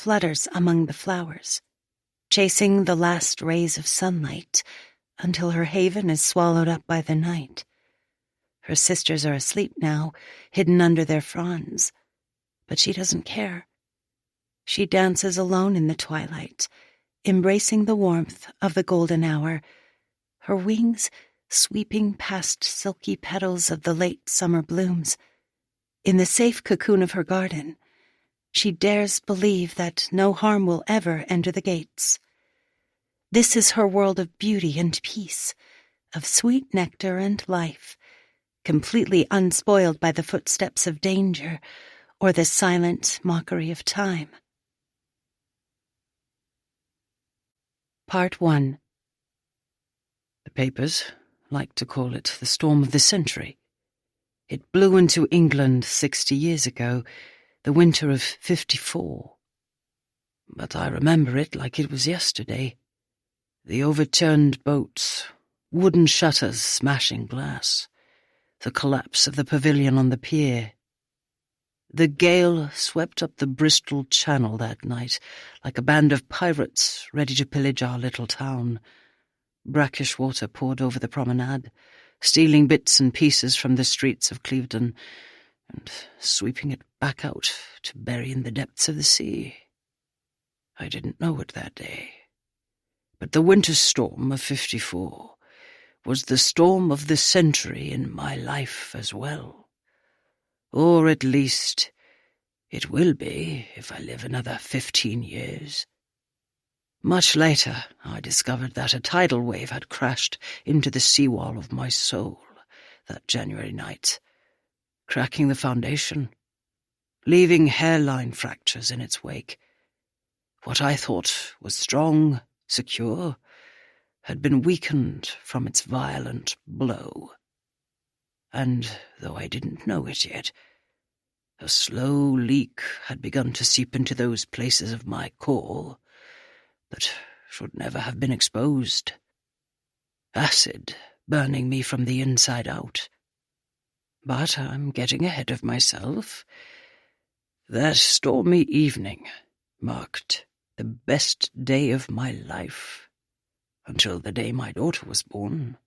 flutters among the flowers, chasing the last rays of sunlight until her haven is swallowed up by the night. Her sisters are asleep now, hidden under their fronds, but she doesn't care. She dances alone in the twilight, embracing the warmth of the golden hour, her wings sweeping past silky petals of the late summer blooms. In the safe cocoon of her garden, she dares believe that no harm will ever enter the gates. This is her world of beauty and peace, of sweet nectar and life, completely unspoiled by the footsteps of danger or the silent mockery of time. Part 1. The papers like to call it the storm of the century. It blew into England 60 years ago, the winter of '54. But I remember it like it was yesterday. The overturned boats, wooden shutters smashing glass, the collapse of the pavilion on the pier. The gale swept up the Bristol Channel that night like a band of pirates ready to pillage our little town. Brackish water poured over the promenade, stealing bits and pieces from the streets of Clevedon and sweeping it back out to bury in the depths of the sea. I didn't know it that day, but the winter storm of '54 was the storm of the century in my life as well. Or at least it will be if I live another 15 years. Much later, I discovered that a tidal wave had crashed into the seawall of my soul that January night, cracking the foundation, leaving hairline fractures in its wake. What I thought was strong, secure, had been weakened from its violent blow. And though I didn't know it yet, a slow leak had begun to seep into those places of my core that should never have been exposed. Acid burning me from the inside out. But I'm getting ahead of myself. That stormy evening marked the best day of my life, until the day my daughter was born.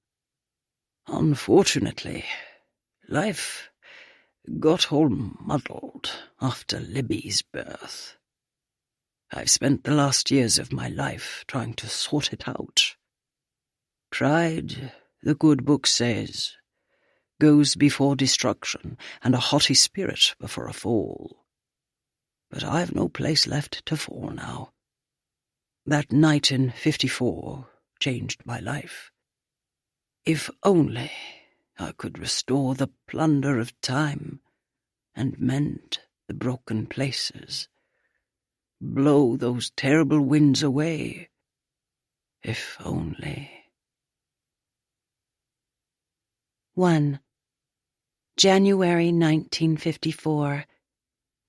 Unfortunately, life got all muddled after Libby's birth. I've spent the last years of my life trying to sort it out. Pride, the good book says, goes before destruction, and a haughty spirit before a fall. But I've no place left to fall now. That night in '54 changed my life. If only I could restore the plunder of time and mend the broken places. Blow those terrible winds away. If only. 1. January 1954.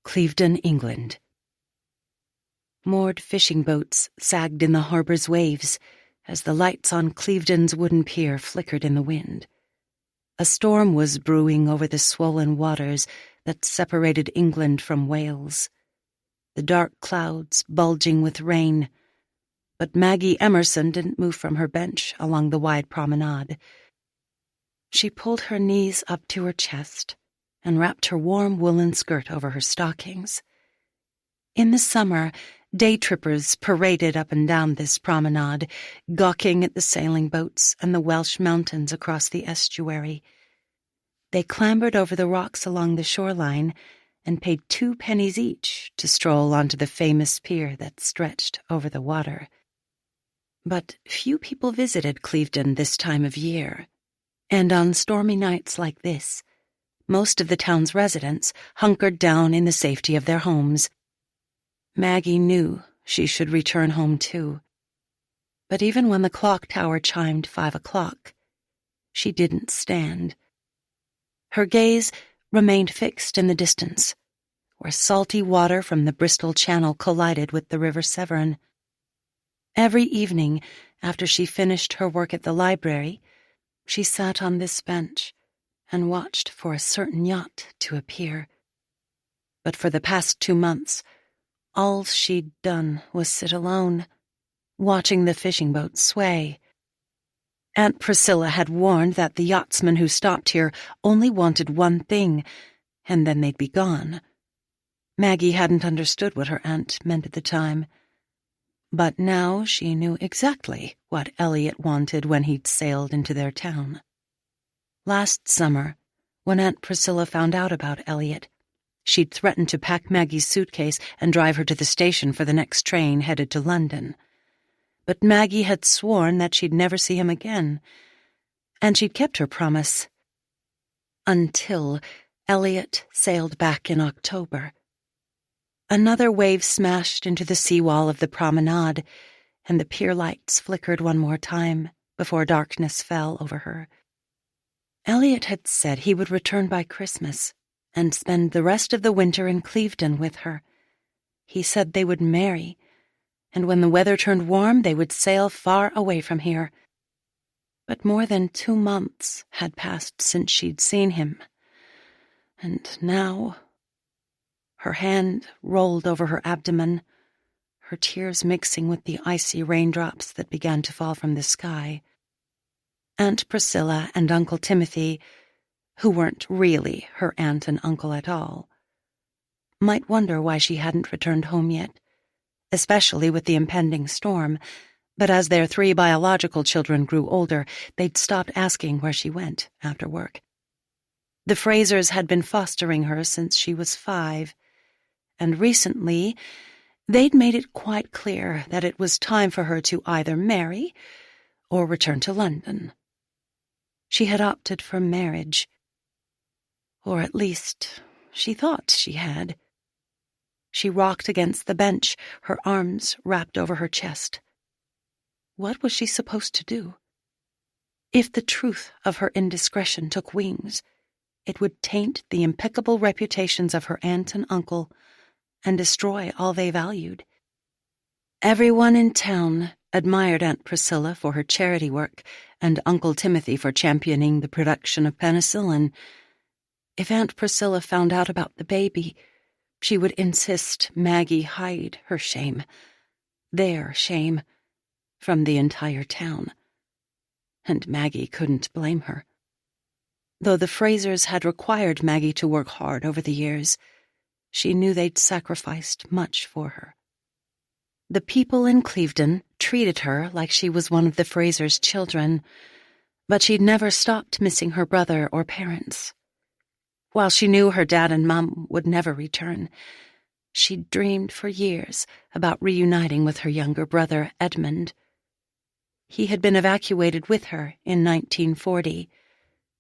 Clevedon, England. Moored fishing boats sagged in the harbor's waves as the lights on Clevedon's wooden pier flickered in the wind. A storm was brewing over the swollen waters that separated England from Wales, the dark clouds bulging with rain. But Maggie Emerson didn't move from her bench along the wide promenade. She pulled her knees up to her chest and wrapped her warm woolen skirt over her stockings. In the summer, day trippers paraded up and down this promenade, gawking at the sailing boats and the Welsh mountains across the estuary. They clambered over the rocks along the shoreline and paid 2 pennies each to stroll onto the famous pier that stretched over the water. But few people visited Clevedon this time of year, and on stormy nights like this, most of the town's residents hunkered down in the safety of their homes. Maggie knew she should return home too. But even when the clock tower chimed 5 o'clock, she didn't stand. Her gaze remained fixed in the distance, where salty water from the Bristol Channel collided with the River Severn. Every evening, after she finished her work at the library, she sat on this bench and watched for a certain yacht to appear. But for the past 2 months, All she'd done was sit alone, watching the fishing boat sway. Aunt Priscilla had warned that the yachtsmen who stopped here only wanted one thing, and then they'd be gone. Maggie hadn't understood what her aunt meant at the time, but now she knew exactly what Elliot wanted when he'd sailed into their town. Last summer, when Aunt Priscilla found out about Elliot, she'd threatened to pack Maggie's suitcase and drive her to the station for the next train headed to London. But Maggie had sworn that she'd never see him again, and she'd kept her promise. Until Elliot sailed back in October. Another wave smashed into the seawall of the promenade, and the pier lights flickered one more time before darkness fell over her. Elliot had said he would return by Christmas and spend the rest of the winter in Clevedon with her. He said they would marry, and when the weather turned warm, they would sail far away from here. But more than 2 months had passed since she'd seen him, and now... Her hand rolled over her abdomen, her tears mixing with the icy raindrops that began to fall from the sky. Aunt Priscilla and Uncle Timothy, who weren't really her aunt and uncle at all, might wonder why she hadn't returned home yet, especially with the impending storm, but as their 3 biological children grew older, they'd stopped asking where she went after work. The Frasers had been fostering her since she was 5, and recently they'd made it quite clear that it was time for her to either marry or return to London. She had opted for marriage, or at least she thought she had. She rocked against the bench, her arms wrapped over her chest. What was she supposed to do? If the truth of her indiscretion took wings, it would taint the impeccable reputations of her aunt and uncle and destroy all they valued. Everyone in town admired Aunt Priscilla for her charity work and Uncle Timothy for championing the production of penicillin. If Aunt Priscilla found out about the baby, she would insist Maggie hide her shame, their shame, from the entire town. And Maggie couldn't blame her. Though the Frasers had required Maggie to work hard over the years, she knew they'd sacrificed much for her. The people in Clevedon treated her like she was one of the Frasers' children, but she'd never stopped missing her brother or parents. While she knew her dad and Mum would never return, she'd dreamed for years about reuniting with her younger brother, Edmund. He had been evacuated with her in 1940,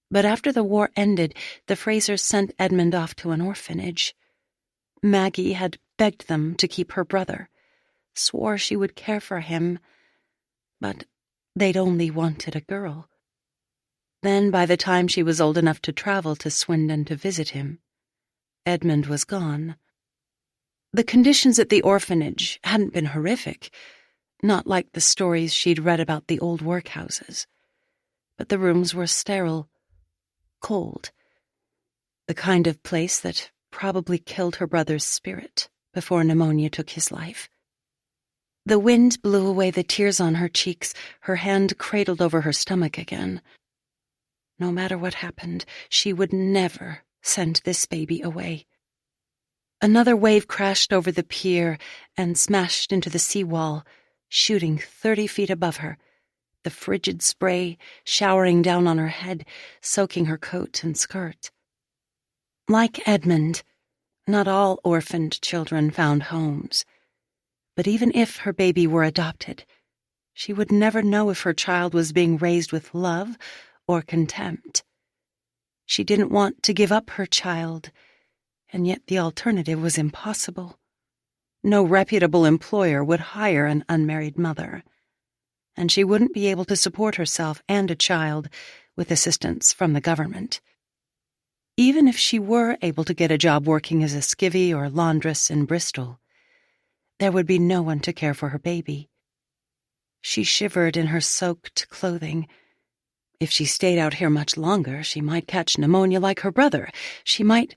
but after the war ended, the Frasers sent Edmund off to an orphanage. Maggie had begged them to keep her brother, swore she would care for him, but they'd only wanted a girl. Then, by the time she was old enough to travel to Swindon to visit him, Edmund was gone. The conditions at the orphanage hadn't been horrific, not like the stories she'd read about the old workhouses, but the rooms were sterile, cold, the kind of place that probably killed her brother's spirit before pneumonia took his life. The wind blew away the tears on her cheeks, her hand cradled over her stomach again. No matter what happened, she would never send this baby away. Another wave crashed over the pier and smashed into the seawall, shooting 30 feet above her, the frigid spray showering down on her head, soaking her coat and skirt. Like Edmund, not all orphaned children found homes. But even if her baby were adopted, she would never know if her child was being raised with love or contempt. She didn't want to give up her child, and yet the alternative was impossible. No reputable employer would hire an unmarried mother, and she wouldn't be able to support herself and a child with assistance from the government. Even if she were able to get a job working as a skivvy or laundress in Bristol, there would be no one to care for her baby. She shivered in her soaked clothing. If she stayed out here much longer, she might catch pneumonia like her brother. She might...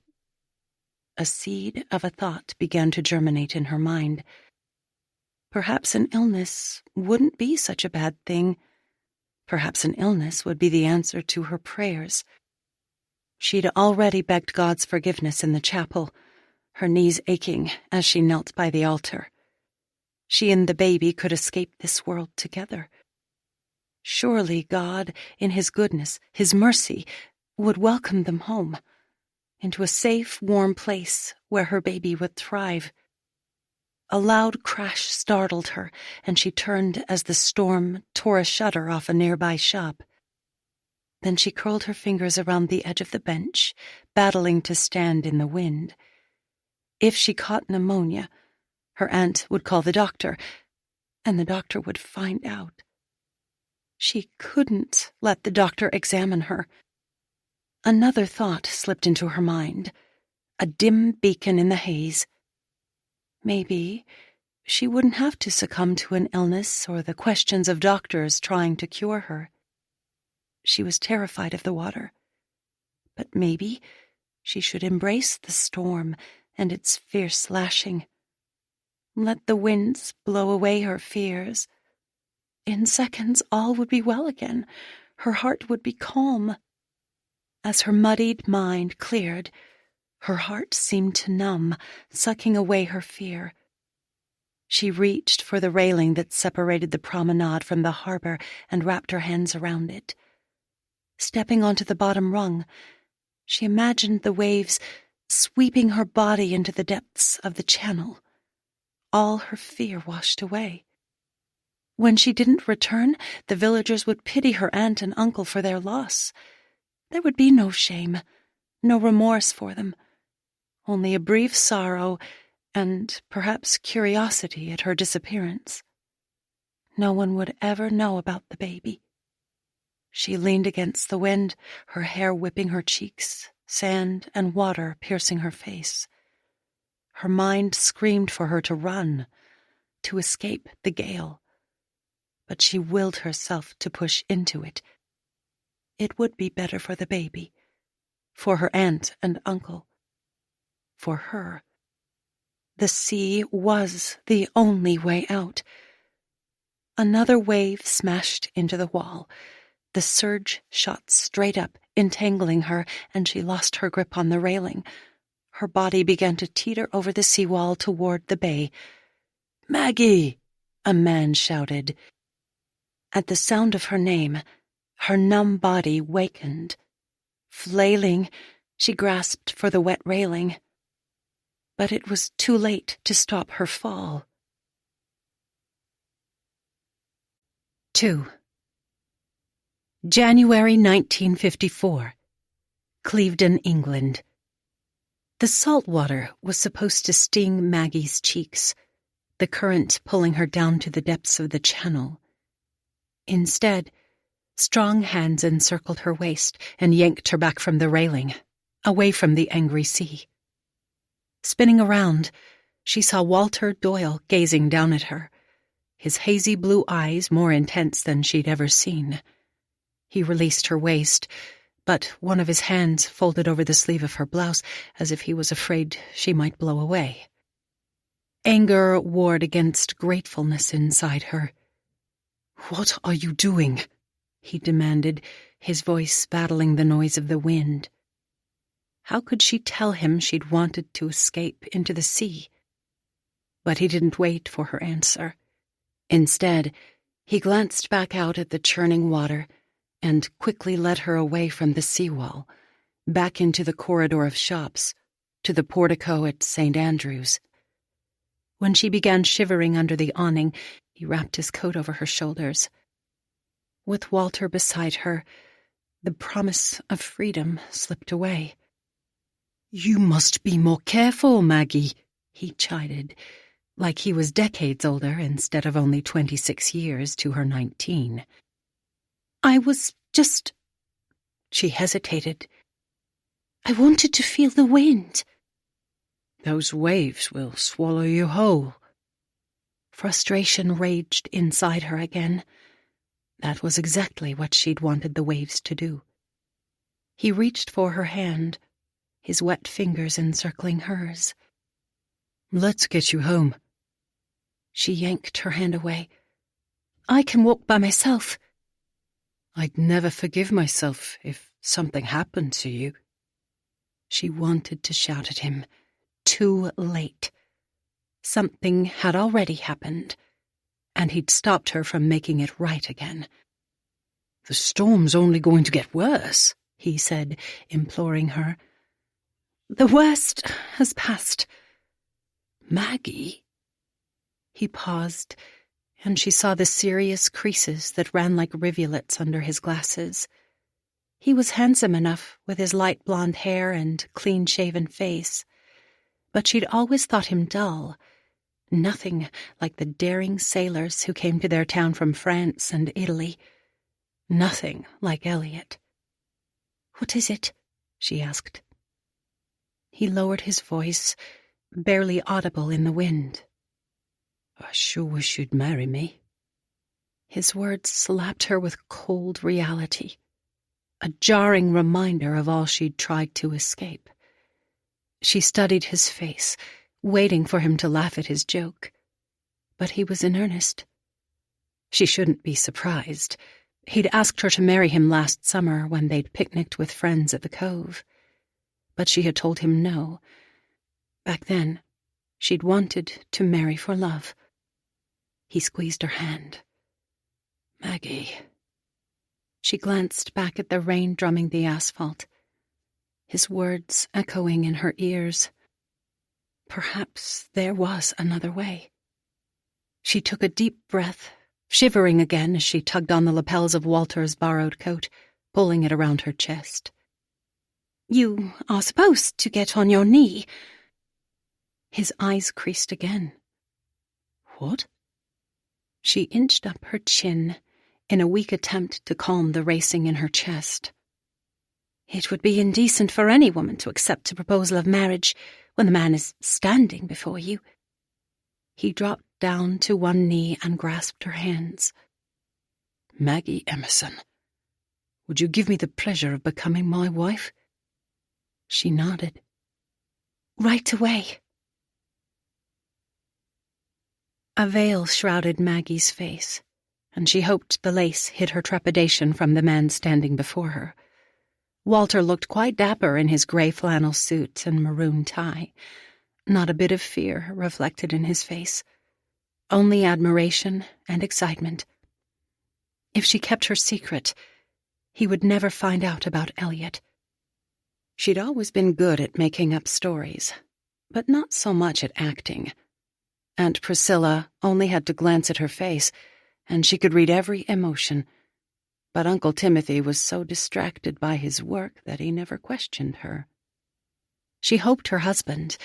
a seed of a thought began to germinate in her mind. Perhaps an illness wouldn't be such a bad thing. Perhaps an illness would be the answer to her prayers. She'd already begged God's forgiveness in the chapel, her knees aching as she knelt by the altar. She and the baby could escape this world together. Surely God, in His goodness, His mercy, would welcome them home, into a safe, warm place where her baby would thrive. A loud crash startled her, and she turned as the storm tore a shutter off a nearby shop. Then she curled her fingers around the edge of the bench, battling to stand in the wind. If she caught pneumonia, her aunt would call the doctor, and the doctor would find out. She couldn't let the doctor examine her. Another thought slipped into her mind, a dim beacon in the haze. Maybe she wouldn't have to succumb to an illness or the questions of doctors trying to cure her. She was terrified of the water, but maybe she should embrace the storm and its fierce lashing. Let the winds blow away her fears. In seconds, all would be well again. Her heart would be calm. As her muddied mind cleared, her heart seemed to numb, sucking away her fear. She reached for the railing that separated the promenade from the harbor and wrapped her hands around it. Stepping onto the bottom rung, she imagined the waves sweeping her body into the depths of the channel. All her fear washed away. When she didn't return, the villagers would pity her aunt and uncle for their loss. There would be no shame, no remorse for them, only a brief sorrow and perhaps curiosity at her disappearance. No one would ever know about the baby. She leaned against the wind, her hair whipping her cheeks, sand and water piercing her face. Her mind screamed for her to run, to escape the gale. But she willed herself to push into it. It would be better for the baby, for her aunt and uncle, for her. The sea was the only way out. Another wave smashed into the wall. The surge shot straight up, entangling her, and she lost her grip on the railing. Her body began to teeter over the seawall toward the bay. "Maggie!" a man shouted. At the sound of her name, her numb body wakened. Flailing, she grasped for the wet railing. But it was too late to stop her fall. 2. January 1954. Clevedon, England. The salt water was supposed to sting Maggie's cheeks, the current pulling her down to the depths of the channel. Instead, strong hands encircled her waist and yanked her back from the railing, away from the angry sea. Spinning around, she saw Walter Doyle gazing down at her, his hazy blue eyes more intense than she'd ever seen. He released her waist, but one of his hands folded over the sleeve of her blouse as if he was afraid she might blow away. Anger warred against gratefulness inside her. "What are you doing?" he demanded, his voice battling the noise of the wind. How could she tell him she'd wanted to escape into the sea? But he didn't wait for her answer. Instead, he glanced back out at the churning water and quickly led her away from the seawall, back into the corridor of shops, to the portico at St. Andrew's. When she began shivering under the awning, he wrapped his coat over her shoulders. With Walter beside her, the promise of freedom slipped away. "You must be more careful, Maggie," he chided, like he was decades older instead of only 26 years to her 19. "I was just—" She hesitated. "I wanted to feel the wind." "Those waves will swallow you whole." Frustration raged inside her again. That was exactly what she'd wanted the waves to do. He reached for her hand. his wet fingers encircling hers. "Let's get you home." She yanked her hand away. "I can walk by myself." "I'd never forgive myself if something happened to you." She wanted to shout at him. Too late. Something had already happened, and he'd stopped her from making it right again. "The storm's only going to get worse," he said, imploring her. "The worst has passed." "Maggie?" He paused, and she saw the serious creases that ran like rivulets under his glasses. He was handsome enough with his light blonde hair and clean-shaven face, but she'd always thought him dull, nothing like the daring sailors who came to their town from France and Italy. Nothing like Elliot. "What is it?" she asked. He lowered his voice, barely audible in the wind. "I sure wish you'd marry me." His words slapped her with cold reality, a jarring reminder of all she'd tried to escape. She studied his face, waiting for him to laugh at his joke. But he was in earnest. She shouldn't be surprised. He'd asked her to marry him last summer when they'd picnicked with friends at the cove. But she had told him no. Back then, she'd wanted to marry for love. He squeezed her hand. "Maggie." She glanced back at the rain drumming the asphalt, his words echoing in her ears. Perhaps there was another way. She took a deep breath, shivering again as she tugged on the lapels of Walter's borrowed coat, pulling it around her chest. "You are supposed to get on your knee." His eyes creased again. "What?" She inched up her chin in a weak attempt to calm the racing in her chest. "It would be indecent for any woman to accept a proposal of marriage when the man is standing before you." He dropped down to one knee and grasped her hands. "Maggie Emerson, would you give me the pleasure of becoming my wife?" She nodded. "Right away." A veil shrouded Maggie's face, and she hoped the lace hid her trepidation from the man standing before her. Walter looked quite dapper in his grey flannel suit and maroon tie. Not a bit of fear reflected in his face. Only admiration and excitement. If she kept her secret, he would never find out about Elliot. She'd always been good at making up stories, but not so much at acting. Aunt Priscilla only had to glance at her face, and she could read every emotion. But Uncle Timothy was so distracted by his work that he never questioned her. She hoped her husband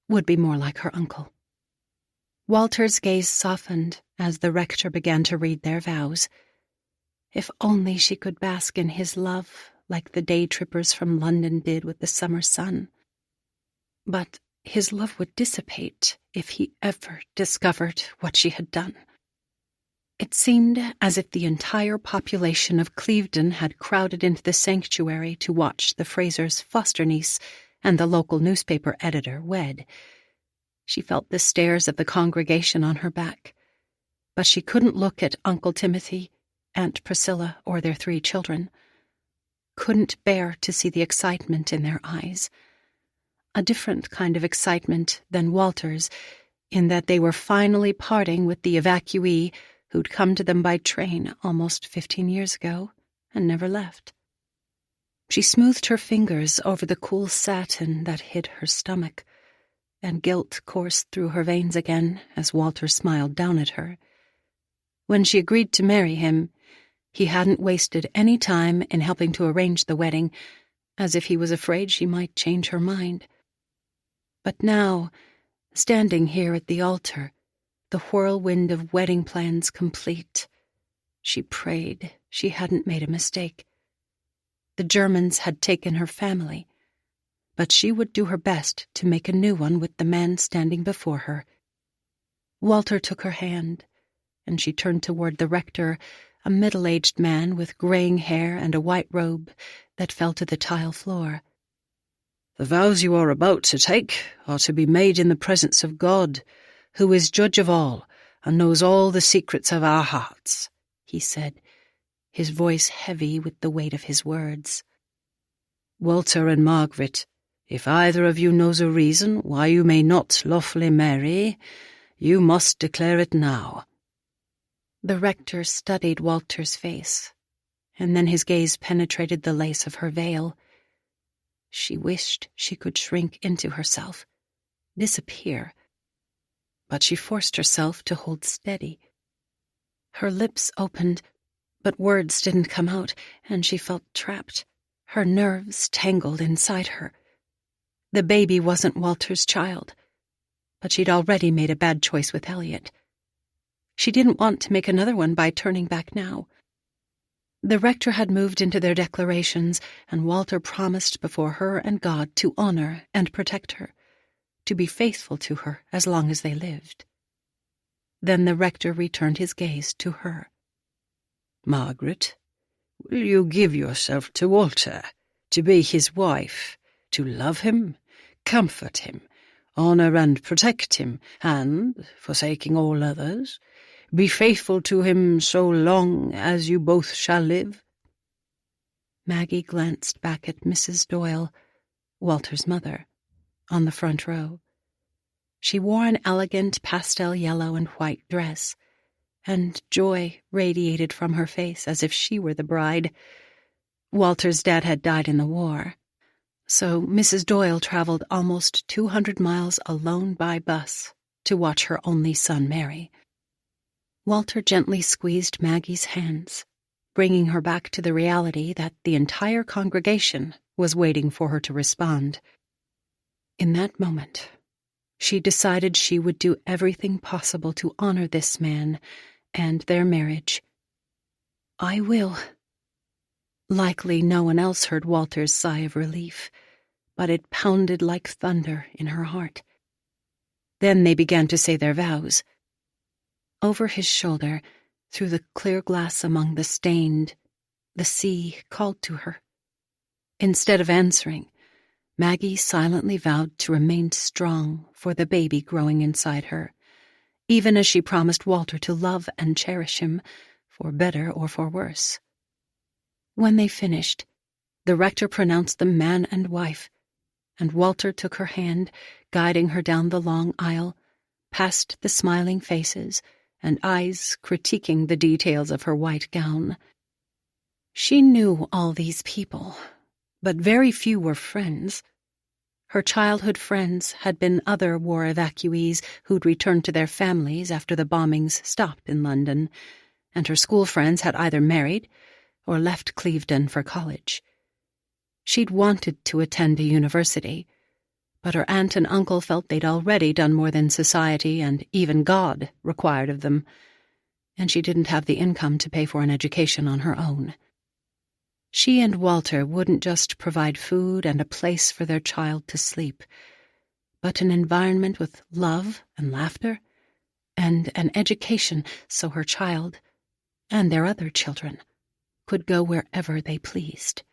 would be more like her uncle. Walter's gaze softened as the rector began to read their vows. If only she could bask in his love like the day trippers from London did with the summer sun. But his love would dissipate if he ever discovered what she had done. It seemed as if the entire population of Clevedon had crowded into the sanctuary to watch the Frasers' foster niece and the local newspaper editor wed. She felt the stares of the congregation on her back, but she couldn't look at Uncle Timothy, Aunt Priscilla, or their 3 children. Couldn't bear to see the excitement in their eyes. A different kind of excitement than Walter's, in that they were finally parting with the evacuee who'd come to them by train almost 15 years ago and never left. She smoothed her fingers over the cool satin that hid her stomach, and guilt coursed through her veins again as Walter smiled down at her. When she agreed to marry him, he hadn't wasted any time in helping to arrange the wedding, as if he was afraid she might change her mind. But now, standing here at the altar, the whirlwind of wedding plans complete, she prayed she hadn't made a mistake. The Germans had taken her family, but she would do her best to make a new one with the man standing before her. Walter took her hand, and she turned toward the rector, a middle-aged man with graying hair and a white robe that fell to the tile floor. The vows you are about to take are to be made in the presence of God, who is judge of all and knows all the secrets of our hearts," he said, his voice heavy with the weight of his words. "Walter and Margaret, if either of you knows a reason why you may not lawfully marry, you must declare it now." The rector studied Walter's face, and then his gaze penetrated the lace of her veil. She wished she could shrink into herself, disappear, but she forced herself to hold steady. Her lips opened, but words didn't come out, and she felt trapped, her nerves tangled inside her. The baby wasn't Walter's child, but she'd already made a bad choice with Elliot. She didn't want to make another one by turning back now. The rector had moved into their declarations, and Walter promised before her and God to honor and protect her, to be faithful to her as long as they lived. Then the rector returned his gaze to her. "Margaret, will you give yourself to Walter, to be his wife, to love him, comfort him, honor and protect him, and, forsaking all others, be faithful to him so long as you both shall live?" Maggie glanced back at Mrs. Doyle, Walter's mother, on the front row. She wore an elegant pastel yellow and white dress, and joy radiated from her face as if she were the bride. Walter's dad had died in the war, so Mrs. Doyle traveled almost 200 miles alone by bus to watch her only son marry. Walter gently squeezed Maggie's hands, bringing her back to the reality that the entire congregation was waiting for her to respond. In that moment, she decided she would do everything possible to honor this man and their marriage. "I will." Likely no one else heard Walter's sigh of relief, but it pounded like thunder in her heart. Then they began to say their vows. Over his shoulder, through the clear glass among the stained, the sea called to her. Instead of answering, Maggie silently vowed to remain strong for the baby growing inside her, even as she promised Walter to love and cherish him, for better or for worse. When they finished, the rector pronounced them man and wife, and Walter took her hand, guiding her down the long aisle, past the smiling faces and eyes critiquing the details of her white gown. She knew all these people, but very few were friends. Her childhood friends had been other war evacuees who'd returned to their families after the bombings stopped in London, and her school friends had either married or left Clevedon for college. She'd wanted to attend a university, but her aunt and uncle felt they'd already done more than society and even God required of them, and she didn't have the income to pay for an education on her own. She and Walter wouldn't just provide food and a place for their child to sleep, but an environment with love and laughter, and an education so her child, and their other children, could go wherever they pleased.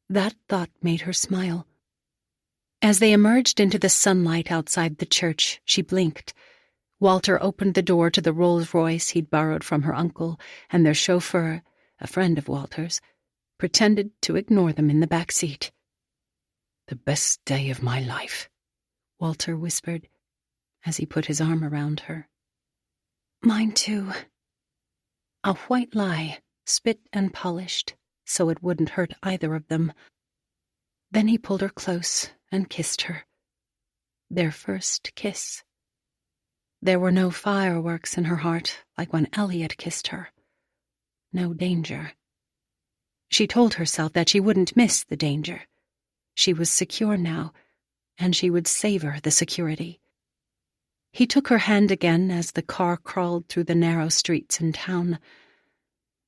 That thought made her smile. As they emerged into the sunlight outside the church, she blinked. Walter opened the door to the Rolls-Royce he'd borrowed from her uncle, and their chauffeur, a friend of Walter's, pretended to ignore them in the back seat. "The best day of my life," Walter whispered, as he put his arm around her. "Mine too." A white lie, spit and polished, so it wouldn't hurt either of them. Then he pulled her close and kissed her. Their first kiss. There were no fireworks in her heart like when Elliot kissed her. No danger. She told herself that she wouldn't miss the danger. She was secure now, and she would savor the security. He took her hand again as the car crawled through the narrow streets in town.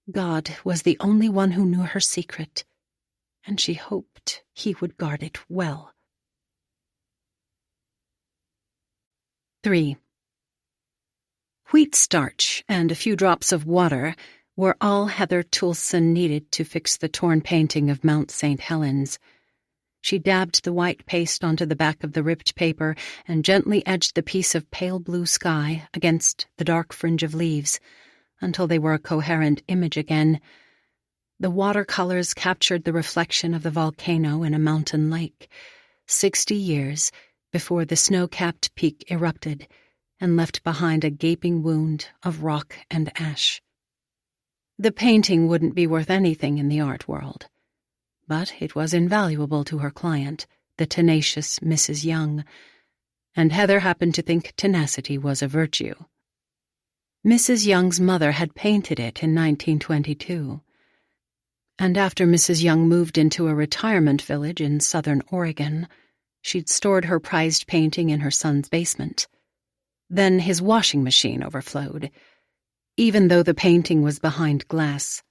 God was the only one who knew her secret, and she hoped he would guard it well. 3. Wheat starch and a few drops of water were all Heather Toulson needed to fix the torn painting of Mount St. Helens. She dabbed the white paste onto the back of the ripped paper and gently edged the piece of pale blue sky against the dark fringe of leaves until they were a coherent image again. The watercolors captured the reflection of the volcano in a mountain lake, 60 years before the snow-capped peak erupted and left behind a gaping wound of rock and ash. The painting wouldn't be worth anything in the art world, but it was invaluable to her client, the tenacious Mrs. Young, and Heather happened to think tenacity was a virtue. Mrs. Young's mother had painted it in 1922, and after Mrs. Young moved into a retirement village in southern Oregon, she'd stored her prized painting in her son's basement. Then his washing machine overflowed. Even though the painting was behind glass,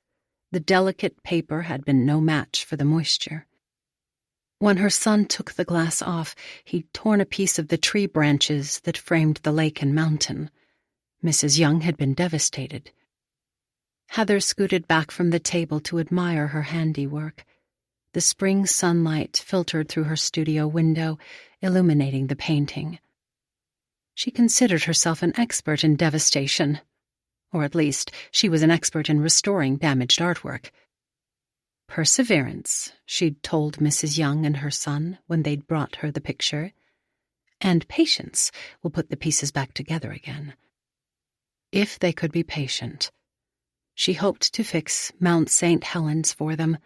the delicate paper had been no match for the moisture. When her son took the glass off, he'd torn a piece of the tree branches that framed the lake and mountain. Mrs. Young had been devastated. Heather scooted back from the table to admire her handiwork. The spring sunlight filtered through her studio window, illuminating the painting. She considered herself an expert in devastation, or at least she was an expert in restoring damaged artwork. Perseverance, she'd told Mrs. Young and her son when they'd brought her the picture, and patience will put the pieces back together again. If they could be patient. She hoped to fix Mount St. Helens for them.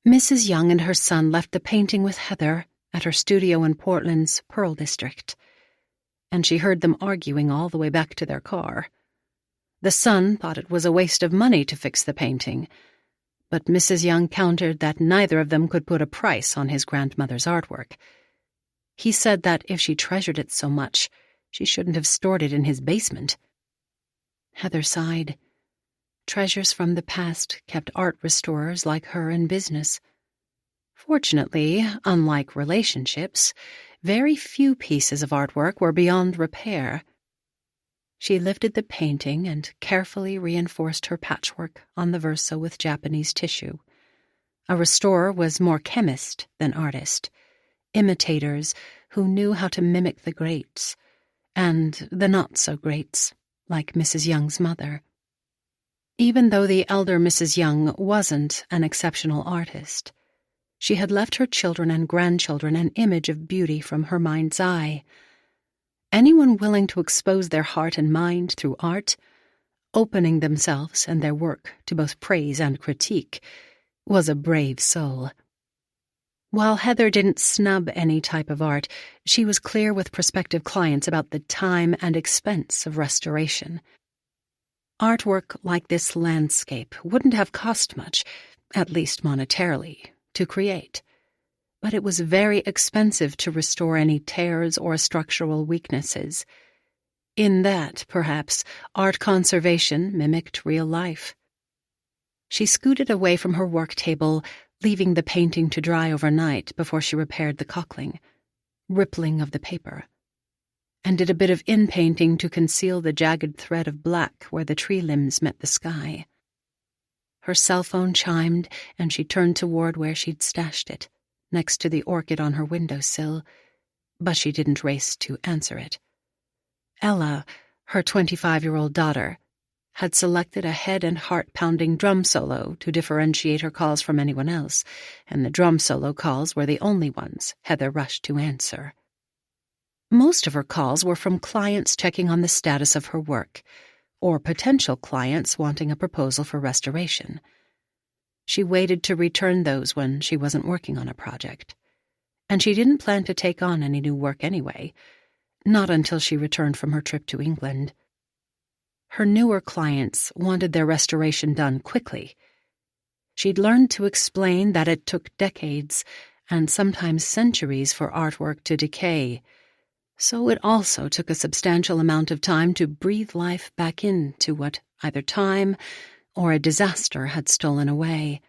Mrs. Young and her son left the painting with Heather at her studio in Portland's Pearl District, and she heard them arguing all the way back to their car. The son thought it was a waste of money to fix the painting, but Mrs. Young countered that neither of them could put a price on his grandmother's artwork. He said that if she treasured it so much, she shouldn't have stored it in his basement. Heather sighed. Treasures from the past kept art restorers like her in business. Fortunately, unlike relationships, very few pieces of artwork were beyond repair. She lifted the painting and carefully reinforced her patchwork on the verso with Japanese tissue. A restorer was more chemist than artist, imitators who knew how to mimic the greats, and the not-so-greats, like Mrs. Young's mother. Even though the elder Mrs. Young wasn't an exceptional artist, she had left her children and grandchildren an image of beauty from her mind's eye. Anyone willing to expose their heart and mind through art, opening themselves and their work to both praise and critique, was a brave soul. While Heather didn't snub any type of art, she was clear with prospective clients about the time and expense of restoration. Artwork like this landscape wouldn't have cost much, at least monetarily, to create. But it was very expensive to restore any tears or structural weaknesses. In that, perhaps, art conservation mimicked real life. She scooted away from her work table, leaving the painting to dry overnight before she repaired the cockling, rippling of the paper, and did a bit of in-painting to conceal the jagged thread of black where the tree limbs met the sky. Her cell phone chimed, and she turned toward where she'd stashed it, next to the orchid on her windowsill, but she didn't race to answer it. Ella, her 25-year-old daughter, had selected a head and heart-pounding drum solo to differentiate her calls from anyone else, and the drum solo calls were the only ones Heather rushed to answer. Most of her calls were from clients checking on the status of her work, or potential clients wanting a proposal for restoration. She waited to return those when she wasn't working on a project, and she didn't plan to take on any new work anyway, not until she returned from her trip to England. Her newer clients wanted their restoration done quickly. She'd learned to explain that it took decades and sometimes centuries for artwork to decay, so it also took a substantial amount of time to breathe life back into what either time or a disaster had stolen away.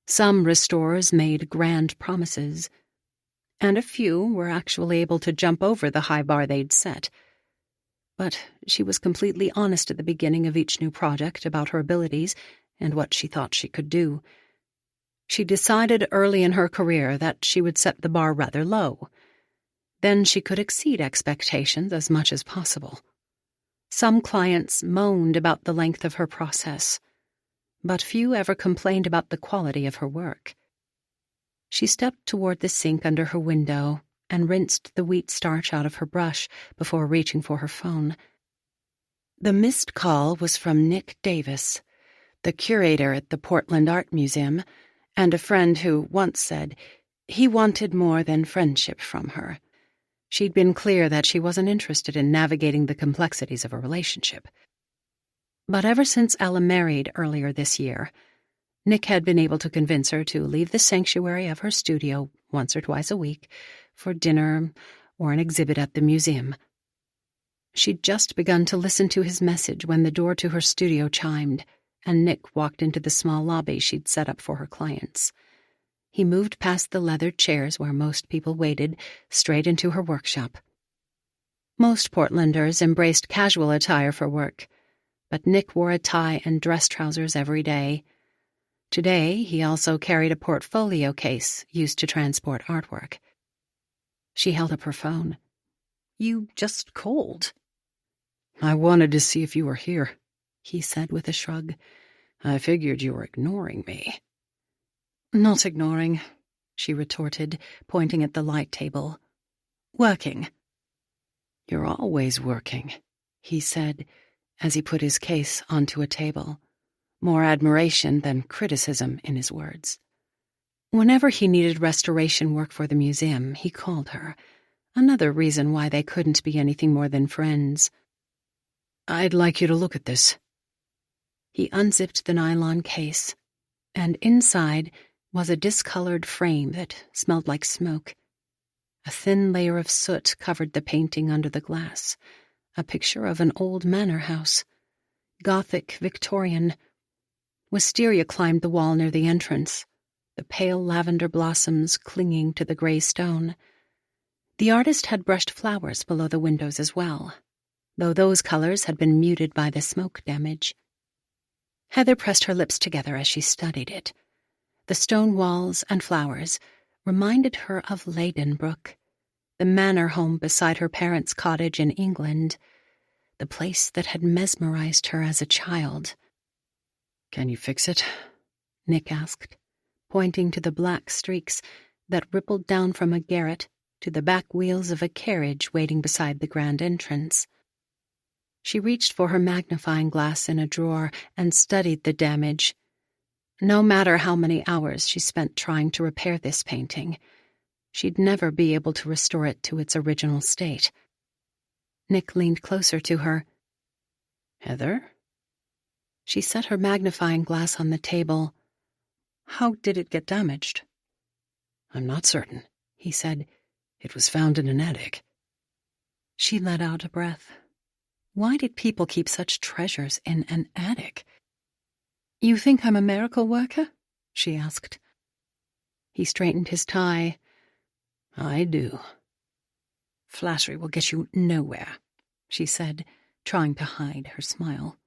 Some restorers made grand promises, and a few were actually able to jump over the high bar they'd set. But she was completely honest at the beginning of each new project about her abilities and what she thought she could do. She decided early in her career that she would set the bar rather low. Then she could exceed expectations as much as possible. Some clients moaned about the length of her process, but few ever complained about the quality of her work. She stepped toward the sink under her window and rinsed the wheat starch out of her brush before reaching for her phone. The missed call was from Nick Davis, the curator at the Portland Art Museum, and a friend who once said he wanted more than friendship from her. She'd been clear that she wasn't interested in navigating the complexities of a relationship. But ever since Ella married earlier this year, Nick had been able to convince her to leave the sanctuary of her studio once or twice a week for dinner or an exhibit at the museum. She'd just begun to listen to his message when the door to her studio chimed, and Nick walked into the small lobby she'd set up for her clients. He moved past the leathered chairs where most people waited, straight into her workshop. Most Portlanders embraced casual attire for work, but Nick wore a tie and dress trousers every day. Today, he also carried a portfolio case used to transport artwork. She held up her phone. "You just called." "I wanted to see if you were here," he said with a shrug. "I figured you were ignoring me." "Not ignoring," she retorted, pointing at the light table. "Working." "You're always working," he said, as he put his case onto a table, more admiration than criticism in his words. Whenever he needed restoration work for the museum, he called her, another reason why they couldn't be anything more than friends. "I'd like you to look at this." He unzipped the nylon case, and inside was a discolored frame that smelled like smoke. A thin layer of soot covered the painting under the glass, a picture of an old manor house. Gothic Victorian. Wisteria climbed the wall near the entrance, the pale lavender blossoms clinging to the gray stone. The artist had brushed flowers below the windows as well, though those colors had been muted by the smoke damage. Heather pressed her lips together as she studied it. The stone walls and flowers reminded her of Ladenbrooke, the manor home beside her parents' cottage in England, the place that had mesmerized her as a child. "Can you fix it?" Nick asked, pointing to the black streaks that rippled down from a garret to the back wheels of a carriage waiting beside the grand entrance. She reached for her magnifying glass in a drawer and studied the damage. No matter how many hours she spent trying to repair this painting, she'd never be able to restore it to its original state. Nick leaned closer to her. "Heather?" She set her magnifying glass on the table. "How did it get damaged?" "I'm not certain," he said. "It was found in an attic." She let out a breath. Why did people keep such treasures in an attic? "You think I'm a miracle worker?" she asked. He straightened his tie. "I do." "Flattery will get you nowhere," she said, trying to hide her smile.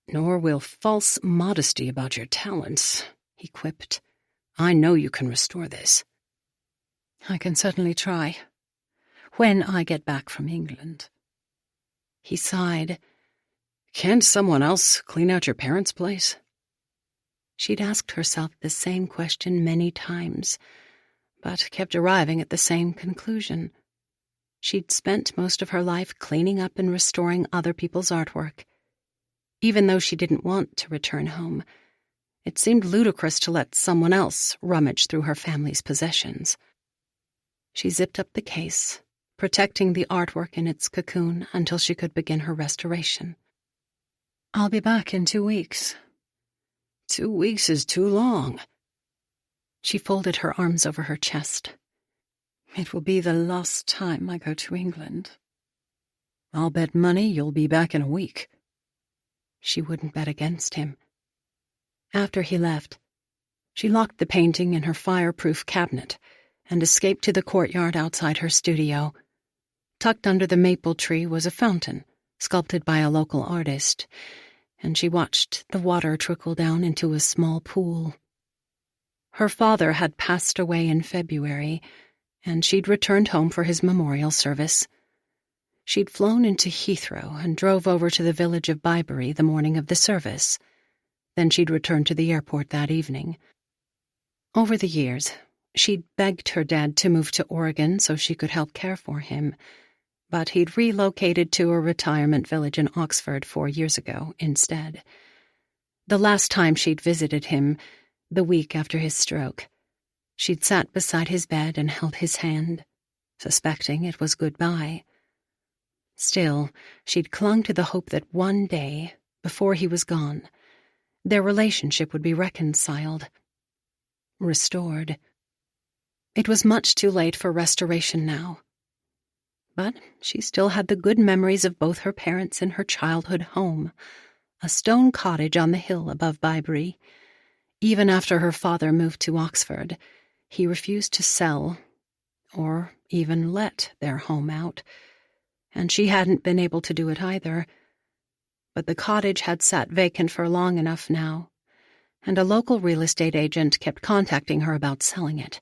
"Nor will false modesty about your talents," he quipped. "I know you can restore this." "I can certainly try. When I get back from England." He sighed. "Can't someone else clean out your parents' place?" She'd asked herself the same question many times, but kept arriving at the same conclusion. She'd spent most of her life cleaning up and restoring other people's artwork. Even though she didn't want to return home, it seemed ludicrous to let someone else rummage through her family's possessions. She zipped up the case, protecting the artwork in its cocoon until she could begin her restoration. "I'll be back in 2 weeks." 2 weeks is too long." She folded her arms over her chest. "It will be the last time I go to England." "I'll bet money you'll be back in a week." She wouldn't bet against him. After he left, she locked the painting in her fireproof cabinet and escaped to the courtyard outside her studio. Tucked under the maple tree was a fountain, sculpted by a local artist, and she watched the water trickle down into a small pool. Her father had passed away in February, and she'd returned home for his memorial service. She'd flown into Heathrow and drove over to the village of Byberry the morning of the service. Then she'd returned to the airport that evening. Over the years, she'd begged her dad to move to Oregon so she could help care for him, but he'd relocated to a retirement village in Oxford 4 years ago instead. The last time she'd visited him, the week after his stroke, she'd sat beside his bed and held his hand, suspecting it was goodbye. Still, she'd clung to the hope that one day, before he was gone, their relationship would be reconciled, restored. It was much too late for restoration now. But she still had the good memories of both her parents in her childhood home, a stone cottage on the hill above Byberry. Even after her father moved to Oxford, he refused to sell or even let their home out, and she hadn't been able to do it either. But the cottage had sat vacant for long enough now, and a local real estate agent kept contacting her about selling it.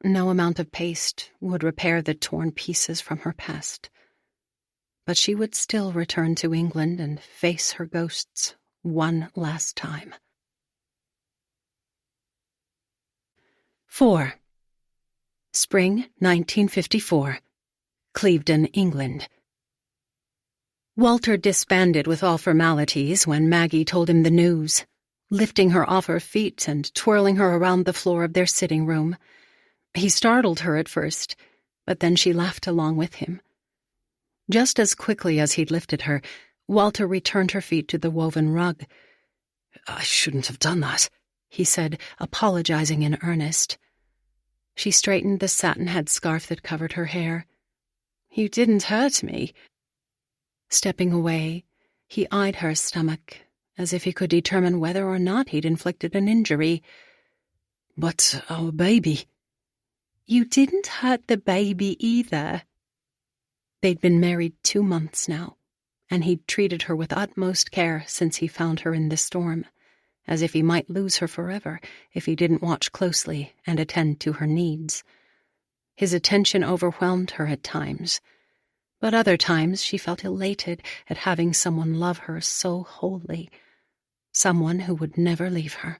No amount of paste would repair the torn pieces from her past, but she would still return to England and face her ghosts one last time. 4. Spring 1954. Clevedon, England. Walter disbanded with all formalities when Maggie told him the news, lifting her off her feet and twirling her around the floor of their sitting room. He startled her at first, but then she laughed along with him. Just as quickly as he'd lifted her, Walter returned her feet to the woven rug. "I shouldn't have done that," he said, apologizing in earnest. She straightened the satin headscarf that covered her hair. "You didn't hurt me." Stepping away, he eyed her stomach, as if he could determine whether or not he'd inflicted an injury. "But our baby—" "You didn't hurt the baby either." They'd been married 2 months now, and he'd treated her with utmost care since he found her in the storm, as if he might lose her forever if he didn't watch closely and attend to her needs. His attention overwhelmed her at times, but other times she felt elated at having someone love her so wholly, someone who would never leave her.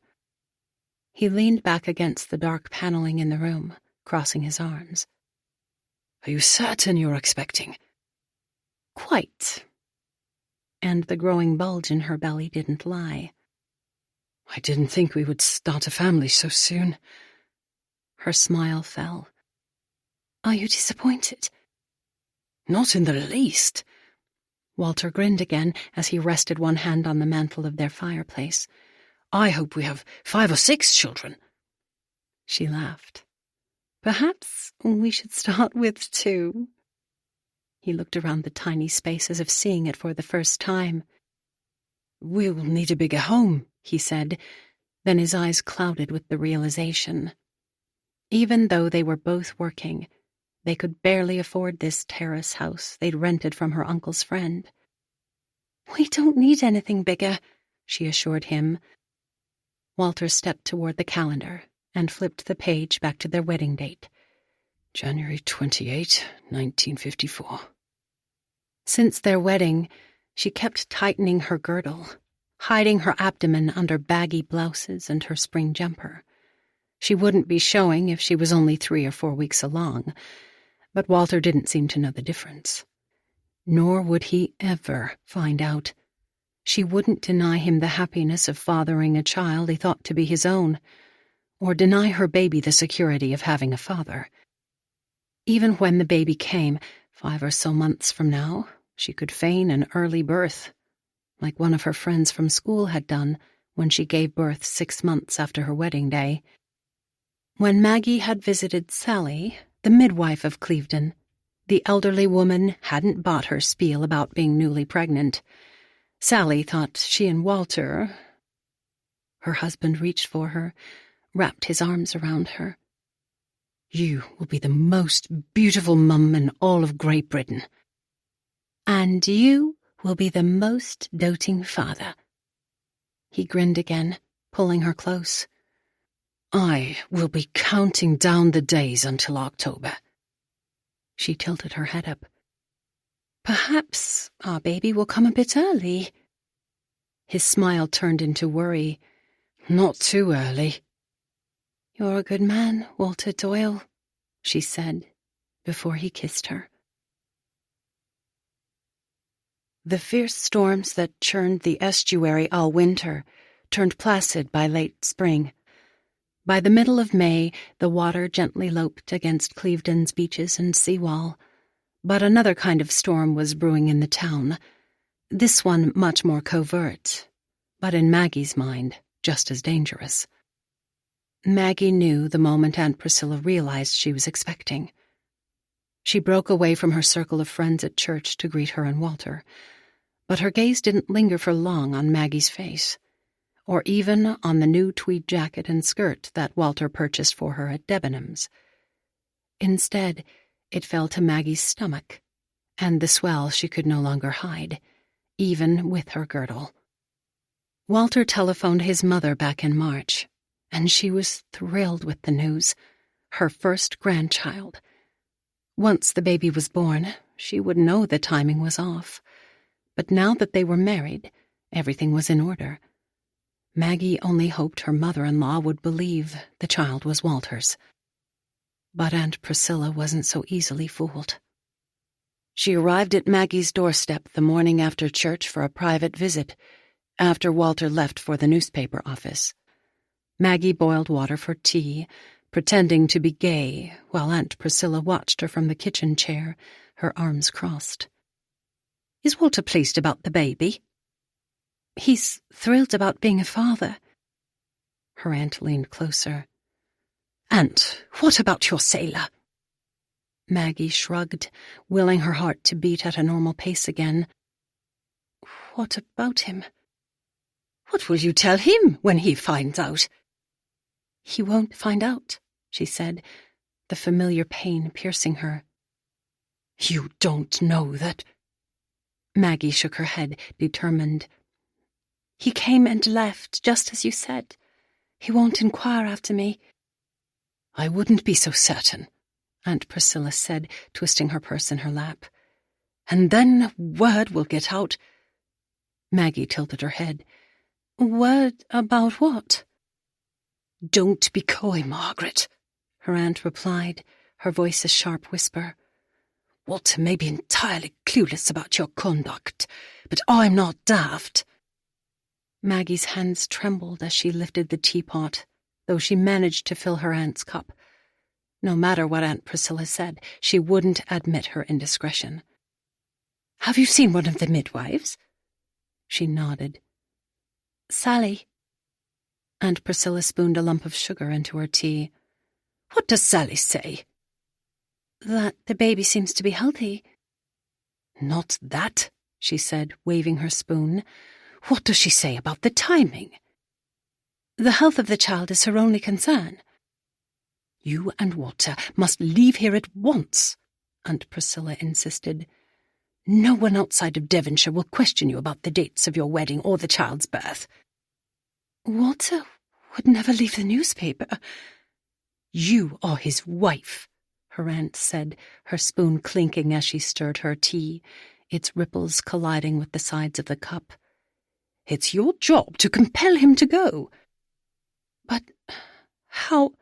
He leaned back against the dark paneling in the room, crossing his arms. "Are you certain you're expecting?" "Quite." And the growing bulge in her belly didn't lie. "I didn't think we would start a family so soon." Her smile fell. "Are you disappointed?" "Not in the least." Walter grinned again as he rested one hand on the mantel of their fireplace. "I hope we have 5 or 6 children." She laughed. "Perhaps we should start with 2. He looked around the tiny space as if seeing it for the first time. "We'll need a bigger home," he said. Then his eyes clouded with the realization. Even though they were both working, they could barely afford this terrace house they'd rented from her uncle's friend. "We don't need anything bigger," she assured him. Walter stepped toward the calendar and flipped the page back to their wedding date. January 28, 1954. Since their wedding, she kept tightening her girdle, hiding her abdomen under baggy blouses and her spring jumper. She wouldn't be showing if she was only 3 or 4 weeks along, but Walter didn't seem to know the difference. Nor would he ever find out. She wouldn't deny him the happiness of fathering a child he thought to be his own, or deny her baby the security of having a father. Even when the baby came, 5 or so months from now, she could feign an early birth, like one of her friends from school had done when she gave birth 6 months after her wedding day. When Maggie had visited Sally, the midwife of Clevedon, the elderly woman hadn't bought her spiel about being newly pregnant. Sally thought she and Walter— Her husband reached for her, wrapped his arms around her. "You will be the most beautiful mum in all of Great Britain." "And you will be the most doting father." He grinned again, pulling her close. I will be counting down the days until October. She tilted her head up. Perhaps our baby will come a bit early. His smile turned into worry. Not too early. You're a good man, Walter Doyle, she said, before he kissed her. The fierce storms that churned the estuary all winter turned placid by late spring. By the middle of May, the water gently loped against Clevedon's beaches and seawall. But another kind of storm was brewing in the town. This one much more covert, but in Maggie's mind, just as dangerous. Maggie knew the moment Aunt Priscilla realized she was expecting. She broke away from her circle of friends at church to greet her and Walter, but her gaze didn't linger for long on Maggie's face, or even on the new tweed jacket and skirt that Walter purchased for her at Debenham's. Instead, it fell to Maggie's stomach, and the swell she could no longer hide, even with her girdle. Walter telephoned his mother back in March, and she was thrilled with the news. Her first grandchild. Once the baby was born, she would know the timing was off. But now that they were married, everything was in order. Maggie only hoped her mother-in-law would believe the child was Walter's. But Aunt Priscilla wasn't so easily fooled. She arrived at Maggie's doorstep the morning after church for a private visit, after Walter left for the newspaper office. Maggie boiled water for tea, pretending to be gay, while Aunt Priscilla watched her from the kitchen chair, her arms crossed. Is Walter pleased about the baby? He's thrilled about being a father. Her aunt leaned closer. Aunt, what about your sailor? Maggie shrugged, willing her heart to beat at a normal pace again. What about him? What will you tell him when he finds out? He won't find out, she said, the familiar pain piercing her. You don't know that. Maggie shook her head, determined. He came and left, just as you said. He won't inquire after me. I wouldn't be so certain, Aunt Priscilla said, twisting her purse in her lap. And then word will get out. Maggie tilted her head. Word about what? Don't be coy, Margaret, her aunt replied, her voice a sharp whisper. Walter may be entirely clueless about your conduct, but I'm not daft. Maggie's hands trembled as she lifted the teapot, though she managed to fill her aunt's cup. No matter what Aunt Priscilla said, she wouldn't admit her indiscretion. Have you seen one of the midwives? She nodded. Sally. Aunt Priscilla spooned a lump of sugar into her tea. What does Sally say? That the baby seems to be healthy. Not that, she said, waving her spoon. What does she say about the timing? The health of the child is her only concern. You and Walter must leave here at once, Aunt Priscilla insisted. No one outside of Devonshire will question you about the dates of your wedding or the child's birth. Walter would never leave the newspaper. You are his wife, her aunt said, her spoon clinking as she stirred her tea, its ripples colliding with the sides of the cup. It's your job to compel him to go. But how—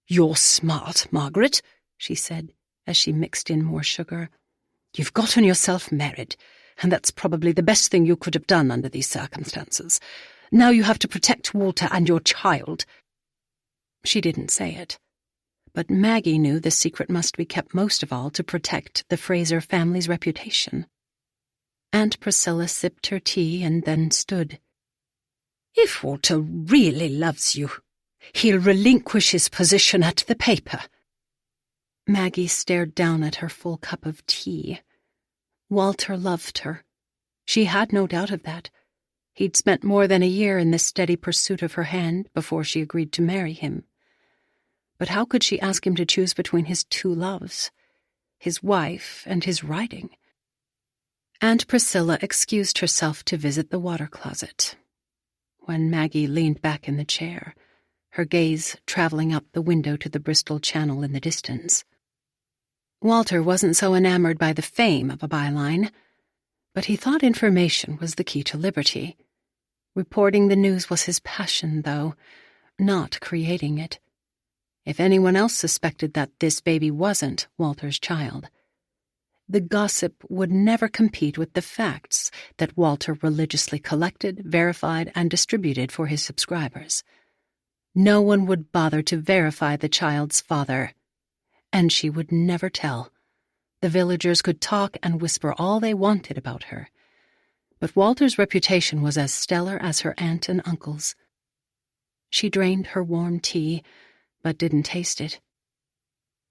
You're smart, Margaret, she said, as she mixed in more sugar. You've gotten yourself married, and that's probably the best thing you could have done under these circumstances. Now you have to protect Walter and your child. She didn't say it, but Maggie knew the secret must be kept most of all to protect the Fraser family's reputation. Aunt Priscilla sipped her tea and then stood. If Walter really loves you, he'll relinquish his position at the paper. Maggie stared down at her full cup of tea. Walter loved her. She had no doubt of that. He'd spent more than a year in the steady pursuit of her hand before she agreed to marry him. But how could she ask him to choose between his two loves, his wife and his writing? Aunt Priscilla excused herself to visit the water closet. When Maggie leaned back in the chair, her gaze traveling up the window to the Bristol Channel in the distance. Walter wasn't so enamored by the fame of a byline, but he thought information was the key to liberty. Reporting the news was his passion, though, not creating it. If anyone else suspected that this baby wasn't Walter's child, the gossip would never compete with the facts that Walter religiously collected, verified, and distributed for his subscribers. No one would bother to verify the child's father, and she would never tell. The villagers could talk and whisper all they wanted about her, but Walter's reputation was as stellar as her aunt and uncle's. She drained her warm tea, but didn't taste it.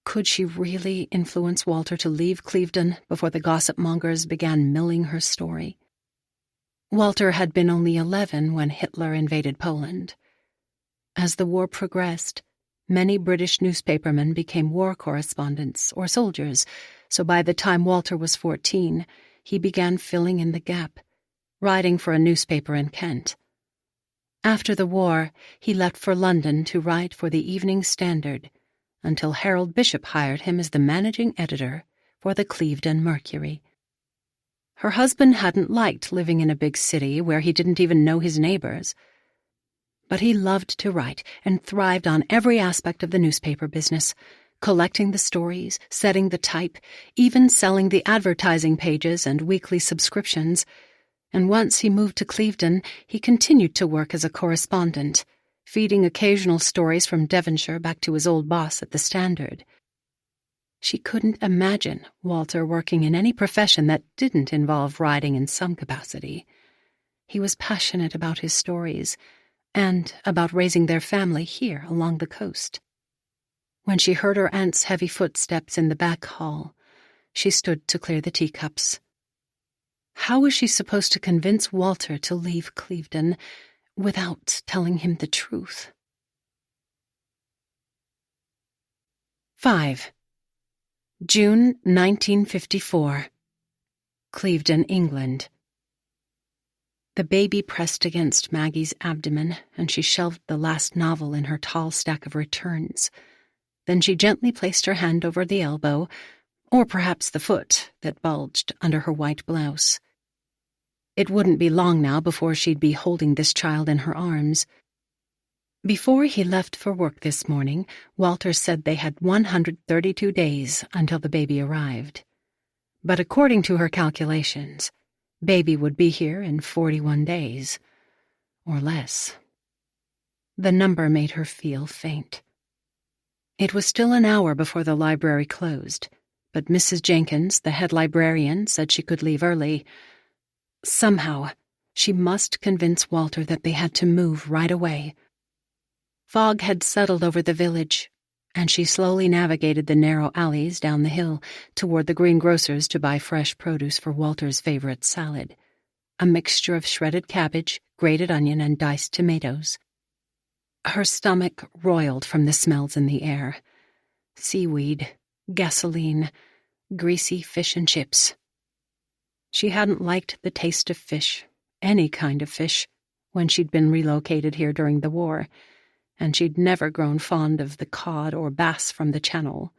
Could she really influence Walter to leave Clevedon before the gossip mongers began milling her story? Walter had been only 11 when Hitler invaded Poland. As the war progressed, many British newspapermen became war correspondents or soldiers, so by the time Walter was 14, he began filling in the gap, writing for a newspaper in Kent. After the war, he left for London to write for the Evening Standard, until Harold Bishop hired him as the managing editor for the Clevedon Mercury. Her husband hadn't liked living in a big city where he didn't even know his neighbors, but he loved to write and thrived on every aspect of the newspaper business, collecting the stories, setting the type, even selling the advertising pages and weekly subscriptions. And once he moved to Clevedon, he continued to work as a correspondent, feeding occasional stories from Devonshire back to his old boss at the Standard. She couldn't imagine Walter working in any profession that didn't involve writing in some capacity. He was passionate about his stories, and about raising their family here along the coast. When she heard her aunt's heavy footsteps in the back hall, she stood to clear the teacups. How was she supposed to convince Walter to leave Clevedon without telling him the truth? 5. June 1954. Clevedon, England. The baby pressed against Maggie's abdomen, and she shelved the last novel in her tall stack of returns. Then she gently placed her hand over the elbow, or perhaps the foot that bulged under her white blouse. It wouldn't be long now before she'd be holding this child in her arms. Before he left for work this morning, Walter said they had 132 days until the baby arrived. But according to her calculations, baby would be here in 41 days, or less. The number made her feel faint. It was still an hour before the library closed, but Mrs. Jenkins, the head librarian, said she could leave early. Somehow, she must convince Walter that they had to move right away. Fog had settled over the village, and she slowly navigated the narrow alleys down the hill toward the greengrocer's to buy fresh produce for Walter's favorite salad, a mixture of shredded cabbage, grated onion, and diced tomatoes. Her stomach roiled from the smells in the air. Seaweed, gasoline, greasy fish and chips. She hadn't liked the taste of fish, any kind of fish, when she'd been relocated here during the war, and she'd never grown fond of the cod or bass from the Channel.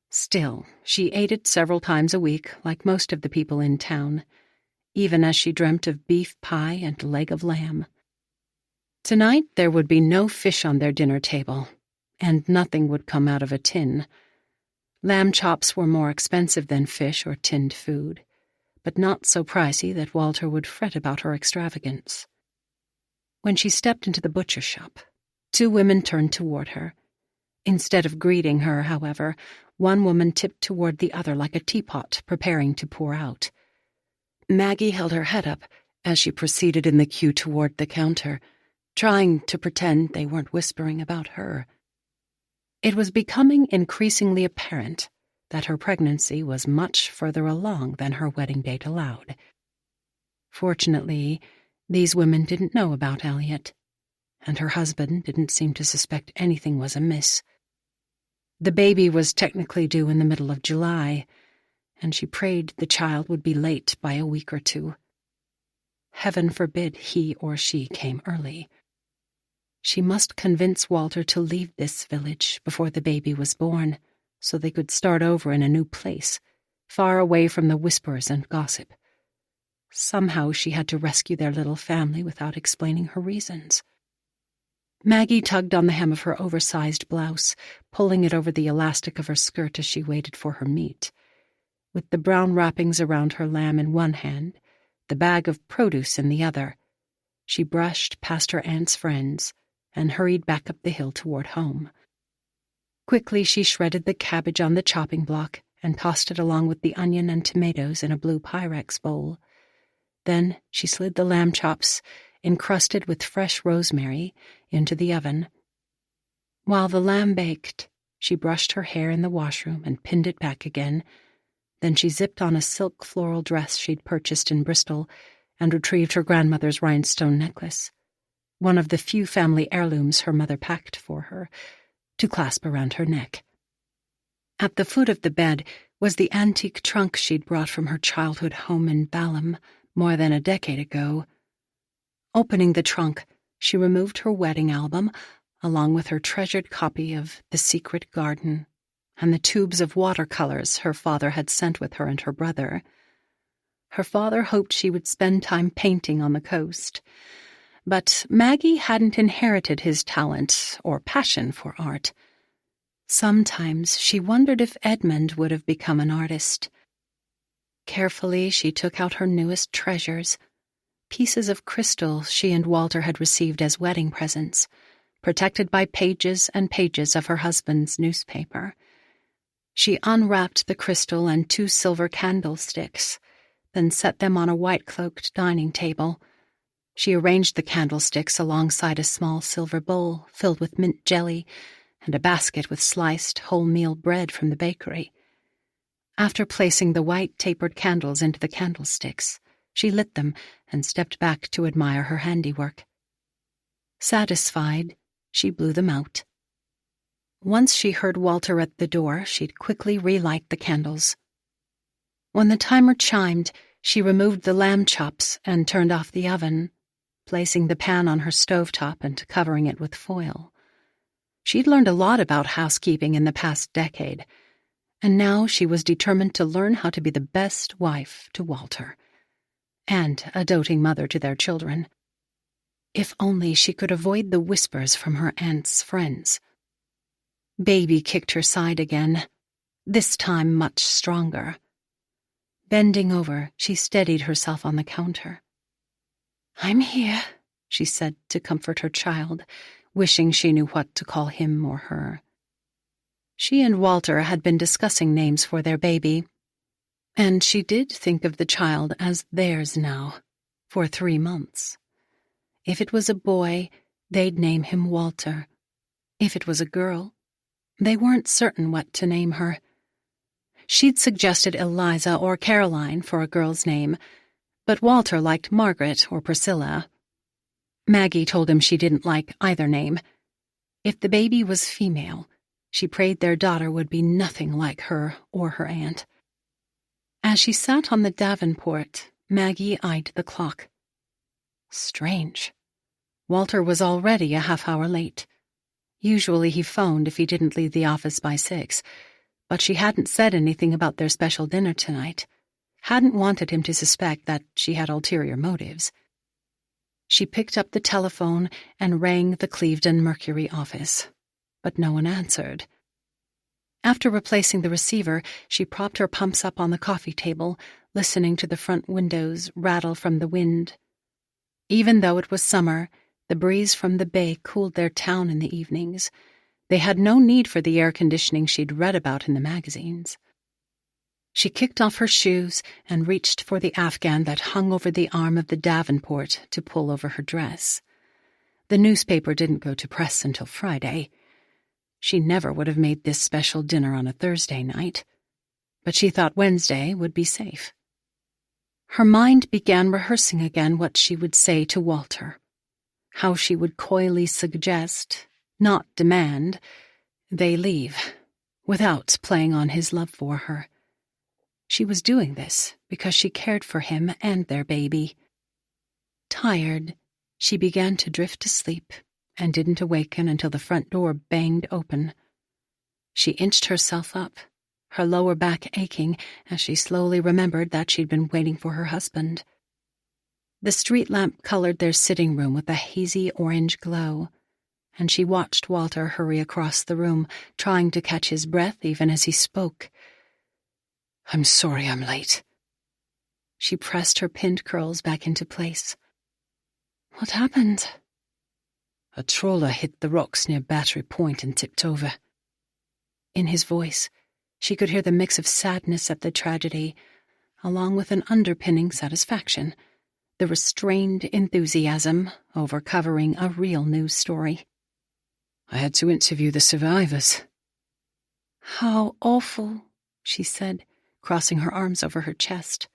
Still, she ate it several times a week, like most of the people in town, even as she dreamt of beef pie and leg of lamb. Tonight there would be no fish on their dinner table, and nothing would come out of a tin. Lamb chops were more expensive than fish or tinned food, but not so pricey that Walter would fret about her extravagance. When she stepped into the butcher shop, 2 women turned toward her. Instead of greeting her, however, one woman tipped toward the other like a teapot preparing to pour out. Maggie held her head up as she proceeded in the queue toward the counter, trying to pretend they weren't whispering about her. It was becoming increasingly apparent that her pregnancy was much further along than her wedding date allowed. Fortunately, these women didn't know about Elliot, and her husband didn't seem to suspect anything was amiss. The baby was technically due in the middle of July, and she prayed the child would be late by a week or 2. Heaven forbid he or she came early. She must convince Walter to leave this village before the baby was born, so they could start over in a new place, far away from the whispers and gossip. Somehow she had to rescue their little family without explaining her reasons. Maggie tugged on the hem of her oversized blouse, pulling it over the elastic of her skirt as she waited for her meat. With the brown wrappings around her lamb in one hand, the bag of produce in the other, she brushed past her aunt's friends and hurried back up the hill toward home. Quickly she shredded the cabbage on the chopping block and tossed it along with the onion and tomatoes in a blue Pyrex bowl. Then she slid the lamb chops, encrusted with fresh rosemary, into the oven. While the lamb baked, she brushed her hair in the washroom and pinned it back again. Then she zipped on a silk floral dress she'd purchased in Bristol and retrieved her grandmother's rhinestone necklace, one of the few family heirlooms her mother packed for her, to clasp around her neck. At the foot of the bed was the antique trunk she'd brought from her childhood home in Balham more than a decade ago. Opening the trunk, she removed her wedding album, along with her treasured copy of The Secret Garden and the tubes of watercolors her father had sent with her and her brother. Her father hoped she would spend time painting on the coast, but Maggie hadn't inherited his talent or passion for art. Sometimes she wondered if Edmund would have become an artist. Carefully, she took out her newest treasures, pieces of crystal she and Walter had received as wedding presents, protected by pages and pages of her husband's newspaper. She unwrapped the crystal and 2 silver candlesticks, then set them on a white-cloaked dining table. She arranged the candlesticks alongside a small silver bowl filled with mint jelly and a basket with sliced wholemeal bread from the bakery. After placing the white tapered candles into the candlesticks, she lit them and stepped back to admire her handiwork. Satisfied, she blew them out. Once she heard Walter at the door, she'd quickly relight the candles. When the timer chimed, she removed the lamb chops and turned off the oven, placing the pan on her stovetop and covering it with foil. She'd learned a lot about housekeeping in the past decade, and now she was determined to learn how to be the best wife to Walter, and a doting mother to their children. If only she could avoid the whispers from her aunt's friends. Baby kicked her side again, this time much stronger. Bending over, she steadied herself on the counter. "I'm here," she said to comfort her child, wishing she knew what to call him or her. She and Walter had been discussing names for their baby, and she did think of the child as theirs now, for 3 months. If it was a boy, they'd name him Walter. If it was a girl, they weren't certain what to name her. She'd suggested Eliza or Caroline for a girl's name, but Walter liked Margaret or Priscilla. Maggie told him she didn't like either name. If the baby was female, she prayed their daughter would be nothing like her or her aunt. As she sat on the davenport, Maggie eyed the clock. Strange. Walter was already a half-hour late. Usually he phoned if he didn't leave the office by 6, but she hadn't said anything about their special dinner tonight, hadn't wanted him to suspect that she had ulterior motives. She picked up the telephone and rang the Clevedon Mercury office, but no one answered. After replacing the receiver, she propped her pumps up on the coffee table, listening to the front windows rattle from the wind. Even though it was summer, the breeze from the bay cooled their town in the evenings. They had no need for the air conditioning she'd read about in the magazines. She kicked off her shoes and reached for the afghan that hung over the arm of the davenport to pull over her dress. The newspaper didn't go to press until Friday. She never would have made this special dinner on a Thursday night, but she thought Wednesday would be safe. Her mind began rehearsing again what she would say to Walter, how she would coyly suggest, not demand, they leave, without playing on his love for her. She was doing this because she cared for him and their baby. Tired, she began to drift to sleep and didn't awaken until the front door banged open. She inched herself up, her lower back aching as she slowly remembered that she'd been waiting for her husband. The street lamp colored their sitting room with a hazy orange glow, and she watched Walter hurry across the room, trying to catch his breath even as he spoke. "I'm sorry I'm late." She pressed her pinned curls back into place. "What happened?" "A trawler hit the rocks near Battery Point and tipped over." In his voice, she could hear the mix of sadness at the tragedy, along with an underpinning satisfaction, the restrained enthusiasm over covering a real news story. "I had to interview the survivors." "How awful," she said, crossing her arms over her chest.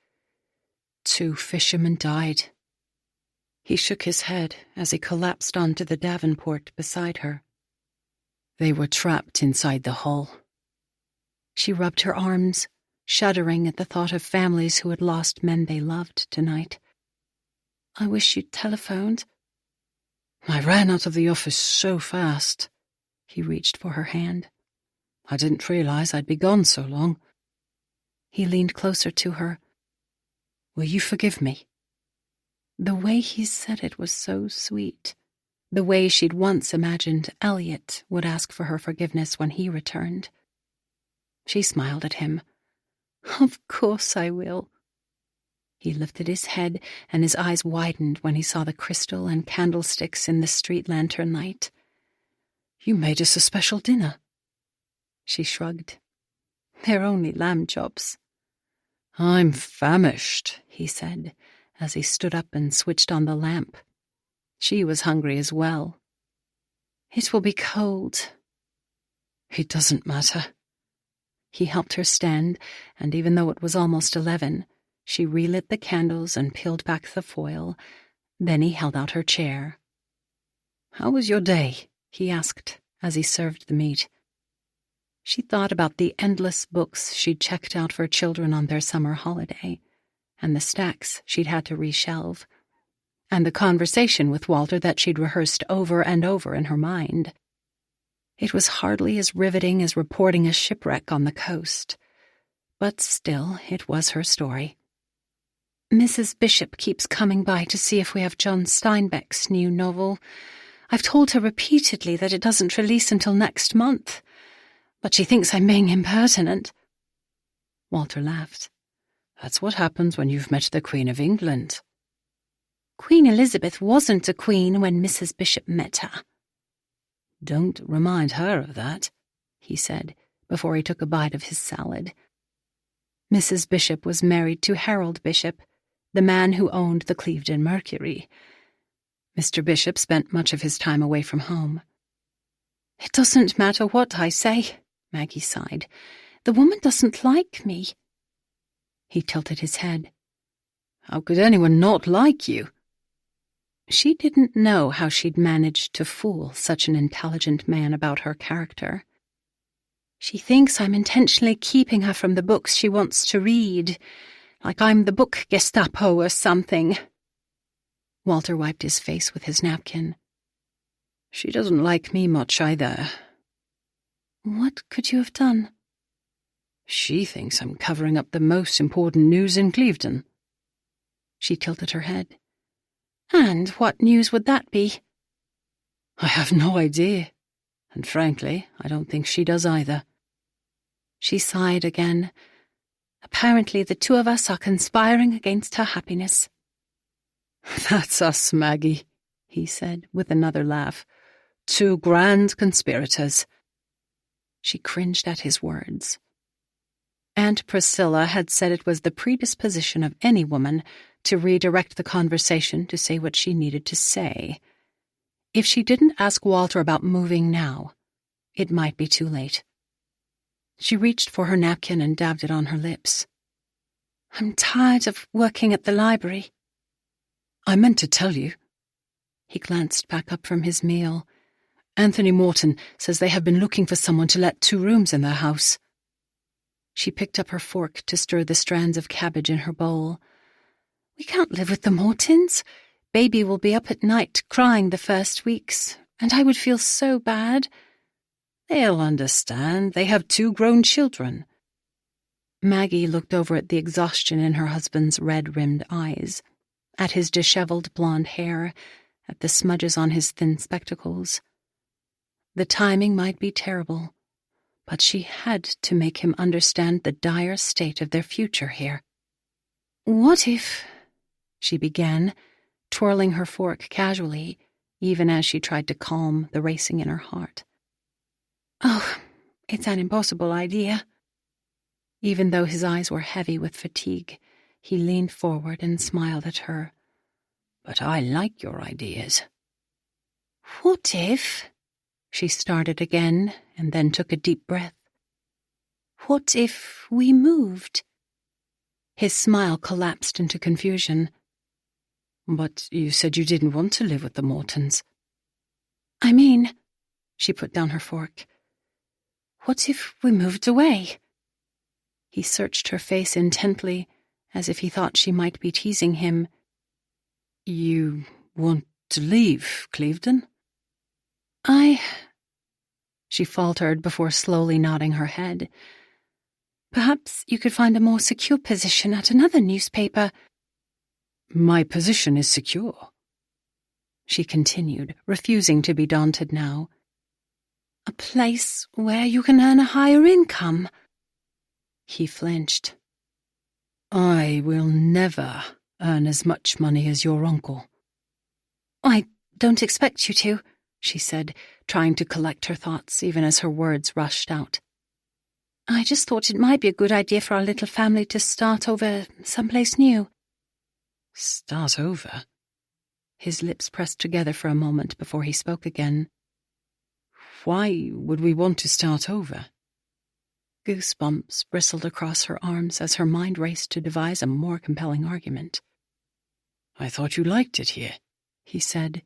2 fishermen died." He shook his head as he collapsed onto the davenport beside her. "They were trapped inside the hull." She rubbed her arms, shuddering at the thought of families who had lost men they loved tonight. "I wish you'd telephoned." "I ran out of the office so fast." He reached for her hand. "I didn't realize I'd be gone so long." He leaned closer to her. "Will you forgive me?" The way he said it was so sweet. The way she'd once imagined Elliot would ask for her forgiveness when he returned. She smiled at him. "Of course I will." He lifted his head, and his eyes widened when he saw the crystal and candlesticks in the street lantern light. "You made us a special dinner." She shrugged. "They're only lamb chops." "I'm famished," he said, as he stood up and switched on the lamp. She was hungry as well. "It will be cold." "It doesn't matter." He helped her stand, and even though it was almost 11, she relit the candles and peeled back the foil. Then he held out her chair. "How was your day?" he asked as he served the meat. She thought about the endless books she'd checked out for children on their summer holiday, and the stacks she'd had to reshelve, and the conversation with Walter that she'd rehearsed over and over in her mind. It was hardly as riveting as reporting a shipwreck on the coast, but still it was her story. "Mrs. Bishop keeps coming by to see if we have John Steinbeck's new novel. I've told her repeatedly that it doesn't release until next month, but she thinks I'm being impertinent." Walter laughed. "That's what happens when you've met the Queen of England." "Queen Elizabeth wasn't a queen when Mrs. Bishop met her." "Don't remind her of that," he said, before he took a bite of his salad. Mrs. Bishop was married to Harold Bishop, the man who owned the Clevedon Mercury. Mr. Bishop spent much of his time away from home. "It doesn't matter what I say," Maggie sighed. "The woman doesn't like me." He tilted his head. "How could anyone not like you?" She didn't know how she'd managed to fool such an intelligent man about her character. "She thinks I'm intentionally keeping her from the books she wants to read, like I'm the book Gestapo or something." Walter wiped his face with his napkin. "She doesn't like me much either." "What could you have done?" "She thinks I'm covering up the most important news in Clevedon." She tilted her head. "And what news would that be?" "I have no idea, and frankly, I don't think she does either." She sighed again. "Apparently the two of us are conspiring against her happiness." "That's us, Maggie," he said with another laugh. "Two grand conspirators." She cringed at his words. Aunt Priscilla had said it was the predisposition of any woman to redirect the conversation to say what she needed to say. If she didn't ask Walter about moving now, it might be too late. She reached for her napkin and dabbed it on her lips. "I'm tired of working at the library." "I meant to tell you." He glanced back up from his meal. "Anthony Morton says they have been looking for someone to let 2 rooms in their house." She picked up her fork to stir the strands of cabbage in her bowl. "We can't live with the Mortons. Baby will be up at night crying the first weeks, And I would feel so bad. They'll understand. They have 2 grown children. Maggie looked over at the exhaustion in her husband's red-rimmed eyes, at his disheveled blonde hair, at the smudges on his thin spectacles. The timing might be terrible, but she had to make him understand the dire state of their future here. "What if—" she began, twirling her fork casually, even as she tried to calm the racing in her heart. "Oh, it's an impossible idea." Even though his eyes were heavy with fatigue, he leaned forward and smiled at her. "But I like your ideas." "What if—" she started again, and then took a deep breath. "What if we moved?" His smile collapsed into confusion. "But you said you didn't want to live with the Mortons." "I mean," she put down her fork, "what if we moved away?" He searched her face intently, as if he thought she might be teasing him. "You want to leave Clevedon?" She faltered before slowly nodding her head. "Perhaps you could find a more secure position at another newspaper." "My position is secure," she continued, refusing to be daunted now. "A place where you can earn a higher income." He flinched. "I will never earn as much money as your uncle." "I don't expect you to," she said, trying to collect her thoughts even as her words rushed out. "I just thought it might be a good idea for our little family to start over someplace new." "Start over?" His lips pressed together for a moment before he spoke again. "Why would we want to start over?" Goosebumps bristled across her arms as her mind raced to devise a more compelling argument. "I thought you liked it here," he said.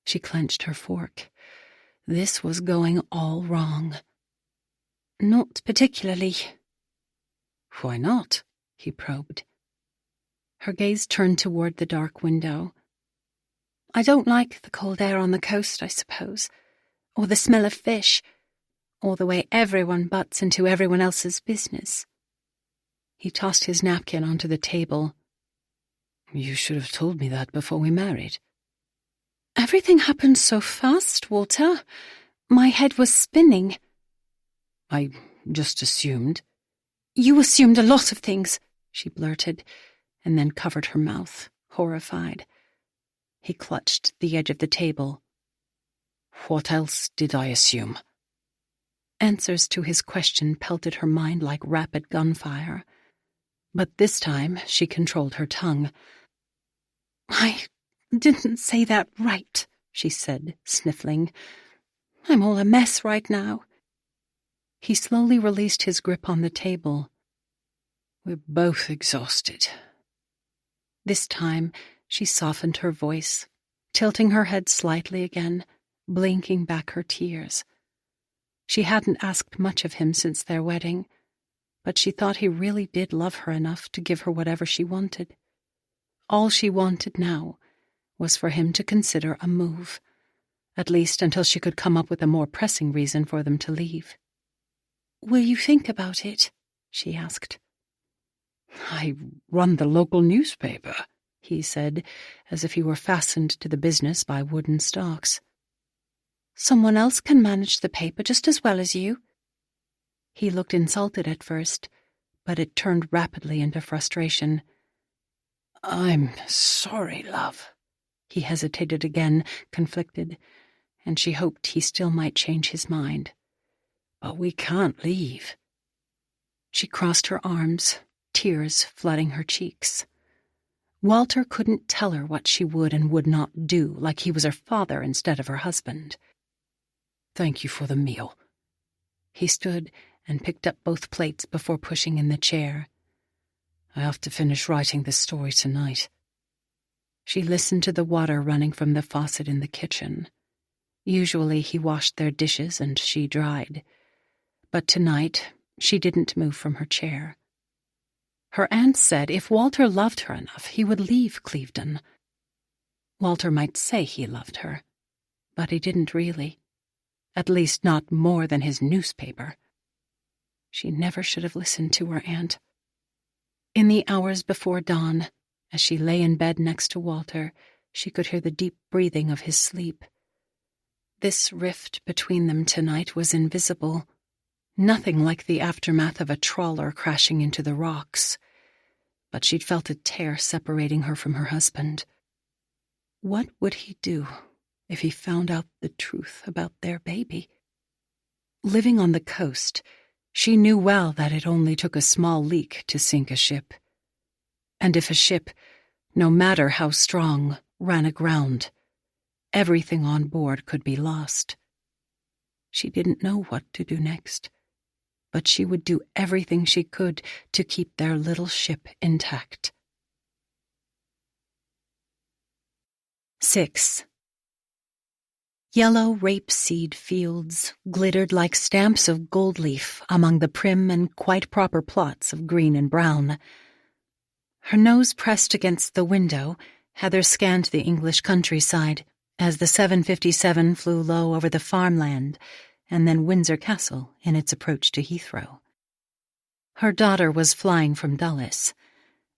She clenched her fork. This was going all wrong. "Not particularly." "Why not?" he probed. Her gaze turned toward the dark window. "I don't like the cold air on the coast, I suppose, or the smell of fish, or the way everyone butts into everyone else's business." He tossed his napkin onto the table. "You should have told me that before we married." "Everything happened so fast, Walter. My head was spinning." "I just assumed." "You assumed a lot of things," she blurted, and then covered her mouth, horrified. He clutched the edge of the table. "What else did I assume?" Answers to his question pelted her mind like rapid gunfire. But this time she controlled her tongue. "I didn't say that right," she said, sniffling. "I'm all a mess right now." He slowly released his grip on the table. "We're both exhausted." This time she softened her voice, tilting her head slightly again, blinking back her tears. She hadn't asked much of him since their wedding, but she thought he really did love her enough to give her whatever she wanted. All she wanted now was for him to consider a move, at least until she could come up with a more pressing reason for them to leave. "Will you think about it?" she asked. "I run the local newspaper," he said, as if he were fastened to the business by wooden stalks. "Someone else can manage the paper just as well as you." He looked insulted at first, but it turned rapidly into frustration. "I'm sorry, love." He hesitated again, conflicted, and she hoped he still might change his mind. "But we can't leave." She crossed her arms, tears flooding her cheeks. Walter couldn't tell her what she would and would not do, like he was her father instead of her husband. "Thank you for the meal." He stood and picked up both plates before pushing in the chair. "I have to finish writing this story tonight." She listened to the water running from the faucet in the kitchen. Usually he washed their dishes and she dried, but tonight she didn't move from her chair. Her aunt said if Walter loved her enough, he would leave Clevedon. Walter might say he loved her, but he didn't really. At least not more than his newspaper. She never should have listened to her aunt. In the hours before dawn, as she lay in bed next to Walter, she could hear the deep breathing of his sleep. This rift between them tonight was invisible, nothing like the aftermath of a trawler crashing into the rocks. But she'd felt a tear separating her from her husband. What would he do if he found out the truth about their baby? Living on the coast, she knew well that it only took a small leak to sink a ship. And if a ship, no matter how strong, ran aground, everything on board could be lost. She didn't know what to do next, but she would do everything she could to keep their little ship intact. 6. Yellow rapeseed fields glittered like stamps of gold leaf among the prim and quite proper plots of green and brown. Her nose pressed against the window, Heather scanned the English countryside as the 757 flew low over the farmland and then Windsor Castle in its approach to Heathrow. Her daughter was flying from Dulles,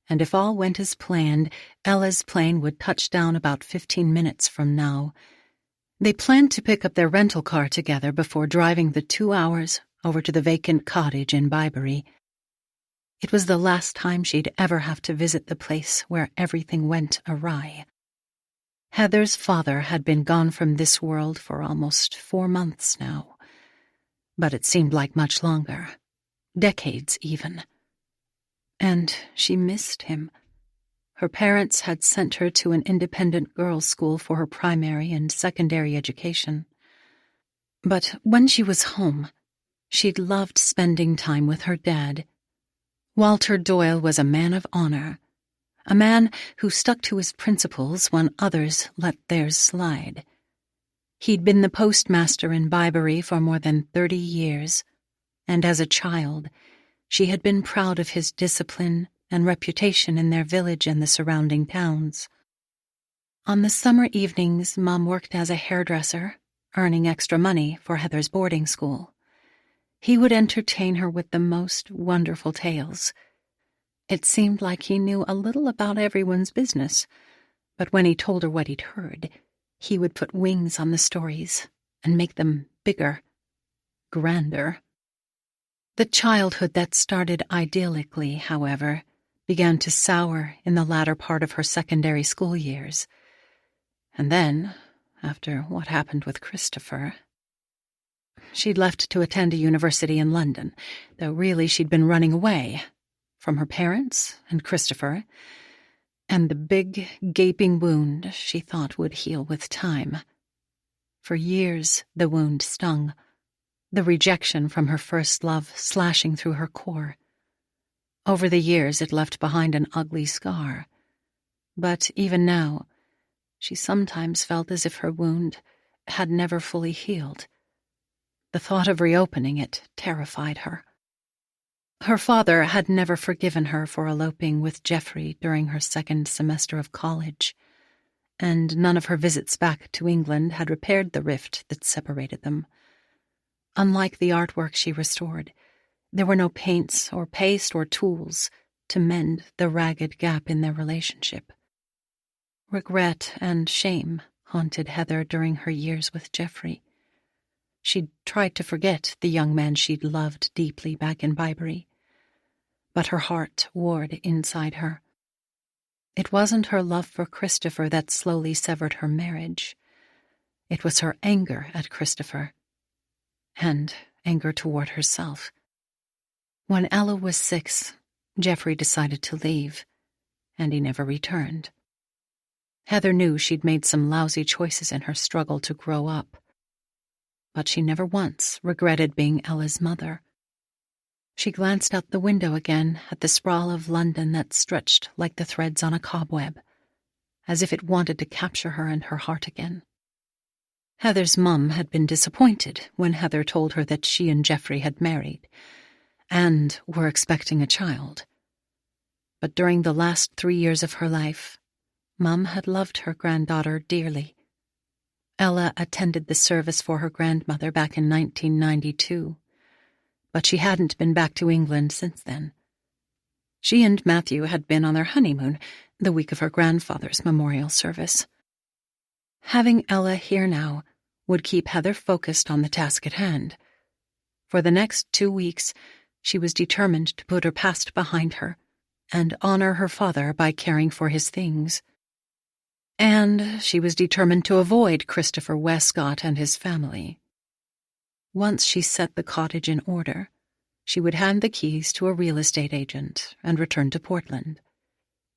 and if all went as planned, Ella's plane would touch down about 15 minutes from now. They planned to pick up their rental car together before driving the 2 hours over to the vacant cottage in Byberry. It was the last time she'd ever have to visit the place where everything went awry. Heather's father had been gone from this world for almost 4 months now, but it seemed like much longer, decades even. And she missed him. Her parents had sent her to an independent girls' school for her primary and secondary education. But when she was home, she'd loved spending time with her dad. Walter Doyle was a man of honor, a man who stuck to his principles when others let theirs slide. He'd been the postmaster in Byberry for more than 30 years, and as a child, she had been proud of his discipline and reputation in their village and the surrounding towns. On the summer evenings, Mom worked as a hairdresser, earning extra money for Heather's boarding school. He would entertain her with the most wonderful tales. It seemed like he knew a little about everyone's business, but when he told her what he'd heard, he would put wings on the stories and make them bigger, grander. The childhood that started idyllically, however, began to sour in the latter part of her secondary school years. And then, after what happened with Christopher, she'd left to attend a university in London, though really she'd been running away from her parents and Christopher, and the big, gaping wound she thought would heal with time. For years the wound stung, the rejection from her first love slashing through her core. Over the years it left behind an ugly scar, but even now, she sometimes felt as if her wound had never fully healed. The thought of reopening it terrified her. Her father had never forgiven her for eloping with Geoffrey during her second semester of college, and none of her visits back to England had repaired the rift that separated them. Unlike the artwork she restored, there were no paints or paste or tools to mend the ragged gap in their relationship. Regret and shame haunted Heather during her years with Geoffrey. She'd tried to forget the young man she'd loved deeply back in Byberry, but her heart warred inside her. It wasn't her love for Christopher that slowly severed her marriage. It was her anger at Christopher, and anger toward herself. When Ella was 6, Geoffrey decided to leave, and he never returned. Heather knew she'd made some lousy choices in her struggle to grow up, but she never once regretted being Ella's mother. She glanced out the window again at the sprawl of London that stretched like the threads on a cobweb, as if it wanted to capture her and her heart again. Heather's mum had been disappointed when Heather told her that she and Geoffrey had married, and were expecting a child. But during the last 3 years of her life, Mum had loved her granddaughter dearly. Ella attended the service for her grandmother back in 1992, but she hadn't been back to England since then. She and Matthew had been on their honeymoon the week of her grandfather's memorial service. Having Ella here now would keep Heather focused on the task at hand. For the next 2 weeks, she was determined to put her past behind her and honor her father by caring for his things. And she was determined to avoid Christopher Westcott and his family. Once she set the cottage in order, she would hand the keys to a real estate agent and return to Portland.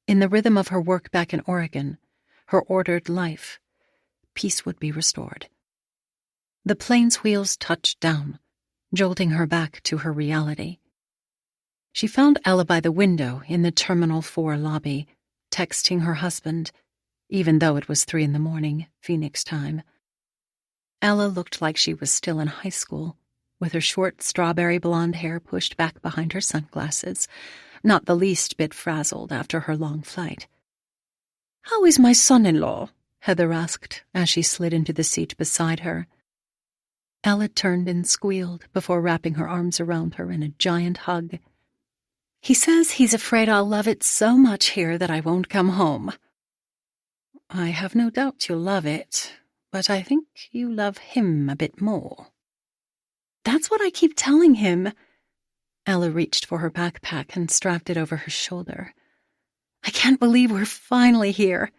In the rhythm of her work back in Oregon, her ordered life, peace would be restored. The plane's wheels touched down, jolting her back to her reality. She found Ella by the window in the Terminal 4 lobby, texting her husband, even though it was 3 a.m, Phoenix time. Ella looked like she was still in high school, with her short strawberry blonde hair pushed back behind her sunglasses, not the least bit frazzled after her long flight. "How is my son-in-law?" Heather asked as she slid into the seat beside her. Ella turned and squealed before wrapping her arms around her in a giant hug. "He says he's afraid I'll love it so much here that I won't come home." "I have no doubt you'll love it, but I think you love him a bit more." "That's what I keep telling him." Ella reached for her backpack and strapped it over her shoulder. "I can't believe we're finally here."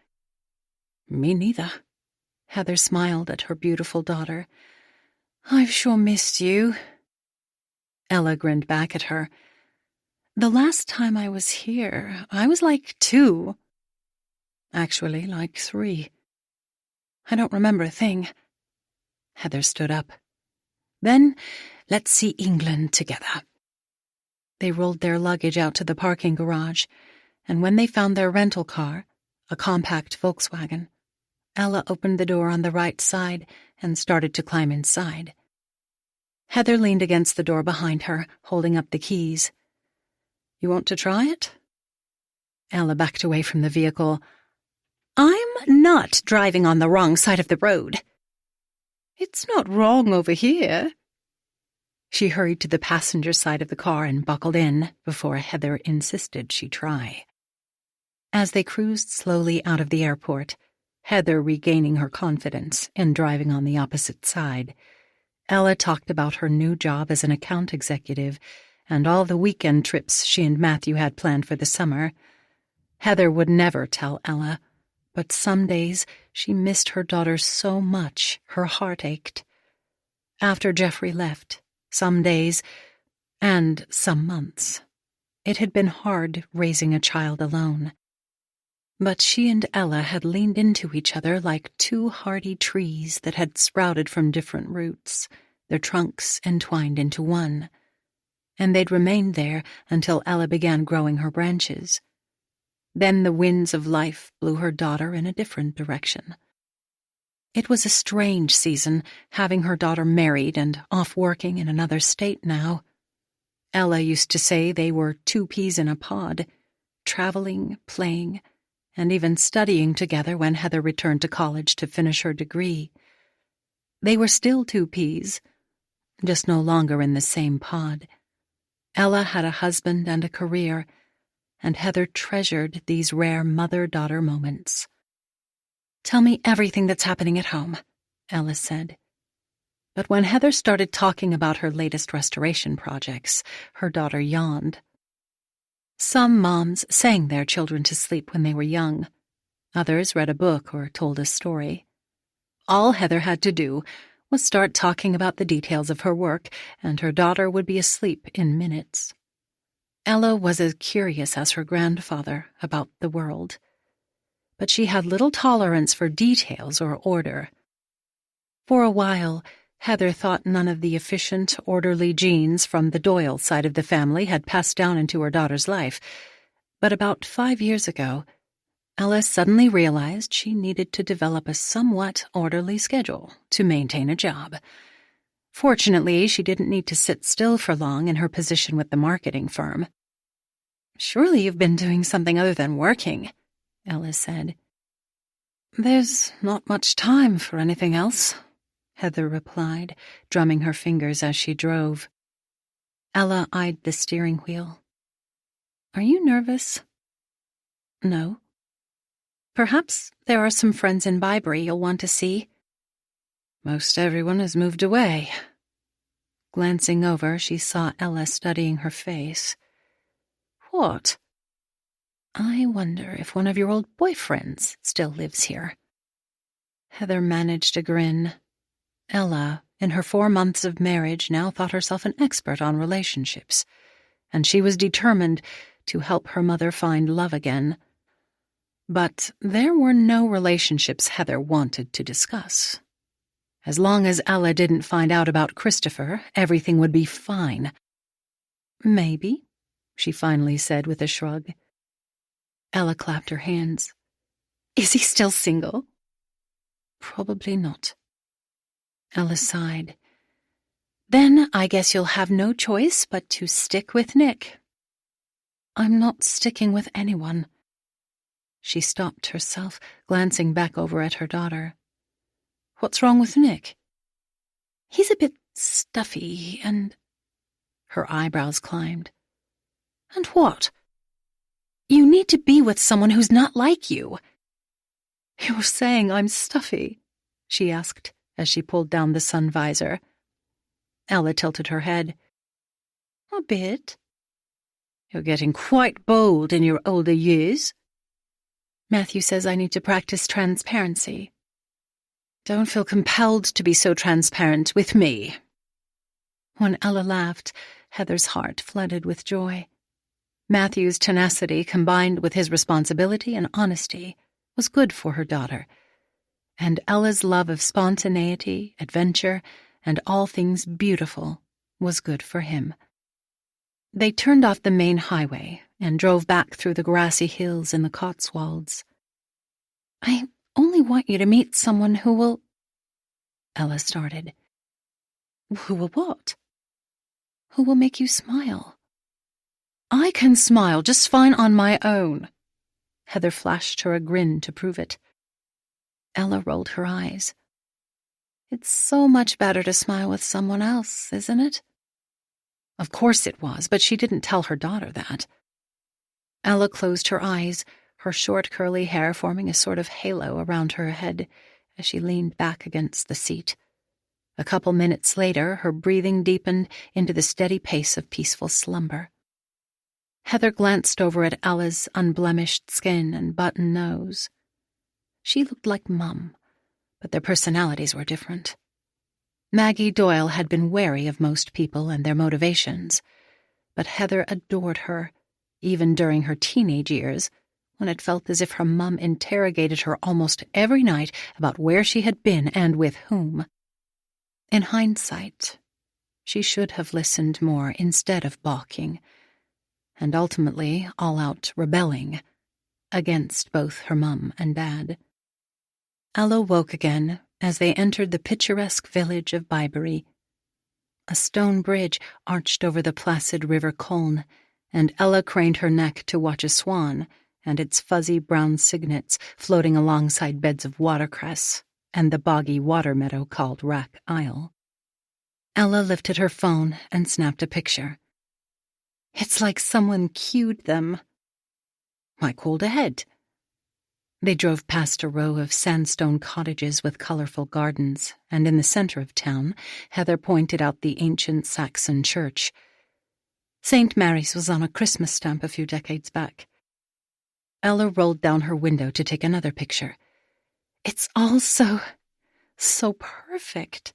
"Me neither." Heather smiled at her beautiful daughter. "I've sure missed you." Ella grinned back at her. "The last time I was here, I was like 2. Actually, like 3. I don't remember a thing." Heather stood up. "Then let's see England together." They rolled their luggage out to the parking garage, and when they found their rental car, a compact Volkswagen, Ella opened the door on the right side and started to climb inside. Heather leaned against the door behind her, holding up the keys. "You want to try it?" Ella backed away from the vehicle. "I'm not driving on the wrong side of the road." "It's not wrong over here." She hurried to the passenger side of the car and buckled in before Heather insisted she try. As they cruised slowly out of the airport, Heather regaining her confidence in driving on the opposite side, Ella talked about her new job as an account executive and all the weekend trips she and Matthew had planned for the summer. Heather would never tell Ella, but some days she missed her daughter so much her heart ached. After Jeffrey left, some days, and some months, it had been hard raising a child alone. But she and Ella had leaned into each other like 2 hardy trees that had sprouted from different roots, their trunks entwined into one. And they'd remained there until Ella began growing her branches. Then the winds of life blew her daughter in a different direction. It was a strange season, having her daughter married and off working in another state now. Ella used to say they were 2 peas in a pod, traveling, playing, and even studying together when Heather returned to college to finish her degree. They were still 2 peas, just no longer in the same pod. Ella had a husband and a career, and Heather treasured these rare mother-daughter moments. "Tell me everything that's happening at home," Ella said. But when Heather started talking about her latest restoration projects, her daughter yawned. Some moms sang their children to sleep when they were young. Others read a book or told a story. All Heather had to do was start talking about the details of her work, and her daughter would be asleep in minutes. Ella was as curious as her grandfather about the world, but she had little tolerance for details or order. For a while, Heather thought none of the efficient, orderly genes from the Doyle side of the family had passed down into her daughter's life, but about 5 years ago, Ella suddenly realized she needed to develop a somewhat orderly schedule to maintain a job. Fortunately, she didn't need to sit still for long in her position with the marketing firm. "Surely you've been doing something other than working," Ella said. "There's not much time for anything else," Heather replied, drumming her fingers as she drove. Ella eyed the steering wheel. "Are you nervous?" "No." "Perhaps there are some friends in Bybury you'll want to see." "Most everyone has moved away." Glancing over, she saw Ella studying her face. "What?" "I wonder if one of your old boyfriends still lives here." Heather managed a grin. Ella, in her 4 months of marriage, now thought herself an expert on relationships, and she was determined to help her mother find love again. But there were no relationships Heather wanted to discuss. As long as Ella didn't find out about Christopher, everything would be fine. "Maybe," she finally said with a shrug. Ella clapped her hands. "Is he still single?" "Probably not." Ella sighed. "Then I guess you'll have no choice but to stick with Nick." "I'm not sticking with anyone." She stopped herself, glancing back over at her daughter. "What's wrong with Nick?" "He's a bit stuffy and—" Her eyebrows climbed. "And what?" "You need to be with someone who's not like you." "You're saying I'm stuffy?" she asked as she pulled down the sun visor. Ella tilted her head. "A bit." "You're getting quite bold in your older years." "Matthew says I need to practice transparency." "Don't feel compelled to be so transparent with me." When Ella laughed, Heather's heart flooded with joy. Matthew's tenacity, combined with his responsibility and honesty, was good for her daughter, and Ella's love of spontaneity, adventure, and all things beautiful was good for him. They turned off the main highway and drove back through the grassy hills in the Cotswolds. "I only want you to meet someone who will—" Ella started. "Who will what?" "Who will make you smile." "I can smile just fine on my own." Heather flashed her a grin to prove it. Ella rolled her eyes. "It's so much better to smile with someone else, isn't it?" Of course it was, but she didn't tell her daughter that. Ella closed her eyes, her short curly hair forming a sort of halo around her head as she leaned back against the seat. A couple minutes later, her breathing deepened into the steady pace of peaceful slumber. Heather glanced over at Ella's unblemished skin and button nose. She looked like Mum, but their personalities were different. Maggie Doyle had been wary of most people and their motivations, but Heather adored her, even during her teenage years, when it felt as if her mum interrogated her almost every night about where she had been and with whom. In hindsight, she should have listened more instead of balking, and ultimately all-out rebelling against both her mum and dad. Ella woke again as they entered the picturesque village of Bybury. A stone bridge arched over the placid River Colne, and Ella craned her neck to watch a swan and its fuzzy brown cygnets floating alongside beds of watercress and the boggy water meadow called Rack Isle. Ella lifted her phone and snapped a picture. "It's like someone cued them." "Might called ahead." They drove past a row of sandstone cottages with colorful gardens, and in the center of town, Heather pointed out the ancient Saxon church. St. Mary's was on a Christmas stamp a few decades back. Ella rolled down her window to take another picture. "It's all so perfect."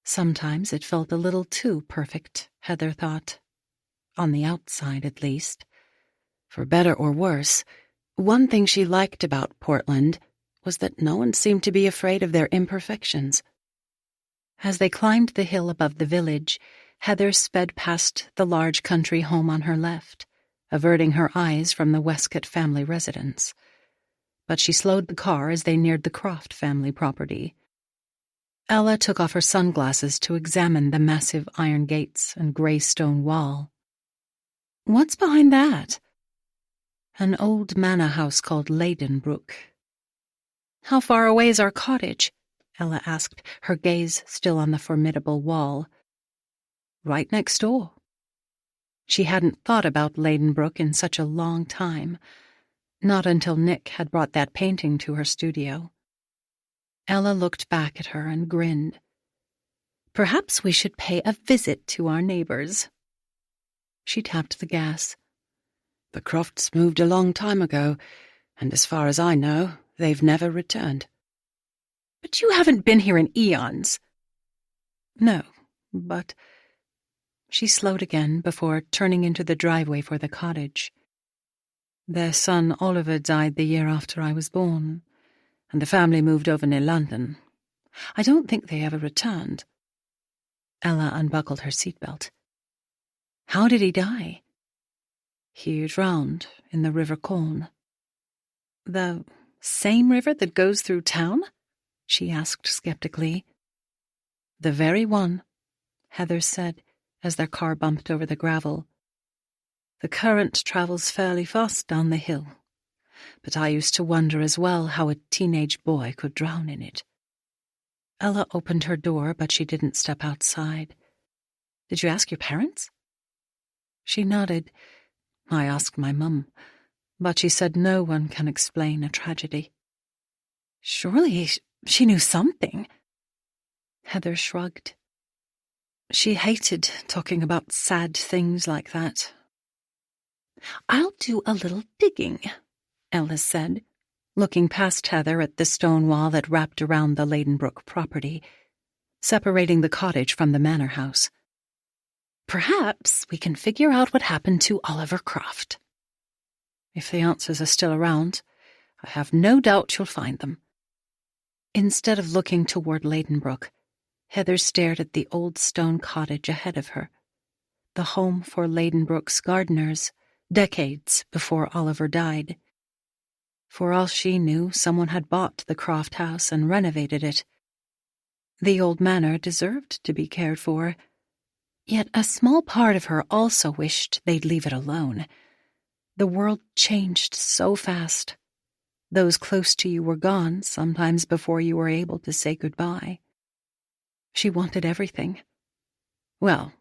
Sometimes it felt a little too perfect, Heather thought. On the outside, at least. For better or worse, one thing she liked about Portland was that no one seemed to be afraid of their imperfections. As they climbed the hill above the village, Heather sped past the large country home on her left, averting her eyes from the Westcott family residence. But she slowed the car as they neared the Croft family property. Ella took off her sunglasses to examine the massive iron gates and gray stone wall. "What's behind that?" "An old manor house called Ladenbrooke." How far away is our cottage? Ella asked, her gaze still on the formidable wall. Right next door. She hadn't thought about Ladenbrooke in such a long time, not until Nick had brought that painting to her studio. Ella looked back at her and grinned. Perhaps we should pay a visit to our neighbors. She tapped the gas. The Crofts moved a long time ago, and as far as I know, they've never returned. But you haven't been here in eons. No, but... She slowed again before turning into the driveway for the cottage. Their son Oliver died the year after I was born, and the family moved over near London. I don't think they ever returned. Ella unbuckled her seatbelt. How did he die? He drowned in the River Colne. The same river that goes through town? She asked skeptically. The very one, Heather said, as their car bumped over the gravel. The current travels fairly fast down the hill, but I used to wonder as well how a teenage boy could drown in it. Ella opened her door, but she didn't step outside. Did you ask your parents? She nodded. I asked my mum, but she said no one can explain a tragedy. Surely she knew something. Heather shrugged. She hated talking about sad things like that. I'll do a little digging, Ella said, looking past Heather at the stone wall that wrapped around the Ladenbrooke property, separating the cottage from the manor house. Perhaps we can figure out what happened to Oliver Croft. If the answers are still around, I have no doubt you'll find them. Instead of looking toward Ladenbrooke, Heather stared at the old stone cottage ahead of her, the home for Ladenbrooke's gardeners, decades before Oliver died. For all she knew, someone had bought the Croft house and renovated it. The old manor deserved to be cared for, yet a small part of her also wished they'd leave it alone. The world changed so fast. Those close to you were gone, sometimes before you were able to say goodbye. She wanted everything. Well,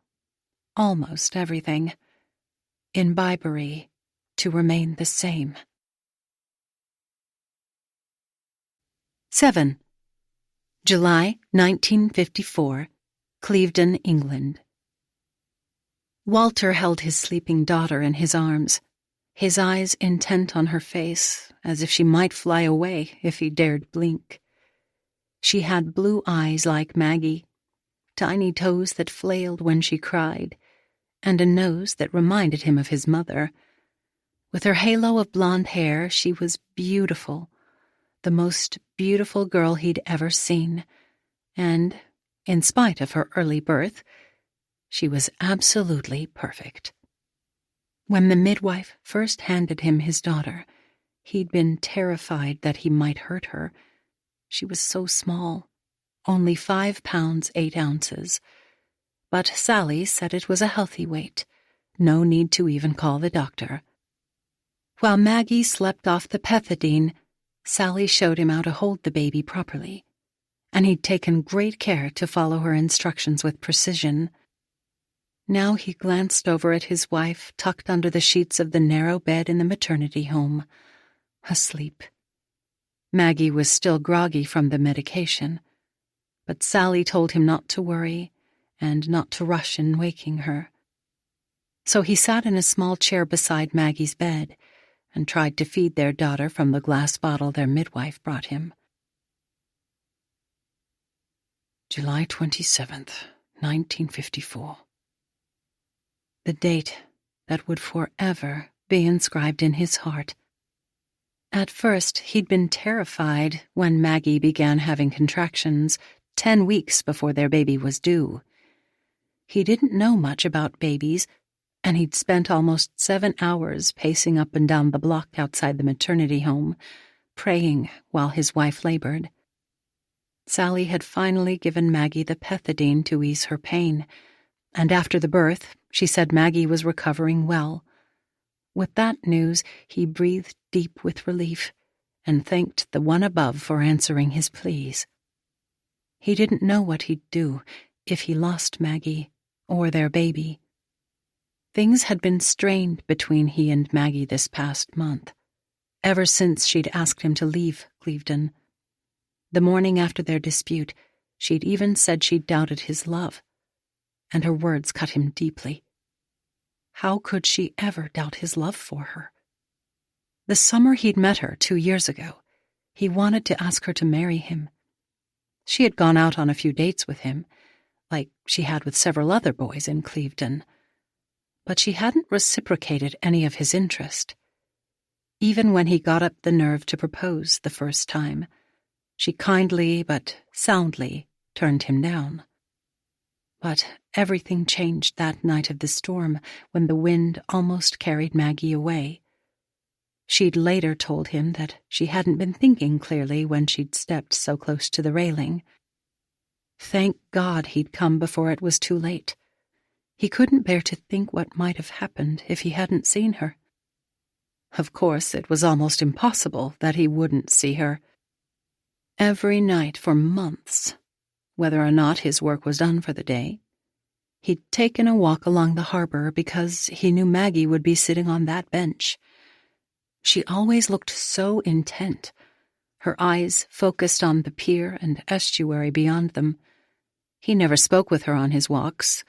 almost everything. In Bibury, to remain the same. 7. July 1954, Clevedon, England. Walter held his sleeping daughter in his arms, his eyes intent on her face, as if she might fly away if he dared blink. She had blue eyes like Maggie, tiny toes that flailed when she cried, and a nose that reminded him of his mother. With her halo of blonde hair, she was beautiful, the most beautiful girl he'd ever seen, and, in spite of her early birth, she was absolutely perfect. When the midwife first handed him his daughter, he'd been terrified that he might hurt her. She was so small, only 5 pounds 8 ounces. But Sally said it was a healthy weight, no need to even call the doctor. While Maggie slept off the pethidine, Sally showed him how to hold the baby properly, and he'd taken great care to follow her instructions with precision. Now he glanced over at his wife tucked under the sheets of the narrow bed in the maternity home, asleep. Maggie was still groggy from the medication, but Sally told him not to worry and not to rush in waking her. So he sat in a small chair beside Maggie's bed and tried to feed their daughter from the glass bottle their midwife brought him. July 27th, 1954. The date that would forever be inscribed in his heart. At first, he'd been terrified when Maggie began having contractions 10 weeks before their baby was due. He didn't know much about babies, and he'd spent almost 7 hours pacing up and down the block outside the maternity home, praying while his wife labored. Sally had finally given Maggie the pethidine to ease her pain, and after the birth, she said Maggie was recovering well. With that news, he breathed deep with relief and thanked the one above for answering his pleas. He didn't know what he'd do if he lost Maggie or their baby. Things had been strained between he and Maggie this past month, ever since she'd asked him to leave Clevedon. The morning after their dispute, she'd even said she'd doubted his love, and her words cut him deeply. How could she ever doubt his love for her? The summer he'd met her 2 years ago, he wanted to ask her to marry him. She had gone out on a few dates with him, like she had with several other boys in Clevedon, but she hadn't reciprocated any of his interest. Even when he got up the nerve to propose the first time, she kindly but soundly turned him down. But everything changed that night of the storm when the wind almost carried Maggie away. She'd later told him that she hadn't been thinking clearly when she'd stepped so close to the railing. Thank God he'd come before it was too late. He couldn't bear to think what might have happened if he hadn't seen her. Of course, it was almost impossible that he wouldn't see her. Every night for months, whether or not his work was done for the day, he'd taken a walk along the harbor because he knew Maggie would be sitting on that bench. She always looked so intent, her eyes focused on the pier and estuary beyond them. He never spoke with her on his walks,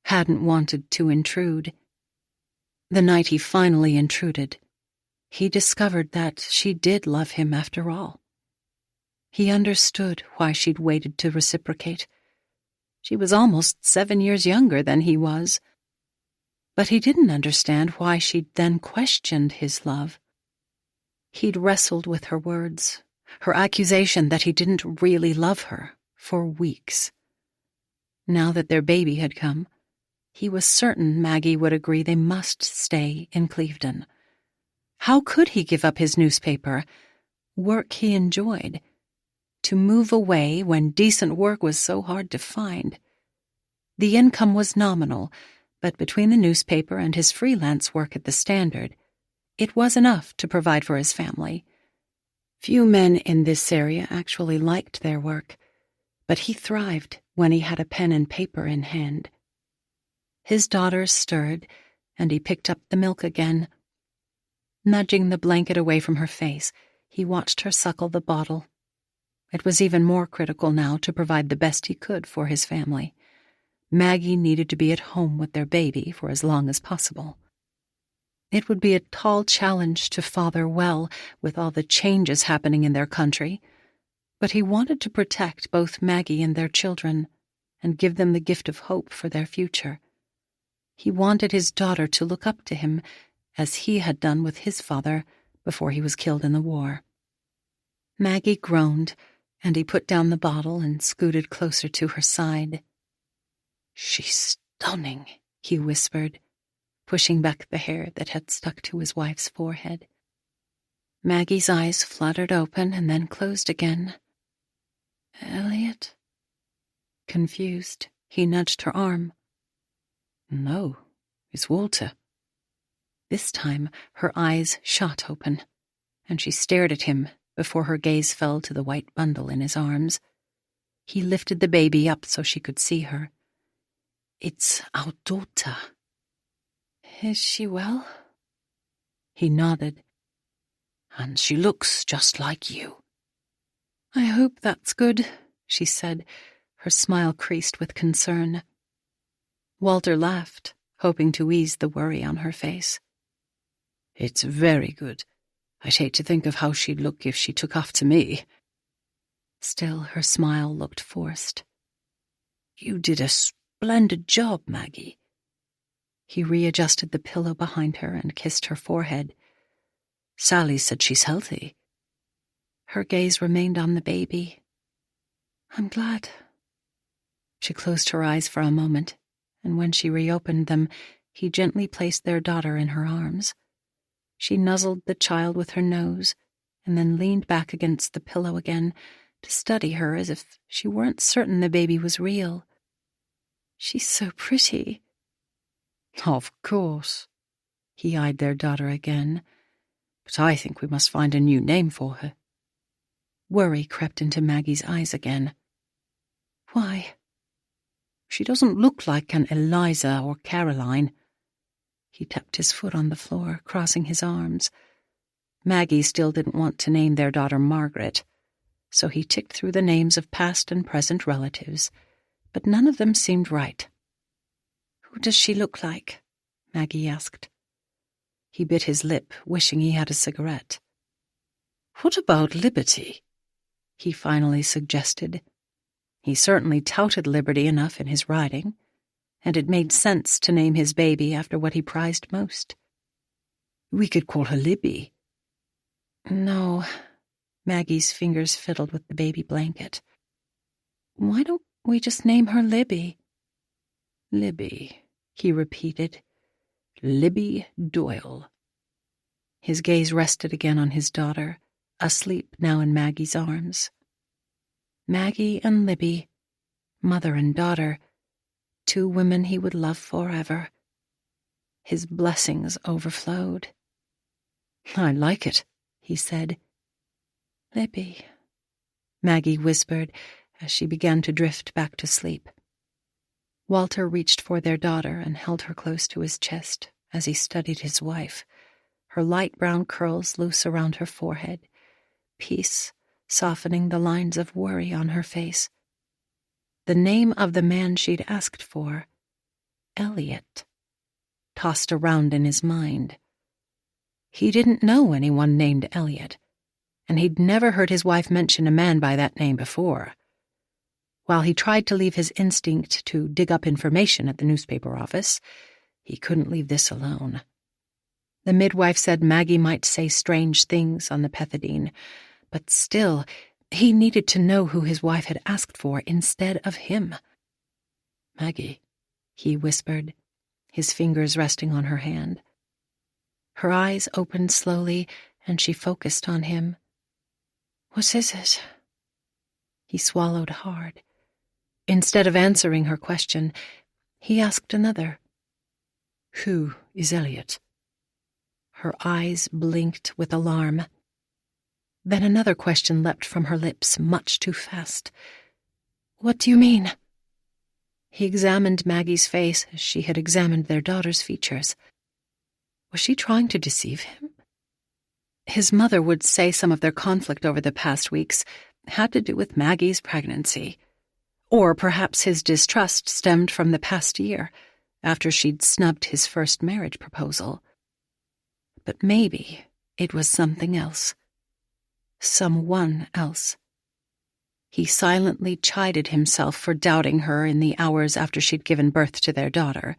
hadn't wanted to intrude. The night he finally intruded, he discovered that she did love him after all. He understood why she'd waited to reciprocate. She was almost 7 years younger than he was. But he didn't understand why she'd then questioned his love. He'd wrestled with her words, her accusation that he didn't really love her, for weeks. Now that their baby had come, he was certain Maggie would agree they must stay in Clevedon. How could he give up his newspaper, work he enjoyed, to move away when decent work was so hard to find? The income was nominal, but between the newspaper and his freelance work at the Standard, it was enough to provide for his family. Few men in this area actually liked their work, but he thrived when he had a pen and paper in hand. His daughters stirred, and he picked up the milk again. Nudging the blanket away from her face, he watched her suckle the bottle. It was even more critical now to provide the best he could for his family. Maggie needed to be at home with their baby for as long as possible. It would be a tall challenge to father well with all the changes happening in their country, but he wanted to protect both Maggie and their children and give them the gift of hope for their future. He wanted his daughter to look up to him as he had done with his father before he was killed in the war. Maggie groaned, and he put down the bottle and scooted closer to her side. "She's stunning," he whispered, pushing back the hair that had stuck to his wife's forehead. Maggie's eyes fluttered open and then closed again. "Elliot?" Confused, he nudged her arm. "No, it's Walter." This time her eyes shot open, and she stared at him before her gaze fell to the white bundle in his arms. He lifted the baby up so she could see her. "It's our daughter." "Is she well?" He nodded. "And she looks just like you." "I hope that's good," she said, her smile creased with concern. Walter laughed, hoping to ease the worry on her face. "It's very good. I'd hate to think of how she'd look if she took after me." Still, her smile looked forced. "You did a splendid job, Maggie." He readjusted the pillow behind her and kissed her forehead. "Sally said she's healthy." Her gaze remained on the baby. "I'm glad." She closed her eyes for a moment, and when she reopened them, he gently placed their daughter in her arms. She nuzzled the child with her nose, and then leaned back against the pillow again to study her as if she weren't certain the baby was real. "She's so pretty." "Of course." He eyed their daughter again. But I think we must find a new name for her. Worry crept into Maggie's eyes again. Why? She doesn't look like an Eliza or Caroline. He tapped his foot on the floor, crossing his arms. Maggie still didn't want to name their daughter Margaret, so he ticked through the names of past and present relatives, but none of them seemed right. Who does she look like? Maggie asked. He bit his lip, wishing he had a cigarette. What about Liberty? He finally suggested. He certainly touted liberty enough in his writing, and it made sense to name his baby after what he prized most. We could call her Libby. No. Maggie's fingers fiddled with the baby blanket. Why don't we just name her Libby? Libby, he repeated. Libby Doyle. His gaze rested again on his daughter, asleep now in Maggie's arms. Maggie and Libby, mother and daughter, two women he would love forever. His blessings overflowed. I like it, he said. Libby, Maggie whispered as she began to drift back to sleep. Walter reached for their daughter and held her close to his chest as he studied his wife, her light brown curls loose around her forehead, peace softening the lines of worry on her face. The name of the man she'd asked for, Elliot, tossed around in his mind. He didn't know anyone named Elliot, and he'd never heard his wife mention a man by that name before. While he tried to leave his instinct to dig up information at the newspaper office, he couldn't leave this alone. The midwife said Maggie might say strange things on the pethidine, but still, he needed to know who his wife had asked for instead of him. Maggie, he whispered, his fingers resting on her hand. Her eyes opened slowly, and she focused on him. What is it? He swallowed hard. Instead of answering her question, he asked another. Who is Elliot? Her eyes blinked with alarm. Then another question leapt from her lips much too fast. What do you mean? He examined Maggie's face as she had examined their daughter's features. Was she trying to deceive him? His mother would say some of their conflict over the past weeks had to do with Maggie's pregnancy. Or perhaps his distrust stemmed from the past year, after she'd snubbed his first marriage proposal. But maybe it was something else. Someone else. He silently chided himself for doubting her in the hours after she'd given birth to their daughter.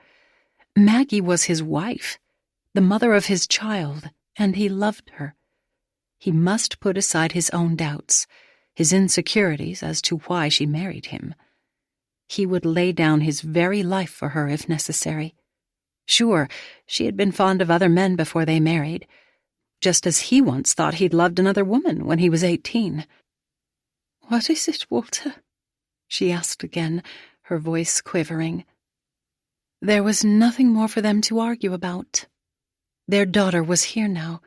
Maggie was his wife, the mother of his child, and he loved her. He must put aside his own doubts, his insecurities as to why she married him. He would lay down his very life for her if necessary. Sure, she had been fond of other men before they married, just as he once thought he'd loved another woman when he was 18. What is it, Walter? She asked again, her voice quivering. There was nothing more for them to argue about. Their daughter was here now,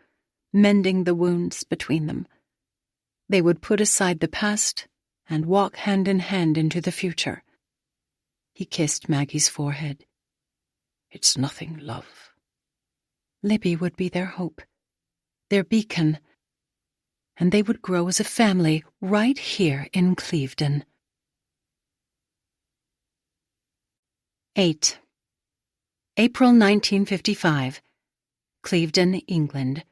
mending the wounds between them. They would put aside the past and walk hand in hand into the future. He kissed Maggie's forehead. It's nothing, love. Libby would be their hope, their beacon, and they would grow as a family right here in Clevedon. 8. April 1955. Clevedon, England.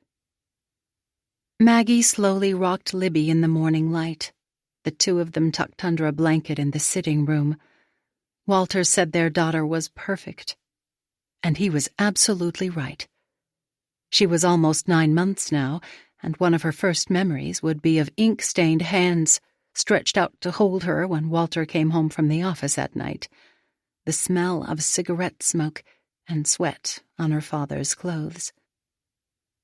Maggie slowly rocked Libby in the morning light, the two of them tucked under a blanket in the sitting room. Walter said their daughter was perfect, and he was absolutely right. She was almost 9 months now, and one of her first memories would be of ink-stained hands stretched out to hold her when Walter came home from the office at night, the smell of cigarette smoke and sweat on her father's clothes.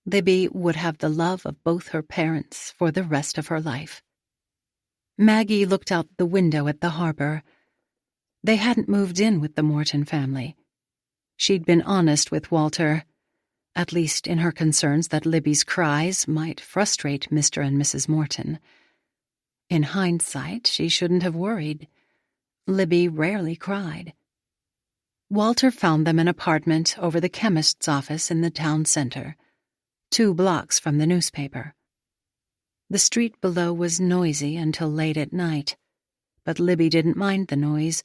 Libby would have the love of both her parents for the rest of her life. Maggie looked out the window at the harbor. They hadn't moved in with the Morton family. She'd been honest with Walter. at least in her concerns that Libby's cries might frustrate Mr. and Mrs. Morton. In hindsight, she shouldn't have worried. Libby rarely cried. Walter found them an apartment over the chemist's office in the town center, 2 blocks from the newspaper. The street below was noisy until late at night, but Libby didn't mind the noise.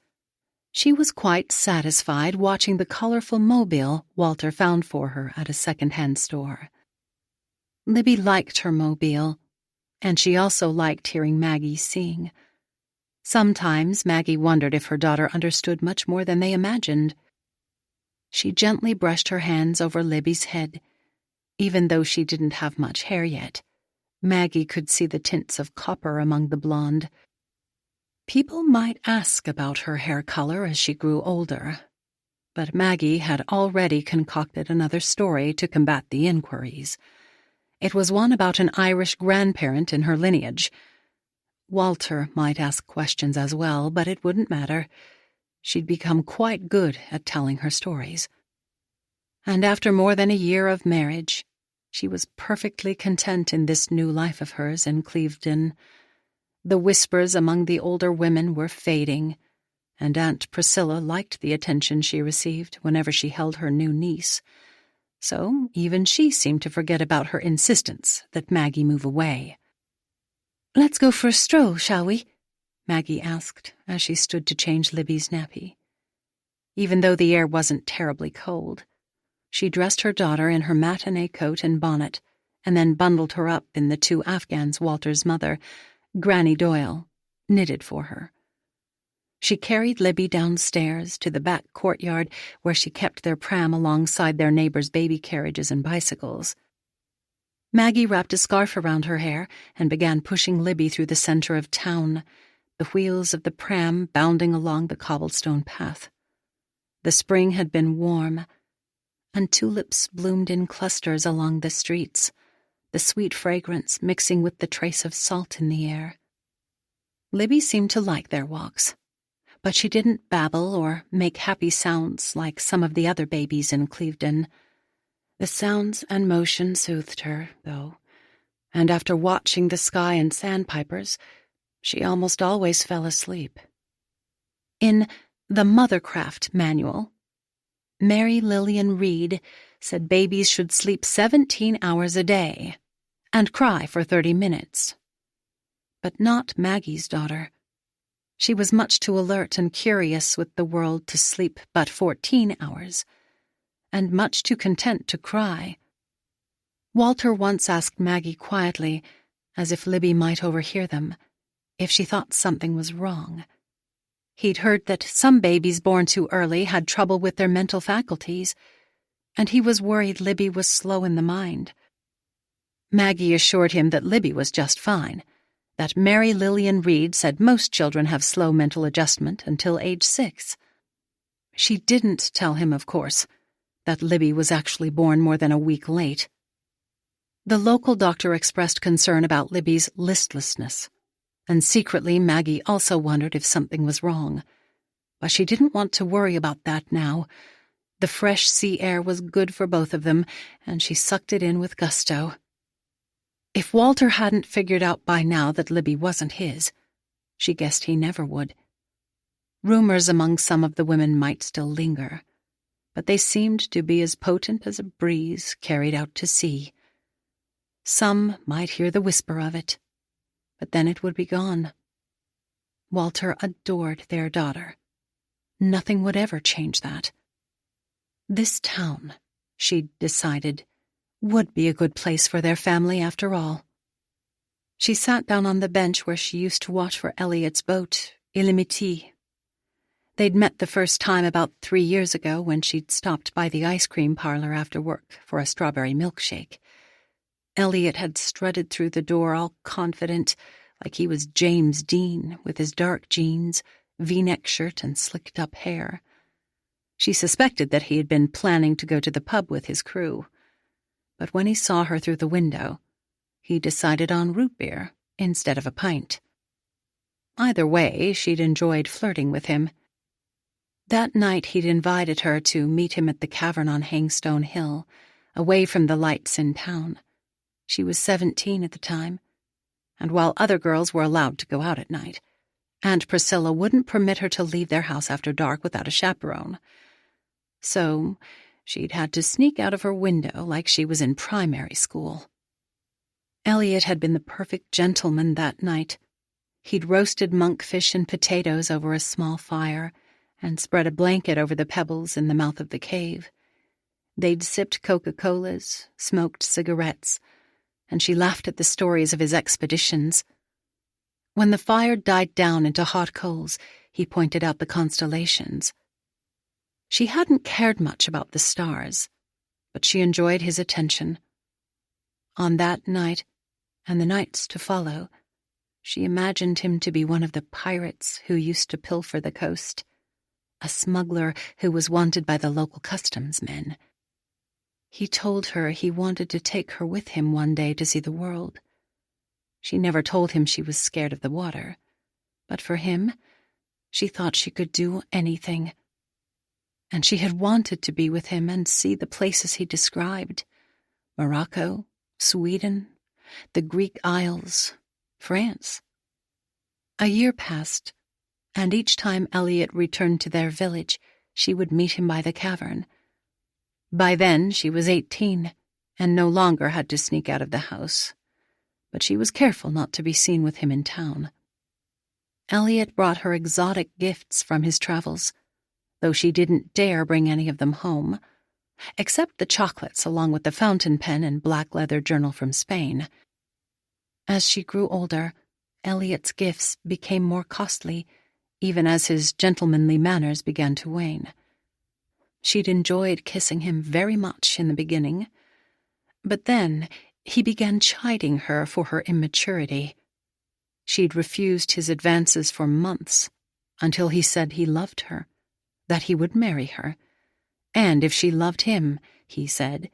She was quite satisfied watching the colorful mobile Walter found for her at a second-hand store. Libby liked her mobile, and she also liked hearing Maggie sing. Sometimes Maggie wondered if her daughter understood much more than they imagined. She gently brushed her hands over Libby's head. Even though she didn't have much hair yet, Maggie could see the tints of copper among the blonde. People might ask about her hair color as she grew older, but Maggie had already concocted another story to combat the inquiries. It was one about an Irish grandparent in her lineage. Walter might ask questions as well, but it wouldn't matter. She'd become quite good at telling her stories. And after more than a year of marriage, she was perfectly content in this new life of hers in Clevedon. The whispers among the older women were fading, and Aunt Priscilla liked the attention she received whenever she held her new niece. So even she seemed to forget about her insistence that Maggie move away. "Let's go for a stroll, shall we?" Maggie asked as she stood to change Libby's nappy. Even though the air wasn't terribly cold, she dressed her daughter in her matinee coat and bonnet, and then bundled her up in the 2 Afghans Walter's mother, Granny Doyle, knitted for her. She carried Libby downstairs to the back courtyard where she kept their pram alongside their neighbors' baby carriages and bicycles. Maggie wrapped a scarf around her hair and began pushing Libby through the center of town, the wheels of the pram bounding along the cobblestone path. The spring had been warm, and tulips bloomed in clusters along the streets, the sweet fragrance mixing with the trace of salt in the air. Libby seemed to like their walks, but she didn't babble or make happy sounds like some of the other babies in Clevedon. The sounds and motion soothed her, though, and after watching the sky and sandpipers, she almost always fell asleep. In the Mothercraft Manual, Mary Lillian Reed said babies should sleep 17 hours a day and cry for 30 minutes. But not Maggie's daughter. She was much too alert and curious with the world to sleep but 14 hours, and much too content to cry. Walter once asked Maggie quietly, as if Libby might overhear them, if she thought something was wrong. He'd heard that some babies born too early had trouble with their mental faculties, and he was worried Libby was slow in the mind. Maggie assured him that Libby was just fine, that Mary Lillian Reed said most children have slow mental adjustment until age 6. She didn't tell him, of course, that Libby was actually born more than a week late. The local doctor expressed concern about Libby's listlessness, and secretly Maggie also wondered if something was wrong. But she didn't want to worry about that now. The fresh sea air was good for both of them, and she sucked it in with gusto. If Walter hadn't figured out by now that Libby wasn't his, she guessed he never would. Rumors among some of the women might still linger, but they seemed to be as potent as a breeze carried out to sea. Some might hear the whisper of it, but then it would be gone. Walter adored their daughter. Nothing would ever change that. This town, she'd decided, would be a good place for their family after all. She sat down on the bench where she used to watch for Elliot's boat, Illimity. They'd met the first time about 3 years ago when she'd stopped by the ice cream parlor after work for a strawberry milkshake. Elliot had strutted through the door all confident, like he was James Dean, with his dark jeans, V-neck shirt, and slicked-up hair. She suspected that he had been planning to go to the pub with his crew. But when he saw her through the window, he decided on root beer instead of a pint. Either way, she'd enjoyed flirting with him. That night he'd invited her to meet him at the cavern on Hangstone Hill, away from the lights in town. She was 17 at the time, and while other girls were allowed to go out at night, Aunt Priscilla wouldn't permit her to leave their house after dark without a chaperone. So she'd had to sneak out of her window like she was in primary school. Elliot had been the perfect gentleman that night. He'd roasted monkfish and potatoes over a small fire and spread a blanket over the pebbles in the mouth of the cave. They'd sipped Coca-Colas, smoked cigarettes, and she laughed at the stories of his expeditions. When the fire died down into hot coals, he pointed out the constellations. She hadn't cared much about the stars, but she enjoyed his attention. On that night, and the nights to follow, she imagined him to be one of the pirates who used to pilfer the coast, a smuggler who was wanted by the local customs men. He told her he wanted to take her with him one day to see the world. She never told him she was scared of the water, but for him, she thought she could do anything. And she had wanted to be with him and see the places he described: Morocco, Sweden, the Greek Isles, France. A year passed, and each time Elliot returned to their village, she would meet him by the cavern. By then, she was 18, and no longer had to sneak out of the house, but she was careful not to be seen with him in town. Elliot brought her exotic gifts from his travels, though she didn't dare bring any of them home, except the chocolates along with the fountain pen and black leather journal from Spain. As she grew older, Elliot's gifts became more costly, even as his gentlemanly manners began to wane. She'd enjoyed kissing him very much in the beginning, but then he began chiding her for her immaturity. She'd refused his advances for months, until he said he loved her, that he would marry her, and if she loved him, he said,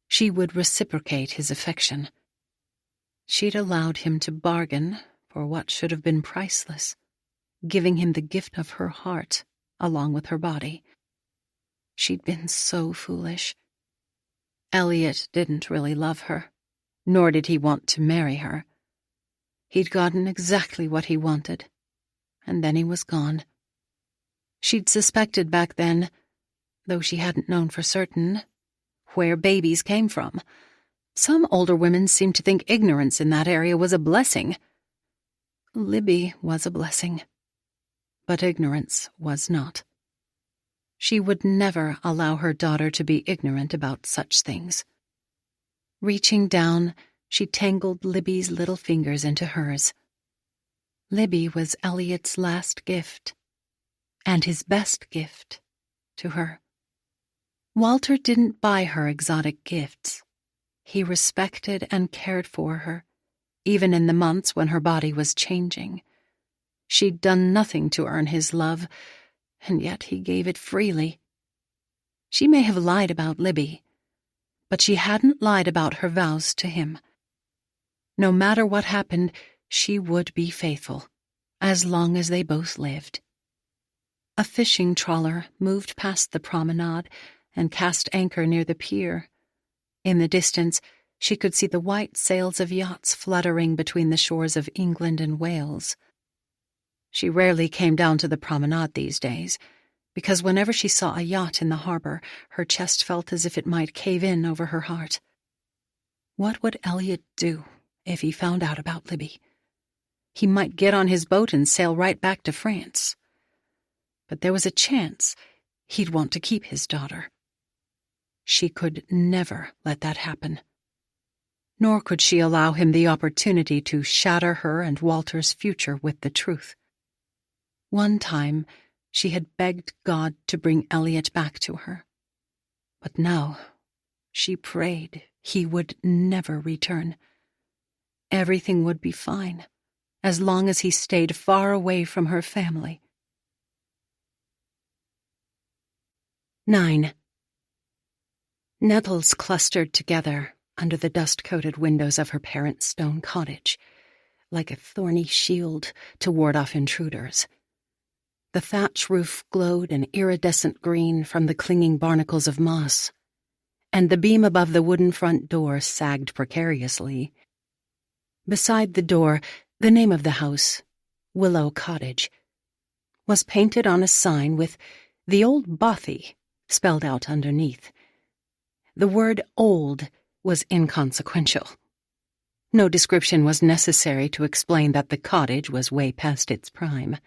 she would reciprocate his affection. She'd allowed him to bargain for what should have been priceless, giving him the gift of her heart along with her body. She'd been so foolish. Elliot didn't really love her, nor did he want to marry her. He'd gotten exactly what he wanted, and then he was gone. She'd suspected back then, though she hadn't known for certain, where babies came from. Some older women seemed to think ignorance in that area was a blessing. Libby was a blessing, but ignorance was not. She would never allow her daughter to be ignorant about such things. Reaching down, she tangled Libby's little fingers into hers. Libby was Elliot's last gift, and his best gift to her. Walter didn't buy her exotic gifts. He respected and cared for her, even in the months when her body was changing. She'd done nothing to earn his love, and yet he gave it freely. She may have lied about Libby, but she hadn't lied about her vows to him. No matter what happened, she would be faithful, as long as they both lived. A fishing trawler moved past the promenade and cast anchor near the pier. In the distance, she could see the white sails of yachts fluttering between the shores of England and Wales. She rarely came down to the promenade these days, because whenever she saw a yacht in the harbor, her chest felt as if it might cave in over her heart. What would Elliot do if he found out about Libby? He might get on his boat and sail right back to France. But there was a chance he'd want to keep his daughter. She could never let that happen. Nor could she allow him the opportunity to shatter her and Walter's future with the truth. One time, she had begged God to bring Elliot back to her. But now, she prayed he would never return. Everything would be fine, as long as he stayed far away from her family. 9. Nettles clustered together under the dust-coated windows of her parents' stone cottage, like a thorny shield to ward off intruders. The thatch roof glowed an iridescent green from the clinging barnacles of moss. and the beam above the wooden front door sagged precariously. Beside the door, the name of the house, Willow Cottage, was painted on a sign with "The Old Bothy" spelled out underneath. The word "old" was inconsequential. No description was necessary to explain that the cottage was way past its prime.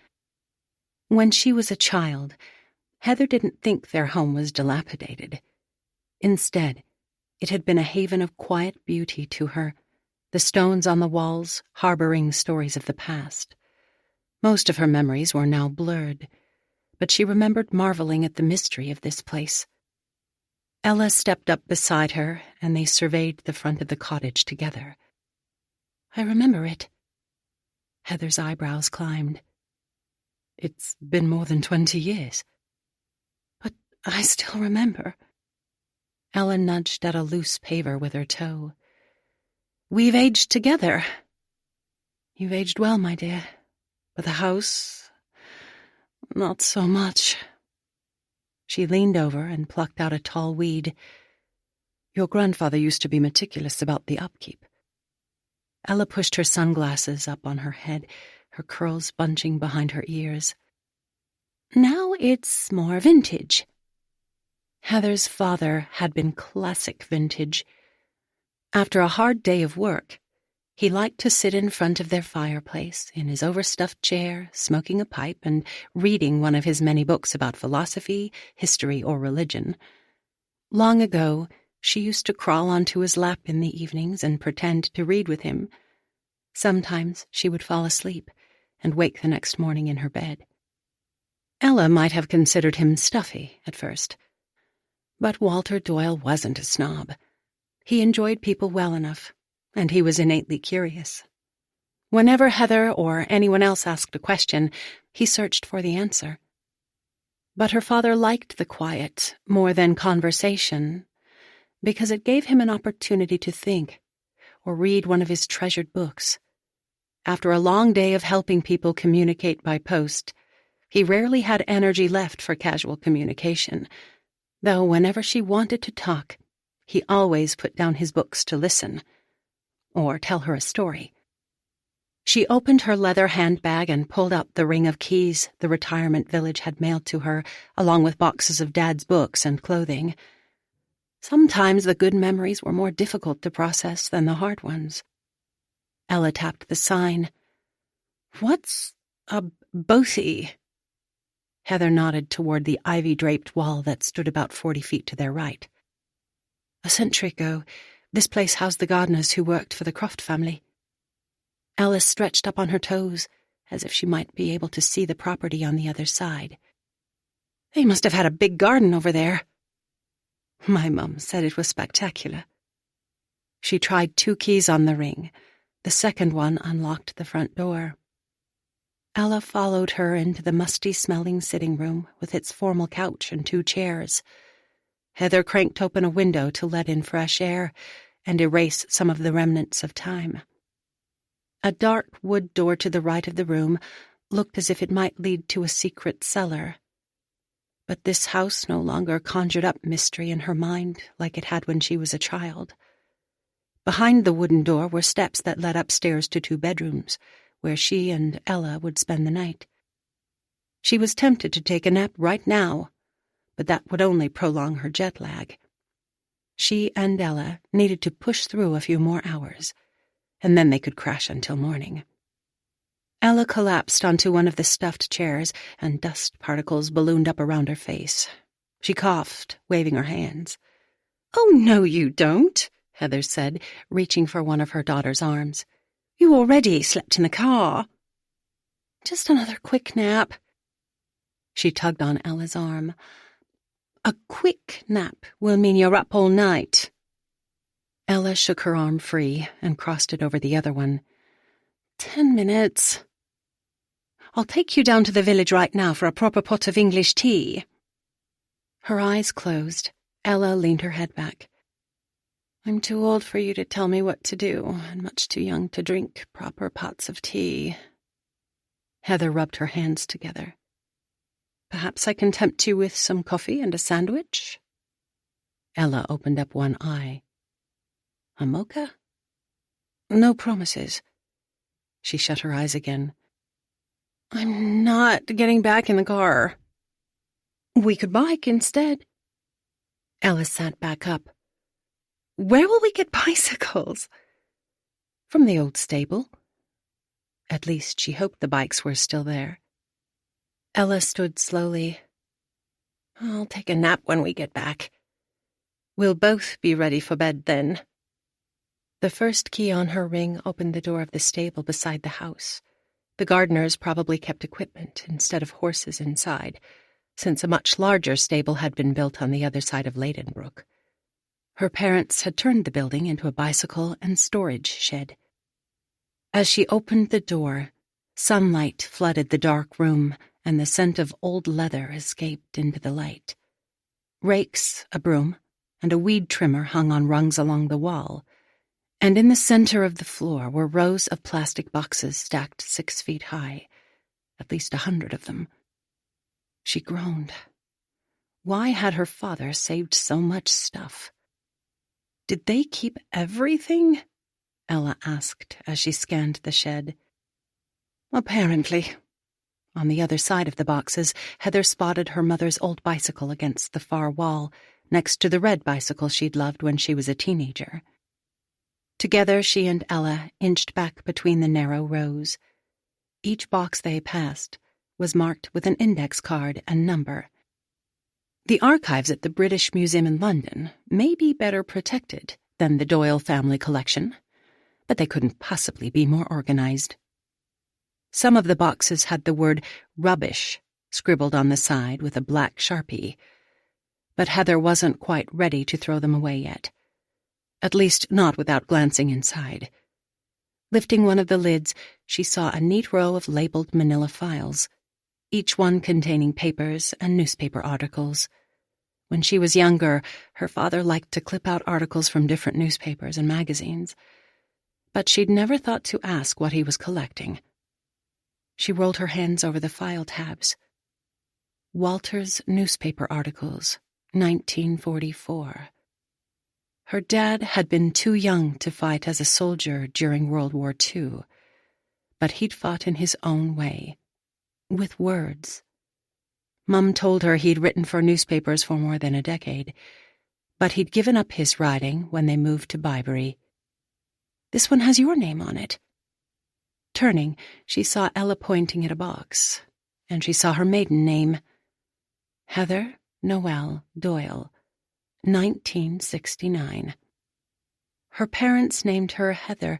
When she was a child, Heather didn't think their home was dilapidated. Instead, it had been a haven of quiet beauty to her, the stones on the walls harboring stories of the past. Most of her memories were now blurred, but she remembered marveling at the mystery of this place. Ella stepped up beside her, and they surveyed the front of the cottage together. "I remember it." Heather's eyebrows climbed. "It's been more than 20 years. But I still remember." Ella nudged at a loose paver with her toe. "We've aged together." "You've aged well, my dear. But the house, not so much." She leaned over and plucked out a tall weed. "Your grandfather used to be meticulous about the upkeep." Ella pushed her sunglasses up on her head, her curls bunching behind her ears. "Now it's more vintage." Heather's father had been classic vintage. After a hard day of work, he liked to sit in front of their fireplace in his overstuffed chair, smoking a pipe and reading one of his many books about philosophy, history, or religion. Long ago, she used to crawl onto his lap in the evenings and pretend to read with him. Sometimes she would fall asleep and wake the next morning in her bed. Ella might have considered him stuffy at first, but Walter Doyle wasn't a snob. He enjoyed people well enough, and he was innately curious. Whenever Heather or anyone else asked a question, he searched for the answer. But her father liked the quiet more than conversation, because it gave him an opportunity to think, or read one of his treasured books. After a long day of helping people communicate by post, he rarely had energy left for casual communication, though whenever she wanted to talk, he always put down his books to listen, or tell her a story. She opened her leather handbag and pulled out the ring of keys the retirement village had mailed to her, along with boxes of Dad's books and clothing. Sometimes the good memories were more difficult to process than the hard ones. Ella tapped the sign. "What's a bothy?" Heather nodded toward the ivy-draped wall that stood about 40 feet to their right. "A century ago, this place housed the gardeners who worked for the Croft family." Alice stretched up on her toes, as if she might be able to see the property on the other side. "They must have had a big garden over there." "My mum said it was spectacular." She tried 2 keys on the ring. The second one unlocked the front door. Ella followed her into the musty-smelling sitting room with its formal couch and 2 chairs. Heather cranked open a window to let in fresh air and erase some of the remnants of time. A dark wood door to the right of the room looked as if it might lead to a secret cellar. But this house no longer conjured up mystery in her mind like it had when she was a child. Behind the wooden door were steps that led upstairs to 2 bedrooms, where she and Ella would spend the night. She was tempted to take a nap right now, but that would only prolong her jet lag. She and Ella needed to push through a few more hours, and then they could crash until morning. Ella collapsed onto one of the stuffed chairs, and dust particles ballooned up around her face. She coughed, waving her hands. "Oh, no, you don't," Heather said, reaching for one of her daughter's arms. "You already slept in the car." "Just another quick nap." She tugged on Ella's arm. "A quick nap will mean you're up all night." Ella shook her arm free and crossed it over the other one. 10 minutes. "I'll take you down to the village right now for a proper pot of English tea." Her eyes closed. Ella leaned her head back. "I'm too old for you to tell me what to do, and much too young to drink proper pots of tea." Heather rubbed her hands together. "Perhaps I can tempt you with some coffee and a sandwich?" Ella opened up one eye. A mocha? No promises. She shut her eyes again. I'm not getting back in the car. We could bike instead. Ella sat back up. Where will we get bicycles? From the old stable. At least she hoped the bikes were still there. Ella stood slowly. I'll take a nap when we get back. We'll both be ready for bed then. The first key on her ring opened the door of the stable beside the house. The gardeners probably kept equipment instead of horses inside, since a much larger stable had been built on the other side of Ladenbrooke. Her parents had turned the building into a bicycle and storage shed. As she opened the door, sunlight flooded the dark room, and the scent of old leather escaped into the light. Rakes, a broom, and a weed trimmer hung on rungs along the wall, and in the center of the floor were rows of plastic boxes stacked 6 feet high, at least 100 of them. She groaned. Why had her father saved so much stuff? Did they keep everything? Ella asked as she scanned the shed. Apparently. On the other side of the boxes, Heather spotted her mother's old bicycle against the far wall, next to the red bicycle she'd loved when she was a teenager. Together, she and Ella inched back between the narrow rows. Each box they passed was marked with an index card and number. The archives at the British Museum in London may be better protected than the Doyle family collection, but they couldn't possibly be more organized. Some of the boxes had the word rubbish scribbled on the side with a black Sharpie, but Heather wasn't quite ready to throw them away yet. At least not without glancing inside. Lifting one of the lids, she saw a neat row of labeled manila files, each one containing papers and newspaper articles. When she was younger, her father liked to clip out articles from different newspapers and magazines, but she'd never thought to ask what he was collecting. She rolled her hands over the file tabs. Walter's newspaper articles, 1944. Her dad had been too young to fight as a soldier during World War II, but he'd fought in his own way, with words. Mum told her he'd written for newspapers for more than a decade, but he'd given up his writing when they moved to Bibury. This one has your name on it. Turning, she saw Ella pointing at a box, and she saw her maiden name. Heather Noel Doyle, 1969. Her parents named her Heather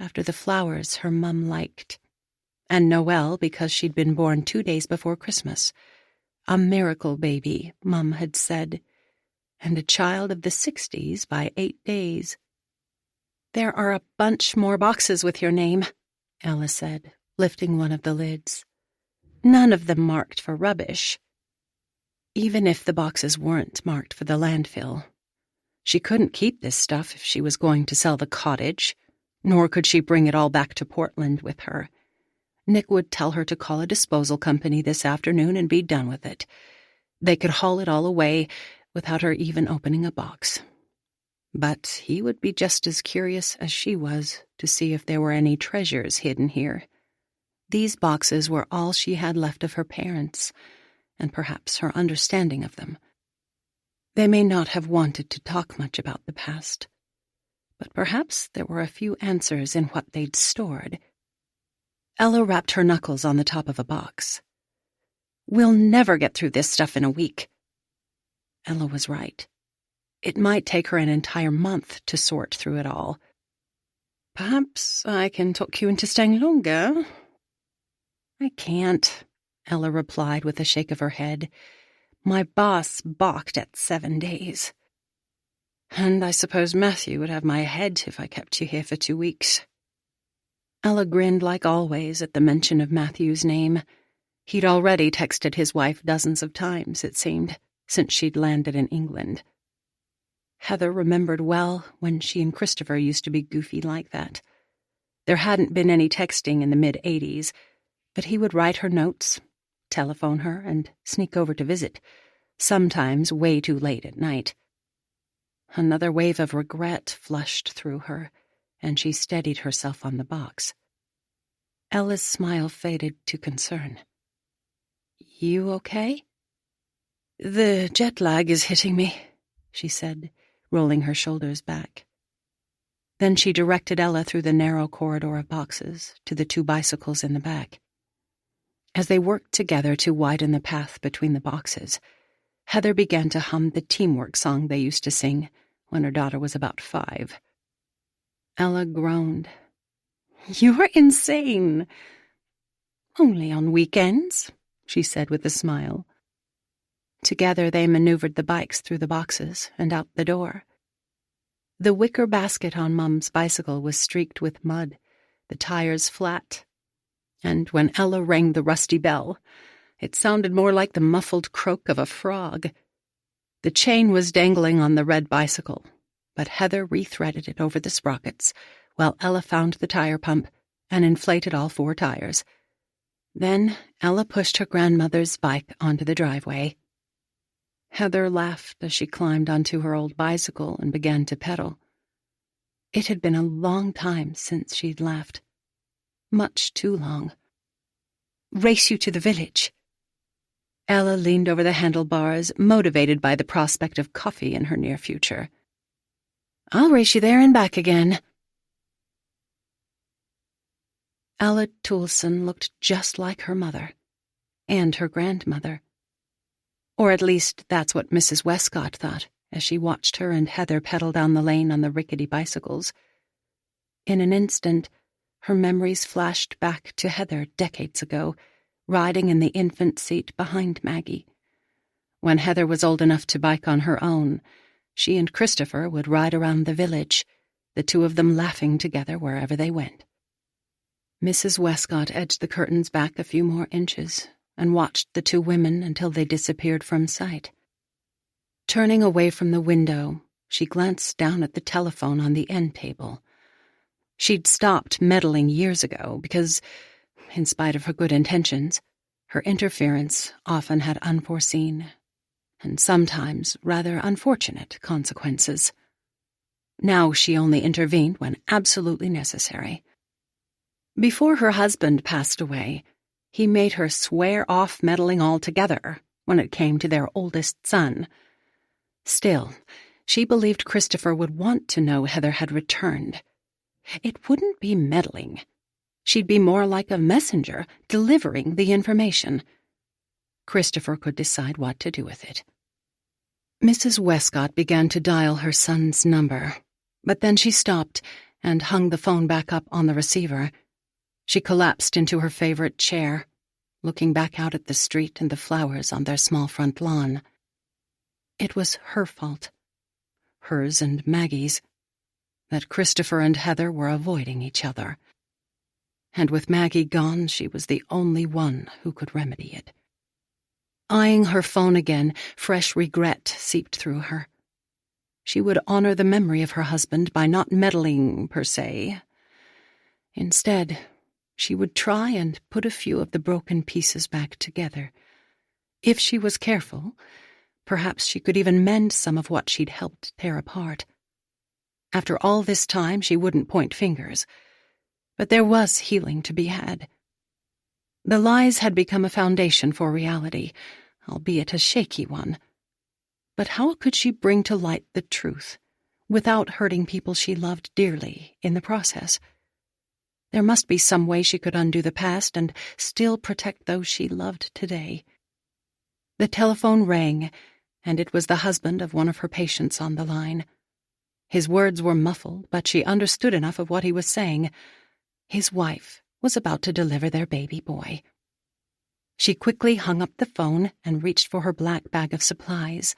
after the flowers her mum liked, and Noel because she'd been born 2 days before Christmas. A miracle baby, Mum had said, and a child of the 60s by 8 days. There are a bunch more boxes with your name, Ella said, lifting one of the lids. None of them marked for rubbish. Even if the boxes weren't marked for the landfill, she couldn't keep this stuff if she was going to sell the cottage, nor could she bring it all back to Portland with her. Nick would tell her to call a disposal company this afternoon and be done with it. They could haul it all away without her even opening a box. But he would be just as curious as she was to see if there were any treasures hidden here. These boxes were all she had left of her parents, and perhaps her understanding of them. They may not have wanted to talk much about the past, but perhaps there were a few answers in what they'd stored. Ella rapped her knuckles on the top of a box. We'll never get through this stuff in a week. Ella was right. It might take her an entire month to sort through it all. Perhaps I can talk you into staying longer. I can't, Ella replied with a shake of her head. My boss balked at 7 days. And I suppose Matthew would have my head if I kept you here for 2 weeks. Ella grinned like always at the mention of Matthew's name. He'd already texted his wife dozens of times, it seemed, since she'd landed in England. Heather remembered well when she and Christopher used to be goofy like that. There hadn't been any texting in the mid-'80s, but he would write her notes, telephone her, and sneak over to visit, sometimes way too late at night. Another wave of regret flushed through her, and she steadied herself on the box. Ella's smile faded to concern. "You okay?" "The jet lag is hitting me," she said, rolling her shoulders back. Then she directed Ella through the narrow corridor of boxes to the 2 bicycles in the back. As they worked together to widen the path between the boxes, Heather began to hum the teamwork song they used to sing when her daughter was about 5. Ella groaned. "You're insane." "Only on weekends," she said with a smile. Together they maneuvered the bikes through the boxes and out the door. The wicker basket on Mum's bicycle was streaked with mud, the tires flat, and when Ella rang the rusty bell, it sounded more like the muffled croak of a frog. The chain was dangling on the red bicycle, but Heather rethreaded it over the sprockets, while Ella found the tire pump and inflated all 4 tires. Then Ella pushed her grandmother's bike onto the driveway. Heather laughed as she climbed onto her old bicycle and began to pedal. It had been a long time since she'd laughed. Much too long. "Race you to the village." Ella leaned over the handlebars, motivated by the prospect of coffee in her near future. "I'll race you there and back again." Ella Toulson looked just like her mother, and her grandmother. Or at least that's what Mrs. Westcott thought as she watched her and Heather pedal down the lane on the rickety bicycles. In an instant, her memories flashed back to Heather decades ago, riding in the infant seat behind Maggie. When Heather was old enough to bike on her own, she and Christopher would ride around the village, the 2 of them laughing together wherever they went. Mrs. Westcott edged the curtains back a few more inches and watched the 2 women until they disappeared from sight. Turning away from the window, she glanced down at the telephone on the end table. She'd stopped meddling years ago because, in spite of her good intentions, her interference often had unforeseen and sometimes rather unfortunate consequences. Now she only intervened when absolutely necessary. Before her husband passed away, he made her swear off meddling altogether when it came to their oldest son. Still, she believed Christopher would want to know Heather had returned. It wouldn't be meddling. She'd be more like a messenger delivering the information. Christopher could decide what to do with it. Mrs. Westcott began to dial her son's number, but then she stopped and hung the phone back up on the receiver. She collapsed into her favorite chair, looking back out at the street and the flowers on their small front lawn. It was her fault, hers and Maggie's, that Christopher and Heather were avoiding each other. And with Maggie gone, she was the only one who could remedy it. Eyeing her phone again, fresh regret seeped through her. She would honor the memory of her husband by not meddling, per se. Instead, she would try and put a few of the broken pieces back together. If she was careful, perhaps she could even mend some of what she'd helped tear apart. After all this time, she wouldn't point fingers. But there was healing to be had. The lies had become a foundation for reality, albeit a shaky one. But how could she bring to light the truth, without hurting people she loved dearly in the process? There must be some way she could undo the past and still protect those she loved today. The telephone rang, and it was the husband of one of her patients on the line. His words were muffled, but she understood enough of what he was saying. His wife was about to deliver their baby boy. She quickly hung up the phone and reached for her black bag of supplies.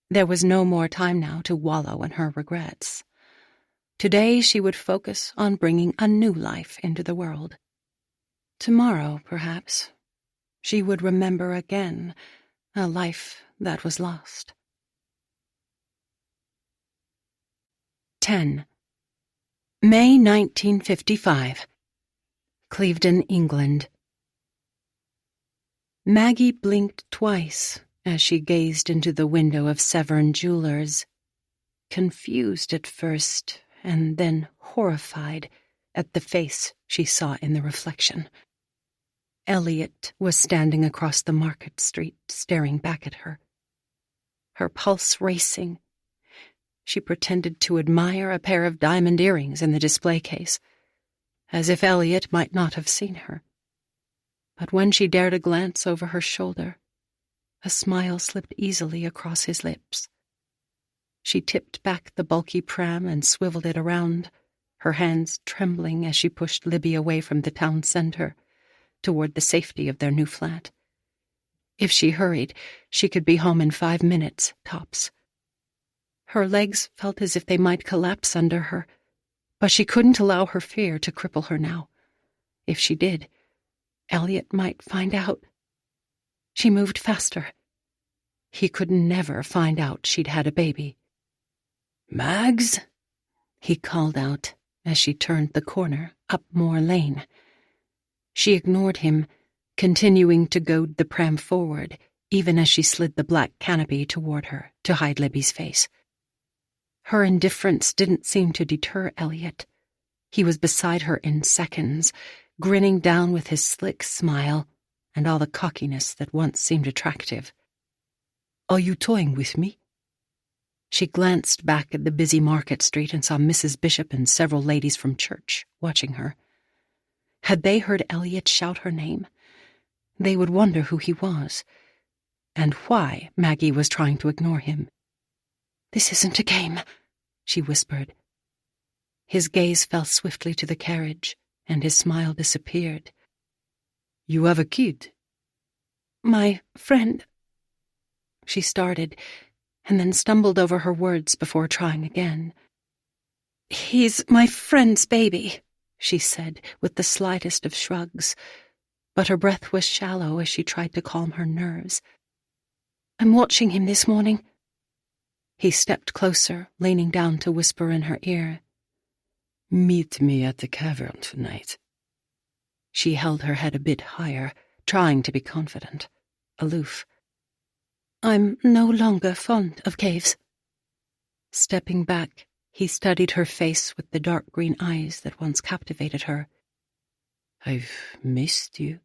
There was no more time now to wallow in her regrets. Today she would focus on bringing a new life into the world. Tomorrow, perhaps, she would remember again a life that was lost. 10. May 1955. Clevedon, England. Maggie blinked twice as she gazed into the window of Severn Jewelers. confused at first and then horrified at the face she saw in the reflection. Elliot was standing across the market street, staring back at her. Her pulse racing. She pretended to admire a pair of diamond earrings in the display case, as if Elliot might not have seen her. But when she dared a glance over her shoulder, a smile slipped easily across his lips. She tipped back the bulky pram and swiveled it around, her hands trembling as she pushed Libby away from the town center, toward the safety of their new flat. If she hurried, she could be home in 5 minutes, tops. Her legs felt as if they might collapse under her, but she couldn't allow her fear to cripple her now. If she did, Elliot might find out. She moved faster. He could never find out she'd had a baby. "Mags?" he called out as she turned the corner up Moor Lane. She ignored him, continuing to goad the pram forward, even as she slid the black canopy toward her to hide Libby's face. Her indifference didn't seem to deter Elliot. He was beside her in seconds, grinning down with his slick smile and all the cockiness that once seemed attractive. "Are you toying with me?" She glanced back at the busy market street and saw Mrs. Bishop and several ladies from church watching her. Had they heard Elliot shout her name, they would wonder who he was, and why Maggie was trying to ignore him. "This isn't a game," she whispered. His gaze fell swiftly to the carriage, and his smile disappeared. "You have a kid?" "My friend—" She started, and then stumbled over her words before trying again. "He's my friend's baby," she said, with the slightest of shrugs, but her breath was shallow as she tried to calm her nerves. "I'm watching him this morning." He stepped closer, leaning down to whisper in her ear. "Meet me at the cavern tonight." She held her head a bit higher, trying to be confident, aloof. "I'm no longer fond of caves." Stepping back, he studied her face with the dark green eyes that once captivated her. "I've missed you,"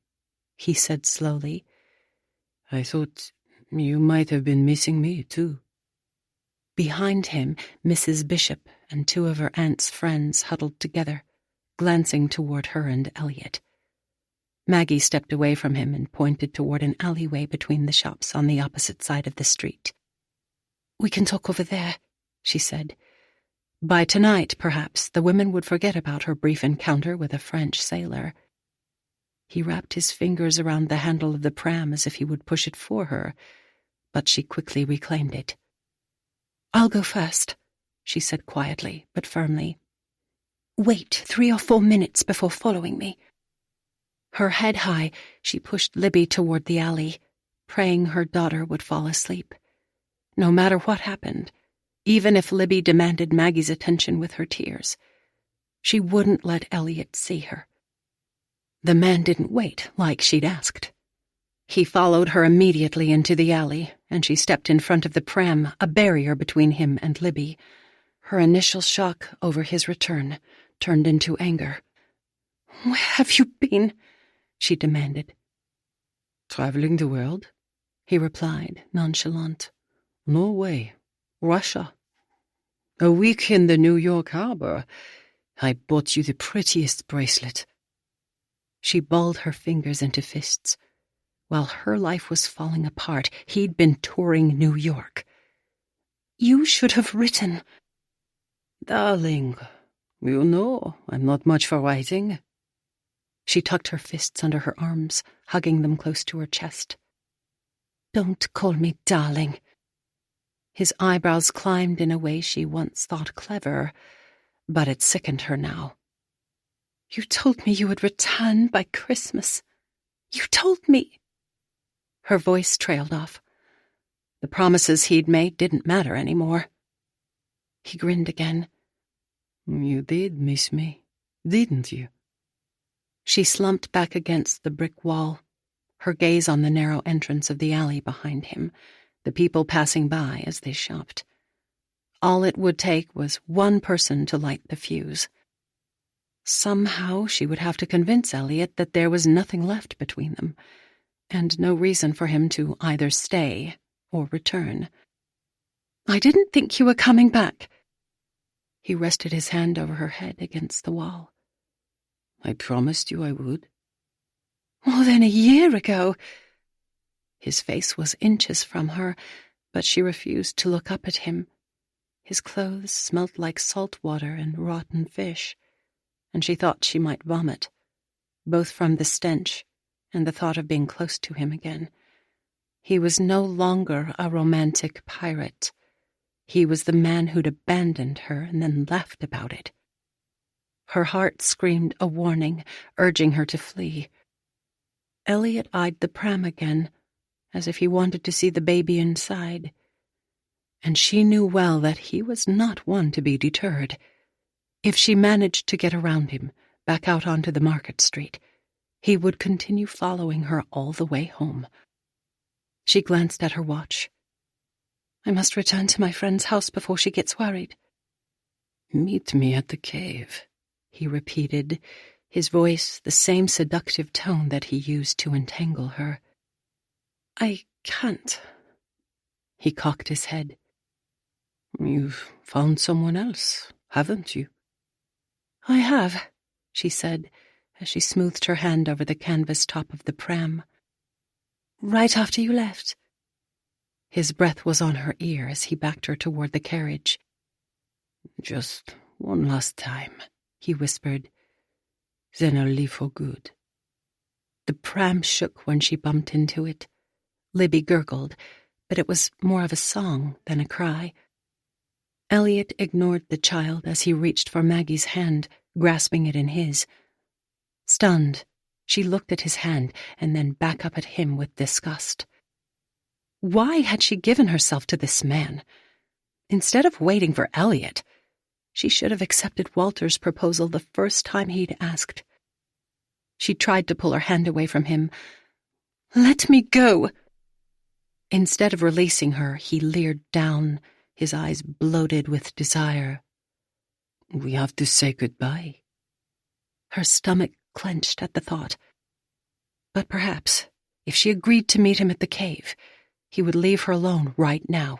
he said slowly. "I thought you might have been missing me, too." Behind him, Mrs. Bishop and 2 of her aunt's friends huddled together, glancing toward her and Elliot. Maggie stepped away from him and pointed toward an alleyway between the shops on the opposite side of the street. "We can talk over there," she said. By tonight, perhaps, the women would forget about her brief encounter with a French sailor. He wrapped his fingers around the handle of the pram as if he would push it for her, but she quickly reclaimed it. "I'll go first," she said quietly but firmly. "Wait 3 or 4 minutes before following me." Her head high, she pushed Libby toward the alley, praying her daughter would fall asleep. No matter what happened, even if Libby demanded Maggie's attention with her tears, she wouldn't let Elliot see her. The man didn't wait like she'd asked. He followed her immediately into the alley, and she stepped in front of the pram, a barrier between him and Libby. Her initial shock over his return turned into anger. "Where have you been?" she demanded. "Traveling the world," he replied, nonchalant. "Norway, Russia. A week in the New York harbor. I bought you the prettiest bracelet." She balled her fingers into fists. While her life was falling apart, he'd been touring New York. "You should have written." "Darling, you know I'm not much for writing." She tucked her fists under her arms, hugging them close to her chest. "Don't call me darling." His eyebrows climbed in a way she once thought clever, but it sickened her now. "You told me you would return by Christmas. You told me." Her voice trailed off. The promises he'd made didn't matter anymore. He grinned again. "You did miss me, didn't you?" She slumped back against the brick wall, her gaze on the narrow entrance of the alley behind him, the people passing by as they shopped. All it would take was one person to light the fuse. Somehow she would have to convince Elliot that there was nothing left between them, and no reason for him to either stay or return. "I didn't think you were coming back." He rested his hand over her head against the wall. "I promised you I would." "More than a year ago." His face was inches from her, but she refused to look up at him. His clothes smelt like salt water and rotten fish, and she thought she might vomit, both from the stench and the thought of being close to him again. He was no longer a romantic pirate. He was the man who'd abandoned her and then laughed about it. Her heart screamed a warning, urging her to flee. Elliot eyed the pram again, as if he wanted to see the baby inside. And she knew well that he was not one to be deterred. If she managed to get around him, back out onto the market street, he would continue following her all the way home. She glanced at her watch. "I must return to my friend's house before she gets worried." "Meet me at the cave," he repeated, his voice the same seductive tone that he used to entangle her. "I can't." He cocked his head. "You've found someone else, haven't you?" "I have," she said, as she smoothed her hand over the canvas top of the pram. "Right after you left." His breath was on her ear as he backed her toward the carriage. "Just one last time," he whispered. "Then I'll leave for good." The pram shook when she bumped into it. Libby gurgled, but it was more of a song than a cry. Elliot ignored the child as he reached for Maggie's hand, grasping it in his. Stunned, she looked at his hand and then back up at him with disgust. Why had she given herself to this man? Instead of waiting for Elliot, she should have accepted Walter's proposal the first time he'd asked. She tried to pull her hand away from him. "Let me go!" Instead of releasing her, he leered down, his eyes bloated with desire. "We have to say goodbye." Her stomach clenched at the thought. But perhaps, if she agreed to meet him at the cave, he would leave her alone right now.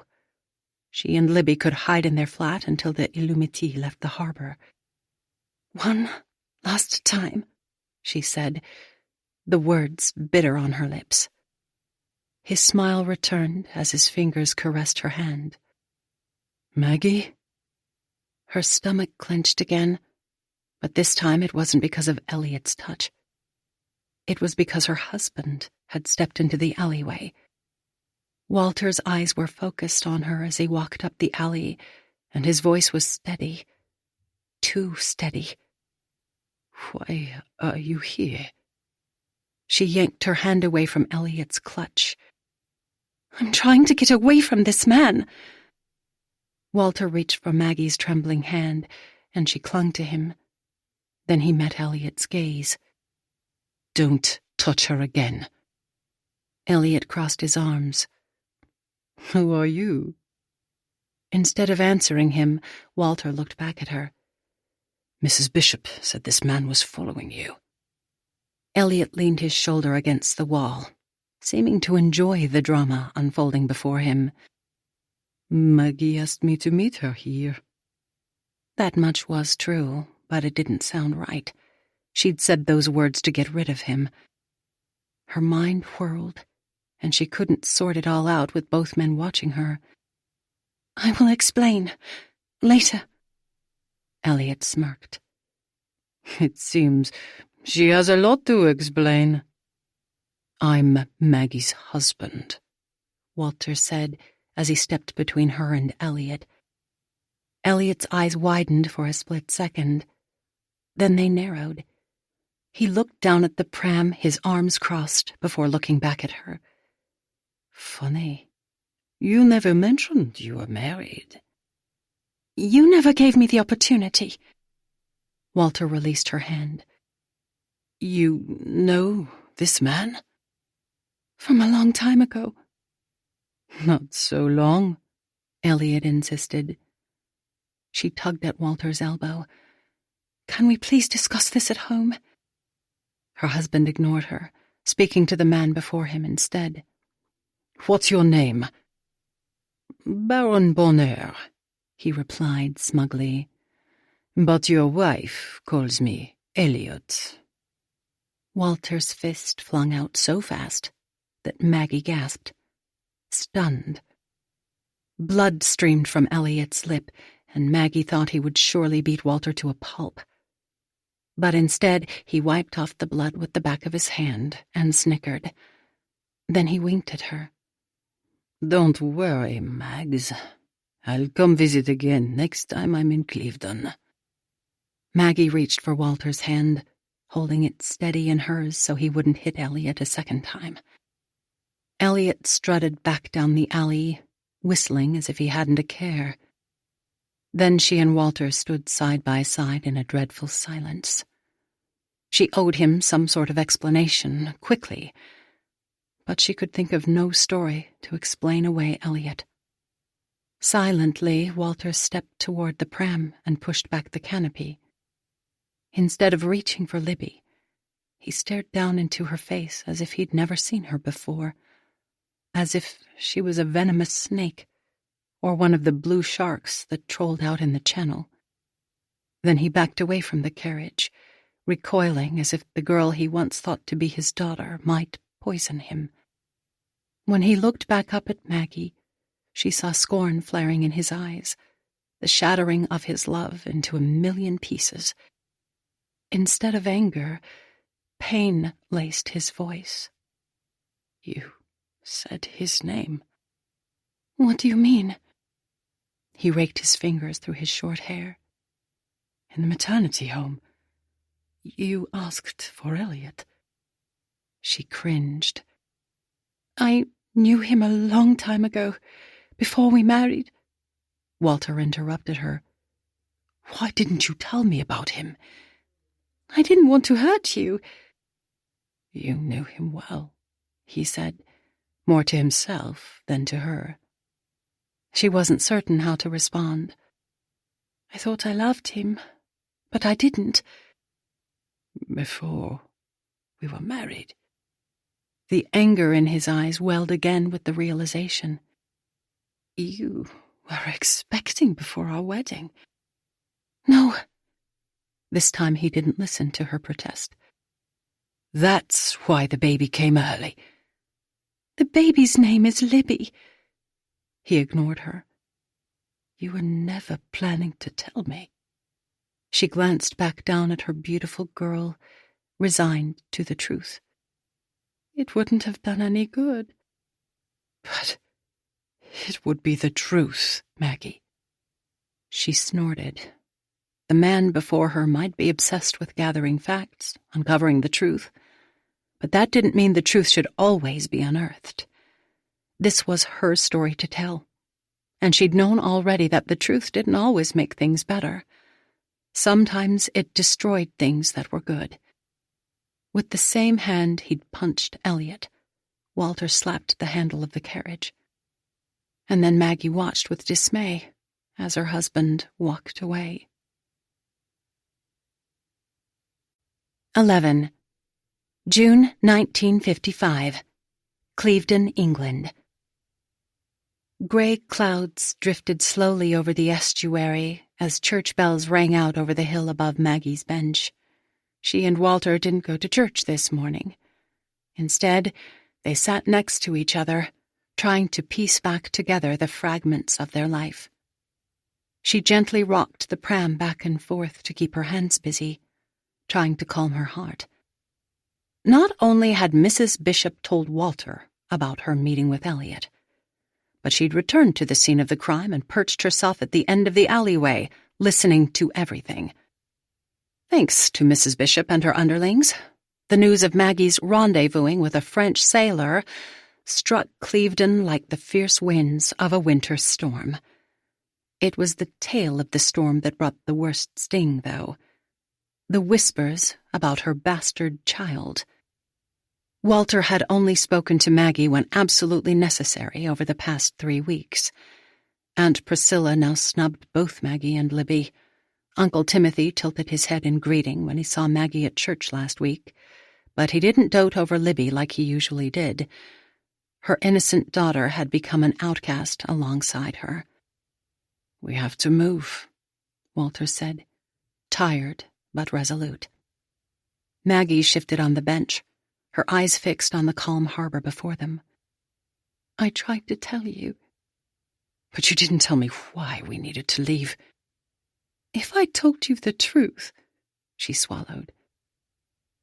She and Libby could hide in their flat until the Illumiti left the harbor. "One last time," she said, the words bitter on her lips. His smile returned as his fingers caressed her hand. "Maggie?" Her stomach clenched again, but this time it wasn't because of Elliot's touch. It was because her husband had stepped into the alleyway. Walter's eyes were focused on her as he walked up the alley, and his voice was steady. Too steady. "Why are you here?" She yanked her hand away from Elliot's clutch. "I'm trying to get away from this man." Walter reached for Maggie's trembling hand, and she clung to him. Then he met Elliot's gaze. "Don't touch her again." Elliot crossed his arms. "Who are you?" Instead of answering him, Walter looked back at her. "Mrs. Bishop said this man was following you." Elliot leaned his shoulder against the wall, seeming to enjoy the drama unfolding before him. "Maggie asked me to meet her here." That much was true, but it didn't sound right. She'd said those words to get rid of him. Her mind whirled, and she couldn't sort it all out with both men watching her. "I will explain. Later." Elliot smirked. "It seems she has a lot to explain." "I'm Maggie's husband," Walter said as he stepped between her and Elliot. Elliot's eyes widened for a split second. Then they narrowed. He looked down at the pram, his arms crossed, before looking back at her. "Funny. You never mentioned you were married." "You never gave me the opportunity." Walter released her hand. "You know this man?" "From a long time ago." "Not so long," Elliot insisted. She tugged at Walter's elbow. "Can we please discuss this at home?" Her husband ignored her, speaking to the man before him instead. "What's your name?" "Baron Bonheur," he replied smugly. "But your wife calls me Elliot." Walter's fist flung out so fast that Maggie gasped, stunned. Blood streamed from Elliot's lip, and Maggie thought he would surely beat Walter to a pulp. But instead, he wiped off the blood with the back of his hand and snickered. Then he winked at her. "Don't worry, Mags. I'll come visit again next time I'm in Clevedon." Maggie reached for Walter's hand, holding it steady in hers so he wouldn't hit Elliot a second time. Elliot strutted back down the alley, whistling as if he hadn't a care. Then she and Walter stood side by side in a dreadful silence. She owed him some sort of explanation, quickly, but she could think of no story to explain away Elliot. Silently, Walter stepped toward the pram and pushed back the canopy. Instead of reaching for Libby, he stared down into her face as if he'd never seen her before, as if she was a venomous snake or one of the blue sharks that trolled out in the channel. Then he backed away from the carriage, recoiling as if the girl he once thought to be his daughter might poison him. When he looked back up at Maggie, she saw scorn flaring in his eyes, the shattering of his love into a million pieces. Instead of anger, pain laced his voice. "You said his name." "What do you mean?" He raked his fingers through his short hair. "In the maternity home, you asked for Elliot." She cringed. "I knew him a long time ago, before we married." Walter interrupted her. "Why didn't you tell me about him?" "I didn't want to hurt you." "You knew him well," he said, more to himself than to her. She wasn't certain how to respond. "I thought I loved him, but I didn't." "Before we were married." The anger in his eyes welled again with the realization. "You were expecting before our wedding." "No." This time he didn't listen to her protest. "That's why the baby came early." "The baby's name is Libby." He ignored her. "You were never planning to tell me." She glanced back down at her beautiful girl, resigned to the truth. "It wouldn't have done any good." "But it would be the truth, Maggie." She snorted. The man before her might be obsessed with gathering facts, uncovering the truth, but that didn't mean the truth should always be unearthed. This was her story to tell, and she'd known already that the truth didn't always make things better. Sometimes it destroyed things that were good. With the same hand he'd punched Elliot, Walter slapped the handle of the carriage. And then Maggie watched with dismay as her husband walked away. 11. June 1955. Clevedon, England. Grey clouds drifted slowly over the estuary as church bells rang out over the hill above Maggie's bench. She and Walter didn't go to church this morning. Instead, they sat next to each other, trying to piece back together the fragments of their life. She gently rocked the pram back and forth to keep her hands busy, trying to calm her heart. Not only had Mrs. Bishop told Walter about her meeting with Elliot, but she'd returned to the scene of the crime and perched herself at the end of the alleyway, listening to everything. Thanks to Mrs. Bishop and her underlings, the news of Maggie's rendezvousing with a French sailor struck Clevedon like the fierce winds of a winter storm. It was the tail of the storm that brought the worst sting, though. The whispers about her bastard child. Walter had only spoken to Maggie when absolutely necessary over the past 3 weeks. Aunt Priscilla now snubbed both Maggie and Libby. Uncle Timothy tilted his head in greeting when he saw Maggie at church last week, but he didn't dote over Libby like he usually did. Her innocent daughter had become an outcast alongside her. "We have to move," Walter said, tired but resolute. Maggie shifted on the bench, her eyes fixed on the calm harbor before them. "I tried to tell you." "But you didn't tell me why we needed to leave." "If I told you the truth," she swallowed,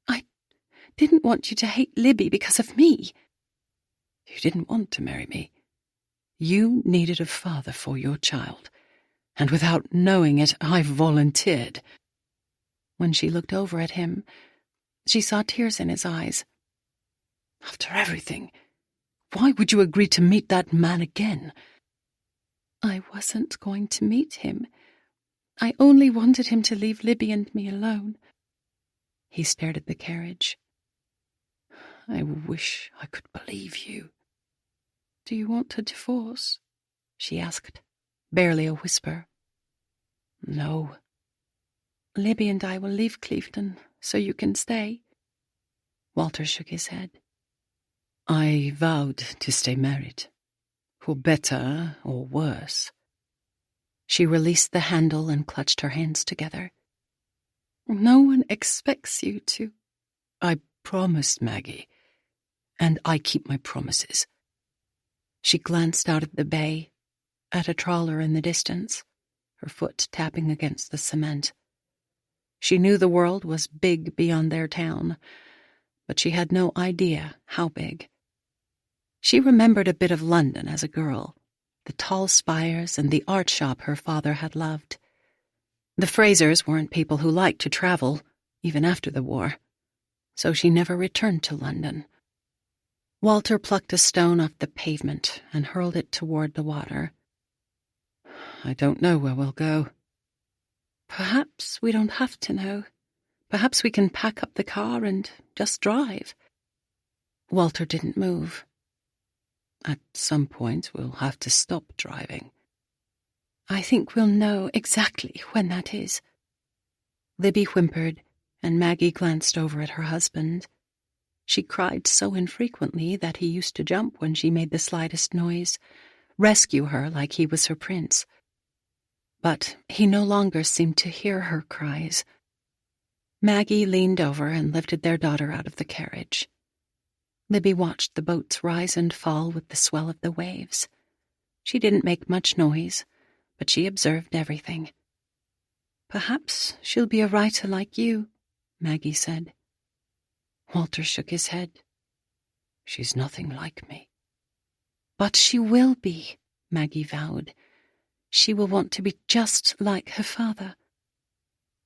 "I didn't want you to hate Libby because of me." "You didn't want to marry me. You needed a father for your child, and without knowing it, I volunteered." When she looked over at him, she saw tears in his eyes. "After everything, why would you agree to meet that man again?" "I wasn't going to meet him. I only wanted him to leave Libby and me alone." He stared at the carriage. "I wish I could believe you." "Do you want a divorce?" she asked, barely a whisper. "No." "Libby and I will leave Clevedon, so you can stay." Walter shook his head. "I vowed to stay married, for better or worse." She released the handle and clutched her hands together. "No one expects you to." "I promised, Maggie, and I keep my promises." She glanced out at the bay, at a trawler in the distance, her foot tapping against the cement. She knew the world was big beyond their town, but she had no idea how big. She remembered a bit of London as a girl, the tall spires and the art shop her father had loved. The Frasers weren't people who liked to travel, even after the war, so she never returned to London. Walter plucked a stone off the pavement and hurled it toward the water. "I don't know where we'll go." "Perhaps we don't have to know. Perhaps we can pack up the car and just drive." Walter didn't move. "At some point, we'll have to stop driving." "I think we'll know exactly when that is." Libby whimpered, and Maggie glanced over at her husband. She cried so infrequently that he used to jump when she made the slightest noise, rescue her like he was her prince. But he no longer seemed to hear her cries. Maggie leaned over and lifted their daughter out of the carriage. Libby watched the boats rise and fall with the swell of the waves. She didn't make much noise, but she observed everything. "Perhaps she'll be a writer like you," Maggie said. Walter shook his head. "She's nothing like me." "But she will be," Maggie vowed. "She will want to be just like her father."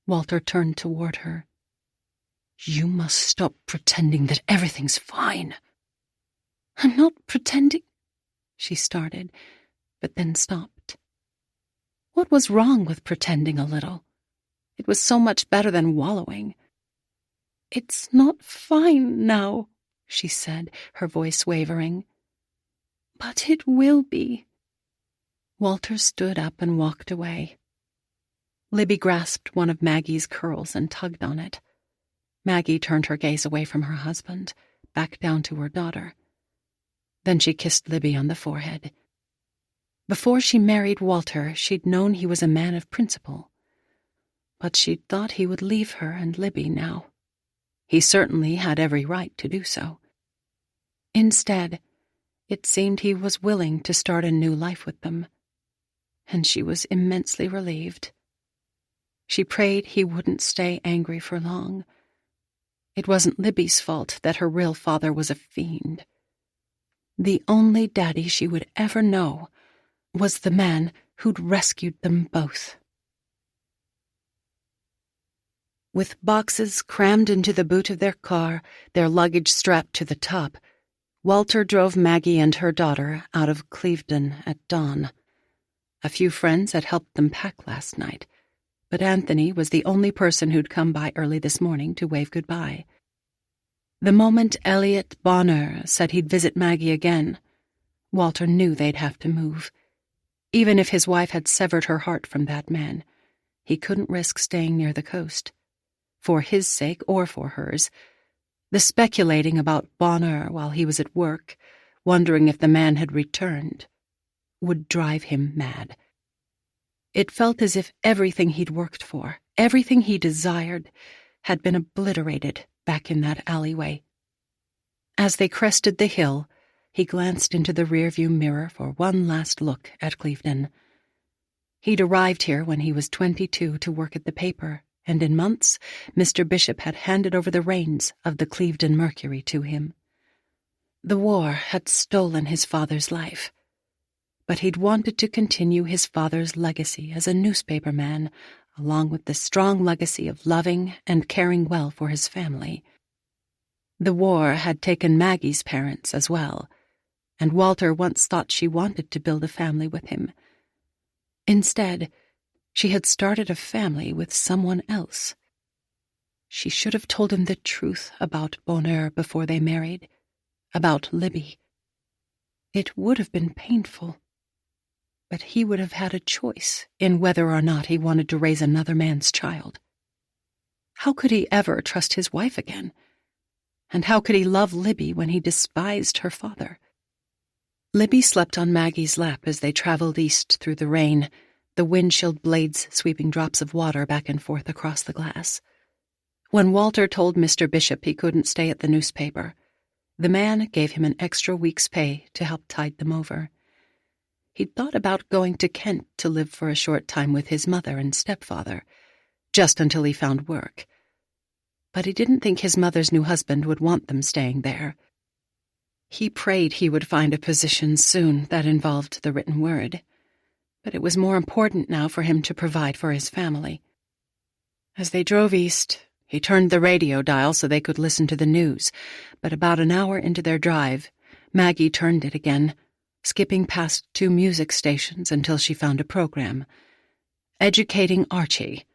Walter turned toward her. "You must stop pretending that everything's fine." "I'm not pretending," she started, but then stopped. What was wrong with pretending a little? It was so much better than wallowing. "It's not fine now," she said, her voice wavering. "But it will be." Walter stood up and walked away. Libby grasped one of Maggie's curls and tugged on it. Maggie turned her gaze away from her husband, back down to her daughter. Then she kissed Libby on the forehead. Before she married Walter, she'd known he was a man of principle. But she'd thought he would leave her and Libby now. He certainly had every right to do so. Instead, it seemed he was willing to start a new life with them, and she was immensely relieved. She prayed he wouldn't stay angry for long. It wasn't Libby's fault that her real father was a fiend. The only daddy she would ever know was the man who'd rescued them both. With boxes crammed into the boot of their car, their luggage strapped to the top, Walter drove Maggie and her daughter out of Clevedon at dawn. A few friends had helped them pack last night, but Anthony was the only person who'd come by early this morning to wave goodbye. The moment Elliot Bonner said he'd visit Maggie again, Walter knew they'd have to move. Even if his wife had severed her heart from that man, he couldn't risk staying near the coast. For his sake or for hers, the speculating about Manor while he was at work, wondering if the man had returned, would drive him mad. It felt as if everything he'd worked for, everything he desired, had been obliterated back in that alleyway. As they crested the hill, he glanced into the rearview mirror for one last look at Clevedon. He'd arrived here when he was 22 to work at the paper, and in months, Mr. Bishop had handed over the reins of the Clevedon Mercury to him. The war had stolen his father's life, but he'd wanted to continue his father's legacy as a newspaperman, along with the strong legacy of loving and caring well for his family. The war had taken Maggie's parents as well, and Walter once thought she wanted to build a family with him. Instead, she had started a family with someone else. She should have told him the truth about Manor before they married, about Libby. It would have been painful, but he would have had a choice in whether or not he wanted to raise another man's child. How could he ever trust his wife again? And how could he love Libby when he despised her father? Libby slept on Maggie's lap as they traveled east through the rain, the wind-chilled blades sweeping drops of water back and forth across the glass. When Walter told Mr. Bishop he couldn't stay at the newspaper, the man gave him an extra week's pay to help tide them over. He'd thought about going to Kent to live for a short time with his mother and stepfather, just until he found work. But he didn't think his mother's new husband would want them staying there. He prayed he would find a position soon that involved the written word, but it was more important now for him to provide for his family. As they drove east, he turned the radio dial so they could listen to the news, but about an hour into their drive, Maggie turned it again, skipping past 2 music stations until she found a program. Educating Archie.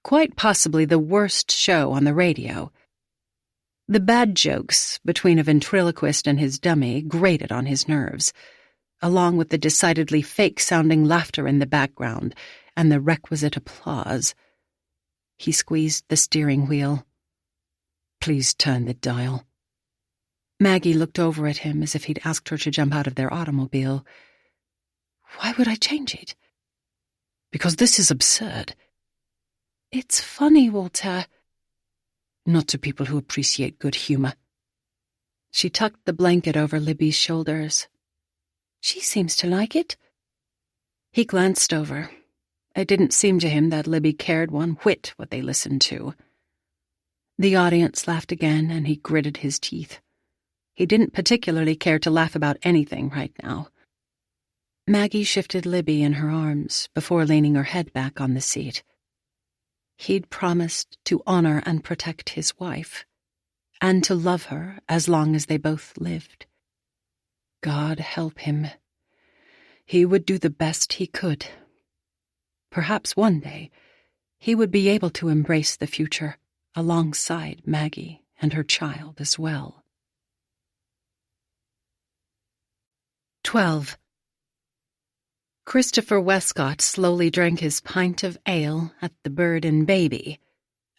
Quite possibly the worst show on the radio. The bad jokes between a ventriloquist and his dummy grated on his nerves, along with the decidedly fake-sounding laughter in the background and the requisite applause. He squeezed the steering wheel. "Please turn the dial." Maggie looked over at him as if he'd asked her to jump out of their automobile. "Why would I change it?" "Because this is absurd." "It's funny, Walter." "Not to people who appreciate good humor." She tucked the blanket over Libby's shoulders. "She seems to like it." He glanced over. It didn't seem to him that Libby cared one whit what they listened to. The audience laughed again, and he gritted his teeth. He didn't particularly care to laugh about anything right now. Maggie shifted Libby in her arms before leaning her head back on the seat. He'd promised to honor and protect his wife, and to love her as long as they both lived. God help him. He would do the best he could. Perhaps one day he would be able to embrace the future alongside Maggie and her child as well. 12. Christopher Westcott slowly drank his pint of ale at the Bird and Baby,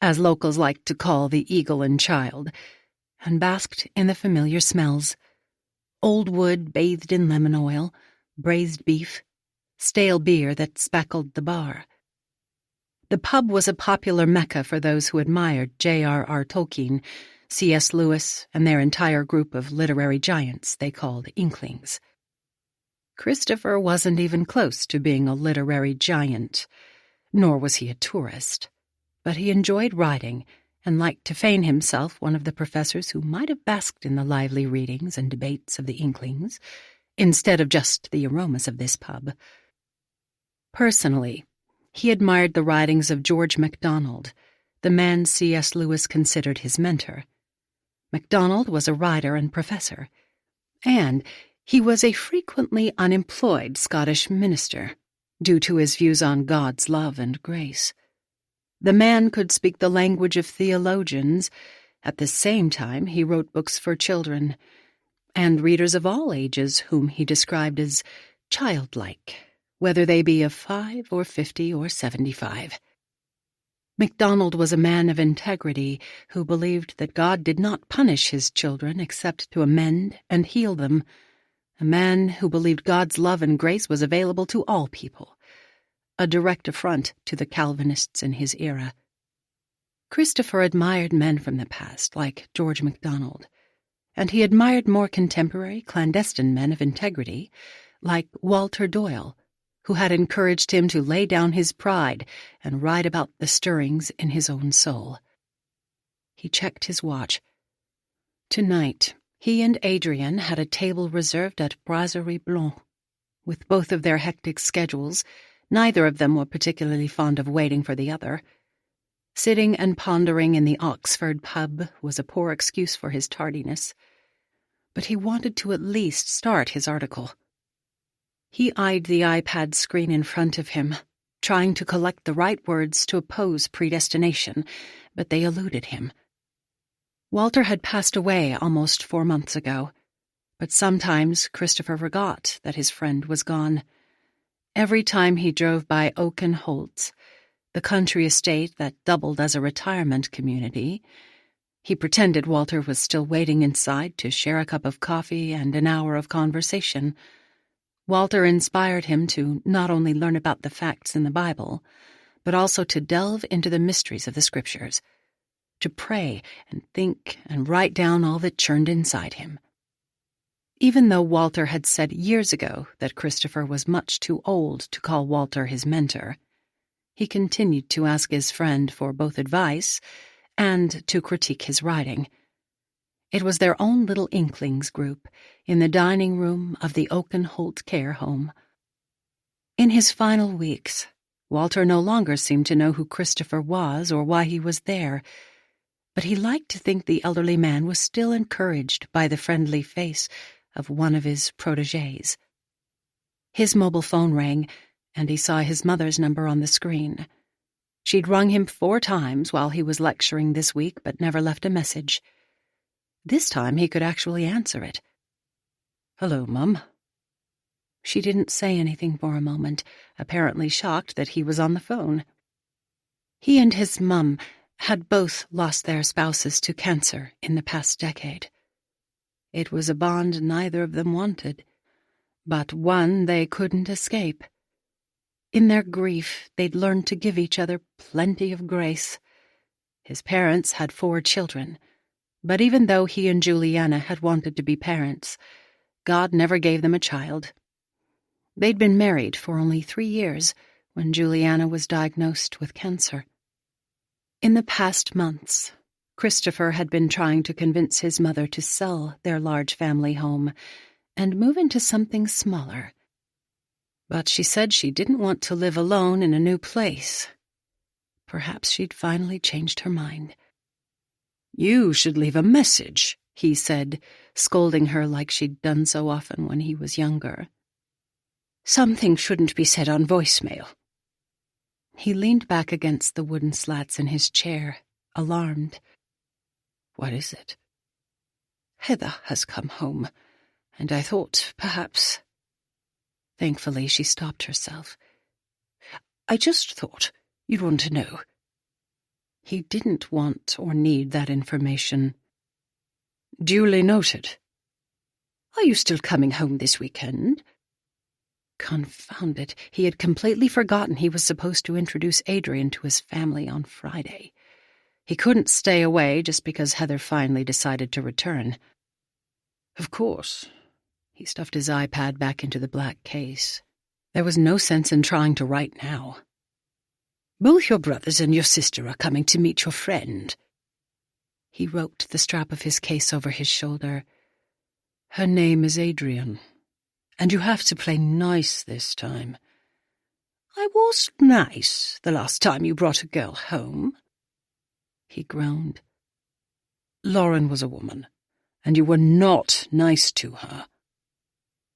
as locals liked to call the Eagle and Child, and basked in the familiar smells. Old wood bathed in lemon oil, braised beef, stale beer that speckled the bar. The pub was a popular mecca for those who admired J.R.R. Tolkien, C.S. Lewis, and their entire group of literary giants they called Inklings. Christopher wasn't even close to being a literary giant, nor was he a tourist, but he enjoyed writing and liked to feign himself one of the professors who might have basked in the lively readings and debates of the Inklings, instead of just the aromas of this pub. Personally, he admired the writings of George MacDonald, the man C.S. Lewis considered his mentor. MacDonald was a writer and professor, and he was a frequently unemployed Scottish minister, due to his views on God's love and grace. The man could speak the language of theologians. At the same time, he wrote books for children, and readers of all ages whom he described as childlike, whether they be of 5 or 50 or 75. MacDonald was a man of integrity who believed that God did not punish his children except to amend and heal them, a man who believed God's love and grace was available to all people, a direct affront to the Calvinists in his era. Christopher admired men from the past, like George MacDonald, and he admired more contemporary, clandestine men of integrity, like Walter Doyle, who had encouraged him to lay down his pride and write about the stirrings in his own soul. He checked his watch. Tonight, he and Adrian had a table reserved at Brasserie Blanc. With both of their hectic schedules, neither of them were particularly fond of waiting for the other. Sitting and pondering in the Oxford pub was a poor excuse for his tardiness, but he wanted to at least start his article. He eyed the iPad screen in front of him, trying to collect the right words to oppose predestination, but they eluded him. Walter had passed away almost 4 months ago, but sometimes Christopher forgot that his friend was gone. Every time he drove by Oakenholtz, the country estate that doubled as a retirement community, he pretended Walter was still waiting inside to share a cup of coffee and an hour of conversation. Walter inspired him to not only learn about the facts in the Bible, but also to delve into the mysteries of the Scriptures, to pray and think and write down all that churned inside him. Even though Walter had said years ago that Christopher was much too old to call Walter his mentor, he continued to ask his friend for both advice and to critique his writing. It was their own little Inklings group in the dining room of the Oakenholt Care Home. In his final weeks, Walter no longer seemed to know who Christopher was or why he was there, but he liked to think the elderly man was still encouraged by the friendly face of one of his protégés. His mobile phone rang, and he saw his mother's number on the screen. She'd rung him 4 times while he was lecturing this week, but never left a message. This time he could actually answer it. "Hello, Mum." She didn't say anything for a moment, apparently shocked that he was on the phone. He and his mum had both lost their spouses to cancer in the past decade. It was a bond neither of them wanted, but one they couldn't escape. In their grief, they'd learned to give each other plenty of grace. His parents had 4 children, but even though he and Juliana had wanted to be parents, God never gave them a child. They'd been married for only 3 years when Juliana was diagnosed with cancer. In the past months, Christopher had been trying to convince his mother to sell their large family home and move into something smaller. But she said she didn't want to live alone in a new place. Perhaps she'd finally changed her mind. "You should leave a message," he said, scolding her like she'd done so often when he was younger. "Something shouldn't be said on voicemail." He leaned back against the wooden slats in his chair, alarmed. "What is it?" "Heather has come home, and I thought, perhaps—" Thankfully, she stopped herself. "I just thought you'd want to know." He didn't want or need that information. "Duly noted. Are you still coming home this weekend?" Confound it, he had completely forgotten he was supposed to introduce Adrian to his family on Friday. He couldn't stay away just because Heather finally decided to return. "Of course." He stuffed his iPad back into the black case. There was no sense in trying to write now. "Both your brothers and your sister are coming to meet your friend." He roped the strap of his case over his shoulder. "Her name is Adrian, and you have to play nice this time." "I was nice the last time you brought a girl home." He groaned. "Lauren was a woman, and you were not nice to her."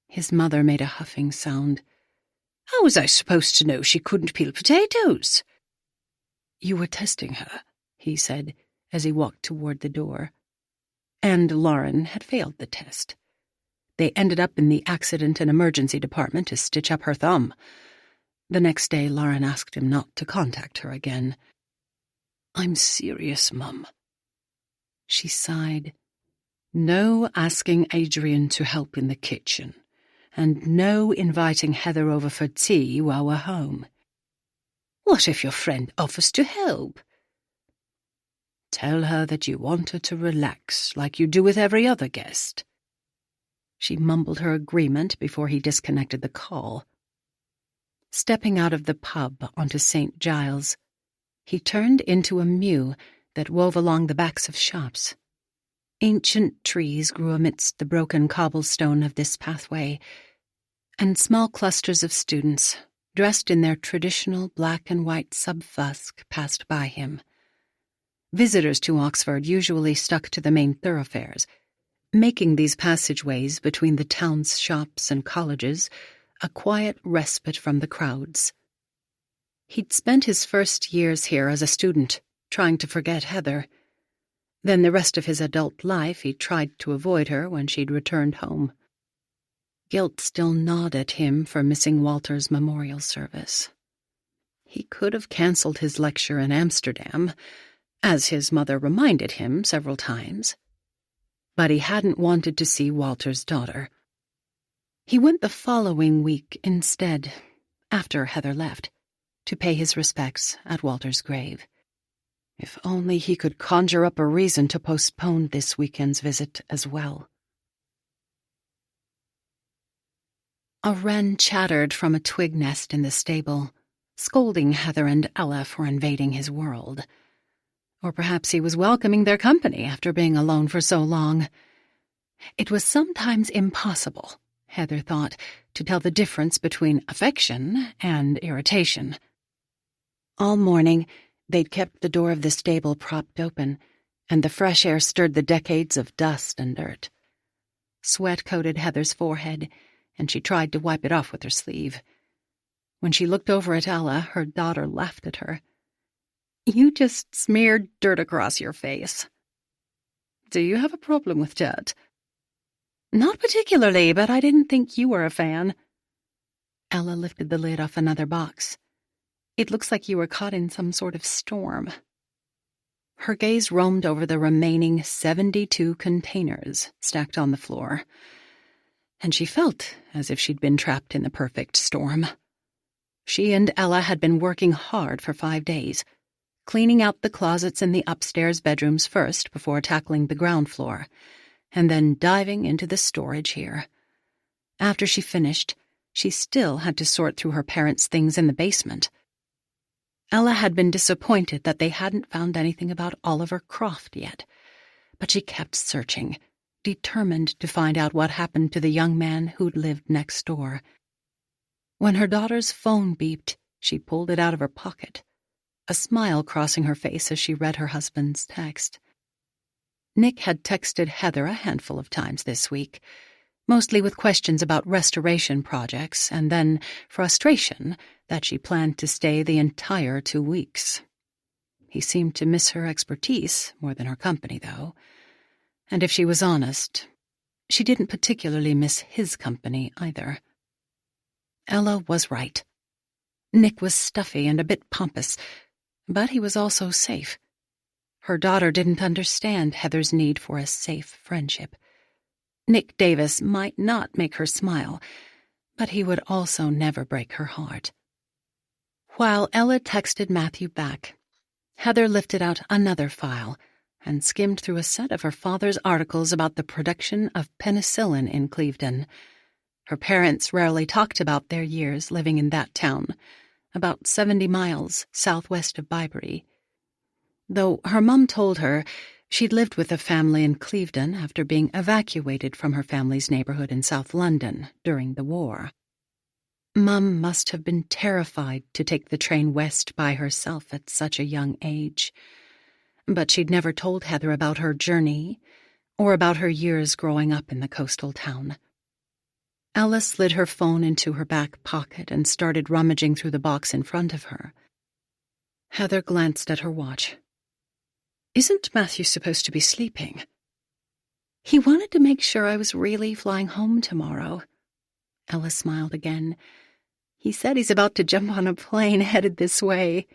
His mother made a huffing sound. "How was I supposed to know she couldn't peel potatoes?" "You were testing her," he said, as he walked toward the door. And Lauren had failed the test. They ended up in the accident and emergency department to stitch up her thumb. The next day, Lauren asked him not to contact her again. "I'm serious, Mum." She sighed. No asking Adrian to help in the kitchen, and no inviting Heather over for tea while we're home. "What if your friend offers to help?" "Tell her that you want her to relax like you do with every other guest." She mumbled her agreement before he disconnected the call. Stepping out of the pub onto St. Giles, he turned into a mew that wove along the backs of shops. Ancient trees grew amidst the broken cobblestone of this pathway, and small clusters of students, dressed in their traditional black and white subfusk, passed by him. Visitors to Oxford usually stuck to the main thoroughfares, making these passageways between the town's shops and colleges a quiet respite from the crowds. He'd spent his first years here as a student, trying to forget Heather. Then the rest of his adult life he tried to avoid her when she'd returned home. Guilt still gnawed at him for missing Walter's memorial service. He could have cancelled his lecture in Amsterdam, as his mother reminded him several times. But he hadn't wanted to see Walter's daughter. He went the following week instead, after Heather left, to pay his respects at Walter's grave. If only he could conjure up a reason to postpone this weekend's visit as well. A wren chattered from a twig nest in the stable, scolding Heather and Ella for invading his world. Or perhaps he was welcoming their company after being alone for so long. It was sometimes impossible, Heather thought, to tell the difference between affection and irritation. All morning, they'd kept the door of the stable propped open, and the fresh air stirred the decades of dust and dirt. Sweat coated Heather's forehead, and she tried to wipe it off with her sleeve. When she looked over at Ella, her daughter laughed at her. "You just smeared dirt across your face." "Do you have a problem with dirt?" "Not particularly, but I didn't think you were a fan." Ella lifted the lid off another box. "It looks like you were caught in some sort of storm." Her gaze roamed over the remaining 72 containers stacked on the floor, and she felt as if she'd been trapped in the perfect storm. She and Ella had been working hard for 5 days, cleaning out the closets in the upstairs bedrooms first before tackling the ground floor, and then diving into the storage here. After she finished, she still had to sort through her parents' things in the basement. Ella had been disappointed that they hadn't found anything about Oliver Croft yet, but she kept searching, determined to find out what happened to the young man who'd lived next door. When her daughter's phone beeped, she pulled it out of her pocket, a smile crossing her face as she read her husband's text. Nick had texted Heather a handful of times this week, mostly with questions about restoration projects and then frustration that she planned to stay the entire 2 weeks. He seemed to miss her expertise more than her company, though, and if she was honest, she didn't particularly miss his company either. Ella was right. Nick was stuffy and a bit pompous, but he was also safe. Her daughter didn't understand Heather's need for a safe friendship. Nick Davis might not make her smile, but he would also never break her heart. While Ella texted Matthew back, Heather lifted out another file and skimmed through a set of her father's articles about the production of penicillin in Clevedon. Her parents rarely talked about their years living in that town, about 70 miles southwest of Bybury. Though her mum told her she'd lived with a family in Clevedon after being evacuated from her family's neighborhood in South London during the war. Mum must have been terrified to take the train west by herself at such a young age. But she'd never told Heather about her journey or about her years growing up in the coastal town. Ella slid her phone into her back pocket and started rummaging through the box in front of her. Heather glanced at her watch. "Isn't Matthew supposed to be sleeping?" "He wanted to make sure I was really flying home tomorrow." Ella smiled again. He said he's about to jump on a plane headed this way.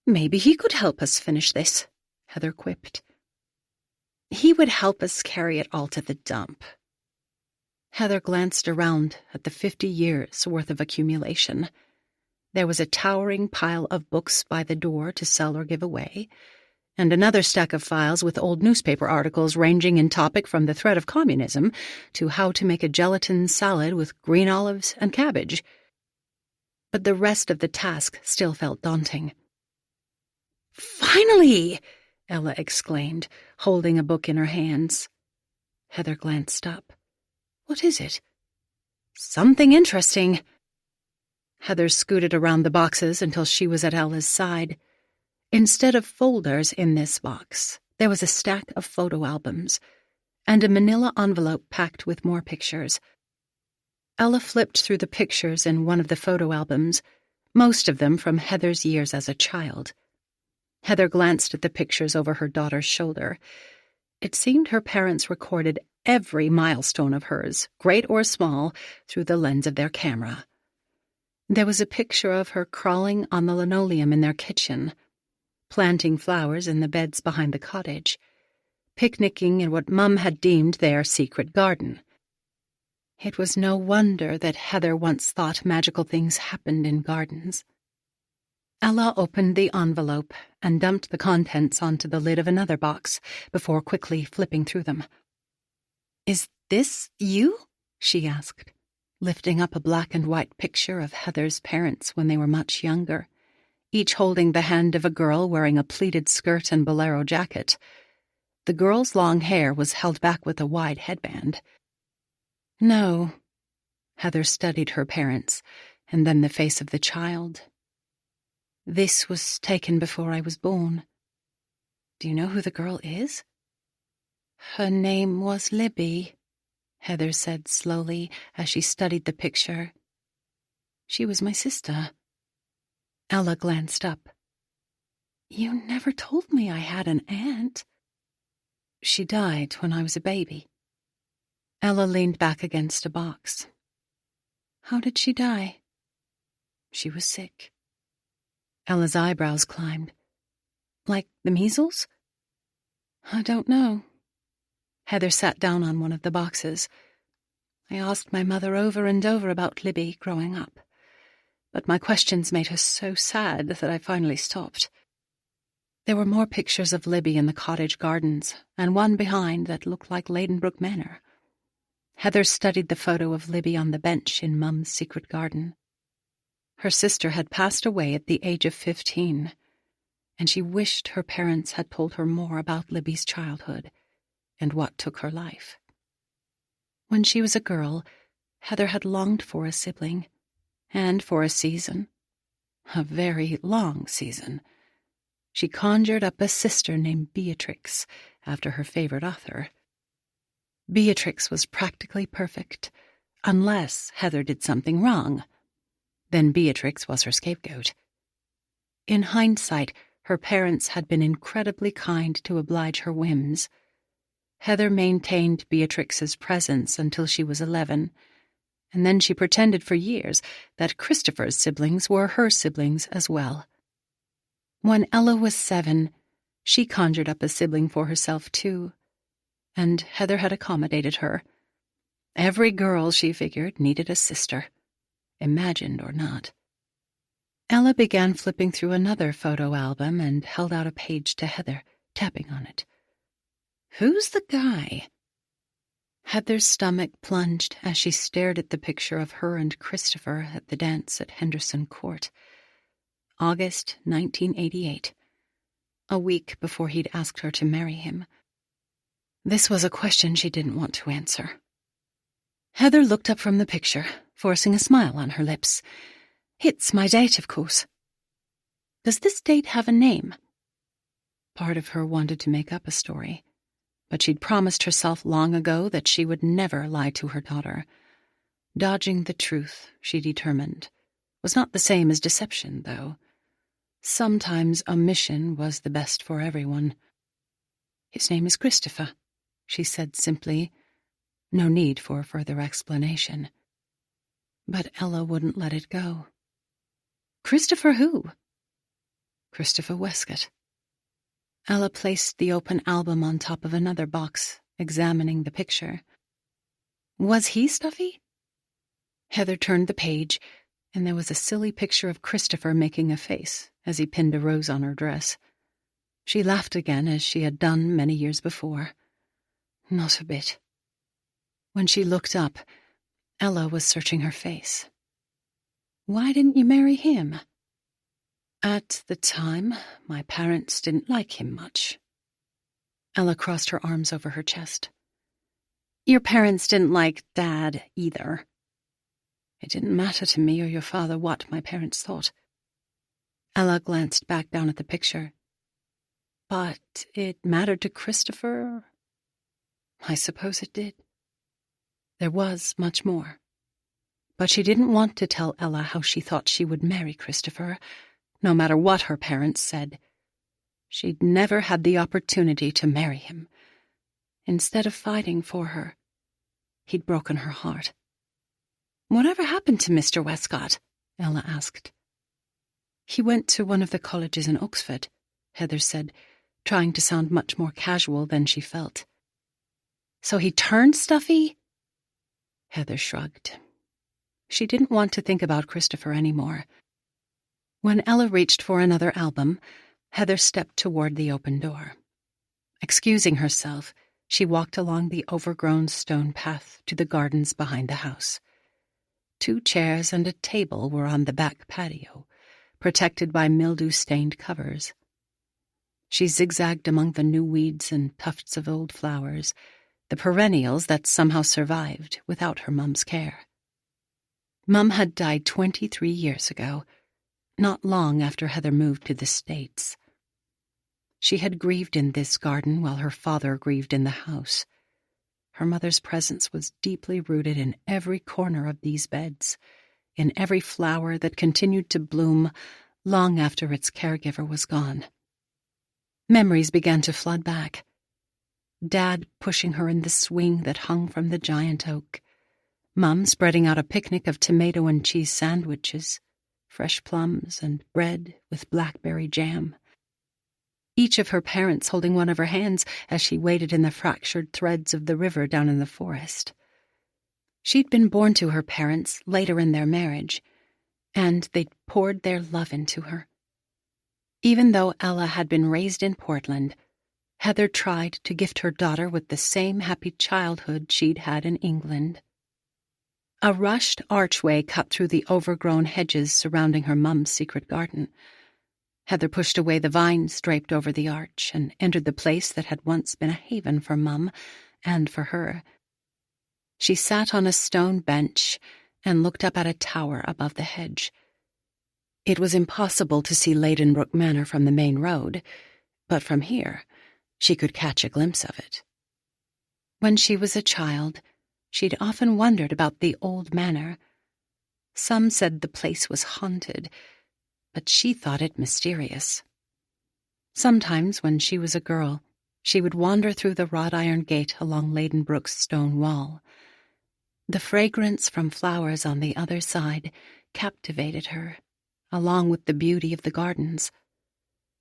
Maybe he could help us finish this, Heather quipped. He would help us carry it all to the dump. Heather glanced around at the 50 years' worth of accumulation. There was a towering pile of books by the door to sell or give away, and another stack of files with old newspaper articles ranging in topic from the threat of communism to how to make a gelatin salad with green olives and cabbage. But the rest of the task still felt daunting. "Finally!" Ella exclaimed, holding a book in her hands. Heather glanced up. "What is it?" "Something interesting." Heather scooted around the boxes until she was at Ella's side. Instead of folders in this box, there was a stack of photo albums and a manila envelope packed with more pictures. Ella flipped through the pictures in one of the photo albums, most of them from Heather's years as a child. Heather glanced at the pictures over her daughter's shoulder. It seemed her parents recorded every milestone of hers, great or small, through the lens of their camera. There was a picture of her crawling on the linoleum in their kitchen, planting flowers in the beds behind the cottage, picnicking in what Mum had deemed their secret garden. It was no wonder that Heather once thought magical things happened in gardens. Ella opened the envelope and dumped the contents onto the lid of another box before quickly flipping through them. "Is this you?" she asked, lifting up a black and white picture of Heather's parents when they were much younger, each holding the hand of a girl wearing a pleated skirt and bolero jacket. The girl's long hair was held back with a wide headband. "No." Heather studied her parents, and then the face of the child. "This was taken before I was born." "Do you know who the girl is?" "Her name was Libby," Heather said slowly as she studied the picture. "She was my sister." Ella glanced up. "You never told me I had an aunt." "She died when I was a baby." Ella leaned back against a box. "How did she die?" "She was sick." Ella's eyebrows climbed. "Like the measles?" "I don't know." Heather sat down on one of the boxes. "I asked my mother over and over about Libby growing up, but my questions made her so sad that I finally stopped." There were more pictures of Libby in the cottage gardens, and one behind that looked like Ladenbrooke Manor. Heather studied the photo of Libby on the bench in Mum's secret garden. Her sister had passed away at the age of 15, and she wished her parents had told her more about Libby's childhood and what took her life. When she was a girl, Heather had longed for a sibling, and for a season, a very long season. She conjured up a sister named Beatrix, after her favorite author. Beatrix was practically perfect, unless Heather did something wrong. Then Beatrix was her scapegoat. In hindsight, her parents had been incredibly kind to oblige her whims. Heather maintained Beatrix's presence until she was 11, and then she pretended for years that Christopher's siblings were her siblings as well. When Ella was 7, she conjured up a sibling for herself too, and Heather had accommodated her. Every girl, she figured, needed a sister, imagined or not. Ella began flipping through another photo album and held out a page to Heather, tapping on it. "Who's the guy?" Heather's stomach plunged as she stared at the picture of her and Christopher at the dance at Henderson Court. August 1988, a week before he'd asked her to marry him. This was a question she didn't want to answer. Heather looked up from the picture, forcing a smile on her lips. "It's my date, of course." "Does this date have a name?" Part of her wanted to make up a story, but she'd promised herself long ago that she would never lie to her daughter. Dodging the truth, she determined, was not the same as deception, though. Sometimes omission was the best for everyone. "His name is Christopher," she said simply. No need for further explanation. But Ella wouldn't let it go. Christopher who? Christopher Westcott. Ella placed the open album on top of another box, examining the picture. Was he stuffy? Heather turned the page, and there was a silly picture of Christopher making a face as he pinned a rose on her dress. She laughed again, as she had done many years before. Not a bit. When she looked up, Ella was searching her face. Why didn't you marry him? At the time, my parents didn't like him much. Ella crossed her arms over her chest. Your parents didn't like Dad either. It didn't matter to me or your father what my parents thought. Ella glanced back down at the picture. But it mattered to Christopher? I suppose it did. There was much more. But she didn't want to tell Ella how she thought she would marry Christopher, no matter what her parents said. She'd never had the opportunity to marry him. Instead of fighting for her, he'd broken her heart. Whatever happened to Mr. Westcott? Ella asked. He went to one of the colleges in Oxford, Heather said, trying to sound much more casual than she felt. So he turned stuffy? Heather shrugged. She didn't want to think about Christopher anymore. When Ella reached for another album, Heather stepped toward the open door. Excusing herself, she walked along the overgrown stone path to the gardens behind the house. 2 chairs and a table were on the back patio, protected by mildew-stained covers. She zigzagged among the new weeds and tufts of old flowers, the perennials that somehow survived without her mum's care. Mum had died 23 years ago, not long after Heather moved to the States. She had grieved in this garden while her father grieved in the house. Her mother's presence was deeply rooted in every corner of these beds, in every flower that continued to bloom long after its caregiver was gone. Memories began to flood back. Dad pushing her in the swing that hung from the giant oak. Mum spreading out a picnic of tomato and cheese sandwiches, fresh plums and bread with blackberry jam. Each of her parents holding one of her hands as she waded in the fractured threads of the river down in the forest. She'd been born to her parents later in their marriage, and they'd poured their love into her. Even though Ella had been raised in Portland, Heather tried to gift her daughter with the same happy childhood she'd had in England. A rushed archway cut through the overgrown hedges surrounding her mum's secret garden. Heather pushed away the vines draped over the arch and entered the place that had once been a haven for Mum and for her. She sat on a stone bench and looked up at a tower above the hedge. It was impossible to see Ladenbrooke Manor from the main road, but from here she could catch a glimpse of it. When she was a child, she'd often wondered about the old manor. Some said the place was haunted, but she thought it mysterious. Sometimes, when she was a girl, she would wander through the wrought iron gate along Ladenbrooke's stone wall. The fragrance from flowers on the other side captivated her, along with the beauty of the gardens.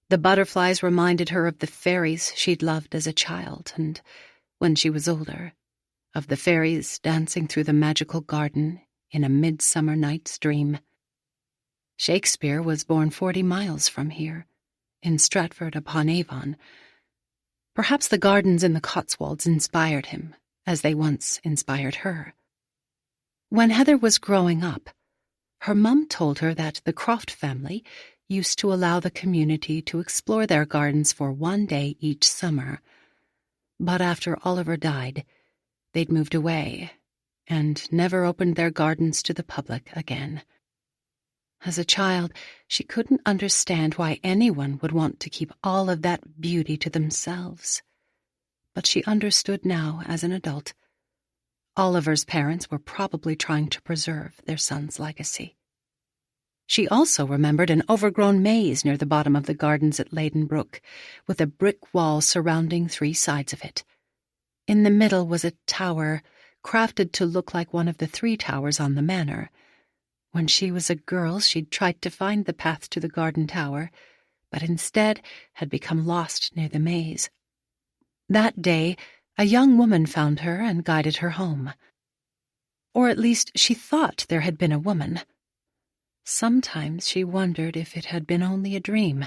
The butterflies reminded her of the fairies she'd loved as a child, and, when she was older, of the fairies dancing through the magical garden in a midsummer night's dream. Shakespeare was born 40 miles from here, in Stratford-upon-Avon. Perhaps the gardens in the Cotswolds inspired him, as they once inspired her. When Heather was growing up, her mum told her that the Croft family used to allow the community to explore their gardens for 1 day each summer. But after Oliver died, they'd moved away and never opened their gardens to the public again. As a child, she couldn't understand why anyone would want to keep all of that beauty to themselves. But she understood now as an adult. Oliver's parents were probably trying to preserve their son's legacy. She also remembered an overgrown maze near the bottom of the gardens at Ladenbrooke, with a brick wall surrounding 3 sides of it. In the middle was a tower, crafted to look like one of the 3 towers on the manor, When she was a girl, she'd tried to find the path to the garden tower, but instead had become lost near the maze. That day, a young woman found her and guided her home. Or at least she thought there had been a woman. Sometimes she wondered if it had been only a dream.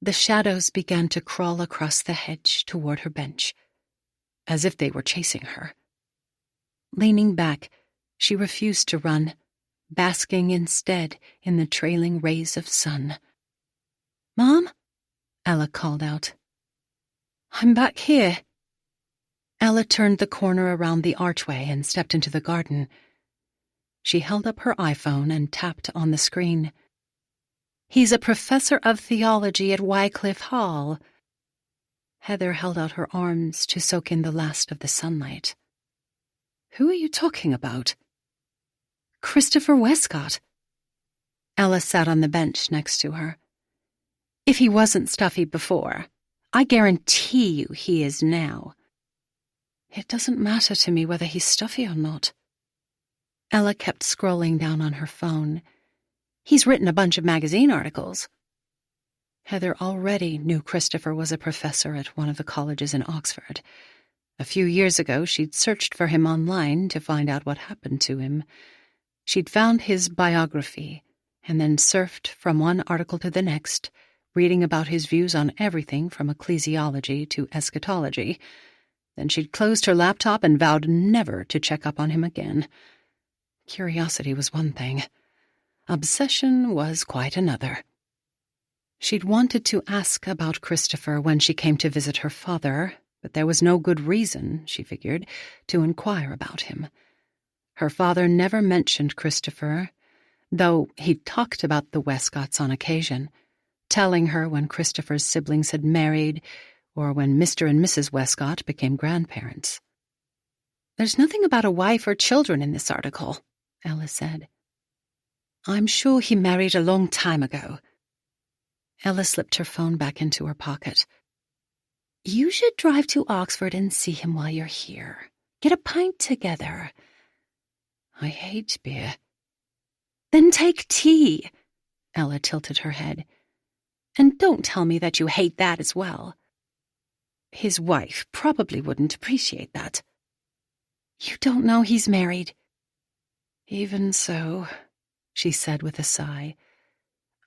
The shadows began to crawl across the hedge toward her bench, as if they were chasing her. Leaning back, she refused to run, basking instead in the trailing rays of sun. "Mom?" Ella called out. "I'm back here." Ella turned the corner around the archway and stepped into the garden. She held up her iPhone and tapped on the screen. "He's a professor of theology at Wycliffe Hall." Heather held out her arms to soak in the last of the sunlight. "Who are you talking about?" "Christopher Westcott." Ella sat on the bench next to her. "If he wasn't stuffy before, I guarantee you he is now." "It doesn't matter to me whether he's stuffy or not." Ella kept scrolling down on her phone. "He's written a bunch of magazine articles." Heather already knew Christopher was a professor at one of the colleges in Oxford. A few years ago, she'd searched for him online to find out what happened to him. She'd found his biography and then surfed from one article to the next, reading about his views on everything from ecclesiology to eschatology. Then she'd closed her laptop and vowed never to check up on him again. Curiosity was one thing. Obsession was quite another. She'd wanted to ask about Christopher when she came to visit her father, but there was no good reason, she figured, to inquire about him. Her father never mentioned Christopher, though he'd talked about the Westcotts on occasion, telling her when Christopher's siblings had married or when Mr. and Mrs. Westcott became grandparents. "There's nothing about a wife or children in this article," Ella said. "I'm sure he married a long time ago." Ella slipped her phone back into her pocket. "You should drive to Oxford and see him while you're here. Get a pint together." "I hate beer." "Then take tea." Ella tilted her head. "And don't tell me that you hate that as well." "His wife probably wouldn't appreciate that." "You don't know he's married." "Even so," she said with a sigh.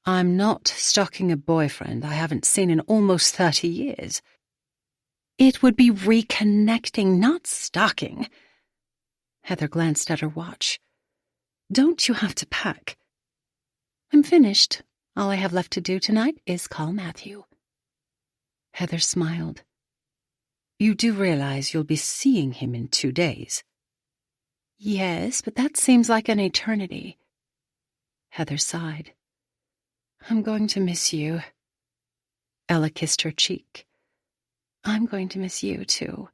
"I'm not stalking a boyfriend I haven't seen in almost 30 years. It would be reconnecting, not stalking." Heather glanced at her watch. "Don't you have to pack?" "I'm finished. All I have left to do tonight is call Matthew." Heather smiled. "You do realize you'll be seeing him in 2 days?" "Yes, but that seems like an eternity." Heather sighed. "I'm going to miss you." Ella kissed her cheek. "I'm going to miss you, too."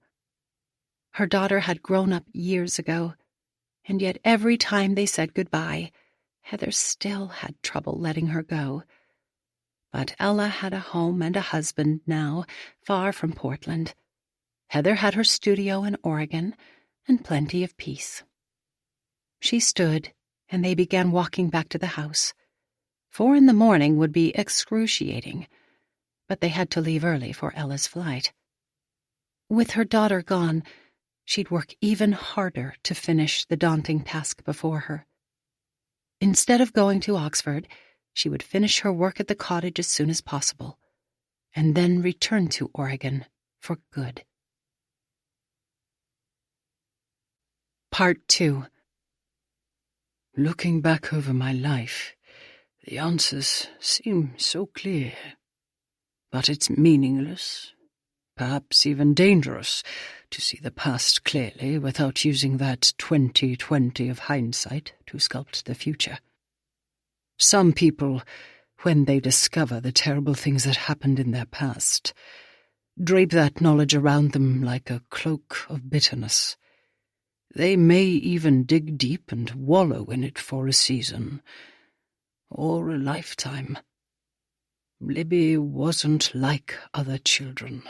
Her daughter had grown up years ago, and yet every time they said goodbye, Heather still had trouble letting her go. But Ella had a home and a husband now, far from Portland. Heather had her studio in Oregon, and plenty of peace. She stood, and they began walking back to the house. 4 in the morning would be excruciating, but they had to leave early for Ella's flight. With her daughter gone, she'd work even harder to finish the daunting task before her. Instead of going to Oxford, she would finish her work at the cottage as soon as possible, and then return to Oregon for good. Part 2. Looking back over my life, the answers seem so clear. But it's meaningless, perhaps even dangerous, to see the past clearly without using that 20/20 of hindsight to sculpt the future. Some people, when they discover the terrible things that happened in their past, drape that knowledge around them like a cloak of bitterness. They may even dig deep and wallow in it for a season, or a lifetime. Libby wasn't like other children.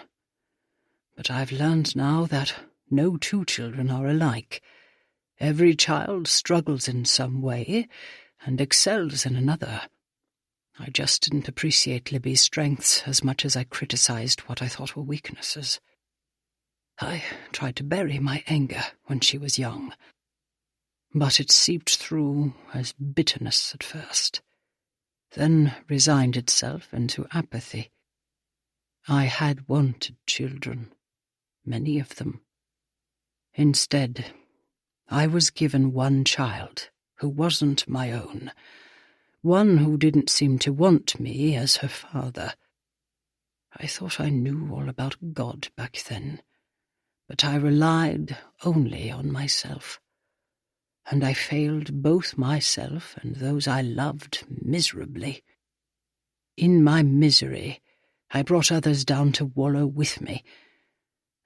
But I've learned now that no 2 children are alike. Every child struggles in some way and excels in another. I just didn't appreciate Libby's strengths as much as I criticized what I thought were weaknesses. I tried to bury my anger when she was young, but it seeped through as bitterness at first, then resigned itself into apathy. I had wanted children, many of them. Instead, I was given one child who wasn't my own, one who didn't seem to want me as her father. I thought I knew all about God back then, but I relied only on myself, and I failed both myself and those I loved miserably. In my misery, I brought others down to wallow with me,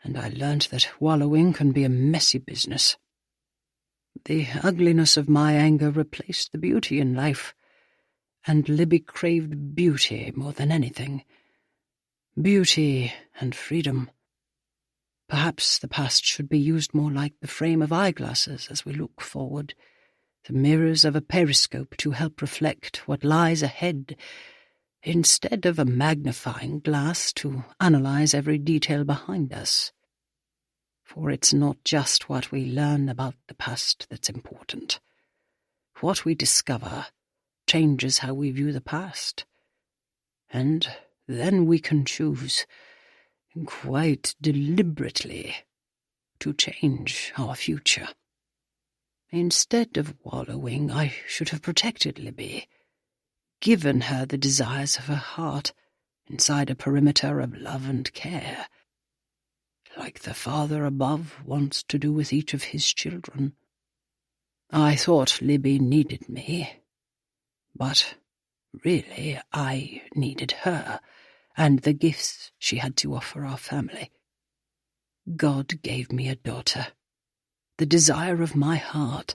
and I learned that wallowing can be a messy business. The ugliness of my anger replaced the beauty in life, and Libby craved beauty more than anything. Beauty and freedom. Perhaps the past should be used more like the frame of eyeglasses as we look forward, the mirrors of a periscope to help reflect what lies ahead, instead of a magnifying glass to analyze every detail behind us. For it's not just what we learn about the past that's important. What we discover changes how we view the past. And then we can choose, quite deliberately, to change our future. Instead of wallowing, I should have protected Libby, given her the desires of her heart inside a perimeter of love and care, like the Father above wants to do with each of his children. I thought Libby needed me, but really I needed her and the gifts she had to offer our family. God gave me a daughter, the desire of my heart,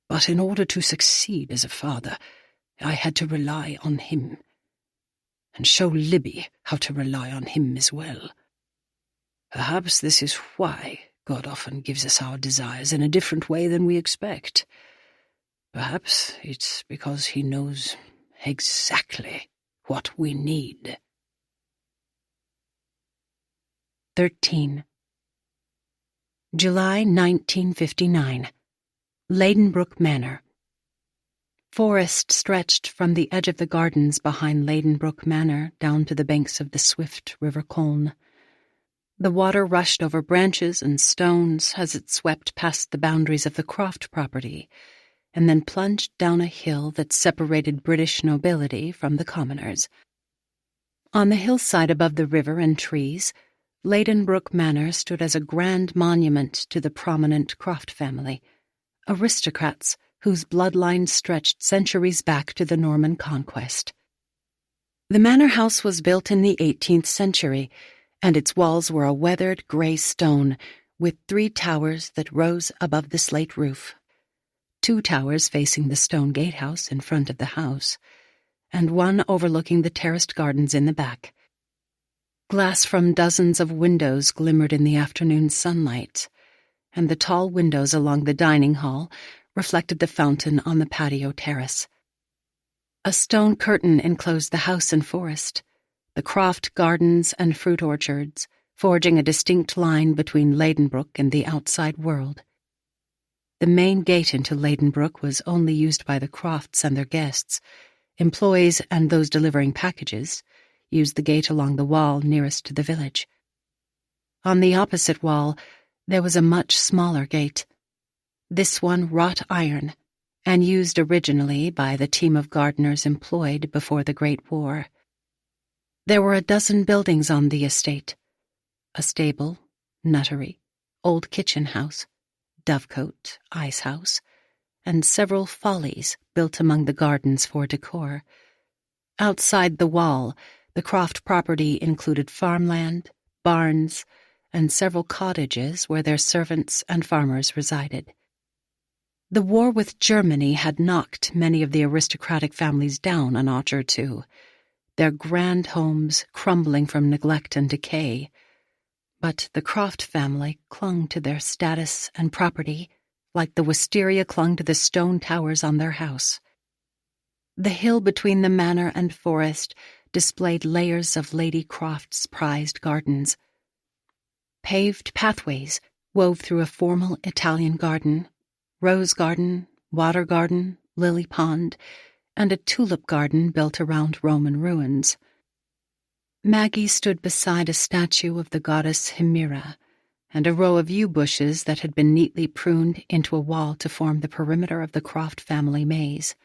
but in order to succeed as a father, I had to rely on him, and show Libby how to rely on him as well. Perhaps this is why God often gives us our desires in a different way than we expect. Perhaps it's because he knows exactly what we need. 13. July 1959. Ladenbrooke Manor. Forest stretched from the edge of the gardens behind Ladenbrooke Manor down to the banks of the swift River Colne. The water rushed over branches and stones as it swept past the boundaries of the Croft property, and then plunged down a hill that separated British nobility from the commoners. On the hillside above the river and trees, Ladenbrooke Manor stood as a grand monument to the prominent Croft family, aristocrats whose bloodline stretched centuries back to the Norman conquest. The manor house was built in the 18th century, and its walls were a weathered gray stone with 3 towers that rose above the slate roof. 2 towers facing the stone gatehouse in front of the house, and 1 overlooking the terraced gardens in the back. Glass from dozens of windows glimmered in the afternoon sunlight, and the tall windows along the dining hall reflected the fountain on the patio terrace. A stone curtain enclosed the house and forest, the Croft gardens and fruit orchards, forging a distinct line between Ladenbrooke and the outside world. The main gate into Ladenbrooke was only used by the Crofts and their guests. Employees and those delivering packages used the gate along the wall nearest to the village. On the opposite wall, there was a much smaller gate, this one wrought iron, and used originally by the team of gardeners employed before the Great War. There were a dozen buildings on the estate: a stable, nuttery, old kitchen house, dovecote, ice house, and several follies built among the gardens for decor. Outside the wall, the Croft property included farmland, barns, and several cottages where their servants and farmers resided. The war with Germany had knocked many of the aristocratic families down a notch or two, their grand homes crumbling from neglect and decay. But the Croft family clung to their status and property like the wisteria clung to the stone towers on their house. The hill between the manor and forest displayed layers of Lady Croft's prized gardens. Paved pathways wove through a formal Italian garden, rose garden, water garden, lily pond, and a tulip garden built around Roman ruins. Maggie stood beside a statue of the goddess Hemera and a row of yew bushes that had been neatly pruned into a wall to form the perimeter of the Croft family maze.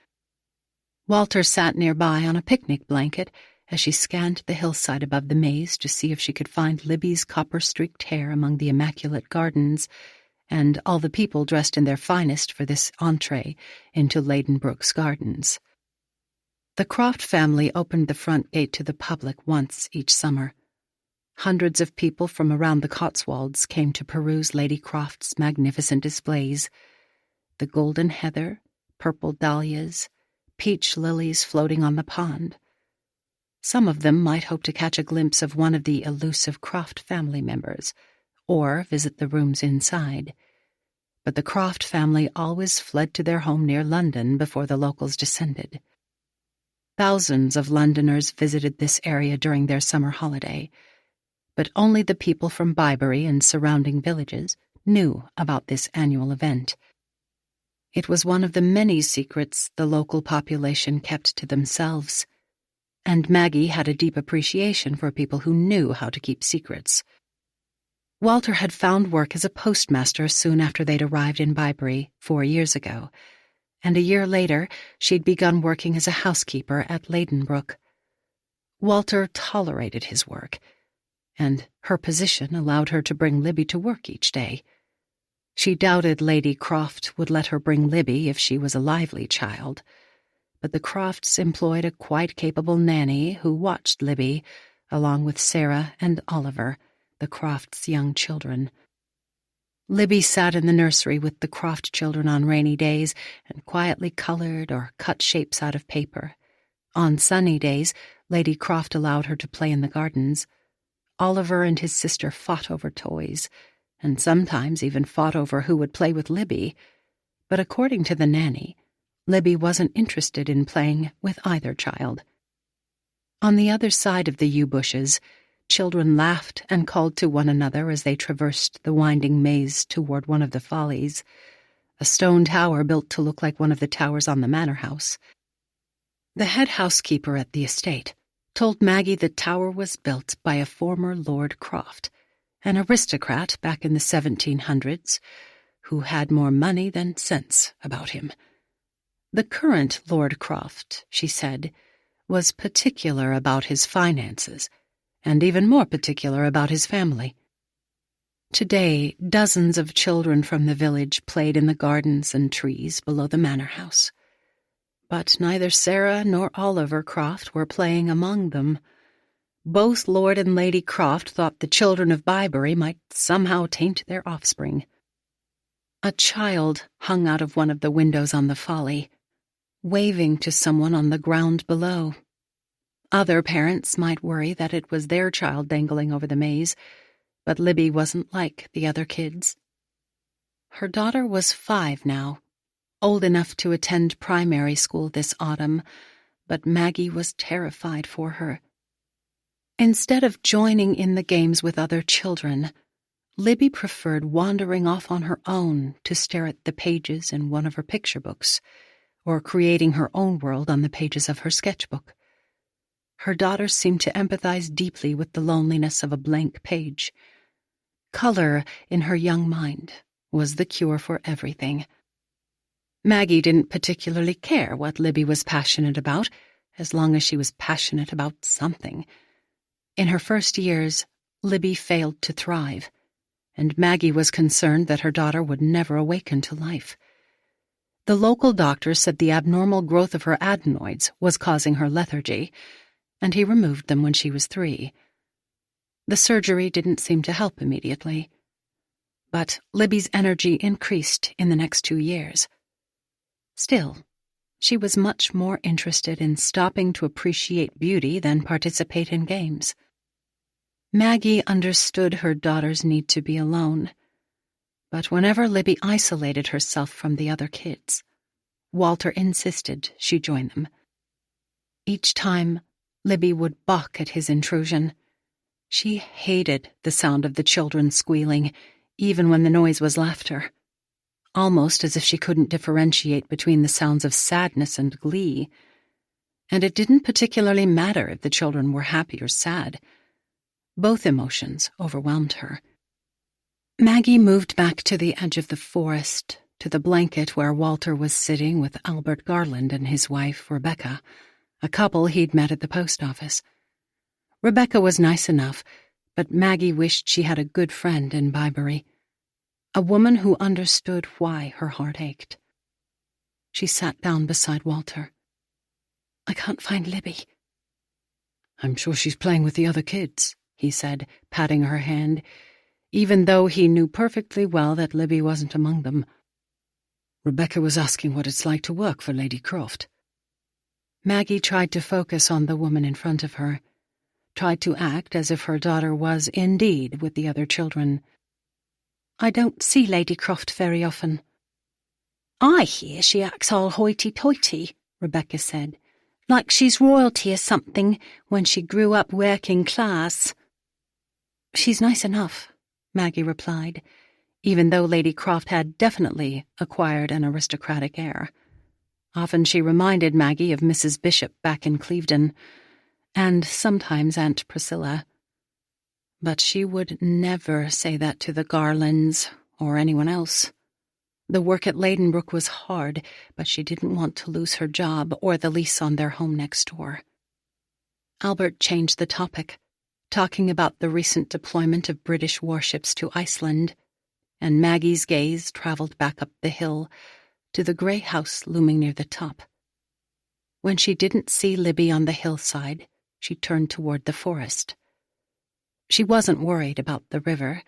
Walter sat nearby on a picnic blanket as she scanned the hillside above the maze to see if she could find Libby's copper-streaked hair among the immaculate gardens and all the people dressed in their finest for this entree into Ladenbrooke's gardens. The Croft family opened the front gate to the public once each summer. Hundreds of people from around the Cotswolds came to peruse Lady Croft's magnificent displays: the golden heather, purple dahlias, peach lilies floating on the pond. Some of them might hope to catch a glimpse of one of the elusive Croft family members, or visit the rooms inside. But the Croft family always fled to their home near London before the locals descended. Thousands of Londoners visited this area during their summer holiday, but only the people from Bybury and surrounding villages knew about this annual event. It was one of the many secrets the local population kept to themselves, and Maggie had a deep appreciation for people who knew how to keep secrets. Walter had found work as a postmaster soon after they'd arrived in Bybury 4 years ago, and a year later she'd begun working as a housekeeper at Ladenbrooke. Walter tolerated his work, and her position allowed her to bring Libby to work each day. She doubted Lady Croft would let her bring Libby if she was a lively child, but the Crofts employed a quite capable nanny who watched Libby, along with Sarah and Oliver, the Crofts' young children. Libby sat in the nursery with the Croft children on rainy days and quietly colored or cut shapes out of paper. On sunny days, Lady Croft allowed her to play in the gardens. Oliver and his sister fought over toys, and sometimes even fought over who would play with Libby, but according to the nanny, Libby wasn't interested in playing with either child. On the other side of the yew bushes, children laughed and called to one another as they traversed the winding maze toward one of the follies, a stone tower built to look like one of the towers on the manor house. The head housekeeper at the estate told Maggie the tower was built by a former Lord Croft, an aristocrat back in the 1700s, who had more money than sense about him. The current Lord Croft, she said, was particular about his finances, and even more particular about his family. Today, dozens of children from the village played in the gardens and trees below the manor house. But neither Sarah nor Oliver Croft were playing among them. Both Lord and Lady Croft thought the children of Bybury might somehow taint their offspring. A child hung out of one of the windows on the folly, waving to someone on the ground below. Other parents might worry that it was their child dangling over the maze, but Libby wasn't like the other kids. Her daughter was 5 now, old enough to attend primary school this autumn, but Maggie was terrified for her. Instead of joining in the games with other children, Libby preferred wandering off on her own to stare at the pages in one of her picture books, or creating her own world on the pages of her sketchbook. Her daughter seemed to empathize deeply with the loneliness of a blank page. Color, in her young mind, was the cure for everything. Maggie didn't particularly care what Libby was passionate about, as long as she was passionate about something. In her first years, Libby failed to thrive, and Maggie was concerned that her daughter would never awaken to life. The local doctor said the abnormal growth of her adenoids was causing her lethargy, and he removed them when she was 3. The surgery didn't seem to help immediately, but Libby's energy increased in the next 2 years. Still, she was much more interested in stopping to appreciate beauty than participate in games. Maggie understood her daughter's need to be alone, But whenever Libby isolated herself from the other kids, Walter insisted she join them. Each time, Libby would balk at his intrusion. She hated the sound of the children squealing, even when the noise was laughter, almost as if she couldn't differentiate between the sounds of sadness and glee. And it didn't particularly matter if the children were happy or sad. Both emotions overwhelmed her. Maggie moved back to the edge of the forest, to the blanket where Walter was sitting with Albert Garland and his wife, Rebecca, a couple he'd met at the post office. Rebecca was nice enough, but Maggie wished she had a good friend in Byberry, a woman who understood why her heart ached. She sat down beside Walter. "I can't find Libby." "I'm sure she's playing with the other kids," he said, patting her hand, even though he knew perfectly well that Libby wasn't among them. "Rebecca was asking what it's like to work for Lady Croft." Maggie tried to focus on the woman in front of her, tried to act as if her daughter was indeed with the other children. "I don't see Lady Croft very often." "I hear she acts all hoity-toity," Rebecca said, "like she's royalty or something when she grew up working class." "She's nice enough," Maggie replied, even though Lady Croft had definitely acquired an aristocratic air. Often she reminded Maggie of Mrs. Bishop back in Clevedon, and sometimes Aunt Priscilla. But she would never say that to the Garlands or anyone else. The work at Ladenbrooke was hard, but she didn't want to lose her job or the lease on their home next door. Albert changed the topic, talking about the recent deployment of British warships to Iceland, and Maggie's gaze traveled back up the hill to the grey house looming near the top. When she didn't see Libby on the hillside, she turned toward the forest. She wasn't worried about the river.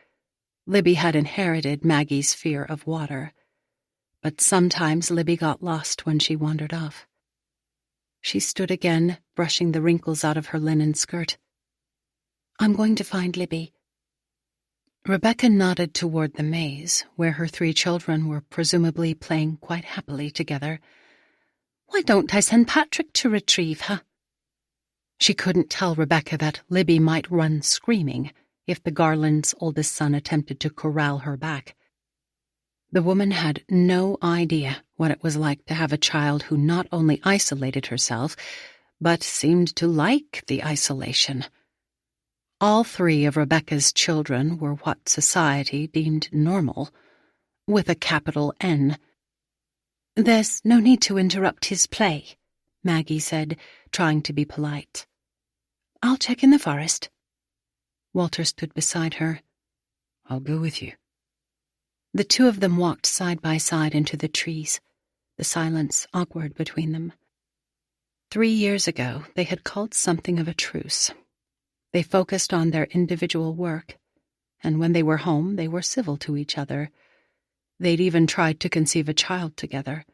Libby had inherited Maggie's fear of water, but sometimes Libby got lost when she wandered off. She stood again, brushing the wrinkles out of her linen skirt. "I'm going to find Libby." Rebecca nodded toward the maze, where her 3 children were presumably playing quite happily together. "Why don't I send Patrick to retrieve her?" She couldn't tell Rebecca that Libby might run screaming if the Garlands' oldest son attempted to corral her back. The woman had no idea what it was like to have a child who not only isolated herself, but seemed to like the isolation. All 3 of Rebecca's children were what society deemed normal, with a capital N. "There's no need to interrupt his play," Maggie said, trying to be polite. "I'll check in the forest." Walter stood beside her. "I'll go with you." The 2 of them walked side by side into the trees, the silence awkward between them. 3 years ago, they had called something of a truce. They focused on their individual work, and when they were home, they were civil to each other. They'd even tried to conceive a child together.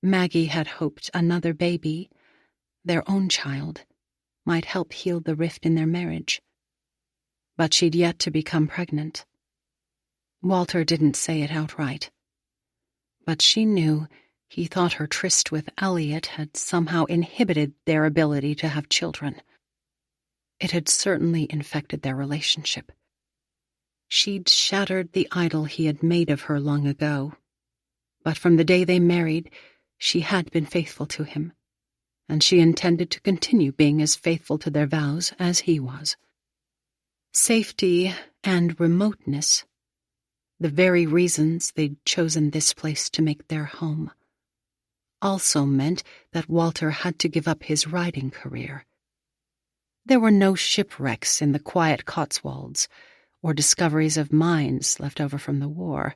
Maggie had hoped another baby, their own child, might help heal the rift in their marriage. But she'd yet to become pregnant. Walter didn't say it outright, but she knew he thought her tryst with Elliot had somehow inhibited their ability to have children. It had certainly infected their relationship. She'd shattered the idol he had made of her long ago, but from the day they married, she had been faithful to him, and she intended to continue being as faithful to their vows as he was. Safety and remoteness, the very reasons they'd chosen this place to make their home, also meant that Walter had to give up his riding career. There were no shipwrecks in the quiet Cotswolds, or discoveries of mines left over from the war.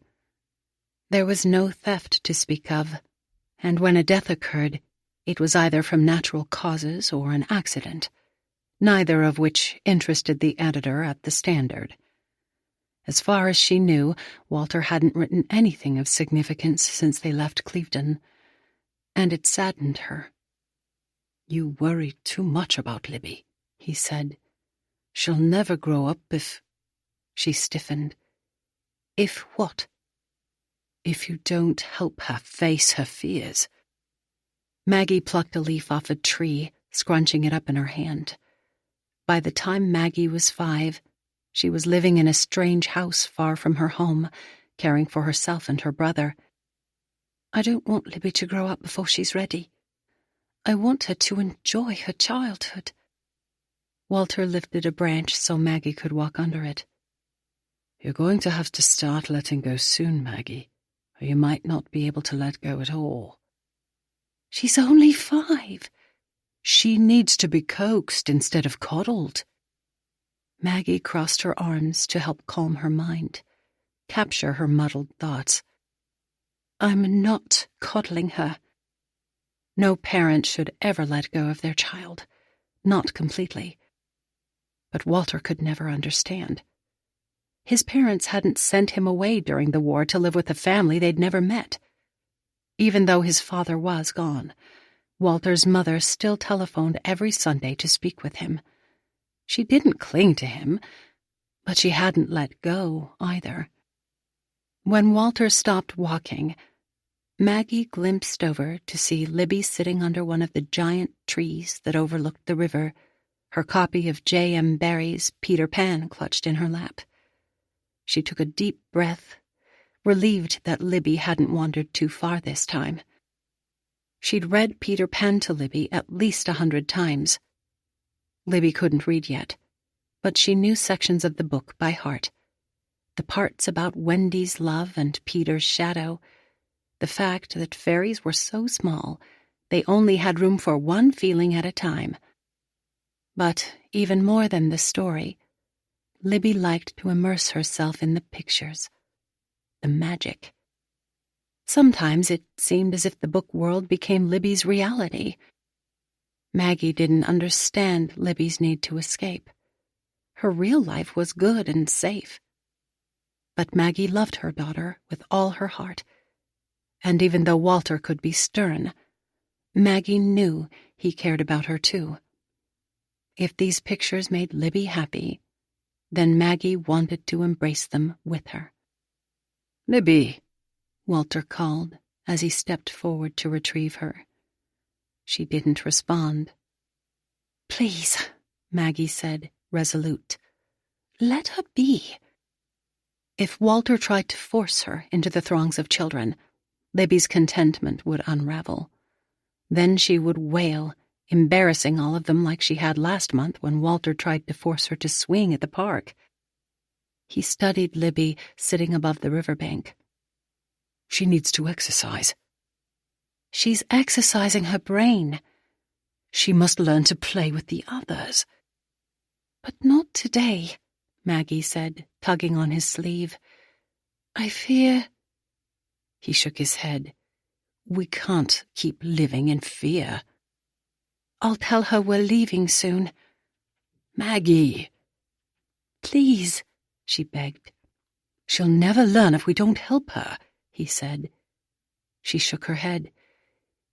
There was no theft to speak of, and when a death occurred, it was either from natural causes or an accident, neither of which interested the editor at the Standard. As far as she knew, Walter hadn't written anything of significance since they left Clevedon, and it saddened her. "You worry too much about Libby," he said. "She'll never grow up if—" She stiffened. "If what?" if you don't help her face her fears. Maggie plucked a leaf off a tree, scrunching it up in her hand. By the time Maggie was 5, she was living in a strange house far from her home, caring for herself and her brother. I don't want Libby to grow up before she's ready. I want her to enjoy her childhood. Walter lifted a branch so Maggie could walk under it. You're going to have to start letting go soon, Maggie, or you might not be able to let go at all. She's only 5. She needs to be coaxed instead of coddled. Maggie crossed her arms to help calm her mind, capture her muddled thoughts. I'm not coddling her. No parent should ever let go of their child, not completely. But Walter could never understand. His parents hadn't sent him away during the war to live with a family they'd never met. Even though his father was gone, Walter's mother still telephoned every Sunday to speak with him. She didn't cling to him, but she hadn't let go either. When Walter stopped walking, Maggie glimpsed over to see Libby sitting under one of the giant trees that overlooked the river, her copy of J.M. Barrie's Peter Pan clutched in her lap. She took a deep breath, relieved that Libby hadn't wandered too far this time. She'd read Peter Pan to Libby at least 100 times. Libby couldn't read yet, but she knew sections of the book by heart. The parts about Wendy's love and Peter's shadow, the fact that fairies were so small they only had room for one feeling at a time. But even more than the story, Libby liked to immerse herself in the pictures, the magic. Sometimes it seemed as if the book world became Libby's reality. Maggie didn't understand Libby's need to escape. Her real life was good and safe. But Maggie loved her daughter with all her heart, and even though Walter could be stern, Maggie knew he cared about her too. If these pictures made Libby happy, then Maggie wanted to embrace them with her. Libby, Walter called as he stepped forward to retrieve her. She didn't respond. Please, Maggie said, resolute. Let her be. If Walter tried to force her into the throngs of children, Libby's contentment would unravel. Then she would wail, embarrassing all of them like she had last month when Walter tried to force her to swing at the park. He studied Libby sitting above the riverbank. She needs to exercise. She's exercising her brain. She must learn to play with the others. But not today, Maggie said, tugging on his sleeve. I fear... He shook his head. We can't keep living in fear. I'll tell her we're leaving soon. Maggie. Please, she begged. She'll never learn if we don't help her, he said. She shook her head.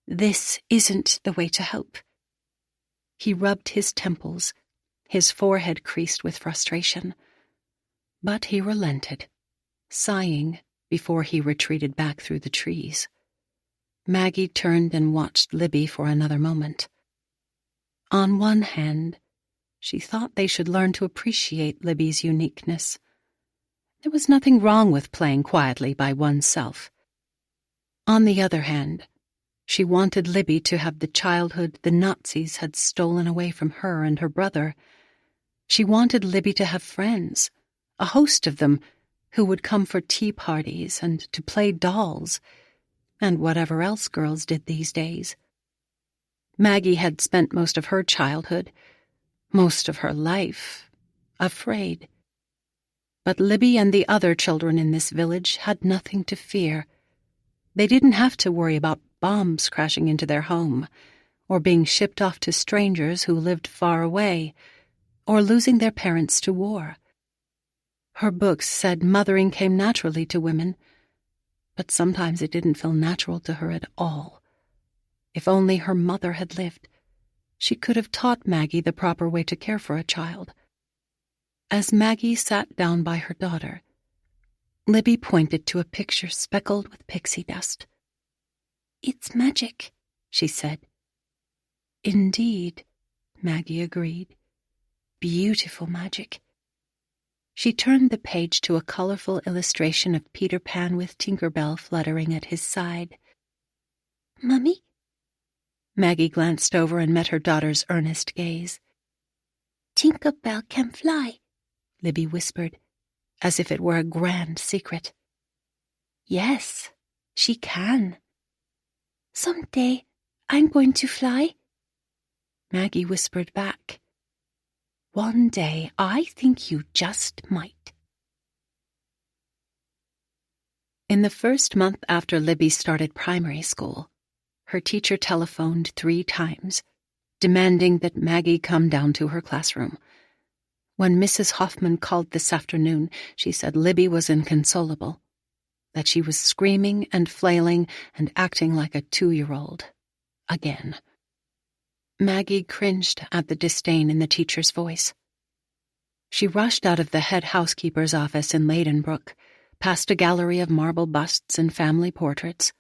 This isn't the way to help. He rubbed his temples, his forehead creased with frustration. But he relented, sighing before he retreated back through the trees. Maggie turned and watched Libby for another moment. On one hand, she thought they should learn to appreciate Libby's uniqueness. There was nothing wrong with playing quietly by oneself. On the other hand, she wanted Libby to have the childhood the Nazis had stolen away from her and her brother. She wanted Libby to have friends, a host of them, who would come for tea parties and to play dolls, and whatever else girls did these days. Maggie had spent most of her childhood, most of her life, afraid. But Libby and the other children in this village had nothing to fear. They didn't have to worry about bombs crashing into their home, or being shipped off to strangers who lived far away, or losing their parents to war. Her books said mothering came naturally to women, but sometimes it didn't feel natural to her at all. If only her mother had lived, she could have taught Maggie the proper way to care for a child. As Maggie sat down by her daughter, Libby pointed to a picture speckled with pixie dust. "It's magic," she said. "Indeed," Maggie agreed. "Beautiful magic." She turned the page to a colorful illustration of Peter Pan with Tinker Bell fluttering at his side. "Mummy?" Maggie glanced over and met her daughter's earnest gaze. "Tinker Bell can fly," Libby whispered, as if it were a grand secret. "Yes, she can." "Someday I'm going to fly," Maggie whispered back. "One day I think you just might." In the first month after Libby started primary school, her teacher telephoned 3 times, demanding that Maggie come down to her classroom. When Mrs. Hoffman called this afternoon, she said Libby was inconsolable, that she was screaming and flailing and acting like a 2-year-old. Again. Maggie cringed at the disdain in the teacher's voice. She rushed out of the head housekeeper's office in Ladenbrooke, past a gallery of marble busts and family portraits,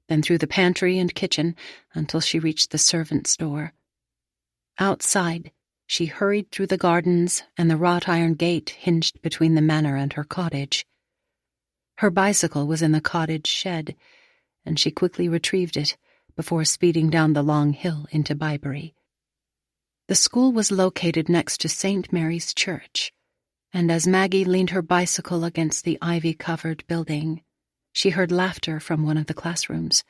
then through the pantry and kitchen until she reached the servants' door. Outside, she hurried through the gardens and the wrought-iron gate hinged between the manor and her cottage. Her bicycle was in the cottage shed, and she quickly retrieved it before speeding down the long hill into Bybury. The school was located next to St. Mary's Church, and as Maggie leaned her bicycle against the ivy-covered building, she heard laughter from one of the classrooms.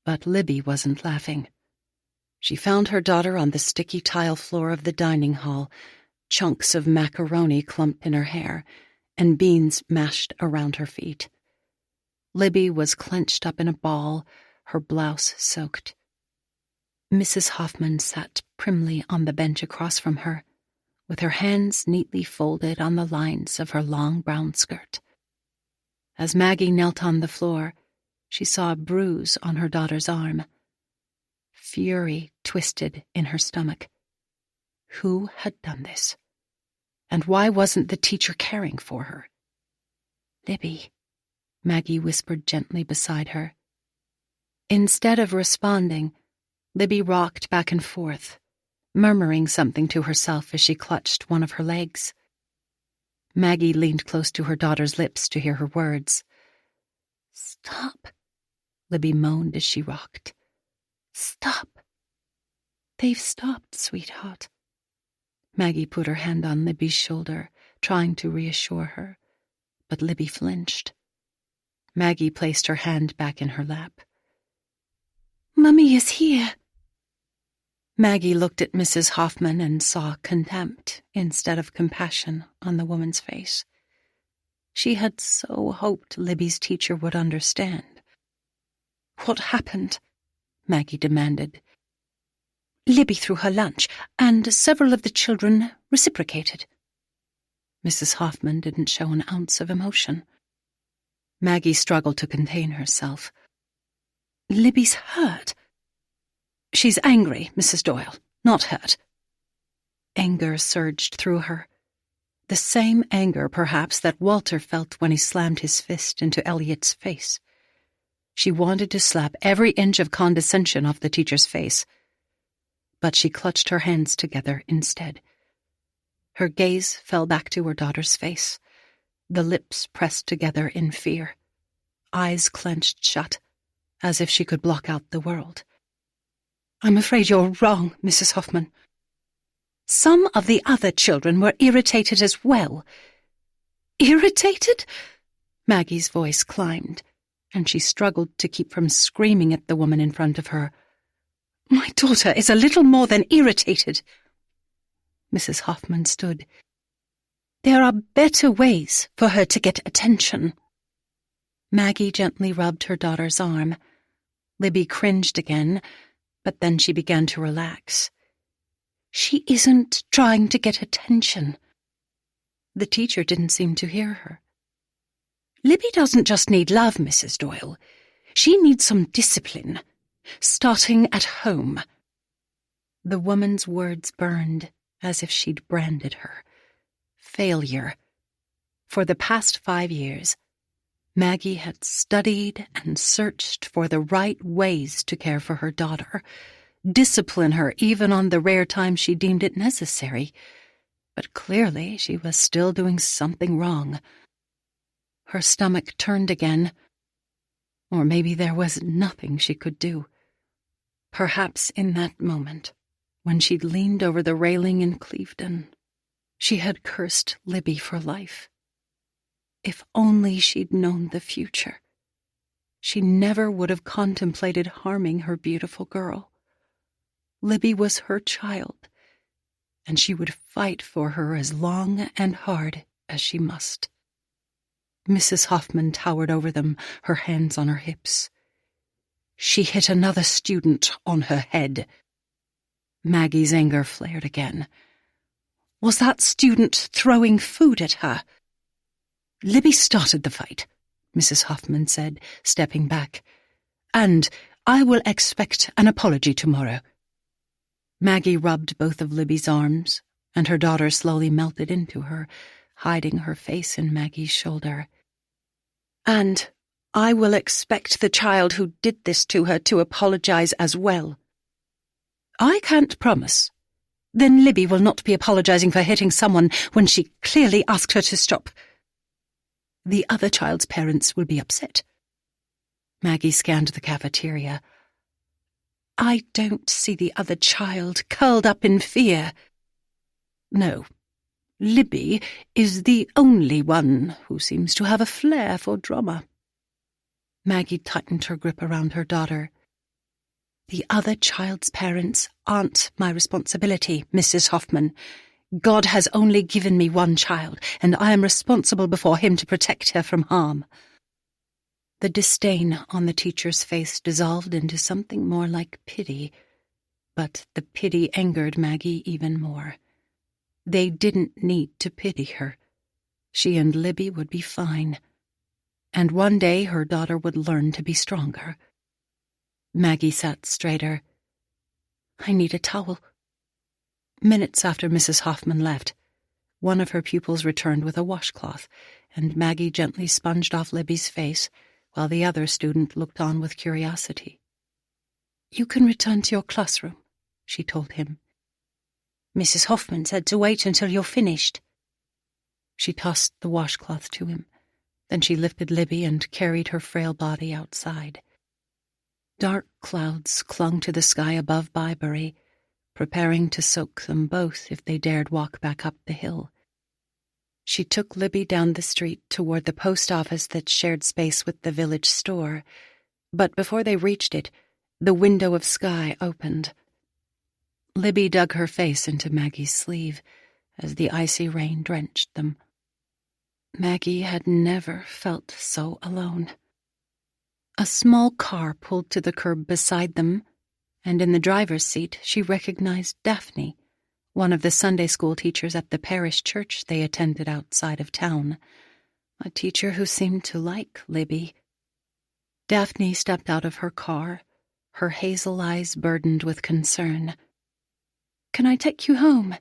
But Libby wasn't laughing. She found her daughter on the sticky tile floor of the dining hall, chunks of macaroni clumped in her hair, and beans mashed around her feet. Libby was clenched up in a ball, her blouse soaked. Mrs. Hoffman sat primly on the bench across from her, with her hands neatly folded on the lines of her long brown skirt. As Maggie knelt on the floor, she saw a bruise on her daughter's arm. Fury twisted in her stomach. Who had done this? And why wasn't the teacher caring for her? "Libby," Maggie whispered gently beside her. Instead of responding, Libby rocked back and forth, murmuring something to herself as she clutched one of her legs. Maggie leaned close to her daughter's lips to hear her words. "Stop," Libby moaned as she rocked. "Stop." "They've stopped, sweetheart." Maggie put her hand on Libby's shoulder, trying to reassure her, but Libby flinched. Maggie placed her hand back in her lap. "Mummy is here." Maggie looked at Mrs. Hoffman and saw contempt instead of compassion on the woman's face. She had so hoped Libby's teacher would understand. "What happened?" Maggie demanded. "Libby threw her lunch, and several of the children reciprocated." Mrs. Hoffman didn't show an ounce of emotion. Maggie struggled to contain herself. "Libby's hurt." "She's angry, Mrs. Doyle, not hurt." Anger surged through her. The same anger, perhaps, that Walter felt when he slammed his fist into Elliot's face. She wanted to slap every inch of condescension off the teacher's face, but she clutched her hands together instead. Her gaze fell back to her daughter's face, the lips pressed together in fear, eyes clenched shut, as if she could block out the world. "I'm afraid you're wrong, Mrs. Hoffman. Some of the other children were irritated as well." "Irritated?" Maggie's voice climbed, and she struggled to keep from screaming at the woman in front of her. "My daughter is a little more than irritated." Mrs. Hoffman stood. "There are better ways for her to get attention." Maggie gently rubbed her daughter's arm. Libby cringed again, but then she began to relax. "She isn't trying to get attention." The teacher didn't seem to hear her. "Libby doesn't just need love, Mrs. Doyle. She needs some discipline, starting at home." The woman's words burned as if she'd branded her. Failure. For the past 5 years, Maggie had studied and searched for the right ways to care for her daughter, discipline her even on the rare times she deemed it necessary, but clearly she was still doing something wrong. Her stomach turned again, or maybe there was nothing she could do. Perhaps in that moment, when she'd leaned over the railing in Clevedon, she had cursed Libby for life. If only she'd known the future. She never would have contemplated harming her beautiful girl. Libby was her child, and she would fight for her as long and hard as she must. Mrs. Hoffman towered over them, her hands on her hips. She hit another student on her head. Maggie's anger flared again. Was that student throwing food at her? Libby started the fight, Mrs. Hoffman said, stepping back. And I will expect an apology tomorrow. Maggie rubbed both of Libby's arms, and her daughter slowly melted into her, hiding her face in Maggie's shoulder. And I will expect the child who did this to her to apologize as well. I can't promise. Then Libby will not be apologizing for hitting someone when she clearly asked her to stop. The other child's parents will be upset. Maggie scanned the cafeteria. I don't see the other child curled up in fear. No, Libby is the only one who seems to have a flair for drama. Maggie tightened her grip around her daughter. The other child's parents aren't my responsibility, Mrs. Hoffman. God has only given me one child, and I am responsible before him to protect her from harm. The disdain on the teacher's face dissolved into something more like pity, but the pity angered Maggie even more. They didn't need to pity her. She and Libby would be fine, and one day her daughter would learn to be stronger. Maggie sat straighter. I need a towel. Minutes after Mrs. Hoffman left, one of her pupils returned with a washcloth, and Maggie gently sponged off Libby's face, while the other student looked on with curiosity. You can return to your classroom, she told him. Mrs. Hoffman said to wait until you're finished. She tossed the washcloth to him. Then she lifted Libby and carried her frail body outside. Dark clouds clung to the sky above Bybury, preparing to soak them both if they dared walk back up the hill. She took Libby down the street toward the post office that shared space with the village store, but before they reached it, the window of sky opened. Libby dug her face into Maggie's sleeve as the icy rain drenched them. Maggie had never felt so alone. A small car pulled to the curb beside them, and in the driver's seat she recognized Daphne, one of the Sunday school teachers at the parish church they attended outside of town, a teacher who seemed to like Libby. Daphne stepped out of her car, her hazel eyes burdened with concern. Can I take you home?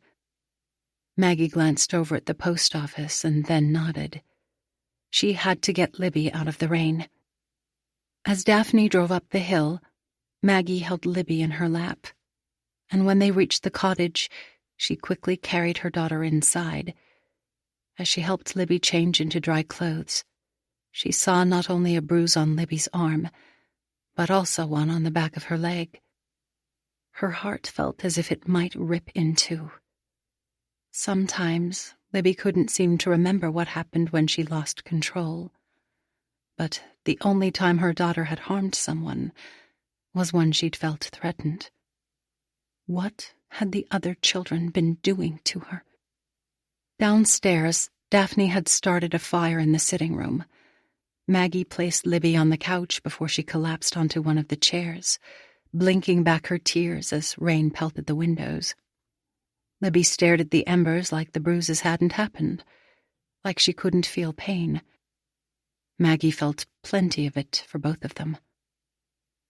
Maggie glanced over at the post office and then nodded. She had to get Libby out of the rain. As Daphne drove up the hill, Maggie held Libby in her lap, and when they reached the cottage, she quickly carried her daughter inside. As she helped Libby change into dry clothes, she saw not only a bruise on Libby's arm, but also one on the back of her leg. Her heart felt as if it might rip in two. Sometimes Libby couldn't seem to remember what happened when she lost control, but the only time her daughter had harmed someone was when she'd felt threatened. What had the other children been doing to her? Downstairs, Daphne had started a fire in the sitting room. Maggie placed Libby on the couch before she collapsed onto one of the chairs, blinking back her tears as rain pelted the windows. Libby stared at the embers like the bruises hadn't happened, like she couldn't feel pain. Maggie felt plenty of it for both of them.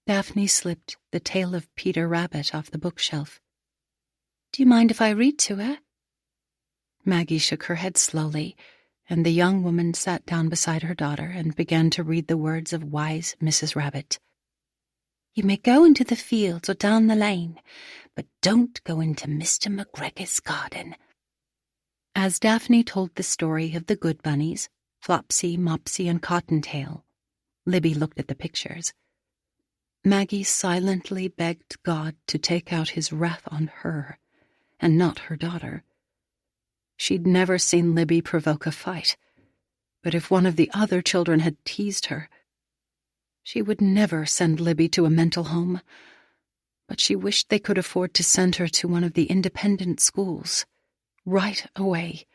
Daphne slipped The Tale of Peter Rabbit off the bookshelf. Do you mind if I read to her? Maggie shook her head slowly, and the young woman sat down beside her daughter and began to read the words of wise Mrs. Rabbit. "You may go into the fields or down the lane, but don't go into Mr. McGregor's garden." As Daphne told the story of the good bunnies, Flopsy, Mopsy, and Cottontail, Libby looked at the pictures. Maggie silently begged God to take out his wrath on her, and not her daughter. She'd never seen Libby provoke a fight, but if one of the other children had teased her, she would never send Libby to a mental home. But she wished they could afford to send her to one of the independent schools, right away.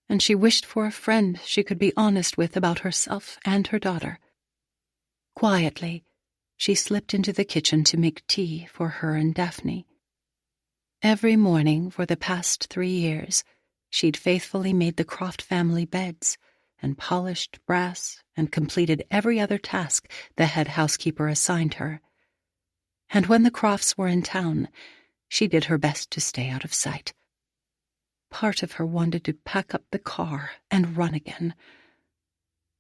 And she wished for a friend she could be honest with about herself and her daughter. Quietly, she slipped into the kitchen to make tea for her and Daphne. Every morning for the past 3 years, she'd faithfully made the Croft family beds and polished brass and completed every other task the head housekeeper assigned her. And when the Crofts were in town, she did her best to stay out of sight. Part of her wanted to pack up the car and run again.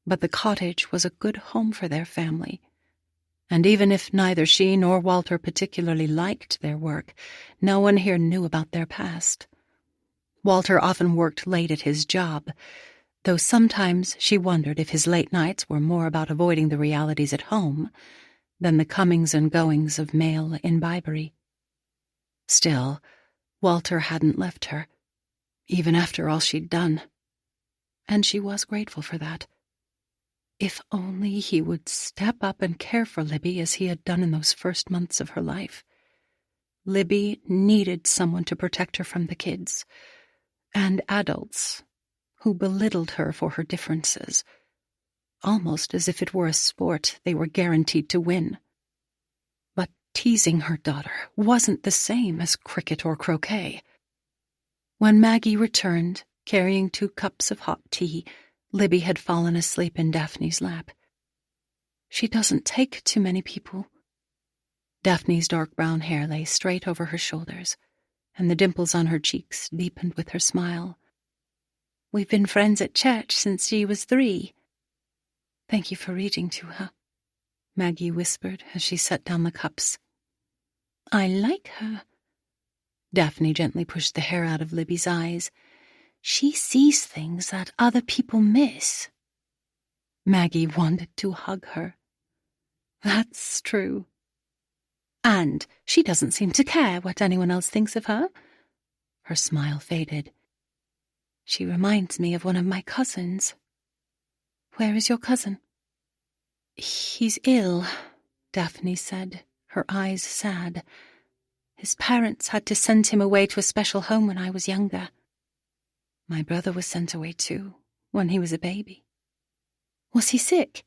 But the cottage was a good home for their family, and even if neither she nor Walter particularly liked their work, no one here knew about their past. Walter often worked late at his job, though sometimes she wondered if his late nights were more about avoiding the realities at home than the comings and goings of male imbibbery. Still, Walter hadn't left her, even after all she'd done, and she was grateful for that. If only he would step up and care for Libby as he had done in those first months of her life. Libby needed someone to protect her from the kids and adults who belittled her for her differences, almost as if it were a sport they were guaranteed to win. But teasing her daughter wasn't the same as cricket or croquet. When Maggie returned, carrying 2 cups of hot tea, Libby had fallen asleep in Daphne's lap. "She doesn't take too many people." Daphne's dark brown hair lay straight over her shoulders, and the dimples on her cheeks deepened with her smile. "We've been friends at church since she was 3. "Thank you for reading to her," Maggie whispered as she set down the cups. "I like her." Daphne gently pushed the hair out of Libby's eyes. "She sees things that other people miss." Maggie wanted to hug her. "That's true." "And she doesn't seem to care what anyone else thinks of her." Her smile faded. "She reminds me of one of my cousins." "Where is your cousin?" "He's ill," Daphne said, her eyes sad. "His parents had to send him away to a special home when I was younger. My brother was sent away too, when he was a baby." "Was he sick?"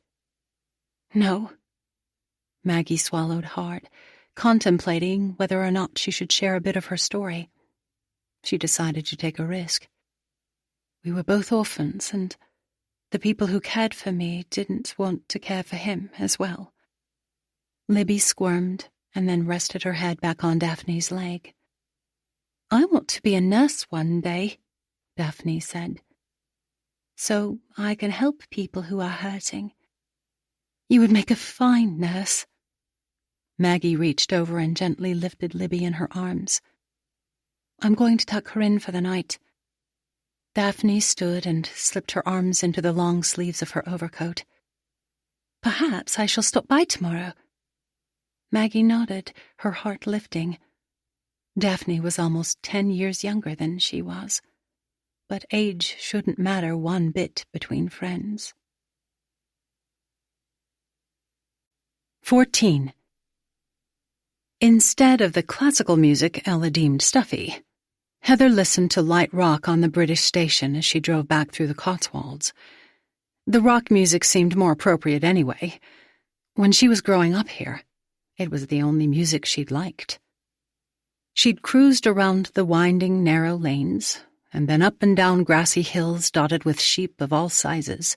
"No." Maggie swallowed hard, contemplating whether or not she should share a bit of her story. She decided to take a risk. "We were both orphans, and the people who cared for me didn't want to care for him as well." Libby squirmed and then rested her head back on Daphne's leg. "I want to be a nurse one day," Daphne said, "so I can help people who are hurting." "You would make a fine nurse." Maggie reached over and gently lifted Libby in her arms. "I'm going to tuck her in for the night." Daphne stood and slipped her arms into the long sleeves of her overcoat. "Perhaps I shall stop by tomorrow." Maggie nodded, her heart lifting. Daphne was almost 10 years younger than she was, but age shouldn't matter one bit between friends. 14. Instead of the classical music Ella deemed stuffy, Heather listened to light rock on the British station as she drove back through the Cotswolds. The rock music seemed more appropriate anyway. When she was growing up here, it was the only music she'd liked. She'd cruised around the winding, narrow lanes, and then up and down grassy hills dotted with sheep of all sizes,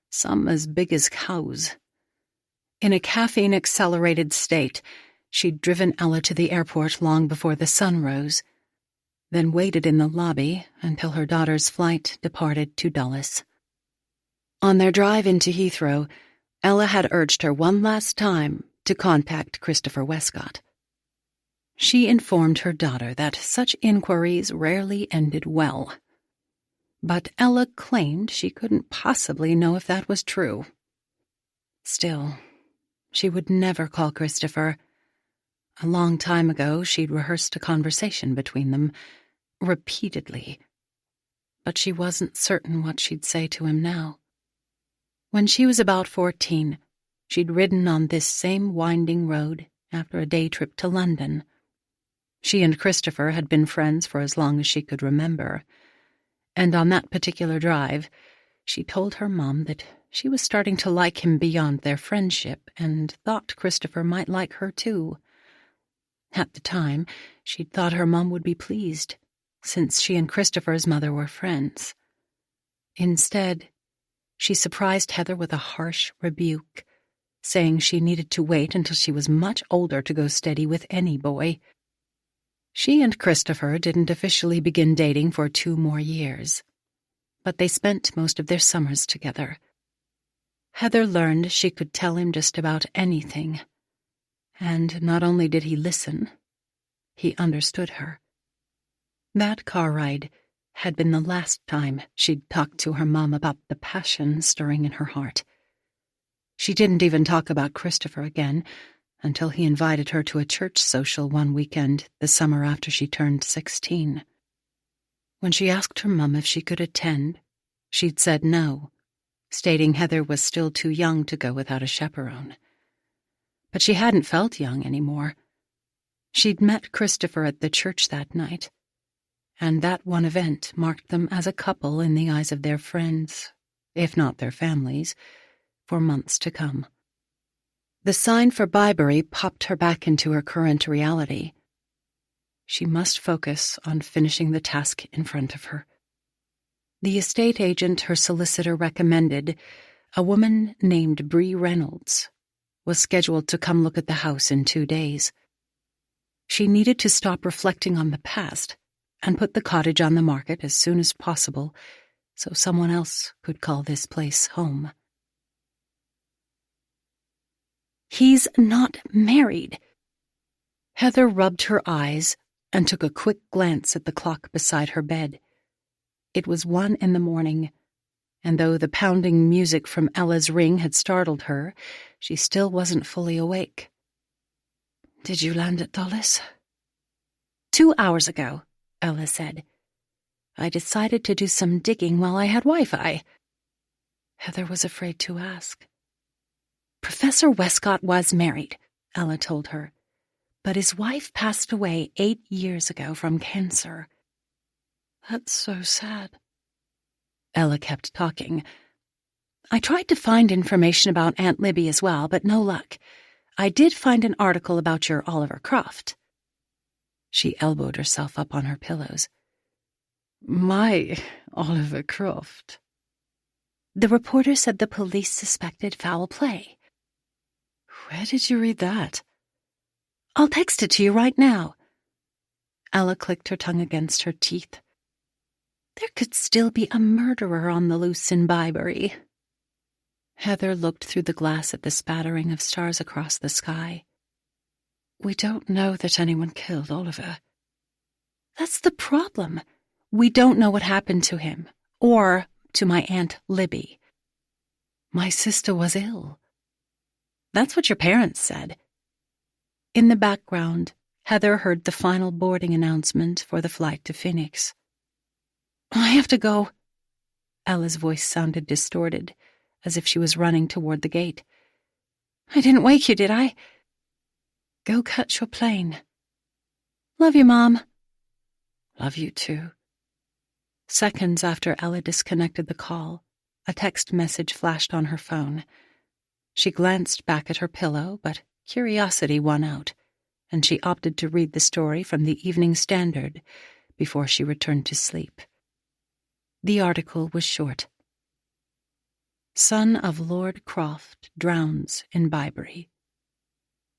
some as big as cows. In a caffeine-accelerated state, she'd driven Ella to the airport long before the sun rose. then waited in the lobby until her daughter's flight departed to Dulles. On their drive into Heathrow, Ella had urged her one last time to contact Christopher Westcott. She informed her daughter that such inquiries rarely ended well. But Ella claimed she couldn't possibly know if that was true. Still, she would never call Christopher. A long time ago, she'd rehearsed a conversation between them, repeatedly. But she wasn't certain what she'd say to him now. When she was about 14, she'd ridden on this same winding road after a day trip to London. She and Christopher had been friends for as long as she could remember, and on that particular drive, she told her mom that she was starting to like him beyond their friendship and thought Christopher might like her too. At the time, she'd thought her mom would be pleased, since she and Christopher's mother were friends. Instead, she surprised Heather with a harsh rebuke, saying she needed to wait until she was much older to go steady with any boy. She and Christopher didn't officially begin dating for 2 more years, but they spent most of their summers together. Heather learned she could tell him just about anything, and not only did he listen, he understood her. That car ride had been the last time she'd talked to her mom about the passion stirring in her heart. She didn't even talk about Christopher again until he invited her to a church social one weekend the summer after she turned 16. When she asked her mom if she could attend, she'd said no, stating Heather was still too young to go without a chaperone. But she hadn't felt young anymore. She'd met Christopher at the church that night, and that one event marked them as a couple in the eyes of their friends, if not their families, for months to come. The sign for Byberry popped her back into her current reality. She must focus on finishing the task in front of her. The estate agent her solicitor recommended, a woman named Bree Reynolds, was scheduled to come look at the house in 2 days. She needed to stop reflecting on the past and put the cottage on the market as soon as possible so someone else could call this place home. He's not married. Heather rubbed her eyes and took a quick glance at the clock beside her bed. It was 1 a.m, and though the pounding music from Ella's ring had startled her, she still wasn't fully awake. "Did you land at Dulles?" "2 hours ago," Ella said. "I decided to do some digging while I had Wi-Fi." Heather was afraid to ask. "Professor Westcott was married," Ella told her, "but his wife passed away 8 years ago from cancer." "That's so sad." Ella kept talking. "I tried to find information about Aunt Libby as well, but no luck. I did find an article about your Oliver Croft." She elbowed herself up on her pillows. "My Oliver Croft." "The reporter said the police suspected foul play." "Where did you read that?" "I'll text it to you right now." Ella clicked her tongue against her teeth. There could still be a murderer on the loose in Byberry. Heather looked through the glass at the spattering of stars across the sky. "We don't know that anyone killed Oliver." "That's the problem. We don't know what happened to him, or to my Aunt Libby." "My sister was ill." "That's what your parents said." In the background, Heather heard the final boarding announcement for the flight to Phoenix. "I have to go." Ella's voice sounded distorted, as if she was running toward the gate. "I didn't wake you, did I?" "Go catch your plane." "Love you, Mom." "Love you, too." Seconds after Ella disconnected the call, a text message flashed on her phone. She glanced back at her pillow, but curiosity won out, and she opted to read the story from the Evening Standard before she returned to sleep. The article was short. "Son of Lord Croft drowns in Byberry.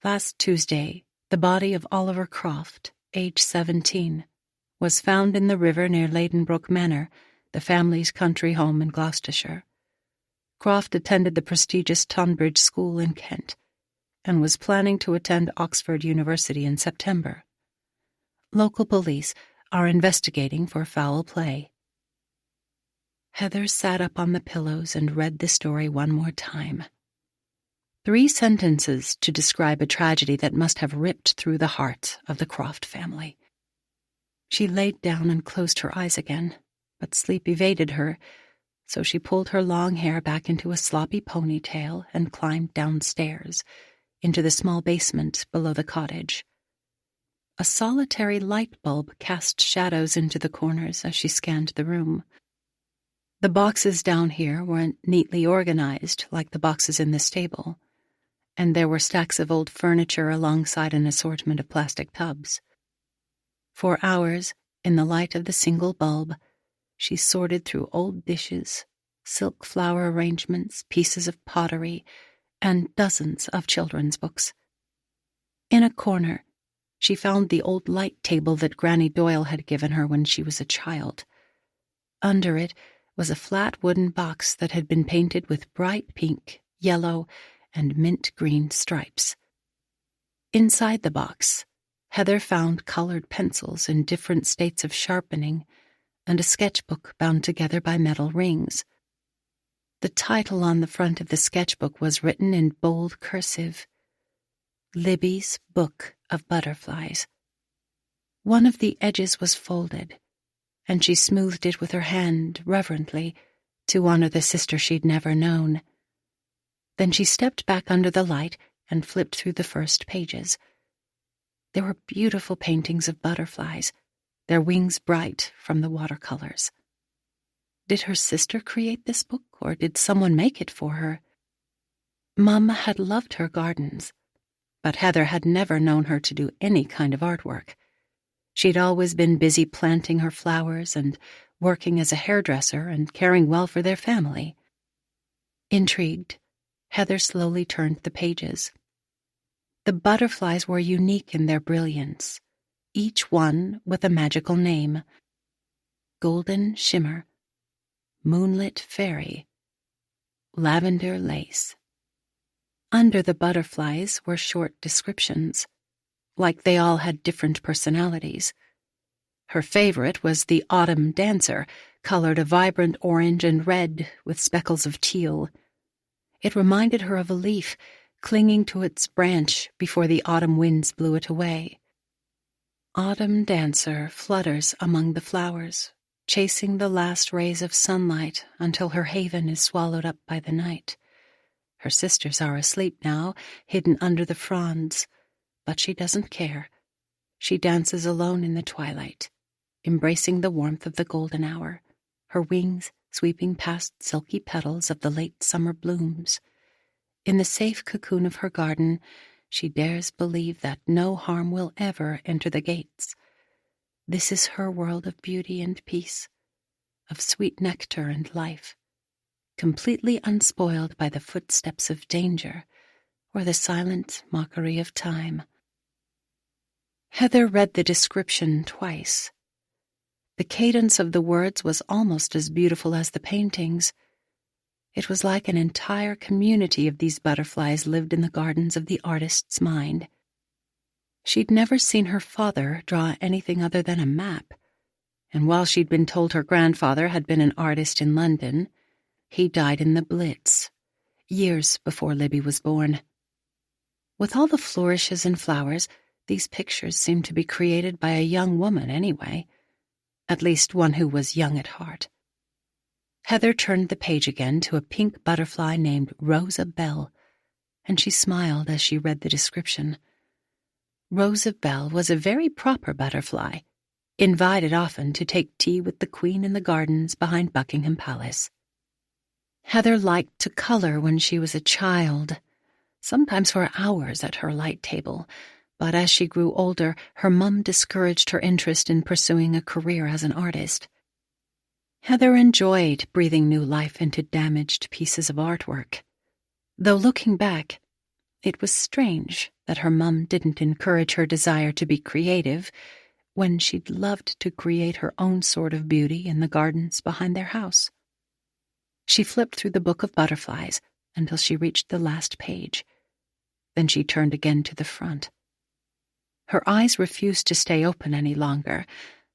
Last Tuesday, the body of Oliver Croft, age 17, was found in the river near Ladenbrooke Manor, the family's country home in Gloucestershire. Croft attended the prestigious Tonbridge School in Kent and was planning to attend Oxford University in September. Local police are investigating for foul play. Heather sat up on the pillows and read the story one more time. 3 sentences to describe a tragedy that must have ripped through the heart of the Croft family. She laid down and closed her eyes again, but sleep evaded her, so she pulled her long hair back into a sloppy ponytail and climbed downstairs, into the small basement below the cottage. A solitary light bulb cast shadows into the corners as she scanned the room. The boxes down here weren't neatly organized like the boxes in the stable, and there were stacks of old furniture alongside an assortment of plastic tubs. For hours, in the light of the single bulb, she sorted through old dishes, silk flower arrangements, pieces of pottery, and dozens of children's books. In a corner, she found the old light table that Granny Doyle had given her when she was a child. Under it was a flat wooden box that had been painted with bright pink, yellow, and mint green stripes. Inside the box, Heather found colored pencils in different states of sharpening and a sketchbook bound together by metal rings. The title on the front of the sketchbook was written in bold cursive, Libby's Book of Butterflies. One of the edges was folded, and she smoothed it with her hand reverently to honor the sister she'd never known. Then she stepped back under the light and flipped through the first pages. There were beautiful paintings of butterflies, their wings bright from the watercolors. Did her sister create this book, or did someone make it for her? Mum had loved her gardens, but Heather had never known her to do any kind of artwork. She'd always been busy planting her flowers and working as a hairdresser and caring well for their family. Intrigued, Heather slowly turned the pages. The butterflies were unique in their brilliance, each one with a magical name: Golden Shimmer, Moonlit Fairy, Lavender Lace. Under the butterflies were short descriptions, like they all had different personalities. Her favorite was the Autumn Dancer, colored a vibrant orange and red with speckles of teal. It reminded her of a leaf clinging to its branch before the autumn winds blew it away. Autumn Dancer flutters among the flowers, chasing the last rays of sunlight until her haven is swallowed up by the night. Her sisters are asleep now, hidden under the fronds, but she doesn't care. She dances alone in the twilight, embracing the warmth of the golden hour, her wings sweeping past silky petals of the late summer blooms. In the safe cocoon of her garden, she dares believe that no harm will ever enter the gates. This is her world of beauty and peace, of sweet nectar and life, completely unspoiled by the footsteps of danger or the silent mockery of time. Heather read the description twice. The cadence of the words was almost as beautiful as the paintings. It was like an entire community of these butterflies lived in the gardens of the artist's mind. She'd never seen her father draw anything other than a map, and while she'd been told her grandfather had been an artist in London, he died in the Blitz, years before Libby was born. With all the flourishes and flowers, these pictures seemed to be created by a young woman anyway, at least one who was young at heart. Heather turned the page again to a pink butterfly named Rosa Belle, and she smiled as she read the description. Rosa Belle was a very proper butterfly, invited often to take tea with the Queen in the gardens behind Buckingham Palace. Heather liked to color when she was a child, sometimes for hours at her light table, but as she grew older, her mum discouraged her interest in pursuing a career as an artist. Heather enjoyed breathing new life into damaged pieces of artwork, though looking back, it was strange that her mum didn't encourage her desire to be creative, when she'd loved to create her own sort of beauty in the gardens behind their house. She flipped through the book of butterflies until she reached the last page. Then she turned again to the front. Her eyes refused to stay open any longer,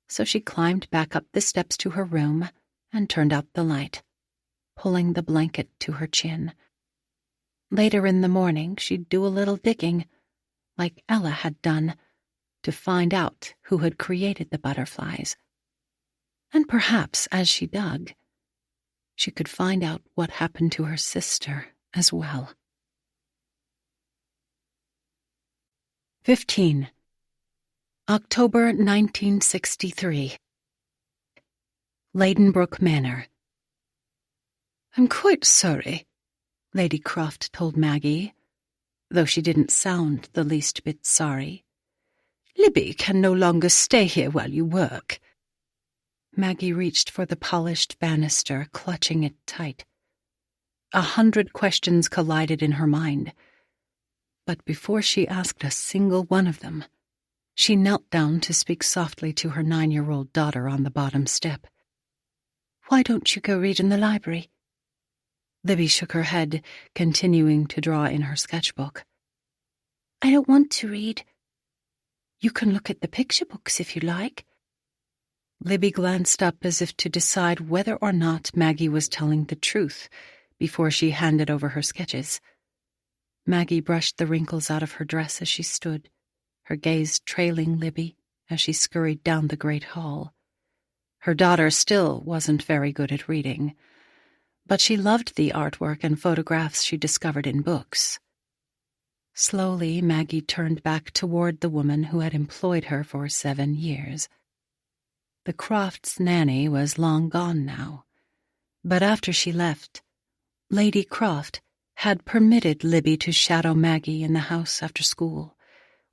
so she climbed back up the steps to her room and turned out the light, pulling the blanket to her chin. Later in the morning, she'd do a little digging, like Ella had done, to find out who had created the butterflies. And perhaps, as she dug, she could find out what happened to her sister as well. 15. October 1963. Ladenbrooke Manor. "I'm quite sorry," Lady Croft told Maggie, though she didn't sound the least bit sorry. "Libby can no longer stay here while you work." Maggie reached for the polished banister, clutching it tight. 100 questions collided in her mind, but before she asked a single one of them, she knelt down to speak softly to her 9-year-old daughter on the bottom step. "Why don't you go read in the library?" Libby shook her head, continuing to draw in her sketchbook. "I don't want to read." "You can look at the picture books if you like." Libby glanced up as if to decide whether or not Maggie was telling the truth before she handed over her sketches. Maggie brushed the wrinkles out of her dress as she stood, her gaze trailing Libby as she scurried down the great hall. Her daughter still wasn't very good at reading, but she loved the artwork and photographs she discovered in books. Slowly, Maggie turned back toward the woman who had employed her for 7 years. The Crofts' nanny was long gone now, but after she left, Lady Croft had permitted Libby to shadow Maggie in the house after school,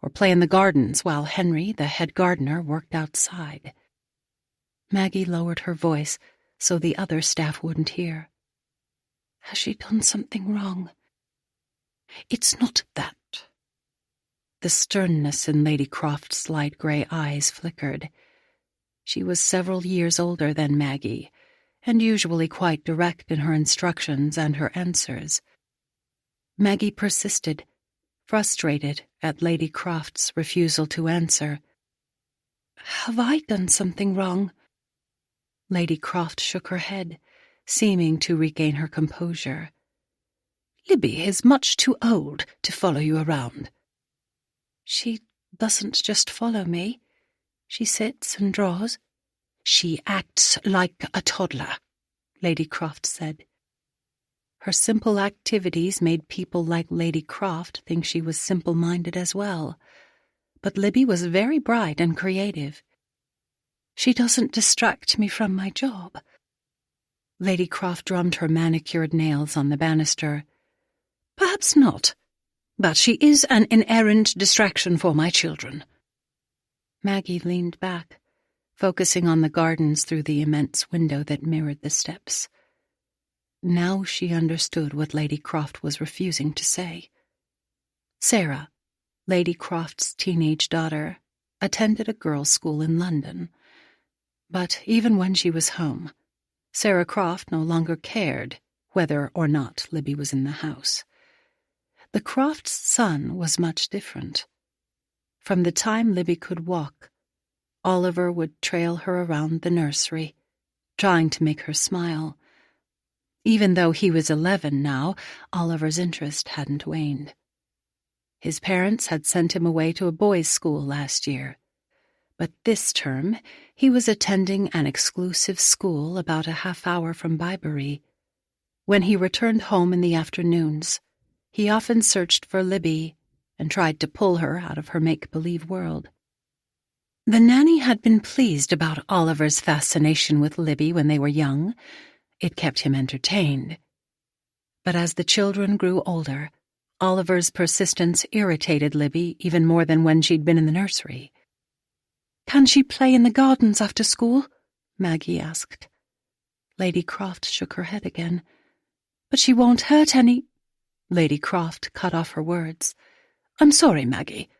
or play in the gardens while Henry, the head gardener, worked outside. Maggie lowered her voice so the other staff wouldn't hear. "Has she done something wrong?" "It's not that." The sternness in Lady Croft's light gray eyes flickered. She was several years older than Maggie, and usually quite direct in her instructions and her answers. Maggie persisted, frustrated at Lady Croft's refusal to answer. "Have I done something wrong?" Lady Croft shook her head, seeming to regain her composure. "Libby is much too old to follow you around." "She doesn't just follow me. She sits and draws." "She acts like a toddler," Lady Croft said. Her simple activities made people like Lady Croft think she was simple-minded as well, but Libby was very bright and creative. "She doesn't distract me from my job." Lady Croft drummed her manicured nails on the banister. "Perhaps not, but she is an inerrant distraction for my children." Maggie leaned back, focusing on the gardens through the immense window that mirrored the steps. Now she understood what Lady Croft was refusing to say. Sarah, Lady Croft's teenage daughter, attended a girls' school in London. But even when she was home, Sarah Croft no longer cared whether or not Libby was in the house. The Crofts' son was much different. From the time Libby could walk, Oliver would trail her around the nursery, trying to make her smile. Even though he was 11 now, Oliver's interest hadn't waned. His parents had sent him away to a boys' school last year, but this term he was attending an exclusive school about a half-hour from Bibury. When he returned home in the afternoons, he often searched for Libby and tried to pull her out of her make-believe world. The nanny had been pleased about Oliver's fascination with Libby when they were young. It kept him entertained. But as the children grew older, Oliver's persistence irritated Libby even more than when she'd been in the nursery. "Can she play in the gardens after school?" Maggie asked. Lady Croft shook her head again. "But she won't hurt any—" Lady Croft cut off her words. "I'm sorry, Maggie.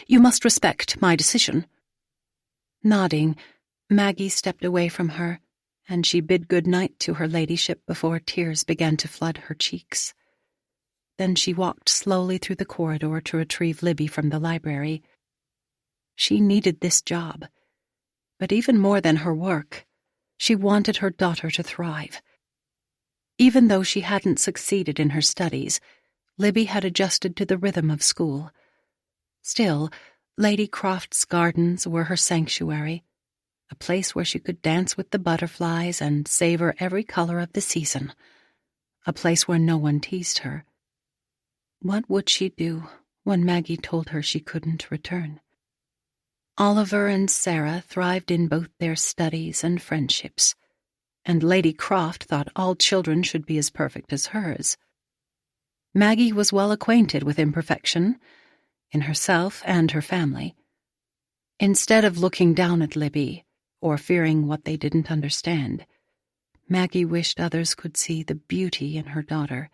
You must respect my decision." Nodding, Maggie stepped away from her, and she bid good night to her ladyship before tears began to flood her cheeks. Then she walked slowly through the corridor to retrieve Libby from the library. She needed this job, but even more than her work, she wanted her daughter to thrive. Even though she hadn't succeeded in her studies, Libby had adjusted to the rhythm of school. Still, Lady Croft's gardens were her sanctuary, a place where she could dance with the butterflies and savor every color of the season, a place where no one teased her. What would she do when Maggie told her she couldn't return? Oliver and Sarah thrived in both their studies and friendships, and Lady Croft thought all children should be as perfect as hers. Maggie was well acquainted with imperfection, in herself and her family. Instead of looking down at Libby, or fearing what they didn't understand, Maggie wished others could see the beauty in her daughter,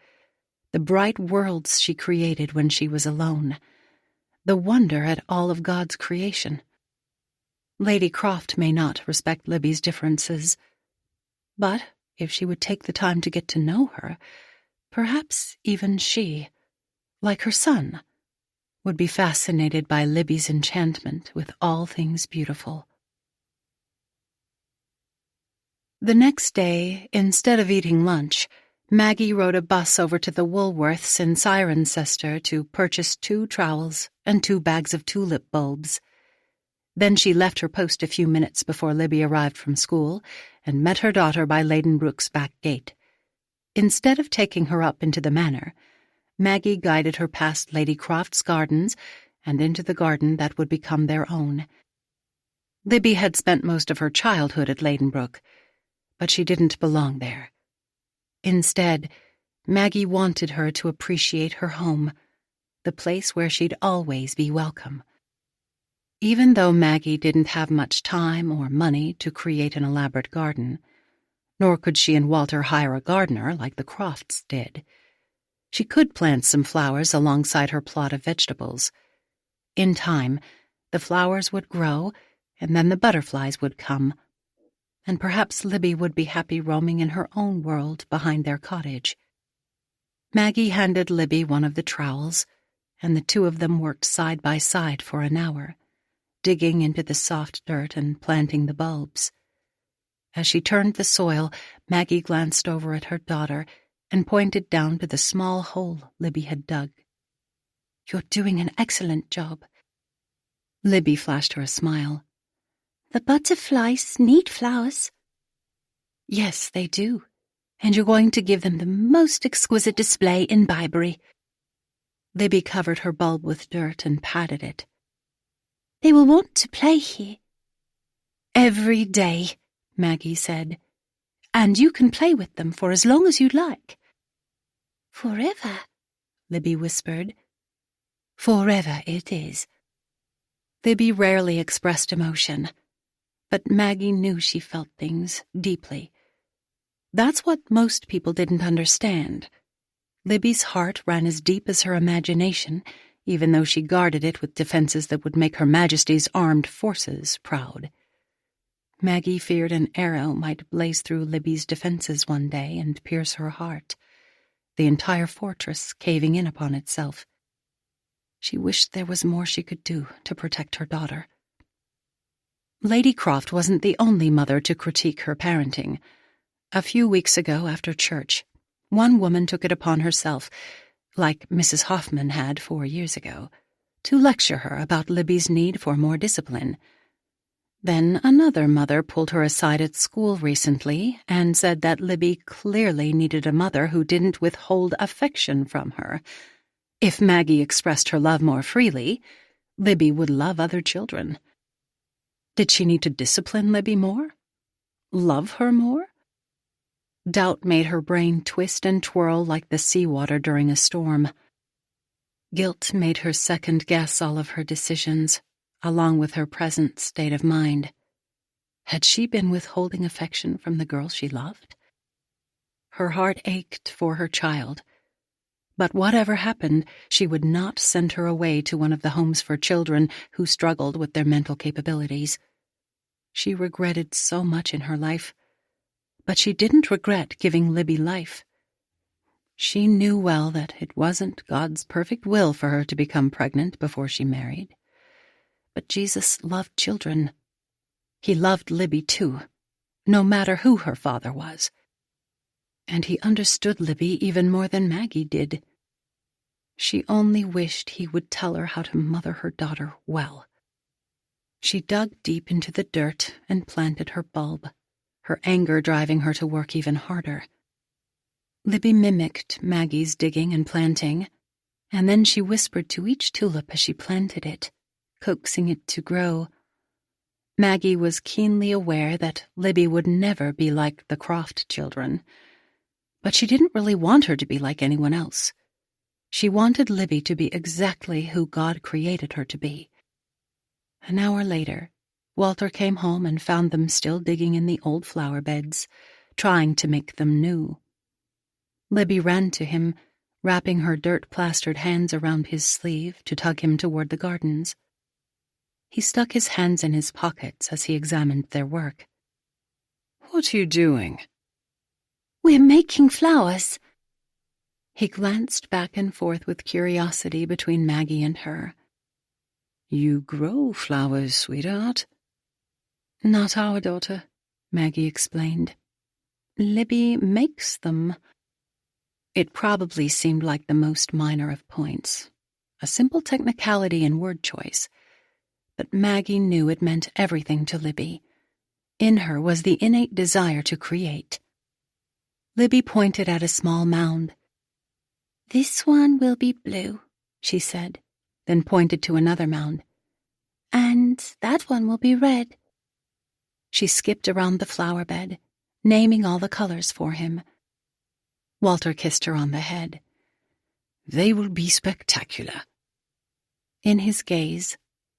the bright worlds she created when she was alone, the wonder at all of God's creation. Lady Croft may not respect Libby's differences, but if she would take the time to get to know her, perhaps even she, like her son, would be fascinated by Libby's enchantment with all things beautiful. The next day, instead of eating lunch, Maggie rode a bus over to the Woolworths in Cirencester to purchase 2 trowels and 2 bags of tulip bulbs. Then she left her post a few minutes before Libby arrived from school and met her daughter by Ladenbrooke's back gate. Instead of taking her up into the manor, Maggie guided her past Lady Croft's gardens and into the garden that would become their own. Libby had spent most of her childhood at Ladenbrooke, but she didn't belong there. Instead, Maggie wanted her to appreciate her home, the place where she'd always be welcome. Even though Maggie didn't have much time or money to create an elaborate garden, nor could she and Walter hire a gardener like the Crofts did, she could plant some flowers alongside her plot of vegetables. In time, the flowers would grow, and then the butterflies would come, and perhaps Libby would be happy roaming in her own world behind their cottage. Maggie handed Libby one of the trowels, and the 2 of them worked side by side for an hour, digging into the soft dirt and planting the bulbs. As she turned the soil, Maggie glanced over at her daughter and pointed down to the small hole Libby had dug. "You're doing an excellent job." Libby flashed her a smile. "The butterflies need flowers." "Yes, they do, and you're going to give them the most exquisite display in Bibury." Libby covered her bulb with dirt and patted it. "They will want to play here." "Every day," Maggie said, "and you can play with them for as long as you'd like." "Forever," Libby whispered. "Forever it is." Libby rarely expressed emotion, but Maggie knew she felt things deeply. That's what most people didn't understand. Libby's heart ran as deep as her imagination, even though she guarded it with defenses that would make Her Majesty's armed forces proud. Maggie feared an arrow might blaze through Libby's defenses one day and pierce her heart, the entire fortress caving in upon itself. She wished there was more she could do to protect her daughter. Lady Croft wasn't the only mother to critique her parenting. A few weeks ago, after church, one woman took it upon herself, like Mrs. Hoffman had 4 years ago, to lecture her about Libby's need for more discipline. Then another mother pulled her aside at school recently and said that Libby clearly needed a mother who didn't withhold affection from her. If Maggie expressed her love more freely, Libby would love other children. Did she need to discipline Libby more? Love her more? Doubt made her brain twist and twirl like the seawater during a storm. Guilt made her second-guess all of her decisions, along with her present state of mind. Had she been withholding affection from the girl she loved? Her heart ached for her child, but whatever happened, she would not send her away to one of the homes for children who struggled with their mental capabilities. She regretted so much in her life, but she didn't regret giving Libby life. She knew well that it wasn't God's perfect will for her to become pregnant before she married. But Jesus loved children. He loved Libby too, no matter who her father was. And he understood Libby even more than Maggie did. She only wished he would tell her how to mother her daughter well. She dug deep into the dirt and planted her bulb, her anger driving her to work even harder. Libby mimicked Maggie's digging and planting, and then she whispered to each tulip as she planted it, coaxing it to grow. Maggie was keenly aware that Libby would never be like the Croft children, but she didn't really want her to be like anyone else. She wanted Libby to be exactly who God created her to be. An hour later, Walter came home and found them still digging in the old flower beds, trying to make them new. Libby ran to him, wrapping her dirt-plastered hands around his sleeve to tug him toward the gardens. He stuck his hands in his pockets as he examined their work. "What are you doing?" "We're making flowers." He glanced back and forth with curiosity between Maggie and her. "You grow flowers, sweetheart." "Not our daughter," Maggie explained. "Libby makes them." It probably seemed like the most minor of points, a simple technicality in word choice, but Maggie knew it meant everything to Libby. In her was the innate desire to create. Libby pointed at a small mound. "This one will be blue," she said, then pointed to another mound. "And that one will be red." She skipped around the flower bed, naming all the colors for him. Walter kissed her on the head. "They will be spectacular." In his gaze,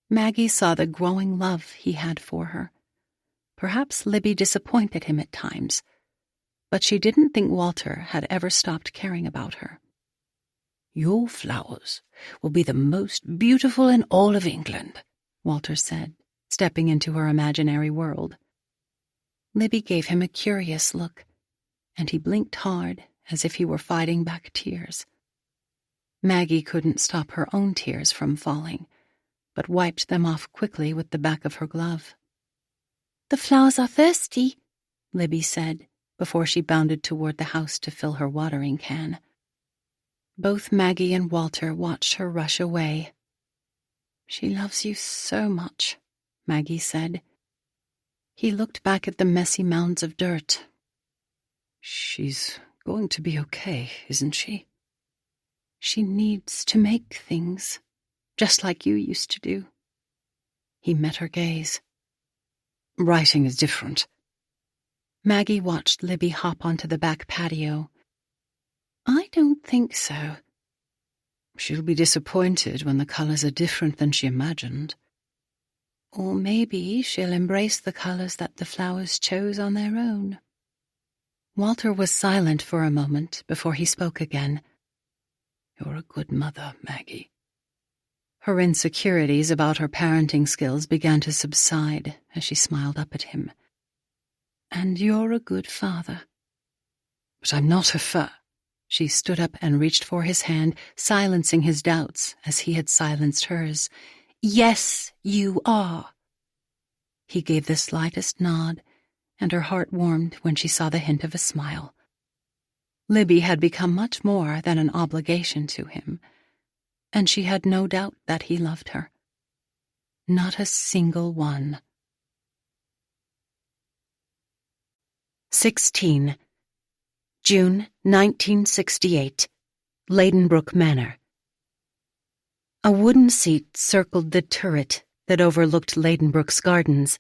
Maggie saw the growing love he had for her. Perhaps Libby disappointed him at times, but she didn't think Walter had ever stopped caring about her. "Your flowers will be the most beautiful in all of England," Walter said, stepping into her imaginary world. Libby gave him a curious look, and he blinked hard as if he were fighting back tears. Maggie couldn't stop her own tears from falling, but wiped them off quickly with the back of her glove. "The flowers are thirsty," Libby said, before she bounded toward the house to fill her watering can. Both Maggie and Walter watched her rush away. "She loves you so much," Maggie said. He looked back at the messy mounds of dirt. "She's going to be okay, isn't she?" "She needs to make things, just like you used to do." He met her gaze. "Writing is different." Maggie watched Libby hop onto the back patio. "I don't think so." "She'll be disappointed when the colors are different than she imagined." "Or maybe she'll embrace the colors that the flowers chose on their own." Walter was silent for a moment before he spoke again. "You're a good mother, Maggie." Her insecurities about her parenting skills began to subside as she smiled up at him. "And you're a good father." "But I'm not a She stood up and reached for his hand, silencing his doubts as he had silenced hers. "Yes, you are." He gave the slightest nod, and her heart warmed when she saw the hint of a smile. Libby had become much more than an obligation to him, and she had no doubt that he loved her. Not a single one. 16. June 1968. Ladenbrooke Manor. A wooden seat circled the turret that overlooked Ladenbrooke's gardens.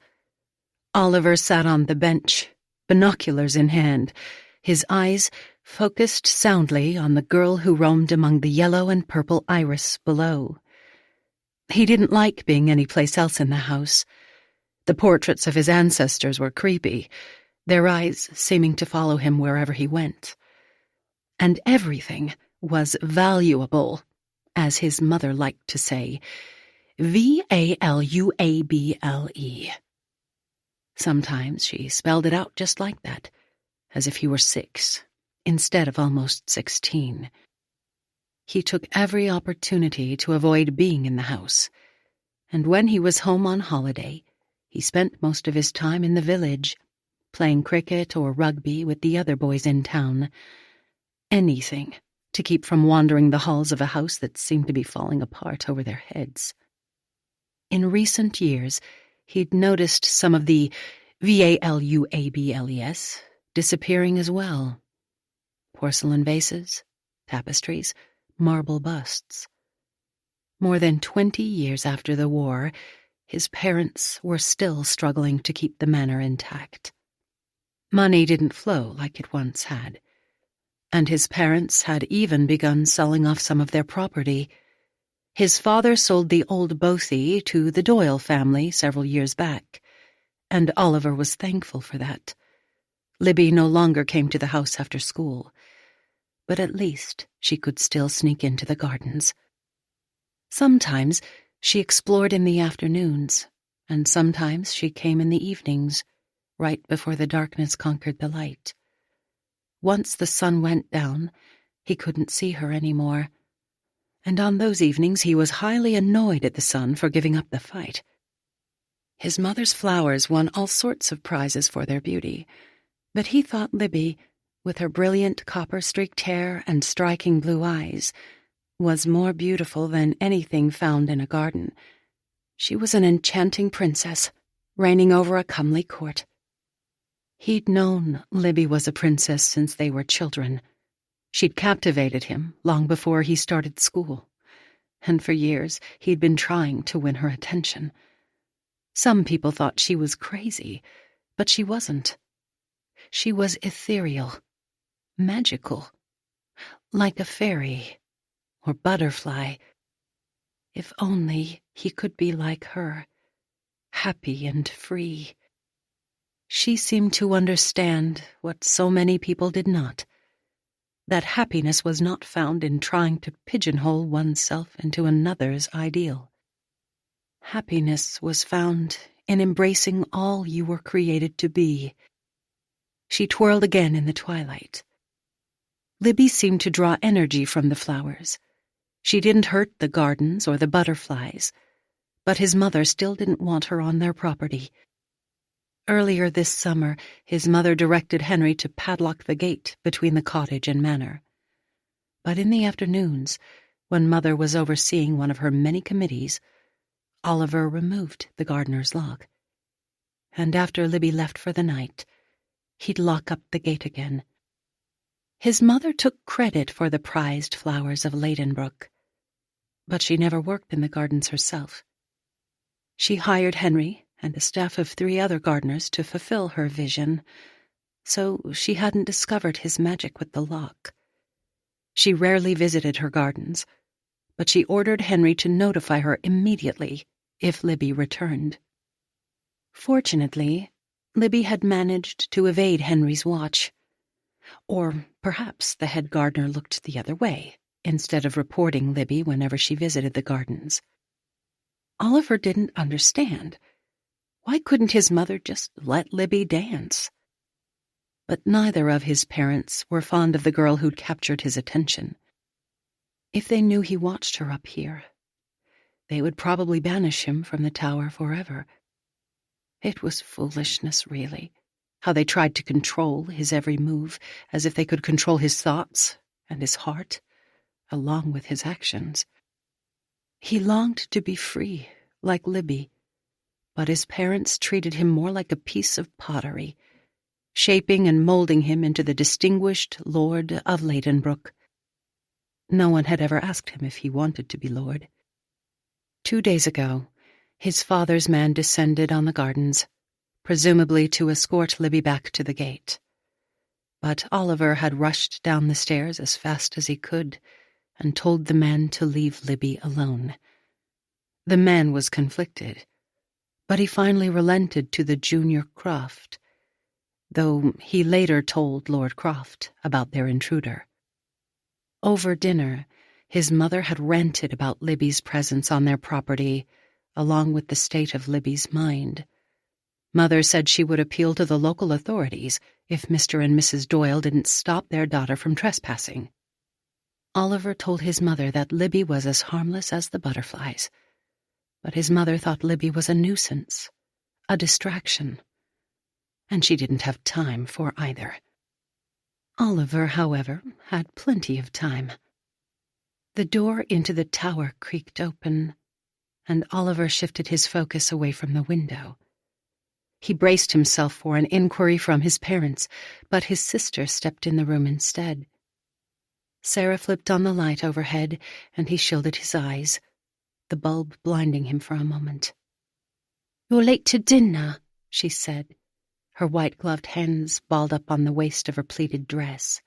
Oliver sat on the bench, binoculars in hand, his eyes focused soundly on the girl who roamed among the yellow and purple iris below. He didn't like being anyplace else in the house. The portraits of his ancestors were creepy, their eyes seeming to follow him wherever he went. And everything was valuable, as his mother liked to say, valuable. Sometimes she spelled it out just like that, as if he were 6, instead of almost 16. He took every opportunity to avoid being in the house, and when he was home on holiday, he spent most of his time in the village, playing cricket or rugby with the other boys in town. Anything to keep from wandering the halls of a house that seemed to be falling apart over their heads. In recent years, he'd noticed some of the valuables disappearing as well. Porcelain vases, tapestries, marble busts. More than 20 years after the war, his parents were still struggling to keep the manor intact. Money didn't flow like it once had, and his parents had even begun selling off some of their property. His father sold the old bothy to the Doyle family several years back, and Oliver was thankful for that. Libby no longer came to the house after school, but at least she could still sneak into the gardens. Sometimes she explored in the afternoons, and sometimes she came in the evenings, right before the darkness conquered the light. Once the sun went down, he couldn't see her anymore, and on those evenings he was highly annoyed at the sun for giving up the fight. His mother's flowers won all sorts of prizes for their beauty, but he thought Libby, with her brilliant copper-streaked hair and striking blue eyes, was more beautiful than anything found in a garden. She was an enchanting princess, reigning over a comely court. He'd known Libby was a princess since they were children. She'd captivated him long before he started school, and for years he'd been trying to win her attention. Some people thought she was crazy, but she wasn't. She was ethereal, magical, like a fairy or butterfly. If only he could be like her, happy and free. She seemed to understand what so many people did not, that happiness was not found in trying to pigeonhole oneself into another's ideal. Happiness was found in embracing all you were created to be. She twirled again in the twilight. Libby seemed to draw energy from the flowers. She didn't hurt the gardens or the butterflies, but his mother still didn't want her on their property. Earlier this summer, his mother directed Henry to padlock the gate between the cottage and manor. But in the afternoons, when Mother was overseeing one of her many committees, Oliver removed the gardener's lock. And after Libby left for the night, he'd lock up the gate again. His mother took credit for the prized flowers of Ladenbrooke, but she never worked in the gardens herself. She hired Henry and a staff of 3 other gardeners to fulfill her vision, so she hadn't discovered his magic with the lock. She rarely visited her gardens, but she ordered Henry to notify her immediately if Libby returned. Fortunately, Libby had managed to evade Henry's watch. Or perhaps the head gardener looked the other way, instead of reporting Libby whenever she visited the gardens. Oliver didn't understand. Why couldn't his mother just let Libby dance? But neither of his parents were fond of the girl who'd captured his attention. If they knew he watched her up here, they would probably banish him from the tower forever. It was foolishness, really, how they tried to control his every move, as if they could control his thoughts and his heart, along with his actions. He longed to be free, like Libby, but his parents treated him more like a piece of pottery, shaping and molding him into the distinguished Lord of Ladenbrooke. No one had ever asked him if he wanted to be Lord. 2 days ago, his father's man descended on the gardens, presumably to escort Libby back to the gate. But Oliver had rushed down the stairs as fast as he could and told the man to leave Libby alone. The man was conflicted, but he finally relented to the junior Croft, though he later told Lord Croft about their intruder. Over dinner, his mother had ranted about Libby's presence on their property, along with the state of Libby's mind. Mother said she would appeal to the local authorities if Mr. and Mrs. Doyle didn't stop their daughter from trespassing. Oliver told his mother that Libby was as harmless as the butterflies, but his mother thought Libby was a nuisance, a distraction, and she didn't have time for either. Oliver, however, had plenty of time. The door into the tower creaked open, and Oliver shifted his focus away from the window. He braced himself for an inquiry from his parents, but his sister stepped in the room instead. Sarah flipped on the light overhead, and he shielded his eyes, the bulb blinding him for a moment. "You're late to dinner," she said, her white-gloved hands balled up on the waist of her pleated dress.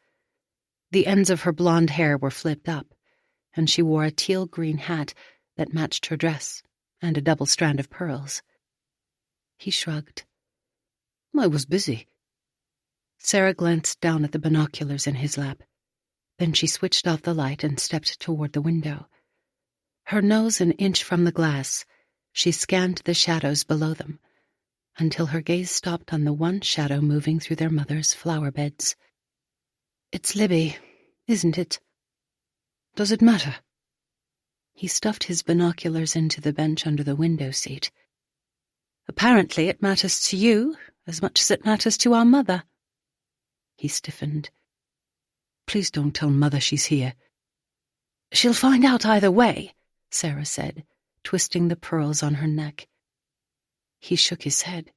The ends of her blonde hair were flipped up, and she wore a teal-green hat that matched her dress and a double strand of pearls. He shrugged. "I was busy." Sarah glanced down at the binoculars in his lap. Then she switched off the light and stepped toward the window. Her nose an inch from the glass, she scanned the shadows below them, until her gaze stopped on the one shadow moving through their mother's flower beds. "It's Libby, isn't it? Does it matter?" He stuffed his binoculars into the bench under the window seat. "Apparently it matters to you as much as it matters to our mother." He stiffened. "Please don't tell Mother she's here." "She'll find out either way," Sarah said, twisting the pearls on her neck. He shook his head.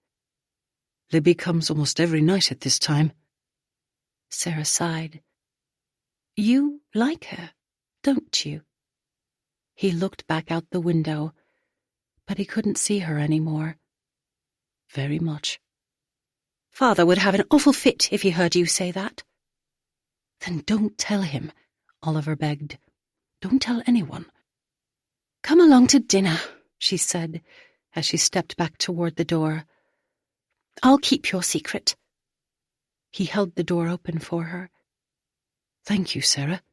"Libby comes almost every night at this time." Sarah sighed. "You like her, don't you?" He looked back out the window, but he couldn't see her anymore. "Very much." "Father would have an awful fit if he heard you say that." "Then don't tell him," Oliver begged. "Don't tell anyone." "Come along to dinner," she said, as she stepped back toward the door. "I'll keep your secret." He held the door open for her. "Thank you, Sarah."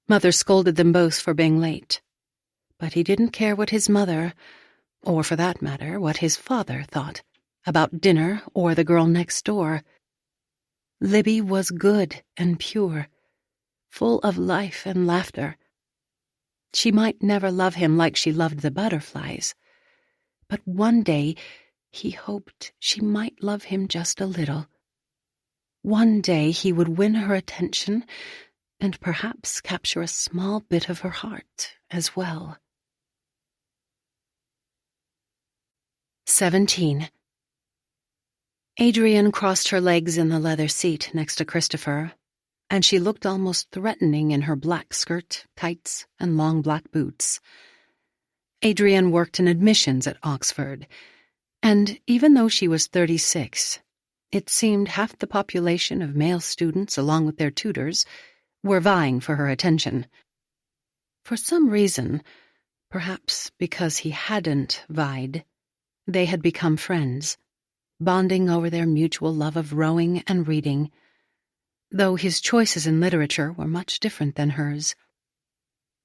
Mother scolded them both for being late, but he didn't care what his mother, or for that matter, what his father thought about dinner or the girl next door. Libby was good and pure, full of life and laughter. She might never love him like she loved the butterflies, but one day he hoped she might love him just a little. One day he would win her attention and perhaps capture a small bit of her heart as well. 17. Adrian crossed her legs in the leather seat next to Christopher, and she looked almost threatening in her black skirt, tights, and long black boots. Adrian worked in admissions at Oxford, and even though she was 36, it seemed half the population of male students, along with their tutors, were vying for her attention. For some reason, perhaps because he hadn't vied, they had become friends, bonding over their mutual love of rowing and reading, though his choices in literature were much different than hers.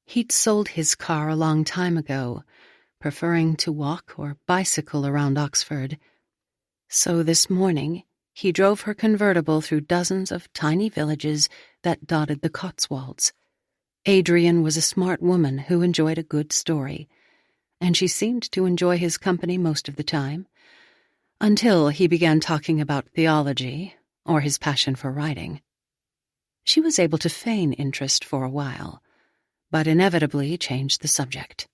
He'd sold his car a long time ago, preferring to walk or bicycle around Oxford. So this morning, he drove her convertible through dozens of tiny villages that dotted the Cotswolds. Adrian was a smart woman who enjoyed a good story, and she seemed to enjoy his company most of the time, until he began talking about theology or his passion for writing. She was able to feign interest for a while, but inevitably changed the subject.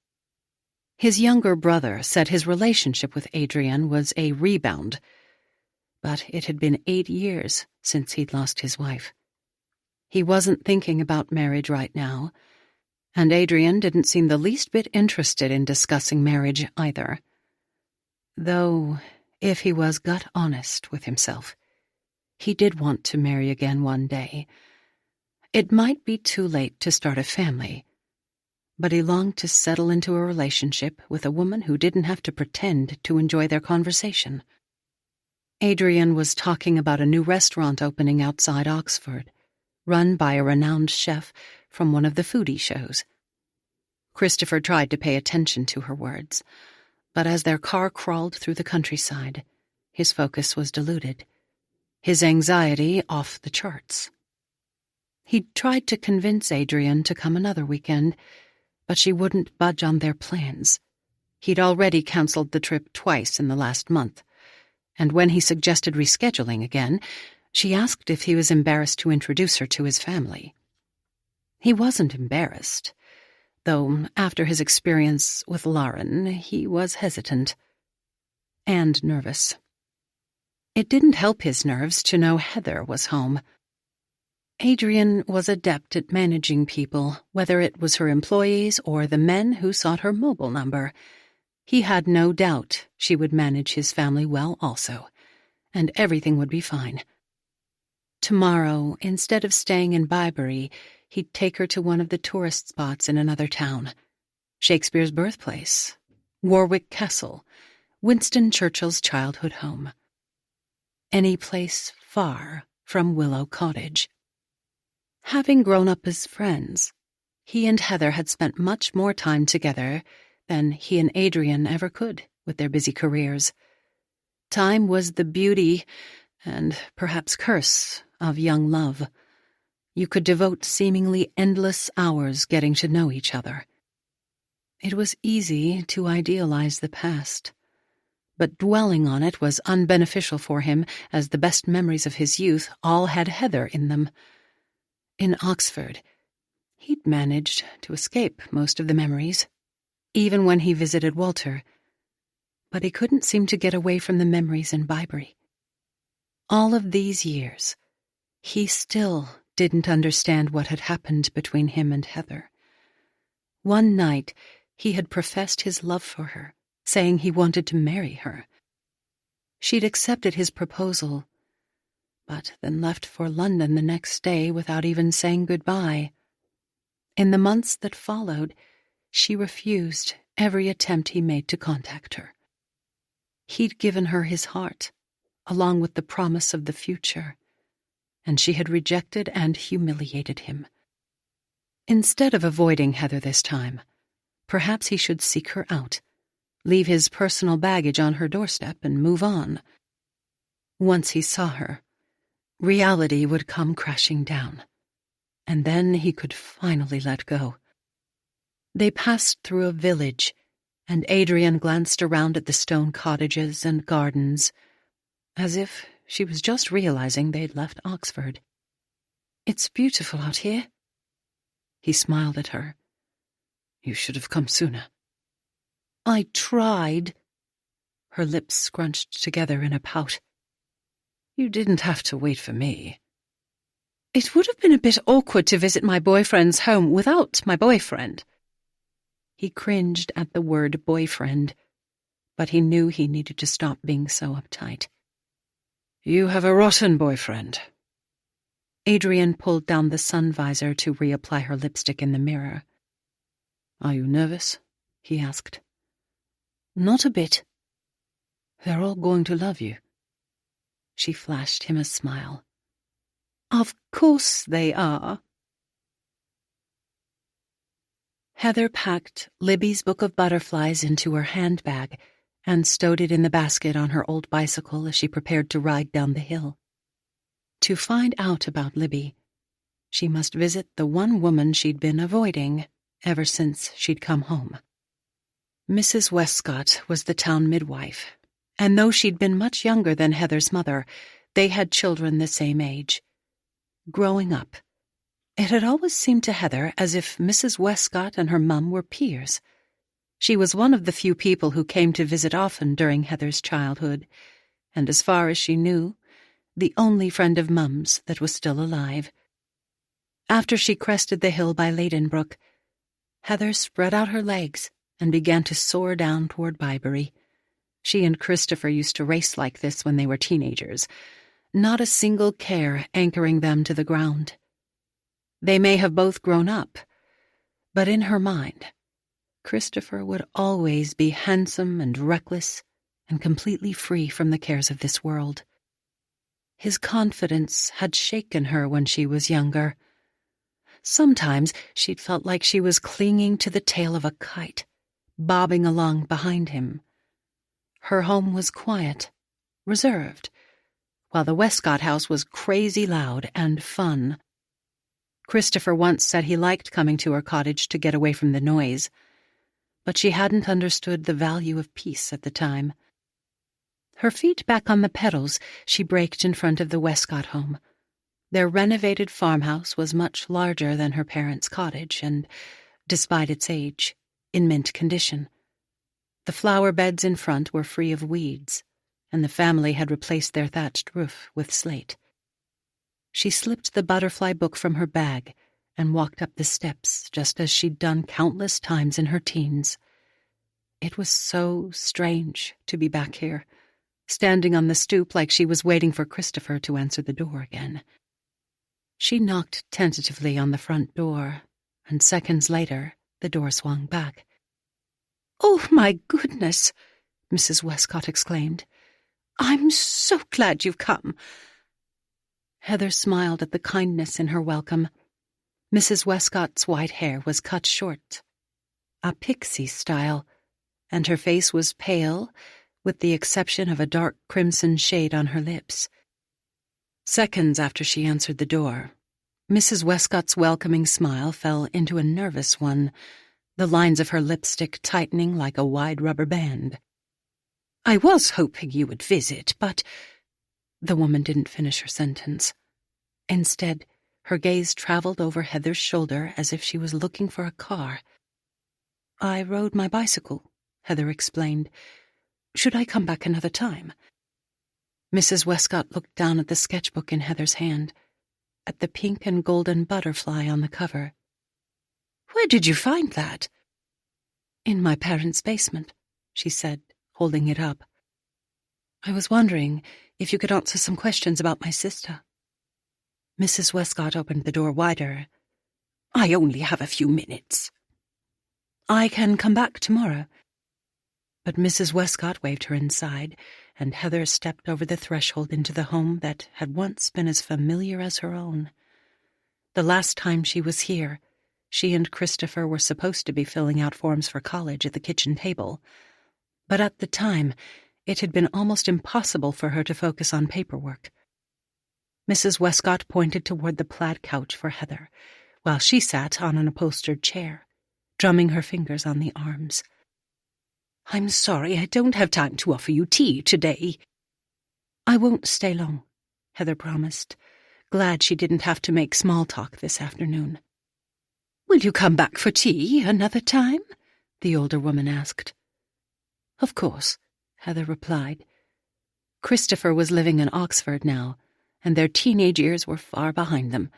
His younger brother said his relationship with Adrian was a rebound, but it had been 8 years since he'd lost his wife. He wasn't thinking about marriage right now, and Adrian didn't seem the least bit interested in discussing marriage either. Though, if he was gut honest with himself, he did want to marry again one day. It might be too late to start a family, but he longed to settle into a relationship with a woman who didn't have to pretend to enjoy their conversation. Adrian was talking about a new restaurant opening outside Oxford, run by a renowned chef from one of the foodie shows. Christopher tried to pay attention to her words, but as their car crawled through the countryside, His focus was diluted, his anxiety off the charts. He'd tried to convince Adrian to come another weekend, but she wouldn't budge on their plans. He'd already cancelled the trip twice in the last month, and when he suggested rescheduling again, she asked if he was embarrassed to introduce her to his family. He wasn't embarrassed, though after his experience with Lauren, he was hesitant and nervous. It didn't help his nerves to know Heather was home. Adrian was adept at managing people, whether it was her employees or the men who sought her mobile number. He had no doubt she would manage his family well also, and everything would be fine. Tomorrow, instead of staying in Byberry, he'd take her to one of the tourist spots in another town. Shakespeare's birthplace, Warwick Castle, Winston Churchill's childhood home. Any place far from Willow Cottage. Having grown up as friends, he and Heather had spent much more time together than he and Adrian ever could with their busy careers. Time was the beauty and perhaps curse of young love. You could devote seemingly endless hours getting to know each other. It was easy to idealize the past, but dwelling on it was unbeneficial for him, as the best memories of his youth all had Heather in them. In Oxford, he'd managed to escape most of the memories, even when he visited Walter, but he couldn't seem to get away from the memories in Byberry. All of these years, he still didn't understand what had happened between him and Heather. One night, he had professed his love for her, saying he wanted to marry her. She'd accepted his proposal, but then left for London the next day without even saying goodbye. In the months that followed, she refused every attempt he made to contact her. He'd given her his heart, along with the promise of the future, and she had rejected and humiliated him. Instead of avoiding Heather this time, perhaps he should seek her out, leave his personal baggage on her doorstep and move on. Once he saw her, reality would come crashing down, and then he could finally let go. They passed through a village, and Adrian glanced around at the stone cottages and gardens, as if she was just realizing they'd left Oxford. "It's beautiful out here." He smiled at her. "You should have come sooner." "I tried." Her lips scrunched together in a pout. "You didn't have to wait for me." "It would have been a bit awkward to visit my boyfriend's home without my boyfriend." He cringed at the word boyfriend, but he knew he needed to stop being so uptight. "You have a rotten boyfriend." Adrian pulled down the sun visor to reapply her lipstick in the mirror. "Are you nervous?" he asked. "Not a bit." "They're all going to love you." She flashed him a smile. "Of course they are." Heather packed Libby's Book of Butterflies into her handbag and stowed it in the basket on her old bicycle as she prepared to ride down the hill. To find out about Libby, she must visit the one woman she'd been avoiding ever since she'd come home. Mrs. Westcott was the town midwife, and though she'd been much younger than Heather's mother, they had children the same age. Growing up, it had always seemed to Heather as if Mrs. Westcott and her mum were peers. She was one of the few people who came to visit often during Heather's childhood, and as far as she knew, the only friend of Mum's that was still alive. After she crested the hill by Ladenbrooke, Heather spread out her legs and began to soar down toward Byberry. She and Christopher used to race like this when they were teenagers, not a single care anchoring them to the ground. They may have both grown up, but in her mind, Christopher would always be handsome and reckless and completely free from the cares of this world. His confidence had shaken her when she was younger. Sometimes she'd felt like she was clinging to the tail of a kite, bobbing along behind him. Her home was quiet reserved, while the Westcott house was crazy loud and fun. Christopher once said he liked coming to her cottage to get away from the noise, but she hadn't understood the value of peace at the time. Her feet back on the pedals, she braked in front of the Westcott home. Their renovated farmhouse was much larger than her parents' cottage and, despite its age, in mint condition. The flower beds in front were free of weeds, and the family had replaced their thatched roof with slate. She slipped the butterfly book from her bag and walked up the steps just as she'd done countless times in her teens. It was so strange to be back here, standing on the stoop like she was waiting for Christopher to answer the door again. She knocked tentatively on the front door, and seconds later the door swung back. "Oh, my goodness!" Mrs. Westcott exclaimed. "I'm so glad you've come." Heather smiled at the kindness in her welcome. Mrs. Westcott's white hair was cut short, a pixie style, and her face was pale, with the exception of a dark crimson shade on her lips. Seconds after she answered the door, Mrs. Westcott's welcoming smile fell into a nervous one, the lines of her lipstick tightening like a wide rubber band. "I was hoping you would visit, but—" The woman didn't finish her sentence. Instead, her gaze traveled over Heather's shoulder as if she was looking for a car. "I rode my bicycle," Heather explained. "Should I come back another time?" Mrs. Westcott looked down at the sketchbook in Heather's hand, at the pink and golden butterfly on the cover. "Where did you find that?" "In my parents' basement," she said, holding it up. "I was wondering if you could answer some questions about my sister." Mrs. Westcott opened the door wider. "I only have a few minutes." "I can come back tomorrow." But Mrs. Westcott waved her inside, and Heather stepped over the threshold into the home that had once been as familiar as her own. The last time she was here, she and Christopher were supposed to be filling out forms for college at the kitchen table, but at the time, it had been almost impossible for her to focus on paperwork. Mrs. Westcott pointed toward the plaid couch for Heather, while she sat on an upholstered chair, drumming her fingers on the arms. "I'm sorry I don't have time to offer you tea today." "I won't stay long," Heather promised, glad she didn't have to make small talk this afternoon. "Will you come back for tea another time?" the older woman asked. "Of course," Heather replied. Christopher was living in Oxford now, and their teenage years were far behind them.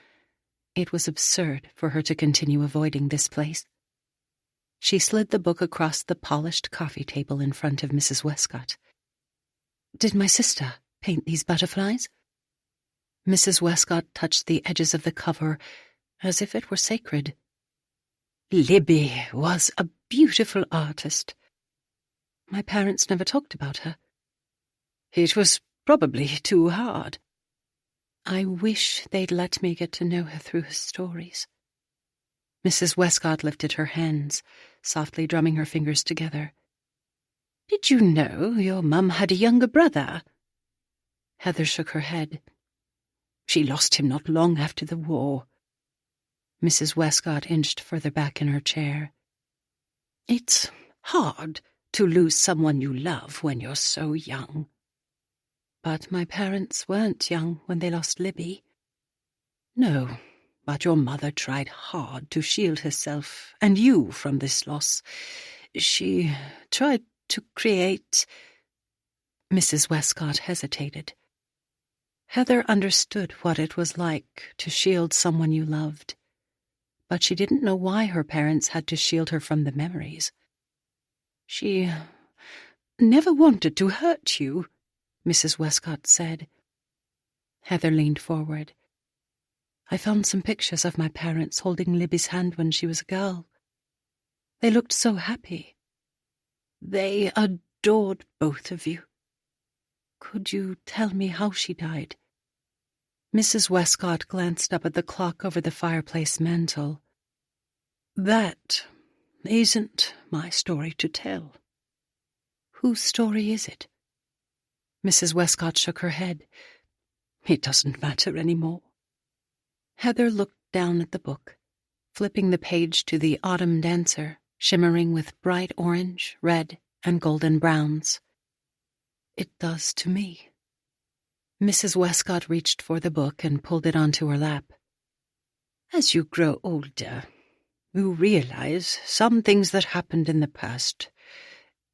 It was absurd for her to continue avoiding this place. She slid the book across the polished coffee table in front of Mrs. Westcott. "Did my sister paint these butterflies?" Mrs. Westcott touched the edges of the cover as if it were sacred. "Libby was a beautiful artist." "My parents never talked about her." "It was probably too hard." "I wish they'd let me get to know her through her stories." Mrs. Westcott lifted her hands, softly drumming her fingers together. "Did you know your mum had a younger brother?" Heather shook her head. "She lost him not long after the war." Mrs. Westcott inched further back in her chair. "It's hard to lose someone you love when you're so young." "But my parents weren't young when they lost Libby." "No, but your mother tried hard to shield herself and you from this loss. She tried to create—" Mrs. Westcott hesitated. Heather understood what it was like to shield someone you loved, but she didn't know why her parents had to shield her from the memories. "She never wanted to hurt you," Mrs. Westcott said. Heather leaned forward. "I found some pictures of my parents holding Libby's hand when she was a girl. They looked so happy. They adored both of you. Could you tell me how she died?" Mrs. Westcott glanced up at the clock over the fireplace mantel. "That isn't my story to tell." "Whose story is it?" Mrs. Westcott shook her head. It doesn't matter anymore. Heather looked down at the book, flipping the page to the Autumn Dancer, shimmering with bright orange, red, and golden browns. It does to me. Mrs. Westcott reached for the book and pulled it onto her lap. As you grow older, you realize some things that happened in the past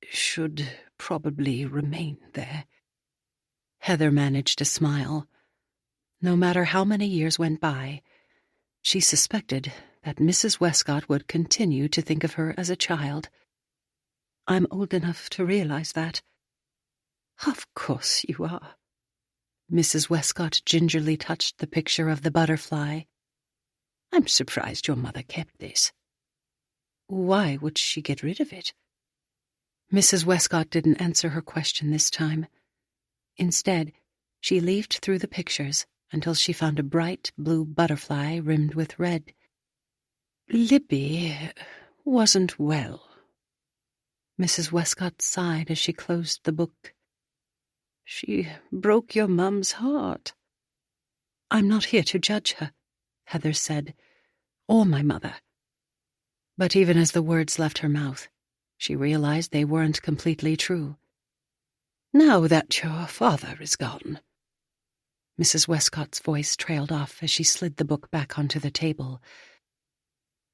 should probably remain there. Heather managed to smile. No matter how many years went by, she suspected that Mrs. Westcott would continue to think of her as a child. I'm old enough to realize that. Of course you are. Mrs. Westcott gingerly touched the picture of the butterfly. I'm surprised your mother kept this. Why would she get rid of it? Mrs. Westcott didn't answer her question this time. Instead, she leafed through the pictures until she found a bright blue butterfly rimmed with red. Libby wasn't well. Mrs. Westcott sighed as she closed the book. She broke your mum's heart. I'm not here to judge her, Heather said, or my mother. But even as the words left her mouth, she realized they weren't completely true. Now that your father is gone. Mrs. Westcott's voice trailed off as she slid the book back onto the table.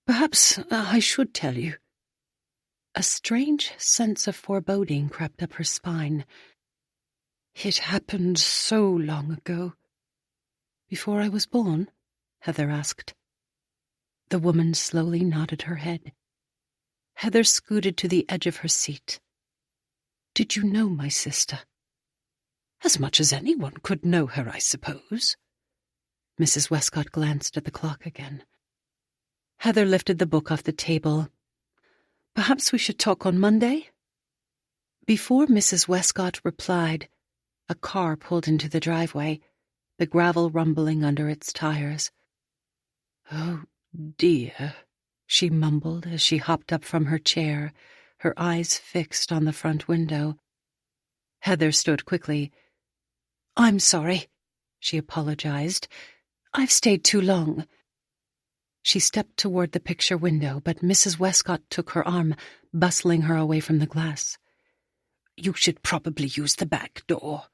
Perhaps I should tell you. A strange sense of foreboding crept up her spine. It happened so long ago. Before I was born? Heather asked. The woman slowly nodded her head. Heather scooted to the edge of her seat. Did you know my sister? As much as anyone could know her, I suppose. Mrs. Westcott glanced at the clock again. Heather lifted the book off the table. Perhaps we should talk on Monday? Before Mrs. Westcott replied, a car pulled into the driveway, the gravel rumbling under its tires. Oh, dear, she mumbled as she hopped up from her chair, her eyes fixed on the front window. Heather stood quickly. I'm sorry, she apologized. I've stayed too long. She stepped toward the picture window, but Mrs. Westcott took her arm, bustling her away from the glass. You should probably use the back door.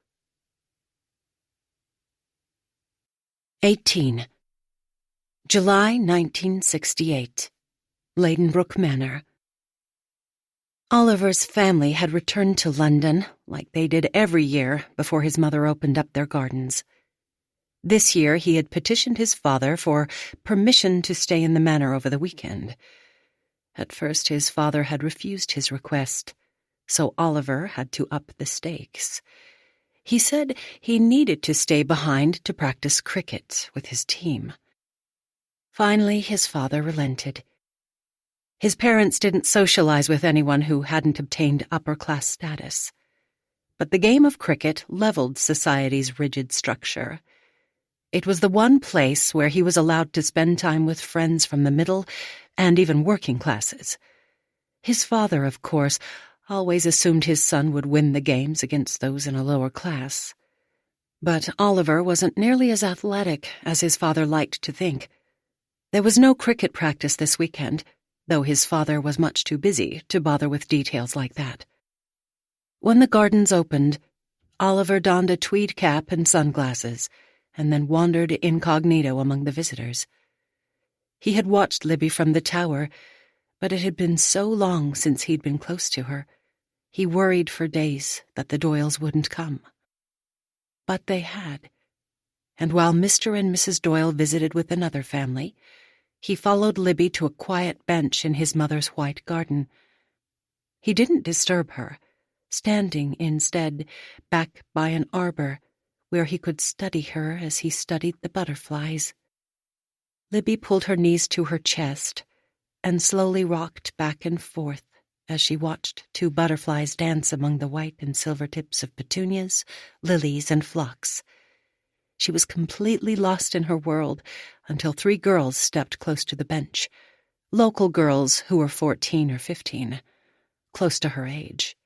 18. July 1968. Ladenbrooke Manor. Oliver's family had returned to London, like they did every year before his mother opened up their gardens. This year he had petitioned his father for permission to stay in the manor over the weekend. At first his father had refused his request, so Oliver had to up the stakes. He said he needed to stay behind to practice cricket with his team. Finally, his father relented. His parents didn't socialize with anyone who hadn't obtained upper-class status. But the game of cricket leveled society's rigid structure. It was the one place where he was allowed to spend time with friends from the middle and even working classes. His father, of course, always assumed his son would win the games against those in a lower class. But Oliver wasn't nearly as athletic as his father liked to think. There was no cricket practice this weekend, though his father was much too busy to bother with details like that. When the gardens opened, Oliver donned a tweed cap and sunglasses, and then wandered incognito among the visitors. He had watched Libby from the tower, but it had been so long since he'd been close to her. He worried for days that the Doyles wouldn't come. But they had, and while Mr. and Mrs. Doyle visited with another family, he followed Libby to a quiet bench in his mother's white garden. He didn't disturb her, standing instead back by an arbor where he could study her as he studied the butterflies. Libby pulled her knees to her chest and slowly rocked back and forth as she watched two butterflies dance among the white and silver tips of petunias, lilies, and phlox. She was completely lost in her world until 3 girls stepped close to the bench, local girls who were 14 or 15, close to her age.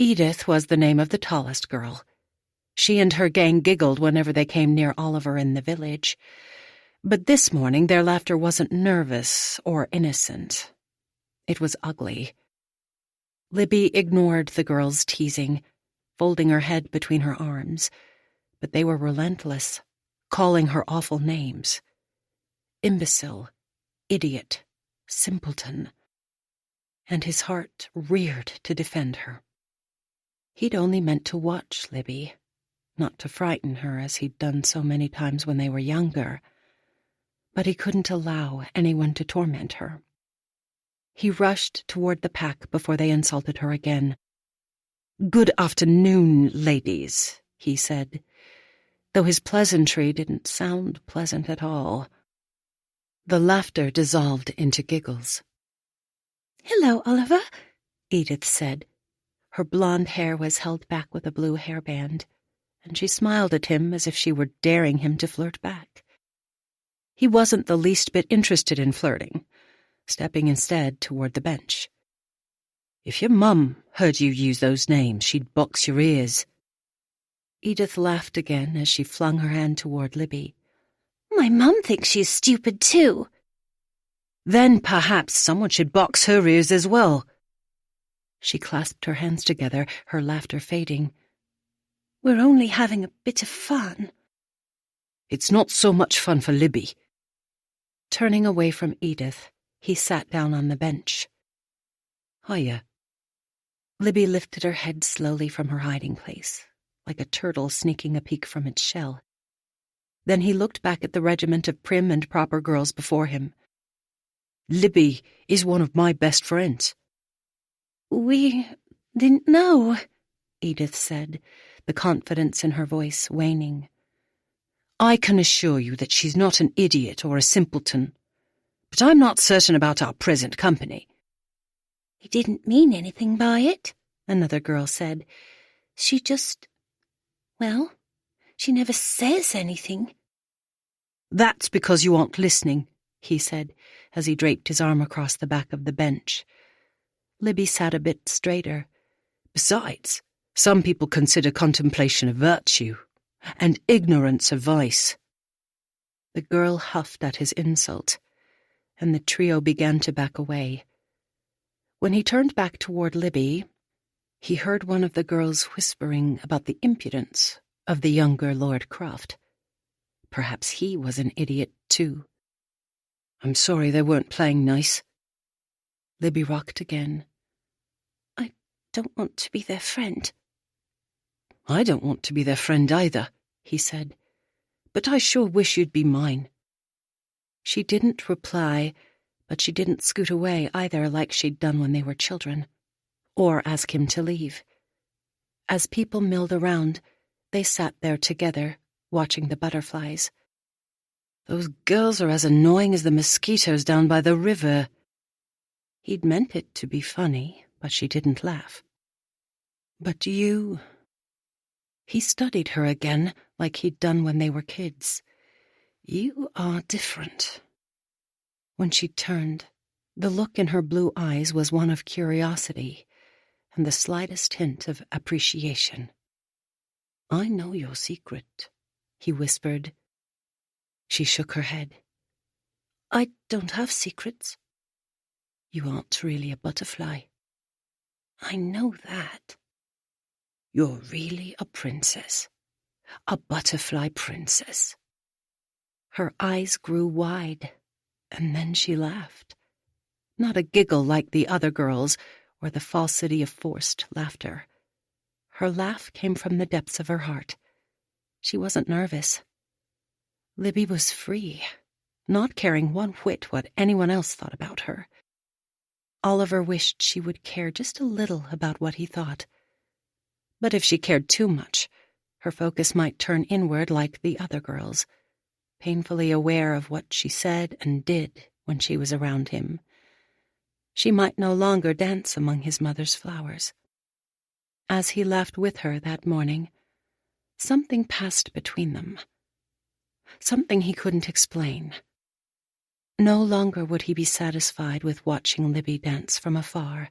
Edith was the name of the tallest girl. She and her gang giggled whenever they came near Oliver in the village. But this morning their laughter wasn't nervous or innocent. It was ugly. Libby ignored the girls' teasing, folding her head between her arms, but they were relentless, calling her awful names. Imbecile, idiot, simpleton. And his heart reared to defend her. He'd only meant to watch Libby, not to frighten her as he'd done so many times when they were younger. But he couldn't allow anyone to torment her. He rushed toward the pack before they insulted her again. "Good afternoon, ladies," he said, though his pleasantry didn't sound pleasant at all. The laughter dissolved into giggles. "Hello, Oliver," Edith said. Her blonde hair was held back with a blue hairband, and she smiled at him as if she were daring him to flirt back. He wasn't the least bit interested in flirting, stepping instead toward the bench. "If your mum heard you use those names, she'd box your ears." Edith laughed again as she flung her hand toward Libby. "My mum thinks she's stupid too." "Then perhaps someone should box her ears as well." She clasped her hands together, her laughter fading. "We're only having a bit of fun." "It's not so much fun for Libby." Turning away from Edith, he sat down on the bench. "Hiya." Libby lifted her head slowly from her hiding place, like a turtle sneaking a peek from its shell. Then he looked back at the regiment of prim and proper girls before him. "Libby is one of my best friends." "We didn't know," Edith said, the confidence in her voice waning. "I can assure you that she's not an idiot or a simpleton, but I'm not certain about our present company." "He didn't mean anything by it," another girl said. "She just... well, she never says anything." "That's because you aren't listening," he said, as he draped his arm across the back of the bench. Libby sat a bit straighter. "Besides, some people consider contemplation a virtue, and ignorance a vice." The girl huffed at his insult, and the trio began to back away. When he turned back toward Libby, he heard one of the girls whispering about the impudence of the younger Lord Croft. Perhaps he was an idiot, too. "I'm sorry they weren't playing nice." Libby rocked again. "I don't want to be their friend." "I don't want to be their friend either," he said, "but I sure wish you'd be mine." She didn't reply, but she didn't scoot away either like she'd done when they were children, or ask him to leave. As people milled around, they sat there together, watching the butterflies. "Those girls are as annoying as the mosquitoes down by the river." He'd meant it to be funny, but she didn't laugh. "But you..." He studied her again, like he'd done when they were kids. "You are different." When she turned, the look in her blue eyes was one of curiosity and the slightest hint of appreciation. "I know your secret," he whispered. She shook her head. "I don't have secrets." "You aren't really a butterfly." "I know that." "You're really a princess. A butterfly princess." Her eyes grew wide, and then she laughed. Not a giggle like the other girls, or the falsity of forced laughter. Her laugh came from the depths of her heart. She wasn't nervous. Libby was free, not caring one whit what anyone else thought about her. Oliver wished she would care just a little about what he thought. But if she cared too much, her focus might turn inward like the other girls, painfully aware of what she said and did when she was around him. She might no longer dance among his mother's flowers. As he laughed with her that morning, something passed between them. Something he couldn't explain. No longer would he be satisfied with watching Libby dance from afar.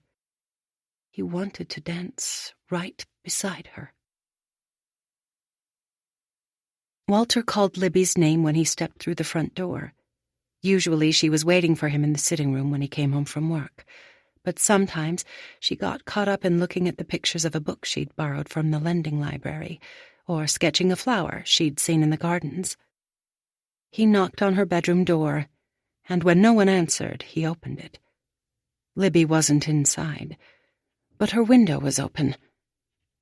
He wanted to dance right beside her. Walter called Libby's name when he stepped through the front door. Usually she was waiting for him in the sitting room when he came home from work, but sometimes she got caught up in looking at the pictures of a book she'd borrowed from the lending library, or sketching a flower she'd seen in the gardens. He knocked on her bedroom door, and when no one answered, he opened it. Libby wasn't inside, but her window was open.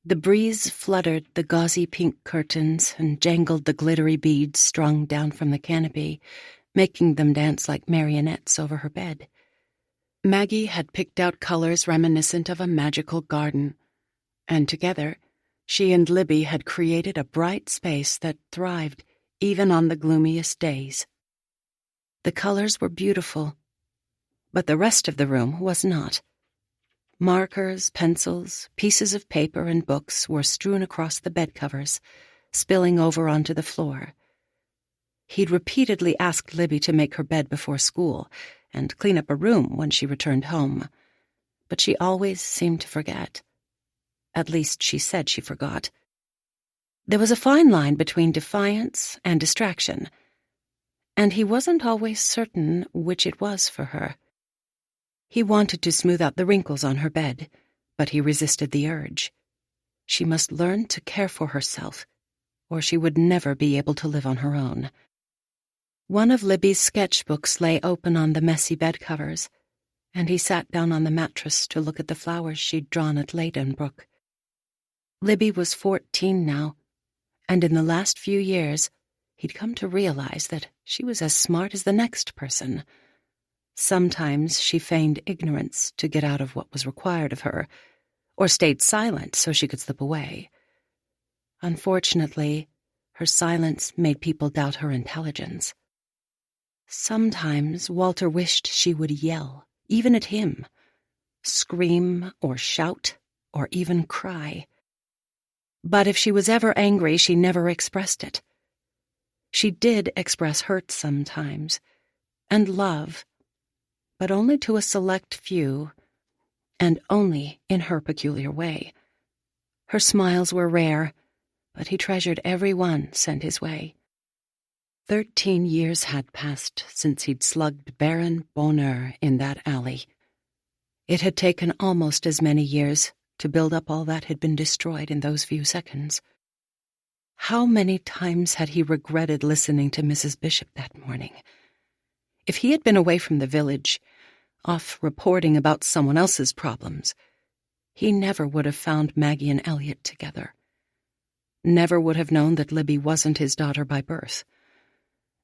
The breeze fluttered the gauzy pink curtains and jangled the glittery beads strung down from the canopy, making them dance like marionettes over her bed. Maggie had picked out colors reminiscent of a magical garden, and together, she and Libby had created a bright space that thrived even on the gloomiest days. The colors were beautiful, but the rest of the room was not. Markers, pencils, pieces of paper, and books were strewn across the bed covers, spilling over onto the floor. He'd repeatedly asked Libby to make her bed before school and clean up a room when she returned home, but she always seemed to forget. At least she said she forgot. There was a fine line between defiance and distraction, and he wasn't always certain which it was for her. He wanted to smooth out the wrinkles on her bed, but he resisted the urge. She must learn to care for herself, or she would never be able to live on her own. One of Libby's sketchbooks lay open on the messy bed covers, and he sat down on the mattress to look at the flowers she'd drawn at Ladenbrooke. Libby was 14 now, and in the last few years, he'd come to realize that she was as smart as the next person. Sometimes she feigned ignorance to get out of what was required of her, or stayed silent so she could slip away. Unfortunately, her silence made people doubt her intelligence. Sometimes Walter wished she would yell, even at him, scream or shout or even cry. But if she was ever angry, she never expressed it. She did express hurt sometimes, and love, but only to a select few, and only in her peculiar way. Her smiles were rare, but he treasured every one sent his way. 13 years had passed since he'd slugged Baron Bonheur in that alley. It had taken almost as many years to build up all that had been destroyed in those few seconds. How many times had he regretted listening to Mrs. Bishop that morning? If he had been away from the village, off reporting about someone else's problems, he never would have found Maggie and Elliot together. Never would have known that Libby wasn't his daughter by birth.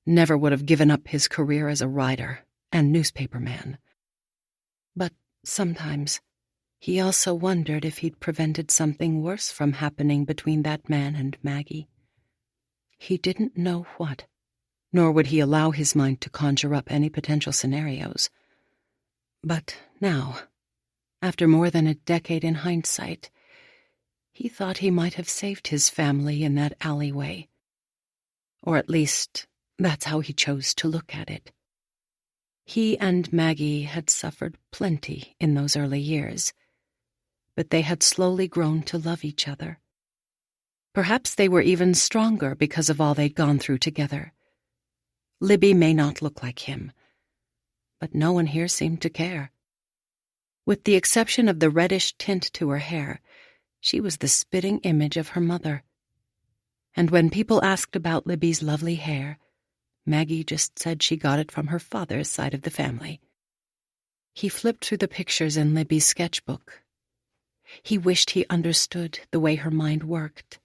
Never would have given up his career as a writer and newspaperman. But sometimes he also wondered if he'd prevented something worse from happening between that man and Maggie. He didn't know what, nor would he allow his mind to conjure up any potential scenarios. But now, after more than a decade in hindsight, he thought he might have saved his family in that alleyway. Or at least, that's how he chose to look at it. He and Maggie had suffered plenty in those early years, but they had slowly grown to love each other. Perhaps they were even stronger because of all they'd gone through together. Libby may not look like him, but no one here seemed to care. With the exception of the reddish tint to her hair, she was the spitting image of her mother. And when people asked about Libby's lovely hair, Maggie just said she got it from her father's side of the family. He flipped through the pictures in Libby's sketchbook. He wished he understood the way her mind worked.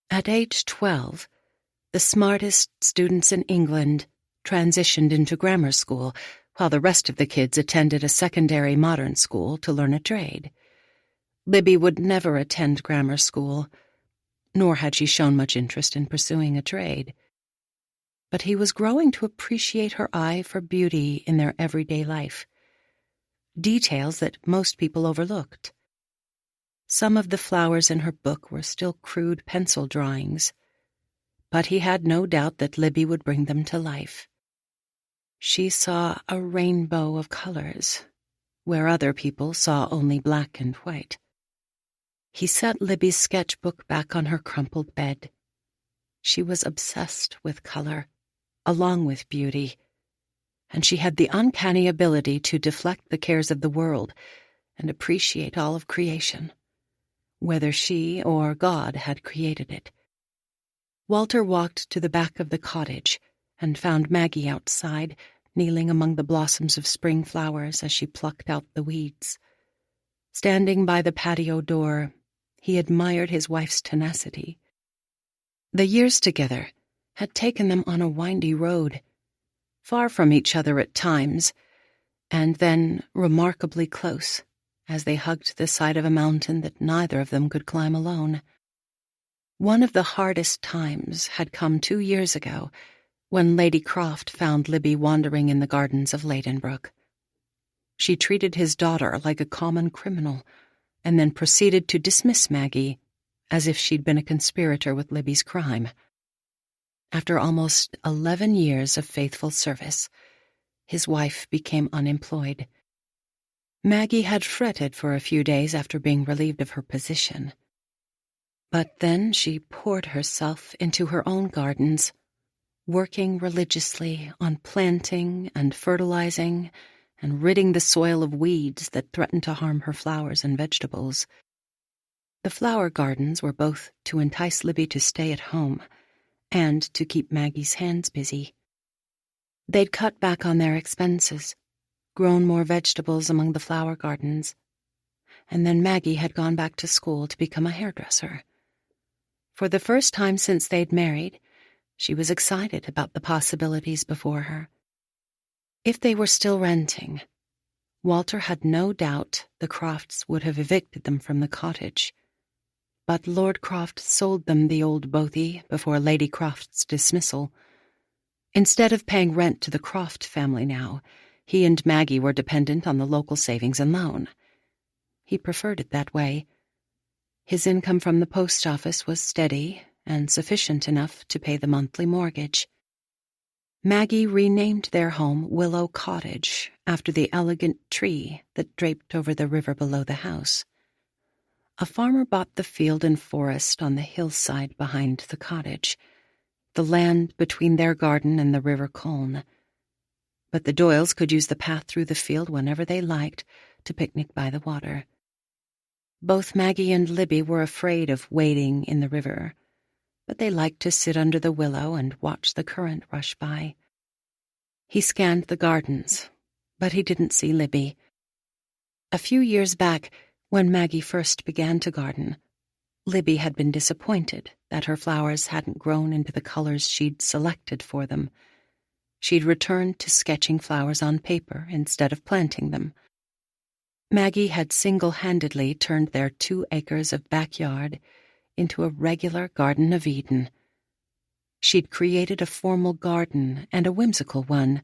At age 12, the smartest students in England transitioned into grammar school, while the rest of the kids attended a secondary modern school to learn a trade. Libby would never attend grammar school, nor had she shown much interest in pursuing a trade. But he was growing to appreciate her eye for beauty in their everyday life, details that most people overlooked. Some of the flowers in her book were still crude pencil drawings, but he had no doubt that Libby would bring them to life. She saw a rainbow of colors, where other people saw only black and white. He set Libby's sketchbook back on her crumpled bed. She was obsessed with color, along with beauty, and she had the uncanny ability to deflect the cares of the world and appreciate all of creation, whether she or God had created it. Walter walked to the back of the cottage and found Maggie outside, kneeling among the blossoms of spring flowers as she plucked out the weeds. Standing by the patio door, he admired his wife's tenacity. The years together had taken them on a windy road, far from each other at times, and then remarkably close as they hugged the side of a mountain that neither of them could climb alone. One of the hardest times had come 2 years ago, when Lady Croft found Libby wandering in the gardens of Ladenbrooke. She treated his daughter like a common criminal, and then proceeded to dismiss Maggie as if she'd been a conspirator with Libby's crime. After almost 11 years of faithful service, his wife became unemployed. Maggie had fretted for a few days after being relieved of her position. But then she poured herself into her own gardens, working religiously on planting and fertilizing and ridding the soil of weeds that threatened to harm her flowers and vegetables. The flower gardens were both to entice Libby to stay at home and to keep Maggie's hands busy. They'd cut back on their expenses, grown more vegetables among the flower gardens, and then Maggie had gone back to school to become a hairdresser. For the first time since they'd married, she was excited about the possibilities before her. If they were still renting, Walter had no doubt the Crofts would have evicted them from the cottage. But Lord Croft sold them the old bothy before Lady Croft's dismissal. Instead of paying rent to the Croft family now, he and Maggie were dependent on the local savings and loan. He preferred it that way. His income from the post office was steady and sufficient enough to pay the monthly mortgage. Maggie renamed their home Willow Cottage after the elegant tree that draped over the river below the house. A farmer bought the field and forest on the hillside behind the cottage, the land between their garden and the River Colne. But the Doyles could use the path through the field whenever they liked to picnic by the water. Both Maggie and Libby were afraid of wading in the river, but they liked to sit under the willow and watch the current rush by. He scanned the gardens, but he didn't see Libby. A few years back, when Maggie first began to garden, Libby had been disappointed that her flowers hadn't grown into the colors she'd selected for them. She'd returned to sketching flowers on paper instead of planting them. Maggie had single-handedly turned their 2 acres of backyard into a regular Garden of Eden. She'd created a formal garden and a whimsical one,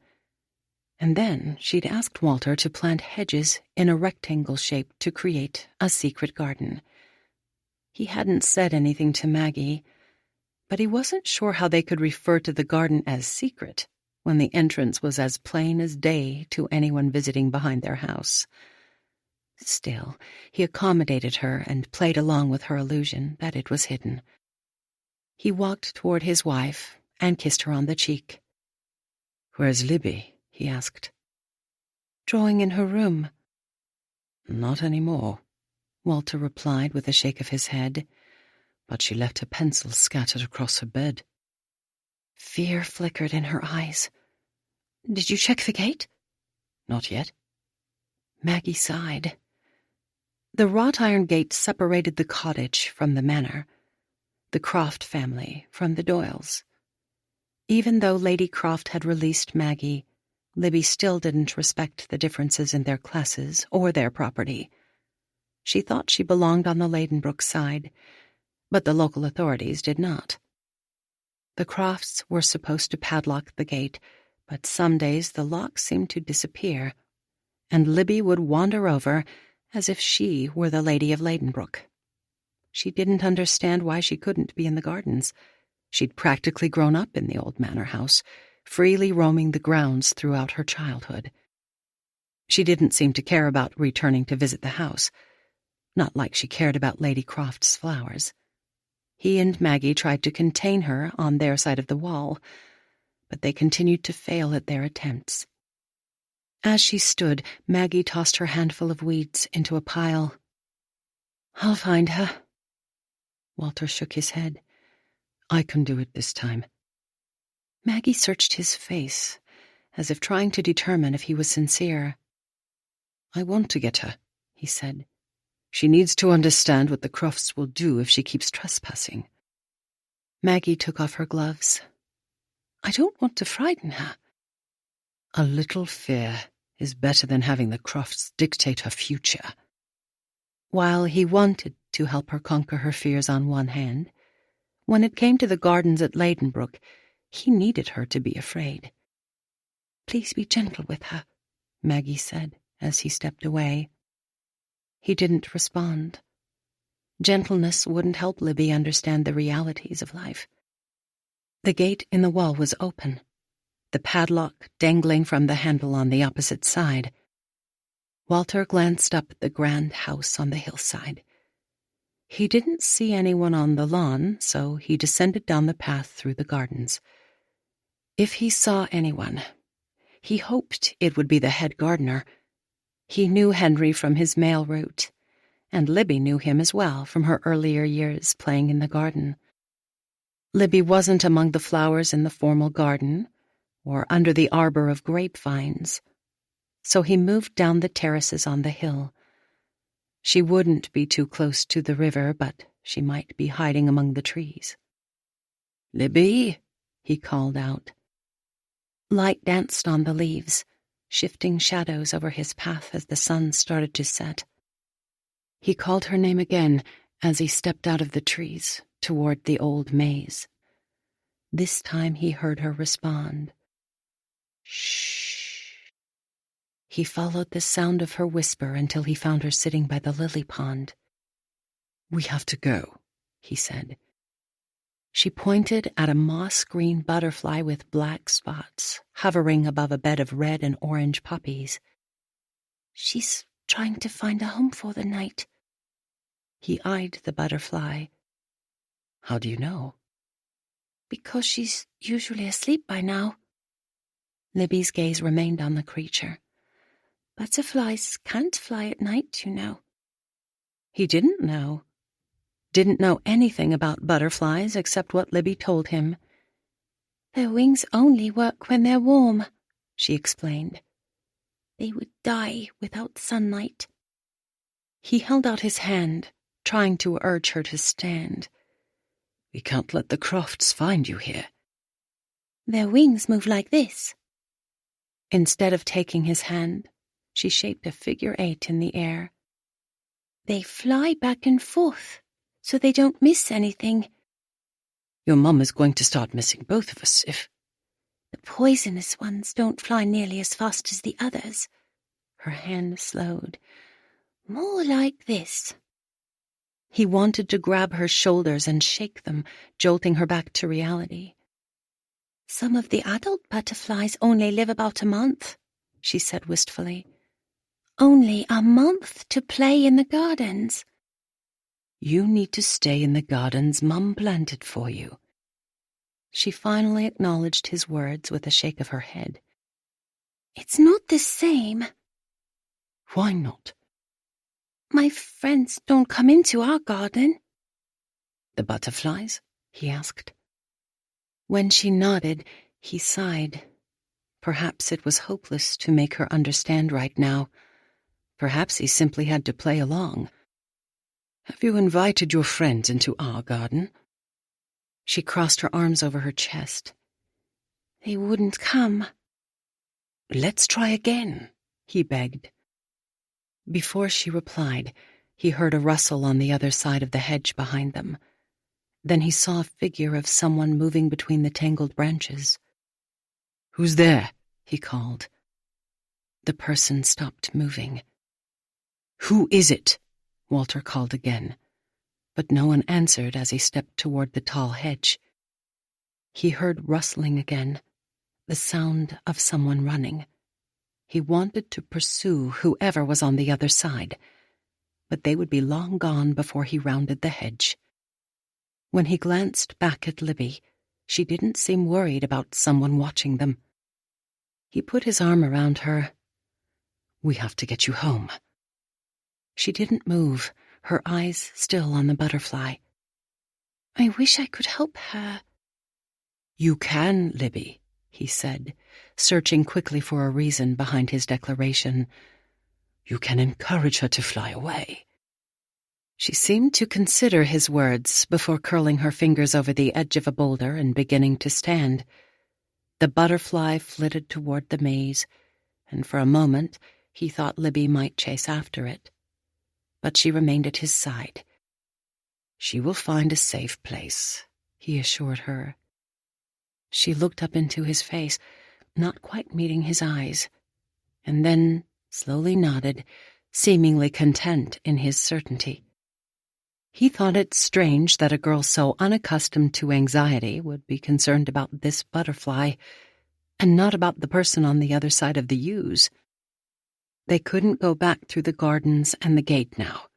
and then she'd asked Walter to plant hedges in a rectangle shape to create a secret garden. He hadn't said anything to Maggie, but he wasn't sure how they could refer to the garden as secret when the entrance was as plain as day to anyone visiting behind their house. Still, he accommodated her and played along with her illusion that it was hidden. He walked toward his wife and kissed her on the cheek. "Where's Libby?" he asked. "Drawing in her room." "Not anymore," Walter replied with a shake of his head, "but she left her pencils scattered across her bed." Fear flickered in her eyes. "Did you check the gate?" "Not yet." Maggie sighed. The wrought iron gate separated the cottage from the manor, the Croft family from the Doyles. Even though Lady Croft had released Maggie, Libby still didn't respect the differences in their classes or their property. She thought she belonged on the Ladenbrooke side, but the local authorities did not. The Crofts were supposed to padlock the gate, but some days the lock seemed to disappear, and Libby would wander over as if she were the Lady of Ladenbrooke. She didn't understand why she couldn't be in the gardens. She'd practically grown up in the old manor house, freely roaming the grounds throughout her childhood. She didn't seem to care about returning to visit the house. not like she cared about Lady Croft's flowers. He and Maggie tried to contain her on their side of the wall, but they continued to fail at their attempts. As she stood, Maggie tossed her handful of weeds into a pile. "I'll find her." Walter shook his head. "I can do it this time." Maggie searched his face, as if trying to determine if he was sincere. "I want to get her," he said. "She needs to understand what the Crofts will do if she keeps trespassing." Maggie took off her gloves. "I don't want to frighten her." "A little fear is better than having the Crofts dictate her future." While he wanted to help her conquer her fears on one hand, when it came to the gardens at Ladenbrooke, he needed her to be afraid. "Please be gentle with her," Maggie said as he stepped away. He didn't respond. Gentleness wouldn't help Libby understand the realities of life. The gate in the wall was open, the padlock dangling from the handle on the opposite side. Walter glanced up at the grand house on the hillside. He didn't see anyone on the lawn, so he descended down the path through the gardens. If he saw anyone, he hoped it would be the head gardener. He knew Henry from his mail route, and Libby knew him as well from her earlier years playing in the garden. Libby wasn't among the flowers in the formal garden, or under the arbor of grapevines, so he moved down the terraces on the hill. She wouldn't be too close to the river, but she might be hiding among the trees. "Libby," he called out. Light danced on the leaves, shifting shadows over his path as the sun started to set. He called her name again as he stepped out of the trees toward the old maze. This time he heard her respond. "Shh." He followed the sound of her whisper until he found her sitting by the lily pond. "We have to go," he said. She pointed at a moss-green butterfly with black spots hovering above a bed of red and orange poppies. "She's trying to find a home for the night." He eyed the butterfly. "How do you know?" "Because she's usually asleep by now." Libby's gaze remained on the creature. "Butterflies can't fly at night, you know." He didn't know anything about butterflies except what Libby told him. "Their wings only work when they're warm," she explained. "They would die without sunlight." He held out his hand, trying to urge her to stand. "We can't let the Crofts find you here." "Their wings move like this." Instead of taking his hand, she shaped a figure 8 in the air. "They fly back and forth, so they don't miss anything." "Your mum is going to start missing both of us if—" "The poisonous ones don't fly nearly as fast as the others." Her hand slowed. "More like this." He wanted to grab her shoulders and shake them, jolting her back to reality. "Some of the adult butterflies only live about a month," she said wistfully. "Only a month to play in the gardens." "You need to stay in the gardens Mum planted for you." She finally acknowledged his words with a shake of her head. "It's not the same." "Why not?" "My friends don't come into our garden." "The butterflies?" he asked. When she nodded, he sighed. Perhaps it was hopeless to make her understand right now. Perhaps he simply had to play along. "Have you invited your friends into our garden?" She crossed her arms over her chest. "They wouldn't come." "Let's try again," he begged. Before she replied, he heard a rustle on the other side of the hedge behind them. Then he saw a figure of someone moving between the tangled branches. "Who's there?" he called. The person stopped moving. "Who is it?" Walter called again, but no one answered as he stepped toward the tall hedge. He heard rustling again, the sound of someone running. He wanted to pursue whoever was on the other side, but they would be long gone before he rounded the hedge. When he glanced back at Libby, she didn't seem worried about someone watching them. He put his arm around her. "We have to get you home." She didn't move, her eyes still on the butterfly. "I wish I could help her." "You can, Libby," he said, searching quickly for a reason behind his declaration. "You can encourage her to fly away." She seemed to consider his words before curling her fingers over the edge of a boulder and beginning to stand. The butterfly flitted toward the maze, and for a moment he thought Libby might chase after it. But she remained at his side. "She will find a safe place," he assured her. She looked up into his face, not quite meeting his eyes, and then slowly nodded, seemingly content in his certainty. He thought it strange that a girl so unaccustomed to anxiety would be concerned about this butterfly, and not about the person on the other side of the yews. They couldn't go back through the gardens and the gate now.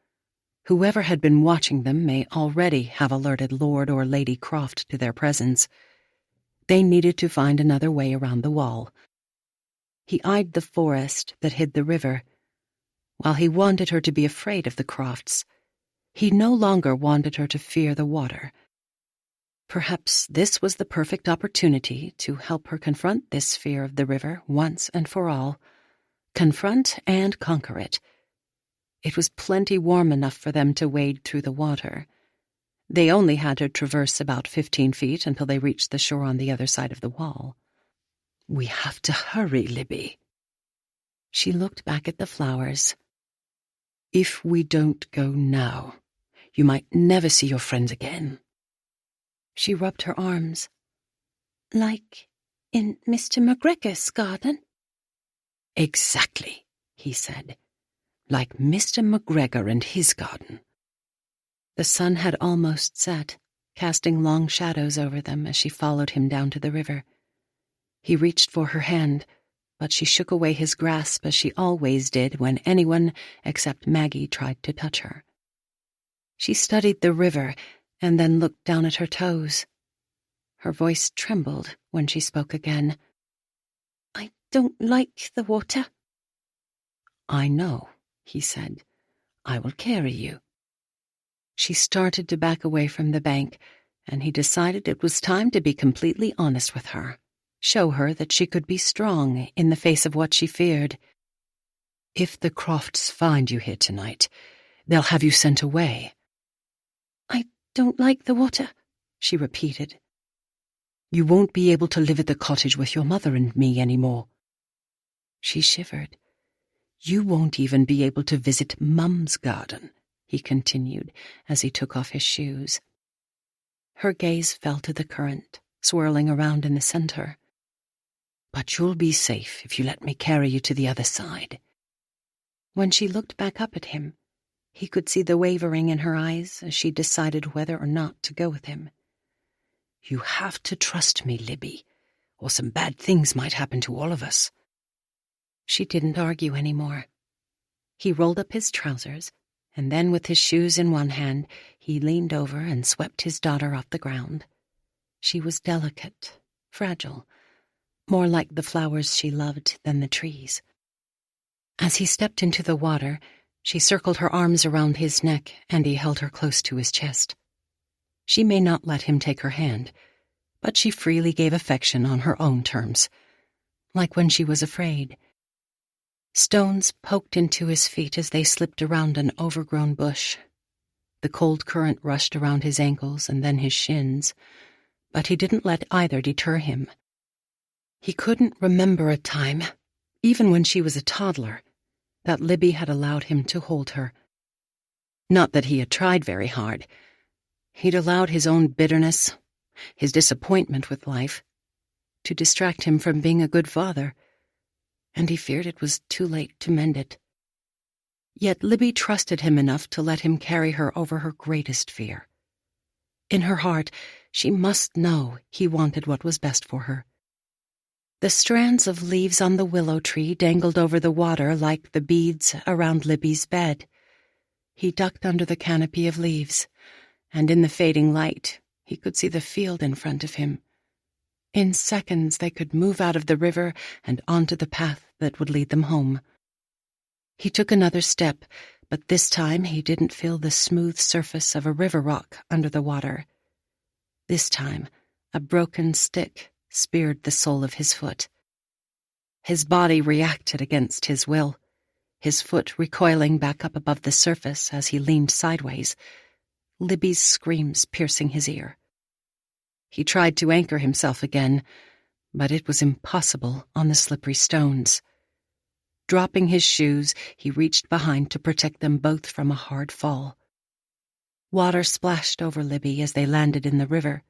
Whoever had been watching them may already have alerted Lord or Lady Croft to their presence. They needed to find another way around the wall. He eyed the forest that hid the river. While he wanted her to be afraid of the Crofts, he no longer wanted her to fear the water. Perhaps this was the perfect opportunity to help her confront this fear of the river once and for all. Confront and conquer it. It was plenty warm enough for them to wade through the water. They only had to traverse about 15 feet until they reached the shore on the other side of the wall. "We have to hurry, Libby." She looked back at the flowers. "If we don't go now, you might never see your friends again." She rubbed her arms. "Like in Mr. McGregor's garden?" "Exactly," he said. "Like Mr. McGregor and his garden." The sun had almost set, casting long shadows over them as she followed him down to the river. He reached for her hand, but she shook away his grasp as she always did when anyone except Maggie tried to touch her. She studied the river and then looked down at her toes. Her voice trembled when she spoke again. "I don't like the water." "I know," he said. "I will carry you." She started to back away from the bank, and he decided it was time to be completely honest with her, show her that she could be strong in the face of what she feared. "If the Crofts find you here tonight, they'll have you sent away." "I don't like the water," she repeated. "You won't be able to live at the cottage with your mother and me anymore." She shivered. "You won't even be able to visit Mum's garden," he continued as he took off his shoes. Her gaze fell to the current, swirling around in the center. "But you'll be safe if you let me carry you to the other side." When she looked back up at him, he could see the wavering in her eyes as she decided whether or not to go with him. "You have to trust me, Libby, or some bad things might happen to all of us." She didn't argue anymore. He rolled up his trousers, and then with his shoes in one hand, he leaned over and swept his daughter off the ground. She was delicate, fragile, more like the flowers she loved than the trees. As he stepped into the water, she circled her arms around his neck, and he held her close to his chest. She may not let him take her hand, but she freely gave affection on her own terms, like when she was afraid. Stones poked into his feet as they slipped around an overgrown bush. The cold current rushed around his ankles and then his shins, but he didn't let either deter him. He couldn't remember a time, even when she was a toddler, that Libby had allowed him to hold her. Not that he had tried very hard. He'd allowed his own bitterness, his disappointment with life, to distract him from being a good father, and he feared it was too late to mend it. Yet Libby trusted him enough to let him carry her over her greatest fear. In her heart, she must know he wanted what was best for her. The strands of leaves on the willow tree dangled over the water like the beads around Libby's bed. He ducked under the canopy of leaves, and in the fading light, he could see the field in front of him. In seconds, they could move out of the river and onto the path that would lead them home. He took another step, but this time he didn't feel the smooth surface of a river rock under the water. This time, a broken stick speared the sole of his foot. His body reacted against his will, his foot recoiling back up above the surface as he leaned sideways, Libby's screams piercing his ear. He tried to anchor himself again, but it was impossible on the slippery stones. Dropping his shoes, he reached behind to protect them both from a hard fall. Water splashed over Libby as they landed in the river,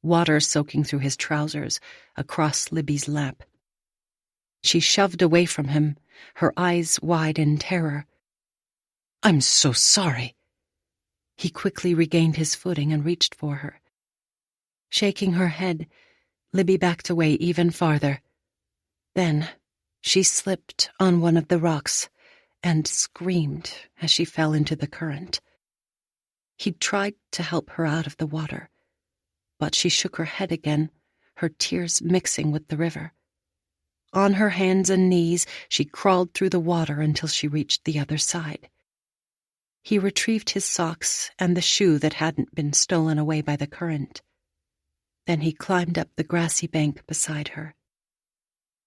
water soaking through his trousers, across Libby's lap. She shoved away from him, her eyes wide in terror. "I'm so sorry." He quickly regained his footing and reached for her. Shaking her head, Libby backed away even farther. Then she slipped on one of the rocks and screamed as she fell into the current. He tried to help her out of the water, but she shook her head again, her tears mixing with the river. On her hands and knees, she crawled through the water until she reached the other side. He retrieved his socks and the shoe that hadn't been stolen away by the current. Then he climbed up the grassy bank beside her.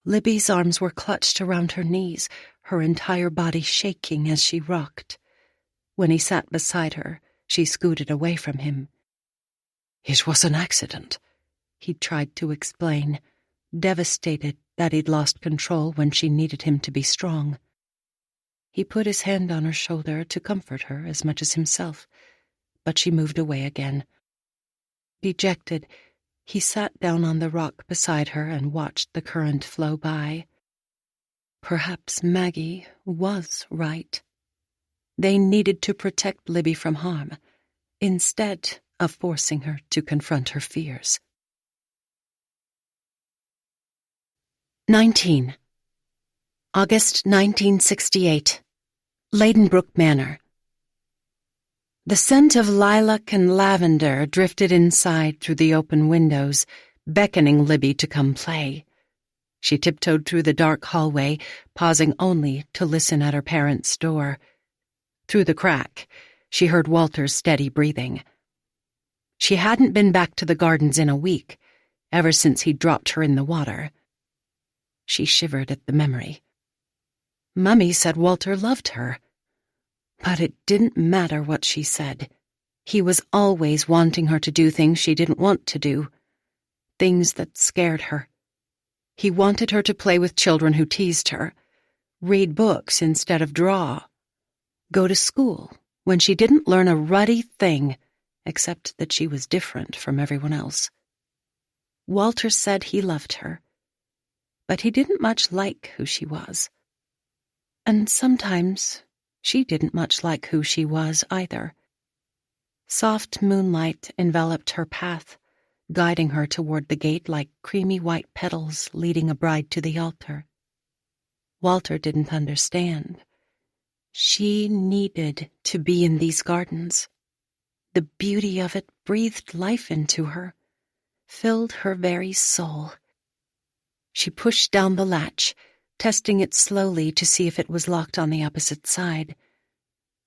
Libby's arms were clutched around her knees, her entire body shaking as she rocked. When he sat beside her, she scooted away from him. "It was an accident," he tried to explain, devastated that he'd lost control when she needed him to be strong. He put his hand on her shoulder to comfort her as much as himself, but she moved away again. Dejected, he sat down on the rock beside her and watched the current flow by. Perhaps Maggie was right. They needed to protect Libby from harm, instead of forcing her to confront her fears. 19. August 1968. Ladenbrooke Manor. The scent of lilac and lavender drifted inside through the open windows, beckoning Libby to come play. She tiptoed through the dark hallway, pausing only to listen at her parents' door. Through the crack, she heard Walter's steady breathing. She hadn't been back to the gardens in a week, ever since he'd dropped her in the water. She shivered at the memory. Mummy said Walter loved her. But it didn't matter what she said. He was always wanting her to do things she didn't want to do, things that scared her. He wanted her to play with children who teased her, read books instead of draw, go to school when she didn't learn a ruddy thing, except that she was different from everyone else. Walter said he loved her, but he didn't much like who she was. And sometimes she didn't much like who she was either. Soft moonlight enveloped her path, guiding her toward the gate like creamy white petals leading a bride to the altar. Walter didn't understand. She needed to be in these gardens. The beauty of it breathed life into her, filled her very soul. She pushed down the latch, testing it slowly to see if it was locked on the opposite side.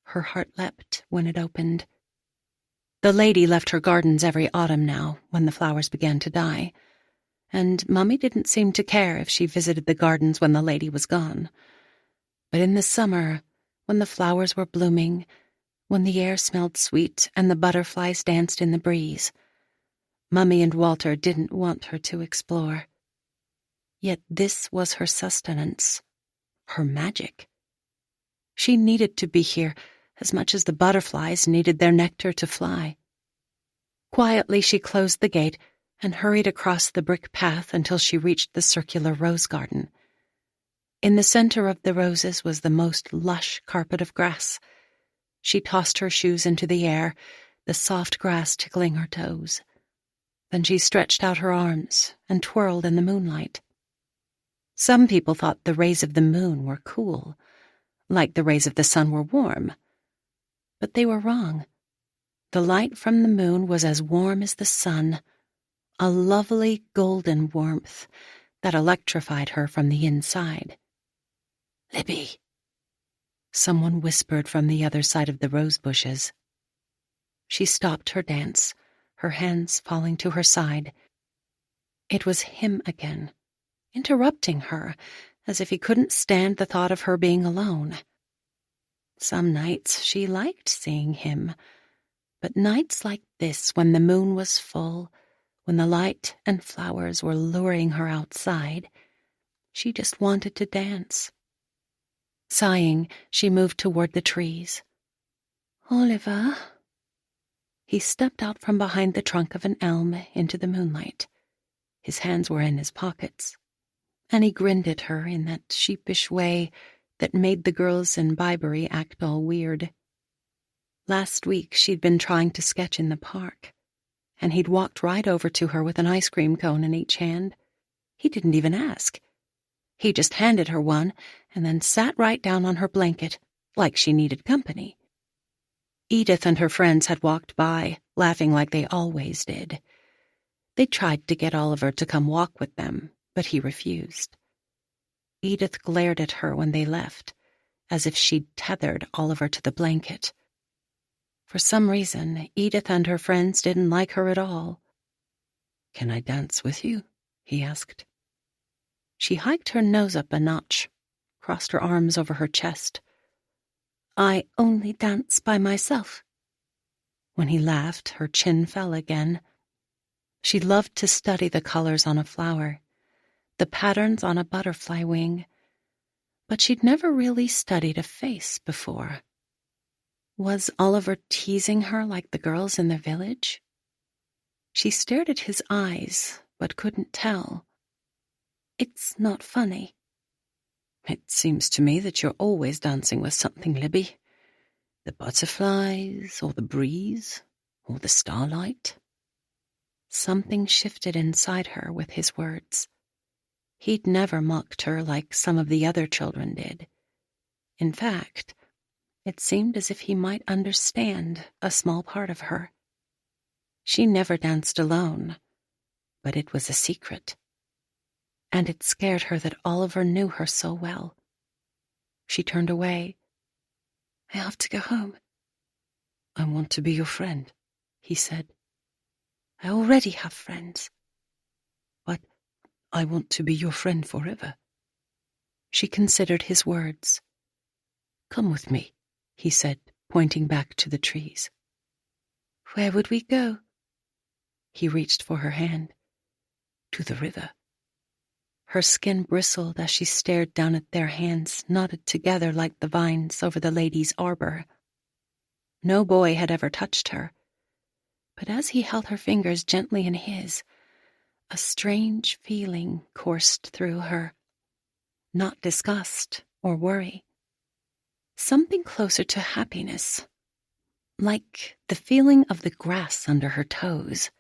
Her heart leapt when it opened. The lady left her gardens every autumn now, when the flowers began to die, and Mummy didn't seem to care if she visited the gardens when the lady was gone. But in the summer, when the flowers were blooming, when the air smelled sweet and the butterflies danced in the breeze, Mummy and Walter didn't want her to explore. Yet this was her sustenance, her magic. She needed to be here as much as the butterflies needed their nectar to fly. Quietly she closed the gate and hurried across the brick path until she reached the circular rose garden. In the center of the roses was the most lush carpet of grass. She tossed her shoes into the air, the soft grass tickling her toes. Then she stretched out her arms and twirled in the moonlight. Some people thought the rays of the moon were cool, like the rays of the sun were warm. But they were wrong. The light from the moon was as warm as the sun, a lovely golden warmth that electrified her from the inside. "Libby," someone whispered from the other side of the rose bushes. She stopped her dance, her hands falling to her side. It was him again, interrupting her, as if he couldn't stand the thought of her being alone. Some nights she liked seeing him, but nights like this, when the moon was full, when the light and flowers were luring her outside, she just wanted to dance. Sighing, she moved toward the trees. "Oliver." He stepped out from behind the trunk of an elm into the moonlight. His hands were in his pockets, and he grinned at her in that sheepish way that made the girls in Byberry act all weird. Last week she'd been trying to sketch in the park, and he'd walked right over to her with an ice cream cone in each hand. He didn't even ask. He just handed her one and then sat right down on her blanket, like she needed company. Edith and her friends had walked by, laughing like they always did. They tried to get Oliver to come walk with them, but he refused. Edith glared at her when they left, as if she'd tethered Oliver to the blanket. For some reason, Edith and her friends didn't like her at all. "Can I dance with you?" he asked. She hiked her nose up a notch, crossed her arms over her chest. "I only dance by myself." When he laughed, her chin fell again. She loved to study the colors on a flower, the patterns on a butterfly wing, but she'd never really studied a face before. Was Oliver teasing her like the girls in the village? She stared at his eyes, but couldn't tell. "It's not funny." "It seems to me that you're always dancing with something, Libby. The butterflies, or the breeze, or the starlight." Something shifted inside her with his words. He'd never mocked her like some of the other children did. In fact, it seemed as if he might understand a small part of her. She never danced alone, but it was a secret. And it scared her that Oliver knew her so well. She turned away. "I have to go home." "I want to be your friend," he said. "I already have friends." "But I want to be your friend forever." She considered his words. "Come with me," he said, pointing back to the trees. "Where would we go?" He reached for her hand. "To the river." Her skin bristled as she stared down at their hands knotted together like the vines over the lady's arbor. No boy had ever touched her, but as he held her fingers gently in his, a strange feeling coursed through her. Not disgust or worry. Something closer to happiness, like the feeling of the grass under her toes.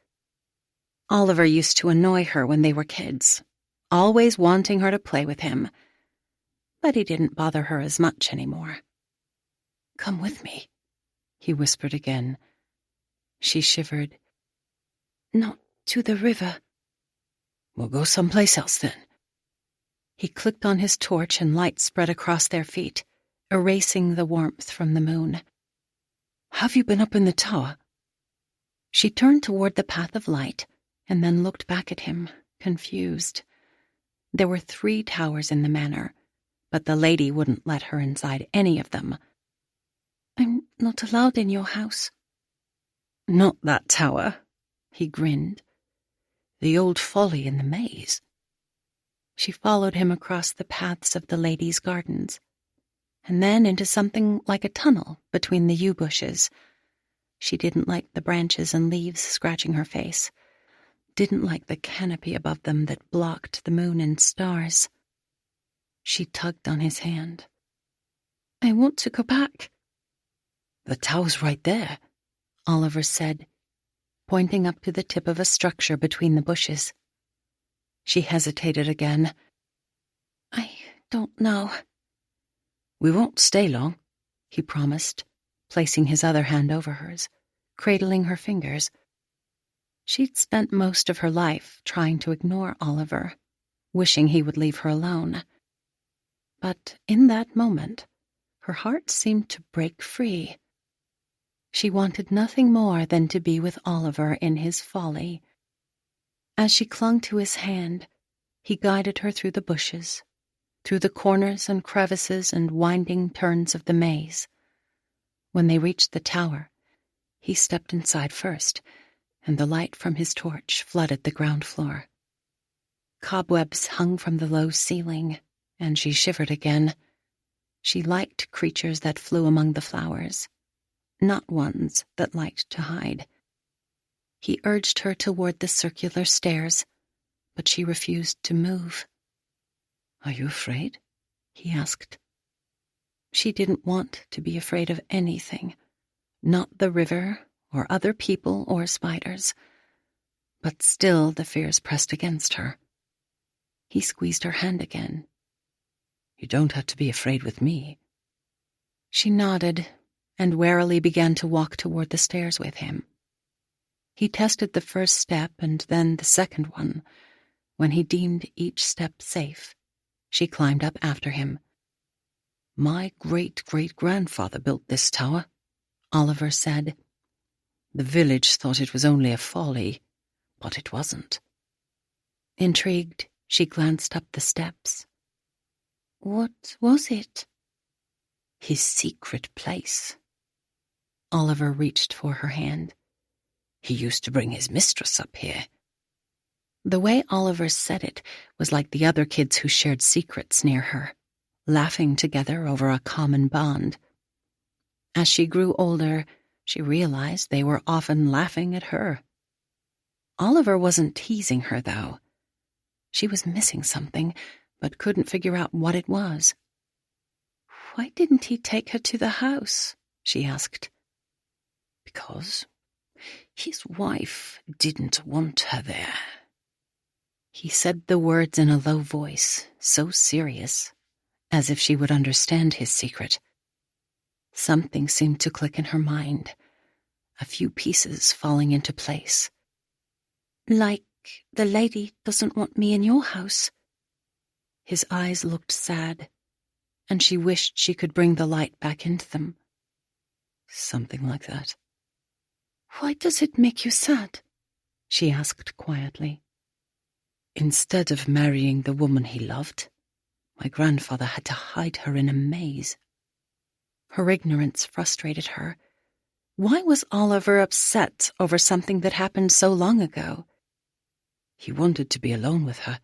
Oliver used to annoy her when they were kids, always wanting her to play with him, but he didn't bother her as much anymore. "Come with me," he whispered again. She shivered. "Not to the river." "We'll go someplace else then." He clicked on his torch and light spread across their feet, erasing the warmth from the moon. "Have you been up in the tower?" She turned toward the path of light and then looked back at him, confused. There were 3 towers in the manor, but the lady wouldn't let her inside any of them. "I'm not allowed in your house." "Not that tower," he grinned. "The old folly in the maze." She followed him across the paths of the lady's gardens, and then into something like a tunnel between the yew bushes. She didn't like the branches and leaves scratching her face, didn't like the canopy above them that blocked the moon and stars. She tugged on his hand. "I want to go back." "The tower's right there," Oliver said, pointing up to the tip of a structure between the bushes. She hesitated again. "I don't know." "We won't stay long," he promised. placing his other hand over hers, cradling her fingers. She'd spent most of her life trying to ignore Oliver, wishing he would leave her alone. But in that moment, her heart seemed to break free. She wanted nothing more than to be with Oliver in his folly. As she clung to his hand, he guided her through the bushes, through the corners and crevices and winding turns of the maze. When they reached the tower, he stepped inside first, and the light from his torch flooded the ground floor. Cobwebs hung from the low ceiling, and she shivered again. She liked creatures that flew among the flowers, not ones that liked to hide. He urged her toward the circular stairs, but she refused to move. "Are you afraid?" he asked. She didn't want to be afraid of anything, not the river or other people or spiders, but still the fears pressed against her. He squeezed her hand again. "You don't have to be afraid with me." She nodded and warily began to walk toward the stairs with him. He tested the first step and then the second one. When he deemed each step safe, she climbed up after him. "My great-great-grandfather built this tower," Oliver said. "The village thought it was only a folly, but it wasn't." Intrigued, she glanced up the steps. What was it? "His secret place." Oliver reached for her hand. "He used to bring his mistress up here." The way Oliver said it was like the other kids who shared secrets near her, laughing together over a common bond. As she grew older, she realized they were often laughing at her. Oliver wasn't teasing her, though. She was missing something, but couldn't figure out what it was. Why didn't he take her to the house? She asked. "Because his wife didn't want her there." He said the words in a low voice, so serious, as if she would understand his secret. Something seemed to click in her mind, a few pieces falling into place. Like the lady doesn't want me in your house. His eyes looked sad, and she wished she could bring the light back into them. "Something like that." Why does it make you sad? She asked quietly. "Instead of marrying the woman he loved, my grandfather had to hide her in a maze." Her ignorance frustrated her. Why was Oliver upset over something that happened so long ago? "He wanted to be alone with her,"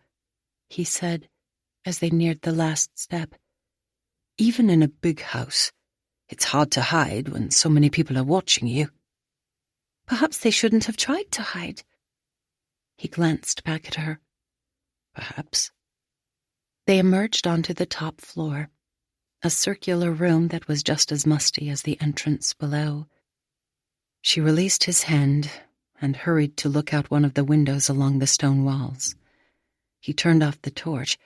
he said, as they neared the last step. "Even in a big house, it's hard to hide when so many people are watching you." Perhaps they shouldn't have tried to hide. He glanced back at her. "Perhaps." They emerged onto the top floor, a circular room that was just as musty as the entrance below. She released his hand and hurried to look out one of the windows along the stone walls. He turned off the torch,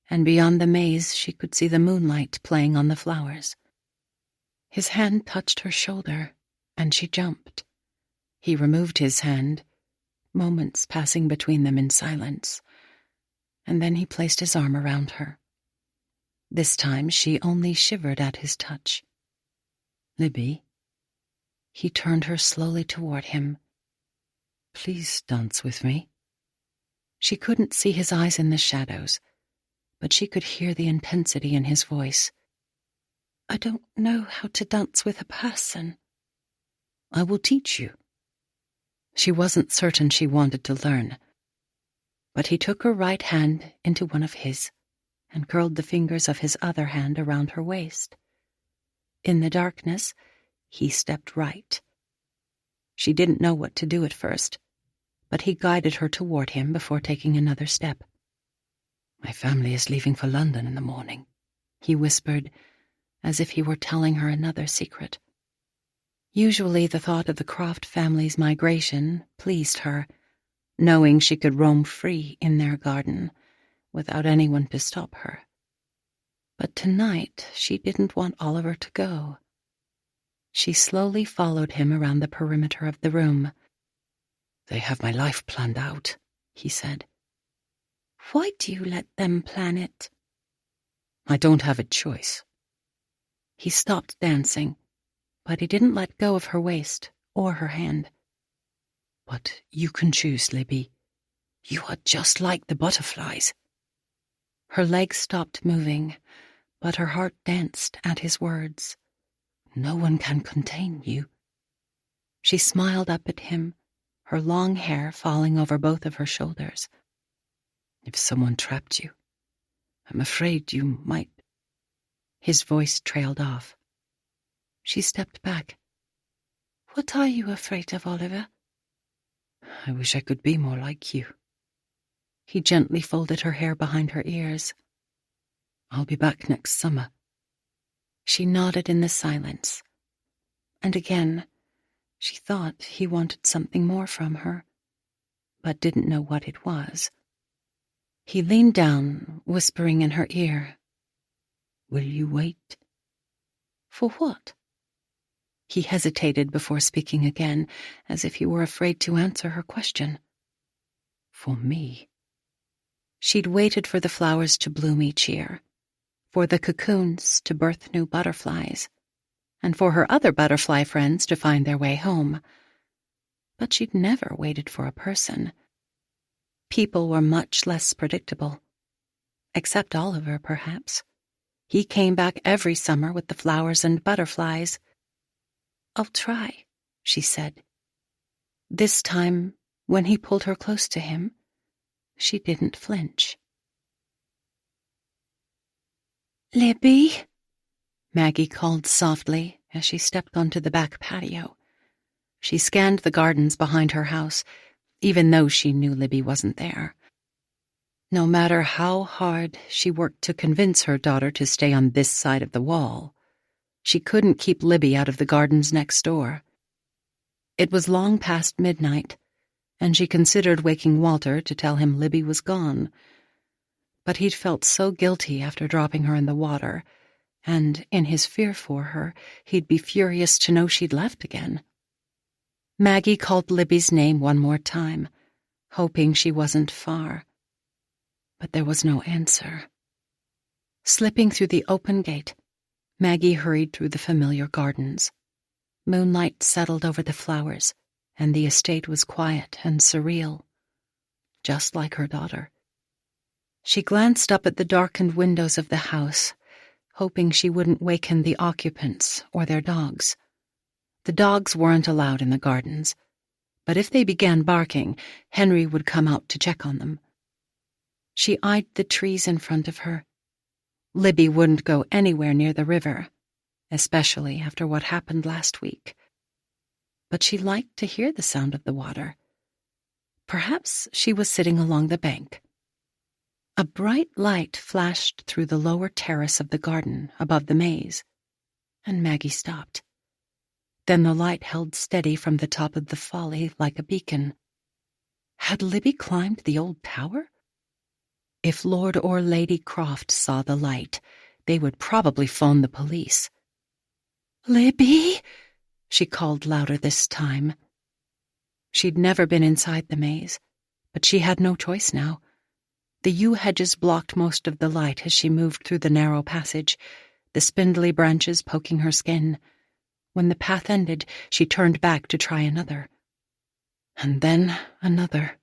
and beyond the maze she could see the moonlight playing on the flowers. His hand touched her shoulder, and she jumped. He removed his hand, moments passing between them in silence, and then he placed his arm around her. This time she only shivered at his touch. "Libby." He turned her slowly toward him. "Please dance with me." She couldn't see his eyes in the shadows, but she could hear the intensity in his voice. I don't know how to dance with a person. "I will teach you." She wasn't certain she wanted to learn, but he took her right hand into one of his and curled the fingers of his other hand around her waist. In the darkness, he stepped right. She didn't know what to do at first, but he guided her toward him before taking another step. "My family is leaving for London in the morning," he whispered, as if he were telling her another secret. Usually the thought of the Croft family's migration pleased her, knowing she could roam free in their garden without anyone to stop her. But tonight she didn't want Oliver to go. She slowly followed him around the perimeter of the room. "They have my life planned out," he said. "Why do you let them plan it?" "I don't have a choice." He stopped dancing, but he didn't let go of her waist or her hand. "But you can choose, Libby. You are just like the butterflies." Her legs stopped moving, but her heart danced at his words. "No one can contain you." She smiled up at him, her long hair falling over both of her shoulders. "If someone trapped you, I'm afraid you might—" His voice trailed off. She stepped back. "What are you afraid of, Oliver?" "I wish I could be more like you." He gently folded her hair behind her ears. "I'll be back next summer." She nodded in the silence. And again, she thought he wanted something more from her, but didn't know what it was. He leaned down, whispering in her ear. "Will you wait?" "For what?" He hesitated before speaking again, as if he were afraid to answer her question. "For me." She'd waited for the flowers to bloom each year, for the cocoons to birth new butterflies, and for her other butterfly friends to find their way home. But she'd never waited for a person. People were much less predictable. Except Oliver, perhaps. He came back every summer with the flowers and butterflies. "I'll try," she said. This time, when he pulled her close to him, she didn't flinch. "Libby," Maggie called softly as she stepped onto the back patio. She scanned the gardens behind her house, even though she knew Libby wasn't there. No matter how hard she worked to convince her daughter to stay on this side of the wall, she couldn't keep Libby out of the gardens next door. It was long past midnight, and she considered waking Walter to tell him Libby was gone. But he'd felt so guilty after dropping her in the water, and in his fear for her, he'd be furious to know she'd left again. Maggie called Libby's name one more time, hoping she wasn't far. But there was no answer. Slipping through the open gate, Maggie hurried through the familiar gardens. Moonlight settled over the flowers, and the estate was quiet and surreal, just like her daughter. She glanced up at the darkened windows of the house, hoping she wouldn't waken the occupants or their dogs. The dogs weren't allowed in the gardens, but if they began barking, Henry would come out to check on them. She eyed the trees in front of her. Libby wouldn't go anywhere near the river, especially after what happened last week. But she liked to hear the sound of the water. Perhaps she was sitting along the bank. A bright light flashed through the lower terrace of the garden above the maze, and Maggie stopped. Then the light held steady from the top of the folly like a beacon. Had Libby climbed the old tower? If Lord or Lady Croft saw the light, they would probably phone the police. "Libby!" she called louder this time. She'd never been inside the maze, but she had no choice now. The yew hedges blocked most of the light as she moved through the narrow passage, the spindly branches poking her skin. When the path ended, she turned back to try another. And then another.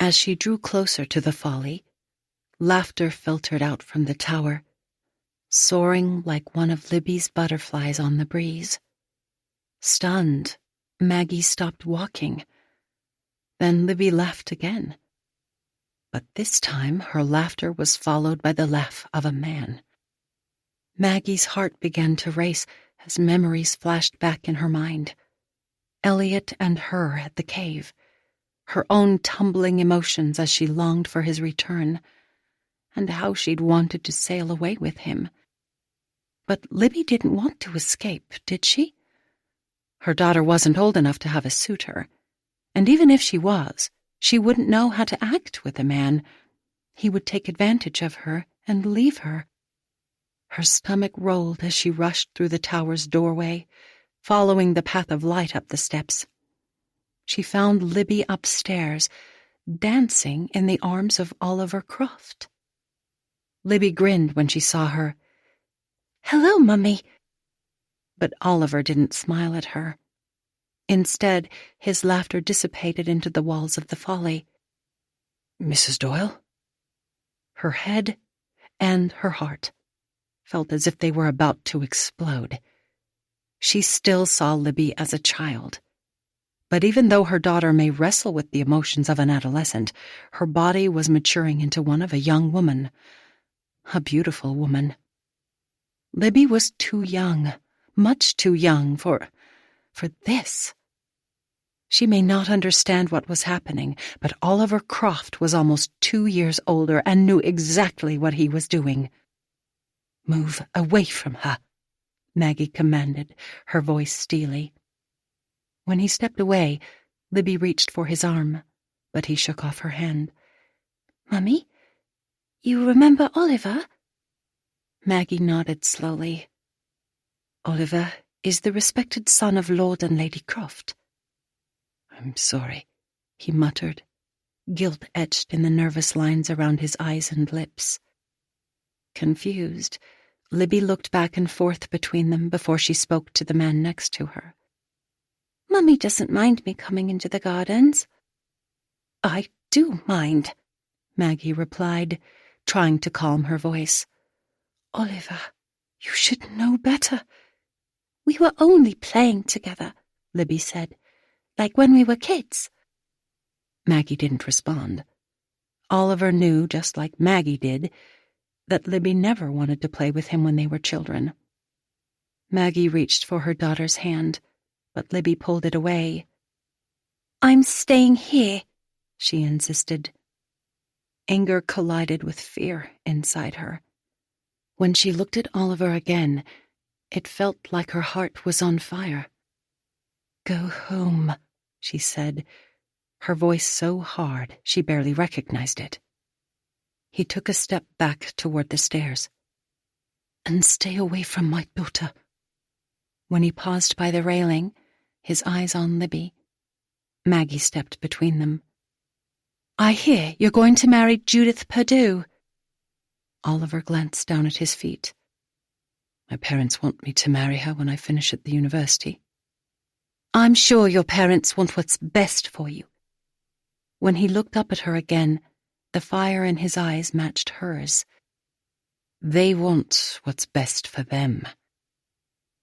As she drew closer to the folly, laughter filtered out from the tower, soaring like one of Libby's butterflies on the breeze. Stunned, Maggie stopped walking. Then Libby laughed again. But this time her laughter was followed by the laugh of a man. Maggie's heart began to race as memories flashed back in her mind. Elliot and her at the cave, her own tumbling emotions as she longed for his return, and how she'd wanted to sail away with him. But Libby didn't want to escape, did she? Her daughter wasn't old enough to have a suitor, and even if she was, she wouldn't know how to act with a man. He would take advantage of her and leave her. Her stomach rolled as she rushed through the tower's doorway, following the path of light up the steps. She found Libby upstairs, dancing in the arms of Oliver Croft. Libby grinned when she saw her. "Hello, Mummy." But Oliver didn't smile at her. Instead, his laughter dissipated into the walls of the folly. "Mrs. Doyle?" Her head and her heart felt as if they were about to explode. She still saw Libby as a child. But even though her daughter may wrestle with the emotions of an adolescent, her body was maturing into one of a young woman. A beautiful woman. Libby was too young, much too young for this. She may not understand what was happening, but Oliver Croft was almost 2 years older and knew exactly what he was doing. "Move away from her," Maggie commanded, her voice steely. When he stepped away, Libby reached for his arm, but he shook off her hand. "Mummy, you remember Oliver?" Maggie nodded slowly. "Oliver is the respected son of Lord and Lady Croft." "I'm sorry," he muttered, guilt etched in the nervous lines around his eyes and lips. Confused, Libby looked back and forth between them before she spoke to the man next to her. "Mummy doesn't mind me coming into the gardens." "I do mind," Maggie replied, trying to calm her voice. "Oliver, you should know better." "We were only playing together," Libby said, "like when we were kids." Maggie didn't respond. Oliver knew, just like Maggie did, that Libby never wanted to play with him when they were children. Maggie reached for her daughter's hand, but Libby pulled it away. "I'm staying here," she insisted. Anger collided with fear inside her. When she looked at Oliver again, it felt like her heart was on fire. "Go home," she said, her voice so hard she barely recognized it. He took a step back toward the stairs. "And stay away from my daughter." When he paused by the railing, his eyes on Libby, Maggie stepped between them. "I hear you're going to marry Judith Perdue." Oliver glanced down at his feet. "My parents want me to marry her when I finish at the university." "I'm sure your parents want what's best for you." When he looked up at her again, the fire in his eyes matched hers. "They want what's best for them."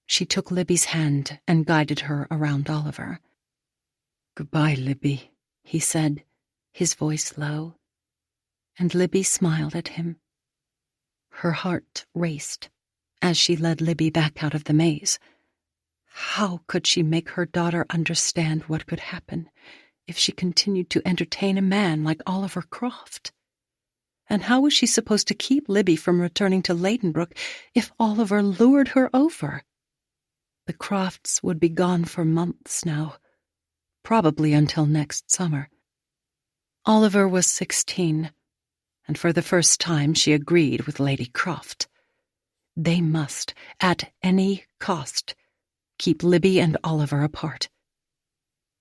She took Libby's hand and guided her around Oliver. "Goodbye, Libby," he said, his voice low. And Libby smiled at him. Her heart raced as she led Libby back out of the maze. How could she make her daughter understand what could happen if she continued to entertain a man like Oliver Croft? And how was she supposed to keep Libby from returning to Ladenbrooke if Oliver lured her over? The Crofts would be gone for months now, probably until next summer. Oliver was 16, and for the first time she agreed with Lady Croft. They must, at any cost, keep Libby and Oliver apart.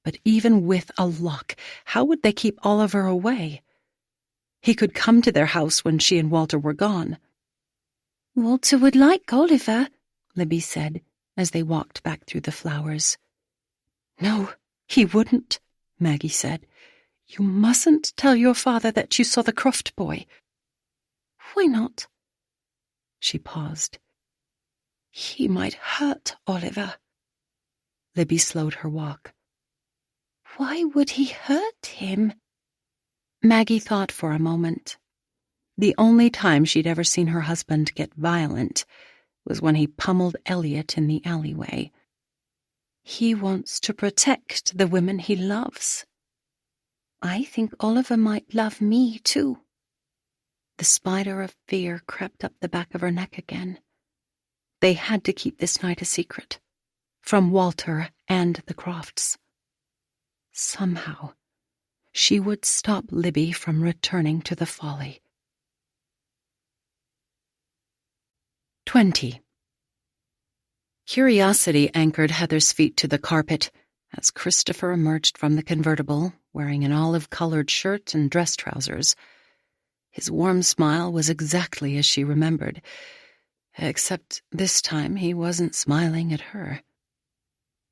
But even with a lock, how would they keep Oliver away? He could come to their house when she and Walter were gone. "Walter would like Oliver," Libby said, as they walked back through the flowers. "No, he wouldn't," Maggie said. "You mustn't tell your father that you saw the Croft boy." "Why not?" She paused. "He might hurt Oliver." Libby slowed her walk. "Why would he hurt him?" Maggie thought for a moment. The only time she'd ever seen her husband get violent was when he pummeled Elliot in the alleyway. "He wants to protect the women he loves." "I think Oliver might love me, too." The spider of fear crept up the back of her neck again. They had to keep this night a secret, from Walter and the Crofts. Somehow, she would stop Libby from returning to the folly. 20. Curiosity anchored Heather's feet to the carpet as Christopher emerged from the convertible, wearing an olive-colored shirt and dress trousers. His warm smile was exactly as she remembered, except this time he wasn't smiling at her.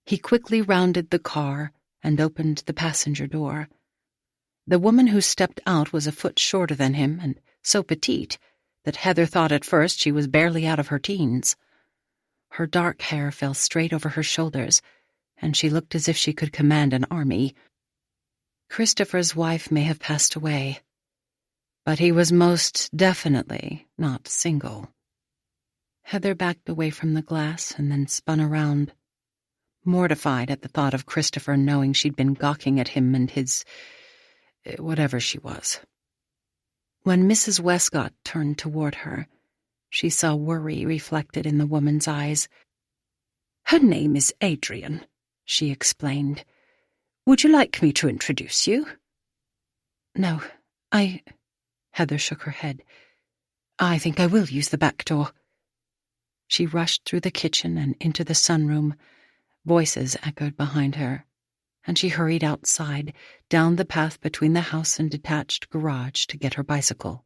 He quickly rounded the car and opened the passenger door. The woman who stepped out was a foot shorter than him and so petite that Heather thought at first she was barely out of her teens. Her dark hair fell straight over her shoulders, and she looked as if she could command an army. Christopher's wife may have passed away, but he was most definitely not single. Heather backed away from the glass and then spun around, mortified at the thought of Christopher knowing she'd been gawking at him and his whatever she was. When Mrs. Westcott turned toward her, she saw worry reflected in the woman's eyes. "Her name is Adrian," she explained. "Would you like me to introduce you?" "No, Heather shook her head. "I think I will use the back door." She rushed through the kitchen and into the sunroom. Voices echoed behind her, and she hurried outside, down the path between the house and detached garage to get her bicycle.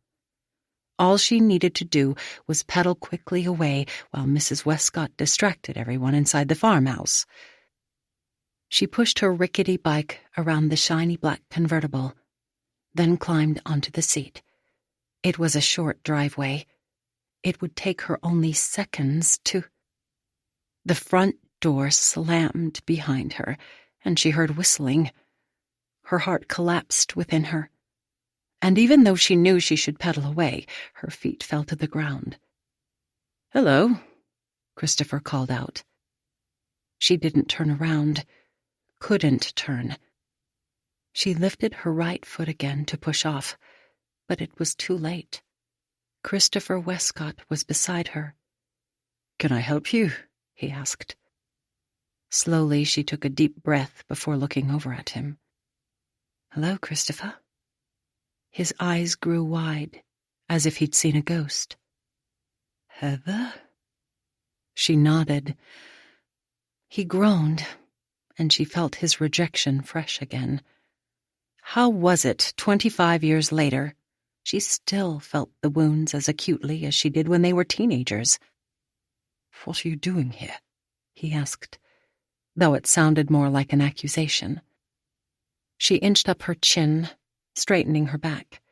All she needed to do was pedal quickly away while Mrs. Westcott distracted everyone inside the farmhouse. She pushed her rickety bike around the shiny black convertible, then climbed onto the seat. It was a short driveway. It would take her only seconds to... The front door slammed behind her, and she heard whistling. Her heart collapsed within her, and even though she knew she should pedal away, her feet fell to the ground. "Hello," Christopher called out. She didn't turn around, couldn't turn. She lifted her right foot again to push off, but it was too late. Christopher Westcott was beside her. "Can I help you?" he asked. Slowly, she took a deep breath before looking over at him. "Hello, Christopher." His eyes grew wide, as if he'd seen a ghost. "Heather?" She nodded. He groaned, and she felt his rejection fresh again. How was it, 25 years later, she still felt the wounds as acutely as she did when they were teenagers? "What are you doing here?" he asked, though it sounded more like an accusation. She inched up her chin, straightening her back.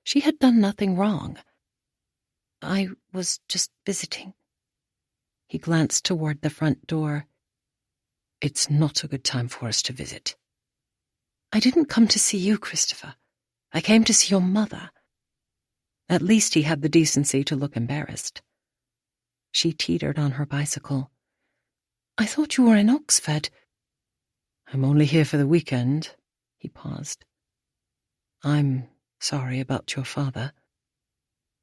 She had done nothing wrong. "I was just visiting." He glanced toward the front door. "It's not a good time for us to visit." "I didn't come to see you, Christopher. I came to see your mother." At least he had the decency to look embarrassed. She teetered on her bicycle. "I thought you were in Oxford." "I'm only here for the weekend." He paused. "I'm sorry about your father."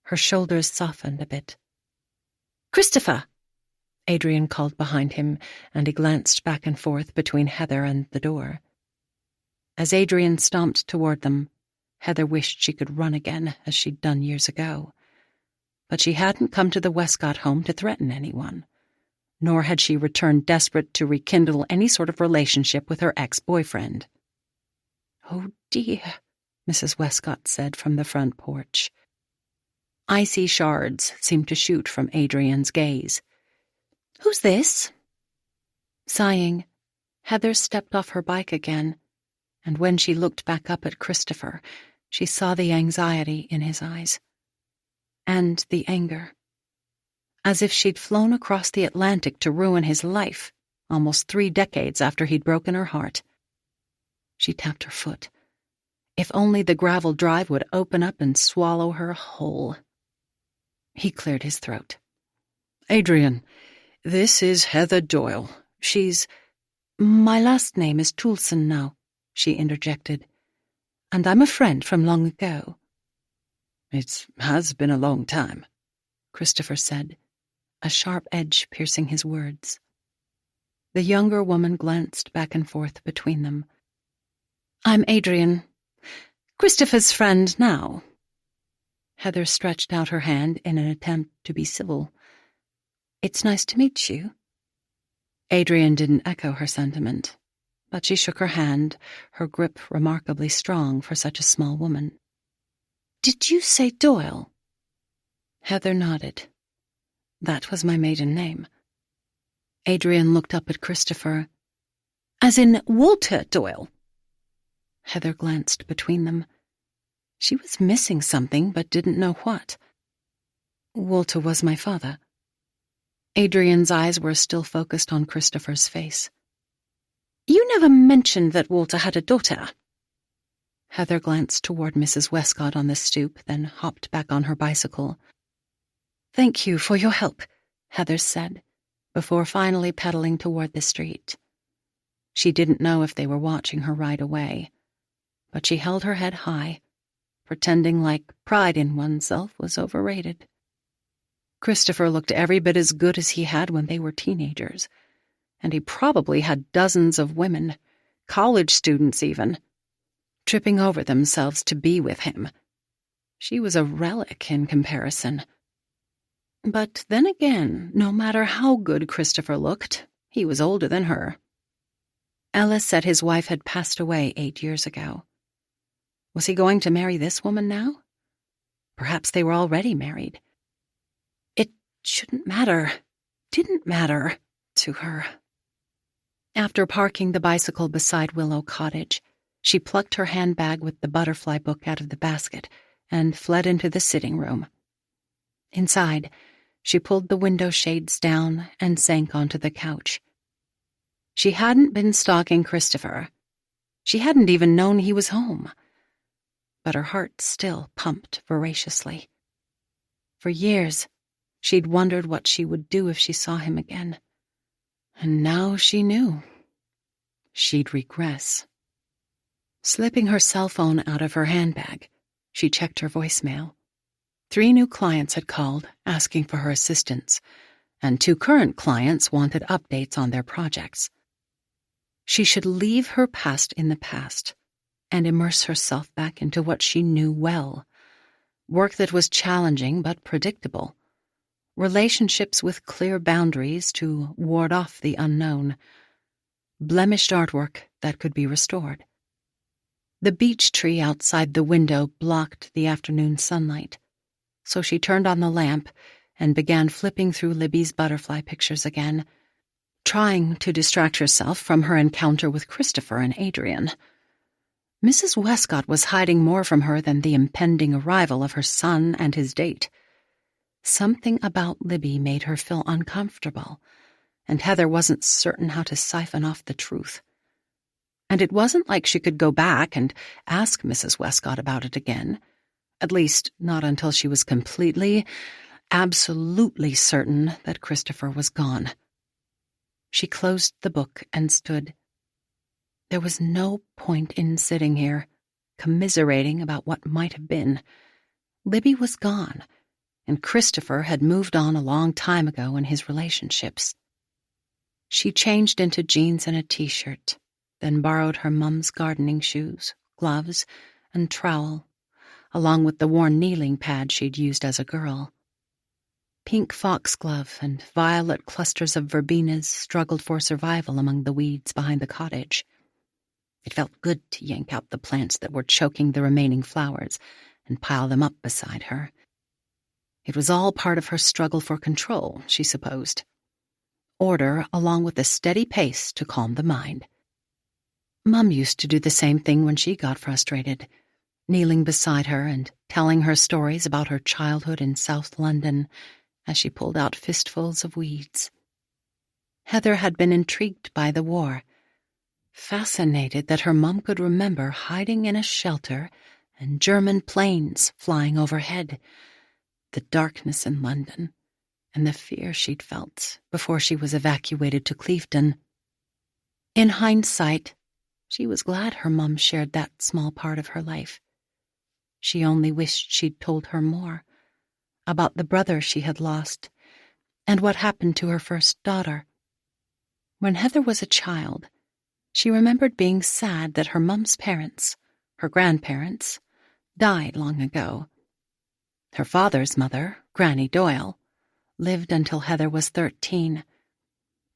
Her shoulders softened a bit. "Christopher!" Adrian called behind him, and he glanced back and forth between Heather and the door. As Adrian stomped toward them, Heather wished she could run again, as she'd done years ago. But she hadn't come to the Westcott home to threaten anyone, nor had she returned desperate to rekindle any sort of relationship with her ex-boyfriend. "Oh, dear," Mrs. Westcott said from the front porch. Icy shards seemed to shoot from Adrian's gaze. "Who's this?" Sighing, Heather stepped off her bike again, and when she looked back up at Christopher, she saw the anxiety in his eyes. And the anger. As if she'd flown across the Atlantic to ruin his life, almost 3 decades after he'd broken her heart. She tapped her foot. If only the gravel drive would open up and swallow her whole. He cleared his throat. "Adrian, this is Heather Doyle. She's—" "My last name is Toulson now," she interjected. "And I'm a friend from long ago." "It has been a long time," Christopher said, a sharp edge piercing his words. The younger woman glanced back and forth between them. "I'm Adrian. Christopher's friend now." Heather stretched out her hand in an attempt to be civil. "It's nice to meet you." Adrian didn't echo her sentiment, but she shook her hand, her grip remarkably strong for such a small woman. "Did you say Doyle?" Heather nodded. "That was my maiden name." Adrian looked up at Christopher. "As in Walter Doyle?" Heather glanced between them. She was missing something, but didn't know what. "Walter was my father." Adrian's eyes were still focused on Christopher's face. "You never mentioned that Walter had a daughter." Heather glanced toward Mrs. Westcott on the stoop, then hopped back on her bicycle. "Thank you for your help," Heather said, before finally pedaling toward the street. She didn't know if they were watching her right away, but she held her head high, pretending like pride in oneself was overrated. Christopher looked every bit as good as he had when they were teenagers, and he probably had dozens of women, college students even, tripping over themselves to be with him. She was a relic in comparison. But then again, no matter how good Christopher looked, he was older than her. Ella said his wife had passed away 8 years ago. Was he going to marry this woman now? Perhaps they were already married. It didn't matter to her. After parking the bicycle beside Willow Cottage, she plucked her handbag with the butterfly book out of the basket and fled into the sitting room. Inside, she pulled the window shades down and sank onto the couch. She hadn't been stalking Christopher. She hadn't even known he was home. But her heart still pumped voraciously. For years, she'd wondered what she would do if she saw him again. And now she knew. She'd regress. Slipping her cell phone out of her handbag, she checked her voicemail. 3 new clients had called, asking for her assistance, and 2 current clients wanted updates on their projects. She should leave her past in the past and immerse herself back into what she knew well. Work that was challenging but predictable. Relationships with clear boundaries to ward off the unknown. Blemished artwork that could be restored. The beech tree outside the window blocked the afternoon sunlight, so she turned on the lamp and began flipping through Libby's butterfly pictures again, trying to distract herself from her encounter with Christopher and Adrian. Mrs. Westcott was hiding more from her than the impending arrival of her son and his date. Something about Libby made her feel uncomfortable, and Heather wasn't certain how to siphon off the truth. And it wasn't like she could go back and ask Mrs. Westcott about it again, at least not until she was completely, absolutely certain that Christopher was gone. She closed the book and stood. There was no point in sitting here, commiserating about what might have been. Libby was gone, and Christopher had moved on a long time ago in his relationships. She changed into jeans and a t-shirt, then borrowed her mum's gardening shoes, gloves, and trowel, along with the worn kneeling pad she'd used as a girl. Pink foxglove and violet clusters of verbenas struggled for survival among the weeds behind the cottage. It felt good to yank out the plants that were choking the remaining flowers and pile them up beside her. It was all part of her struggle for control, she supposed. Order along with a steady pace to calm the mind. Mum used to do the same thing when she got frustrated, kneeling beside her and telling her stories about her childhood in South London as she pulled out fistfuls of weeds. Heather had been intrigued by the war, fascinated that her mum could remember hiding in a shelter and German planes flying overhead, the darkness in London, and the fear she'd felt before she was evacuated to Clevedon. In hindsight, she was glad her mum shared that small part of her life. She only wished she'd told her more, about the brother she had lost, and what happened to her first daughter. When Heather was a child, she remembered being sad that her mum's parents, her grandparents, died long ago. Her father's mother, Granny Doyle, lived until Heather was 13,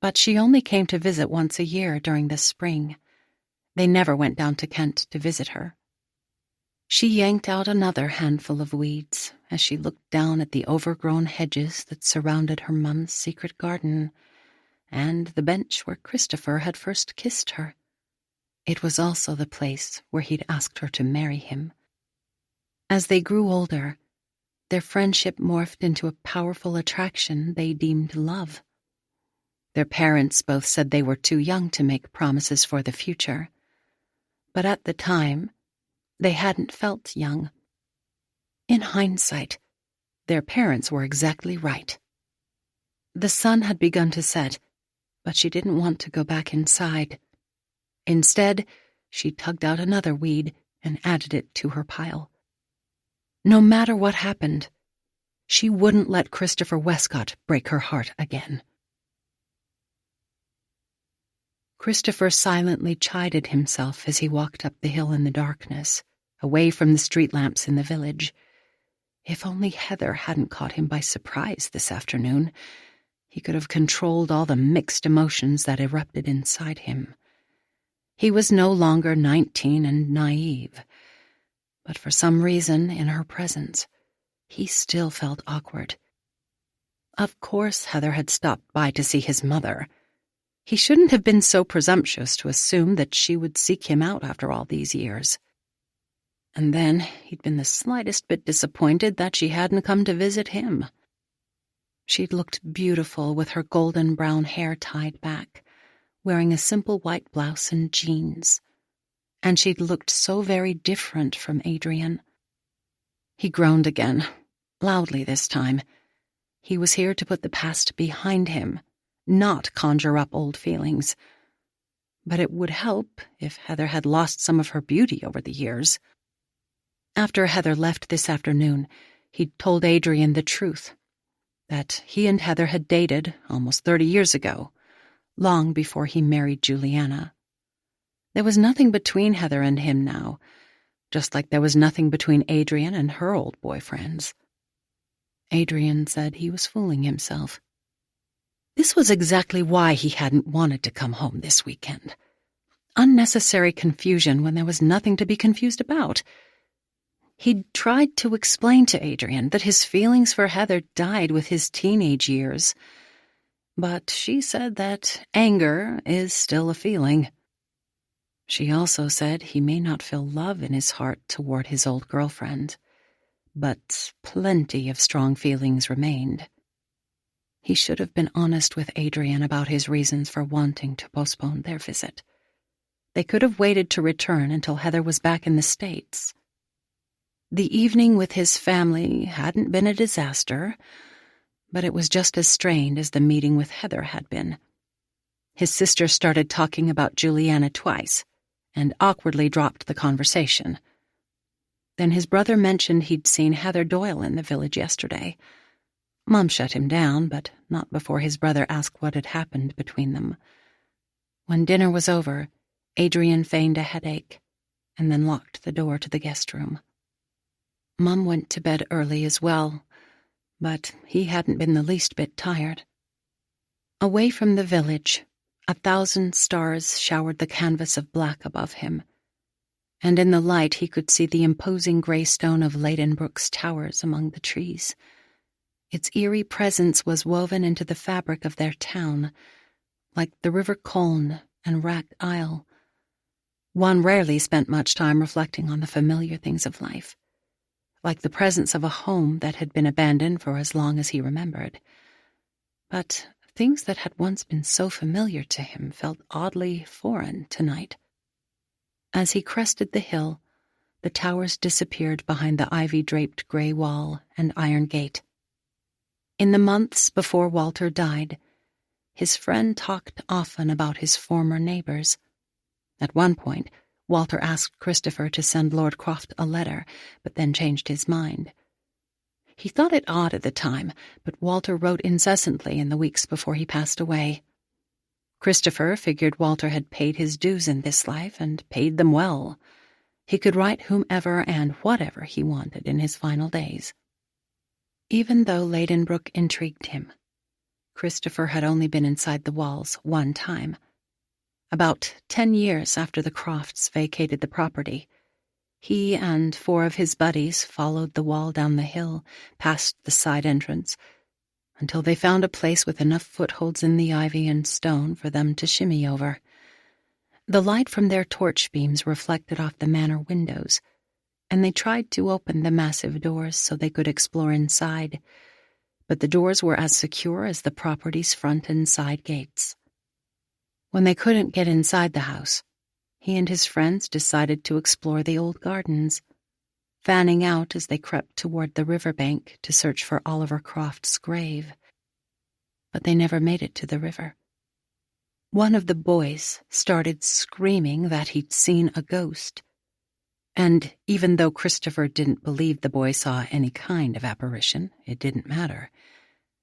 but she only came to visit once a year during the spring. They never went down to Kent to visit her. She yanked out another handful of weeds as she looked down at the overgrown hedges that surrounded her mum's secret garden and the bench where Christopher had first kissed her. It was also the place where he'd asked her to marry him. As they grew older, their friendship morphed into a powerful attraction they deemed love. Their parents both said they were too young to make promises for the future, but at the time, they hadn't felt young. In hindsight, their parents were exactly right. The sun had begun to set, but she didn't want to go back inside. Instead, she tugged out another weed and added it to her pile. No matter what happened, she wouldn't let Christopher Westcott break her heart again. Christopher silently chided himself as he walked up the hill in the darkness, away from the street lamps in the village. If only Heather hadn't caught him by surprise this afternoon, he could have controlled all the mixed emotions that erupted inside him. He was no longer 19 and naive, but for some reason, in her presence, he still felt awkward. Of course Heather had stopped by to see his mother. He shouldn't have been so presumptuous to assume that she would seek him out after all these years. And then he'd been the slightest bit disappointed that she hadn't come to visit him. She'd looked beautiful with her golden brown hair tied back, wearing a simple white blouse and jeans. And she'd looked so very different from Adrian. He groaned again, loudly this time. He was here to put the past behind him, not conjure up old feelings. But it would help if Heather had lost some of her beauty over the years. After Heather left this afternoon, he'd told Adrian the truth, that he and Heather had dated almost 30 years ago, long before he married Juliana. There was nothing between Heather and him now, just like there was nothing between Adrian and her old boyfriends. Adrian said he was fooling himself. This was exactly why he hadn't wanted to come home this weekend. Unnecessary confusion when there was nothing to be confused about. He'd tried to explain to Adrian that his feelings for Heather died with his teenage years, but she said that anger is still a feeling. She also said he may not feel love in his heart toward his old girlfriend, but plenty of strong feelings remained. He should have been honest with Adrian about his reasons for wanting to postpone their visit. They could have waited to return until Heather was back in the States. The evening with his family hadn't been a disaster, but it was just as strained as the meeting with Heather had been. His sister started talking about Juliana twice, and awkwardly dropped the conversation. Then his brother mentioned he'd seen Heather Doyle in the village yesterday. Mom shut him down, but not before his brother asked what had happened between them. When dinner was over, Adrian feigned a headache, and then locked the door to the guest room. Mom went to bed early as well, but he hadn't been the least bit tired. Away from the village, 1,000 stars showered the canvas of black above him, and in the light he could see the imposing gray stone of Ladenbrooke's towers among the trees. Its eerie presence was woven into the fabric of their town, like the River Colne and Racked Isle. One rarely spent much time reflecting on the familiar things of life, like the presence of a home that had been abandoned for as long as he remembered. But things that had once been so familiar to him felt oddly foreign tonight. As he crested the hill, the towers disappeared behind the ivy-draped gray wall and iron gate. In the months before Walter died, his friend talked often about his former neighbors. At one point, Walter asked Christopher to send Lord Croft a letter, but then changed his mind. He thought it odd at the time, but Walter wrote incessantly in the weeks before he passed away. Christopher figured Walter had paid his dues in this life and paid them well. He could write whomever and whatever he wanted in his final days. Even though Ladenbrooke intrigued him, Christopher had only been inside the walls one time. About 10 years after the Crofts vacated the property, he and 4 of his buddies followed the wall down the hill, past the side entrance, until they found a place with enough footholds in the ivy and stone for them to shimmy over. The light from their torch beams reflected off the manor windows, and they tried to open the massive doors so they could explore inside, but the doors were as secure as the property's front and side gates. When they couldn't get inside the house, he and his friends decided to explore the old gardens, fanning out as they crept toward the riverbank to search for Oliver Croft's grave. But they never made it to the river. One of the boys started screaming that he'd seen a ghost, and even though Christopher didn't believe the boy saw any kind of apparition, it didn't matter.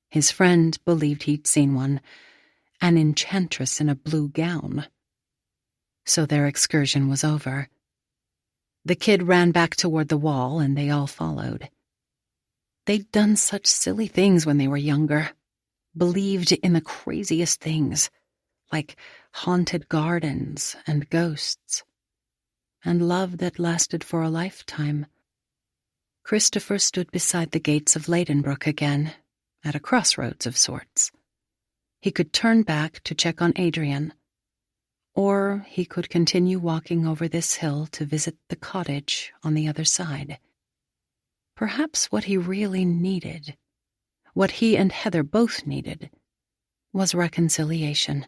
His friend believed he'd seen one, an enchantress in a blue gown. So their excursion was over. The kid ran back toward the wall, and they all followed. They'd done such silly things when they were younger, believed in the craziest things, like haunted gardens and ghosts, and love that lasted for a lifetime. Christopher stood beside the gates of Ladenbrooke again, at a crossroads of sorts. He could turn back to check on Adrian, or he could continue walking over this hill to visit the cottage on the other side. Perhaps what he really needed, what he and Heather both needed, was reconciliation.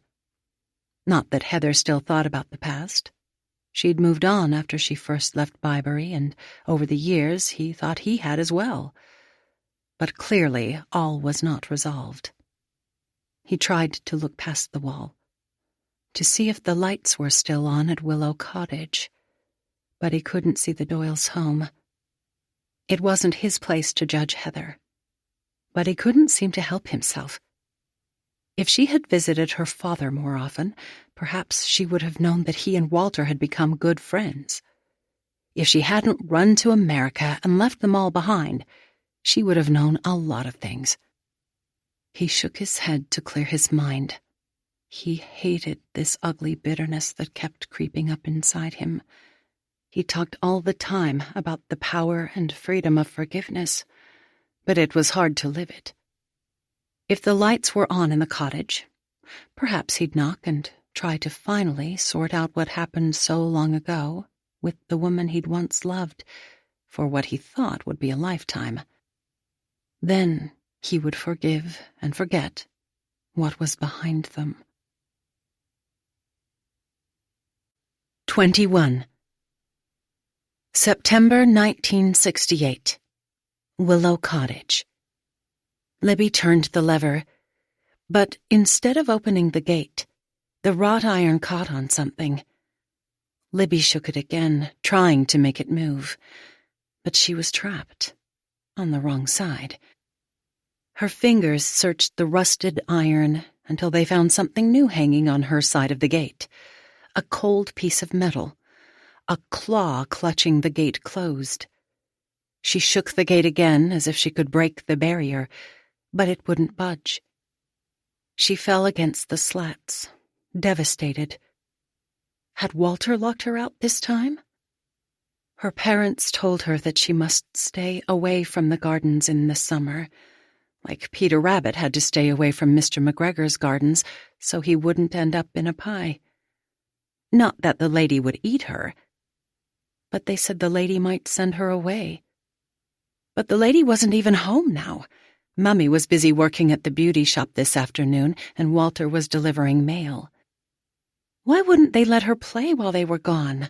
Not that Heather still thought about the past. She'd moved on after she first left Byberry, and over the years he thought he had as well. But clearly all was not resolved. He tried to look past the wall, to see if the lights were still on at Willow Cottage, but he couldn't see the Doyles' home. It wasn't his place to judge Heather, but he couldn't seem to help himself. If she had visited her father more often, perhaps she would have known that he and Walter had become good friends. If she hadn't run to America and left them all behind, she would have known a lot of things. He shook his head to clear his mind. He hated this ugly bitterness that kept creeping up inside him. He talked all the time about the power and freedom of forgiveness, but it was hard to live it. If the lights were on in the cottage, perhaps he'd knock and try to finally sort out what happened so long ago with the woman he'd once loved for what he thought would be a lifetime. Then he would forgive and forget what was behind them. 21. September 1968. Willow Cottage. Libby turned the lever, but instead of opening the gate, the wrought iron caught on something. Libby shook it again, trying to make it move, but she was trapped, on the wrong side. Her fingers searched the rusted iron until they found something new hanging on her side of the gate, a cold piece of metal, a claw clutching the gate closed. She shook the gate again as if she could break the barrier, but it wouldn't budge. She fell against the slats, devastated. Had Walter locked her out this time? Her parents told her that she must stay away from the gardens in the summer, like Peter Rabbit had to stay away from Mr. McGregor's gardens so he wouldn't end up in a pie. Not that the lady would eat her, but they said the lady might send her away. But the lady wasn't even home now. Mummy was busy working at the beauty shop this afternoon, and Walter was delivering mail. Why wouldn't they let her play while they were gone?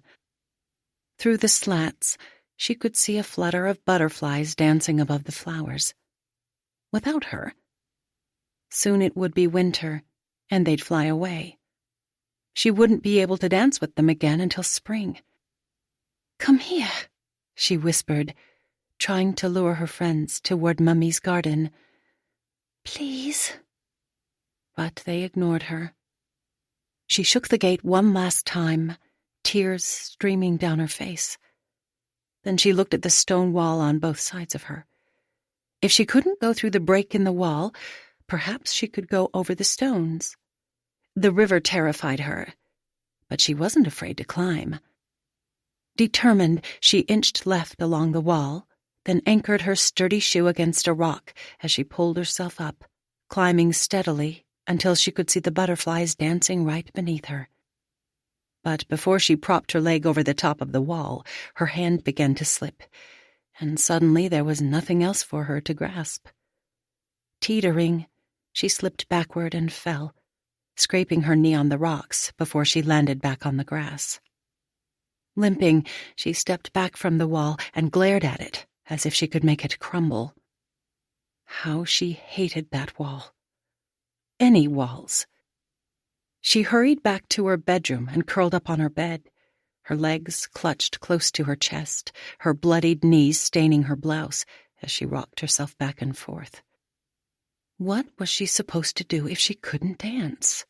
Through the slats, she could see a flutter of butterflies dancing above the flowers. Without her, soon it would be winter, and they'd fly away. She wouldn't be able to dance with them again until spring. "Come here," she whispered, trying to lure her friends toward Mummy's garden. "Please." But they ignored her. She shook the gate one last time, tears streaming down her face. Then she looked at the stone wall on both sides of her. If she couldn't go through the break in the wall, perhaps she could go over the stones. The river terrified her, but she wasn't afraid to climb. Determined, she inched left along the wall, then anchored her sturdy shoe against a rock as she pulled herself up, climbing steadily until she could see the butterflies dancing right beneath her. But before she propped her leg over the top of the wall, her hand began to slip, and suddenly there was nothing else for her to grasp. Teetering, she slipped backward and fell, scraping her knee on the rocks before she landed back on the grass. Limping, she stepped back from the wall and glared at it as if she could make it crumble. How she hated that wall. Any walls. She hurried back to her bedroom and curled up on her bed, her legs clutched close to her chest, her bloodied knees staining her blouse as she rocked herself back and forth. What was she supposed to do if she couldn't dance?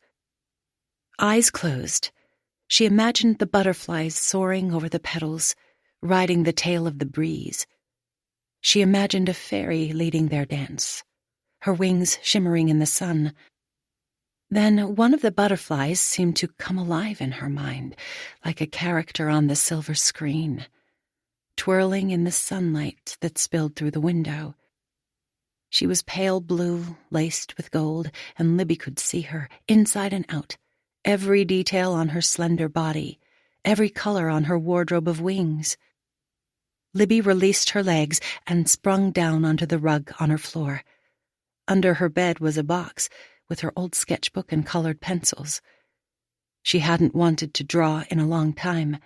Eyes closed, she imagined the butterflies soaring over the petals, riding the tail of the breeze. She imagined a fairy leading their dance, her wings shimmering in the sun. Then one of the butterflies seemed to come alive in her mind, like a character on the silver screen, twirling in the sunlight that spilled through the window. She was pale blue, laced with gold, and Libby could see her, inside and out, every detail on her slender body, every color on her wardrobe of wings. Libby released her legs and sprung down onto the rug on her floor. Under her bed was a box with her old sketchbook and colored pencils. She hadn't wanted to draw in a long time.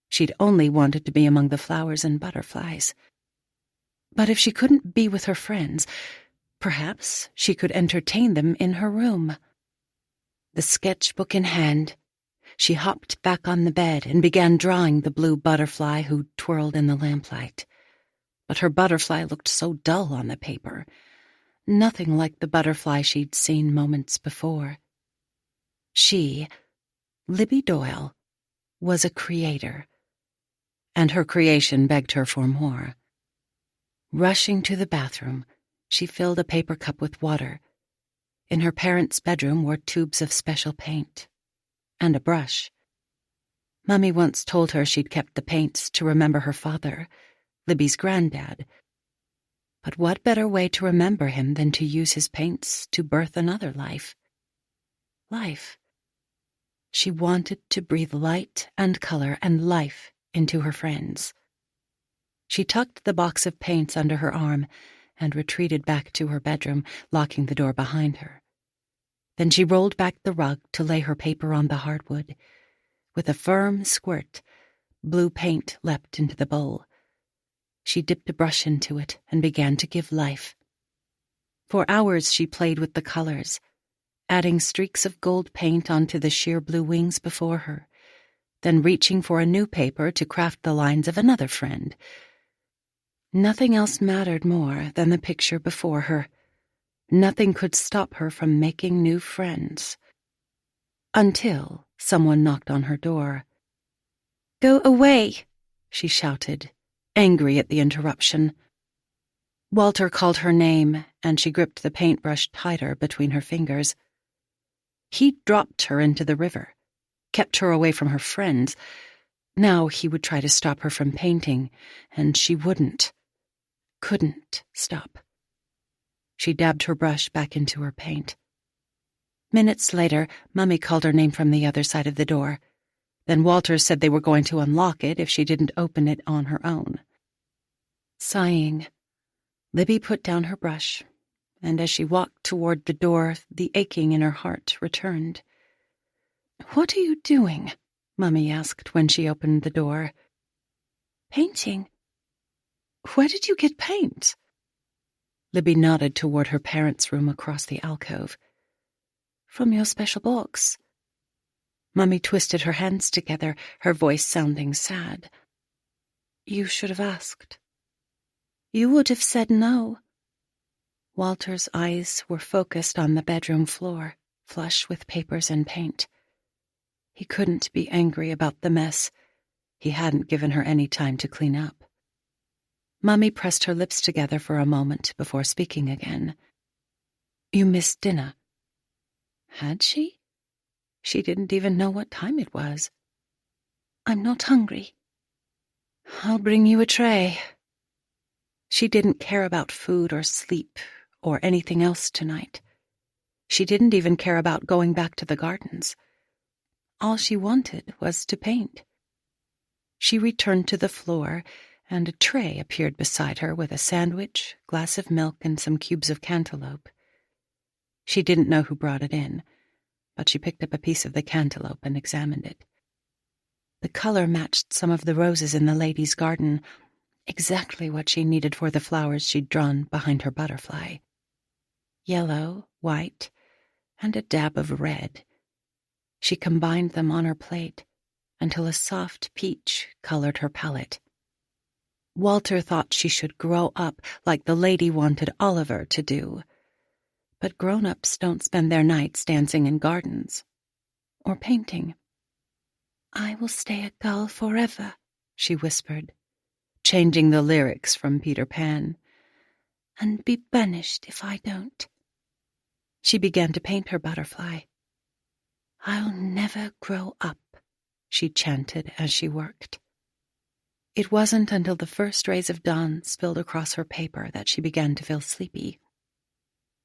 She'd only wanted to be among the flowers and butterflies. But if she couldn't be with her friends, perhaps she could entertain them in her room. The sketchbook in hand, she hopped back on the bed and began drawing the blue butterfly who twirled in the lamplight. But her butterfly looked so dull on the paper, nothing like the butterfly she'd seen moments before. She, Libby Doyle, was a creator, and her creation begged her for more. Rushing to the bathroom, she filled a paper cup with water. In her parents' bedroom were tubes of special paint and a brush. Mummy once told her she'd kept the paints to remember her father, Libby's granddad. But what better way to remember him than to use his paints to birth another life? Life. She wanted to breathe light and color and life into her friends. She tucked the box of paints under her arm and retreated back to her bedroom, locking the door behind her. Then she rolled back the rug to lay her paper on the hardwood. With a firm squirt, blue paint leapt into the bowl. She dipped a brush into it and began to give life. For hours she played with the colors, adding streaks of gold paint onto the sheer blue wings before her, then reaching for a new paper to craft the lines of another friend. Nothing else mattered more than the picture before her. Nothing could stop her from making new friends. Until someone knocked on her door. "Go away," she shouted, angry at the interruption. Walter called her name, and she gripped the paintbrush tighter between her fingers. He dropped her into the river, kept her away from her friends. Now he would try to stop her from painting, and she couldn't stop. She dabbed her brush back into her paint. Minutes later, Mummy called her name from the other side of the door. Then Walter said they were going to unlock it if she didn't open it on her own. Sighing, Libby put down her brush, and as she walked toward the door, the aching in her heart returned. "What are you doing?" Mummy asked when she opened the door. "Painting." "Where did you get paint?" Libby nodded toward her parents' room across the alcove. "From your special box." Mummy twisted her hands together, her voice sounding sad. "You should have asked." "You would have said no." Walter's eyes were focused on the bedroom floor, flush with papers and paint. He couldn't be angry about the mess. He hadn't given her any time to clean up. Mummy pressed her lips together for a moment before speaking again. You missed dinner. Had she? She didn't even know what time it was. I'm not hungry. I'll bring you a tray. She didn't care about food or sleep or anything else tonight. She didn't even care about going back to the gardens. All she wanted was to paint. She returned to the floor, and a tray appeared beside her with a sandwich, glass of milk, and some cubes of cantaloupe. She didn't know who brought it in, but she picked up a piece of the cantaloupe and examined it. The color matched some of the roses in the lady's garden, exactly what she needed for the flowers she'd drawn behind her butterfly. Yellow, white, and a dab of red. She combined them on her plate until a soft peach colored her palette. Walter thought she should grow up like the lady wanted Oliver to do. But grown-ups don't spend their nights dancing in gardens or painting. I will stay a girl forever, she whispered, changing the lyrics from Peter Pan, and be banished if I don't. She began to paint her butterfly. I'll never grow up, she chanted as she worked. It wasn't until the first rays of dawn spilled across her paper that she began to feel sleepy.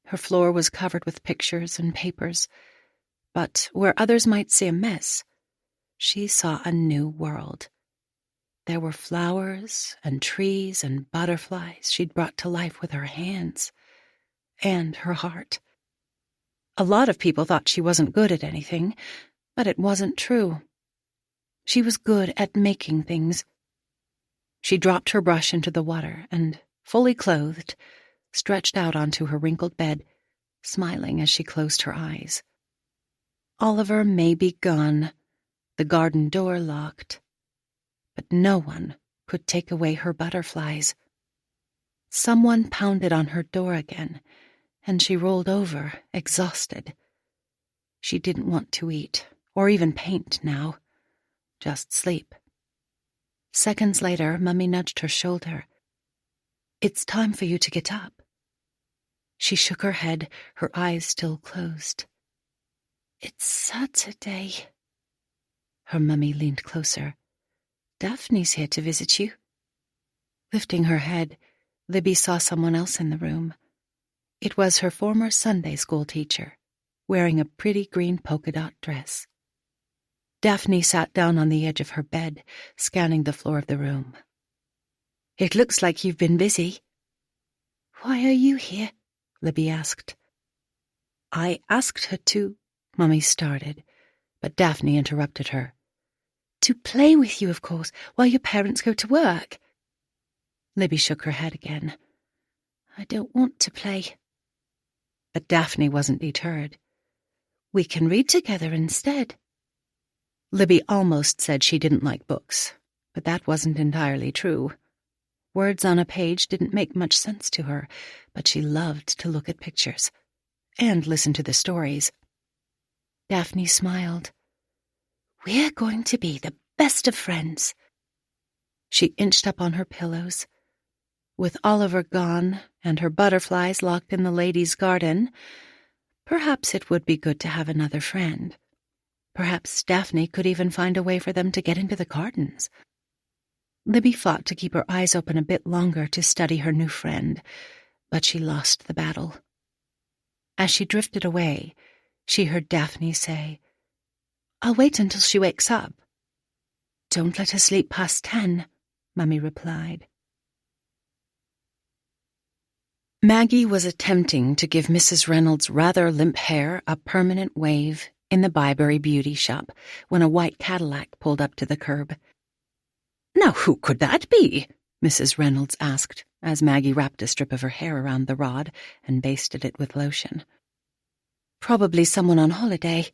Her floor was covered with pictures and papers, but where others might see a mess, she saw a new world. There were flowers and trees and butterflies she'd brought to life with her hands and her heart. A lot of people thought she wasn't good at anything, but it wasn't true. She was good at making things. She dropped her brush into the water and, fully clothed, stretched out onto her wrinkled bed, smiling as she closed her eyes. Oliver may be gone, the garden door locked, but no one could take away her butterflies. Someone pounded on her door again, and she rolled over, exhausted. She didn't want to eat, or even paint now, just sleep. Seconds later, Mummy nudged her shoulder. It's time for you to get up. She shook her head, her eyes still closed. It's Saturday. Her mummy leaned closer. Daphne's here to visit you. Lifting her head, Libby saw someone else in the room. It was her former Sunday school teacher, wearing a pretty green polka dot dress. Daphne sat down on the edge of her bed, scanning the floor of the room. It looks like you've been busy. Why are you here? Libby asked. I asked her to, Mummy started, but Daphne interrupted her. To play with you, of course, while your parents go to work. Libby shook her head again. I don't want to play. But Daphne wasn't deterred. We can read together instead. Libby almost said she didn't like books, but that wasn't entirely true. Words on a page didn't make much sense to her, but she loved to look at pictures and listen to the stories. Daphne smiled. We're going to be the best of friends. She inched up on her pillows. With Oliver gone and her butterflies locked in the lady's garden, perhaps it would be good to have another friend. Perhaps Daphne could even find a way for them to get into the gardens. Libby fought to keep her eyes open a bit longer to study her new friend, but she lost the battle. As she drifted away, she heard Daphne say, I'll wait until she wakes up. Don't let her sleep past 10, Mummy replied. Maggie was attempting to give Mrs. Reynolds' rather limp hair a permanent wave in the Byberry beauty shop when a white Cadillac pulled up to the curb. Now who could that be? Mrs. Reynolds asked as Maggie wrapped a strip of her hair around the rod and basted it with lotion. Probably someone on holiday.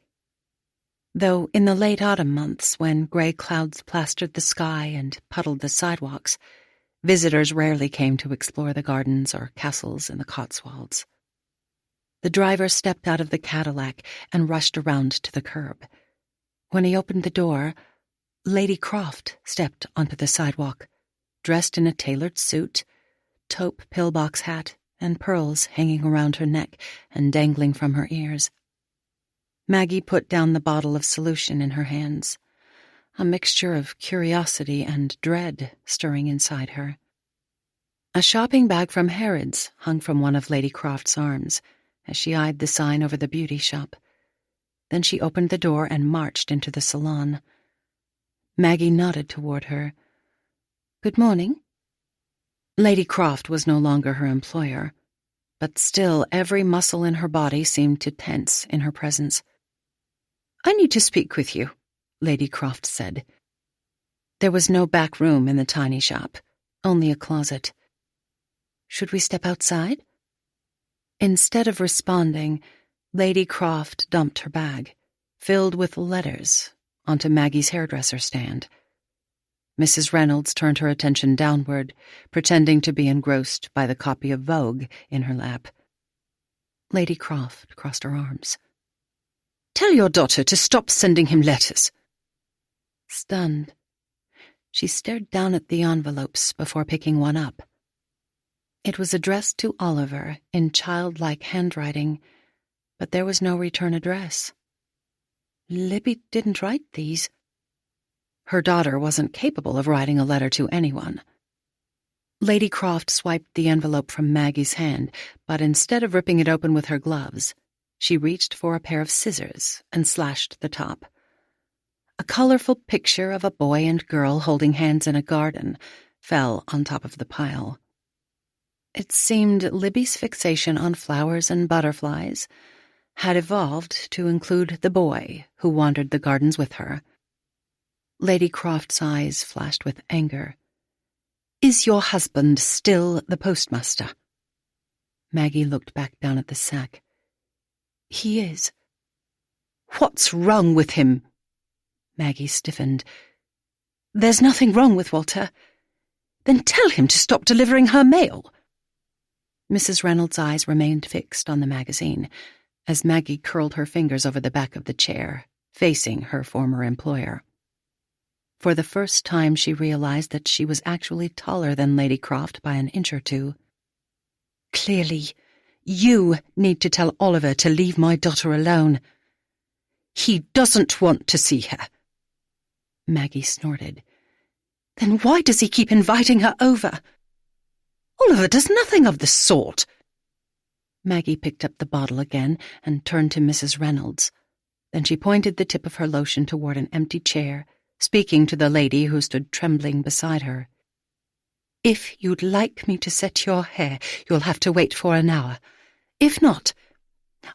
Though in the late autumn months, when gray clouds plastered the sky and puddled the sidewalks, visitors rarely came to explore the gardens or castles in the Cotswolds. The driver stepped out of the Cadillac and rushed around to the curb. When he opened the door, Lady Croft stepped onto the sidewalk, dressed in a tailored suit, taupe pillbox hat, and pearls hanging around her neck and dangling from her ears. Maggie put down the bottle of solution in her hands, a mixture of curiosity and dread stirring inside her. A shopping bag from Harrods hung from one of Lady Croft's arms as she eyed the sign over the beauty shop. Then she opened the door and marched into the salon. Maggie nodded toward her. "Good morning." Lady Croft was no longer her employer, but still every muscle in her body seemed to tense in her presence. "I need to speak with you," Lady Croft said. There was no back room in the tiny shop, only a closet. "Should we step outside?" Instead of responding, Lady Croft dumped her bag, filled with letters, onto Maggie's hairdresser stand. Mrs. Reynolds turned her attention downward, pretending to be engrossed by the copy of Vogue in her lap. Lady Croft crossed her arms. "Tell your daughter to stop sending him letters." Stunned, she stared down at the envelopes before picking one up. It was addressed to Oliver in childlike handwriting, but there was no return address. Libby didn't write these. Her daughter wasn't capable of writing a letter to anyone. Lady Croft swiped the envelope from Maggie's hand, but instead of ripping it open with her gloves, she reached for a pair of scissors and slashed the top. A colorful picture of a boy and girl holding hands in a garden fell on top of the pile. It seemed Libby's fixation on flowers and butterflies had evolved to include the boy who wandered the gardens with her. Lady Croft's eyes flashed with anger. "Is your husband still the postmaster?" Maggie looked back down at the sack. "He is." "What's wrong with him?" Maggie stiffened. "There's nothing wrong with Walter." "Then tell him to stop delivering her mail." Mrs. Reynolds' eyes remained fixed on the magazine as Maggie curled her fingers over the back of the chair, facing her former employer. For the first time she realized that she was actually taller than Lady Croft by an inch or two. "Clearly, you need to tell Oliver to leave my daughter alone. He doesn't want to see her." Maggie snorted. "Then why does he keep inviting her over?" "Oliver does nothing of the sort." Maggie picked up the bottle again and turned to Mrs. Reynolds. Then she pointed the tip of her lotion toward an empty chair, speaking to the lady who stood trembling beside her. "If you'd like me to set your hair, you'll have to wait for an hour. If not,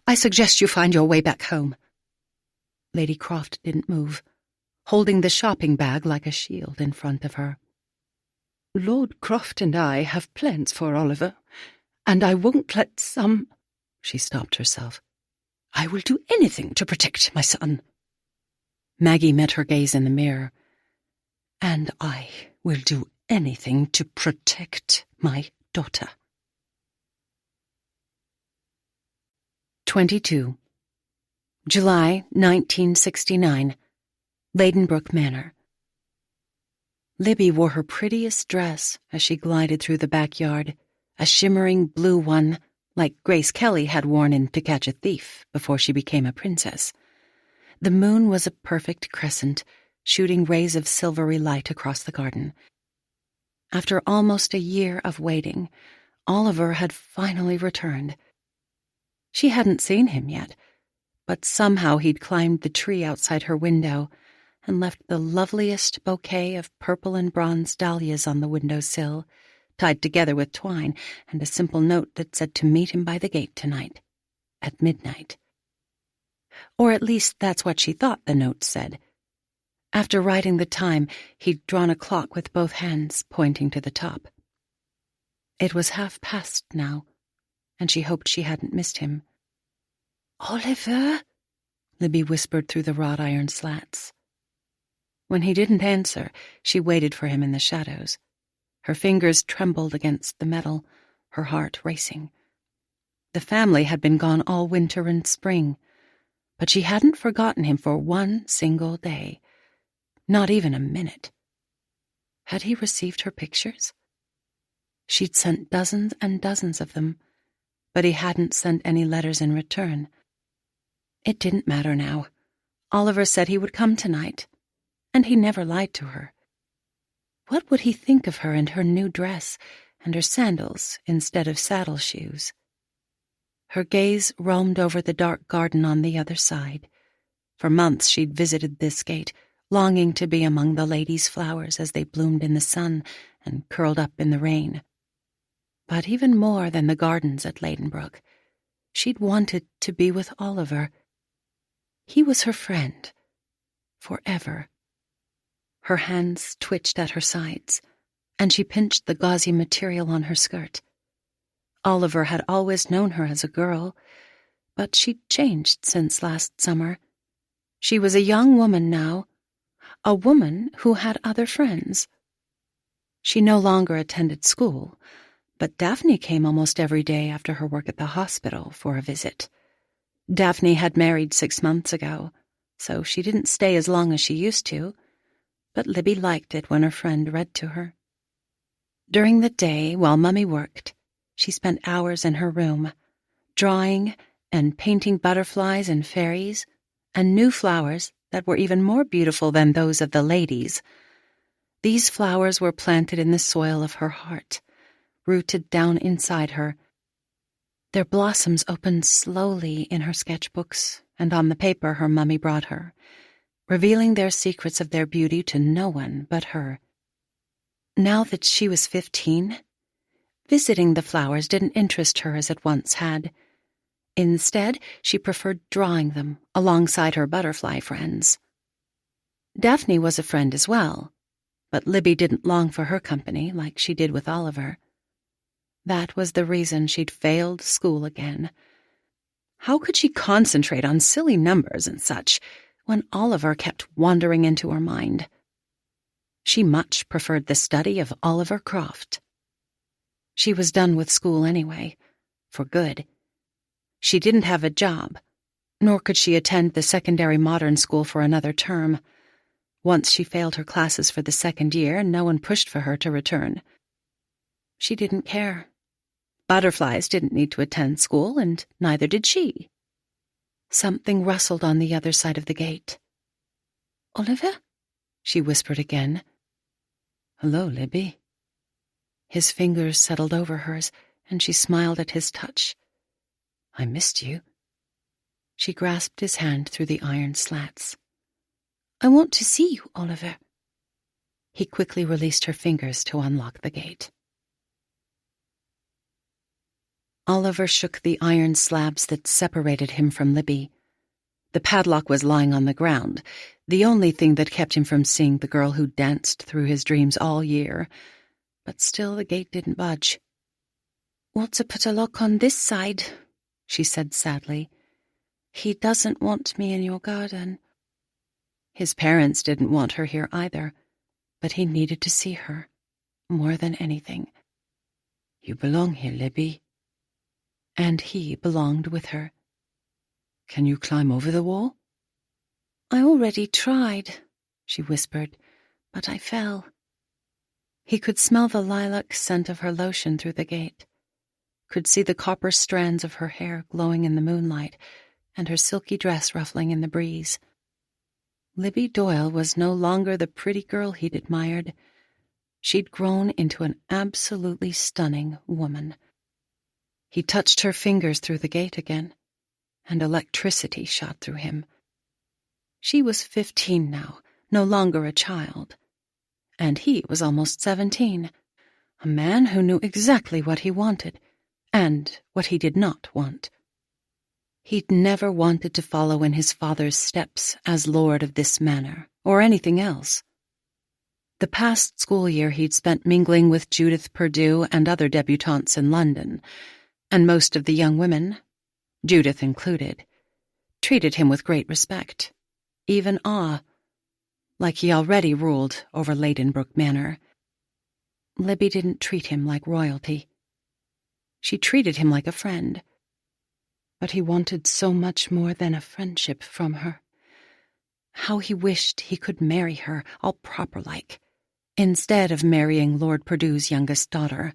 I suggest you find your way back home." Lady Croft didn't move, holding the shopping bag like a shield in front of her. "Lord Croft and I have plans for Oliver, and I won't let some—" She stopped herself. "I will do anything to protect my son." Maggie met her gaze in the mirror. "And I will do anything to protect my daughter." 22. July 1969. Ladenbrooke Manor. Libby wore her prettiest dress as she glided through the backyard, a shimmering blue one like Grace Kelly had worn in To Catch a Thief before she became a princess. The moon was a perfect crescent, shooting rays of silvery light across the garden. After almost a year of waiting, Oliver had finally returned. She hadn't seen him yet, but somehow he'd climbed the tree outside her window and left the loveliest bouquet of purple and bronze dahlias on the windowsill, tied together with twine, and a simple note that said to meet him by the gate tonight, at midnight. Or at least that's what she thought the note said. After writing the time, he'd drawn a clock with both hands pointing to the top. It was past now, and she hoped she hadn't missed him. "Oliver?" Libby whispered through the wrought iron slats. When he didn't answer, she waited for him in the shadows. Her fingers trembled against the metal, her heart racing. The family had been gone all winter and spring, but she hadn't forgotten him for one single day, not even a minute. Had he received her pictures? She'd sent dozens and dozens of them, but he hadn't sent any letters in return. It didn't matter now. Oliver said he would come tonight, and he never lied to her. What would he think of her and her new dress and her sandals instead of saddle shoes? Her gaze roamed over the dark garden on the other side. For months she'd visited this gate, longing to be among the ladies' flowers as they bloomed in the sun and curled up in the rain. But even more than the gardens at Ladenbrooke, she'd wanted to be with Oliver. He was her friend, forever. Her hands twitched at her sides, and she pinched the gauzy material on her skirt. Oliver had always known her as a girl, but she'd changed since last summer. She was a young woman now, a woman who had other friends. She no longer attended school, but Daphne came almost every day after her work at the hospital for a visit. Daphne had married 6 months ago, so she didn't stay as long as she used to, but Libby liked it when her friend read to her. During the day, while Mummy worked, she spent hours in her room, drawing and painting butterflies and fairies, and new flowers that were even more beautiful than those of the ladies. These flowers were planted in the soil of her heart, rooted down inside her. Their blossoms opened slowly in her sketchbooks and on the paper her mummy brought her, revealing their secrets of their beauty to no one but her. Now that she was 15, visiting the flowers didn't interest her as it once had. Instead, she preferred drawing them alongside her butterfly friends. Daphne was a friend as well, but Libby didn't long for her company like she did with Oliver. That was the reason she'd failed school again. How could she concentrate on silly numbers and such when Oliver kept wandering into her mind? She much preferred the study of Oliver Croft. She was done with school anyway, for good. She didn't have a job, nor could she attend the secondary modern school for another term. Once she failed her classes for the 2nd year, and no one pushed for her to return. She didn't care. Butterflies didn't need to attend school, and neither did she. Something rustled on the other side of the gate. "Oliver?" she whispered again. "Hello, Libby." His fingers settled over hers, and she smiled at his touch. "I missed you." She grasped his hand through the iron slats. "I want to see you, Oliver." He quickly released her fingers to unlock the gate. Oliver shook the iron slabs that separated him from Libby. The padlock was lying on the ground, the only thing that kept him from seeing the girl who danced through his dreams all year. But still the gate didn't budge. "Want to put a lock on this side," she said sadly. "He doesn't want me in your garden." His parents didn't want her here either, but he needed to see her, more than anything. "You belong here, Libby." And he belonged with her. "Can you climb over the wall?" "I already tried," she whispered, "but I fell." He could smell the lilac scent of her lotion through the gate, could see the copper strands of her hair glowing in the moonlight, and her silky dress ruffling in the breeze. Libby Doyle was no longer the pretty girl he'd admired. She'd grown into an absolutely stunning woman. He touched her fingers through the gate again, and electricity shot through him. She was 15 now, no longer a child, and he was almost 17, a man who knew exactly what he wanted and what he did not want. He'd never wanted to follow in his father's steps as lord of this manor, or anything else. The past school year he'd spent mingling with Judith Perdue and other debutantes in London, and most of the young women, Judith included, treated him with great respect, even awe, like he already ruled over Ladenbrooke Manor. Libby didn't treat him like royalty. She treated him like a friend. But he wanted so much more than a friendship from her. How he wished he could marry her, all proper-like, instead of marrying Lord Purdue's youngest daughter.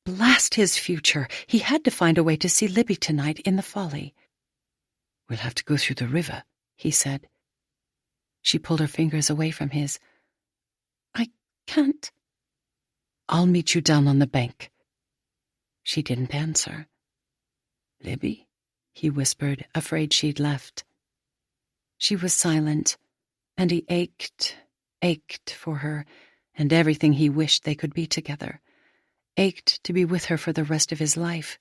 Blast his future! He had to find a way to see Libby tonight in the Folly. "We'll have to go through the river," he said. She pulled her fingers away from his. "I can't." "I'll meet you down on the bank." She didn't answer. "Libby?" he whispered, afraid she'd left. She was silent, and he ached for her, and everything he wished they could be together. Ached to be with her for the rest of his life.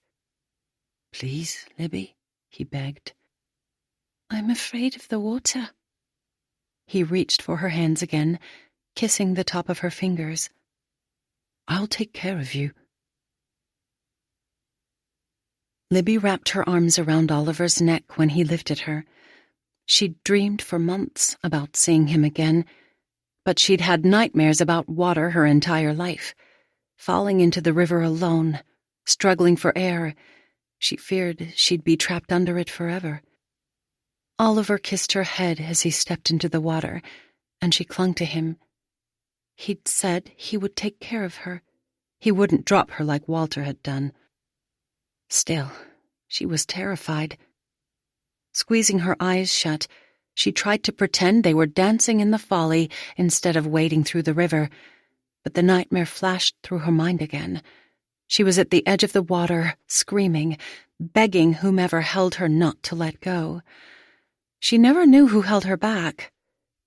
"Please, Libby," he begged. "I'm afraid of the water." He reached for her hands again, kissing the top of her fingers. "I'll take care of you." Libby wrapped her arms around Oliver's neck when he lifted her. She'd dreamed for months about seeing him again, but she'd had nightmares about water her entire life. Falling into the river alone, struggling for air, she feared she'd be trapped under it forever. Oliver kissed her head as he stepped into the water, and she clung to him. He'd said he would take care of her. He wouldn't drop her like Walter had done. Still, she was terrified. Squeezing her eyes shut, she tried to pretend they were dancing in the Folly instead of wading through the river, but the nightmare flashed through her mind again. She was at the edge of the water, screaming, begging whomever held her not to let go. She never knew who held her back,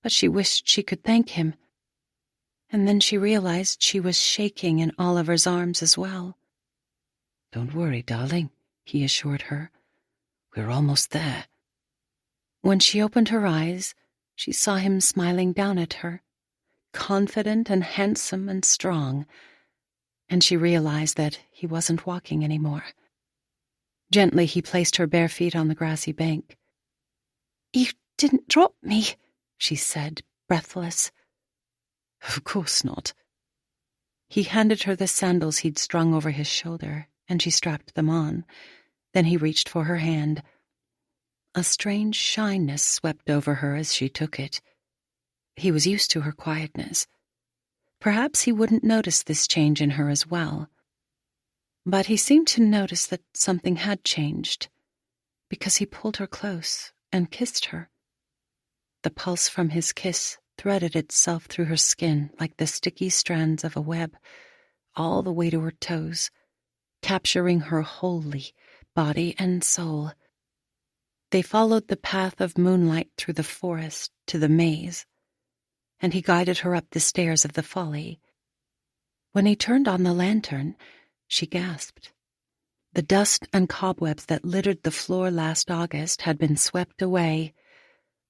but she wished she could thank him. And then she realized she was shaking in Oliver's arms as well. "Don't worry, darling," he assured her. "We're almost there." When she opened her eyes, she saw him smiling down at her, confident and handsome and strong, and she realized that he wasn't walking anymore. Gently, he placed her bare feet on the grassy bank. "You didn't drop me," she said, breathless. "Of course not." He handed her the sandals he'd strung over his shoulder, and she strapped them on. Then he reached for her hand. A strange shyness swept over her as she took it. He was used to her quietness. Perhaps he wouldn't notice this change in her as well. But he seemed to notice that something had changed, because he pulled her close and kissed her. The pulse from his kiss threaded itself through her skin like the sticky strands of a web, all the way to her toes, capturing her wholly, body and soul. They followed the path of moonlight through the forest to the maze, and he guided her up the stairs of the Folly. When he turned on the lantern, she gasped. The dust and cobwebs that littered the floor last August had been swept away,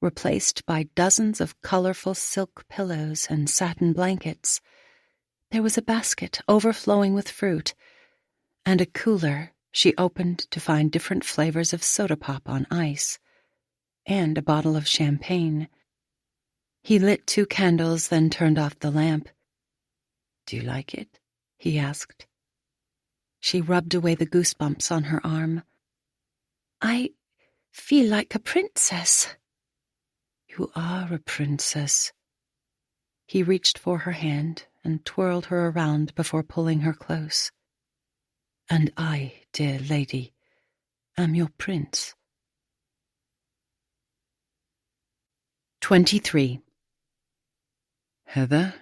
replaced by dozens of colorful silk pillows and satin blankets. There was a basket overflowing with fruit, and a cooler she opened to find different flavors of soda pop on ice, and a bottle of champagne. He lit 2 candles, then turned off the lamp. "Do you like it?" he asked. She rubbed away the goosebumps on her arm. "I feel like a princess." "You are a princess." He reached for her hand and twirled her around before pulling her close. "And I, dear lady, am your prince." 23. "Heather?"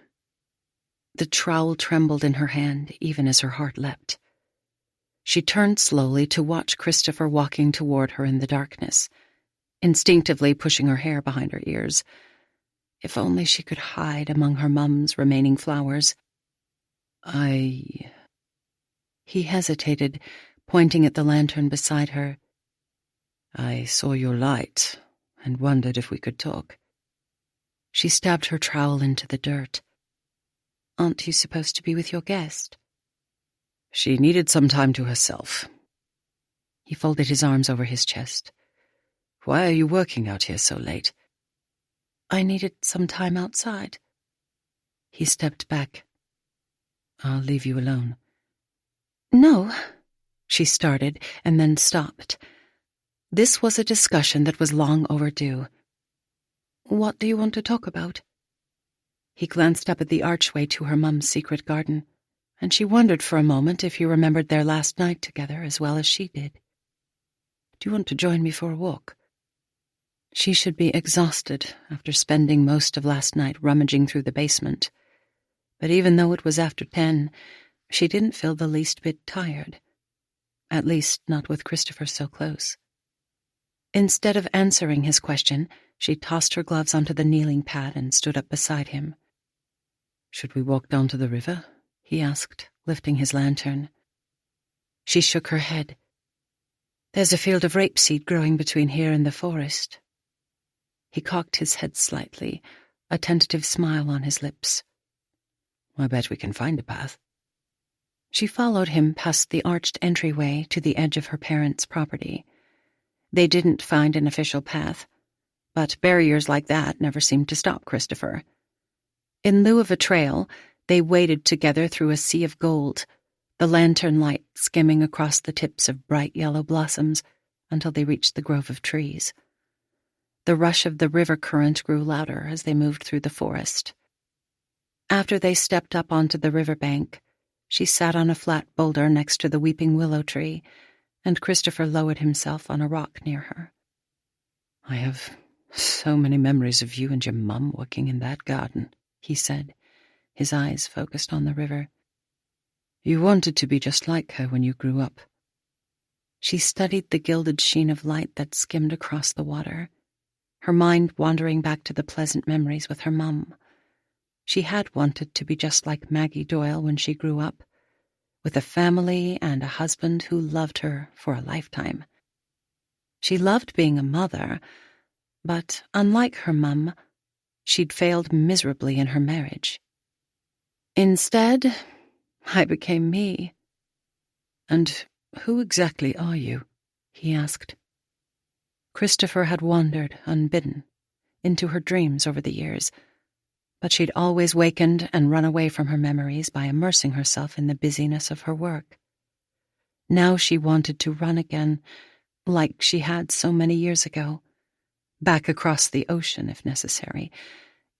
The trowel trembled in her hand, even as her heart leapt. She turned slowly to watch Christopher walking toward her in the darkness, instinctively pushing her hair behind her ears. If only she could hide among her mum's remaining flowers. He hesitated, pointing at the lantern beside her. "I saw your light and wondered if we could talk." She stabbed her trowel into the dirt. "Aren't you supposed to be with your guest?" "She needed some time to herself." He folded his arms over his chest. "Why are you working out here so late?" "I needed some time outside." He stepped back. "I'll leave you alone." "No," she started and then stopped. This was a discussion that was long overdue. "What do you want to talk about?" He glanced up at the archway to her mum's secret garden, and she wondered for a moment if he remembered their last night together as well as she did. "Do you want to join me for a walk?" She should be exhausted after spending most of last night rummaging through the basement, but even though it was after 10, she didn't feel the least bit tired. At least, not with Christopher so close. Instead of answering his question, she tossed her gloves onto the kneeling pad and stood up beside him. "Should we walk down to the river?" he asked, lifting his lantern. She shook her head. "There's a field of rapeseed growing between here and the forest." He cocked his head slightly, a tentative smile on his lips. "I bet we can find a path." She followed him past the arched entryway to the edge of her parents' property. They didn't find an official path, but barriers like that never seemed to stop Christopher. In lieu of a trail, they waded together through a sea of gold, the lantern light skimming across the tips of bright yellow blossoms until they reached the grove of trees. The rush of the river current grew louder as they moved through the forest. After they stepped up onto the riverbank, she sat on a flat boulder next to the weeping willow tree, and Christopher lowered himself on a rock near her. "I have so many memories of you and your mum working in that garden," he said, his eyes focused on the river. "You wanted to be just like her when you grew up." She studied the gilded sheen of light that skimmed across the water, her mind wandering back to the pleasant memories with her mum. She had wanted to be just like Maggie Doyle when she grew up, with a family and a husband who loved her for a lifetime. She loved being a mother, but unlike her mum, she'd failed miserably in her marriage. Instead, I became me. "And who exactly are you?" he asked. Christopher had wandered unbidden into her dreams over the years, but she'd always wakened and run away from her memories by immersing herself in the busyness of her work. Now she wanted to run again, like she had so many years ago, back across the ocean if necessary,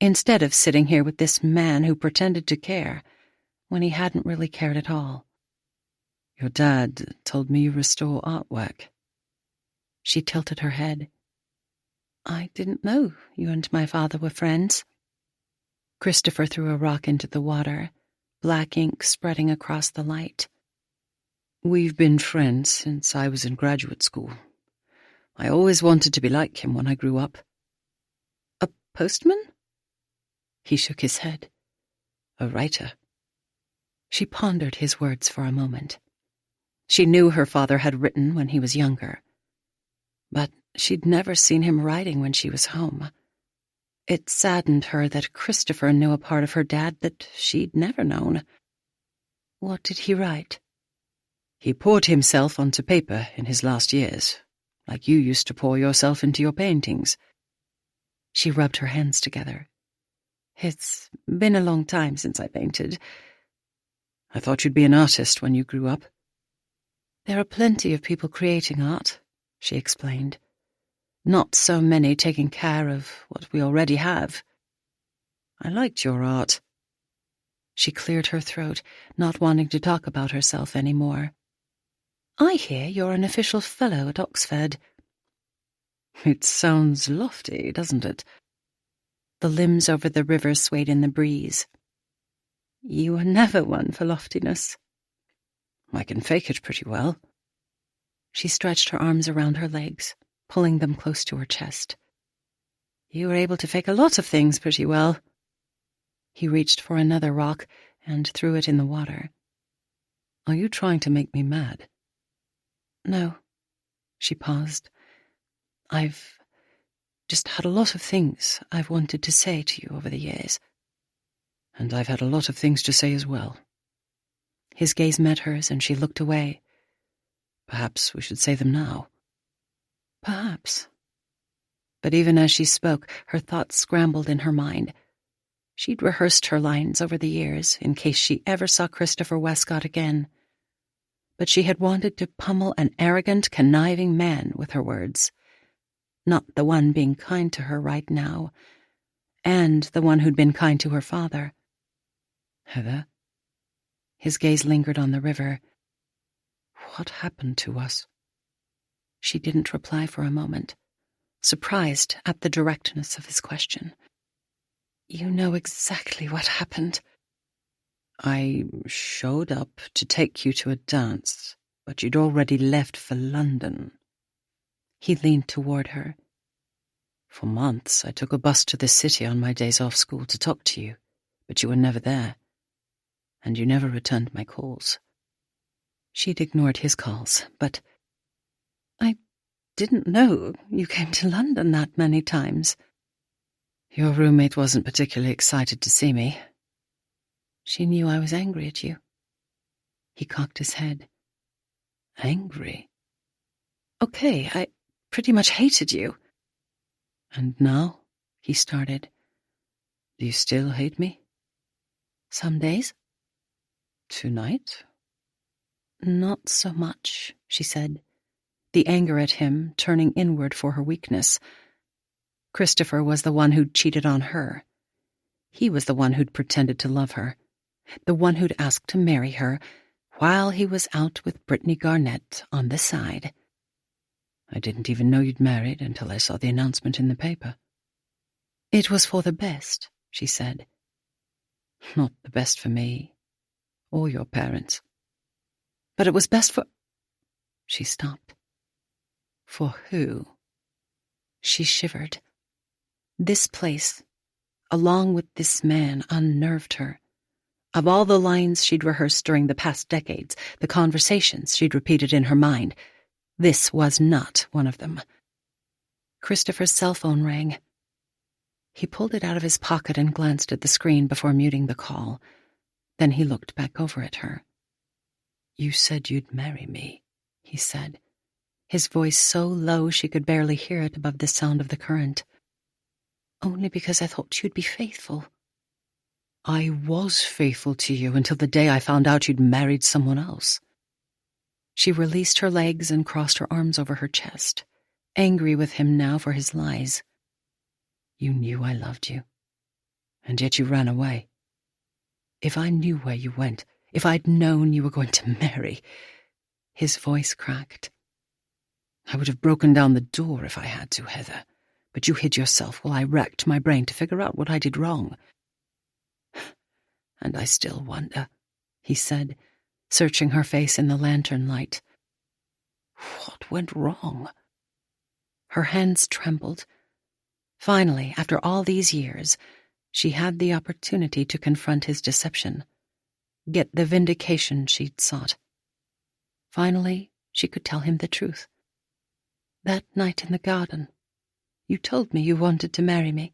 instead of sitting here with this man who pretended to care when he hadn't really cared at all. "Your dad told me you restore artwork." She tilted her head. "I didn't know you and my father were friends." Christopher threw a rock into the water, black ink spreading across the light. "We've been friends since I was in graduate school. I always wanted to be like him when I grew up." "A postman?" He shook his head. "A writer." She pondered his words for a moment. She knew her father had written when he was younger, but she'd never seen him writing when she was home. It saddened her that Christopher knew a part of her dad that she'd never known. What did he write? "He poured himself onto paper in his last years, like you used to pour yourself into your paintings." She rubbed her hands together. "It's been a long time since I painted." "I thought you'd be an artist when you grew up." "There are plenty of people creating art," she explained. "Not so many taking care of what we already have." "I liked your art." She cleared her throat, not wanting to talk about herself anymore. "I hear you're an official fellow at Oxford." "It sounds lofty, doesn't it?" The limbs over the river swayed in the breeze. "You were never one for loftiness." "I can fake it pretty well." She stretched her arms around her legs, pulling them close to her chest. "You were able to fake a lot of things pretty well." He reached for another rock and threw it in the water. "Are you trying to make me mad?" "No." She paused. "I've just had a lot of things I've wanted to say to you over the years." "And I've had a lot of things to say as well." His gaze met hers and she looked away. "Perhaps we should say them now." "Perhaps." But even as she spoke, her thoughts scrambled in her mind. She'd rehearsed her lines over the years in case she ever saw Christopher Westcott again. But she had wanted to pummel an arrogant, conniving man with her words. Not the one being kind to her right now, and the one who'd been kind to her father. Heather? His gaze lingered on the river. What happened to us? She didn't reply for a moment, surprised at the directness of his question. You know exactly what happened. I showed up to take you to a dance, but you'd already left for London. He leaned toward her. For months, I took a bus to the city on my days off school to talk to you, but you were never there, and you never returned my calls. She'd ignored his calls, but I didn't know you came to London that many times. Your roommate wasn't particularly excited to see me. She knew I was angry at you. He cocked his head. Angry? Okay, I pretty much hated you. And now? He started. Do you still hate me? Some days. Tonight? Not so much, she said, the anger at him turning inward for her weakness. Christopher was the one who'd cheated on her. He was the one who'd pretended to love her, the one who'd asked to marry her, while he was out with Brittany Garnett on the side. I didn't even know you'd married until I saw the announcement in the paper. It was for the best, she said. Not the best for me, or your parents. But it was best for... She stopped. For who? She shivered. This place, along with this man, unnerved her. Of all the lines she'd rehearsed during the past decades, the conversations she'd repeated in her mind, this was not one of them. Christopher's cell phone rang. He pulled it out of his pocket and glanced at the screen before muting the call. Then he looked back over at her. You said you'd marry me, he said, his voice so low she could barely hear it above the sound of the current. Only because I thought you'd be faithful. I was faithful to you until the day I found out you'd married someone else. She released her legs and crossed her arms over her chest, angry with him now for his lies. You knew I loved you, and yet you ran away. If I knew where you went, if I'd known you were going to marry... His voice cracked. I would have broken down the door if I had to, Heather, but you hid yourself while I racked my brain to figure out what I did wrong. And I still wonder, he said, searching her face in the lantern light. What went wrong? Her hands trembled. Finally, after all these years, she had the opportunity to confront his deception, get the vindication she'd sought. Finally, she could tell him the truth. That night in the garden, you told me you wanted to marry me.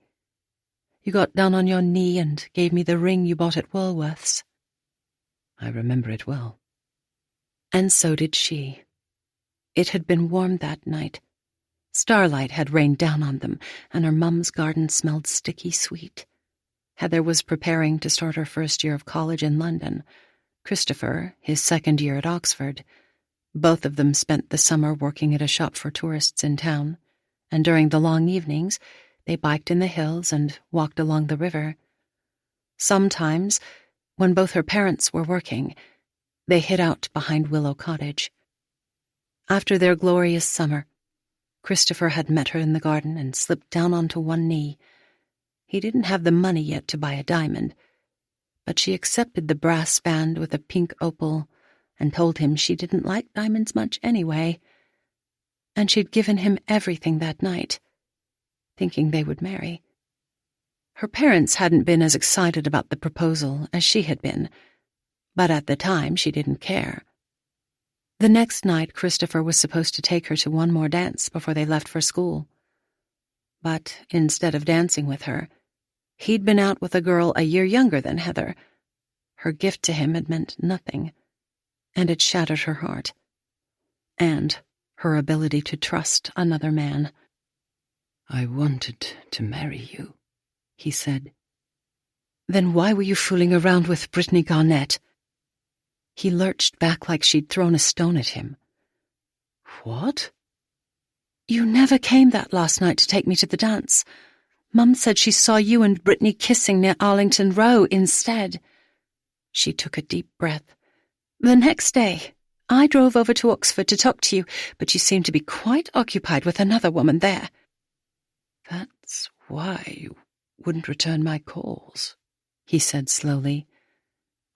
You got down on your knee and gave me the ring you bought at Woolworth's. I remember it well. And so did she. It had been warm that night. Starlight had rained down on them, and her mum's garden smelled sticky sweet. Heather was preparing to start her first year of college in London. Christopher, his second year at Oxford. Both of them spent the summer working at a shop for tourists in town, and during the long evenings, they biked in the hills and walked along the river. Sometimes, when both her parents were working, they hid out behind Willow Cottage. After their glorious summer, Christopher had met her in the garden and slipped down onto one knee. He didn't have the money yet to buy a diamond, but she accepted the brass band with a pink opal and told him she didn't like diamonds much anyway. And she'd given him everything that night, thinking they would marry. Her parents hadn't been as excited about the proposal as she had been, but at the time she didn't care. The next night, Christopher was supposed to take her to one more dance before they left for school. But instead of dancing with her, he'd been out with a girl a year younger than Heather. Her gift to him had meant nothing, and it shattered her heart. And her ability to trust another man. I wanted to marry you, he said. Then why were you fooling around with Brittany Garnett? He lurched back like she'd thrown a stone at him. What? You never came that last night to take me to the dance. Mum said she saw you and Brittany kissing near Arlington Row instead. She took a deep breath. The next day, I drove over to Oxford to talk to you, but you seemed to be quite occupied with another woman there. That's why you wouldn't return my calls, he said slowly.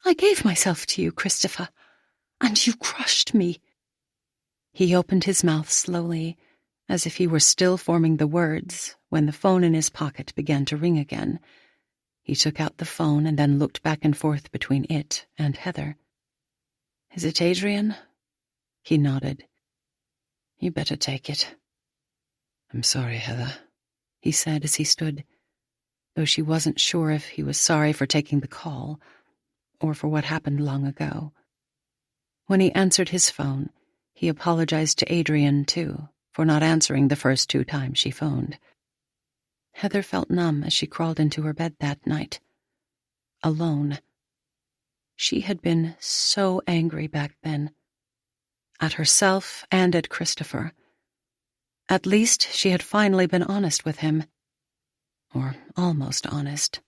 I gave myself to you, Christopher, and you crushed me. He opened his mouth slowly, as if he were still forming the words, when the phone in his pocket began to ring again. He took out the phone and then looked back and forth between it and Heather. Is it Adrian? He nodded. You better take it. I'm sorry, Heather, he said as he stood, though she wasn't sure if he was sorry for taking the call or for what happened long ago. When he answered his phone, he apologized to Adrian, too, for not answering the first 2 times she phoned. Heather felt numb as she crawled into her bed that night. Alone. She had been so angry back then. At herself and at Christopher. At least she had finally been honest with him. Or almost honest.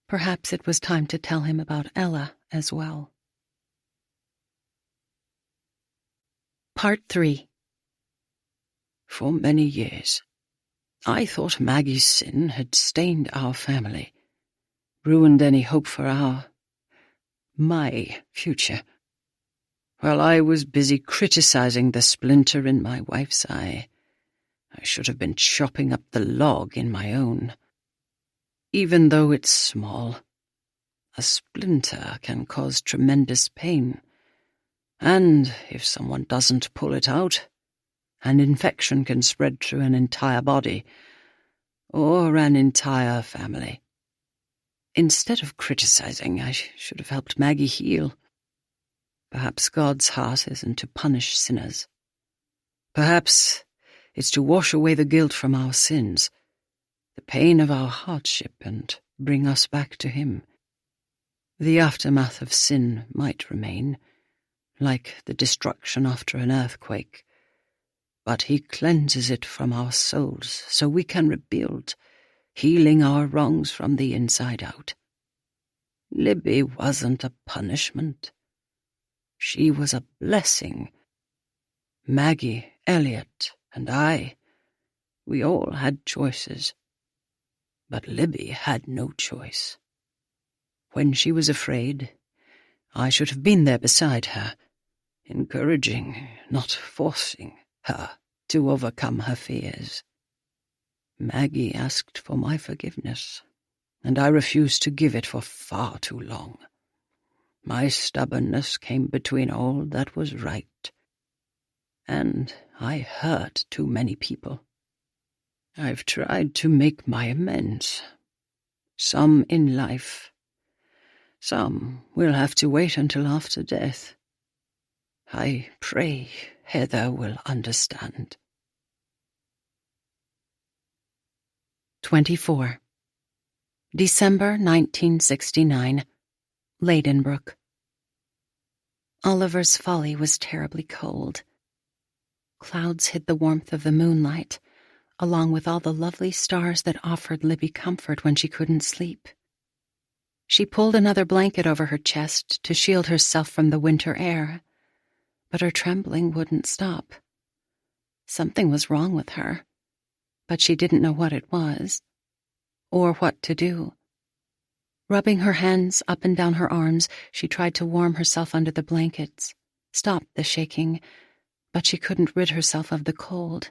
Perhaps it was time to tell him about Ella as well. Part 3. For many years, I thought Maggie's sin had stained our family, ruined any hope for my future. While I was busy criticizing the splinter in my wife's eye, I should have been chopping up the log in my own. Even though it's small, a splinter can cause tremendous pain. And if someone doesn't pull it out, an infection can spread through an entire body, or an entire family. Instead of criticizing, I should have helped Maggie heal. Perhaps God's heart isn't to punish sinners. Perhaps it's to wash away the guilt from our sins, the pain of our hardship, and bring us back to Him. The aftermath of sin might remain, like the destruction after an earthquake, but He cleanses it from our souls so we can rebuild, healing our wrongs from the inside out. Libby wasn't a punishment. She was a blessing. Maggie, Elliot, and I, we all had choices. But Libby had no choice. When she was afraid, I should have been there beside her, encouraging, not forcing her to overcome her fears. Maggie asked for my forgiveness, and I refused to give it for far too long. My stubbornness came between all that was right, and I hurt too many people. I've tried to make my amends. Some in life. Some will have to wait until after death. I pray Heather will understand. 24. December 1969. Ladenbrooke. Oliver's Folly was terribly cold. Clouds hid the warmth of the moonlight, along with all the lovely stars that offered Libby comfort when she couldn't sleep. She pulled another blanket over her chest to shield herself from the winter air, but her trembling wouldn't stop. Something was wrong with her, but she didn't know what it was, or what to do. Rubbing her hands up and down her arms, she tried to warm herself under the blankets, stop the shaking, but she couldn't rid herself of the cold.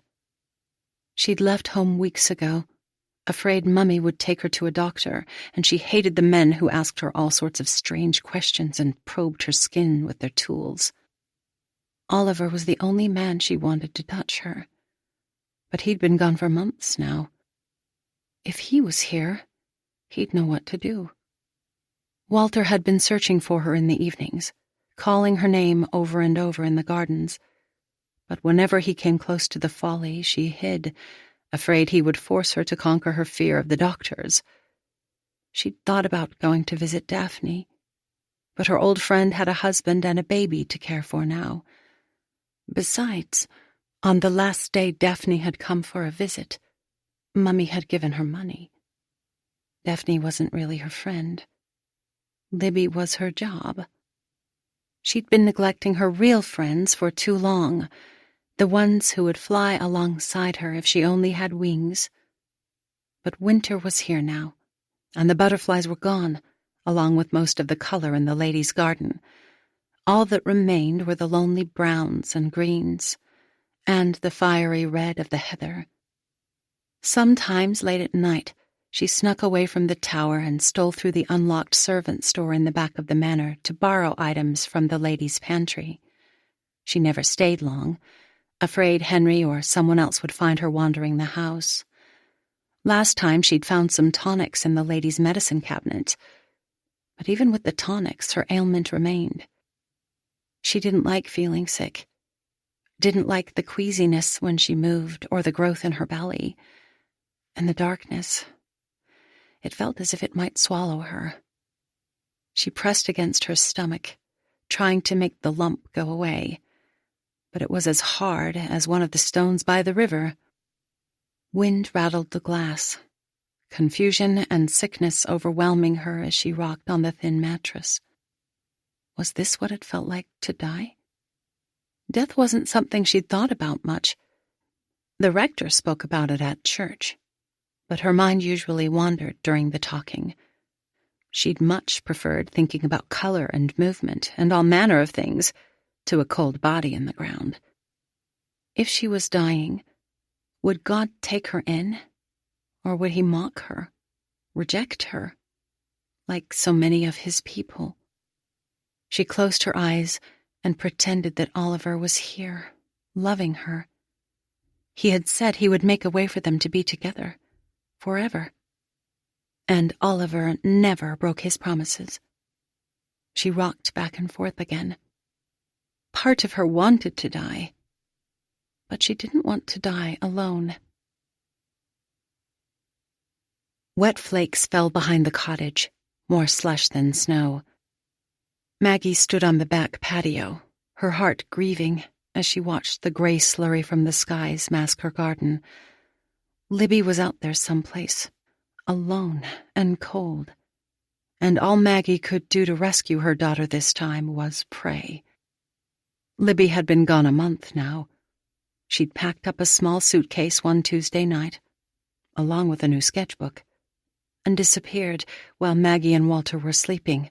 She'd left home weeks ago, afraid Mummy would take her to a doctor, and she hated the men who asked her all sorts of strange questions and probed her skin with their tools. Oliver was the only man she wanted to touch her, but he'd been gone for months now. If he was here, he'd know what to do. Walter had been searching for her in the evenings, calling her name over and over in the gardens, but whenever he came close to the folly, she hid, afraid he would force her to conquer her fear of the doctors. She'd thought about going to visit Daphne, but her old friend had a husband and a baby to care for now. Besides, on the last day Daphne had come for a visit, Mummy had given her money. Daphne wasn't really her friend. Libby was her job. She'd been neglecting her real friends for too long, the ones who would fly alongside her if she only had wings. But winter was here now, and the butterflies were gone, along with most of the color in the ladies' garden. All that remained were the lonely browns and greens, and the fiery red of the heather. Sometimes late at night, she snuck away from the tower and stole through the unlocked servants' store in the back of the manor to borrow items from the ladies' pantry. She never stayed long, afraid Henry or someone else would find her wandering the house. Last time she'd found some tonics in the ladies' medicine cabinet, but even with the tonics, her ailment remained. She didn't like feeling sick, didn't like the queasiness when she moved or the growth in her belly. And the darkness, it felt as if it might swallow her. She pressed against her stomach, trying to make the lump go away, but it was as hard as one of the stones by the river. Wind rattled the glass, confusion and sickness overwhelming her as she rocked on the thin mattress. Was this what it felt like to die? Death wasn't something she'd thought about much. The rector spoke about it at church, but her mind usually wandered during the talking. She'd much preferred thinking about color and movement and all manner of things to a cold body in the ground. If she was dying, would God take her in, or would he mock her, reject her, like so many of his people? She closed her eyes and pretended that Oliver was here, loving her. He had said he would make a way for them to be together, forever. And Oliver never broke his promises. She rocked back and forth again. Part of her wanted to die, but she didn't want to die alone. Wet flakes fell behind the cottage, more slush than snow. Maggie stood on the back patio, her heart grieving as she watched the gray slurry from the skies mask her garden. Libby was out there someplace, alone and cold, and all Maggie could do to rescue her daughter this time was pray. Libby had been gone a month now. She'd packed up a small suitcase one Tuesday night, along with a new sketchbook, and disappeared while Maggie and Walter were sleeping.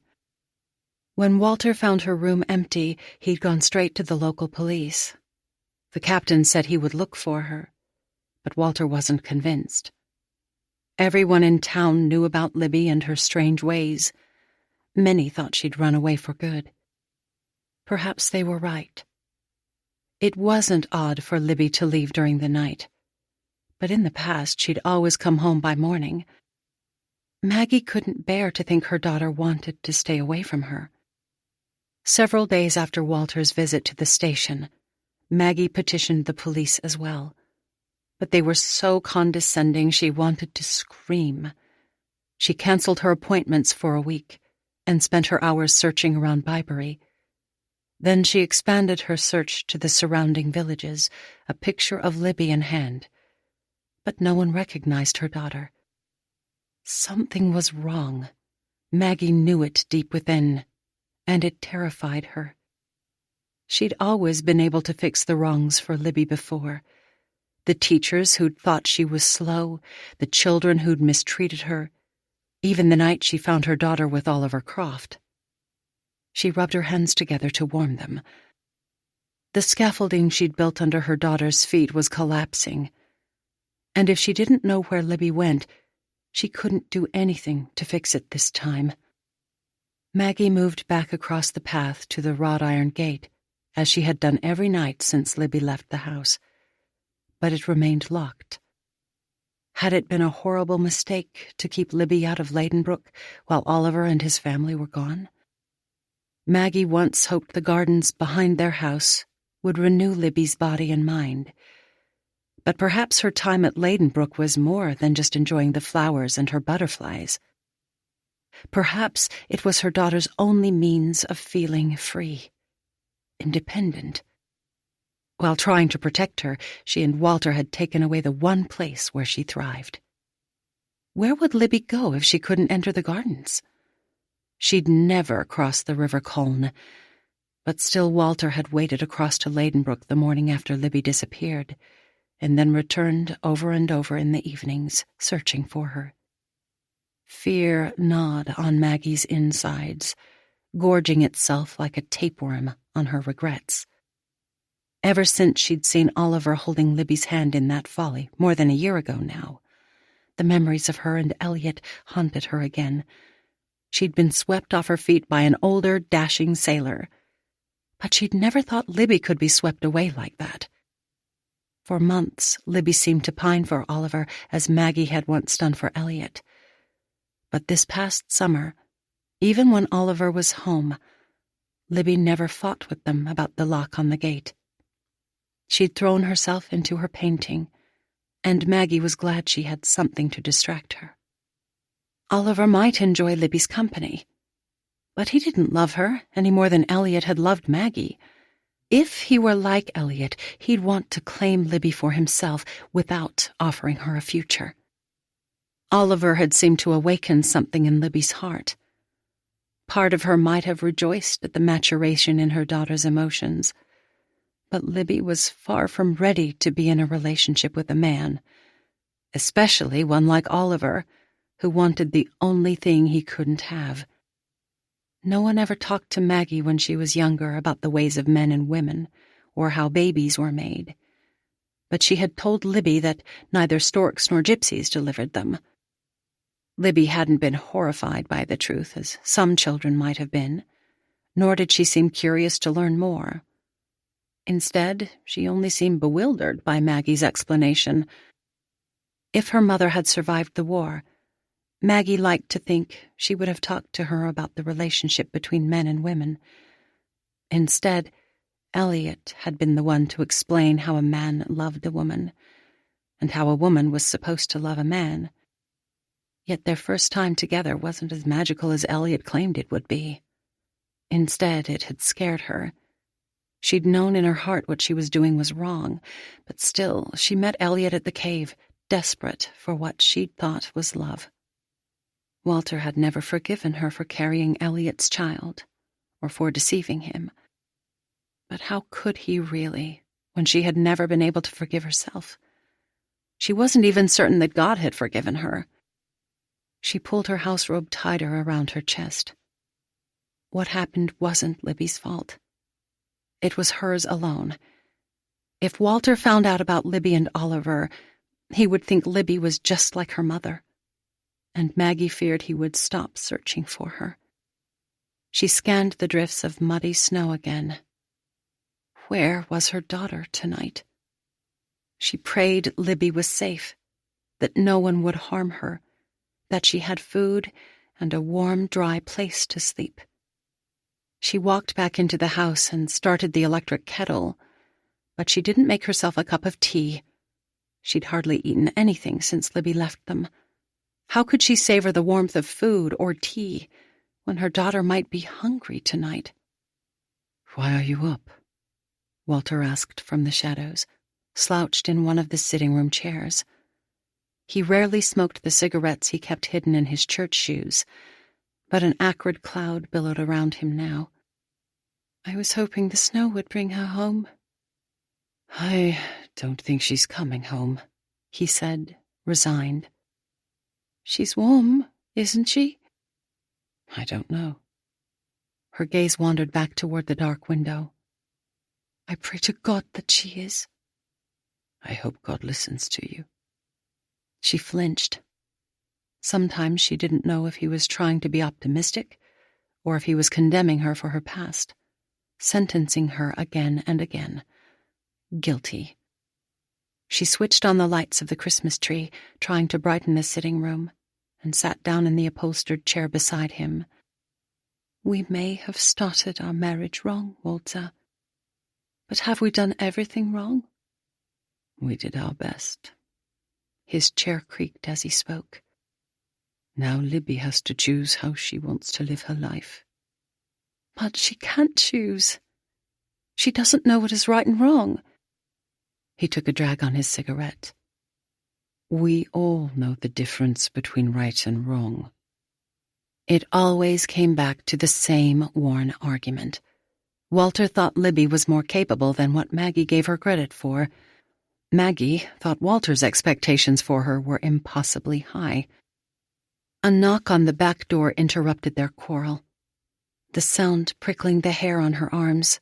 When Walter found her room empty, he'd gone straight to the local police. The captain said he would look for her, but Walter wasn't convinced. Everyone in town knew about Libby and her strange ways. Many thought she'd run away for good. Perhaps they were right. It wasn't odd for Libby to leave during the night, but in the past she'd always come home by morning. Maggie couldn't bear to think her daughter wanted to stay away from her. Several days after Walter's visit to the station, Maggie petitioned the police as well, but they were so condescending she wanted to scream. She canceled her appointments for a week and spent her hours searching around Byberry. Then she expanded her search to the surrounding villages, a picture of Libby in hand. But no one recognized her daughter. Something was wrong. Maggie knew it deep within, and it terrified her. She'd always been able to fix the wrongs for Libby before. The teachers who'd thought she was slow, the children who'd mistreated her, even the night she found her daughter with Oliver Croft. She rubbed her hands together to warm them. The scaffolding she'd built under her daughter's feet was collapsing, and if she didn't know where Libby went, she couldn't do anything to fix it this time. Maggie moved back across the path to the wrought iron gate, as she had done every night since Libby left the house, but it remained locked. Had it been a horrible mistake to keep Libby out of Ladenbrooke while Oliver and his family were gone? Maggie once hoped the gardens behind their house would renew Libby's body and mind, but perhaps her time at Ladenbrooke was more than just enjoying the flowers and her butterflies. Perhaps it was her daughter's only means of feeling free, independent. While trying to protect her, she and Walter had taken away the one place where she thrived. Where would Libby go if she couldn't enter the gardens? She'd never cross the River Colne, but still Walter had waited across to Ladenbrooke the morning after Libby disappeared, and then returned over and over in the evenings, searching for her. Fear gnawed on Maggie's insides, gorging itself like a tapeworm on her regrets. Ever since she'd seen Oliver holding Libby's hand in that folly, more than a year ago now, the memories of her and Elliot haunted her again. She'd been swept off her feet by an older, dashing sailor, but she'd never thought Libby could be swept away like that. For months, Libby seemed to pine for Oliver as Maggie had once done for Elliot. But this past summer, even when Oliver was home, Libby never fought with them about the lock on the gate. She'd thrown herself into her painting, and Maggie was glad she had something to distract her. Oliver might enjoy Libby's company, but he didn't love her any more than Elliot had loved Maggie. If he were like Elliot, he'd want to claim Libby for himself without offering her a future. Oliver had seemed to awaken something in Libby's heart. Part of her might have rejoiced at the maturation in her daughter's emotions, but Libby was far from ready to be in a relationship with a man, especially one like Oliver, who wanted the only thing he couldn't have. No one ever talked to Maggie when she was younger about the ways of men and women, or how babies were made. But she had told Libby that neither storks nor gypsies delivered them. Libby hadn't been horrified by the truth, as some children might have been, nor did she seem curious to learn more. Instead, she only seemed bewildered by Maggie's explanation. If her mother had survived the war, Maggie liked to think she would have talked to her about the relationship between men and women. Instead, Elliot had been the one to explain how a man loved a woman, and how a woman was supposed to love a man. Yet their first time together wasn't as magical as Elliot claimed it would be. Instead, it had scared her. She'd known in her heart what she was doing was wrong, but still, she met Elliot at the cave, desperate for what she'd thought was love. Walter had never forgiven her for carrying Elliot's child, or for deceiving him. But how could he really, when she had never been able to forgive herself? She wasn't even certain that God had forgiven her. She pulled her house robe tighter around her chest. What happened wasn't Libby's fault. It was hers alone. If Walter found out about Libby and Oliver, he would think Libby was just like her mother, and Maggie feared he would stop searching for her. She scanned the drifts of muddy snow again. Where was her daughter tonight? She prayed Libby was safe, that no one would harm her, that she had food and a warm, dry place to sleep. She walked back into the house and started the electric kettle, but she didn't make herself a cup of tea. She'd hardly eaten anything since Libby left them. How could she savor the warmth of food or tea when her daughter might be hungry tonight? "Why are you up?" Walter asked from the shadows, slouched in one of the sitting-room chairs. He rarely smoked the cigarettes he kept hidden in his church shoes, but an acrid cloud billowed around him now. "I was hoping the snow would bring her home." "I don't think she's coming home," he said, resigned. "She's warm, isn't she?" "I don't know." Her gaze wandered back toward the dark window. "I pray to God that she is." "I hope God listens to you." She flinched. Sometimes she didn't know if he was trying to be optimistic or if he was condemning her for her past, sentencing her again and again. Guilty. She switched on the lights of the Christmas tree, trying to brighten the sitting room, and sat down in the upholstered chair beside him. "We may have started our marriage wrong, Walter. But have we done everything wrong?" "We did our best." His chair creaked as he spoke. "Now Libby has to choose how she wants to live her life." "But she can't choose. She doesn't know what is right and wrong." He took a drag on his cigarette. We all know the difference between right and wrong. It always came back to the same worn argument. Walter thought Libby was more capable than what Maggie gave her credit for. Maggie thought Walter's expectations for her were impossibly high. A knock on the back door interrupted their quarrel, the sound prickling the hair on her arms.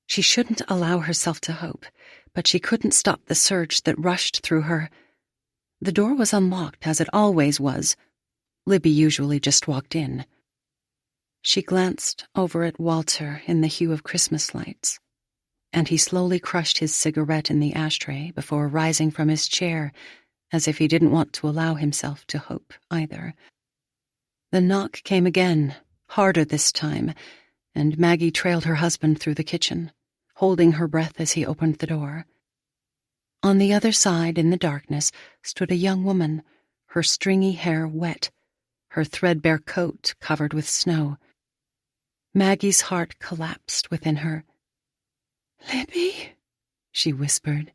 She shouldn't allow herself to hope, but she couldn't stop the surge that rushed through her. The door was unlocked, as it always was. Libby usually just walked in. She glanced over at Walter in the hue of Christmas lights, and he slowly crushed his cigarette in the ashtray before rising from his chair, as if he didn't want to allow himself to hope either. The knock came again, harder this time, and Maggie trailed her husband through the kitchen, holding her breath as he opened the door. On the other side, in the darkness, stood a young woman, her stringy hair wet, her threadbare coat covered with snow. Maggie's heart collapsed within her. "Libby?" she whispered.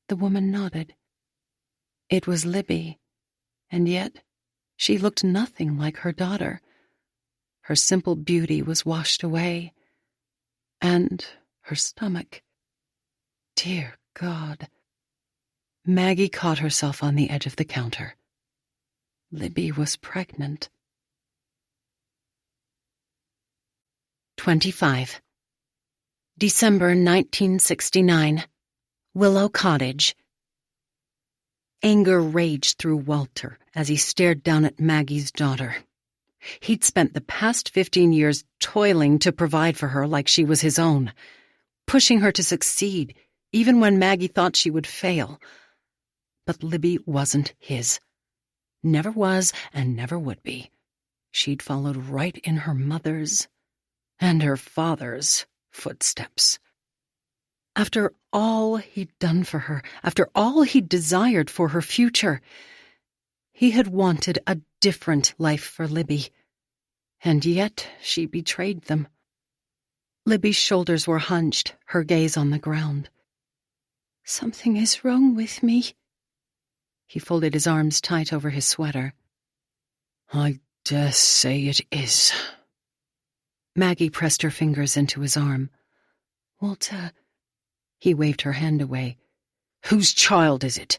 The woman nodded. It was Libby, and yet she looked nothing like her daughter. Her simple beauty was washed away, and her stomach. Dear God. Maggie caught herself on the edge of the counter. Libby was pregnant. 25. December 1969. Willow Cottage. Anger raged through Walter as he stared down at Maggie's daughter. He'd spent the past 15 years toiling to provide for her like she was his own, pushing her to succeed, even when Maggie thought she would fail. But Libby wasn't his. Never was and never would be. She'd followed right in her mother's and her father's footsteps. After all he'd done for her, after all he'd desired for her future, he had wanted a different life for Libby, and yet she betrayed them. Libby's shoulders were hunched, her gaze on the ground. "Something is wrong with me." He folded his arms tight over his sweater. "I dare say it is." Maggie pressed her fingers into his arm. "Walter." He waved her hand away. "Whose child is it?"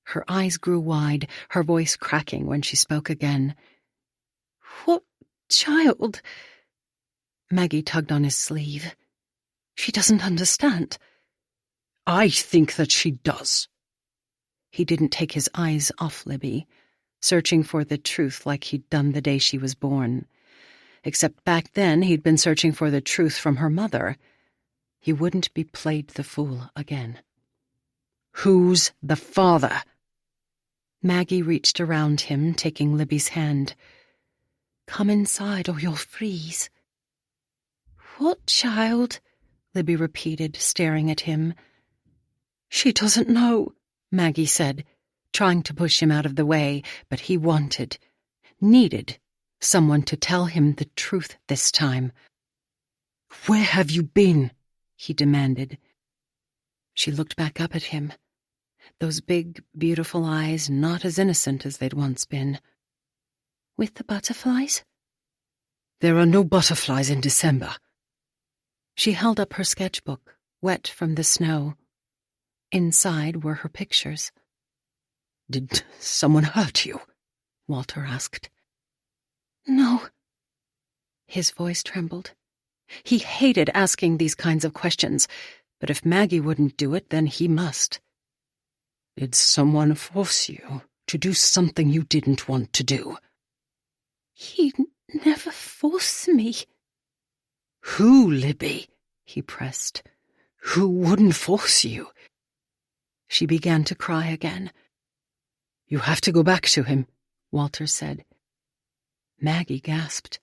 Her eyes grew wide, her voice cracking when she spoke again. "What child?" Maggie tugged on his sleeve. "She doesn't understand." "I think that she does." He didn't take his eyes off Libby, searching for the truth like he'd done the day she was born. Except back then he'd been searching for the truth from her mother. He wouldn't be played the fool again. "Who's the father?" Maggie reached around him, taking Libby's hand. "Come inside or you'll freeze." "What child?" Libby repeated, staring at him. "She doesn't know," Maggie said, trying to push him out of the way, but he needed someone to tell him the truth this time. "Where have you been?" he demanded. She looked back up at him, those big, beautiful eyes not as innocent as they'd once been. "With the butterflies?" "There are no butterflies in December." She held up her sketchbook, wet from the snow. Inside were her pictures. "Did someone hurt you?" Walter asked. "No." His voice trembled. He hated asking these kinds of questions, but if Maggie wouldn't do it, then he must. "Did someone force you to do something you didn't want to do?" "He never forced me." "Who, Libby?" he pressed. "Who wouldn't force you?" She began to cry again. "You have to go back to him," Walter said. Maggie gasped.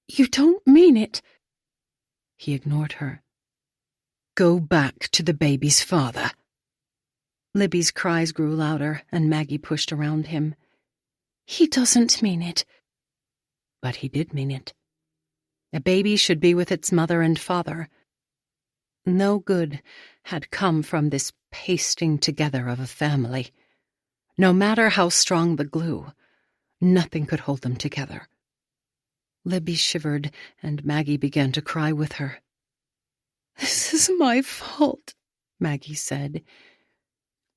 "You don't mean it." He ignored her. "Go back to the baby's father." Libby's cries grew louder, and Maggie pushed around him. "He doesn't mean it." But he did mean it. A baby should be with its mother and father. No good had come from this pasting together of a family. No matter how strong the glue, nothing could hold them together. Libby shivered, and Maggie began to cry with her. "This is my fault," Maggie said.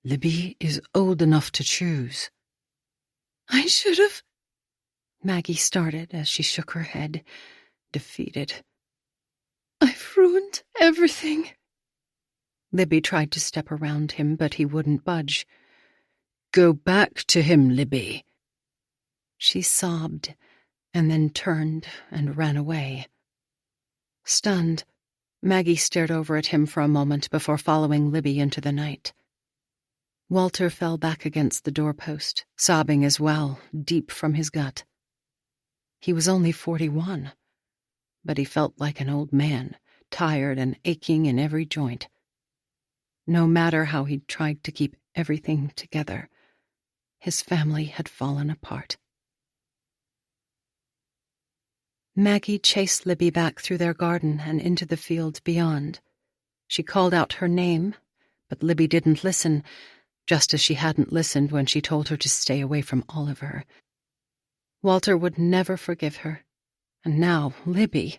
"Libby is old enough to choose." "I should have—" Maggie started as she shook her head, defeated. "I've ruined everything." Libby tried to step around him, but he wouldn't budge. "Go back to him, Libby." She sobbed, and then turned and ran away. Stunned, Maggie stared over at him for a moment before following Libby into the night. Walter fell back against the doorpost, sobbing as well, deep from his gut. He was only 41, but he felt like an old man, tired and aching in every joint. No matter how he'd tried to keep everything together, his family had fallen apart. Maggie chased Libby back through their garden and into the fields beyond. She called out her name, but Libby didn't listen, just as she hadn't listened when she told her to stay away from Oliver. Walter would never forgive her, and now Libby.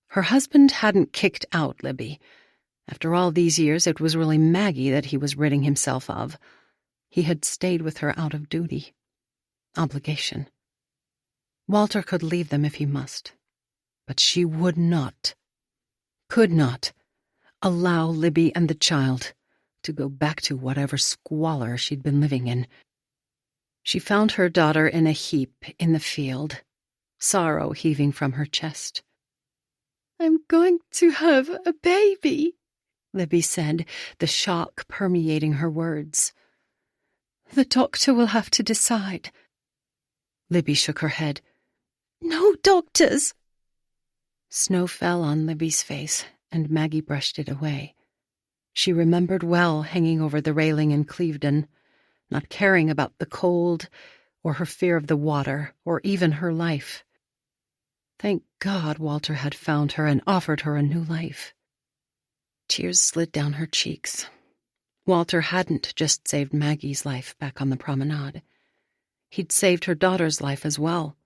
Her husband hadn't kicked out Libby. After all these years, it was really Maggie that he was ridding himself of. He had stayed with her out of duty, obligation. Walter could leave them if he must, but she would not, could not, allow Libby and the child to go back to whatever squalor she'd been living in. She found her daughter in a heap in the field, sorrow heaving from her chest. "I'm going to have a baby," Libby said, the shock permeating her words. "The doctor will have to decide." Libby shook her head. "No doctors!" Snow fell on Libby's face, and Maggie brushed it away. She remembered well hanging over the railing in Clevedon, not caring about the cold, or her fear of the water, or even her life. Thank God Walter had found her and offered her a new life. Tears slid down her cheeks. Walter hadn't just saved Maggie's life back on the promenade. He'd saved her daughter's life as well.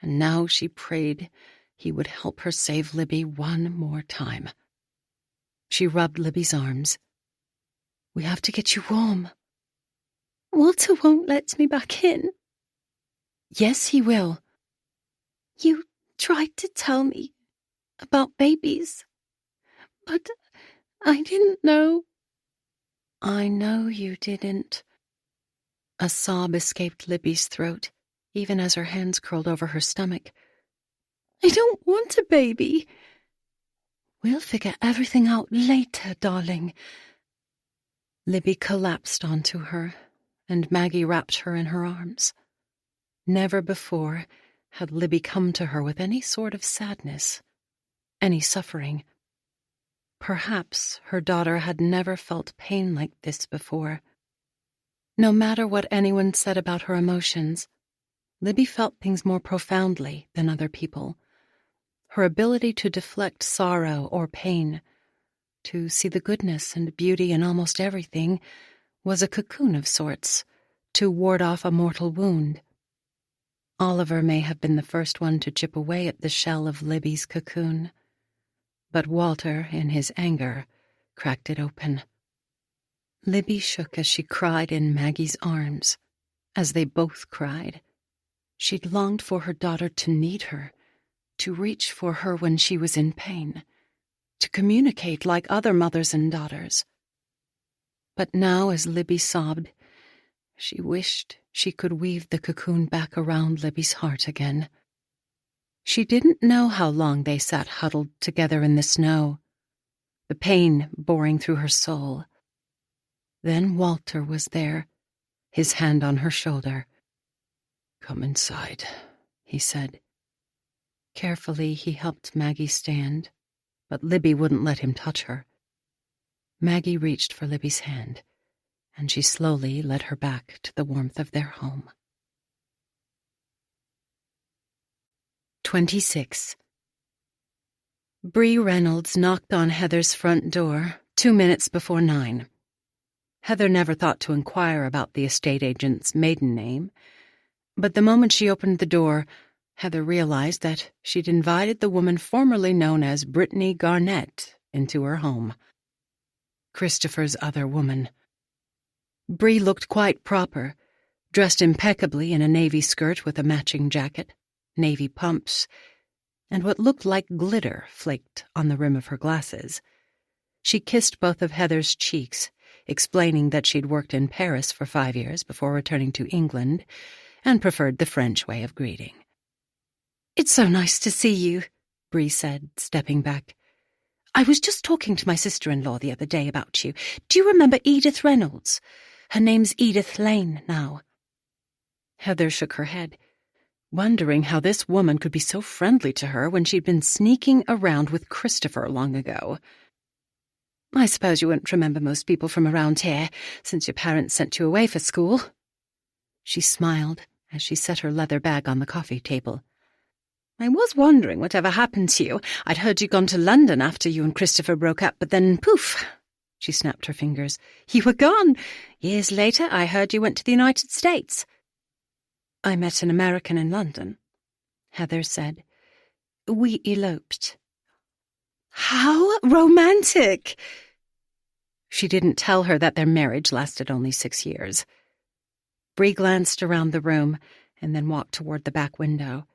And now she prayed he would help her save Libby one more time. She rubbed Libby's arms. "We have to get you warm." "Walter won't let me back in." "Yes, he will." "You tried to tell me about babies, but I didn't know." "I know you didn't." A sob escaped Libby's throat, even as her hands curled over her stomach. "I don't want a baby." "We'll figure everything out later, darling." Libby collapsed onto her, and Maggie wrapped her in her arms. Never before had Libby come to her with any sort of sadness, any suffering. Perhaps her daughter had never felt pain like this before. No matter what anyone said about her emotions, Libby felt things more profoundly than other people. Her ability to deflect sorrow or pain, to see the goodness and beauty in almost everything, was a cocoon of sorts, to ward off a mortal wound. Oliver may have been the first one to chip away at the shell of Libby's cocoon, but Walter, in his anger, cracked it open. Libby shook as she cried in Maggie's arms, as they both cried. She'd longed for her daughter to need her, to reach for her when she was in pain, to communicate like other mothers and daughters. But now, as Libby sobbed, she wished she could weave the cocoon back around Libby's heart again. She didn't know how long they sat huddled together in the snow, the pain boring through her soul. Then Walter was there, his hand on her shoulder. "Come inside," he said. Carefully, he helped Maggie stand, but Libby wouldn't let him touch her. Maggie reached for Libby's hand, and she slowly led her back to the warmth of their home. 26. Bree Reynolds knocked on Heather's front door 2 minutes before 9. Heather never thought to inquire about the estate agent's maiden name, but the moment she opened the door, Heather realized that she'd invited the woman formerly known as Brittany Garnett into her home. Christopher's other woman. Bree looked quite proper, dressed impeccably in a navy skirt with a matching jacket, navy pumps, and what looked like glitter flaked on the rim of her glasses. She kissed both of Heather's cheeks, explaining that she'd worked in Paris for 5 years before returning to England and preferred the French way of greeting. "It's so nice to see you," Bree said, stepping back. "I was just talking to my sister-in-law the other day about you. Do you remember Edith Reynolds? Her name's Edith Lane now." Heather shook her head, wondering how this woman could be so friendly to her when she'd been sneaking around with Christopher long ago. "I suppose you wouldn't remember most people from around here, since your parents sent you away for school." She smiled as she set her leather bag on the coffee table. "I was wondering whatever happened to you. I'd heard you'd gone to London after you and Christopher broke up, but then poof," she snapped her fingers, "you were gone. Years later, I heard you went to the United States." "I met an American in London," Heather said. "We eloped." "How romantic!" She didn't tell her that their marriage lasted only 6 years. Bree glanced around the room and then walked toward the back window.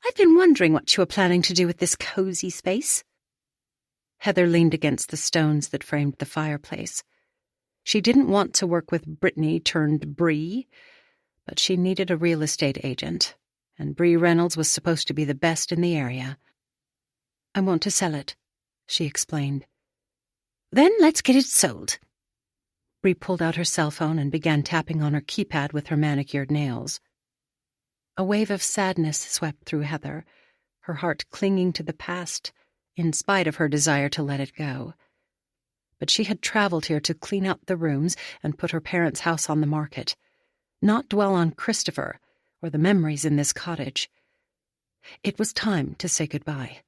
"I've been wondering what you were planning to do with this cozy space." Heather leaned against the stones that framed the fireplace. She didn't want to work with Brittany turned Bree, but she needed a real estate agent, and Bree Reynolds was supposed to be the best in the area. "I want to sell it," she explained. "Then let's get it sold." Bree pulled out her cell phone and began tapping on her keypad with her manicured nails. A wave of sadness swept through Heather, her heart clinging to the past in spite of her desire to let it go. But she had traveled here to clean up the rooms and put her parents' house on the market, not dwell on Christopher or the memories in this cottage. It was time to say goodbye.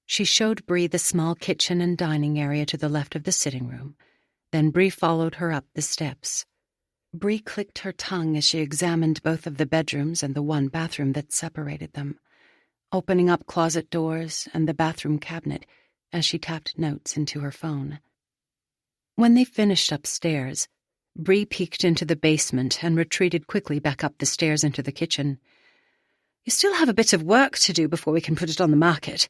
She showed Bree the small kitchen and dining area to the left of the sitting room. Then Bree followed her up the steps. Bree clicked her tongue as she examined both of the bedrooms and the one bathroom that separated them, opening up closet doors and the bathroom cabinet as she tapped notes into her phone. When they finished upstairs, Bree peeked into the basement and retreated quickly back up the stairs into the kitchen. "You still have a bit of work to do before we can put it on the market."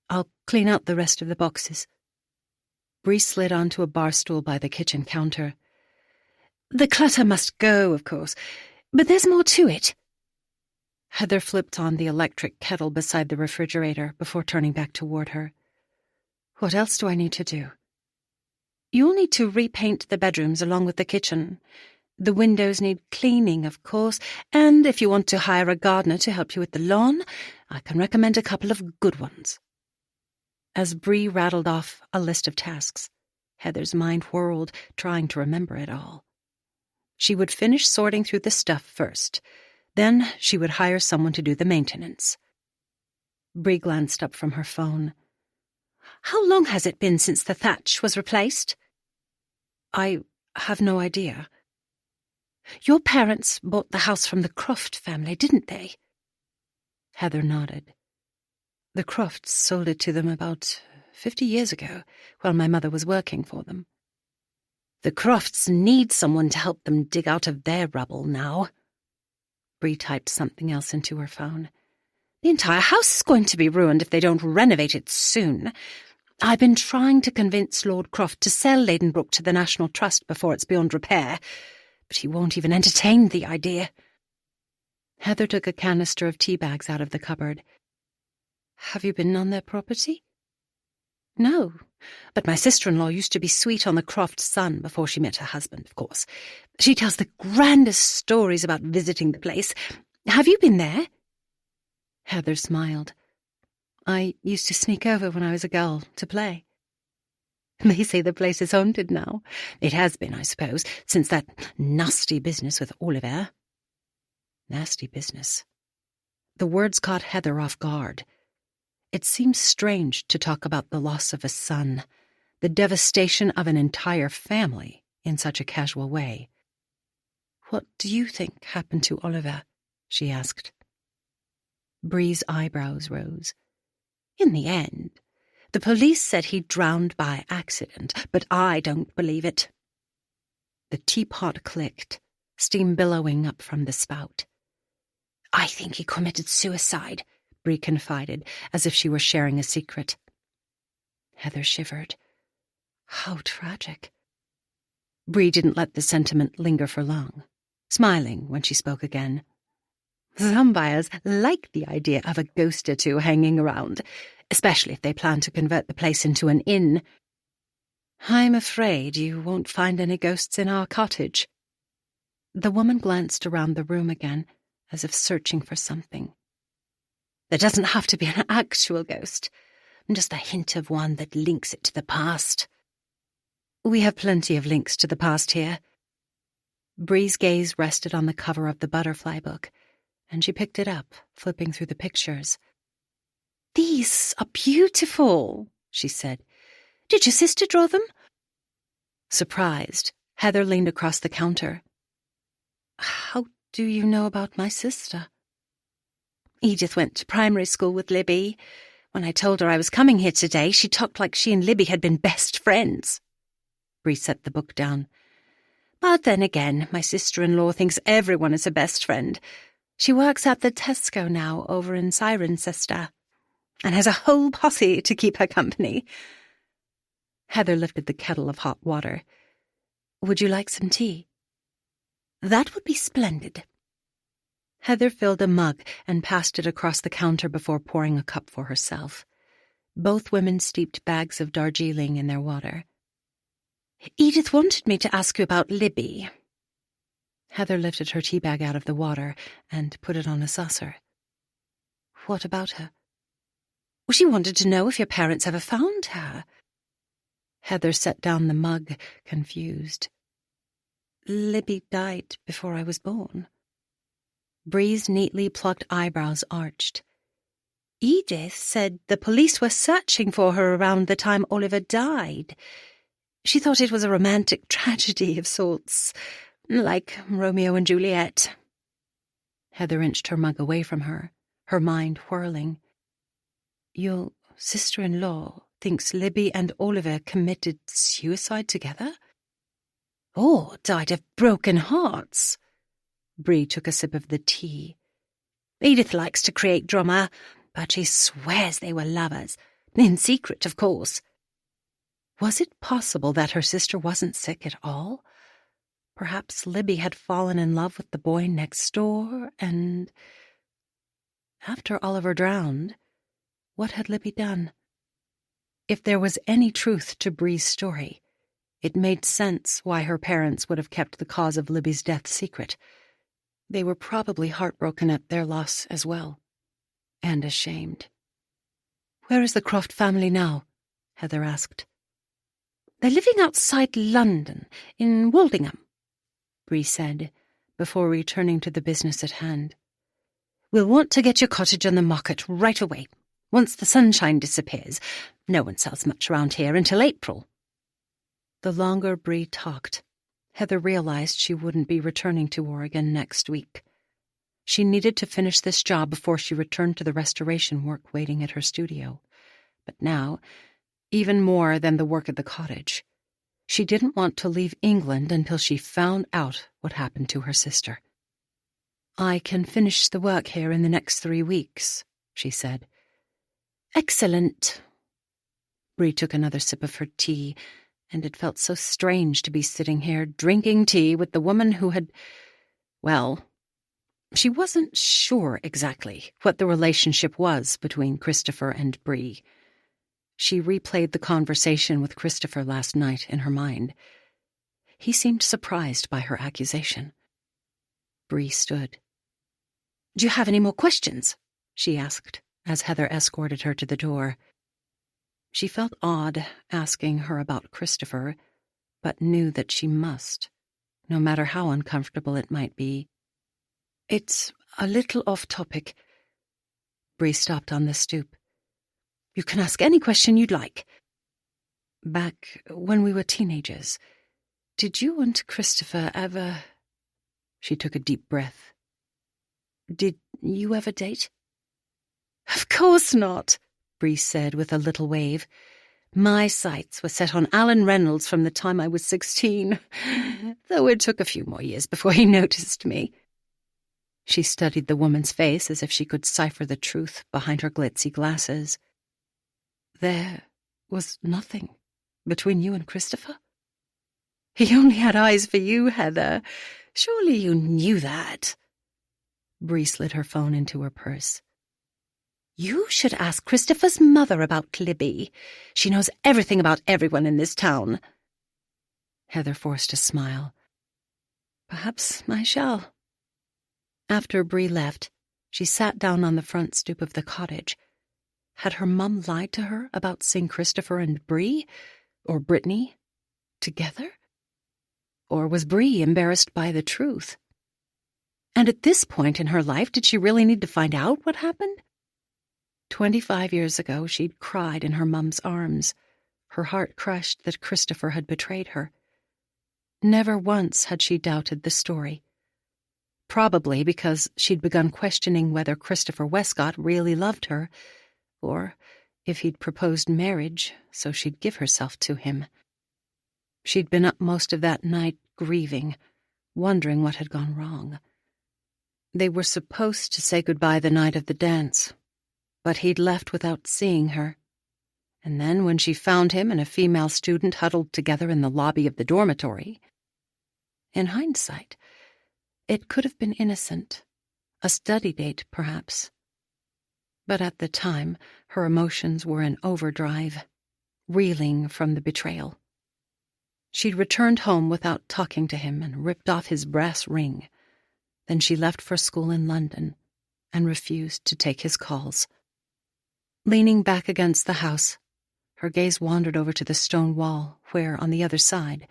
"I'll clean out the rest of the boxes." Bree slid onto a bar stool by the kitchen counter. "The clutter must go, of course, but there's more to it." Heather flipped on the electric kettle beside the refrigerator before turning back toward her. "What else do I need to do?" "You'll need to repaint the bedrooms along with the kitchen. The windows need cleaning, of course, and if you want to hire a gardener to help you with the lawn, I can recommend a couple of good ones." As Bree rattled off a list of tasks, Heather's mind whirled, trying to remember it all. She would finish sorting through the stuff first. Then she would hire someone to do the maintenance. Bree glanced up from her phone. "How long has it been since the thatch was replaced?" "I have no idea." "Your parents bought the house from the Croft family, didn't they?" Heather nodded. "The Crofts sold it to them about 50 years ago, while my mother was working for them." "The Crofts need someone to help them dig out of their rubble now." Bree typed something else into her phone. "The entire house is going to be ruined if they don't renovate it soon. I've been trying to convince Lord Croft to sell Ladenbrooke to the National Trust before it's beyond repair, but he won't even entertain the idea." Heather took a canister of tea bags out of the cupboard. "Have you been on their property?" "No, but my sister-in-law used to be sweet on the Croft son before she met her husband, of course. She tells the grandest stories about visiting the place. Have you been there?" Heather smiled. "I used to sneak over when I was a girl to play." "They say the place is haunted now. It has been, I suppose, since that nasty business with Oliver." Nasty business. The words caught Heather off guard. It seemed strange to talk about the loss of a son, the devastation of an entire family, in such a casual way. "What do you think happened to Oliver?" she asked. Bree's eyebrows rose. "In the end, the police said he drowned by accident, but I don't believe it." The teapot clicked, steam billowing up from the spout. "I think he committed suicide," Bree confided, as if she were sharing a secret. Heather shivered. How tragic. Bree didn't let the sentiment linger for long, smiling when she spoke again. "Some buyers like the idea of a ghost or two hanging around, especially if they plan to convert the place into an inn. I'm afraid you won't find any ghosts in our cottage." The woman glanced around the room again, as if searching for something. "There doesn't have to be an actual ghost, just a hint of one that links it to the past." "We have plenty of links to the past here." Bree's gaze rested on the cover of the butterfly book, and she picked it up, flipping through the pictures. "These are beautiful," she said. "Did your sister draw them?" Surprised, Heather leaned across the counter. "How do you know about my sister?" "Edith went to primary school with Libby. When I told her I was coming here today, she talked like she and Libby had been best friends." Bree set the book down. "But then again, my sister-in-law thinks everyone is her best friend. She works at the Tesco now over in Cirencester, and has a whole posse to keep her company." Heather lifted the kettle of hot water. "Would you like some tea?" "That would be splendid." Heather filled a mug and passed it across the counter before pouring a cup for herself. Both women steeped bags of Darjeeling in their water. "Edith wanted me to ask you about Libby." Heather lifted her tea bag out of the water and put it on a saucer. "What about her?" "She wanted to know if your parents ever found her." Heather set down the mug, confused. "Libby died before I was born." Bree's neatly plucked eyebrows arched. "Edith said the police were searching for her around the time Oliver died. She thought it was a romantic tragedy of sorts, like Romeo and Juliet." Heather inched her mug away from her, her mind whirling. "Your sister-in-law thinks Libby and Oliver committed suicide together?" "Or died of broken hearts." Bree took a sip of the tea. "Edith likes to create drama, but she swears they were lovers. In secret, of course." Was it possible that her sister wasn't sick at all? Perhaps Libby had fallen in love with the boy next door, and... After Oliver drowned, what had Libby done? If there was any truth to Bree's story, it made sense why her parents would have kept the cause of Libby's death secret. They were probably heartbroken at their loss as well, and ashamed. "Where is the Croft family now?" Heather asked. "They're living outside London, in Woldingham," Bree said, before returning to the business at hand. "We'll want to get your cottage on the market right away, once the sunshine disappears. No one sells much around here until April." The longer Bree talked, Heather realized she wouldn't be returning to Oregon next week. She needed to finish this job before she returned to the restoration work waiting at her studio. But now, even more than the work at the cottage, she didn't want to leave England until she found out what happened to her sister. "I can finish the work here in the next 3 weeks," she said. "Excellent." Bree took another sip of her tea, and it felt so strange to be sitting here drinking tea with the woman who had... Well, she wasn't sure exactly what the relationship was between Christopher and Bree. She replayed the conversation with Christopher last night in her mind. He seemed surprised by her accusation. Bree stood. "Do you have any more questions?" she asked, as Heather escorted her to the door. She felt odd asking her about Christopher, but knew that she must, no matter how uncomfortable it might be. "It's a little off topic." Bree stopped on the stoop. You can ask any question you'd like. Back when we were teenagers, did you and Christopher ever—" She took a deep breath. "Did you ever date?" "Of course not," Bree said with a little wave. "My sights were set on Alan Reynolds from the time I was 16, though it took a few more years before he noticed me." She studied the woman's face as if she could cipher the truth behind her glitzy glasses. "There was nothing between you and Christopher?" "He only had eyes for you, Heather. Surely you knew that." Bree slid her phone into her purse. "You should ask Christopher's mother about Libby. She knows everything about everyone in this town." Heather forced a smile. "Perhaps I shall." After Bree left, she sat down on the front stoop of the cottage. Had her mum lied to her about seeing Christopher and Bree, or Brittany, together? Or was Bree embarrassed by the truth? And at this point in her life, did she really need to find out what happened? 25 years ago, she'd cried in her mum's arms, her heart crushed that Christopher had betrayed her. Never once had she doubted the story. Probably because she'd begun questioning whether Christopher Westcott really loved her, or if he'd proposed marriage so she'd give herself to him. She'd been up most of that night grieving, wondering what had gone wrong. They were supposed to say goodbye the night of the dance, but he'd left without seeing her. And then when she found him and a female student huddled together in the lobby of the dormitory, in hindsight, it could have been innocent, a study date perhaps. But at the time, her emotions were in overdrive, reeling from the betrayal. She'd returned home without talking to him and ripped off his brass ring. Then she left for school in London and refused to take his calls. Leaning back against the house, her gaze wandered over to the stone wall where, on the other side,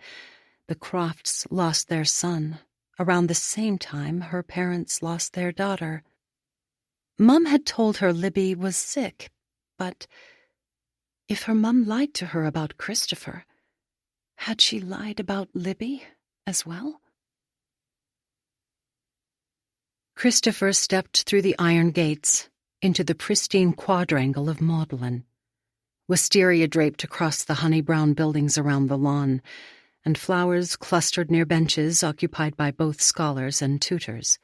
the Crofts lost their son. Around the same time, her parents lost their daughter. Mum had told her Libby was sick, but if her mum lied to her about Christopher, had she lied about Libby as well? Christopher stepped through the iron gates into the pristine quadrangle of Magdalen. Wisteria draped across the honey-brown buildings around the lawn, and flowers clustered near benches occupied by both scholars and tutors.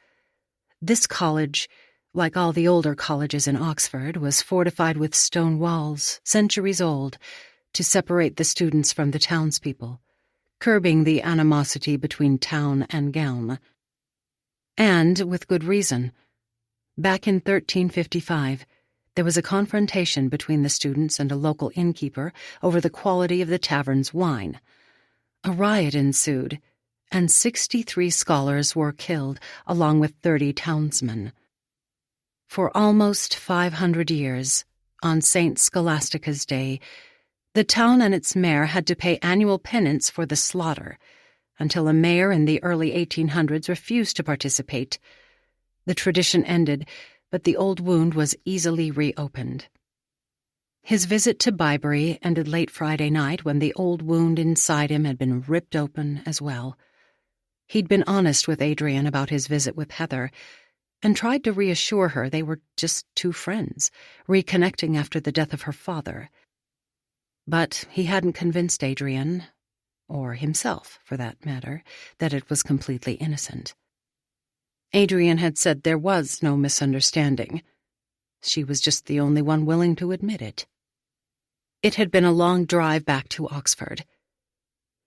This college, like all the older colleges in Oxford, was fortified with stone walls, centuries old, to separate the students from the townspeople, curbing the animosity between town and gown. And with good reason. Back in 1355, there was a confrontation between the students and a local innkeeper over the quality of the tavern's wine. A riot ensued, and 63 scholars were killed, along with 30 townsmen. For almost 500 years, on St. Scholastica's Day, the town and its mayor had to pay annual penance for the slaughter, until a mayor in the early 1800s refused to participate. The tradition ended, but the old wound was easily reopened. His visit to Bybury ended late Friday night when the old wound inside him had been ripped open as well. He'd been honest with Adrian about his visit with Heather, and tried to reassure her they were just two friends, reconnecting after the death of her father. But he hadn't convinced Adrian, or himself for that matter, that it was completely innocent. Adrian had said there was no misunderstanding. She was just the only one willing to admit it. It had been a long drive back to Oxford.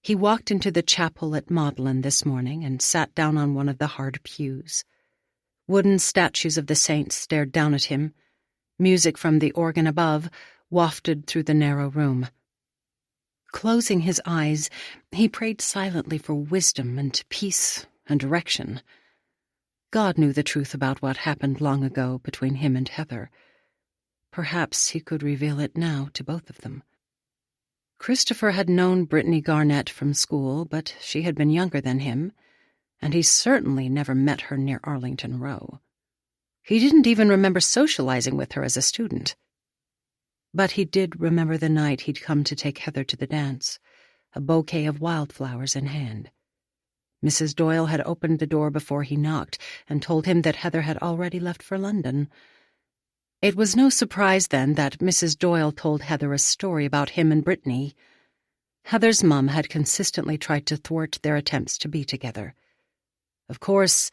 He walked into the chapel at Magdalen this morning and sat down on one of the hard pews. Wooden statues of the saints stared down at him. Music from the organ above wafted through the narrow room. Closing his eyes, he prayed silently for wisdom and peace and direction. God knew the truth about what happened long ago between him and Heather. Perhaps he could reveal it now to both of them. Christopher had known Brittany Garnett from school, but she had been younger than him, and he certainly never met her near Arlington Row. He didn't even remember socializing with her as a student. But he did remember the night he'd come to take Heather to the dance, a bouquet of wildflowers in hand. Mrs. Doyle had opened the door before he knocked and told him that Heather had already left for London. It was no surprise, then, that Mrs. Doyle told Heather a story about him and Brittany. Heather's mum had consistently tried to thwart their attempts to be together. Of course,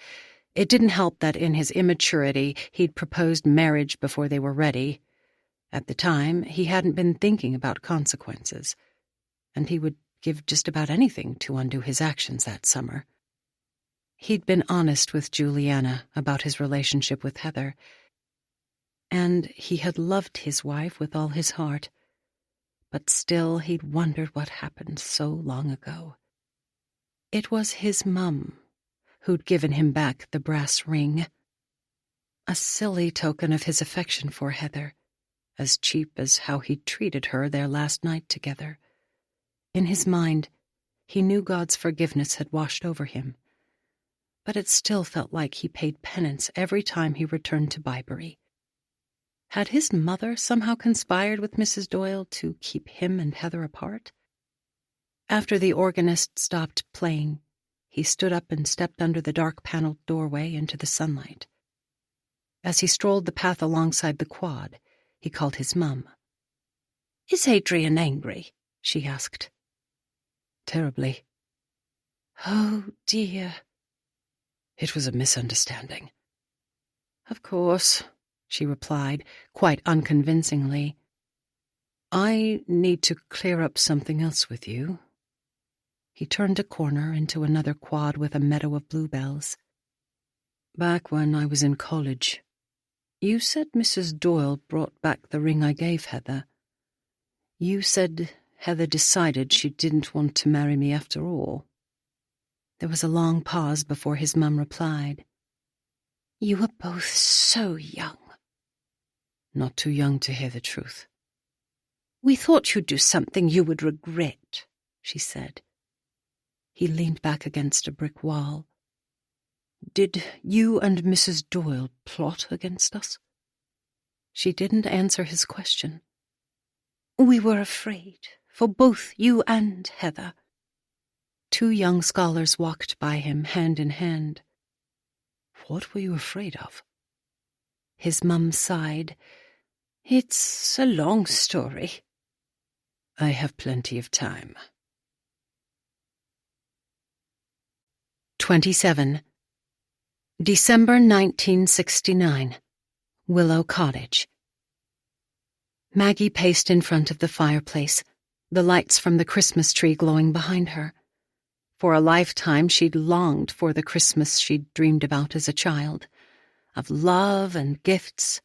it didn't help that in his immaturity he'd proposed marriage before they were ready. At the time, he hadn't been thinking about consequences, and he would give just about anything to undo his actions that summer. He'd been honest with Juliana about his relationship with Heather, and he had loved his wife with all his heart, but still he'd wondered what happened so long ago. It was his mum who'd given him back the brass ring, a silly token of his affection for Heather, as cheap as how he'd treated her their last night together. In his mind, he knew God's forgiveness had washed over him, but it still felt like he paid penance every time he returned to Bybury. Had his mother somehow conspired with Mrs. Doyle to keep him and Heather apart? After the organist stopped playing, he stood up and stepped under the dark-paneled doorway into the sunlight. As he strolled the path alongside the quad, he called his mum. "Is Adrian angry?" she asked. "Terribly." "Oh, dear." "It was a misunderstanding." "Of course," she replied, quite unconvincingly. "I need to clear up something else with you." He turned a corner into another quad with a meadow of bluebells. "Back when I was in college, you said Mrs. Doyle brought back the ring I gave Heather. You said Heather decided she didn't want to marry me after all." There was a long pause before his mum replied. "You were both so young." "Not too young to hear the truth." "We thought you'd do something you would regret," she said. He leaned back against a brick wall. "Did you and Mrs. Doyle plot against us?" She didn't answer his question. "We were afraid, for both you and Heather." Two young scholars walked by him, hand in hand. "What were you afraid of?" His mum sighed. "It's a long story." "I have plenty of time." 27. December 1969. Willow Cottage. Maggie paced in front of the fireplace, the lights from the Christmas tree glowing behind her. For a lifetime she'd longed for the Christmas she'd dreamed about as a child, of love and gifts,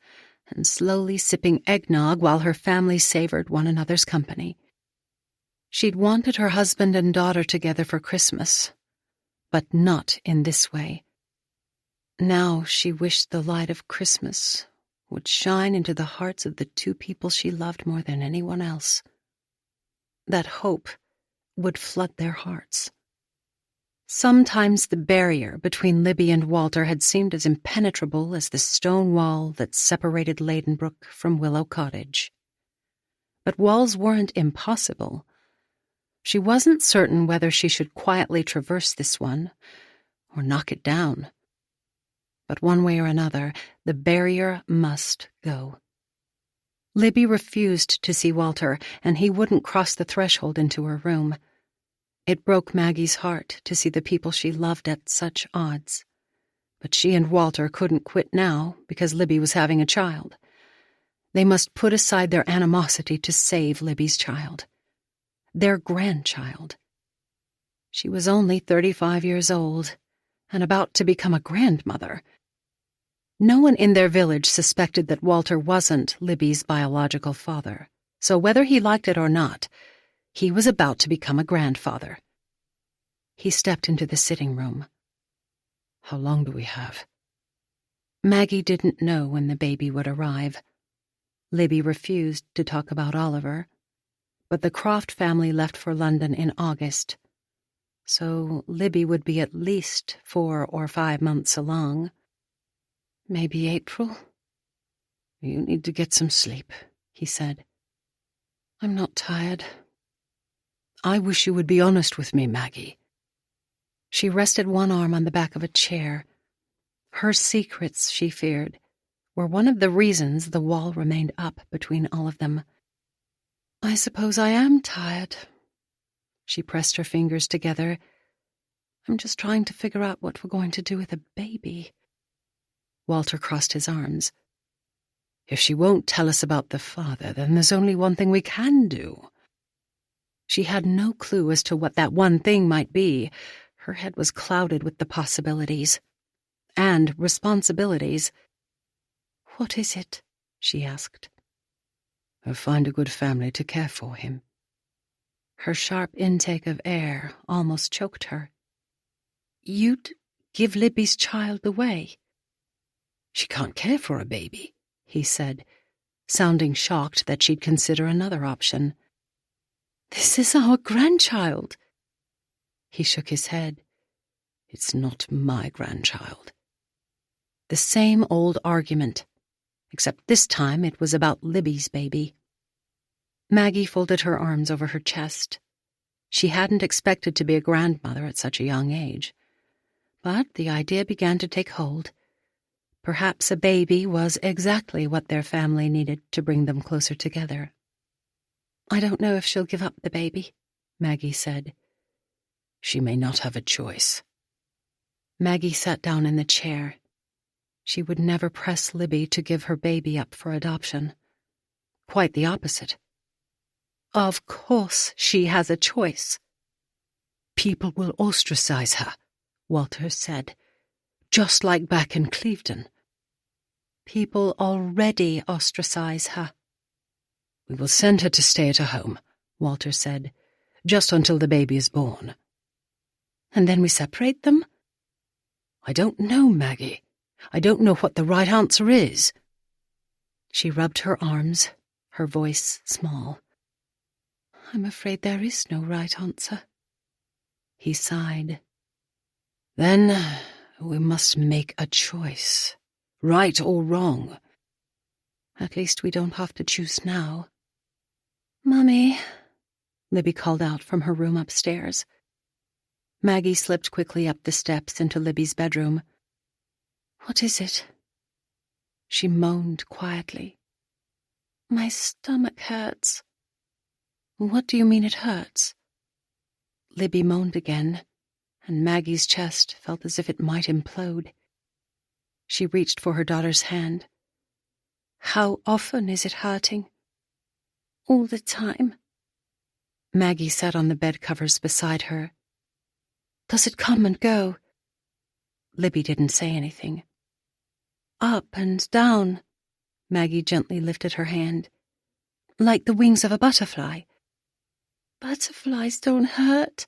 and slowly sipping eggnog while her family savored one another's company. She'd wanted her husband and daughter together for Christmas, but not in this way. Now she wished the light of Christmas would shine into the hearts of the two people she loved more than anyone else. That hope would flood their hearts. Sometimes the barrier between Libby and Walter had seemed as impenetrable as the stone wall that separated Ladenbrooke from Willow Cottage. But walls weren't impossible. She wasn't certain whether she should quietly traverse this one or knock it down. But one way or another, the barrier must go. Libby refused to see Walter, and he wouldn't cross the threshold into her room. It broke Maggie's heart to see the people she loved at such odds. But she and Walter couldn't quit now because Libby was having a child. They must put aside their animosity to save Libby's child. Their grandchild. She was only 35 years old, and about to become a grandmother. No one in their village suspected that Walter wasn't Libby's biological father, so whether he liked it or not, he was about to become a grandfather. He stepped into the sitting room. "How long do we have?" Maggie didn't know when the baby would arrive. Libby refused to talk about Oliver, but the Croft family left for London in August, so Libby would be at least 4 or 5 months along. "Maybe April?" "You need to get some sleep," he said. I'm not tired. I wish you would be honest with me, Maggie. She rested one arm on the back of a chair. Her secrets, she feared, were one of the reasons the wall remained up between all of them. I suppose I am tired. She pressed her fingers together. I'm just trying to figure out what we're going to do with a baby. Walter crossed his arms. If she won't tell us about the father, then there's only one thing we can do. She had no clue as to what that one thing might be. Her head was clouded with the possibilities. And responsibilities. What is it? She asked. Find a good family to care for him. Her sharp intake of air almost choked her. You'd give Libby's child away? She can't care for a baby, he said, sounding shocked that she'd consider another option. This is our grandchild. He shook his head. It's not my grandchild. The same old argument, except this time it was about Libby's baby. Maggie folded her arms over her chest. She hadn't expected to be a grandmother at such a young age. But the idea began to take hold. Perhaps a baby was exactly what their family needed to bring them closer together. I don't know if she'll give up the baby, Maggie said. She may not have a choice. Maggie sat down in the chair. She would never press Libby to give her baby up for adoption. Quite the opposite. Of course she has a choice. People will ostracize her, Walter said, just like back in Clevedon. People already ostracize her. We will send her to stay at a home, Walter said, just until the baby is born. And then we separate them? I don't know, Maggie. I don't know what the right answer is. She rubbed her arms, her voice small. I'm afraid there is no right answer. He sighed. Then we must make a choice, right or wrong. At least we don't have to choose now. Mummy, Libby called out from her room upstairs. Maggie slipped quickly up the steps into Libby's bedroom. What is it? She moaned quietly. My stomach hurts. What do you mean it hurts? Libby moaned again, and Maggie's chest felt as if it might implode. She reached for her daughter's hand. How often is it hurting? All the time. Maggie sat on the bed covers beside her. Does it come and go? Libby didn't say anything. Up and down. Maggie gently lifted her hand. Like the wings of a butterfly. Butterflies don't hurt.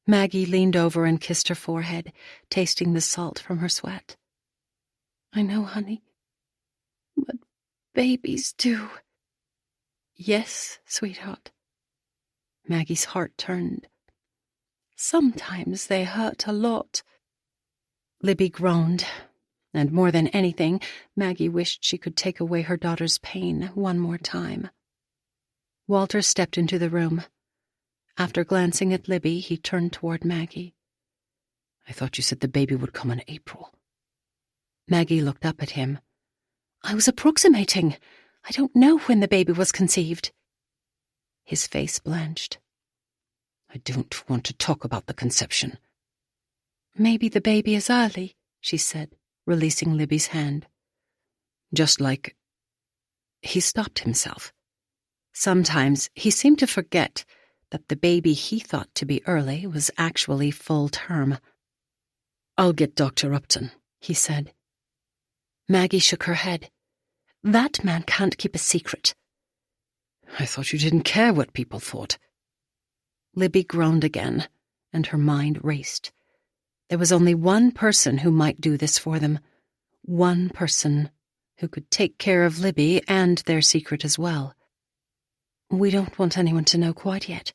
Maggie leaned over and kissed her forehead, tasting the salt from her sweat. I know, honey. But babies do. Yes, sweetheart. Maggie's heart turned. Sometimes they hurt a lot. Libby groaned, and more than anything, Maggie wished she could take away her daughter's pain one more time. Walter stepped into the room. After glancing at Libby, he turned toward Maggie. I thought you said the baby would come in April. Maggie looked up at him. I was approximating. I don't know when the baby was conceived. His face blanched. I don't want to talk about the conception. Maybe the baby is early, she said, releasing Libby's hand. Just like... He stopped himself. Sometimes he seemed to forget that the baby he thought to be early was actually full term. I'll get Dr. Upton, he said. Maggie shook her head. That man can't keep a secret. I thought you didn't care what people thought. Libby groaned again, and her mind raced. There was only one person who might do this for them. One person who could take care of Libby and their secret as well. We don't want anyone to know quite yet.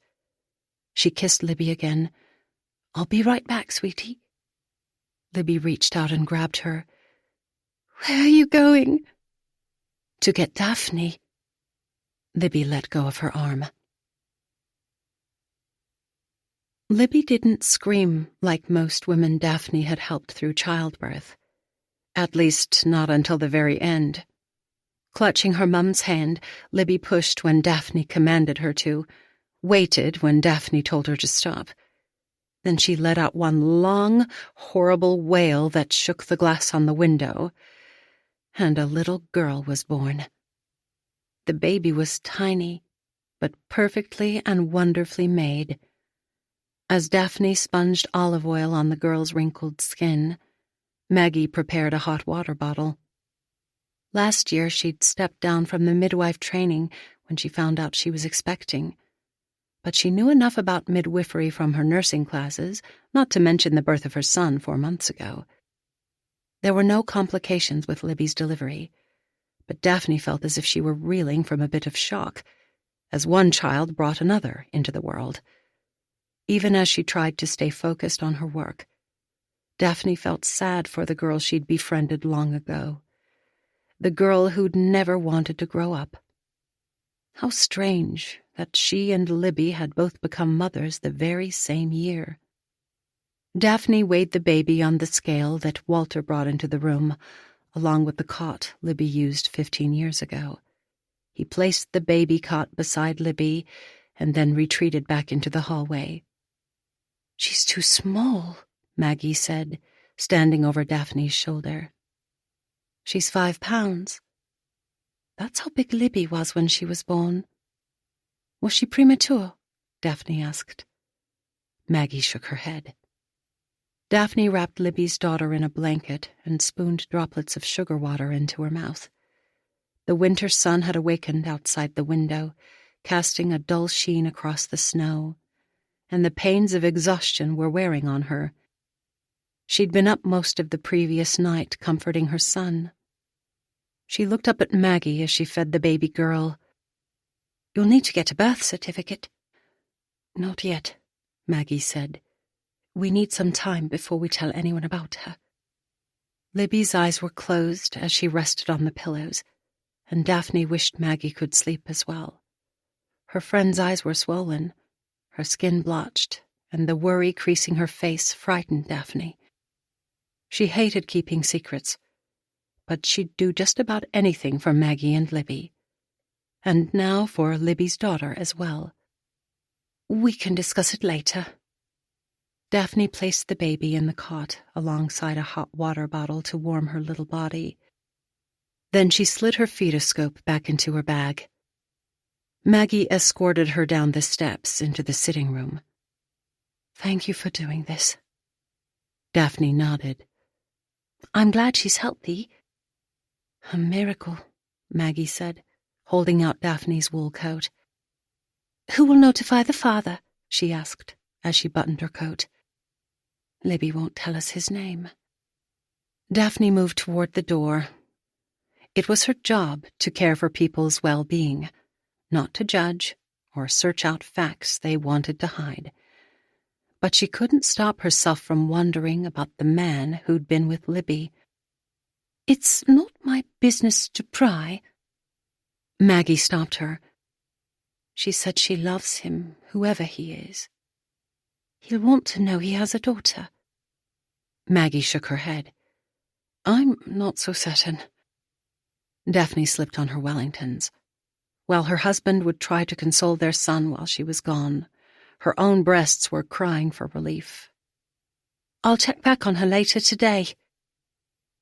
She kissed Libby again. I'll be right back, sweetie. Libby reached out and grabbed her. Where are you going? To get Daphne. Libby let go of her arm. Libby didn't scream like most women Daphne had helped through childbirth. At least, not until the very end. Clutching her mum's hand, Libby pushed when Daphne commanded her to, waited when Daphne told her to stop. Then she let out one long, horrible wail that shook the glass on the window, and a little girl was born. The baby was tiny, but perfectly and wonderfully made. As Daphne sponged olive oil on the girl's wrinkled skin, Maggie prepared a hot water bottle. Last year she'd stepped down from the midwife training when she found out she was expecting. But she knew enough about midwifery from her nursing classes, not to mention the birth of her son 4 months ago. There were no complications with Libby's delivery, but Daphne felt as if she were reeling from a bit of shock, as one child brought another into the world. Even as she tried to stay focused on her work, Daphne felt sad for the girl she'd befriended long ago. The girl who'd never wanted to grow up. How strange that she and Libby had both become mothers the very same year. Daphne weighed the baby on the scale that Walter brought into the room, along with the cot Libby used 15 years ago. He placed the baby cot beside Libby and then retreated back into the hallway. "She's too small," Maggie said, standing over Daphne's shoulder. "She's 5 pounds. That's how big Libby was when she was born." "Was she premature?" Daphne asked. Maggie shook her head. Daphne wrapped Libby's daughter in a blanket and spooned droplets of sugar water into her mouth. The winter sun had awakened outside the window, casting a dull sheen across the snow, and the pains of exhaustion were wearing on her. She'd been up most of the previous night comforting her son. She looked up at Maggie as she fed the baby girl. "You'll need to get a birth certificate." "Not yet," Maggie said. "We need some time before we tell anyone about her." Libby's eyes were closed as she rested on the pillows, and Daphne wished Maggie could sleep as well. Her friend's eyes were swollen, her skin blotched, and the worry creasing her face frightened Daphne. She hated keeping secrets, but she'd do just about anything for Maggie and Libby. And now for Libby's daughter as well. "We can discuss it later." Daphne placed the baby in the cot alongside a hot water bottle to warm her little body. Then she slid her fetoscope back into her bag. Maggie escorted her down the steps into the sitting room. "Thank you for doing this." Daphne nodded. "I'm glad she's healthy." "A miracle," Maggie said, holding out Daphne's wool coat. "Who will notify the father?" she asked, as she buttoned her coat. "Libby won't tell us his name." Daphne moved toward the door. It was her job to care for people's well-being, not to judge or search out facts they wanted to hide. But she couldn't stop herself from wondering about the man who'd been with Libby. "It's not my business to pry." Maggie stopped her. She said she loves him, whoever he is. "He'll want to know he has a daughter." Maggie shook her head. "I'm not so certain." Daphne slipped on her Wellingtons. While her husband would try to console their son while she was gone, her own breasts were crying for relief. "I'll check back on her later today."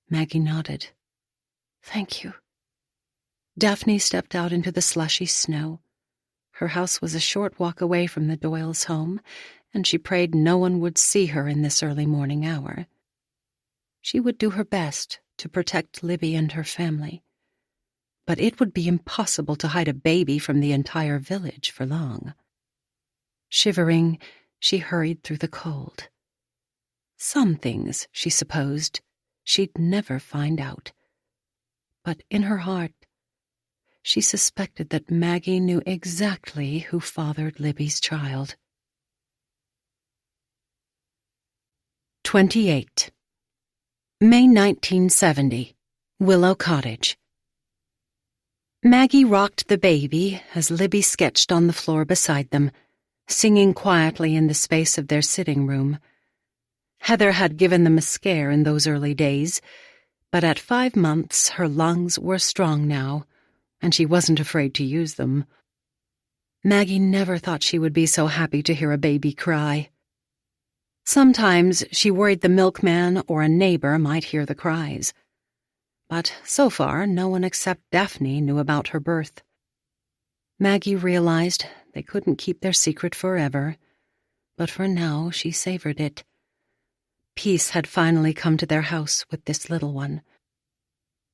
Maggie nodded. "Thank you." Daphne stepped out into the slushy snow. Her house was a short walk away from the Doyles' home, and she prayed no one would see her in this early morning hour. She would do her best to protect Libby and her family, but it would be impossible to hide a baby from the entire village for long. Shivering, she hurried through the cold. Some things, she supposed, she'd never find out. But in her heart, she suspected that Maggie knew exactly who fathered Libby's child. 28. May 1970, Willow Cottage. Maggie rocked the baby as Libby sketched on the floor beside them, singing quietly in the space of their sitting room. Heather had given them a scare in those early days, but at 5 months her lungs were strong now, and she wasn't afraid to use them. Maggie never thought she would be so happy to hear a baby cry. Sometimes she worried the milkman or a neighbor might hear the cries. But so far, no one except Daphne knew about her birth. Maggie realized they couldn't keep their secret forever, but for now she savored it. Peace had finally come to their house with this little one.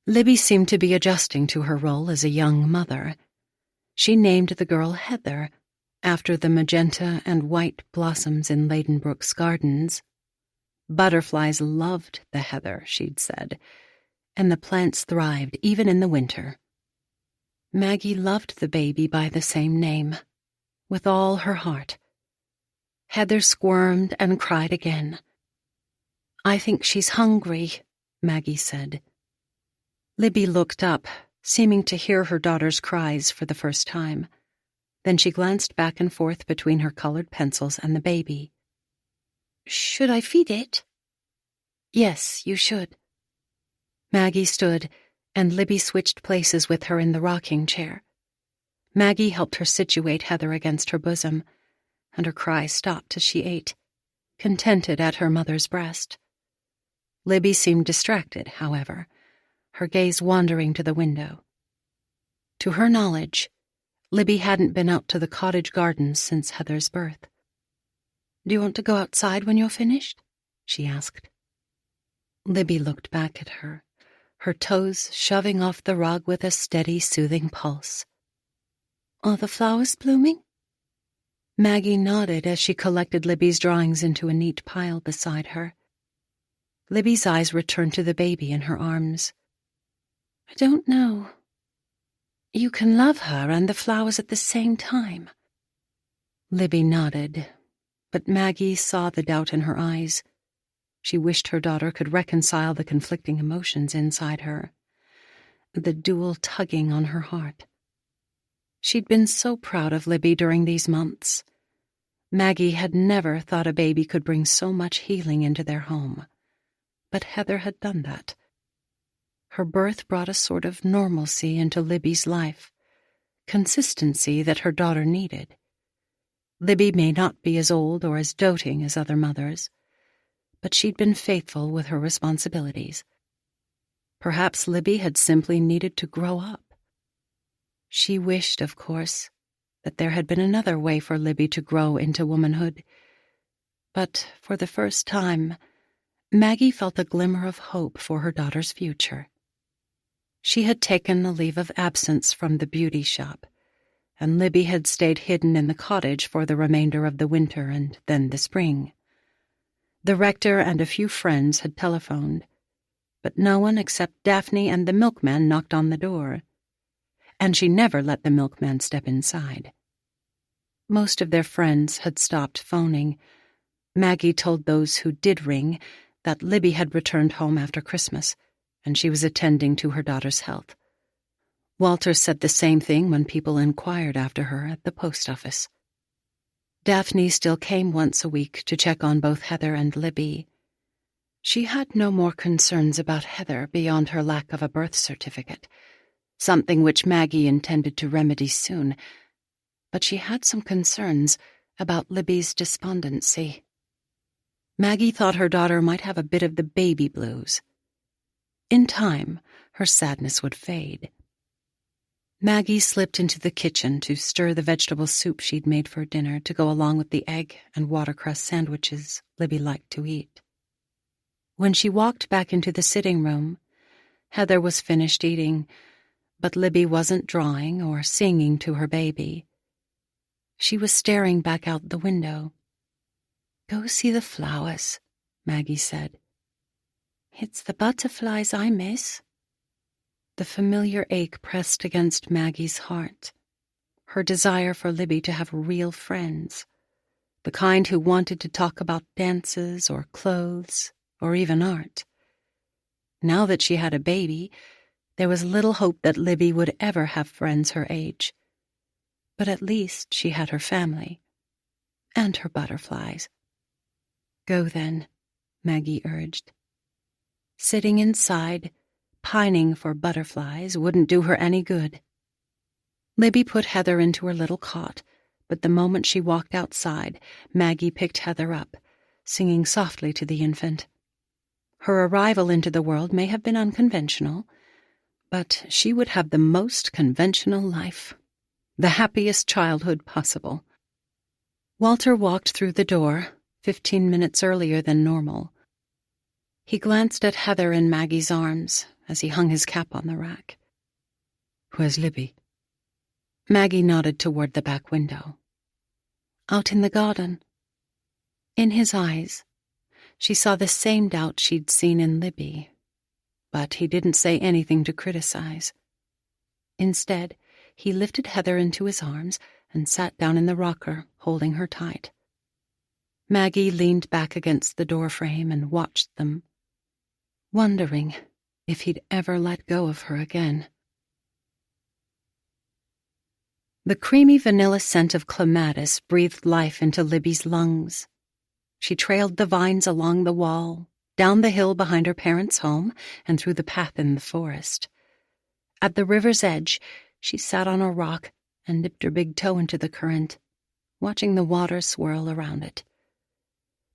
Libby seemed to be adjusting to her role as a young mother. She named the girl Heather, after the magenta and white blossoms in Ladenbrooke's gardens. Butterflies loved the heather, she'd said, and the plants thrived even in the winter. Maggie loved the baby by the same name, with all her heart. Heather squirmed and cried again. "I think she's hungry," Maggie said. Libby looked up, seeming to hear her daughter's cries for the first time. Then she glanced back and forth between her colored pencils and the baby. "Should I feed it?" "Yes, you should." Maggie stood, and Libby switched places with her in the rocking chair. Maggie helped her situate Heather against her bosom, and her cry stopped as she ate, contented at her mother's breast. Libby seemed distracted, however, her gaze wandering to the window. To her knowledge, Libby hadn't been out to the cottage gardens since Heather's birth. "Do you want to go outside when you're finished?" she asked. Libby looked back at her, her toes shoving off the rug with a steady, soothing pulse. "Are the flowers blooming?" Maggie nodded as she collected Libby's drawings into a neat pile beside her. Libby's eyes returned to the baby in her arms. "I don't know. You can love her and the flowers at the same time." Libby nodded, but Maggie saw the doubt in her eyes. She wished her daughter could reconcile the conflicting emotions inside her, the dual tugging on her heart. She'd been so proud of Libby during these months. Maggie had never thought a baby could bring so much healing into their home, but Heather had done that. Her birth brought a sort of normalcy into Libby's life, consistency that her daughter needed. Libby may not be as old or as doting as other mothers, but she'd been faithful with her responsibilities. Perhaps Libby had simply needed to grow up. She wished, of course, that there had been another way for Libby to grow into womanhood. But for the first time, Maggie felt a glimmer of hope for her daughter's future. She had taken a leave of absence from the beauty shop, and Libby had stayed hidden in the cottage for the remainder of the winter and then the spring. The rector and a few friends had telephoned, but no one except Daphne and the milkman knocked on the door, and she never let the milkman step inside. Most of their friends had stopped phoning. Maggie told those who did ring that Libby had returned home after Christmas, and she was attending to her daughter's health. Walter said the same thing when people inquired after her at the post office. Daphne still came once a week to check on both Heather and Libby. She had no more concerns about Heather beyond her lack of a birth certificate, something which Maggie intended to remedy soon, but she had some concerns about Libby's despondency. Maggie thought her daughter might have a bit of the baby blues. In time, her sadness would fade. Maggie slipped into the kitchen to stir the vegetable soup she'd made for dinner to go along with the egg and watercress sandwiches Libby liked to eat. When she walked back into the sitting room, Heather was finished eating, but Libby wasn't drawing or singing to her baby. She was staring back out the window. "Go see the flowers," Maggie said. "It's the butterflies I miss." The familiar ache pressed against Maggie's heart, her desire for Libby to have real friends, the kind who wanted to talk about dances or clothes or even art. Now that she had a baby, There was little hope that Libby would ever have friends her age. But at least she had her family. And her butterflies. Go then, Maggie urged. Sitting inside, pining for butterflies, wouldn't do her any good. Libby put Heather into her little cot, but the moment she walked outside, Maggie picked Heather up, singing softly to the infant. Her arrival into the world may have been unconventional, but she would have the most conventional life, the happiest childhood possible. Walter walked through the door, 15 minutes earlier than normal. He glanced at Heather in Maggie's arms as he hung his cap on the rack. Where's Libby? Maggie nodded toward the back window. Out in the garden. In his eyes, she saw the same doubt she'd seen in Libby, but he didn't say anything to criticize. Instead, he lifted Heather into his arms and sat down in the rocker, holding her tight. Maggie leaned back against the doorframe and watched them, wondering if he'd ever let go of her again. The creamy vanilla scent of clematis breathed life into Libby's lungs. She trailed the vines along the wall, down the hill behind her parents' home, and through the path in the forest. At the river's edge, she sat on a rock and dipped her big toe into the current, watching the water swirl around it.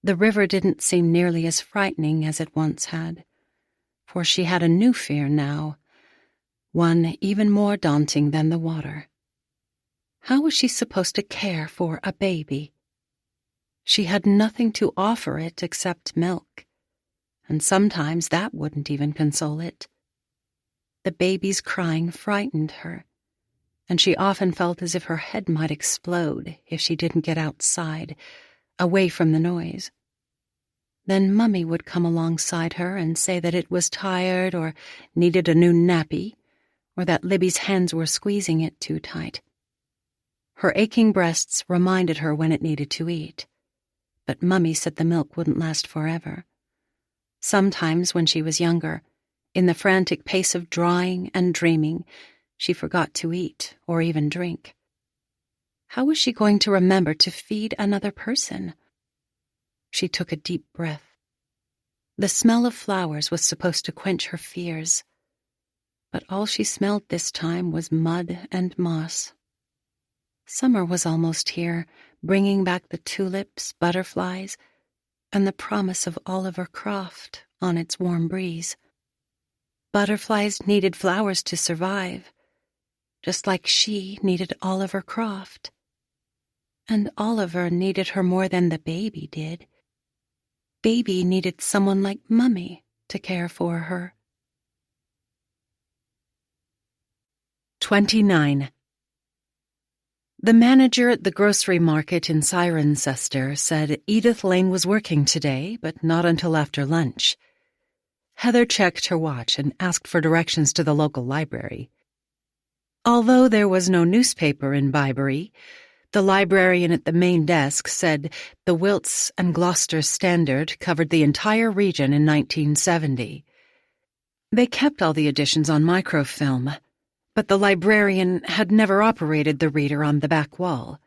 The river didn't seem nearly as frightening as it once had, for she had a new fear now, one even more daunting than the water. How was she supposed to care for a baby? She had nothing to offer it except milk, and sometimes that wouldn't even console it. The baby's crying frightened her, and she often felt as if her head might explode if she didn't get outside, away from the noise. Then Mummy would come alongside her and say that it was tired or needed a new nappy, or that Libby's hands were squeezing it too tight. Her aching breasts reminded her when it needed to eat, but Mummy said the milk wouldn't last forever. Sometimes, when she was younger, in the frantic pace of drawing and dreaming, she forgot to eat or even drink. How was she going to remember to feed another person? She took a deep breath. The smell of flowers was supposed to quench her fears, but all she smelled this time was mud and moss. Summer was almost here, bringing back the tulips, butterflies, and the promise of Oliver Croft on its warm breeze. Butterflies needed flowers to survive, just like she needed Oliver Croft. And Oliver needed her more than the baby did. Baby needed someone like Mummy to care for her. 29. The manager at the grocery market in Cirencester said Edith Lane was working today, but not until after lunch. Heather checked her watch and asked for directions to the local library. Although there was no newspaper in Bibury, the librarian at the main desk said the Wilts and Gloucester Standard covered the entire region in 1970. They kept all the editions on microfilm, but the librarian had never operated the reader on the back wall.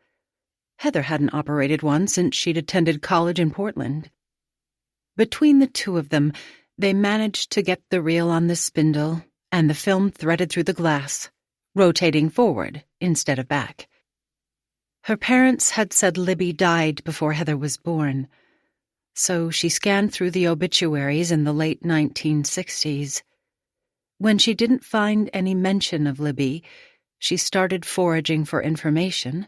Heather hadn't operated one since she'd attended college in Portland. Between the two of them, they managed to get the reel on the spindle and the film threaded through the glass, rotating forward instead of back. Her parents had said Libby died before Heather was born, so she scanned through the obituaries in the late 1960s. When she didn't find any mention of Libby, she started foraging for information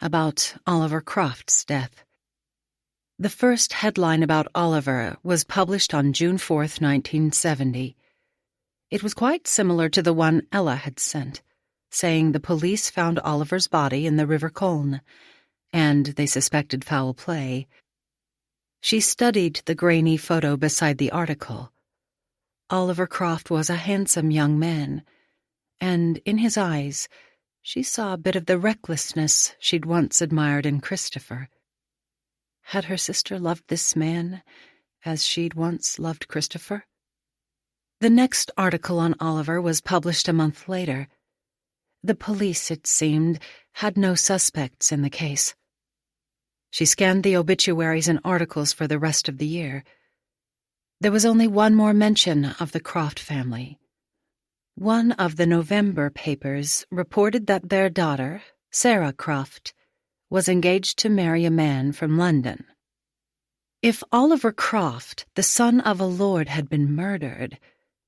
about Oliver Croft's death. The first headline about Oliver was published on June 4th, 1970. It was quite similar to the one Ella had sent, saying the police found Oliver's body in the River Colne, and they suspected foul play. She studied the grainy photo beside the article. Oliver Croft was a handsome young man, and in his eyes she saw a bit of the recklessness she'd once admired in Christopher. Had her sister loved this man as she'd once loved Christopher? The next article on Oliver was published a month later. The police, it seemed, had no suspects in the case. She scanned the obituaries and articles for the rest of the year. There was only one more mention of the Croft family. One of the November papers reported that their daughter, Sarah Croft, was engaged to marry a man from London. If Oliver Croft, the son of a lord, had been murdered,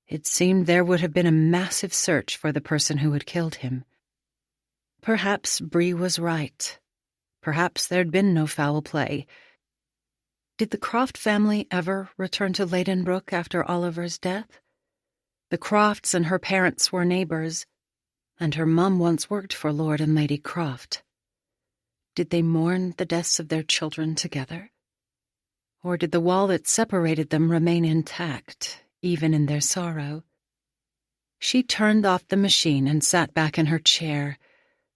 it seemed there would have been a massive search for the person who had killed him. Perhaps Bree was right. Perhaps there'd been no foul play. Did the Croft family ever return to Ladenbrooke after Oliver's death? The Crofts and her parents were neighbours, and her mum once worked for Lord and Lady Croft. Did they mourn the deaths of their children together? Or did the wall that separated them remain intact, even in their sorrow? She turned off the machine and sat back in her chair,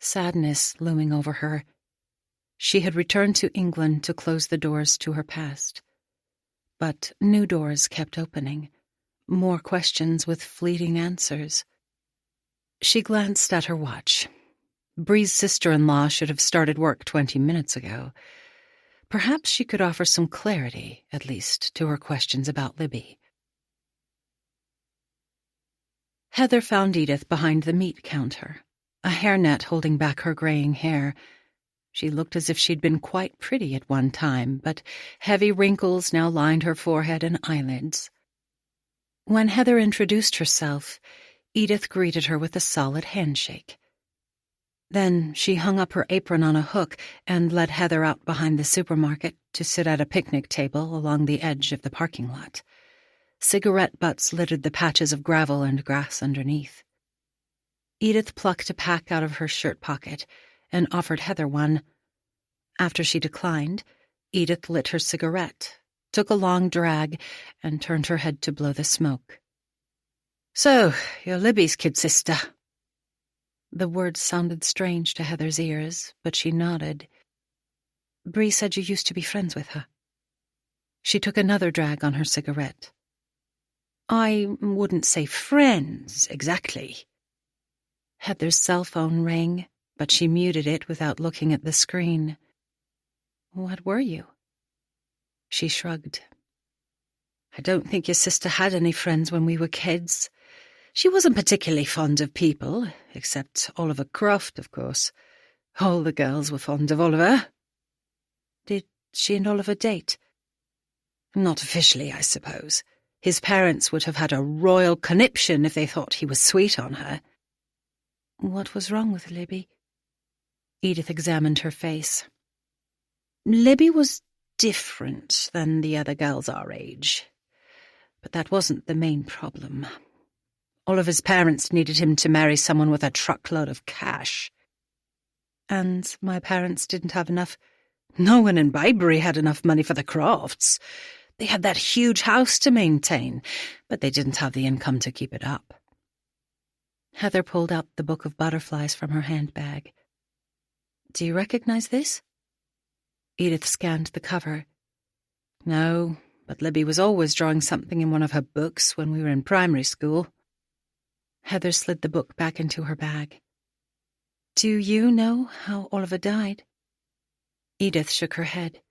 sadness looming over her. She had returned to England to close the doors to her past. But new doors kept opening, more questions with fleeting answers. She glanced at her watch. Bree's sister-in-law should have started work 20 minutes ago. Perhaps she could offer some clarity, at least, to her questions about Libby. Heather found Edith behind the meat counter, a hairnet holding back her graying hair. She looked as if she'd been quite pretty at one time, but heavy wrinkles now lined her forehead and eyelids. When Heather introduced herself, Edith greeted her with a solid handshake. Then she hung up her apron on a hook and led Heather out behind the supermarket to sit at a picnic table along the edge of the parking lot. Cigarette butts littered the patches of gravel and grass underneath. Edith plucked a pack out of her shirt pocket and offered Heather one. After she declined, Edith lit her cigarette, took a long drag, and turned her head to blow the smoke. "So, you're Libby's kid sister." The words sounded strange to Heather's ears, but she nodded. "Bree said you used to be friends with her." She took another drag on her cigarette. "I wouldn't say friends, exactly." Heather's cell phone rang, but she muted it without looking at the screen. "What were you?" She shrugged. "I don't think your sister had any friends when we were kids. She wasn't particularly fond of people, except Oliver Croft, of course. All the girls were fond of Oliver." "Did she and Oliver date?" "Not officially, I suppose. His parents would have had a royal conniption if they thought he was sweet on her." "What was wrong with Libby?" Edith examined her face. "Libby was different than the other girls our age. But that wasn't the main problem. Oliver's parents needed him to marry someone with a truckload of cash. And my parents didn't have enough. No one in Bybury had enough money for the Crofts. They had that huge house to maintain, but they didn't have the income to keep it up." Heather pulled out the book of butterflies from her handbag. "Do you recognize this?" Edith scanned the cover. "No, but Libby was always drawing something in one of her books when we were in primary school." Heather slid the book back into her bag. "Do you know how Oliver died?" Edith shook her head.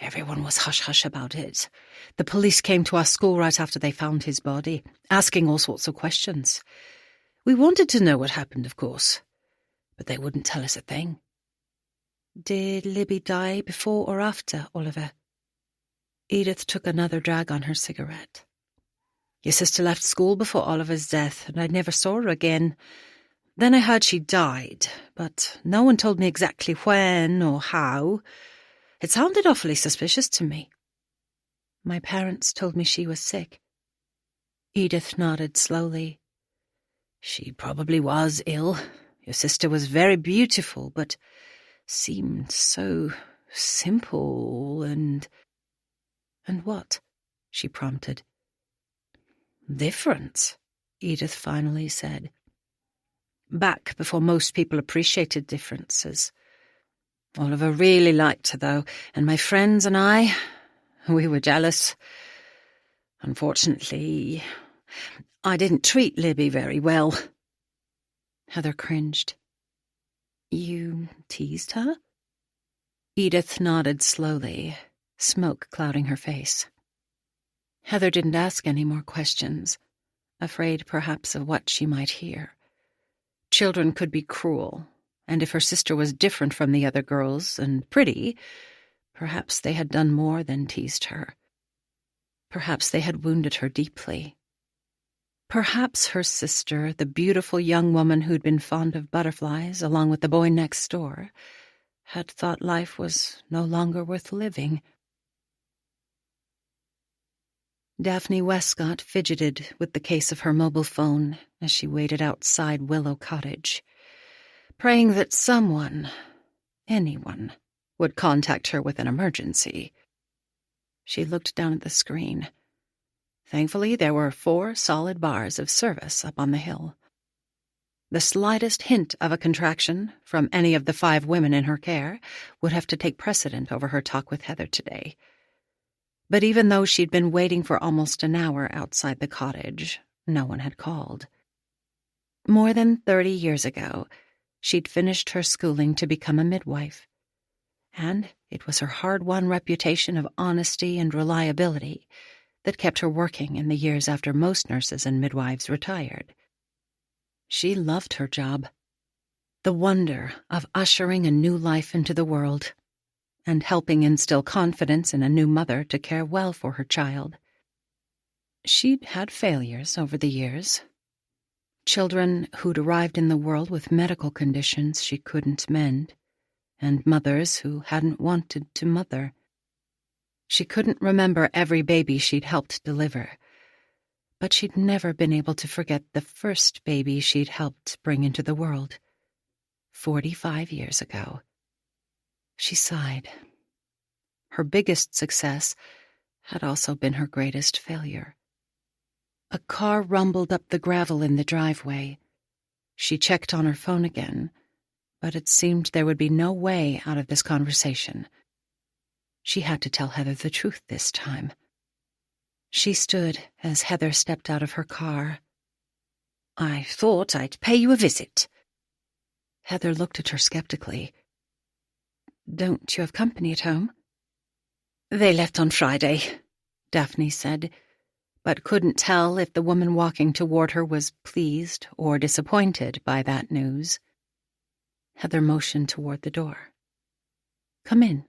"Everyone was hush-hush about it. The police came to our school right after they found his body, asking all sorts of questions. We wanted to know what happened, of course, but they wouldn't tell us a thing." "Did Libby die before or after Oliver?" Edith took another drag on her cigarette. "Your sister left school before Oliver's death, and I never saw her again. Then I heard she died, but no one told me exactly when or how. It sounded awfully suspicious to me." "My parents told me she was sick." Edith nodded slowly. "She probably was ill. Your sister was very beautiful, but seemed so simple and—" "And what?" she prompted. "Different," Edith finally said. "Back before most people appreciated differences. Oliver really liked her, though, and my friends and I, we were jealous. Unfortunately, I didn't treat Libby very well. Heather cringed. You teased her? Edith nodded slowly, smoke clouding her face. Heather didn't ask any more questions, afraid perhaps of what she might hear. Children could be cruel, and if her sister was different from the other girls and pretty, perhaps they had done more than teased her. Perhaps they had wounded her deeply. Perhaps her sister, the beautiful young woman who'd been fond of butterflies along with the boy next door, had thought life was no longer worth living. Daphne Westcott fidgeted with the case of her mobile phone as she waited outside Willow Cottage, praying that someone, anyone, would contact her with an emergency. She looked down at the screen. Thankfully, there were 4 solid bars of service up on the hill. The slightest hint of a contraction from any of the 5 women in her care would have to take precedent over her talk with Heather today. But even though she'd been waiting for almost an hour outside the cottage, no one had called. More than 30 years ago, she'd finished her schooling to become a midwife, and it was her hard-won reputation of honesty and reliability that kept her working in the years after most nurses and midwives retired. She loved her job, the wonder of ushering a new life into the world and helping instill confidence in a new mother to care well for her child. She'd had failures over the years. Children who'd arrived in the world with medical conditions she couldn't mend, and mothers who hadn't wanted to mother. She couldn't remember every baby she'd helped deliver, but she'd never been able to forget the first baby she'd helped bring into the world, 45 years ago. She sighed. Her biggest success had also been her greatest failure. A car rumbled up the gravel in the driveway. She checked on her phone again, but it seemed there would be no way out of this conversation. She had to tell Heather the truth this time. She stood as Heather stepped out of her car. I thought I'd pay you a visit. Heather looked at her skeptically. Don't you have company at home? They left on Friday, Daphne said, but couldn't tell if the woman walking toward her was pleased or disappointed by that news. Heather motioned toward the door. Come in.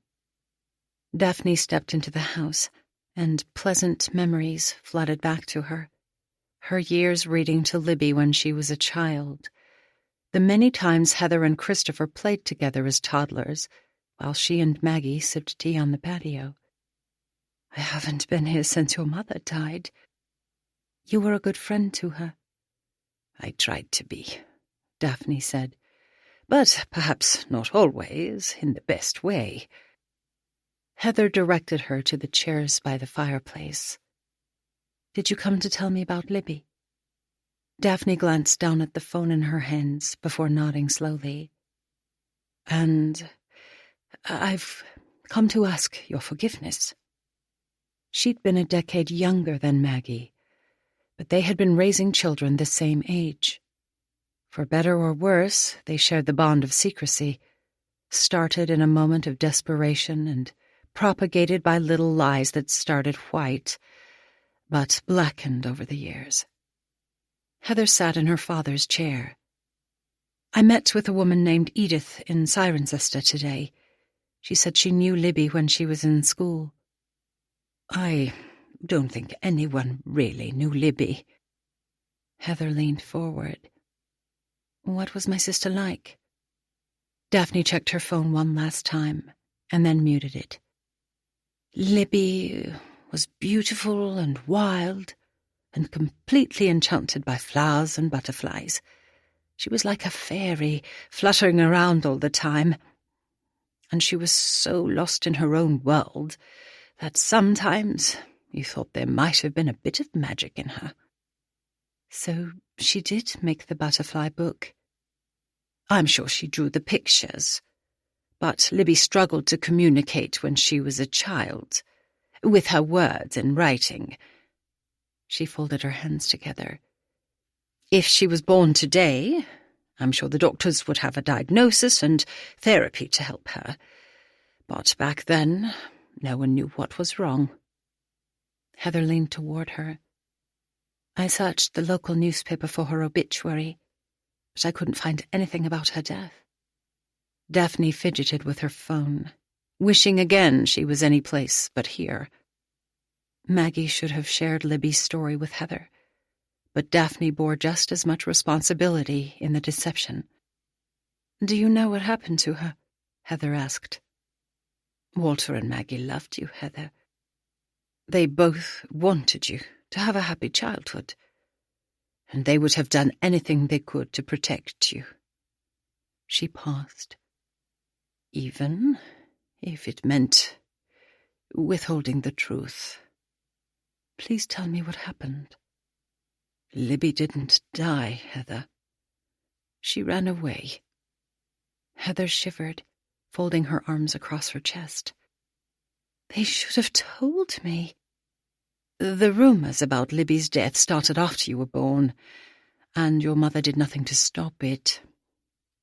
Daphne stepped into the house, and pleasant memories flooded back to her. Her years reading to Libby when she was a child. The many times Heather and Christopher played together as toddlers, while she and Maggie sipped tea on the patio. I haven't been here since your mother died. You were a good friend to her. I tried to be, Daphne said, but perhaps not always in the best way. Heather directed her to the chairs by the fireplace. Did you come to tell me about Libby? Daphne glanced down at the phone in her hands before nodding slowly. And I've come to ask your forgiveness. She'd been a decade younger than Maggie, but they had been raising children the same age. For better or worse, they shared the bond of secrecy, started in a moment of desperation and propagated by little lies that started white, but blackened over the years. Heather sat in her father's chair. I met with a woman named Edith in Cirencester today. She said she knew Libby when she was in school. I don't think anyone really knew Libby. Heather leaned forward. What was my sister like? Daphne checked her phone one last time, and then muted it. Libby was beautiful and wild, and completely enchanted by flowers and butterflies. She was like a fairy, fluttering around all the time. And she was so lost in her own world that sometimes you thought there might have been a bit of magic in her. So she did make the butterfly book. I'm sure she drew the pictures, but Libby struggled to communicate when she was a child, with her words and writing. She folded her hands together, If she was born today, I'm sure the doctors would have a diagnosis and therapy to help her. But back then, no one knew what was wrong. Heather leaned toward her. I searched the local newspaper for her obituary, but I couldn't find anything about her death. Daphne fidgeted with her phone, wishing again she was any place but here. Maggie should have shared Libby's story with Heather, but Daphne bore just as much responsibility in the deception. Do you know what happened to her? Heather asked. Walter and Maggie loved you, Heather. They both wanted you to have a happy childhood, and they would have done anything they could to protect you. She paused. Even if it meant withholding the truth. Please tell me what happened. Libby didn't die, Heather. She ran away. Heather shivered, folding her arms across her chest. They should have told me. The rumors about Libby's death started after you were born, and your mother did nothing to stop it.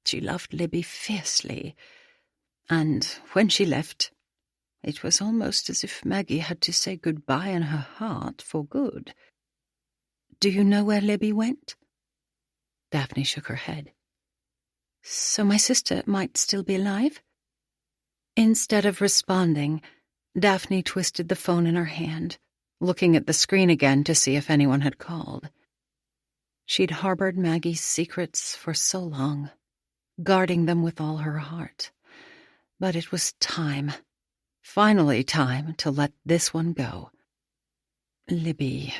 She loved Libby fiercely, and when she left, it was almost as if Maggie had to say goodbye in her heart for good. Do you know where Libby went? Daphne shook her head. So my sister might still be alive? Instead of responding, Daphne twisted the phone in her hand, looking at the screen again to see if anyone had called. She'd harbored Maggie's secrets for so long, guarding them with all her heart. But it was time, finally time, to let this one go. Libby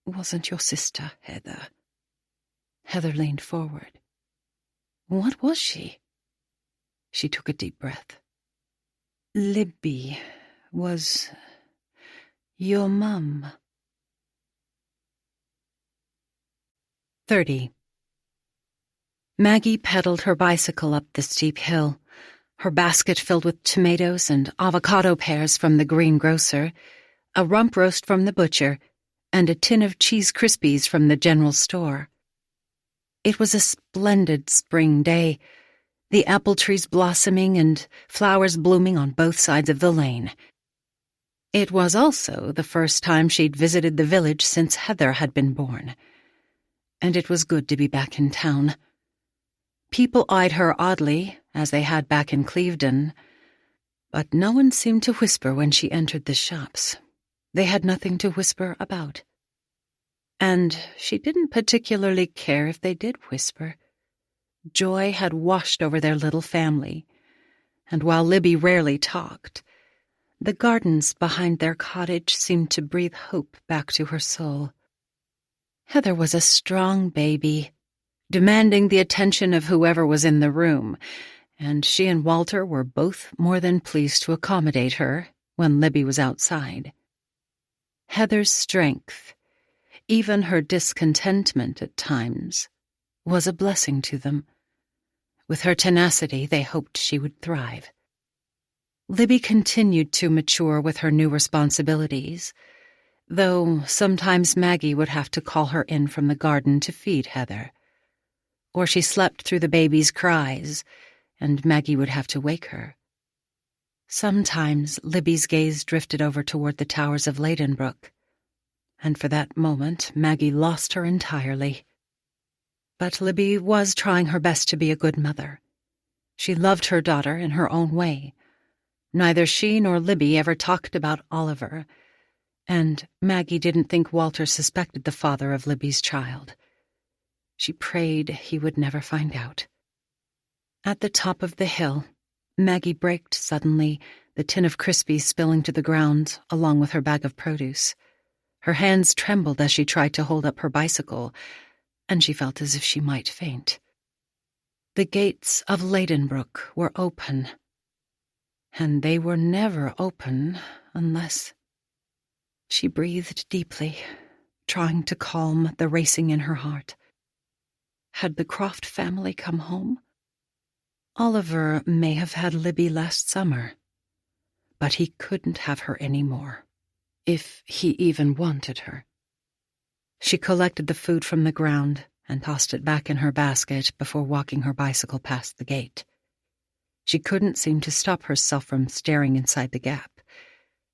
wasn't your sister, Heather. Heather leaned forward. What was she? She took a deep breath. Libby was your mum. 30. Maggie pedaled her bicycle up the steep hill, her basket filled with tomatoes and avocado pears from the greengrocer, a rump roast from the butcher, and a tin of Cheese Krispies from the general store. It was a splendid spring day, the apple trees blossoming and flowers blooming on both sides of the lane. It was also the first time she'd visited the village since Heather had been born, and it was good to be back in town. People eyed her oddly, as they had back in Clevedon, but no one seemed to whisper when she entered the shops. They had nothing to whisper about. And she didn't particularly care if they did whisper. Joy had washed over their little family, and while Libby rarely talked, the gardens behind their cottage seemed to breathe hope back to her soul. Heather was a strong baby, demanding the attention of whoever was in the room, and she and Walter were both more than pleased to accommodate her when Libby was outside. Heather's strength, even her discontentment at times, was a blessing to them. With her tenacity, they hoped she would thrive. Libby continued to mature with her new responsibilities, though sometimes Maggie would have to call her in from the garden to feed Heather. Or she slept through the baby's cries, and Maggie would have to wake her. Sometimes Libby's gaze drifted over toward the towers of Ladenbrooke, and for that moment Maggie lost her entirely. But Libby was trying her best to be a good mother. She loved her daughter in her own way. Neither she nor Libby ever talked about Oliver, and Maggie didn't think Walter suspected the father of Libby's child. She prayed he would never find out. At the top of the hill, Maggie braked suddenly, the tin of Krispies spilling to the ground along with her bag of produce. Her hands trembled as she tried to hold up her bicycle, and she felt as if she might faint. The gates of Ladenbrooke were open, and they were never open unless... She breathed deeply, trying to calm the racing in her heart. Had the Croft family come home? Oliver may have had Libby last summer, but he couldn't have her any more, if he even wanted her. She collected the food from the ground, and tossed it back in her basket before walking her bicycle past the gate. She couldn't seem to stop herself from staring inside the gap,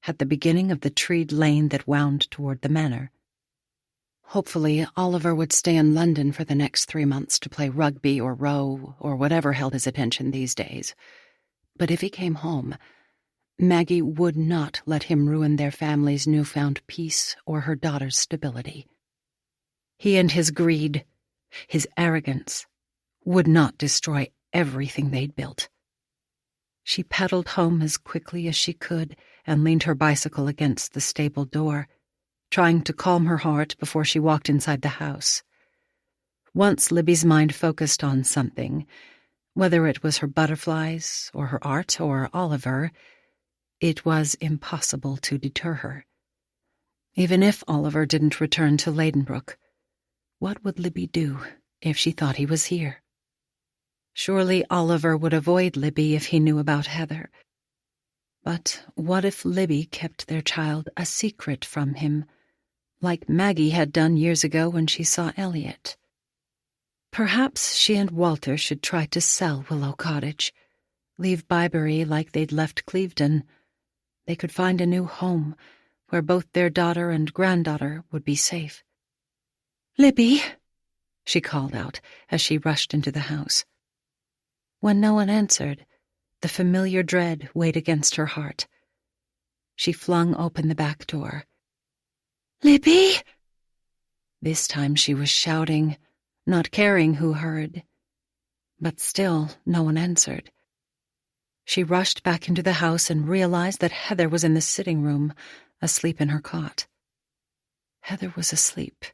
at the beginning of the treed lane that wound toward the Manor. Hopefully, Oliver would stay in London for the next 3 months to play rugby or row or whatever held his attention these days. But if he came home, Maggie would not let him ruin their family's newfound peace or her daughter's stability. He and his greed, his arrogance, would not destroy everything they'd built. She pedaled home as quickly as she could and leaned her bicycle against the stable door, trying to calm her heart before she walked inside the house. Once Libby's mind focused on something, whether it was her butterflies or her art or Oliver, it was impossible to deter her. Even if Oliver didn't return to Ladenbrooke, what would Libby do if she thought he was here? Surely Oliver would avoid Libby if he knew about Heather. But what if Libby kept their child a secret from him, like Maggie had done years ago when she saw Elliot? Perhaps she and Walter should try to sell Willow Cottage, leave Byberry like they'd left Clevedon. They could find a new home where both their daughter and granddaughter would be safe. "Libby," she called out as she rushed into the house. When no one answered, the familiar dread weighed against her heart. She flung open the back door. "Libby!" This time she was shouting, not caring who heard. But still no one answered. She rushed back into the house and realized that Heather was in the sitting room, asleep in her cot. Heather was asleep,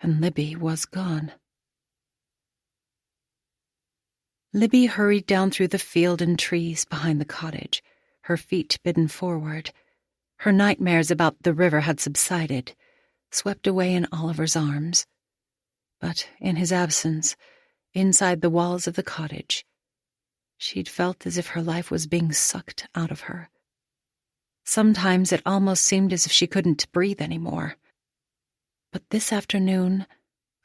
and Libby was gone. Libby hurried down through the field and trees behind the cottage, her feet bidden forward. Her nightmares about the river had subsided, swept away in Oliver's arms. But in his absence, inside the walls of the cottage, she'd felt as if her life was being sucked out of her. Sometimes it almost seemed as if she couldn't breathe anymore. But this afternoon,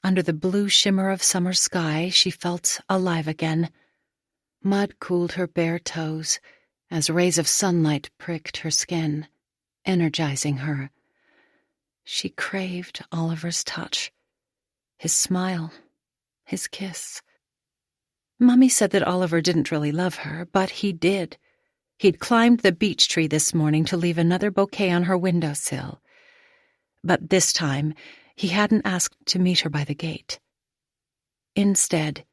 under the blue shimmer of summer sky, she felt alive again. Mud cooled her bare toes as rays of sunlight pricked her skin, energizing her. She craved Oliver's touch, his smile, his kiss. Mummy said that Oliver didn't really love her, but he did. He'd climbed the beech tree this morning to leave another bouquet on her windowsill. But this time, he hadn't asked to meet her by the gate. Instead,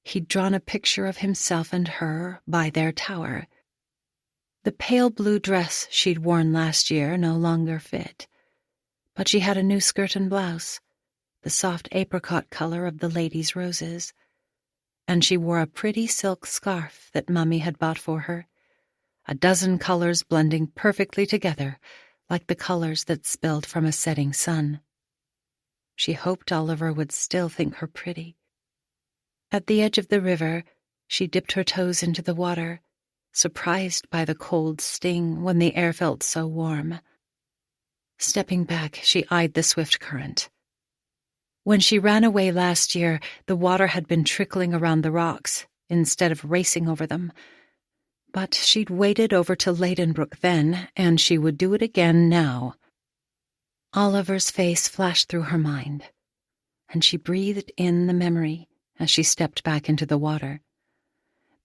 he'd drawn a picture of himself and her by their tower. The pale blue dress she'd worn last year no longer fit, but she had a new skirt and blouse, the soft apricot color of the lady's roses, and she wore a pretty silk scarf that Mummy had bought for her, a dozen colors blending perfectly together like the colors that spilled from a setting sun. She hoped Oliver would still think her pretty. At the edge of the river, she dipped her toes into the water, surprised by the cold sting when the air felt so warm. Stepping back, she eyed the swift current. When she ran away last year, the water had been trickling around the rocks instead of racing over them. But she'd waded over to Ladenbrooke then, and she would do it again now. Oliver's face flashed through her mind, and she breathed in the memory as she stepped back into the water.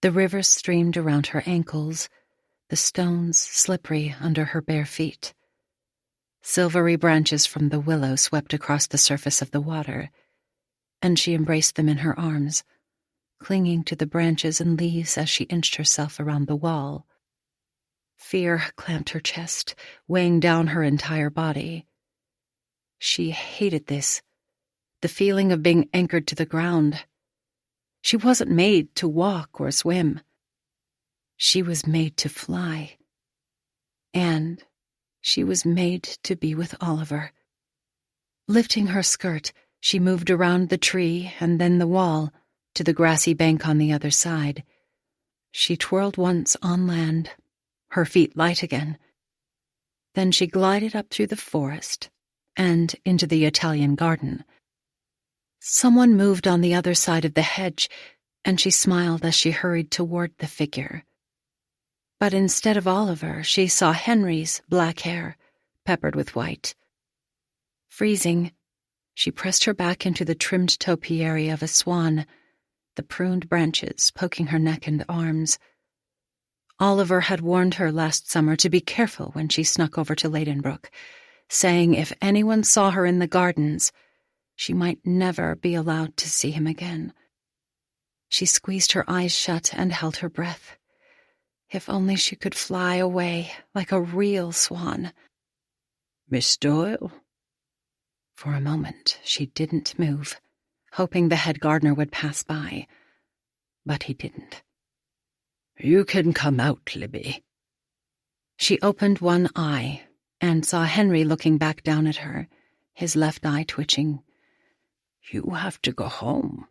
The river streamed around her ankles, the stones slippery under her bare feet. Silvery branches from the willow swept across the surface of the water, and she embraced them in her arms, clinging to the branches and leaves as she inched herself around the wall. Fear clamped her chest, weighing down her entire body. She hated this, the feeling of being anchored to the ground. She wasn't made to walk or swim. She was made to fly. And she was made to be with Oliver. Lifting her skirt, she moved around the tree and then the wall to the grassy bank on the other side. She twirled once on land, her feet light again. Then she glided up through the forest and into the Italian garden. Someone moved on the other side of the hedge, and she smiled as she hurried toward the figure. But instead of Oliver, she saw Henry's black hair, peppered with white. Freezing, she pressed her back into the trimmed topiary of a swan, the pruned branches poking her neck and arms. Oliver had warned her last summer to be careful when she snuck over to Ladenbrooke, saying if anyone saw her in the gardens, she might never be allowed to see him again. She squeezed her eyes shut and held her breath. If only she could fly away like a real swan. Miss Doyle? For a moment, she didn't move, hoping the head gardener would pass by. But he didn't. You can come out, Libby. She opened one eye and saw Henry looking back down at her, his left eye twitching. You have to go home.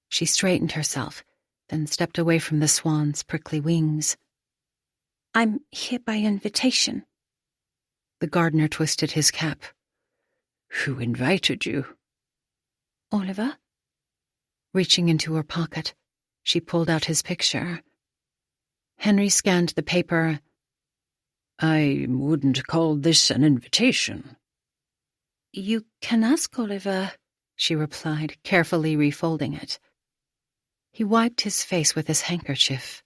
She straightened herself, then stepped away from the swan's prickly wings. I'm here by invitation. The gardener twisted his cap. Who invited you? Oliver. Reaching into her pocket, she pulled out his picture. Henry scanned the paper. I wouldn't call this an invitation. You can ask Oliver, she replied, carefully refolding it. He wiped his face with his handkerchief.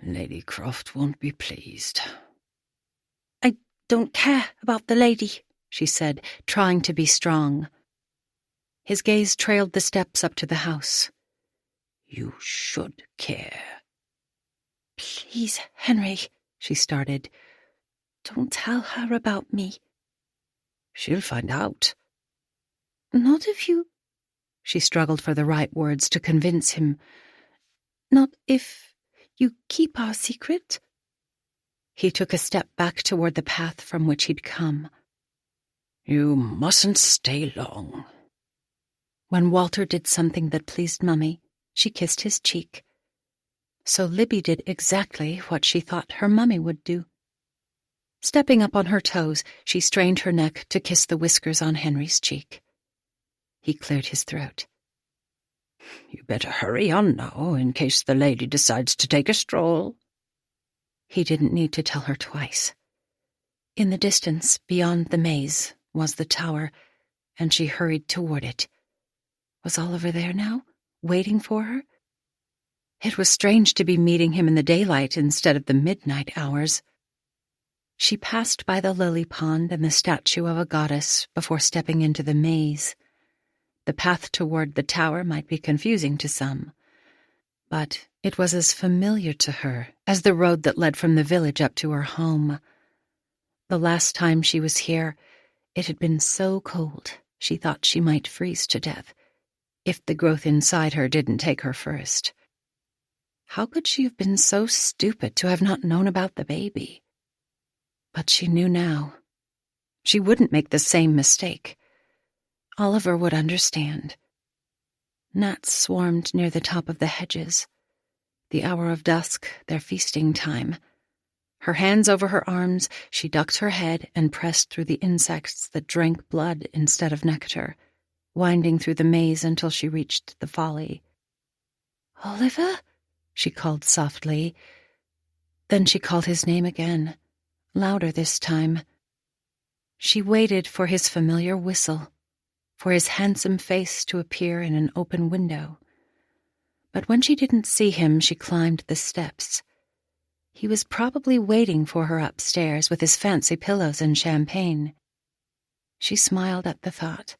Lady Croft won't be pleased. I don't care about the lady, she said, trying to be strong. His gaze trailed the steps up to the house. You should care. Please, Henry, she started. Don't tell her about me. She'll find out. Not if you... She struggled for the right words to convince him. Not if you keep our secret? He took a step back toward the path from which he'd come. You mustn't stay long. When Walter did something that pleased Mummy, she kissed his cheek. So Libby did exactly what she thought her mummy would do. Stepping up on her toes, she strained her neck to kiss the whiskers on Henry's cheek. He cleared his throat. You better hurry on now, in case the lady decides to take a stroll. He didn't need to tell her twice. In the distance, beyond the maze, was the tower, and she hurried toward it. Was Oliver there now, waiting for her? It was strange to be meeting him in the daylight instead of the midnight hours. She passed by the lily pond and the statue of a goddess before stepping into the maze. The path toward the tower might be confusing to some, but it was as familiar to her as the road that led from the village up to her home. The last time she was here, it had been so cold she thought she might freeze to death if the growth inside her didn't take her first. How could she have been so stupid to have not known about the baby? But she knew now. She wouldn't make the same mistake. Oliver would understand. Gnats swarmed near the top of the hedges. The hour of dusk, their feasting time. Her hands over her arms, she ducked her head and pressed through the insects that drank blood instead of nectar, winding through the maze until she reached the folly. Oliver? She called softly. Then she called his name again, louder this time. She waited for his familiar whistle, for his handsome face to appear in an open window. But when she didn't see him, she climbed the steps. He was probably waiting for her upstairs with his fancy pillows and champagne. She smiled at the thought.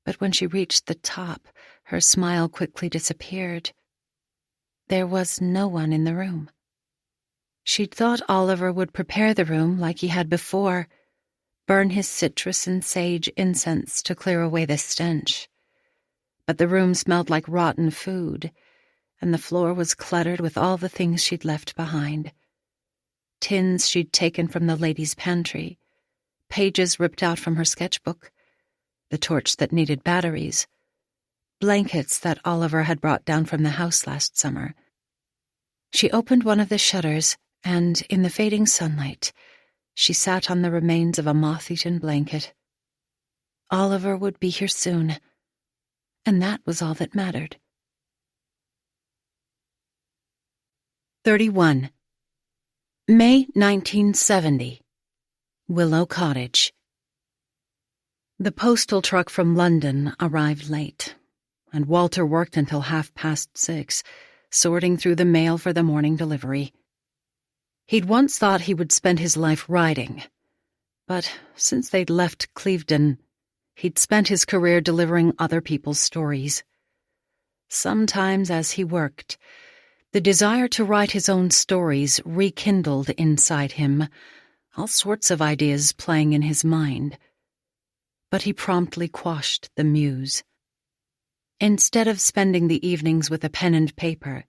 But when she reached the top, her smile quickly disappeared. There was no one in the room. She'd thought Oliver would prepare the room like he had before, burn his citrus and sage incense to clear away the stench. But the room smelled like rotten food, and the floor was cluttered with all the things she'd left behind. Tins she'd taken from the ladies' pantry, pages ripped out from her sketchbook, the torch that needed batteries, blankets that Oliver had brought down from the house last summer. She opened one of the shutters, and in the fading sunlight, she sat on the remains of a moth-eaten blanket. Oliver would be here soon, and that was all that mattered. 31. May 1970. Willow Cottage. The postal truck from London arrived late, and Walter worked until 6:30, sorting through the mail for the morning delivery. He'd once thought he would spend his life writing, but since they'd left Clevedon, he'd spent his career delivering other people's stories. Sometimes as he worked, the desire to write his own stories rekindled inside him, all sorts of ideas playing in his mind. But he promptly quashed the muse. Instead of spending the evenings with a pen and paper,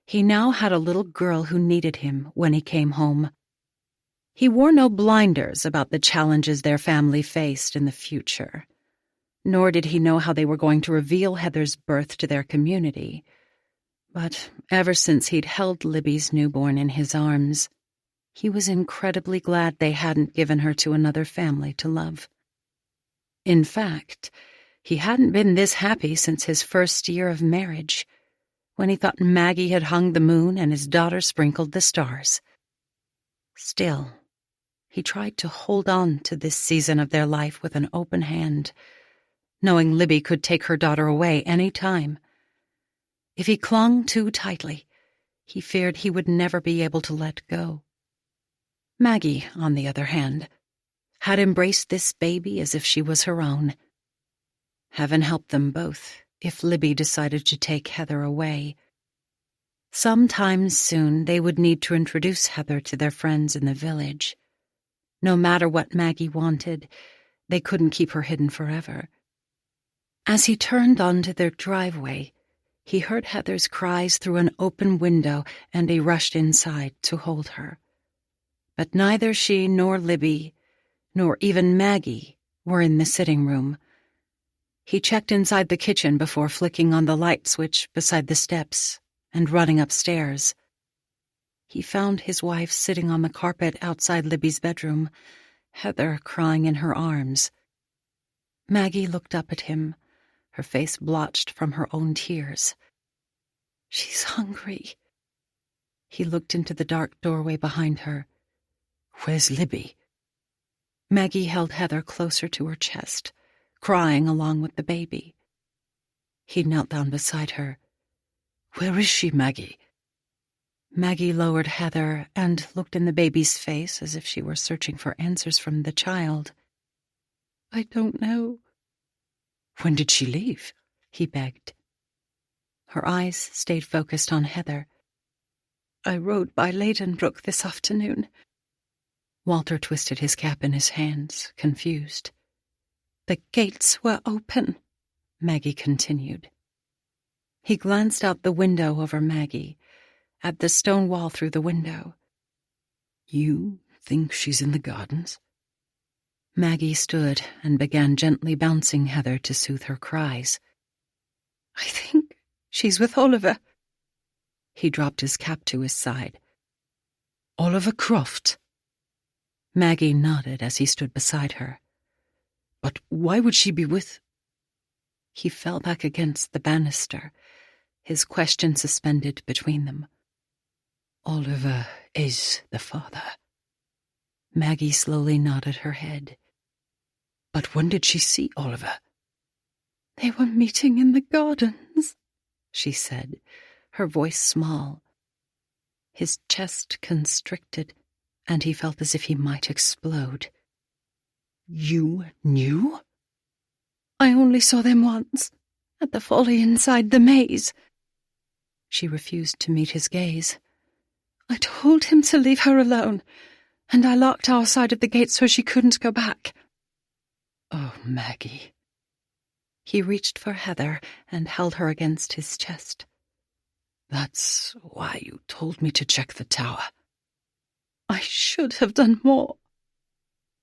he now had a little girl who needed him when he came home. He wore no blinders about the challenges their family faced in the future, nor did he know how they were going to reveal Heather's birth to their community. But ever since he'd held Libby's newborn in his arms, he was incredibly glad they hadn't given her to another family to love. In fact, he hadn't been this happy since his first year of marriage, when he thought Maggie had hung the moon and his daughter sprinkled the stars. Still, he tried to hold on to this season of their life with an open hand, knowing Libby could take her daughter away any time. If he clung too tightly, he feared he would never be able to let go. Maggie, on the other hand, had embraced this baby as if she was her own. Heaven help them both if Libby decided to take Heather away. Sometime soon they would need to introduce Heather to their friends in the village. No matter what Maggie wanted, they couldn't keep her hidden forever. As he turned onto their driveway, he heard Heather's cries through an open window, and he rushed inside to hold her. But neither she nor Libby, nor even Maggie, were in the sitting room. He checked inside the kitchen before flicking on the light switch beside the steps and running upstairs. He found his wife sitting on the carpet outside Libby's bedroom, Heather crying in her arms. Maggie looked up at him, her face blotched from her own tears. "She's hungry." He looked into the dark doorway behind her. "Where's Libby?" Maggie held Heather closer to her chest, crying along with the baby. He knelt down beside her. "Where is she, Maggie?" Maggie lowered Heather and looked in the baby's face as if she were searching for answers from the child. "I don't know." "When did she leave?" he begged. Her eyes stayed focused on Heather. "I rode by Ladenbrooke this afternoon." Walter twisted his cap in his hands, confused. "The gates were open," Maggie continued. He glanced out the window over Maggie, at the stone wall through the window. "You think she's in the gardens?" Maggie stood and began gently bouncing Heather to soothe her cries. "I think she's with Oliver." He dropped his cap to his side. "Oliver Croft?" Maggie nodded as he stood beside her. "But why would she be with—" He fell back against the banister, his question suspended between them. "Oliver is the father." Maggie slowly nodded her head. "But when did she see Oliver?" "They were meeting in the gardens," she said, her voice small. His chest constricted, and he felt as if he might explode. "You knew?" "I only saw them once, at the folly inside the maze." She refused to meet his gaze. "I told him to leave her alone, and I locked our side of the gate so she couldn't go back." "Oh, Maggie." He reached for Heather and held her against his chest. "That's why you told me to check the tower." "I should have done more."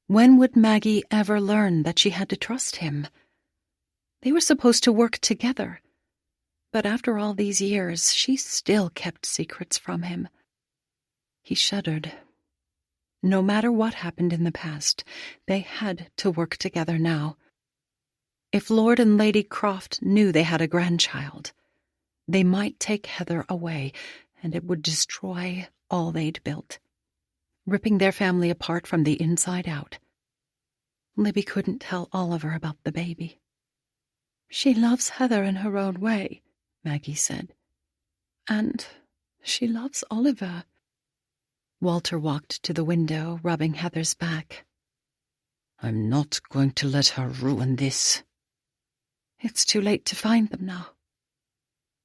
When would Maggie ever learn that she had to trust him? They were supposed to work together, but after all these years, she still kept secrets from him. He shuddered. No matter what happened in the past, they had to work together now. If Lord and Lady Croft knew they had a grandchild, they might take Heather away, and it would destroy all they'd built, ripping their family apart from the inside out. Libby couldn't tell Oliver about the baby. "She loves Heather in her own way," Maggie said. "And she loves Oliver." Walter walked to the window, rubbing Heather's back. "I'm not going to let her ruin this." "It's too late to find them now."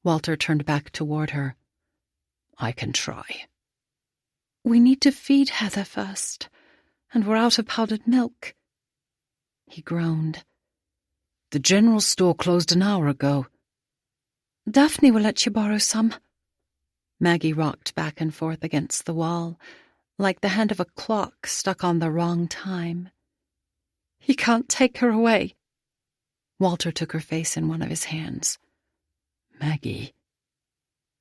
Walter turned back toward her. "I can try." "We need to feed Heather first, and we're out of powdered milk." He groaned. "The general store closed an hour ago." "Daphne will let you borrow some." Maggie rocked back and forth against the wall, like the hand of a clock stuck on the wrong time. "He can't take her away." Walter took her face in one of his hands. "Maggie."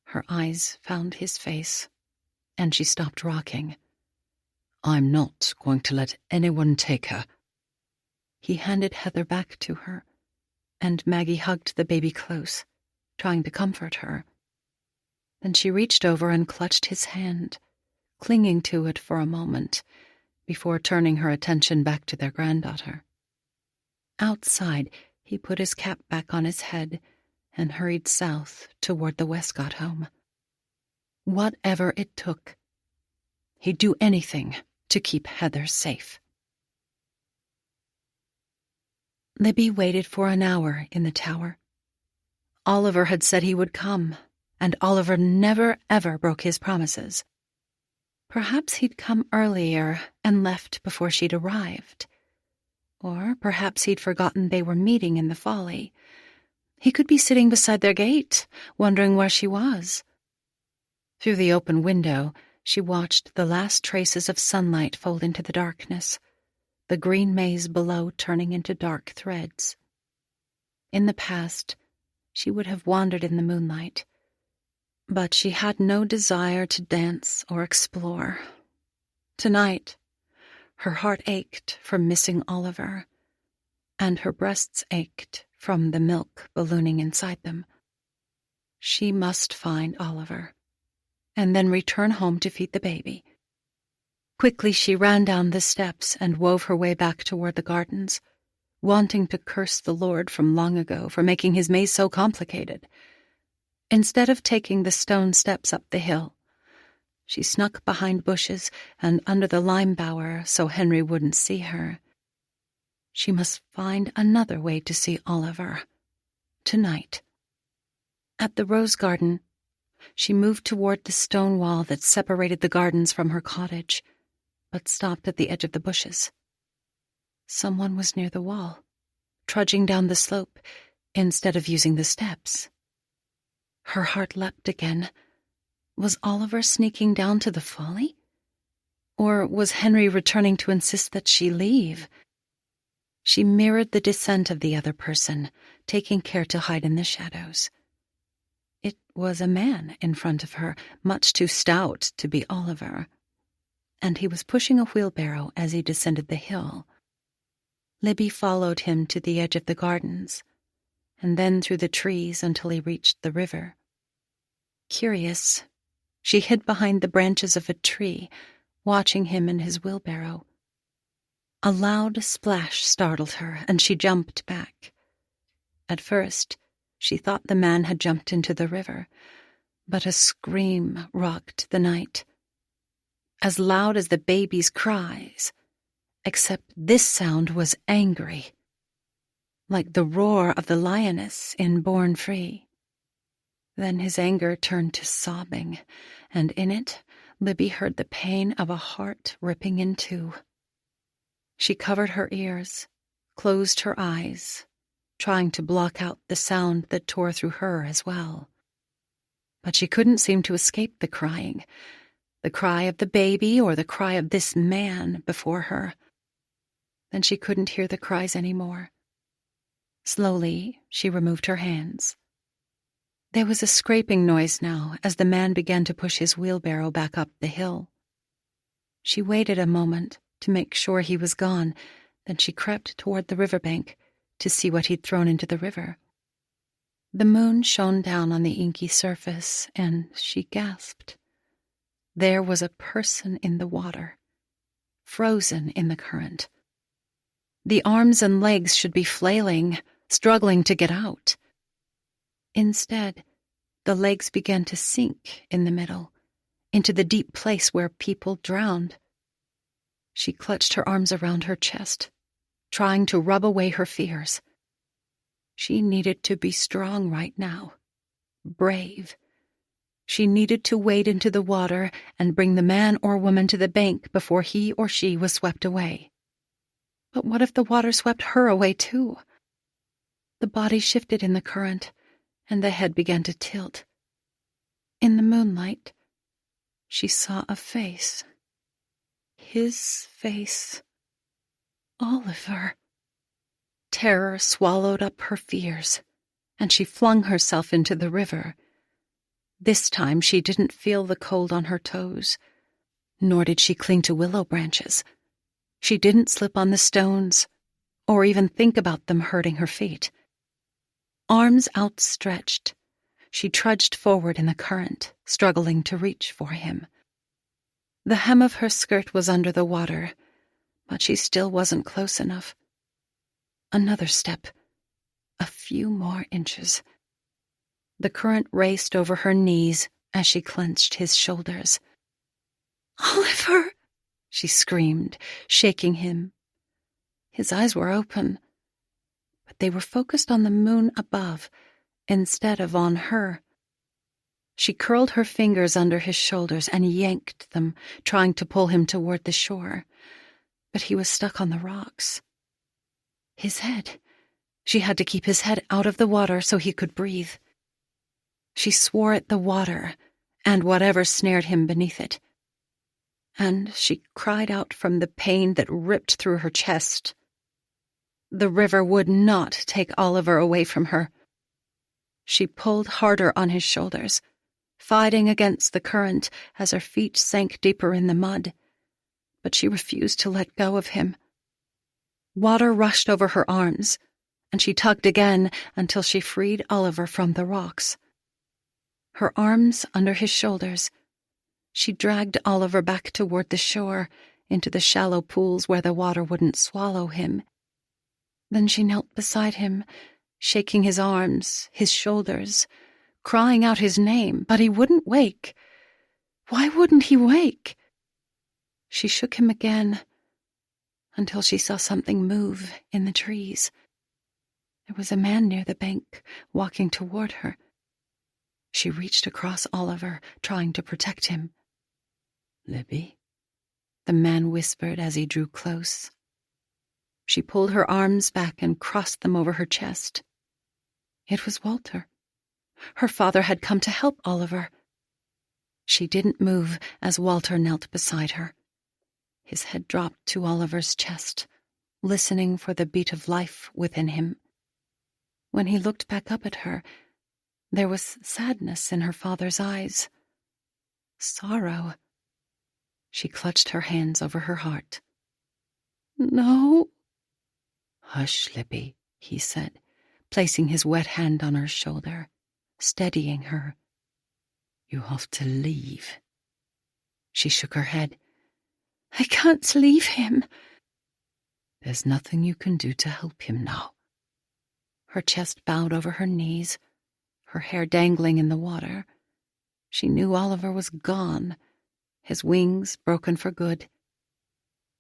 Her eyes found his face, and she stopped rocking. "I'm not going to let anyone take her." He handed Heather back to her, and Maggie hugged the baby close, trying to comfort her. Then she reached over and clutched his hand, clinging to it for a moment, before turning her attention back to their granddaughter. Outside, he put his cap back on his head and hurried south toward the Westcott home. Whatever it took, he'd do anything to keep Heather safe. Libby waited for an hour in the tower. Oliver had said he would come, and Oliver never ever broke his promises. Perhaps he'd come earlier and left before she'd arrived. Or perhaps he'd forgotten they were meeting in the Folly. He could be sitting beside their gate, wondering where she was. Through the open window, she watched the last traces of sunlight fold into the darkness, the green maze below turning into dark threads. In the past, she would have wandered in the moonlight, but she had no desire to dance or explore. Tonight, her heart ached from missing Oliver, and her breasts ached from the milk ballooning inside them. She must find Oliver, and then return home to feed the baby. Quickly she ran down the steps and wove her way back toward the gardens, wanting to curse the Lord from long ago for making his maze so complicated. Instead of taking the stone steps up the hill, she snuck behind bushes and under the lime bower so Henry wouldn't see her. She must find another way to see Oliver. Tonight. At the rose garden, she moved toward the stone wall that separated the gardens from her cottage, but stopped at the edge of the bushes. Someone was near the wall, trudging down the slope instead of using the steps. Her heart leapt again. Was Oliver sneaking down to the Folly? Or was Henry returning to insist that she leave? She mirrored the descent of the other person, taking care to hide in the shadows. It was a man in front of her, much too stout to be Oliver, and he was pushing a wheelbarrow as he descended the hill. Libby followed him to the edge of the gardens, and then through the trees until he reached the river. Curious, she hid behind the branches of a tree, watching him and his wheelbarrow. A loud splash startled her, and she jumped back. At first, she thought the man had jumped into the river, but a scream rocked the night, as loud as the baby's cries, except this sound was angry, like the roar of the lioness in Born Free. Then his anger turned to sobbing, and in it, Libby heard the pain of a heart ripping in two. She covered her ears, closed her eyes, trying to block out the sound that tore through her as well. But she couldn't seem to escape the cry of the baby or the cry of this man before her. Then she couldn't hear the cries anymore. Slowly, she removed her hands. There was a scraping noise now as the man began to push his wheelbarrow back up the hill. She waited a moment to make sure he was gone, then she crept toward the riverbank, to see what he'd thrown into the river. The moon shone down on the inky surface, and she gasped. There was a person in the water, frozen in the current. The arms and legs should be flailing, struggling to get out. Instead, the legs began to sink in the middle, into the deep place where people drowned. She clutched her arms around her chest, trying to rub away her fears. She needed to be strong right now, brave. She needed to wade into the water and bring the man or woman to the bank before he or she was swept away. But what if the water swept her away too? The body shifted in the current, and the head began to tilt. In the moonlight, she saw a face. His face. Oliver. Terror swallowed up her fears, and she flung herself into the river. This time she didn't feel the cold on her toes, nor did she cling to willow branches. She didn't slip on the stones, or even think about them hurting her feet. Arms outstretched, she trudged forward in the current, struggling to reach for him. The hem of her skirt was under the water, but she still wasn't close enough. Another step, a few more inches. The current raced over her knees as she clenched his shoulders. "Oliver!" she screamed, shaking him. His eyes were open, but they were focused on the moon above instead of on her. She curled her fingers under his shoulders and yanked them, trying to pull him toward the shore. But he was stuck on the rocks. His head. She had to keep his head out of the water so he could breathe. She swore at the water and whatever snared him beneath it. And she cried out from the pain that ripped through her chest. The river would not take Oliver away from her. She pulled harder on his shoulders, fighting against the current as her feet sank deeper in the mud. But she refused to let go of him. Water rushed over her arms, and she tugged again until she freed Oliver from the rocks. Her arms under his shoulders, she dragged Oliver back toward the shore, into the shallow pools where the water wouldn't swallow him. Then she knelt beside him, shaking his arms, his shoulders, crying out his name, but he wouldn't wake. Why wouldn't he wake? She shook him again, until she saw something move in the trees. There was a man near the bank, walking toward her. She reached across Oliver, trying to protect him. "Libby?" the man whispered as he drew close. She pulled her arms back and crossed them over her chest. It was Walter. Her father had come to help Oliver. She didn't move as Walter knelt beside her. His head dropped to Oliver's chest, listening for the beat of life within him. When he looked back up at her, there was sadness in her father's eyes. Sorrow. She clutched her hands over her heart. "No." "Hush, Libby," he said, placing his wet hand on her shoulder, steadying her. "You have to leave." She shook her head. "I can't leave him." "There's nothing you can do to help him now." Her chest bowed over her knees, her hair dangling in the water. She knew Oliver was gone, his wings broken for good.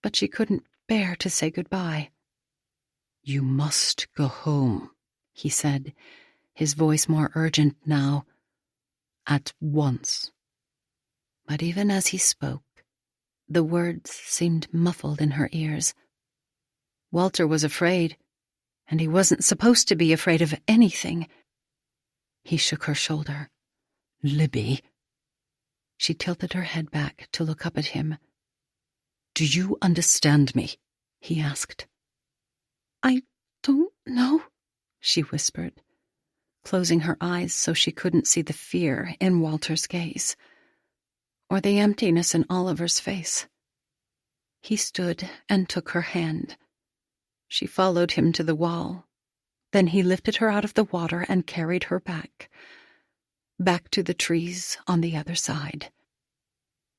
But she couldn't bear to say goodbye. "You must go home," he said, his voice more urgent now. "At once." But even as he spoke, the words seemed muffled in her ears. Walter was afraid, and he wasn't supposed to be afraid of anything. He shook her shoulder. "Libby." She tilted her head back to look up at him. "Do you understand me?" he asked. "I don't know," she whispered, closing her eyes so she couldn't see the fear in Walter's gaze, or the emptiness in Oliver's face. He stood and took her hand. She followed him to the wall, Then he lifted her out of the water and carried her back to the trees on the other side.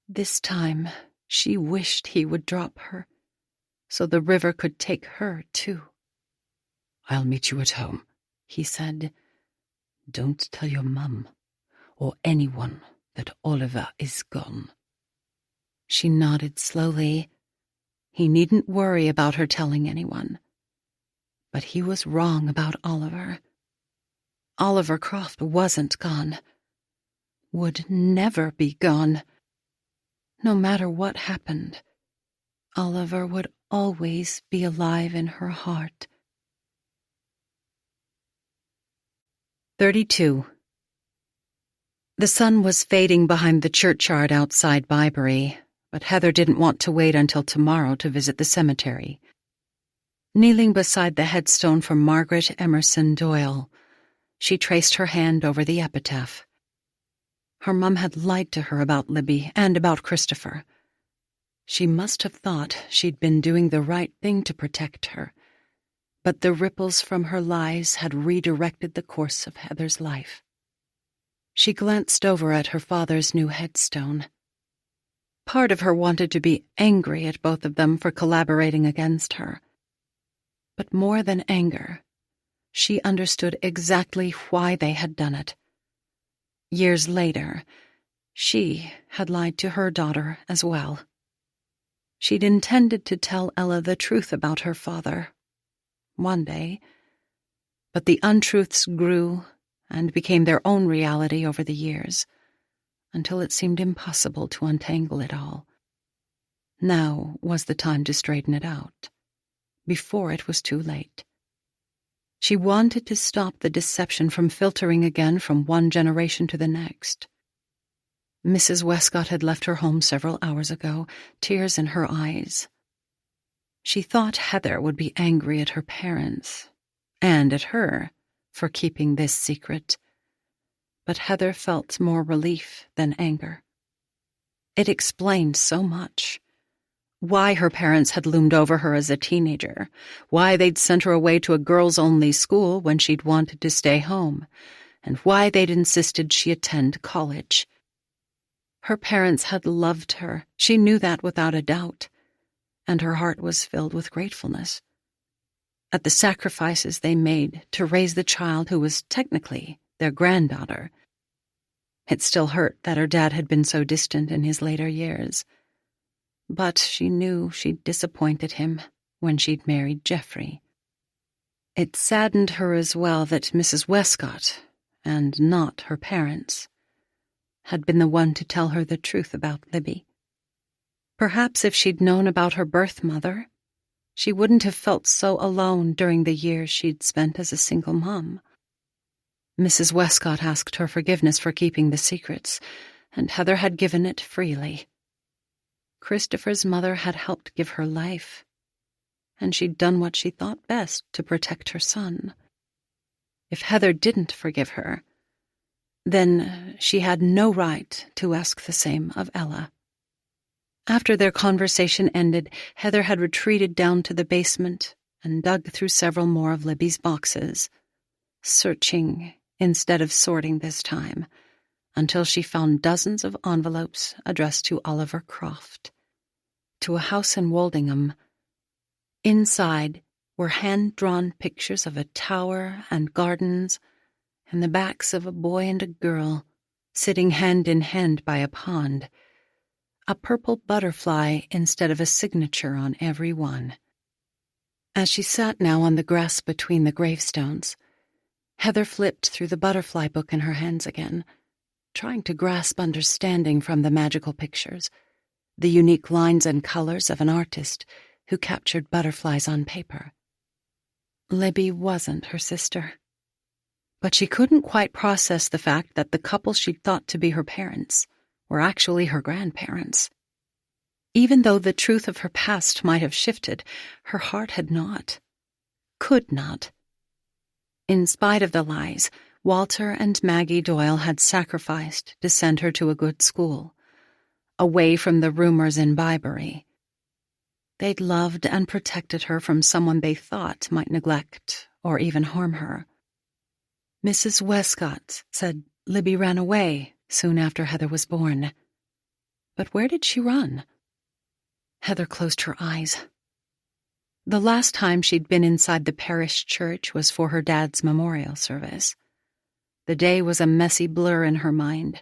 This time, she wished he would drop her, so the river could take her too. "I'll meet you at home," he said. "Don't tell your mum or anyone that Oliver is gone." She nodded slowly. He needn't worry about her telling anyone. But he was wrong about Oliver. Oliver Croft wasn't gone. Would never be gone. No matter what happened, Oliver would always be alive in her heart. 32. The sun was fading behind the churchyard outside Byberry, but Heather didn't want to wait until tomorrow to visit the cemetery. Kneeling beside the headstone for Margaret Emerson Doyle, she traced her hand over the epitaph. Her mum had lied to her about Libby and about Christopher. She must have thought she'd been doing the right thing to protect her, but the ripples from her lies had redirected the course of Heather's life. She glanced over at her father's new headstone. Part of her wanted to be angry at both of them for collaborating against her. But more than anger, she understood exactly why they had done it. Years later, she had lied to her daughter as well. She'd intended to tell Ella the truth about her father one day, but the untruths grew and became their own reality over the years, until it seemed impossible to untangle it all. Now was the time to straighten it out, before it was too late. She wanted to stop the deception from filtering again from one generation to the next. Mrs. Westcott had left her home several hours ago, tears in her eyes. She thought Heather would be angry at her parents, and at her for keeping this secret. But Heather felt more relief than anger. It explained so much. Why her parents had loomed over her as a teenager, why they'd sent her away to a girls-only school when she'd wanted to stay home, and why they'd insisted she attend college. Her parents had loved her, she knew that without a doubt, and her heart was filled with gratefulness at the sacrifices they made to raise the child who was technically their granddaughter. It still hurt that her dad had been so distant in his later years, but she knew she'd disappointed him when she'd married Geoffrey. It saddened her as well that Mrs. Westcott, and not her parents, had been the one to tell her the truth about Libby. Perhaps if she'd known about her birth mother, she wouldn't have felt so alone during the years she'd spent as a single mom. Mrs. Westcott asked her forgiveness for keeping the secrets, and Heather had given it freely. Christopher's mother had helped give her life, and she'd done what she thought best to protect her son. If Heather didn't forgive her, then she had no right to ask the same of Ella. After their conversation ended, Heather had retreated down to the basement and dug through several more of Libby's boxes, searching instead of sorting this time, until she found dozens of envelopes addressed to Oliver Croft, to a house in Woldingham. Inside were hand-drawn pictures of a tower and gardens, and the backs of a boy and a girl sitting hand in hand by a pond, a purple butterfly instead of a signature on every one. As she sat now on the grass between the gravestones, Heather flipped through the butterfly book in her hands again, trying to grasp understanding from the magical pictures, the unique lines and colors of an artist who captured butterflies on paper. Libby wasn't her sister, but she couldn't quite process the fact that the couple she'd thought to be her parents were actually her grandparents. Even though the truth of her past might have shifted, her heart had not, could not. In spite of the lies, Walter and Maggie Doyle had sacrificed to send her to a good school, away from the rumors in Byberry. They'd loved and protected her from someone they thought might neglect or even harm her. Mrs. Westcott said Libby ran away soon after Heather was born. But where did she run? Heather closed her eyes. The last time she'd been inside the parish church was for her dad's memorial service. The day was a messy blur in her mind.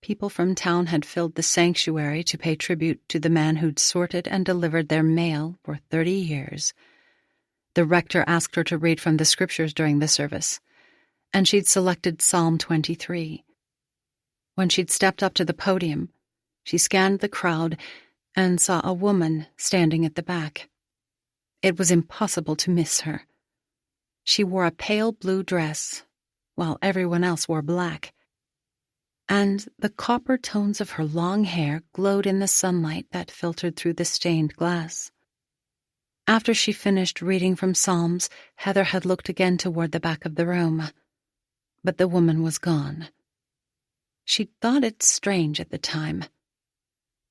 People from town had filled the sanctuary to pay tribute to the man who'd sorted and delivered their mail for 30 years. The rector asked her to read from the scriptures during the service, and she'd selected Psalm 23. When she'd stepped up to the podium, she scanned the crowd and saw a woman standing at the back. It was impossible to miss her. She wore a pale blue dress, while everyone else wore black, and the copper tones of her long hair glowed in the sunlight that filtered through the stained glass. After she finished reading from Psalms, Heather had looked again toward the back of the room, but the woman was gone. She'd thought it strange at the time,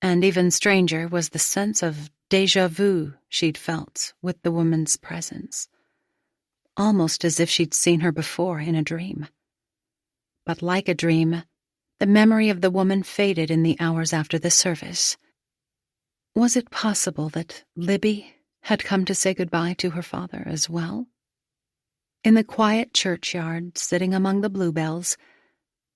and even stranger was the sense of déjà vu she'd felt with the woman's presence, almost as if she'd seen her before in a dream. But like a dream, the memory of the woman faded in the hours after the service. Was it possible that Libby had come to say goodbye to her father as well? In the quiet churchyard, sitting among the bluebells,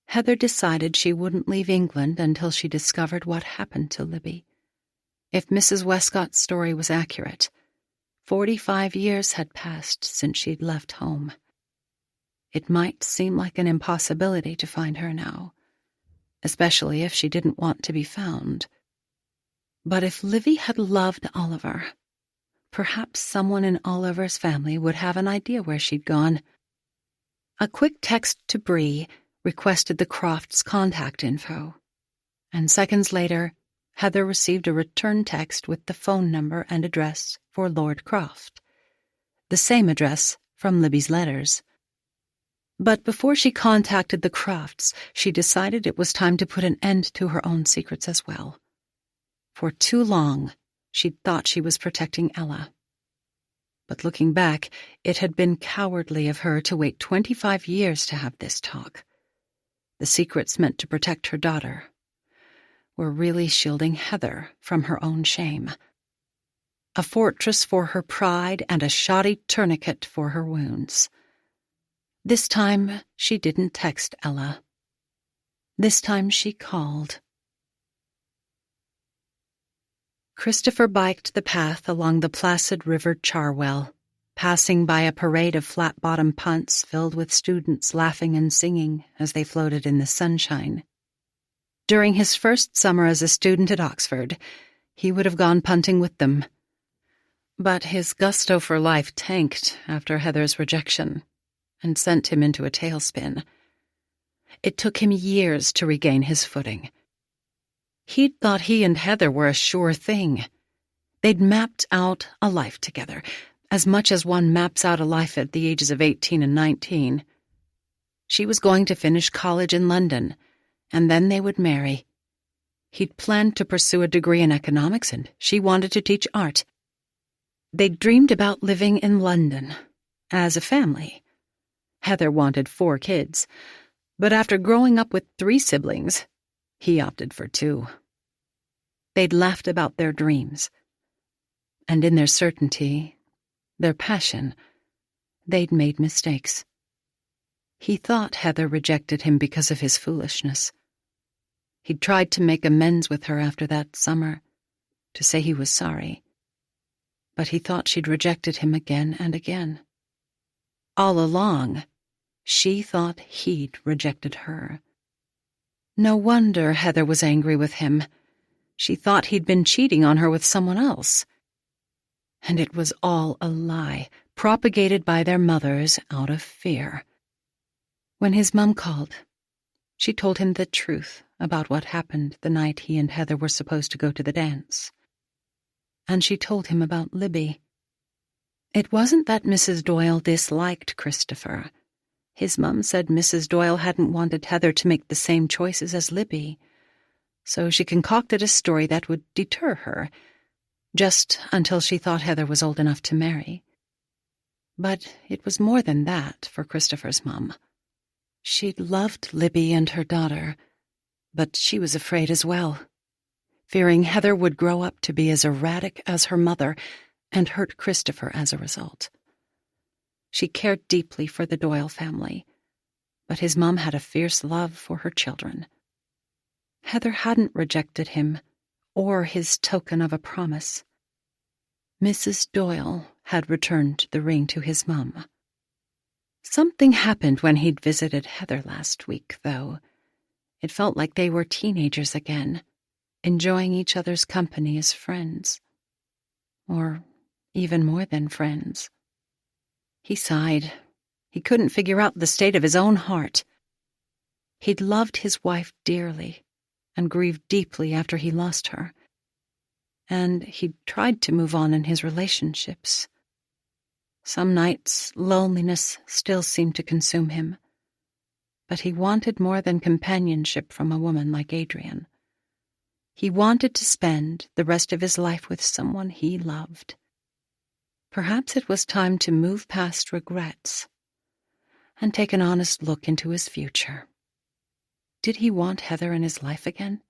Heather decided she wouldn't leave England until she discovered what happened to Libby. If Mrs. Westcott's story was accurate, 45 years had passed since she'd left home. It might seem like an impossibility to find her now, especially if she didn't want to be found. But if Livy had loved Oliver, perhaps someone in Oliver's family would have an idea where she'd gone. A quick text to Bree requested the Crofts' contact info, and seconds later, Heather received a return text with the phone number and address for Lord Croft, the same address from Libby's letters. But before she contacted the Crofts, she decided it was time to put an end to her own secrets as well. For too long, she'd thought she was protecting Ella. But looking back, it had been cowardly of her to wait 25 years to have this talk. The secrets meant to protect her daughter were really shielding Heather from her own shame. A fortress for her pride and a shoddy tourniquet for her wounds. This time, she didn't text Ella. This time she called. Christopher biked the path along the placid river Charwell, passing by a parade of flat-bottom punts filled with students laughing and singing as they floated in the sunshine. During his first summer as a student at Oxford, he would have gone punting with them. But his gusto for life tanked after Heather's rejection and sent him into a tailspin. It took him years to regain his footing. He'd thought he and Heather were a sure thing. They'd mapped out a life together, as much as one maps out a life at the ages of 18 and 19. She was going to finish college in London, and then they would marry. He'd planned to pursue a degree in economics, and she wanted to teach art. They'd dreamed about living in London, as a family. Heather wanted 4 kids, but after growing up with 3 siblings, he opted for 2. They'd laughed about their dreams, and in their certainty, their passion, they'd made mistakes. He thought Heather rejected him because of his foolishness. He'd tried to make amends with her after that summer, to say he was sorry, but he thought she'd rejected him again and again. All along, she thought he'd rejected her. No wonder Heather was angry with him. She thought he'd been cheating on her with someone else. And it was all a lie, propagated by their mothers out of fear. When his mom called, she told him the truth about what happened the night he and Heather were supposed to go to the dance. And she told him about Libby. It wasn't that Mrs. Doyle disliked Christopher. His mum said Mrs. Doyle hadn't wanted Heather to make the same choices as Libby, so she concocted a story that would deter her. just until she thought Heather was old enough to marry. But it was more than that for Christopher's mom. She'd loved Libby and her daughter, but she was afraid as well, fearing Heather would grow up to be as erratic as her mother and hurt Christopher as a result. She cared deeply for the Doyle family, but his mom had a fierce love for her children. Heather hadn't rejected him or his token of a promise. Mrs. Doyle had returned the ring to his mom. Something happened when he'd visited Heather last week, though. It felt like they were teenagers again, enjoying each other's company as friends. Or even more than friends. He sighed. He couldn't figure out the state of his own heart. He'd loved his wife dearly and grieved deeply after he lost her. And he'd tried to move on in his relationships. Some nights, loneliness still seemed to consume him. But he wanted more than companionship from a woman like Adrian. He wanted to spend the rest of his life with someone he loved. Perhaps it was time to move past regrets and take an honest look into his future. Did he want Heather in his life again?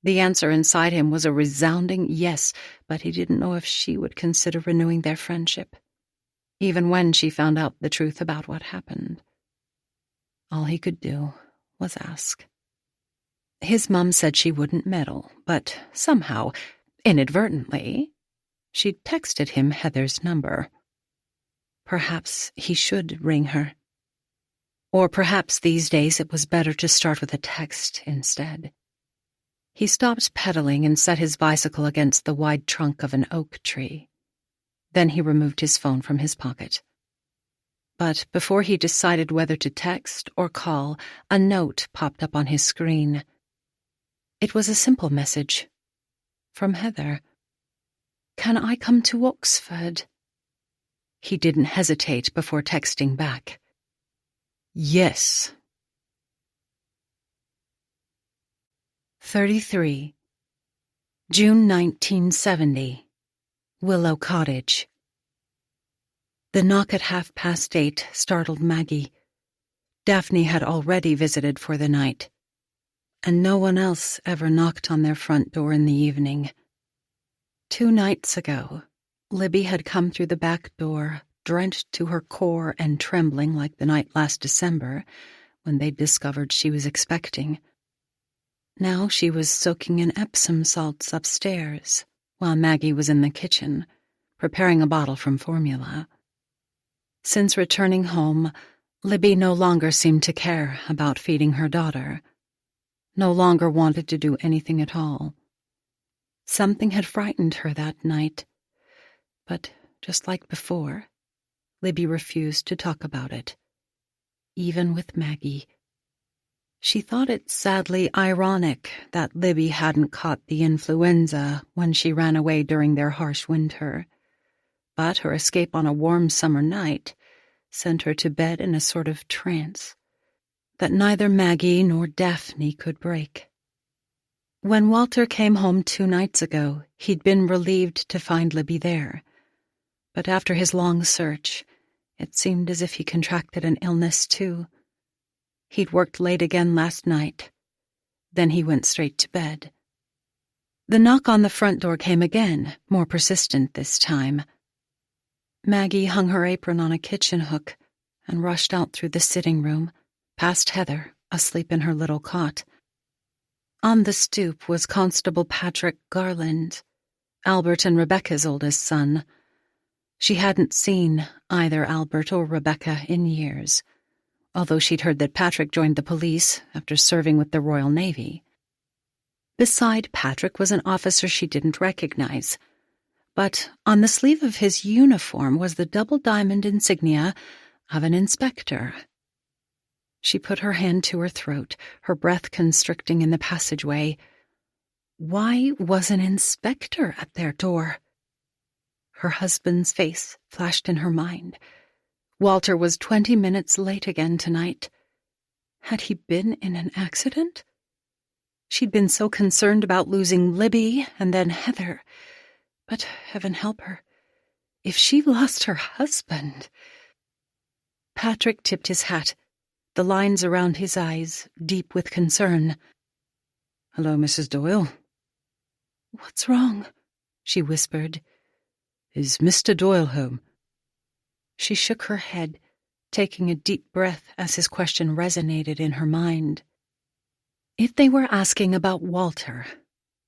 The answer inside him was a resounding yes, but he didn't know if she would consider renewing their friendship, even when she found out the truth about what happened. All he could do was ask. His mom said she wouldn't meddle, but somehow, inadvertently, she'd texted him Heather's number. Perhaps he should ring her. Or perhaps these days it was better to start with a text instead. He stopped pedaling and set his bicycle against the wide trunk of an oak tree. Then he removed his phone from his pocket. But before he decided whether to text or call, a note popped up on his screen. It was a simple message. From Heather. "Can I come to Oxford?" He didn't hesitate before texting back. "Yes." 33. June 1970. Willow Cottage. The knock at 8:30 startled Maggie. Daphne had already visited for the night, and no one else ever knocked on their front door in the evening. 2 nights ago, Libby had come through the back door, drenched to her core and trembling like the night last December, when they discovered she was expecting. Now she was soaking in Epsom salts upstairs, while Maggie was in the kitchen, preparing a bottle from formula. Since returning home, Libby no longer seemed to care about feeding her daughter, no longer wanted to do anything at all. Something had frightened her that night, but just like before, Libby refused to talk about it, even with Maggie. She thought it sadly ironic that Libby hadn't caught the influenza when she ran away during their harsh winter, but her escape on a warm summer night sent her to bed in a sort of trance that neither Maggie nor Daphne could break. When Walter came home 2 nights ago, he'd been relieved to find Libby there, but after his long search, it seemed as if he contracted an illness too. He'd worked late again last night. Then he went straight to bed. The knock on the front door came again, more persistent this time. Maggie hung her apron on a kitchen hook and rushed out through the sitting room, past Heather, asleep in her little cot. On the stoop was Constable Patrick Garland, Albert and Rebecca's oldest son. She hadn't seen either Albert or Rebecca in years, although she'd heard that Patrick joined the police after serving with the Royal Navy. Beside Patrick was an officer she didn't recognize, but on the sleeve of his uniform was the double diamond insignia of an inspector. She put her hand to her throat, her breath constricting in the passageway. Why was an inspector at their door? Her husband's face flashed in her mind. Walter was 20 minutes late again tonight. Had he been in an accident? She'd been so concerned about losing Libby and then Heather. But heaven help her. If she lost her husband... Patrick tipped his hat, the lines around his eyes deep with concern. "Hello, Mrs. Doyle." "What's wrong?" she whispered. "Is Mr. Doyle home?" She shook her head, taking a deep breath as his question resonated in her mind. If they were asking about Walter,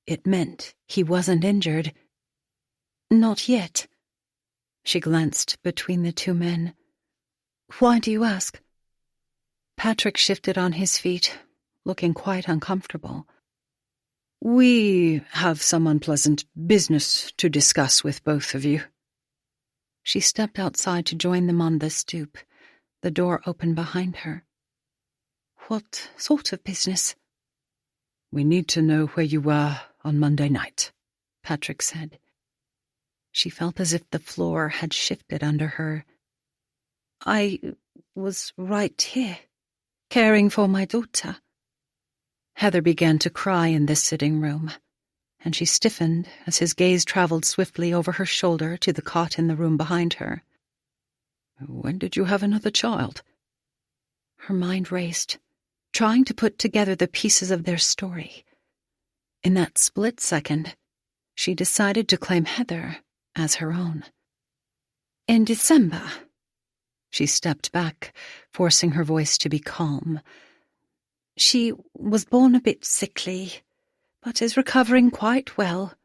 it meant he wasn't injured. "Not yet." She glanced between the two men. "Why do you ask?" Patrick shifted on his feet, looking quite uncomfortable. "We have some unpleasant business to discuss with both of you." She stepped outside to join them on the stoop, the door open behind her. "What sort of business?" "We need to know where you were on Monday night," Patrick said. She felt as if the floor had shifted under her. "I was right here, caring for my daughter." Heather began to cry in the sitting room, and she stiffened as his gaze traveled swiftly over her shoulder to the cot in the room behind her. "When did you have another child?" Her mind raced, trying to put together the pieces of their story. In that split second, she decided to claim Heather as her own. "In December." She stepped back, forcing her voice to be calm. "She was born a bit sickly, but is recovering quite well."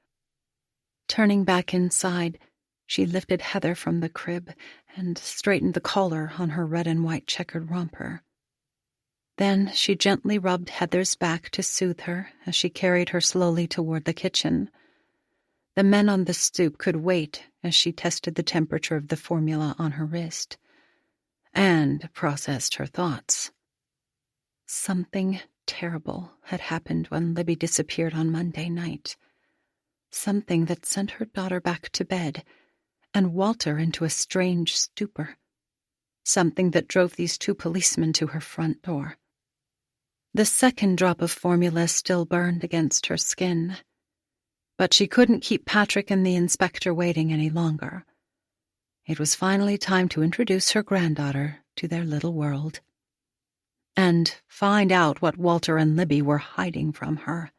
Turning back inside, she lifted Heather from the crib and straightened the collar on her red and white checkered romper. Then she gently rubbed Heather's back to soothe her as she carried her slowly toward the kitchen. The men on the stoop could wait as she tested the temperature of the formula on her wrist, and processed her thoughts. Something terrible had happened when Libby disappeared on Monday night. Something that sent her daughter back to bed and Walter into a strange stupor. Something that drove these two policemen to her front door. The second drop of formula still burned against her skin, but she couldn't keep Patrick and the inspector waiting any longer. It was finally time to introduce her granddaughter to their little world, and find out what Walter and Libby were hiding from her.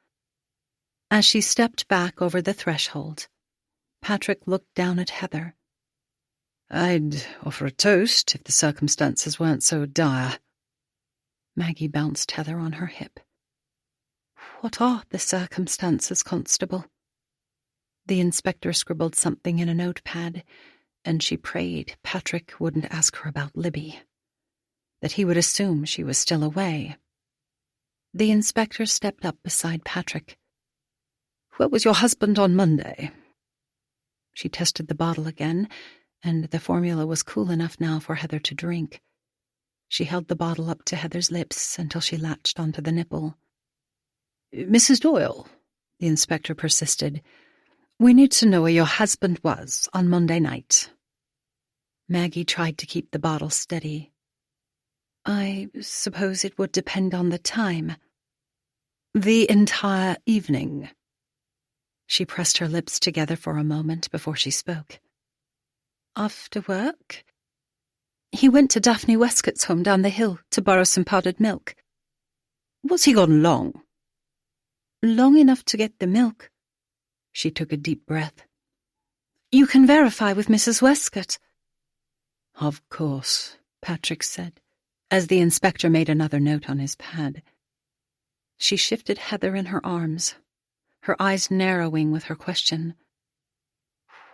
As she stepped back over the threshold, Patrick looked down at Heather. "I'd offer a toast if the circumstances weren't so dire." Maggie bounced Heather on her hip. "What are the circumstances, Constable?" The inspector scribbled something in a notepad, and she prayed Patrick wouldn't ask her about Libby, that he would assume she was still away. The inspector stepped up beside Patrick. "Where was your husband on Monday?" She tested the bottle again, and the formula was cool enough now for Heather to drink. She held the bottle up to Heather's lips until she latched onto the nipple. "Mrs. Doyle," the inspector persisted, "we need to know where your husband was on Monday night." Maggie tried to keep the bottle steady. "I suppose it would depend on the time." "The entire evening." She pressed her lips together for a moment before she spoke. "After work? He went to Daphne Westcott's home down the hill to borrow some powdered milk." "Was he gone long?" "Long enough to get the milk." She took a deep breath. "You can verify with Mrs. Westcott." "Of course," Patrick said, as the inspector made another note on his pad. She shifted Heather in her arms, her eyes narrowing with her question.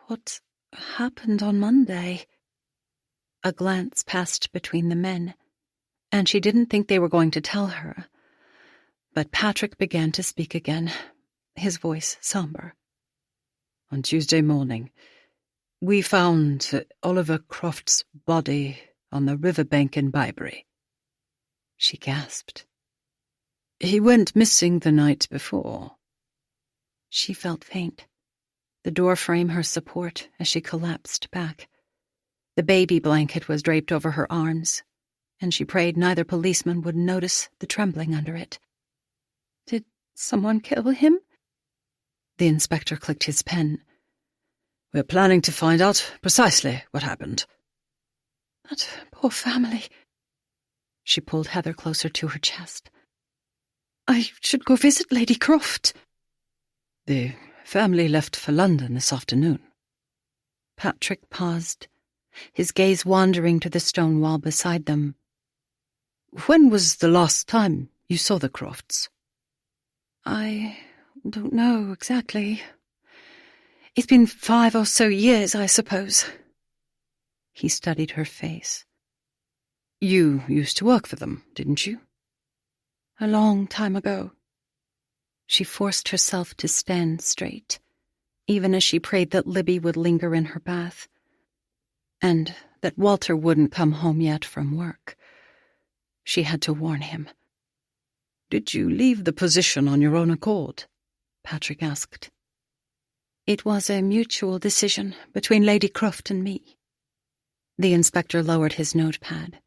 "What happened on Monday?" A glance passed between the men, and she didn't think they were going to tell her. But Patrick began to speak again, his voice somber. "On Tuesday morning, we found Oliver Croft's body on the riverbank in Byberry." She gasped. "He went missing the night before." She felt faint, the door frame her support as she collapsed back. The baby blanket was draped over her arms, and she prayed neither policeman would notice the trembling under it. "Did someone kill him?" The inspector clicked his pen. We're planning to find out precisely what happened. That poor family. She pulled Heather closer to her chest. I should go visit Lady Croft. The family left for London this afternoon. Patrick paused, his gaze wandering to the stone wall beside them. When was the last time you saw the Crofts? I don't know exactly. It's been 5 or so years, I suppose. He studied her face. You used to work for them, didn't you? A long time ago. She forced herself to stand straight, even as she prayed that Libby would linger in her bath, and that Walter wouldn't come home yet from work. She had to warn him. Did you leave the position on your own accord? Patrick asked. It was a mutual decision between Lady Croft and me. The inspector lowered his notepad.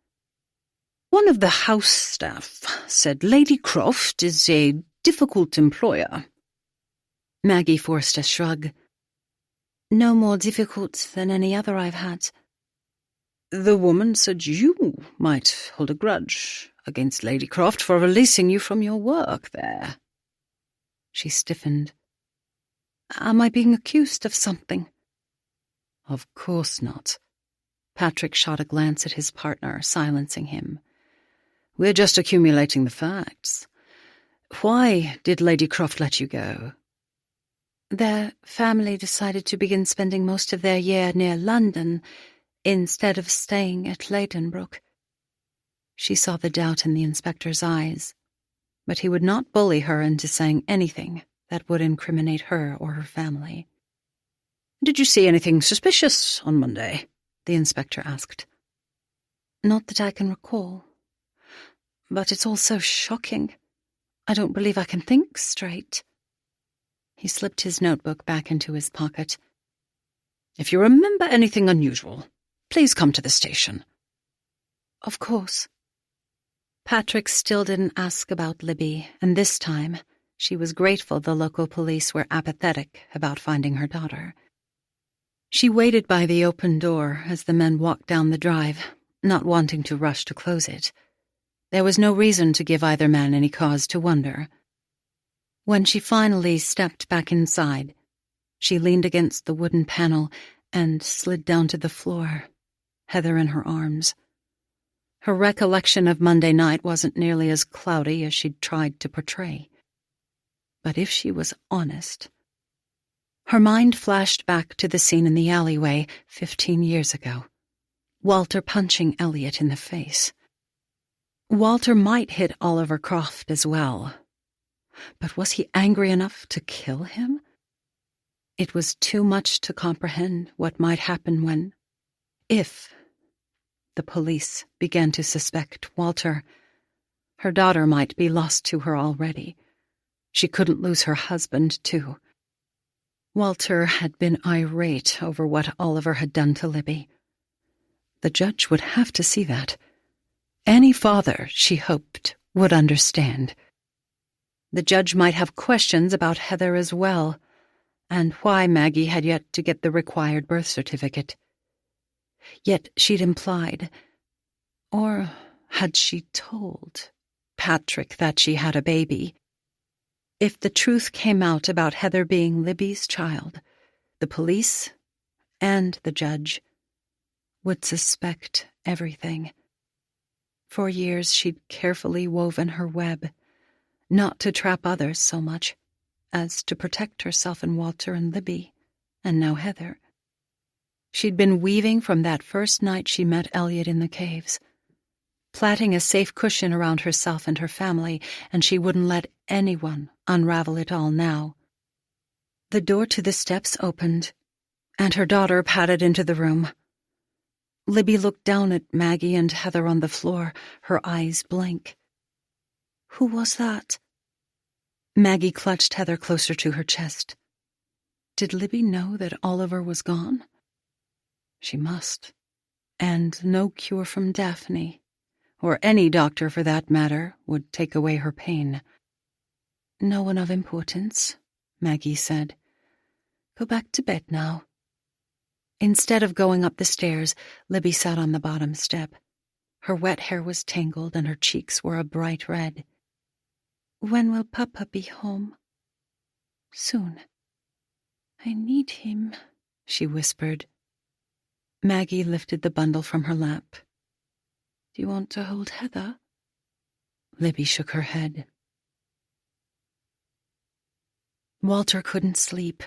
One of the house staff said Lady Croft is a difficult employer. Maggie forced a shrug. No more difficult than any other I've had. The woman said you might hold a grudge against Lady Croft for releasing you from your work there. She stiffened. Am I being accused of something? Of course not. Patrick shot a glance at his partner, silencing him. We're just accumulating the facts. Why did Lady Croft let you go? Their family decided to begin spending most of their year near London instead of staying at Ladenbrooke. She saw the doubt in the inspector's eyes, but he would not bully her into saying anything that would incriminate her or her family. Did you see anything suspicious on Monday? The inspector asked. Not that I can recall. But it's all so shocking. I don't believe I can think straight. He slipped his notebook back into his pocket. If you remember anything unusual, please come to the station. Of course. Patrick still didn't ask about Libby, and this time she was grateful the local police were apathetic about finding her daughter. She waited by the open door as the men walked down the drive, not wanting to rush to close it. There was no reason to give either man any cause to wonder. When she finally stepped back inside, she leaned against the wooden panel and slid down to the floor, Heather in her arms. Her recollection of Monday night wasn't nearly as cloudy as she'd tried to portray. But if she was honest, her mind flashed back to the scene in the alleyway 15 years ago. Walter punching Elliot in the face. Walter might hit Oliver Croft as well. But was he angry enough to kill him? It was too much to comprehend what might happen when, if, the police began to suspect Walter. Her daughter might be lost to her already. She couldn't lose her husband, too. Walter had been irate over what Oliver had done to Libby. The judge would have to see that. Any father, she hoped, would understand. The judge might have questions about Heather as well, and why Maggie had yet to get the required birth certificate. Yet she'd implied, or had she told, Patrick that she had a baby. If the truth came out about Heather being Libby's child, the police and the judge would suspect everything. For years she'd carefully woven her web, not to trap others so much as to protect herself and Walter and Libby, and now Heather. She'd been weaving from that first night she met Elliot in the caves, plaiting a safe cushion around herself and her family, and she wouldn't let anyone unravel it all now. The door to the steps opened, and her daughter padded into the room. Libby looked down at Maggie and Heather on the floor, her eyes blank. Who was that? Maggie clutched Heather closer to her chest. Did Libby know that Oliver was gone? She must. And no cure from Daphne, or any doctor for that matter, would take away her pain. No one of importance, Maggie said. Go back to bed now. Instead of going up the stairs, Libby sat on the bottom step. Her wet hair was tangled and her cheeks were a bright red. "When will Papa be home?" "Soon. I need him," she whispered. Maggie lifted the bundle from her lap. "Do you want to hold Heather?" Libby shook her head. Walter couldn't sleep.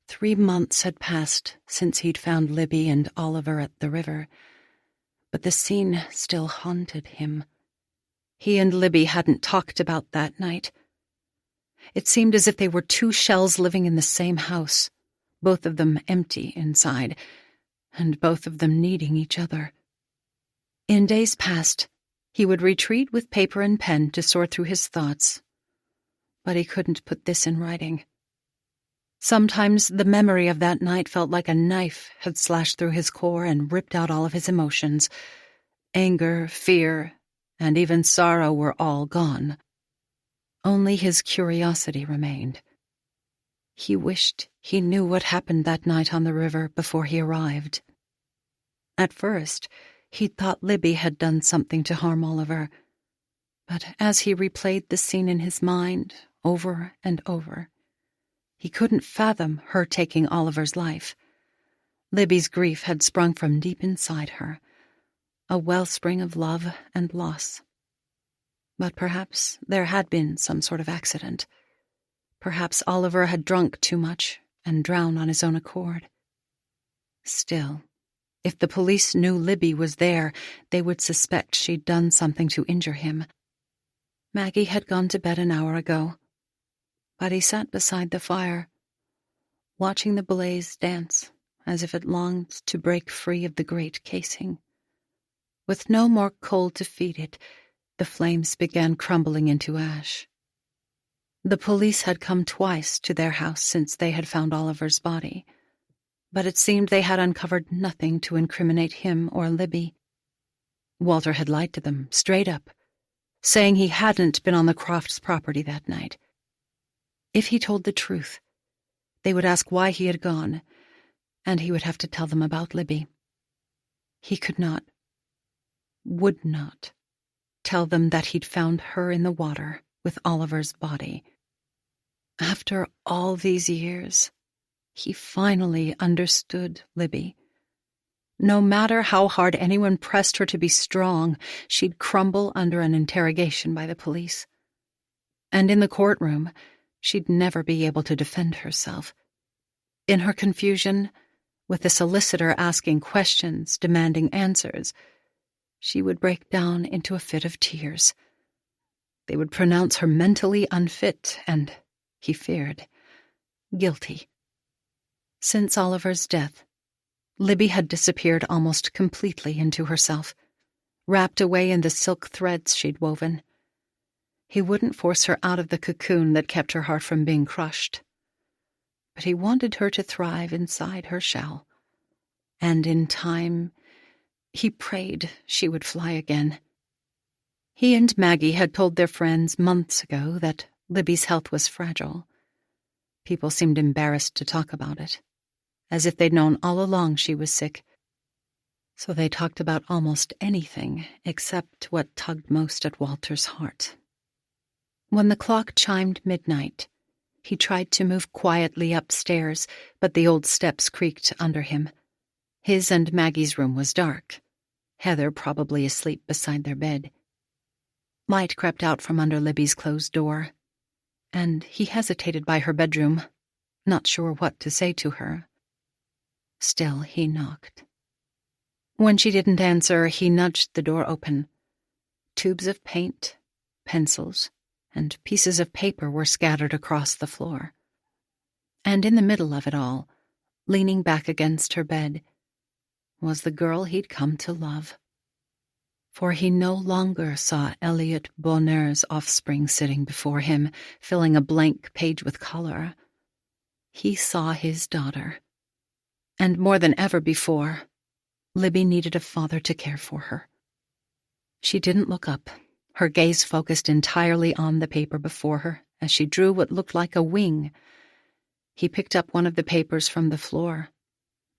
3 months had passed since he'd found Libby and Oliver at the river, but the scene still haunted him. He and Libby hadn't talked about that night. It seemed as if they were two shells living in the same house, both of them empty inside, and both of them needing each other. In days past, he would retreat with paper and pen to sort through his thoughts, but he couldn't put this in writing. Sometimes the memory of that night felt like a knife had slashed through his core and ripped out all of his emotions. Anger, fear, and even sorrow were all gone. Only his curiosity remained. He wished he knew what happened that night on the river before he arrived. At first, he'd thought Libby had done something to harm Oliver, but as he replayed the scene in his mind over and over, he couldn't fathom her taking Oliver's life. Libby's grief had sprung from deep inside her, a wellspring of love and loss. But perhaps there had been some sort of accident. Perhaps Oliver had drunk too much and drowned on his own accord. Still, if the police knew Libby was there, they would suspect she'd done something to injure him. Maggie had gone to bed an hour ago, but he sat beside the fire, watching the blaze dance as if it longed to break free of the great casing. With no more coal to feed it, the flames began crumbling into ash. The police had come twice to their house since they had found Oliver's body, but it seemed they had uncovered nothing to incriminate him or Libby. Walter had lied to them, straight up, saying he hadn't been on the Crofts' property that night. If he told the truth, they would ask why he had gone, and he would have to tell them about Libby. He could not, would not, tell them that he'd found her in the water with Oliver's body. After all these years, he finally understood Libby. No matter how hard anyone pressed her to be strong, she'd crumble under an interrogation by the police. And in the courtroom, she'd never be able to defend herself. In her confusion, with the solicitor asking questions, demanding answers, she would break down into a fit of tears. They would pronounce her mentally unfit and, he feared, guilty. Since Oliver's death, Libby had disappeared almost completely into herself, wrapped away in the silk threads she'd woven. He wouldn't force her out of the cocoon that kept her heart from being crushed, but he wanted her to thrive inside her shell. And in time, he prayed she would fly again. He and Maggie had told their friends months ago that Libby's health was fragile. People seemed embarrassed to talk about it, as if they'd known all along she was sick. So they talked about almost anything except what tugged most at Walter's heart. When the clock chimed midnight, he tried to move quietly upstairs, but the old steps creaked under him. His and Maggie's room was dark, Heather probably asleep beside their bed. Light crept out from under Libby's closed door, and he hesitated by her bedroom, not sure what to say to her. Still, he knocked. When she didn't answer, he nudged the door open. Tubes of paint, pencils, and pieces of paper were scattered across the floor. And in the middle of it all, leaning back against her bed, was the girl he'd come to love. For he no longer saw Elliot Bonheur's offspring sitting before him, filling a blank page with color. He saw his daughter. And more than ever before, Libby needed a father to care for her. She didn't look up, her gaze focused entirely on the paper before her as she drew what looked like a wing. He picked up one of the papers from the floor,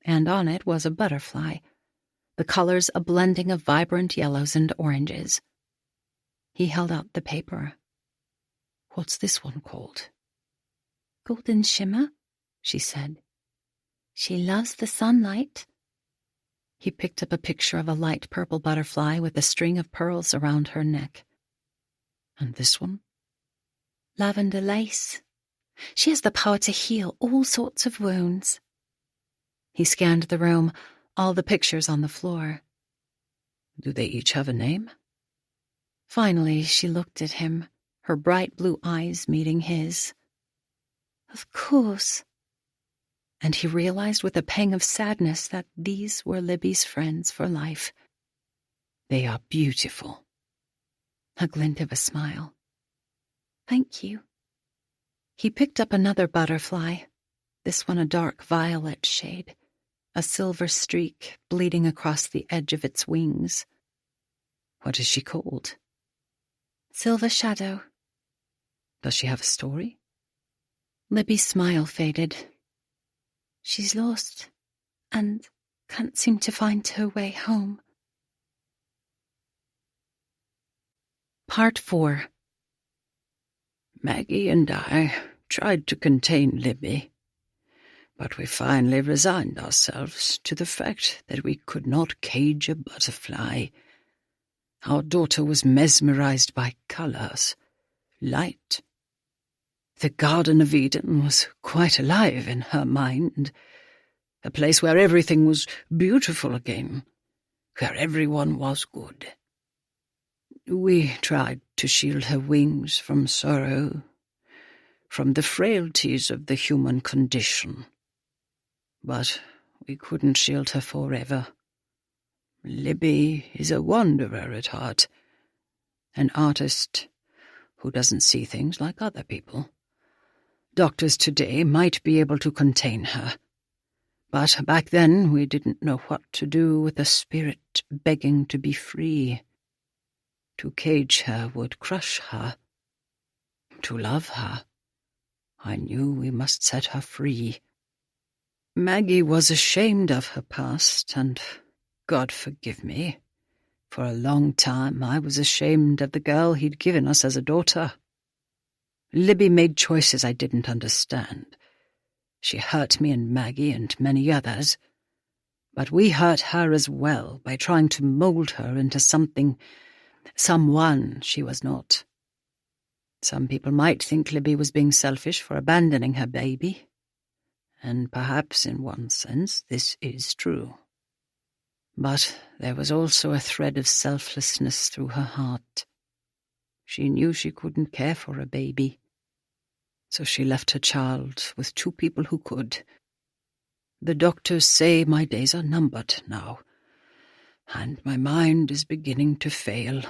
and on it was a butterfly, the colors a blending of vibrant yellows and oranges. He held out the paper. "What's this one called?" "Golden Shimmer," she said. "She loves the sunlight." He picked up a picture of a light purple butterfly with a string of pearls around her neck. "And this one?" "Lavender lace. She has the power to heal all sorts of wounds." He scanned the room, all the pictures on the floor. "Do they each have a name?" Finally, she looked at him, her bright blue eyes meeting his. "Of course." And he realized with a pang of sadness that these were Libby's friends for life. "They are beautiful." A glint of a smile. "Thank you." He picked up another butterfly, this one a dark violet shade, a silver streak bleeding across the edge of its wings. "What is she called?" "Silver Shadow." "Does she have a story?" Libby's smile faded. "She's lost, and can't seem to find her way home." Part 4. Maggie and I tried to contain Libby, but we finally resigned ourselves to the fact that we could not cage a butterfly. Our daughter was mesmerized by colors, light. The Garden of Eden was quite alive in her mind, a place where everything was beautiful again, where everyone was good. We tried to shield her wings from sorrow, from the frailties of the human condition. But we couldn't shield her forever. Libby is a wanderer at heart, an artist who doesn't see things like other people. Doctors today might be able to contain her, but back then we didn't know what to do with a spirit begging to be free. To cage her would crush her. To love her, I knew we must set her free. Maggie was ashamed of her past, and, God forgive me, for a long time I was ashamed of the girl he'd given us as a daughter. Libby made choices I didn't understand. She hurt me and Maggie and many others, but we hurt her as well by trying to mold her into someone she was not. Some people might think Libby was being selfish for abandoning her baby, and perhaps in one sense this is true. But there was also a thread of selflessness through her heart. She knew she couldn't care for a baby, so she left her child with two people who could. The doctors say my days are numbered now, and my mind is beginning to fail.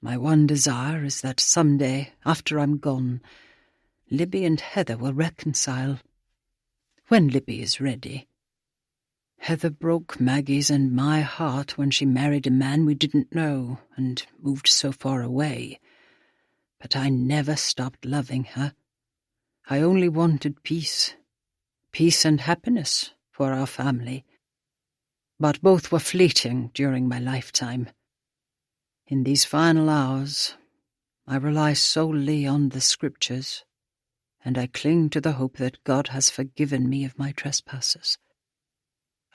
My one desire is that someday, after I'm gone, Libby and Heather will reconcile. When Libby is ready. Heather broke Maggie's and my heart when she married a man we didn't know and moved so far away. But I never stopped loving her. I only wanted peace and happiness for our family. But both were fleeting during my lifetime. In these final hours, I rely solely on the scriptures, and I cling to the hope that God has forgiven me of my trespasses.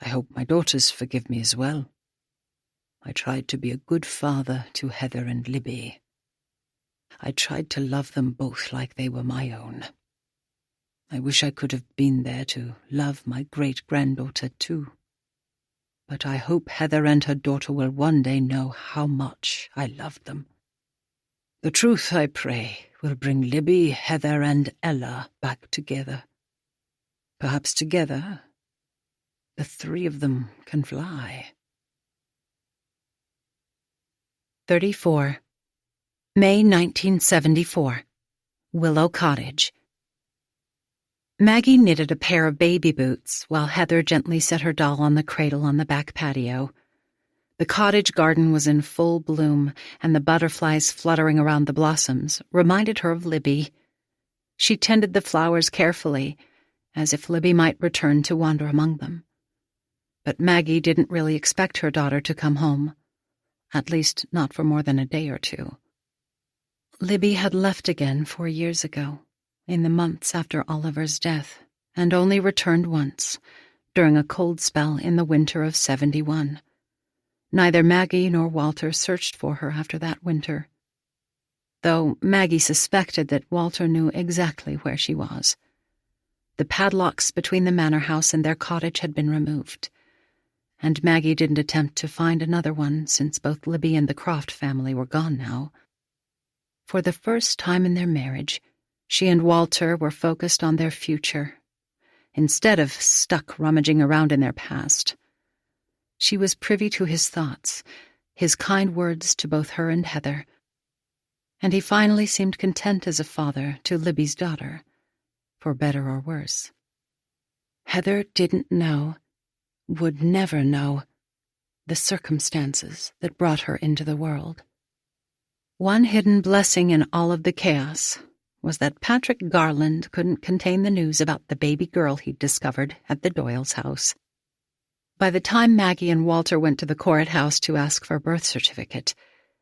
I hope my daughters forgive me as well. I tried to be a good father to Heather and Libby. I tried to love them both like they were my own. I wish I could have been there to love my great-granddaughter too. But I hope Heather and her daughter will one day know how much I loved them. The truth, I pray, will bring Libby, Heather, and Ella back together. Perhaps together, the three of them can fly. 34. May 1974. Willow Cottage. Maggie knitted a pair of baby boots while Heather gently set her doll on the cradle on the back patio. The cottage garden was in full bloom, and the butterflies fluttering around the blossoms reminded her of Libby. She tended the flowers carefully, as if Libby might return to wander among them. But Maggie didn't really expect her daughter to come home, at least not for more than a day or two. Libby had left again 4 years ago, in the months after Oliver's death, and only returned once, during a cold spell in the winter of 71. Neither Maggie nor Walter searched for her after that winter, though Maggie suspected that Walter knew exactly where she was. The padlocks between the manor house and their cottage had been removed, and Maggie didn't attempt to find another one since both Libby and the Croft family were gone now. For the first time in their marriage, she and Walter were focused on their future, instead of stuck rummaging around in their past. She was privy to his thoughts, his kind words to both her and Heather, and he finally seemed content as a father to Libby's daughter, for better or worse. Heather didn't know, would never know, the circumstances that brought her into the world. One hidden blessing in all of the chaos was that Patrick Garland couldn't contain the news about the baby girl he'd discovered at the Doyle's house. By the time Maggie and Walter went to the courthouse to ask for a birth certificate,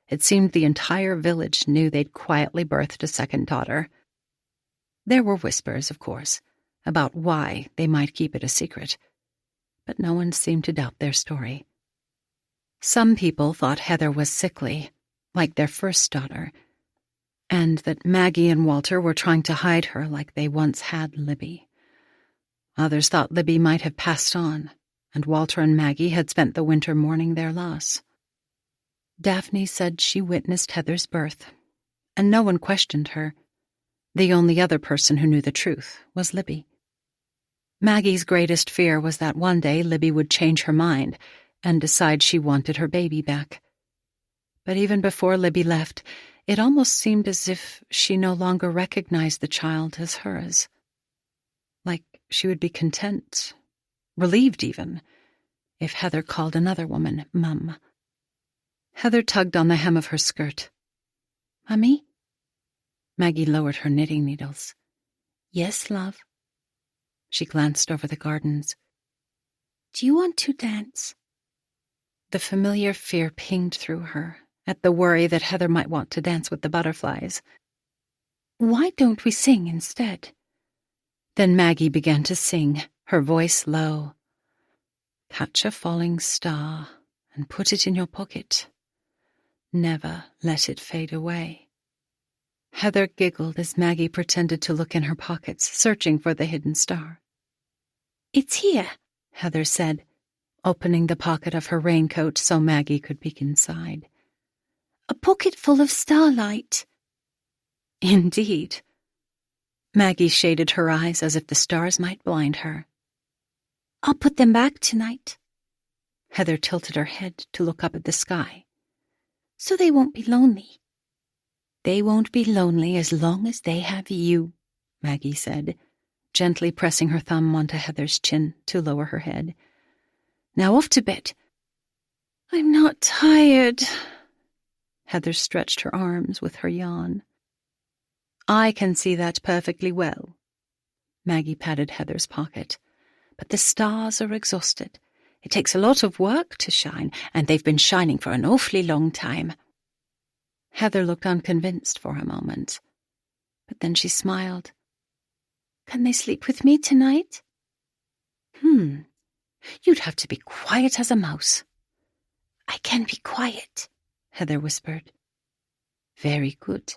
it seemed the entire village knew they'd quietly birthed a second daughter. There were whispers, of course, about why they might keep it a secret, but no one seemed to doubt their story. Some people thought Heather was sickly, like their first daughter, and that Maggie and Walter were trying to hide her like they once had Libby. Others thought Libby might have passed on, and Walter and Maggie had spent the winter mourning their loss. Daphne said she witnessed Heather's birth, and no one questioned her. The only other person who knew the truth was Libby. Maggie's greatest fear was that one day Libby would change her mind and decide she wanted her baby back. But even before Libby left, it almost seemed as if she no longer recognized the child as hers. Like she would be content, relieved even, if Heather called another woman Mum. Heather tugged on the hem of her skirt. "Mummy?" Maggie lowered her knitting needles. "Yes, love." She glanced over the gardens. "Do you want to dance?" The familiar fear pinged through her at the worry that Heather might want to dance with the butterflies. "Why don't we sing instead?" Then Maggie began to sing, her voice low. "Catch a falling star and put it in your pocket. Never let it fade away." Heather giggled as Maggie pretended to look in her pockets, searching for the hidden star. "It's here," Heather said, opening the pocket of her raincoat so Maggie could peek inside. "A pocket full of starlight." Indeed. Maggie shaded her eyes as if the stars might blind her. "I'll put them back tonight." Heather tilted her head to look up at the sky. "So they won't be lonely." "They won't be lonely as long as they have you," Maggie said, gently pressing her thumb onto Heather's chin to lower her head. "Now off to bed." "I'm not tired." Heather stretched her arms with her yawn. "I can see that perfectly well." Maggie patted Heather's pocket. "But the stars are exhausted. It takes a lot of work to shine, and they've been shining for an awfully long time." Heather looked unconvinced for a moment, but then she smiled. "Can they sleep with me tonight?" You'd have to be quiet as a mouse." "I can be quiet," Heather whispered. "Very good."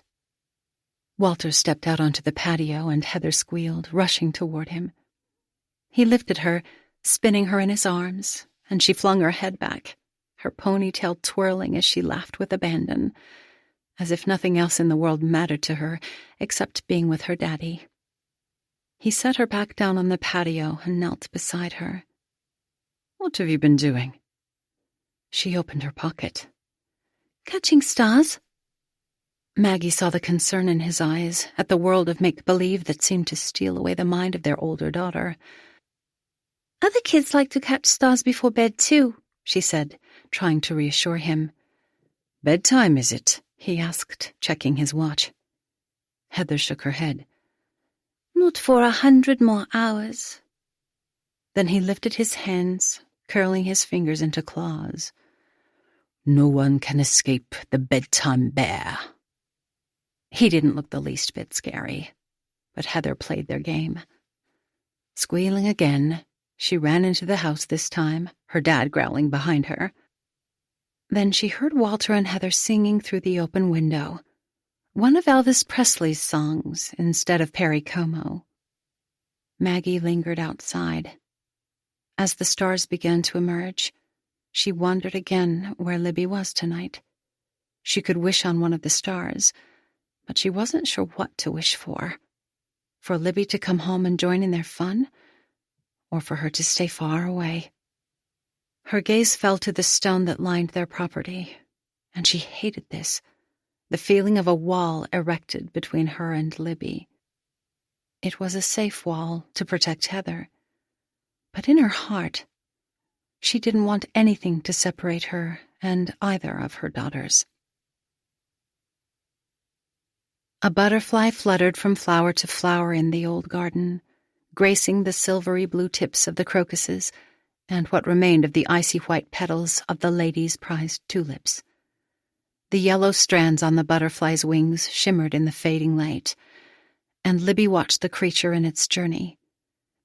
Walter stepped out onto the patio and Heather squealed, rushing toward him. He lifted her, spinning her in his arms, and she flung her head back, her ponytail twirling as she laughed with abandon, as if nothing else in the world mattered to her except being with her daddy. He set her back down on the patio and knelt beside her. "What have you been doing?" She opened her pocket. "Catching stars." Maggie saw the concern in his eyes at the world of make-believe that seemed to steal away the mind of their older daughter. "Other kids like to catch stars before bed too," she said, trying to reassure him. "Bedtime, is it?" he asked, checking his watch. Heather shook her head. "Not for 100 more hours." Then he lifted his hands, curling his fingers into claws. "No one can escape the bedtime bear." He didn't look the least bit scary, but Heather played their game. Squealing again, she ran into the house this time, her dad growling behind her. Then she heard Walter and Heather singing through the open window, one of Elvis Presley's songs instead of Perry Como. Maggie lingered outside. As the stars began to emerge, she wondered again where Libby was tonight. She could wish on one of the stars, but she wasn't sure what to wish for. For Libby to come home and join in their fun, or for her to stay far away. Her gaze fell to the stone that lined their property, and she hated this, the feeling of a wall erected between her and Libby. It was a safe wall to protect Heather, but in her heart, she didn't want anything to separate her and either of her daughters. A butterfly fluttered from flower to flower in the old garden, gracing the silvery blue tips of the crocuses and what remained of the icy white petals of the lady's prized tulips. The yellow strands on the butterfly's wings shimmered in the fading light, and Libby watched the creature in its journey,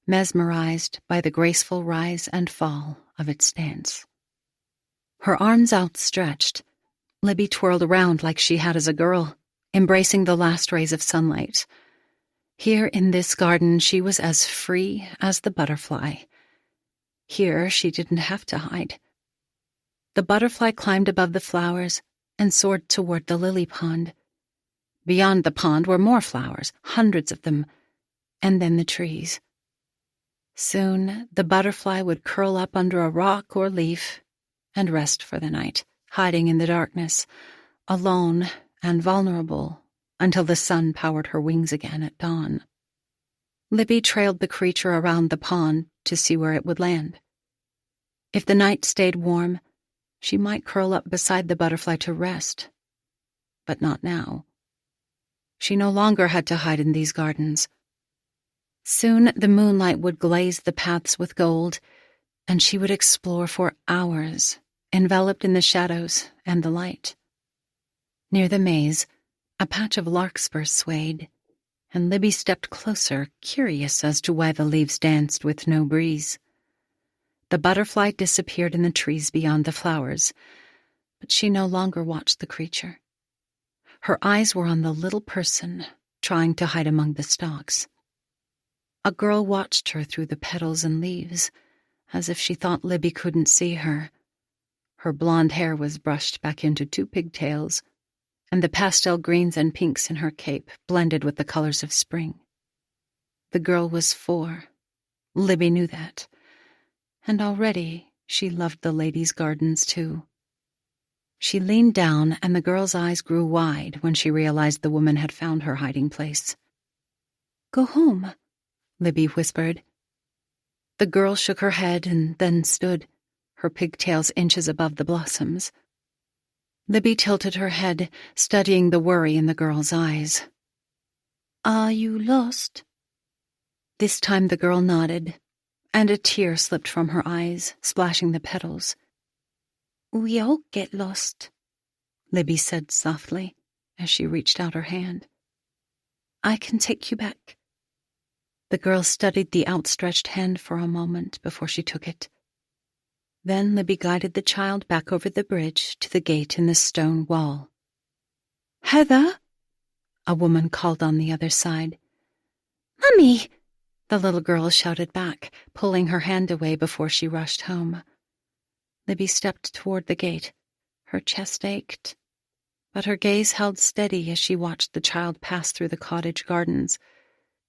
mesmerized by the graceful rise and fall of its dance. Her arms outstretched, Libby twirled around like she had as a girl, embracing the last rays of sunlight. Here in this garden she was as free as the butterfly. Here she didn't have to hide. The butterfly climbed above the flowers and soared toward the lily pond. Beyond the pond were more flowers, hundreds of them, and then the trees. Soon the butterfly would curl up under a rock or leaf and rest for the night, hiding in the darkness, alone and vulnerable, until the sun powered her wings again at dawn. Libby trailed the creature around the pond to see where it would land. If the night stayed warm, she might curl up beside the butterfly to rest. But not now. She no longer had to hide in these gardens. Soon the moonlight would glaze the paths with gold, and she would explore for hours, enveloped in the shadows and the light. Near the maze, a patch of larkspur swayed, and Libby stepped closer, curious as to why the leaves danced with no breeze. The butterfly disappeared in the trees beyond the flowers, but she no longer watched the creature. Her eyes were on the little person, trying to hide among the stalks. A girl watched her through the petals and leaves, as if she thought Libby couldn't see her. Her blonde hair was brushed back into two pigtails, and the pastel greens and pinks in her cape blended with the colors of spring. The girl was 4. Libby knew that. And already she loved the ladies' gardens too. She leaned down, and the girl's eyes grew wide when she realized the woman had found her hiding place. "Go home," Libby whispered. The girl shook her head and then stood, her pigtails inches above the blossoms. Libby tilted her head, studying the worry in the girl's eyes. "Are you lost?" This time the girl nodded, and a tear slipped from her eyes, splashing the petals. "We all get lost," Libby said softly, as she reached out her hand. "I can take you back." The girl studied the outstretched hand for a moment before she took it. Then Libby guided the child back over the bridge to the gate in the stone wall. "Heather!" a woman called on the other side. "Mummy!" the little girl shouted back, pulling her hand away before she rushed home. Libby stepped toward the gate. Her chest ached, but her gaze held steady as she watched the child pass through the cottage gardens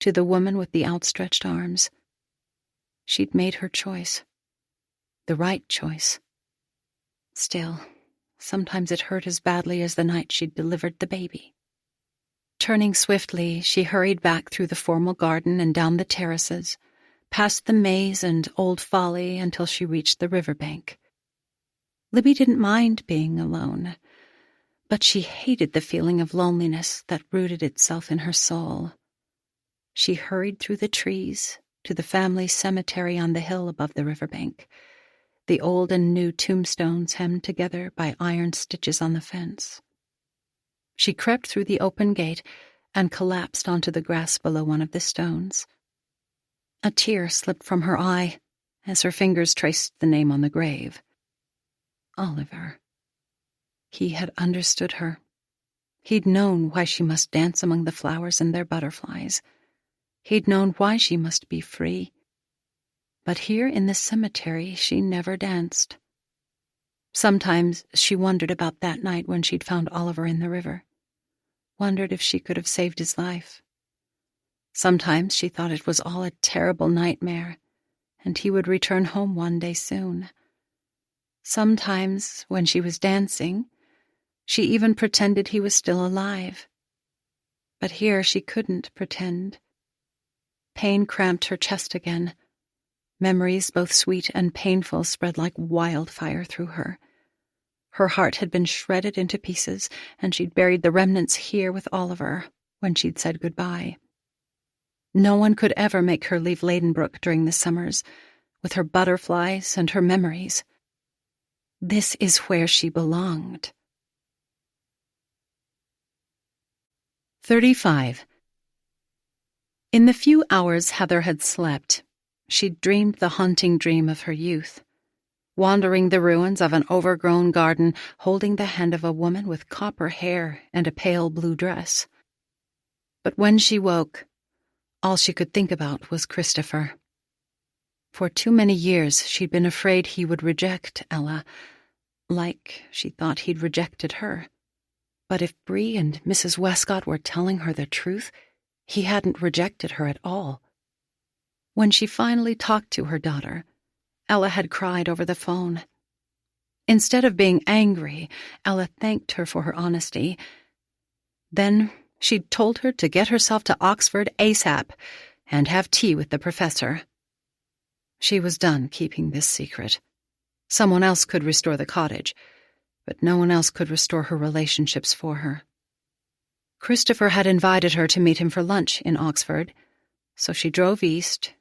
to the woman with the outstretched arms. She'd made her choice. The right choice. Still, sometimes it hurt as badly as the night she'd delivered the baby. Turning swiftly, she hurried back through the formal garden and down the terraces, past the maze and old folly until she reached the riverbank. Libby didn't mind being alone, but she hated the feeling of loneliness that rooted itself in her soul. She hurried through the trees to the family cemetery on the hill above the riverbank. the old and new tombstones hemmed together by iron stitches on the fence. She crept through the open gate and collapsed onto the grass below one of the stones. A tear slipped from her eye as her fingers traced the name on the grave. Oliver. He had understood her. He'd known why she must dance among the flowers and their butterflies. He'd known why she must be free. But here in the cemetery she never danced. Sometimes she wondered about that night when she'd found Oliver in the river. Wondered if she could have saved his life. Sometimes she thought it was all a terrible nightmare, and he would return home one day soon. Sometimes, when she was dancing, she even pretended he was still alive. But here she couldn't pretend. Pain cramped her chest again. Memories, both sweet and painful, spread like wildfire through her. Her heart had been shredded into pieces, and she'd buried the remnants here with Oliver when she'd said goodbye. No one could ever make her leave Ladenbrooke during the summers, with her butterflies and her memories. This is where she belonged. 35. In the few hours Heather had slept, she'd dreamed the haunting dream of her youth, wandering the ruins of an overgrown garden, holding the hand of a woman with copper hair and a pale blue dress. But when she woke, all she could think about was Christopher. For too many years she'd been afraid he would reject Ella, like she thought he'd rejected her. But if Bree and Mrs. Westcott were telling her the truth, he hadn't rejected her at all. When she finally talked to her daughter, Ella had cried over the phone. Instead of being angry, Ella thanked her for her honesty. Then she'd told her to get herself to Oxford ASAP and have tea with the professor. She was done keeping this secret. Someone else could restore the cottage, but no one else could restore her relationships for her. Christopher had invited her to meet him for lunch in Oxford, so she drove east,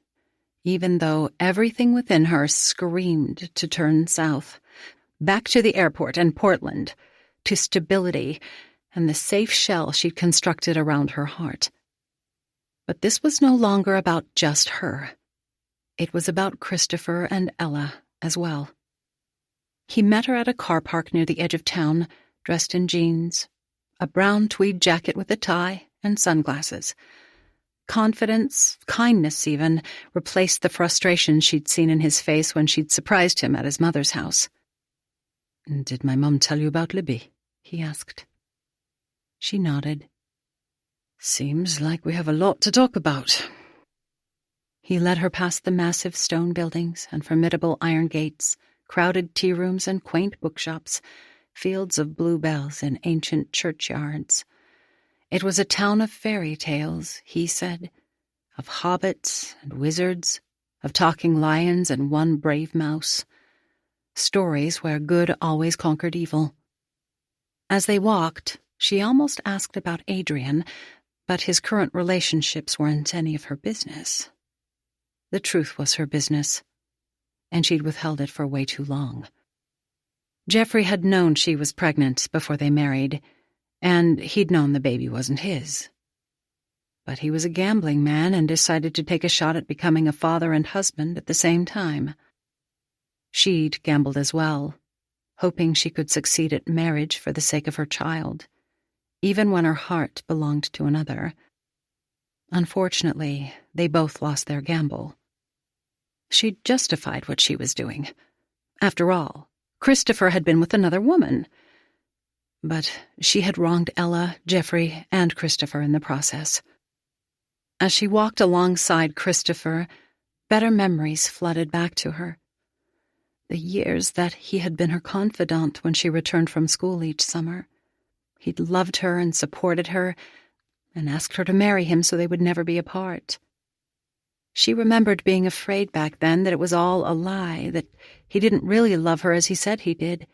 even though everything within her screamed to turn south, back to the airport and Portland, to stability and the safe shell she'd constructed around her heart. But this was no longer about just her. It was about Christopher and Ella as well. He met her at a car park near the edge of town, dressed in jeans, a brown tweed jacket with a tie, and sunglasses. Confidence, kindness even, replaced the frustration she'd seen in his face when she'd surprised him at his mother's house. "Did my mum tell you about Libby?" he asked. She nodded. "Seems like we have a lot to talk about." He led her past the massive stone buildings and formidable iron gates, crowded tea rooms and quaint bookshops, fields of bluebells and ancient churchyards. It was a town of fairy tales, he said, of hobbits and wizards, of talking lions and one brave mouse. Stories where good always conquered evil. As they walked, she almost asked about Adrian, but his current relationships weren't any of her business. The truth was her business, and she'd withheld it for way too long. Jeffrey had known she was pregnant before they married, and he'd known the baby wasn't his. But he was a gambling man and decided to take a shot at becoming a father and husband at the same time. She'd gambled as well, hoping she could succeed at marriage for the sake of her child, even when her heart belonged to another. Unfortunately, they both lost their gamble. She'd justified what she was doing. After all, Christopher had been with another woman. But she had wronged Ella, Jeffrey, and Christopher in the process. As she walked alongside Christopher, better memories flooded back to her. The years that he had been her confidant when she returned from school each summer. He'd loved her and supported her, and asked her to marry him so they would never be apart. She remembered being afraid back then that it was all a lie, that he didn't really love her as he said he did.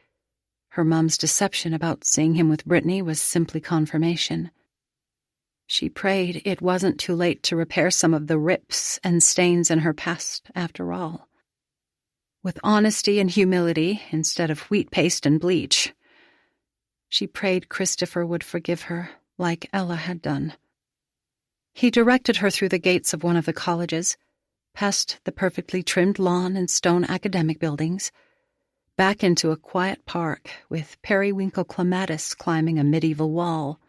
Her mum's deception about seeing him with Brittany was simply confirmation. She prayed it wasn't too late to repair some of the rips and stains in her past, after all. with honesty and humility instead of wheat paste and bleach. She prayed Christopher would forgive her, like Ella had done. He directed her through the gates of one of the colleges, past the perfectly trimmed lawn and stone academic buildings, back into a quiet park with periwinkle clematis climbing a medieval wall.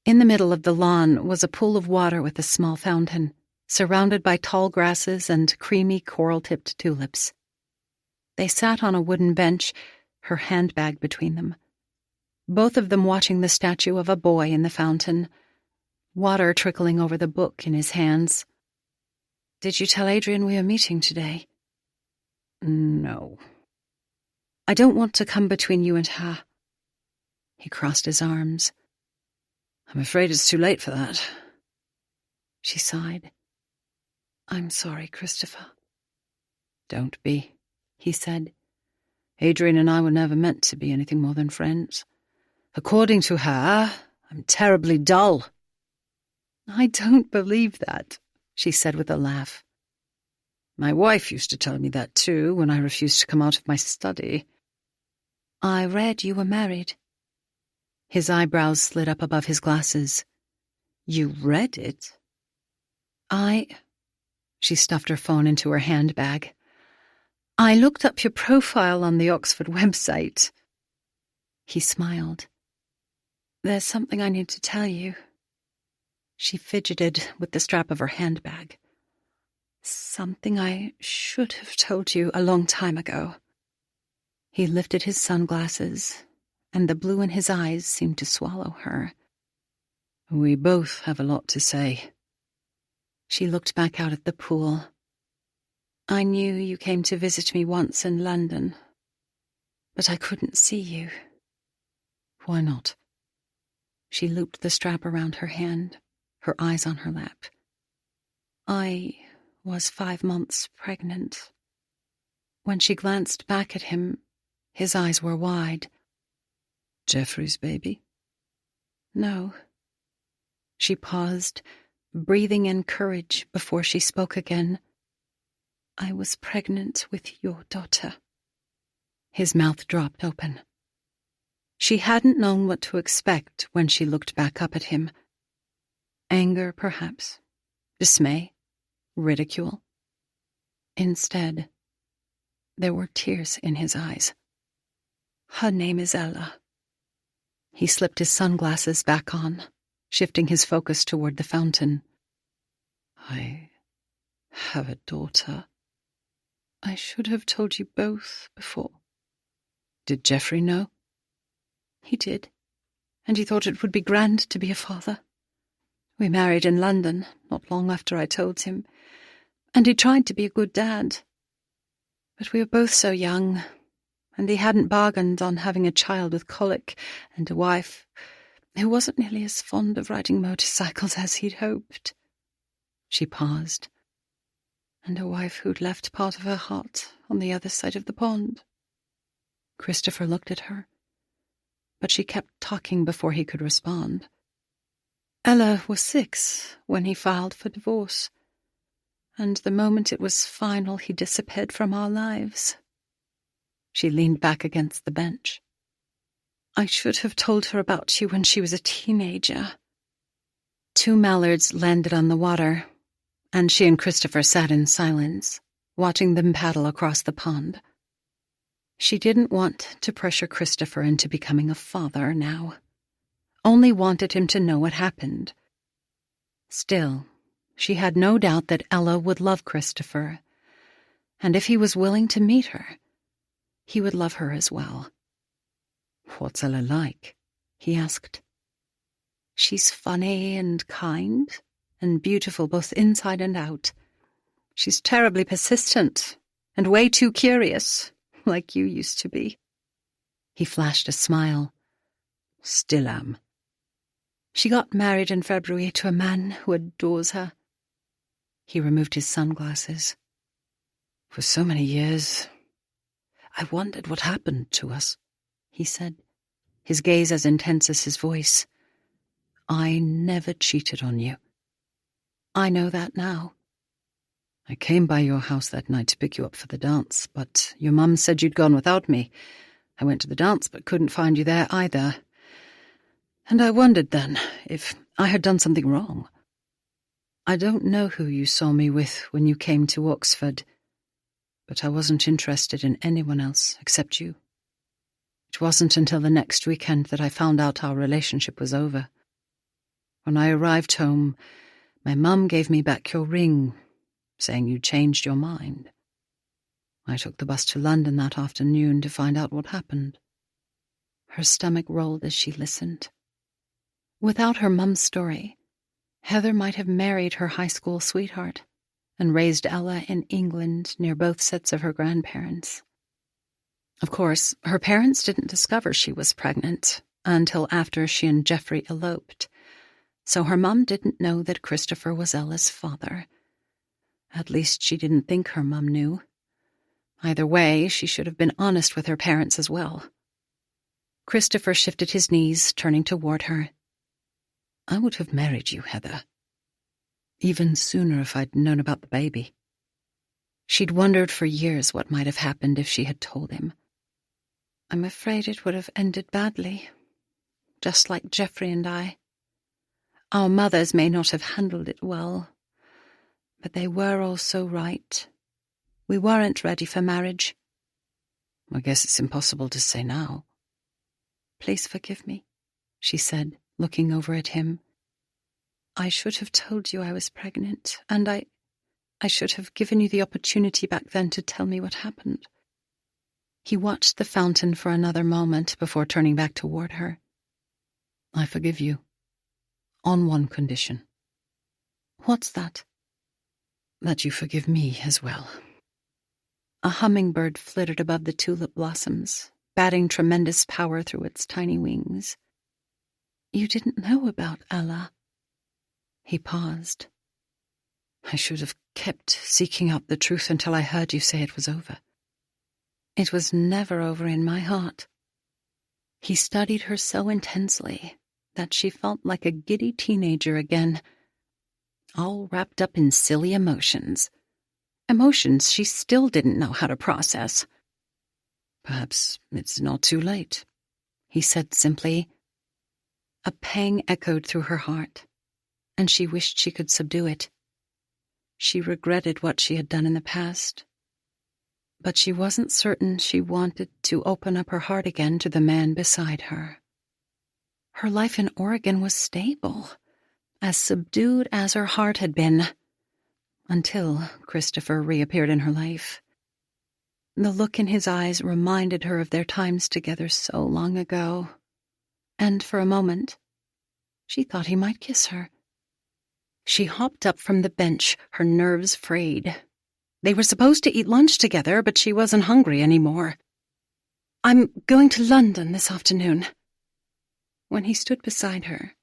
In the middle of the lawn was a pool of water with a small fountain, surrounded by tall grasses and creamy coral-tipped tulips. They sat on a wooden bench, her handbag between them, both of them watching the statue of a boy in the fountain, water trickling over the book in his hands. "Did you tell Adrian we are meeting today?" "No." "I don't want to come between you and her." He crossed his arms. "I'm afraid it's too late for that." She sighed. "I'm sorry, Christopher." "Don't be," he said. "Adrian and I were never meant to be anything more than friends. According to her, I'm terribly dull." "I don't believe that," she said with a laugh. "My wife used to tell me that too when I refused to come out of my study." "I read you were married." His eyebrows slid up above his glasses. "You read it?" She stuffed her phone into her handbag. "I looked up your profile on the Oxford website." He smiled. "There's something I need to tell you." She fidgeted with the strap of her handbag. "Something I should have told you a long time ago." He lifted his sunglasses, and the blue in his eyes seemed to swallow her. "We both have a lot to say." She looked back out at the pool. "I knew you came to visit me once in London, but I couldn't see you." "Why not?" She looped the strap around her hand, her eyes on her lap. "I was 5 months pregnant." When she glanced back at him, his eyes were wide. "Jeffrey's baby?" "No." She paused, breathing in courage before she spoke again. "I was pregnant with your daughter." His mouth dropped open. She hadn't known what to expect when she looked back up at him. Anger, perhaps. Dismay. Ridicule. Instead, there were tears in his eyes. "Her name is Ella." He slipped his sunglasses back on, shifting his focus toward the fountain. "I have a daughter." "I should have told you both before." "Did Jeffrey know?" "He did, and he thought it would be grand to be a father. We married in London, not long after I told him, and he tried to be a good dad. But we were both so young, and he hadn't bargained on having a child with colic and a wife who wasn't nearly as fond of riding motorcycles as he'd hoped." She paused. "And a wife who'd left part of her heart on the other side of the pond." Christopher looked at her, but she kept talking before he could respond. "Ella was 6 when he filed for divorce, and the moment it was final, he disappeared from our lives." She leaned back against the bench. "I should have told her about you when she was a teenager." 2 mallards landed on the water, and she and Christopher sat in silence, watching them paddle across the pond. She didn't want to pressure Christopher into becoming a father now, only wanted him to know what happened. Still, she had no doubt that Ella would love Christopher, and if he was willing to meet her, he would love her as well. "What's Ella like?" he asked. "She's funny and kind, and beautiful both inside and out. She's terribly persistent, and way too curious, like you used to be." He flashed a smile. "Still am." "She got married in February to a man who adores her." He removed his sunglasses. "For so many years, I wondered what happened to us," he said, his gaze as intense as his voice. "I never cheated on you." "I know that now." I came by your house that night to pick you up for the dance, but your mum said you'd gone without me. I went to the dance but couldn't find you there either. And I wondered then if I had done something wrong. I don't know who you saw me with when you came to Oxford, but I wasn't interested in anyone else except you. It wasn't until the next weekend that I found out our relationship was over. When I arrived home, my mum gave me back your ring, saying you changed your mind. I took the bus to London that afternoon to find out what happened. Her stomach rolled as she listened. Without her mum's story, Heather might have married her high school sweetheart and raised Ella in England near both sets of her grandparents. Of course, her parents didn't discover she was pregnant until after she and Geoffrey eloped, so her mum didn't know that Christopher was Ella's father. At least she didn't think her mum knew. Either way, she should have been honest with her parents as well. Christopher shifted his knees, turning toward her. I would have married you, Heather. Even sooner if I'd known about the baby. She'd wondered for years what might have happened if she had told him. I'm afraid it would have ended badly, just like Geoffrey and I. Our mothers may not have handled it well, but they were also right. We weren't ready for marriage. I guess it's impossible to say now. Please forgive me, she said, looking over at him. I should have told you I was pregnant, and I should have given you the opportunity back then to tell me what happened. He watched the fountain for another moment before turning back toward her. I forgive you. On one condition. What's that? That you forgive me as well. A hummingbird flittered above the tulip blossoms, batting tremendous power through its tiny wings. You didn't know about Ella. He paused. I should have kept seeking out the truth until I heard you say it was over. It was never over in my heart. He studied her so intensely that she felt like a giddy teenager again, all wrapped up in silly emotions. Emotions she still didn't know how to process. Perhaps it's not too late, he said simply. A pang echoed through her heart, and she wished she could subdue it. She regretted what she had done in the past, but she wasn't certain she wanted to open up her heart again to the man beside her. Her life in Oregon was stable, as subdued as her heart had been, until Christopher reappeared in her life. The look in his eyes reminded her of their times together so long ago, and for a moment, she thought he might kiss her. She hopped up from the bench, her nerves frayed. They were supposed to eat lunch together, but she wasn't hungry anymore. I'm going to London this afternoon. When he stood beside her,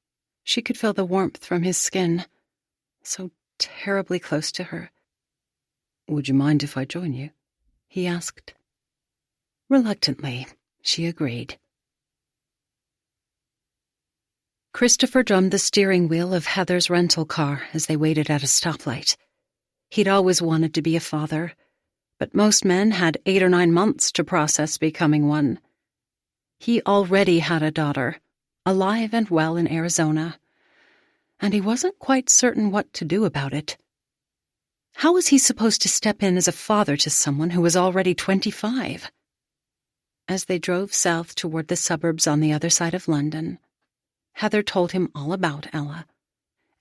she could feel the warmth from his skin, so terribly close to her. Would you mind if I join you? He asked. Reluctantly, she agreed. Christopher drummed the steering wheel of Heather's rental car as they waited at a stoplight. He'd always wanted to be a father, but most men had 8 or 9 months to process becoming one. He already had a daughter, alive and well in Arizona, and he wasn't quite certain what to do about it. How was he supposed to step in as a father to someone who was already 25? As they drove south toward the suburbs on the other side of London, Heather told him all about Ella,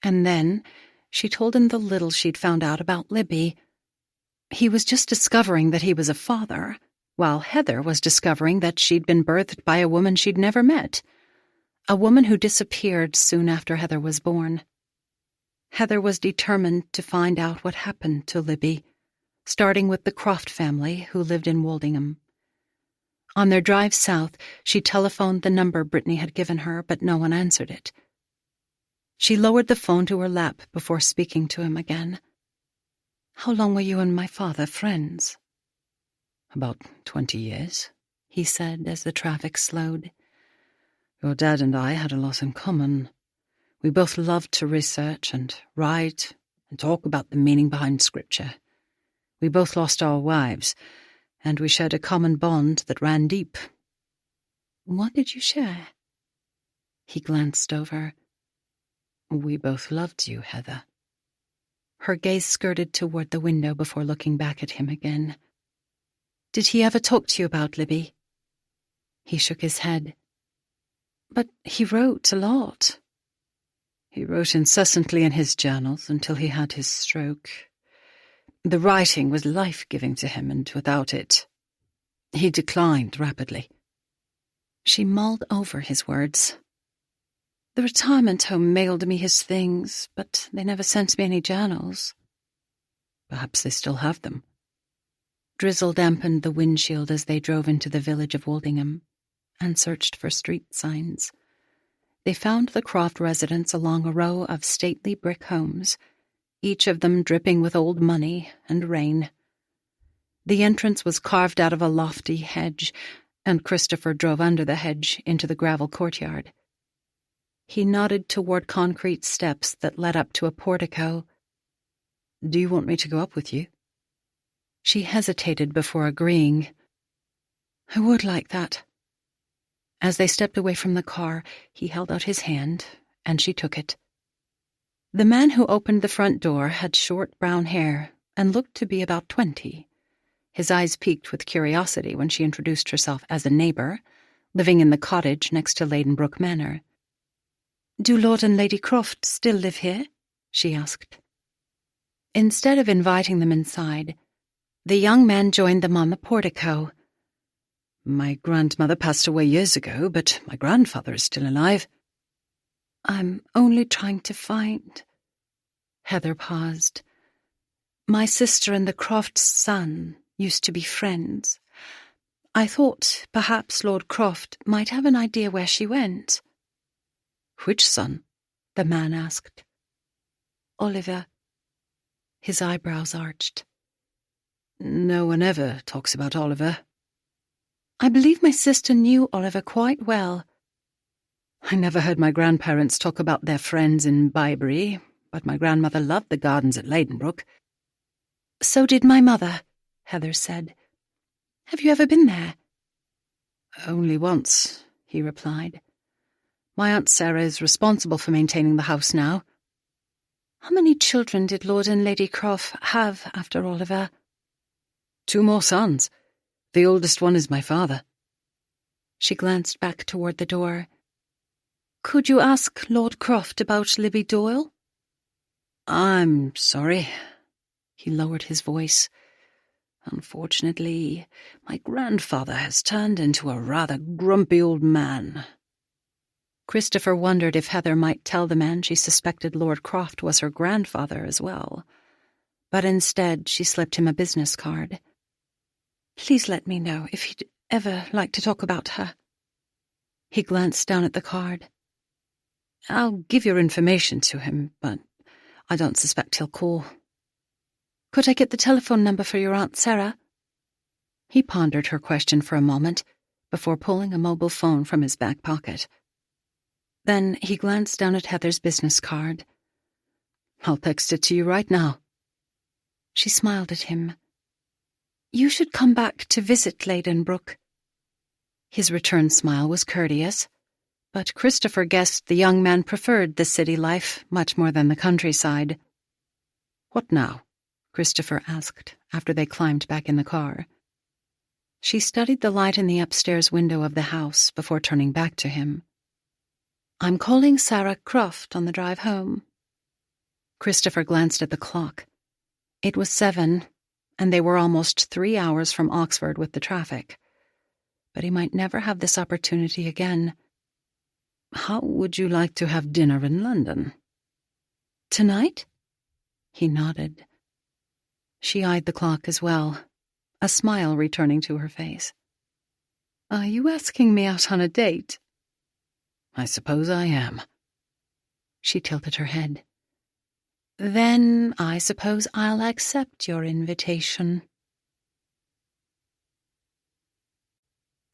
and then she told him the little she'd found out about Libby. He was just discovering that he was a father, while Heather was discovering that she'd been birthed by a woman she'd never met, a woman who disappeared soon after Heather was born. Heather was determined to find out what happened to Libby, starting with the Croft family who lived in Woldingham. On their drive south, she telephoned the number Brittany had given her, but no one answered it. She lowered the phone to her lap before speaking to him again. How long were you and my father friends? About 20 years, he said as the traffic slowed. Your dad and I had a lot in common. We both loved to research and write and talk about the meaning behind scripture. We both lost our wives, and we shared a common bond that ran deep. What did you share? He glanced over. We both loved you, Heather. Her gaze skirted toward the window before looking back at him again. Did he ever talk to you about Libby? He shook his head. But he wrote a lot. He wrote incessantly in his journals until he had his stroke. The writing was life-giving to him, and without it, he declined rapidly. She mulled over his words. The retirement home mailed me his things, but they never sent me any journals. Perhaps they still have them. Drizzle dampened the windshield as they drove into the village of Woldingham and searched for street signs. They found the Croft residence along a row of stately brick homes, each of them dripping with old money and rain. The entrance was carved out of a lofty hedge, and Christopher drove under the hedge into the gravel courtyard. He nodded toward concrete steps that led up to a portico. Do you want me to go up with you? She hesitated before agreeing. I would like that. As they stepped away from the car, he held out his hand, and she took it. The man who opened the front door had short brown hair and looked to be about 20. His eyes peaked with curiosity when she introduced herself as a neighbour, living in the cottage next to Ladenbrooke Manor. Do Lord and Lady Croft still live here? She asked. Instead of inviting them inside, the young man joined them on the portico. My grandmother passed away years ago, but my grandfather is still alive. I'm only trying to find... Heather paused. My sister and the Croft's son used to be friends. I thought perhaps Lord Croft might have an idea where she went. Which son? The man asked. Oliver. His eyebrows arched. No one ever talks about Oliver. I believe my sister knew Oliver quite well. I never heard my grandparents talk about their friends in Byberry, but my grandmother loved the gardens at Ladenbrooke. So did my mother, Heather said. Have you ever been there? Only once, he replied. My Aunt Sarah is responsible for maintaining the house now. How many children did Lord and Lady Croft have after Oliver? 2 more sons. The oldest one is my father. She glanced back toward the door. Could you ask Lord Croft about Libby Doyle? I'm sorry. He lowered his voice. Unfortunately, my grandfather has turned into a rather grumpy old man. Christopher wondered if Heather might tell the man she suspected Lord Croft was her grandfather as well. But instead, she slipped him a business card. Please let me know if he'd ever like to talk about her. He glanced down at the card. I'll give your information to him, but I don't suspect he'll call. Could I get the telephone number for your Aunt Sarah? He pondered her question for a moment before pulling a mobile phone from his back pocket. Then he glanced down at Heather's business card. I'll text it to you right now. She smiled at him. You should come back to visit Ladenbrooke. His return smile was courteous, but Christopher guessed the young man preferred the city life much more than the countryside. What now? Christopher asked after they climbed back in the car. She studied the light in the upstairs window of the house before turning back to him. I'm calling Sarah Croft on the drive home. Christopher glanced at the clock. It was 7, and they were almost 3 hours from Oxford with the traffic. But he might never have this opportunity again. How would you like to have dinner in London? Tonight? He nodded. She eyed the clock as well, a smile returning to her face. Are you asking me out on a date? I suppose I am. She tilted her head. Then I suppose I'll accept your invitation.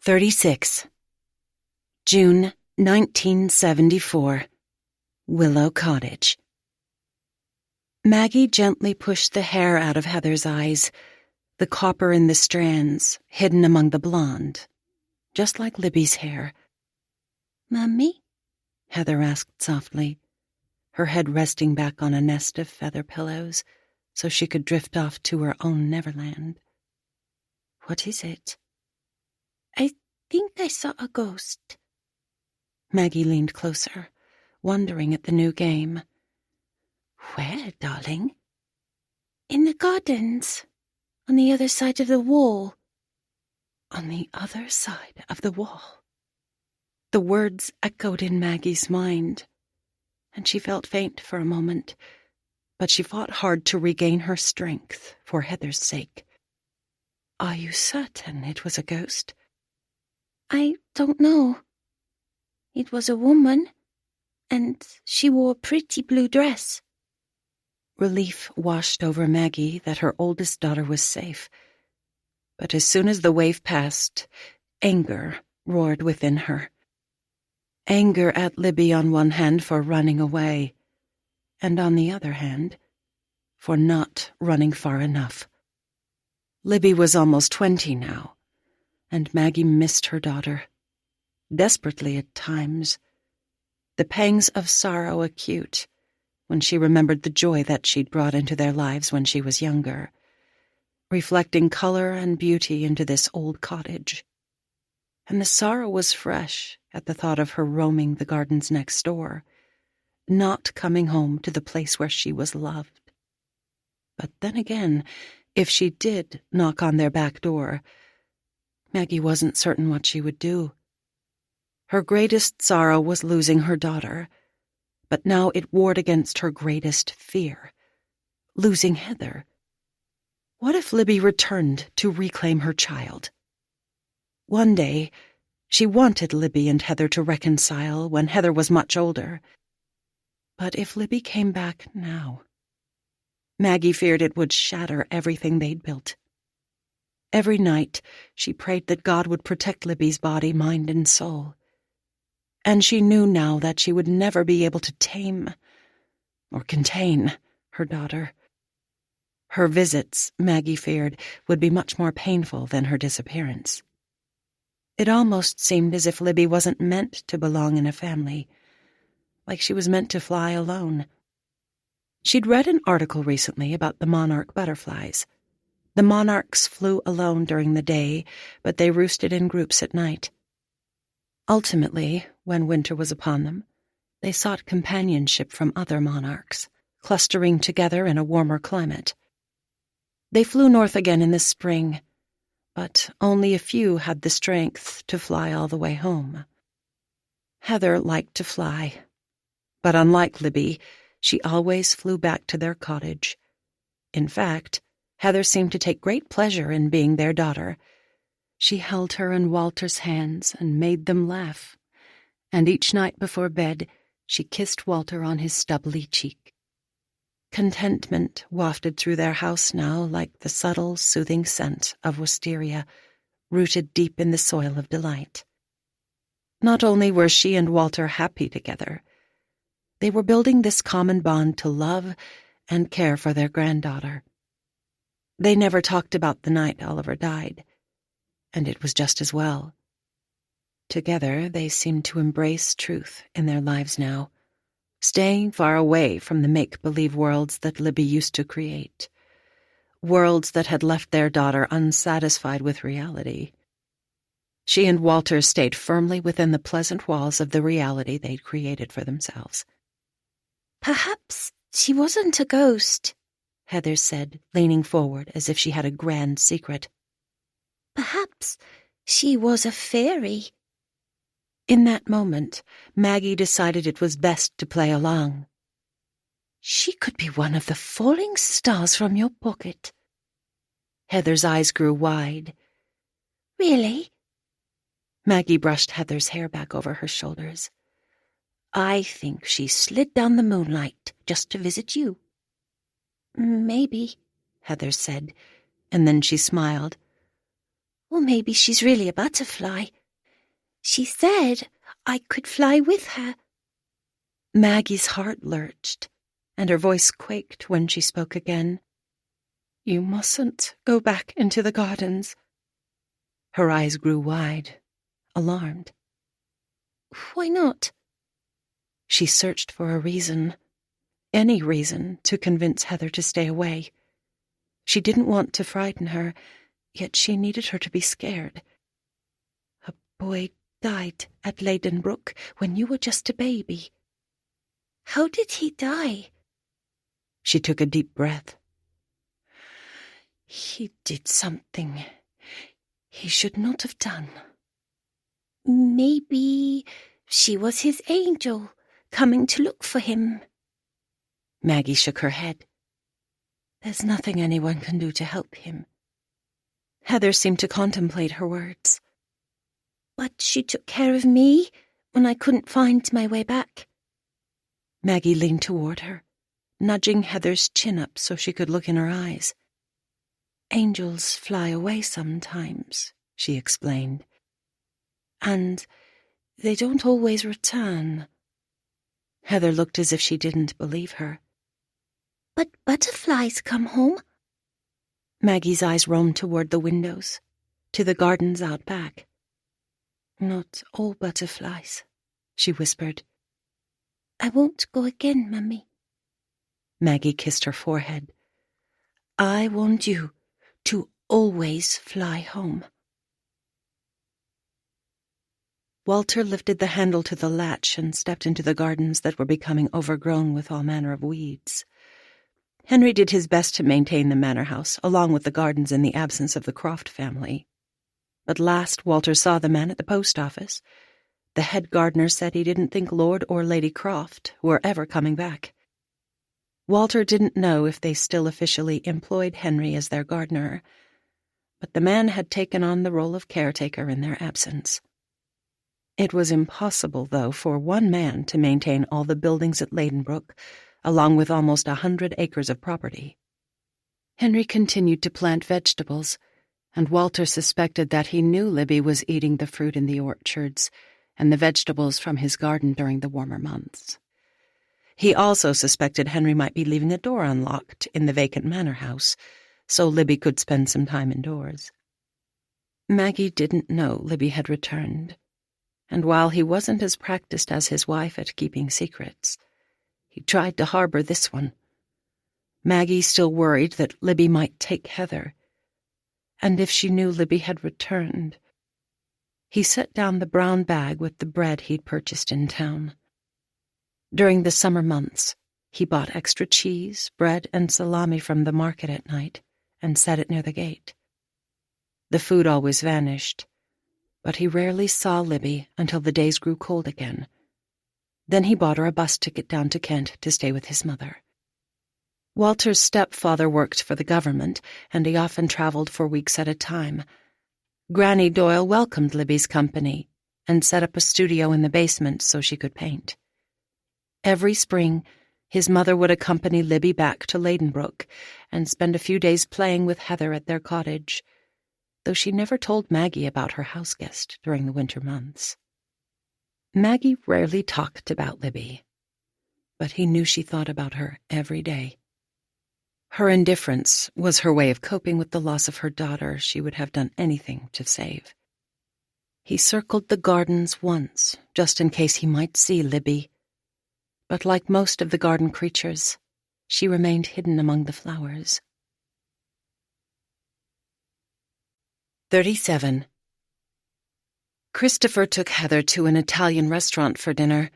36. June 1974. Willow Cottage. Maggie gently pushed the hair out of Heather's eyes, the copper in the strands hidden among the blonde, just like Libby's hair. "Mummy?" Heather asked softly, her head resting back on a nest of feather pillows so she could drift off to her own Neverland. "What is it?" "I think I saw a ghost." Maggie leaned closer, wondering at the new game. "Where, darling?" "In the gardens, on the other side of the wall." On the other side of the wall. The words echoed in Maggie's mind, and she felt faint for a moment, but she fought hard to regain her strength for Heather's sake. "Are you certain it was a ghost?" "I don't know. It was a woman, and she wore a pretty blue dress." Relief washed over Maggie that her oldest daughter was safe. But as soon as the wave passed, anger roared within her. Anger at Libby on one hand for running away, and on the other hand, for not running far enough. Libby was almost 20 now, and Maggie missed her daughter, desperately at times, the pangs of sorrow acute when she remembered the joy that she'd brought into their lives when she was younger, reflecting color and beauty into this old cottage. And the sorrow was fresh at the thought of her roaming the gardens next door, not coming home to the place where she was loved. But then again, if she did knock on their back door, Maggie wasn't certain what she would do. Her greatest sorrow was losing her daughter, but now it warred against her greatest fear, losing Heather. What if Libby returned to reclaim her child? One day, she wanted Libby and Heather to reconcile when Heather was much older. But if Libby came back now, Maggie feared it would shatter everything they'd built. Every night, she prayed that God would protect Libby's body, mind, and soul. And she knew now that she would never be able to tame or contain her daughter. Her visits, Maggie feared, would be much more painful than her disappearance. It almost seemed as if Libby wasn't meant to belong in a family, like she was meant to fly alone. She'd read an article recently about the monarch butterflies. The monarchs flew alone during the day, but they roosted in groups at night. Ultimately, when winter was upon them, they sought companionship from other monarchs, clustering together in a warmer climate. They flew north again in the spring, but only a few had the strength to fly all the way home. Heather liked to fly, but unlike Libby, she always flew back to their cottage. In fact, Heather seemed to take great pleasure in being their daughter. She held her in Walter's hands and made them laugh, and each night before bed she kissed Walter on his stubbly cheek. Contentment wafted through their house now like the subtle, soothing scent of wisteria, rooted deep in the soil of delight. Not only were she and Walter happy together, they were building this common bond to love and care for their granddaughter. They never talked about the night Oliver died, and it was just as well. Together, they seemed to embrace truth in their lives now, staying far away from the make-believe worlds that Libby used to create, worlds that had left their daughter unsatisfied with reality. She and Walter stayed firmly within the pleasant walls of the reality they'd created for themselves. "Perhaps she wasn't a ghost," Heather said, leaning forward as if she had a grand secret. "Perhaps she was a fairy." In that moment, Maggie decided it was best to play along. "She could be one of the falling stars from your pocket." Heather's eyes grew wide. "Really?" Maggie brushed Heather's hair back over her shoulders. "I think she slid down the moonlight just to visit you." "Maybe," Heather said, and then she smiled. "Or maybe she's really a butterfly. She said I could fly with her." Maggie's heart lurched, and her voice quaked when she spoke again. You mustn't go back into the gardens. Her eyes grew wide, alarmed. Why not? She searched for a reason, any reason, to convince Heather to stay away. She didn't want to frighten her, yet she needed her to be scared. A boy died at Ladenbrooke when you were just a baby. How did he die? She took a deep breath. He did something he should not have done. Maybe she was his angel, coming to look for him. Maggie shook her head. There's nothing anyone can do to help him. Heather seemed to contemplate her words. But she took care of me when I couldn't find my way back. Maggie leaned toward her, nudging Heather's chin up so she could look in her eyes. Angels fly away sometimes, she explained. And they don't always return. Heather looked as if she didn't believe her. But butterflies come home. Maggie's eyes roamed toward the windows, to the gardens out back. Not all butterflies, she whispered. I won't go again, Mummy. Maggie kissed her forehead. I want you to always fly home. Walter lifted the handle to the latch and stepped into the gardens that were becoming overgrown with all manner of weeds. Henry did his best to maintain the manor house, along with the gardens in the absence of the Croft family. But last Walter saw the man at the post office. The head gardener said he didn't think Lord or Lady Croft were ever coming back. Walter didn't know if they still officially employed Henry as their gardener, but the man had taken on the role of caretaker in their absence. It was impossible, though, for one man to maintain all the buildings at Ladenbrooke, along with almost 100 acres of property. Henry continued to plant vegetables, and Walter suspected that he knew Libby was eating the fruit in the orchards and the vegetables from his garden during the warmer months. He also suspected Henry might be leaving a door unlocked in the vacant manor house, so Libby could spend some time indoors. Maggie didn't know Libby had returned, and while he wasn't as practiced as his wife at keeping secrets, he tried to harbor this one. Maggie still worried that Libby might take Heather, and if she knew Libby had returned. He set down the brown bag with the bread he'd purchased in town. During the summer months, he bought extra cheese, bread, and salami from the market at night and set it near the gate. The food always vanished, but he rarely saw Libby until the days grew cold again. Then he bought her a bus ticket down to Kent to stay with his mother. Walter's stepfather worked for the government, and he often traveled for weeks at a time. Granny Doyle welcomed Libby's company and set up a studio in the basement so she could paint. Every spring, his mother would accompany Libby back to Ladenbrooke and spend a few days playing with Heather at their cottage, though she never told Maggie about her houseguest during the winter months. Maggie rarely talked about Libby, but he knew she thought about her every day. Her indifference was her way of coping with the loss of her daughter she would have done anything to save. He circled the gardens once, just in case he might see Libby, but like most of the garden creatures, she remained hidden among the flowers. 37. Christopher took Heather to an Italian restaurant for dinner,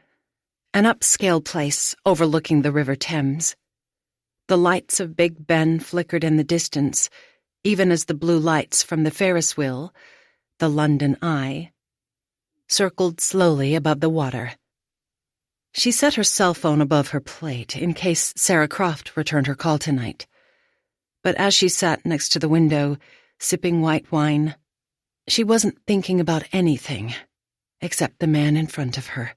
an upscale place overlooking the River Thames. The lights of Big Ben flickered in the distance, even as the blue lights from the Ferris wheel, the London Eye, circled slowly above the water. She set her cell phone above her plate in case Sarah Croft returned her call tonight. But as she sat next to the window, sipping white wine, she wasn't thinking about anything except the man in front of her.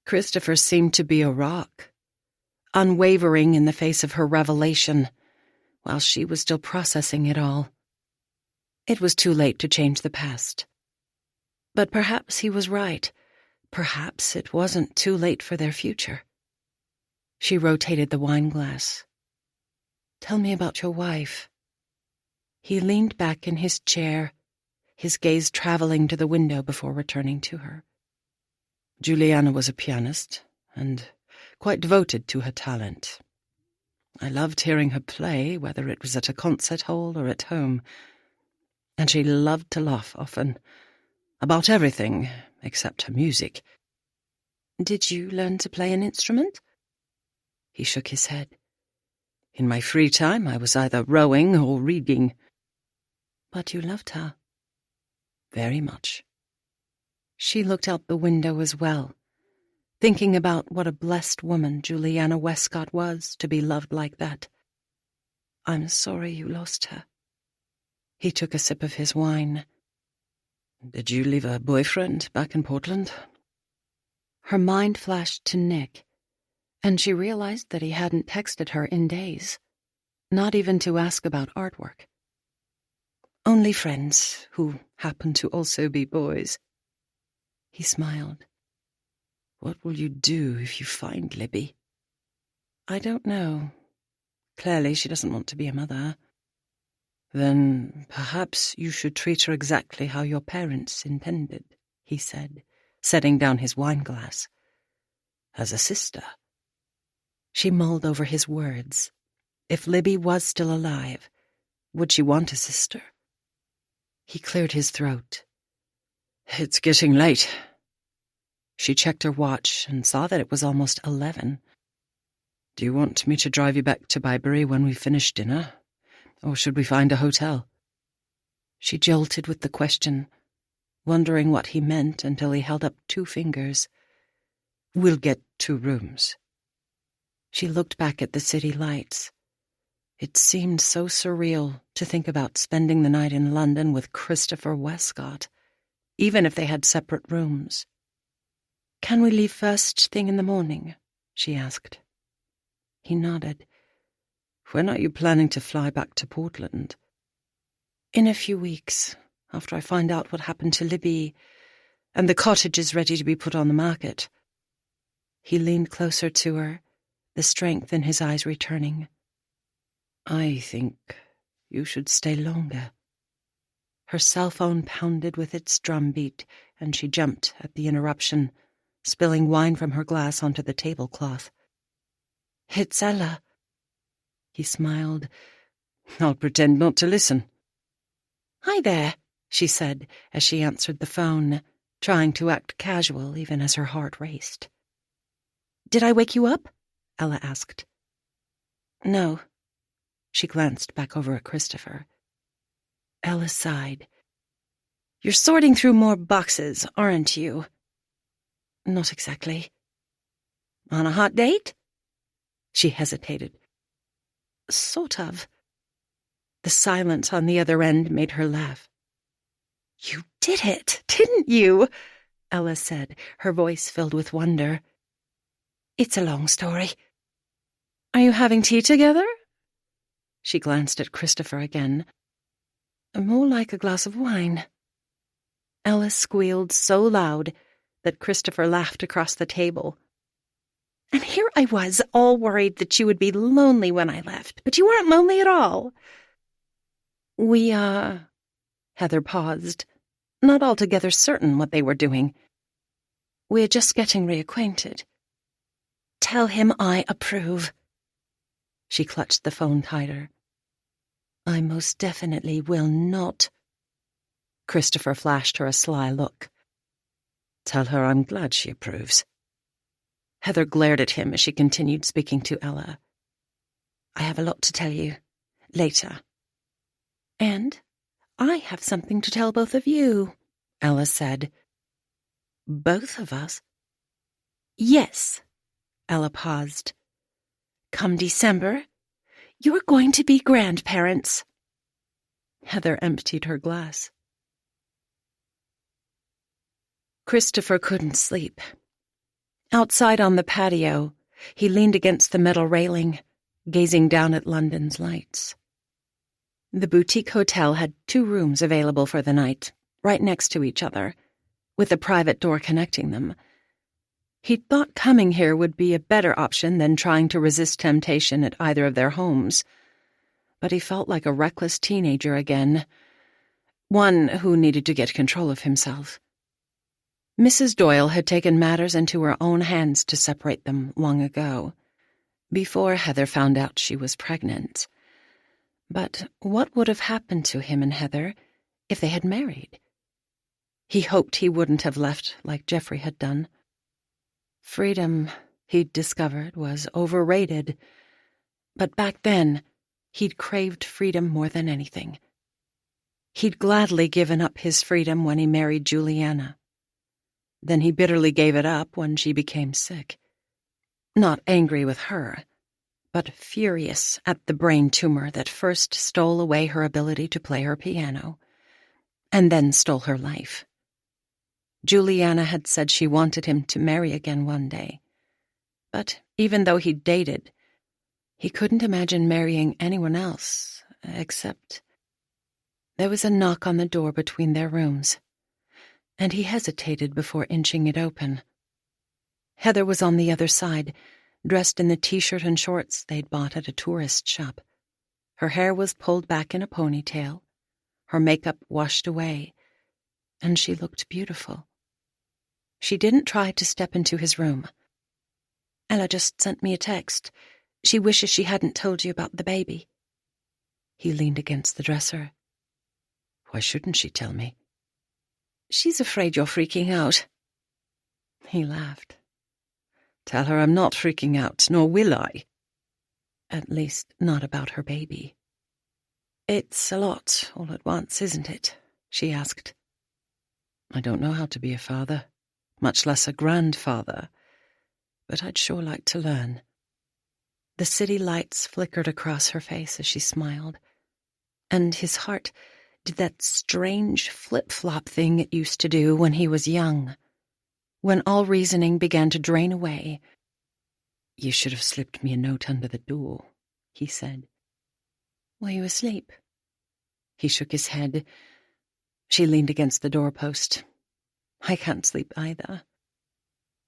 Christopher seemed to be a rock, unwavering in the face of her revelation, while she was still processing it all. It was too late to change the past. But perhaps he was right. Perhaps it wasn't too late for their future. She rotated the wine glass. Tell me about your wife. He leaned back in his chair, his gaze traveling to the window before returning to her. Juliana was a pianist, and quite devoted to her talent. I loved hearing her play, whether it was at a concert hall or at home, and she loved to laugh often, about everything except her music. Did you learn to play an instrument? He shook his head. In my free time, I was either rowing or reading. But you loved her. Very much. She looked out the window as well, thinking about what a blessed woman Juliana Westcott was to be loved like that. I'm sorry you lost her. He took a sip of his wine. Did you leave a boyfriend back in Portland? Her mind flashed to Nick, and she realized that he hadn't texted her in days, not even to ask about artwork. Only friends, who happen to also be boys. He smiled. What will you do if you find Libby? I don't know. Clearly she doesn't want to be a mother. Then perhaps you should treat her exactly how your parents intended, he said, setting down his wineglass. As a sister. She mulled over his words. If Libby was still alive, would she want a sister? He cleared his throat. It's getting late. She checked her watch and saw that it was almost 11. Do you want me to drive you back to Byberry when we finish dinner? Or should we find a hotel? She jolted with the question, wondering what he meant until he held up 2 fingers. We'll get 2 rooms. She looked back at the city lights. It seemed so surreal to think about spending the night in London with Christopher Westcott, even if they had separate rooms. Can we leave first thing in the morning? She asked. He nodded. When are you planning to fly back to Portland? In a few weeks, after I find out what happened to Libby, and the cottage is ready to be put on the market. He leaned closer to her, the strength in his eyes returning. I think you should stay longer. Her cell phone pounded with its drumbeat, and she jumped at the interruption, spilling wine from her glass onto the tablecloth. It's Ella. He smiled. I'll pretend not to listen. Hi there, she said as she answered the phone, trying to act casual even as her heart raced. Did I wake you up? Ella asked. No. She glanced back over at Christopher. Ella sighed. You're sorting through more boxes, aren't you? Not exactly. On a hot date? She hesitated. Sort of. The silence on the other end made her laugh. You did it, didn't you? Ella said, her voice filled with wonder. It's a long story. Are you having tea together? She glanced at Christopher again. More like a glass of wine. Ella squealed so loud that Christopher laughed across the table. And here I was, all worried that you would be lonely when I left, but you weren't lonely at all. Heather paused, not altogether certain what they were doing. We're just getting reacquainted. Tell him I approve. She clutched the phone tighter. I most definitely will not. Christopher flashed her a sly look. Tell her I'm glad she approves. Heather glared at him as she continued speaking to Ella. I have a lot to tell you. Later. And I have something to tell both of you, Ella said. Both of us? Yes. Ella paused. Come December, you're going to be grandparents. Heather emptied her glass. Christopher couldn't sleep. Outside on the patio, he leaned against the metal railing, gazing down at London's lights. The boutique hotel had 2 rooms available for the night, right next to each other, with a private door connecting them. He'd thought coming here would be a better option than trying to resist temptation at either of their homes, but he felt like a reckless teenager again, one who needed to get control of himself. Mrs. Doyle had taken matters into her own hands to separate them long ago, before Heather found out she was pregnant. But what would have happened to him and Heather if they had married? He hoped he wouldn't have left like Jeffrey had done. Freedom, he'd discovered, was overrated. But back then, he'd craved freedom more than anything. He'd gladly given up his freedom when he married Juliana. Then he bitterly gave it up when she became sick. Not angry with her, but furious at the brain tumor that first stole away her ability to play her piano, and then stole her life. Juliana had said she wanted him to marry again one day, but even though he'd dated, he couldn't imagine marrying anyone else, except... There was a knock on the door between their rooms, and he hesitated before inching it open. Heather was on the other side, dressed in the t-shirt and shorts they'd bought at a tourist shop. Her hair was pulled back in a ponytail, her makeup washed away, and she looked beautiful. She didn't try to step into his room. "Ella just sent me a text. She wishes she hadn't told you about the baby." He leaned against the dresser. "Why shouldn't she tell me?" "She's afraid you're freaking out." He laughed. "Tell her I'm not freaking out, nor will I." At least, not about her baby. "It's a lot all at once, isn't it?" she asked. "I don't know how to be a father, much less a grandfather, but I'd sure like to learn." The city lights flickered across her face as she smiled, and his heart did that strange flip-flop thing it used to do when he was young, when all reasoning began to drain away. "You should have slipped me a note under the door," he said. "Were you asleep?" He shook his head. She leaned against the doorpost. "I can't sleep either."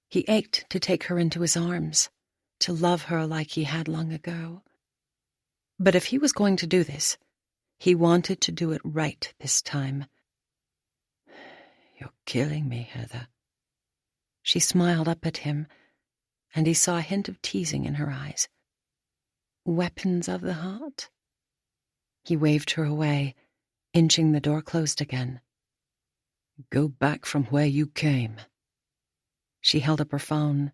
He ached to take her into his arms, to love her like he had long ago. But if he was going to do this, he wanted to do it right this time. "You're killing me, Heather." She smiled up at him, and he saw a hint of teasing in her eyes. "Weapons of the heart?" He waved her away, inching the door closed again. "Go back from where you came." She held up her phone.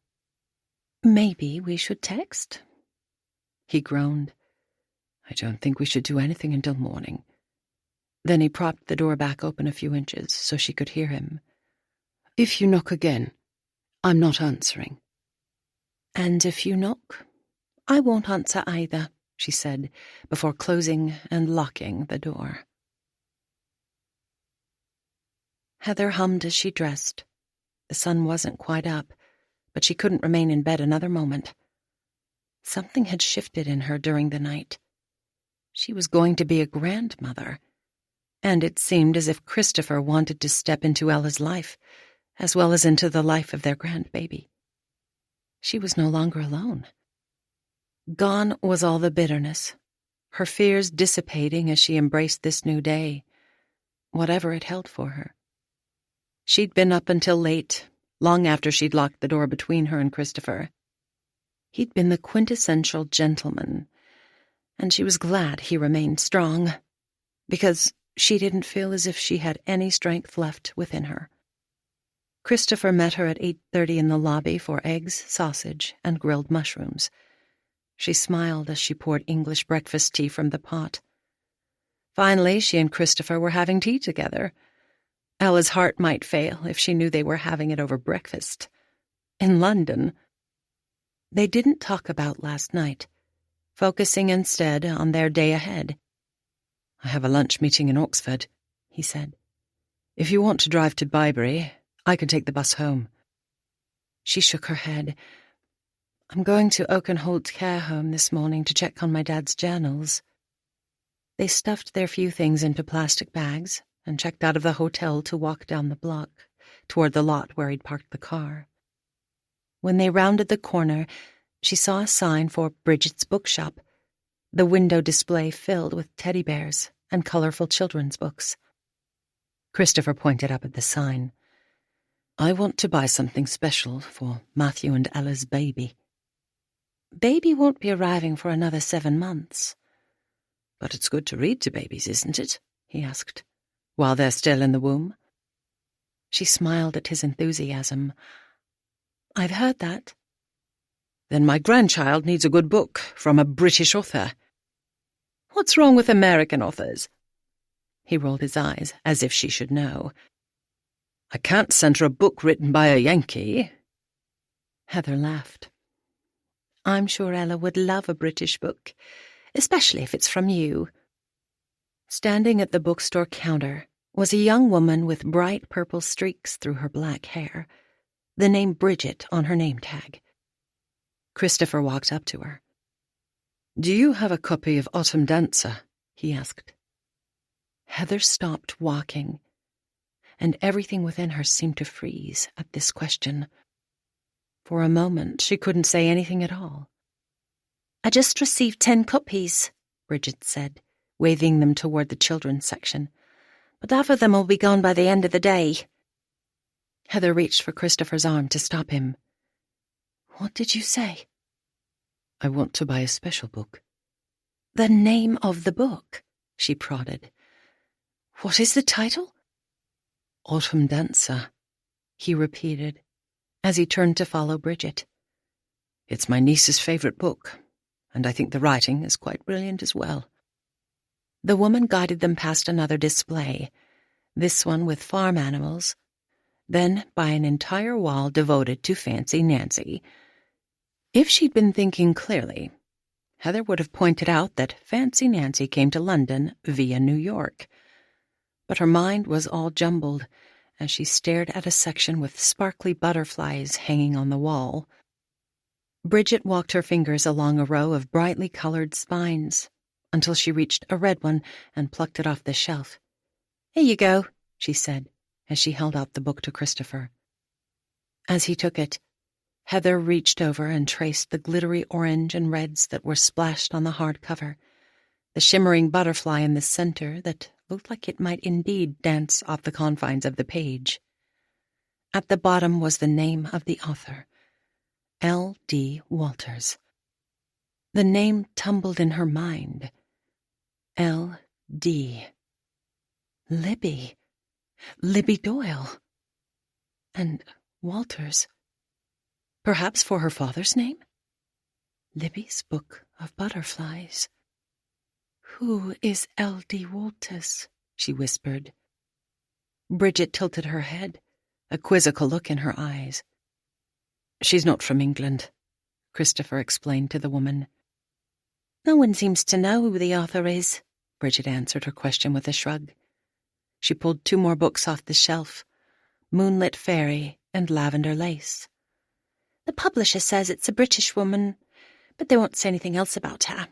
"Maybe we should text?" He groaned. "I don't think we should do anything until morning." Then he propped the door back open a few inches so she could hear him. "If you knock again, I'm not answering." "And if you knock, I won't answer either," she said, before closing and locking the door. Heather hummed as she dressed. The sun wasn't quite up, but she couldn't remain in bed another moment. Something had shifted in her during the night. She was going to be a grandmother, and it seemed as if Christopher wanted to step into Ella's life, as well as into the life of their grandbaby. She was no longer alone. Gone was all the bitterness, her fears dissipating as she embraced this new day, whatever it held for her. She'd been up until late, long after she'd locked the door between her and Christopher. He'd been the quintessential gentleman, and she was glad he remained strong, because she didn't feel as if she had any strength left within her. Christopher met her at 8:30 in the lobby for eggs, sausage, and grilled mushrooms. She smiled as she poured English breakfast tea from the pot. Finally, she and Christopher were having tea together. Ella's heart might fail if she knew they were having it over breakfast. In London. They didn't talk about last night, focusing instead on their day ahead. "I have a lunch meeting in Oxford," he said. "If you want to drive to Bybury, I can take the bus home." She shook her head. "I'm going to Oakenholt Care Home this morning to check on my dad's journals." They stuffed their few things into plastic bags and checked out of the hotel to walk down the block, toward the lot where he'd parked the car. When they rounded the corner, she saw a sign for Bridget's Bookshop. the window display filled with teddy bears and colorful children's books. Christopher pointed up at the sign. I want to buy something special for Matthew and Ella's baby. Baby won't be arriving for another 7 months. But it's good to read to babies, isn't it? He asked. While they're still in the womb. She smiled at his enthusiasm. I've heard that. Then my grandchild needs a good book from a British author. What's wrong with American authors? He rolled his eyes, as if she should know. I can't send her a book written by a Yankee. Heather laughed. I'm sure Ella would love a British book, especially if it's from you. Standing at the bookstore counter was a young woman with bright purple streaks through her black hair, the name Bridget on her name tag. Christopher walked up to her. Do you have a copy of Autumn Dancer? He asked. Heather stopped walking, and everything within her seemed to freeze at this question. For a moment, she couldn't say anything at all. I just received 10 copies, Bridget said, waving them toward the children's section. But half of them will be gone by the end of the day. Heather reached for Christopher's arm to stop him. What did you say? I want to buy a special book. The name of the book, she prodded. What is the title? Autumn Dancer, he repeated, as he turned to follow Bridget. It's my niece's favorite book, and I think the writing is quite brilliant as well. The woman guided them past another display, this one with farm animals, then by an entire wall devoted to Fancy Nancy. If she'd been thinking clearly, Heather would have pointed out that Fancy Nancy came to London via New York. But her mind was all jumbled as she stared at a section with sparkly butterflies hanging on the wall. Bridget walked her fingers along a row of brightly colored spines until she reached a red one and plucked it off the shelf. Here you go, she said, as she held out the book to Christopher. As he took it, Heather reached over and traced the glittery orange and reds that were splashed on the hardcover, the shimmering butterfly in the center that looked like it might indeed dance off the confines of the page. At the bottom was the name of the author, L.D. Walters. The name tumbled in her mind. L.D. Libby. Libby Doyle. And Walters. Perhaps for her father's name? Libby's Book of Butterflies. Who is L.D. Walters? She whispered. Bridget tilted her head, a quizzical look in her eyes. She's not from England, Christopher explained to the woman. No one seems to know who the author is, Bridget answered her question with a shrug. She pulled 2 more books off the shelf, Moonlit Fairy and Lavender Lace. The publisher says it's a British woman, but they won't say anything else about her.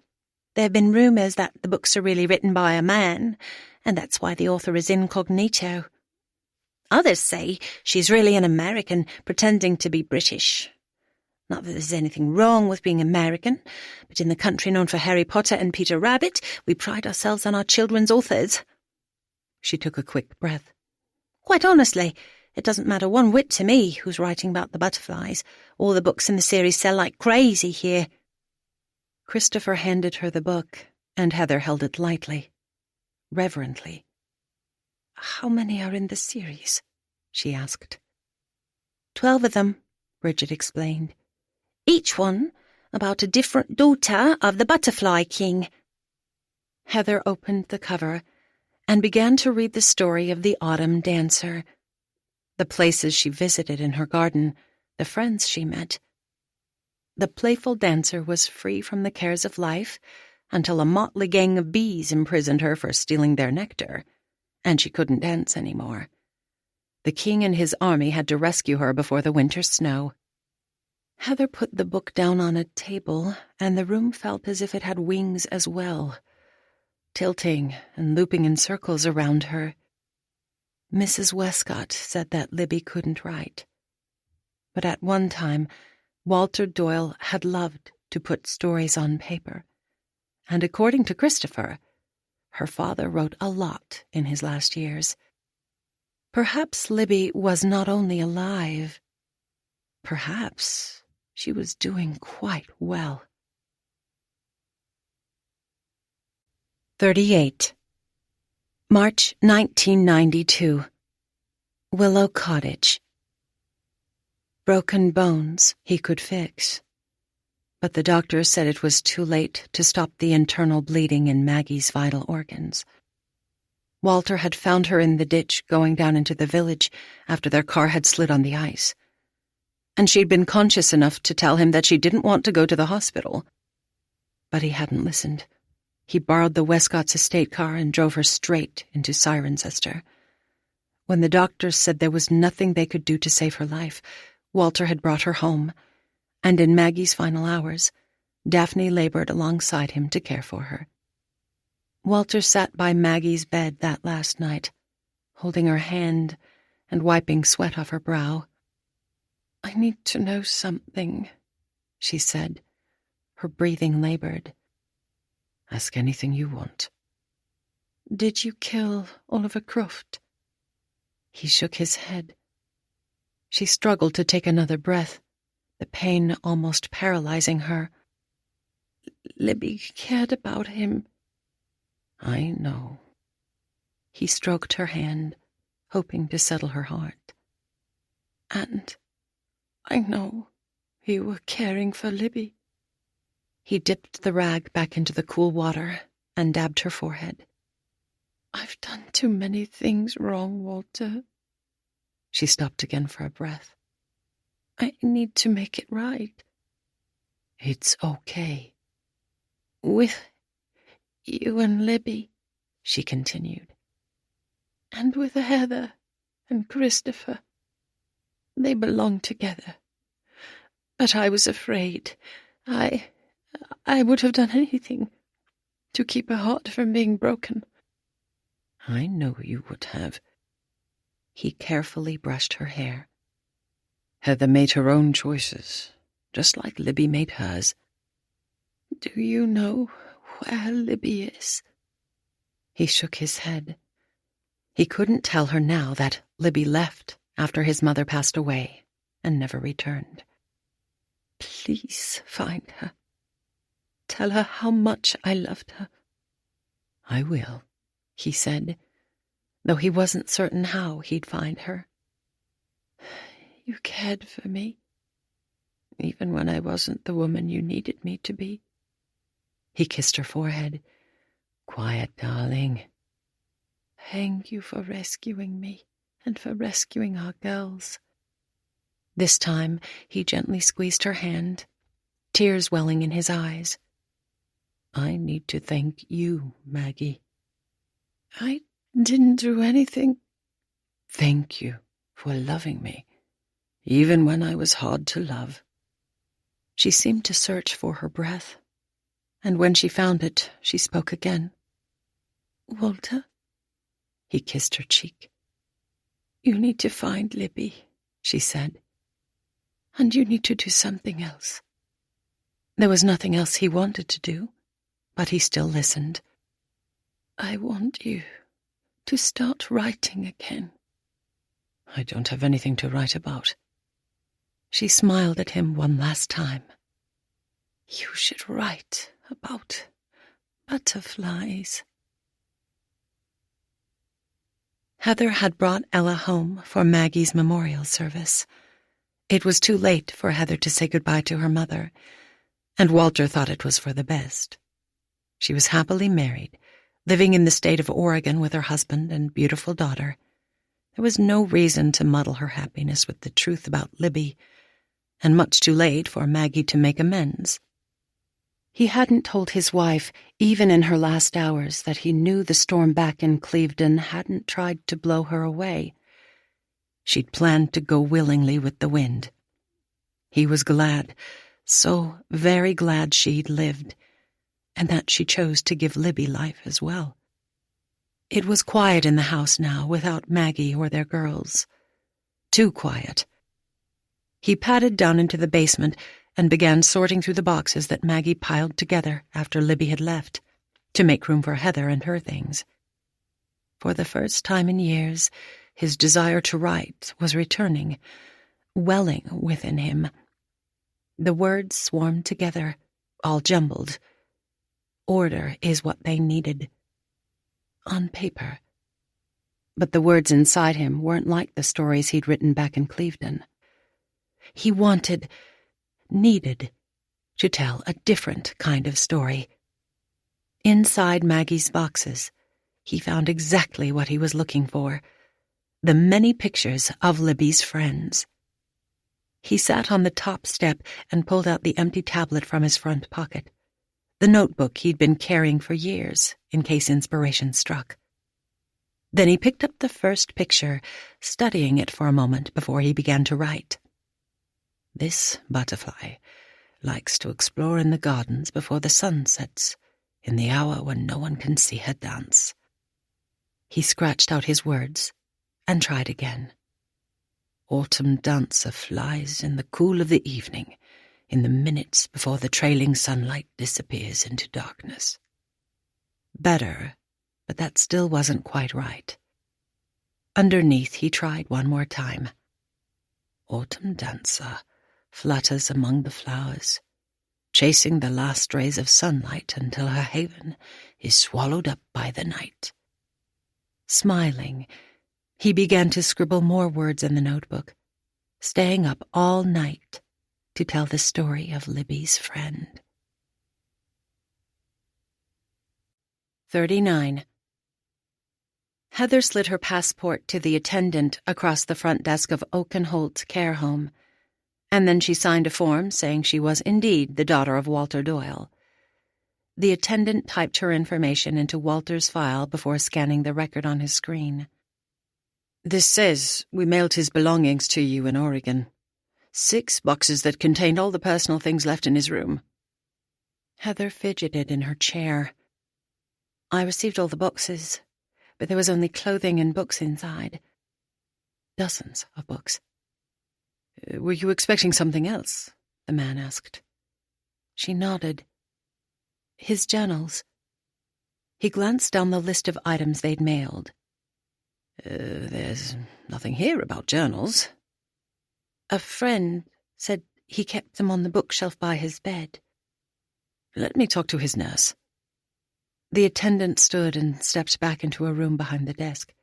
There have been rumours that the books are really written by a man, and that's why the author is incognito. Others say she's really an American pretending to be British. Not that there's anything wrong with being American, but in the country known for Harry Potter and Peter Rabbit, we pride ourselves on our children's authors. She took a quick breath. Quite honestly, it doesn't matter one whit to me who's writing about the butterflies. All the books in the series sell like crazy here. Christopher handed her the book, and Heather held it lightly, reverently. How many are in the series? She asked. 12 of them, Bridget explained. Each one about a different daughter of the Butterfly King. Heather opened the cover and began to read the story of the Autumn Dancer, the places she visited in her garden, the friends she met. The playful dancer was free from the cares of life until a motley gang of bees imprisoned her for stealing their nectar, and she couldn't dance anymore. The king and his army had to rescue her before the winter snow. Heather put the book down on a table, and the room felt as if it had wings as well, tilting and looping in circles around her. Mrs. Westcott said that Libby couldn't write. But at one time, Walter Doyle had loved to put stories on paper, and according to Christopher, her father wrote a lot in his last years. Perhaps Libby was not only alive, perhaps she was doing quite well. 38. March 1992. Willow Cottage. Broken bones he could fix, but the doctor said it was too late to stop the internal bleeding in Maggie's vital organs. Walter had found her in the ditch going down into the village after their car had slid on the ice, and she'd been conscious enough to tell him that she didn't want to go to the hospital. But he hadn't listened. He borrowed the Westcott's estate car and drove her straight into Cirencester. When the doctors said there was nothing they could do to save her life, Walter had brought her home, and in Maggie's final hours, Daphne labored alongside him to care for her. Walter sat by Maggie's bed that last night, holding her hand and wiping sweat off her brow. "I need to know something," she said. Her breathing labored. "Ask anything you want." "Did you kill Oliver Croft?" He shook his head. She struggled to take another breath, the pain almost paralyzing her. "Libby cared about him." "I know." He stroked her hand, hoping to settle her heart. "And I know you were caring for Libby." He dipped the rag back into the cool water and dabbed her forehead. "I've done too many things wrong, Walter." She stopped again for a breath. "I need to make it right." "It's okay." "With you and Libby," she continued. "And with Heather and Christopher. They belong together. But I was afraid. I would have done anything to keep her heart from being broken." "I know you would have." He carefully brushed her hair. "Heather made her own choices, just like Libby made hers." "Do you know where Libby is?" He shook his head. He couldn't tell her now that Libby left after his mother passed away and never returned. "Please find her. Tell her how much I loved her." "I will," he said, though he wasn't certain how he'd find her. "You cared for me, even when I wasn't the woman you needed me to be." He kissed her forehead. "Quiet, darling." "Thank you for rescuing me and for rescuing our girls." This time he gently squeezed her hand, tears welling in his eyes. "I need to thank you, Maggie." "I didn't do anything." "Thank you for loving me, even when I was hard to love." She seemed to search for her breath, and when she found it, she spoke again. "Walter?" He kissed her cheek. "You need to find Libby," she said. "And you need to do something else." There was nothing else he wanted to do, but he still listened. "I want you to start writing again." "I don't have anything to write about." She smiled at him one last time. "You should write about butterflies." Heather had brought Ella home for Maggie's memorial service. It was too late for Heather to say goodbye to her mother, and Walter thought it was for the best. She was happily married, living in the state of Oregon with her husband and beautiful daughter. There was no reason to muddle her happiness with the truth about Libby, and much too late for Maggie to make amends. He hadn't told his wife, even in her last hours, that he knew the storm back in Clevedon hadn't tried to blow her away. She'd planned to go willingly with the wind. He was glad, so very glad she'd lived, and that she chose to give Libby life as well. It was quiet in the house now, without Maggie or their girls. Too quiet. He padded down into the basement and began sorting through the boxes that Maggie piled together after Libby had left, to make room for Heather and her things. For the first time in years, his desire to write was returning, welling within him. The words swarmed together, all jumbled. Order is what they needed. On paper. But the words inside him weren't like the stories he'd written back in Clevedon. He needed, to tell a different kind of story. Inside Maggie's boxes, he found exactly what he was looking for: the many pictures of Libby's friends. He sat on the top step and pulled out the empty tablet from his front pocket, the notebook he'd been carrying for years in case inspiration struck. Then he picked up the first picture, studying it for a moment before he began to write. This butterfly likes to explore in the gardens before the sun sets, in the hour when no one can see her dance. He scratched out his words and tried again. Autumn dancer flies in the cool of the evening, in the minutes before the trailing sunlight disappears into darkness. Better, but that still wasn't quite right. Underneath, he tried one more time. Autumn dancer flutters among the flowers, chasing the last rays of sunlight until her haven is swallowed up by the night. Smiling, he began to scribble more words in the notebook, staying up all night to tell the story of Libby's friend. 39. Heather slid her passport to the attendant across the front desk of Oakenholt Care Home, and then she signed a form saying she was indeed the daughter of Walter Doyle. The attendant typed her information into Walter's file before scanning the record on his screen. This says we mailed his belongings to you in Oregon. 6 boxes that contained all the personal things left in his room. Heather fidgeted in her chair. I received all the boxes, but there was only clothing and books inside. Dozens of books. Were you expecting something else? The man asked. She nodded. His journals. He glanced down the list of items they'd mailed. There's nothing here about journals. A friend said he kept them on the bookshelf by his bed. Let me talk to his nurse. The attendant stood and stepped back into a room behind the desk.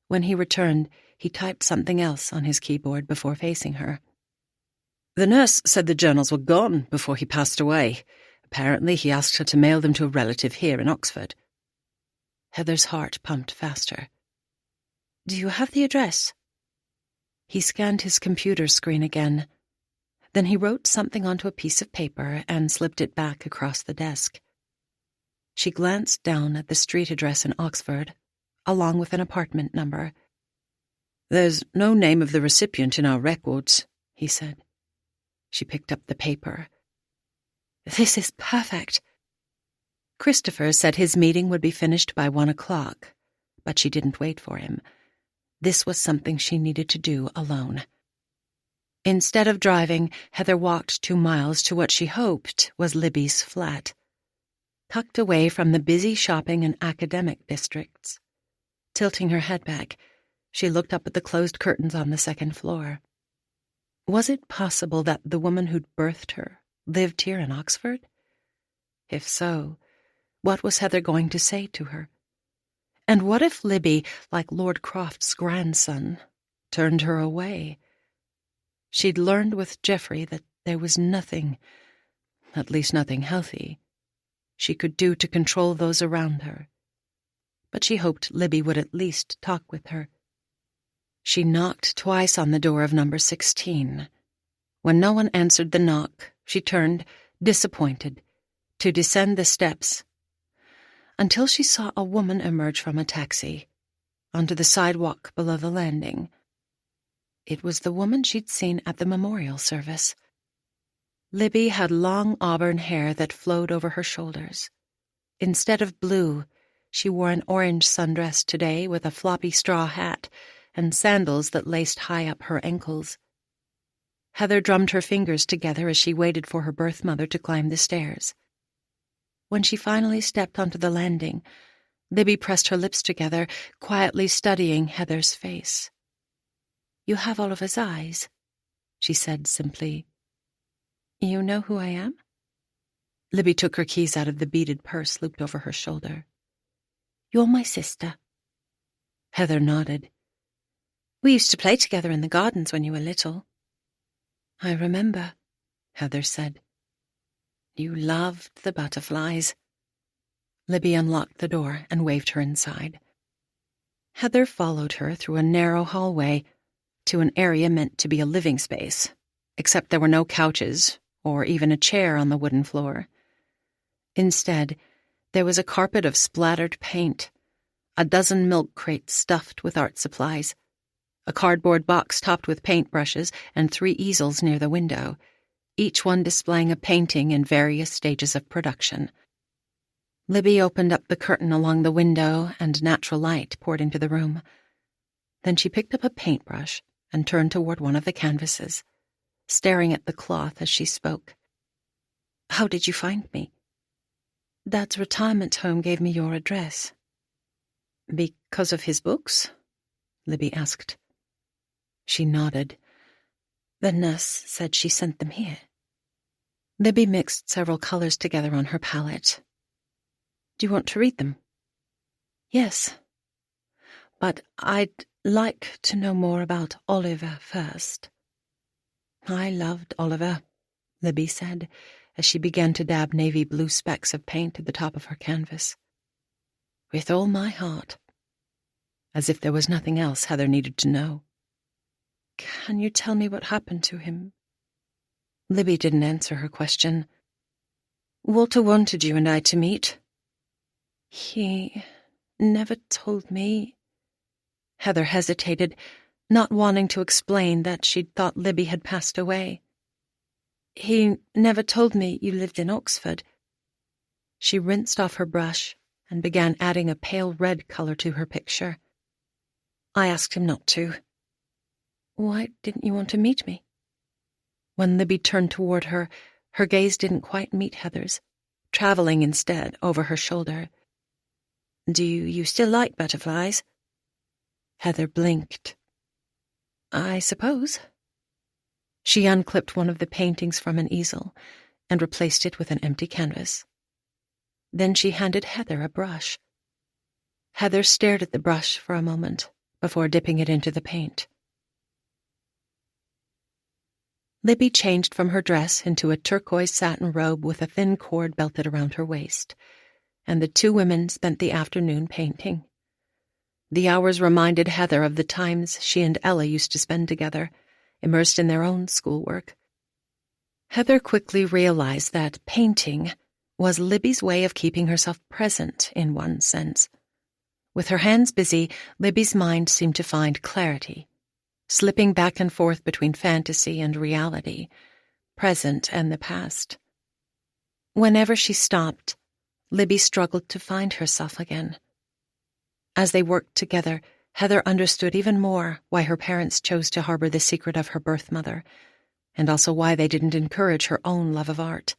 When he returned, he typed something else on his keyboard before facing her. The nurse said the journals were gone before he passed away. Apparently, he asked her to mail them to a relative here in Oxford. Heather's heart pumped faster. Do you have the address? He scanned his computer screen again. Then he wrote something onto a piece of paper and slipped it back across the desk. She glanced down at the street address in Oxford, along with an apartment number. There's no name of the recipient in our records, he said. She picked up the paper. This is perfect. Christopher said his meeting would be finished by 1 o'clock, but she didn't wait for him. This was something she needed to do alone. Instead of driving, Heather walked 2 miles to what she hoped was Libby's flat. Tucked away from the busy shopping and academic districts. Tilting her head back, she looked up at the closed curtains on the 2nd floor. Was it possible that the woman who'd birthed her lived here in Oxford? If so, what was Heather going to say to her? And what if Libby, like Lord Croft's grandson, turned her away? She'd learned with Geoffrey that there was nothing, at least nothing healthy, she could do to control those around her. But she hoped Libby would at least talk with her. She knocked twice on the door of number 16. When no one answered the knock, she turned, disappointed, to descend the steps, until she saw a woman emerge from a taxi, onto the sidewalk below the landing. It was the woman she'd seen at the memorial service. Libby had long auburn hair that flowed over her shoulders. Instead of blue, she wore an orange sundress today with a floppy straw hat and sandals that laced high up her ankles. Heather drummed her fingers together as she waited for her birth mother to climb the stairs. When she finally stepped onto the landing, Libby pressed her lips together, quietly studying Heather's face. "You have Oliver's eyes," she said simply. "You know who I am?" Libby took her keys out of the beaded purse looped over her shoulder. "You're my sister." Heather nodded. "We used to play together in the gardens when you were little." "I remember," Heather said. "You loved the butterflies." Libby unlocked the door and waved her inside. Heather followed her through a narrow hallway to an area meant to be a living space, except there were no couches or even a chair on the wooden floor. Instead, there was a carpet of splattered paint, a dozen milk crates stuffed with art supplies, a cardboard box topped with paintbrushes, and 3 easels near the window, each one displaying a painting in various stages of production. Libby opened up the curtain along the window, and natural light poured into the room. Then she picked up a paintbrush and turned toward one of the canvases, staring at the cloth as she spoke. "How did you find me?" "Dad's retirement home gave me your address." "Because of his books?" Libby asked. She nodded. "The nurse said she sent them here." Libby mixed several colors together on her palette. "Do you want to read them?" "Yes. But I'd like to know more about Oliver first." "I loved Oliver," Libby said, as she began to dab navy blue specks of paint at the top of her canvas. "With all my heart." As if there was nothing else Heather needed to know. "Can you tell me what happened to him?" Libby didn't answer her question. "Walter wanted you and I to meet." "He never told me." Heather hesitated, not wanting to explain that she'd thought Libby had passed away. "He never told me you lived in Oxford." She rinsed off her brush and began adding a pale red color to her picture. "I asked him not to." "Why didn't you want to meet me?" When Libby turned toward her, her gaze didn't quite meet Heather's, traveling instead over her shoulder. "Do you still like butterflies?" Heather blinked. "I suppose." She unclipped one of the paintings from an easel and replaced it with an empty canvas. Then she handed Heather a brush. Heather stared at the brush for a moment before dipping it into the paint. Libby changed from her dress into a turquoise satin robe with a thin cord belted around her waist, and the 2 women spent the afternoon painting. The hours reminded Heather of the times she and Ella used to spend together, immersed in their own schoolwork. Heather quickly realized that painting was Libby's way of keeping herself present in one sense. With her hands busy, Libby's mind seemed to find clarity, slipping back and forth between fantasy and reality, present and the past. Whenever she stopped, Libby struggled to find herself again. As they worked together, Heather understood even more why her parents chose to harbor the secret of her birth mother, and also why they didn't encourage her own love of art.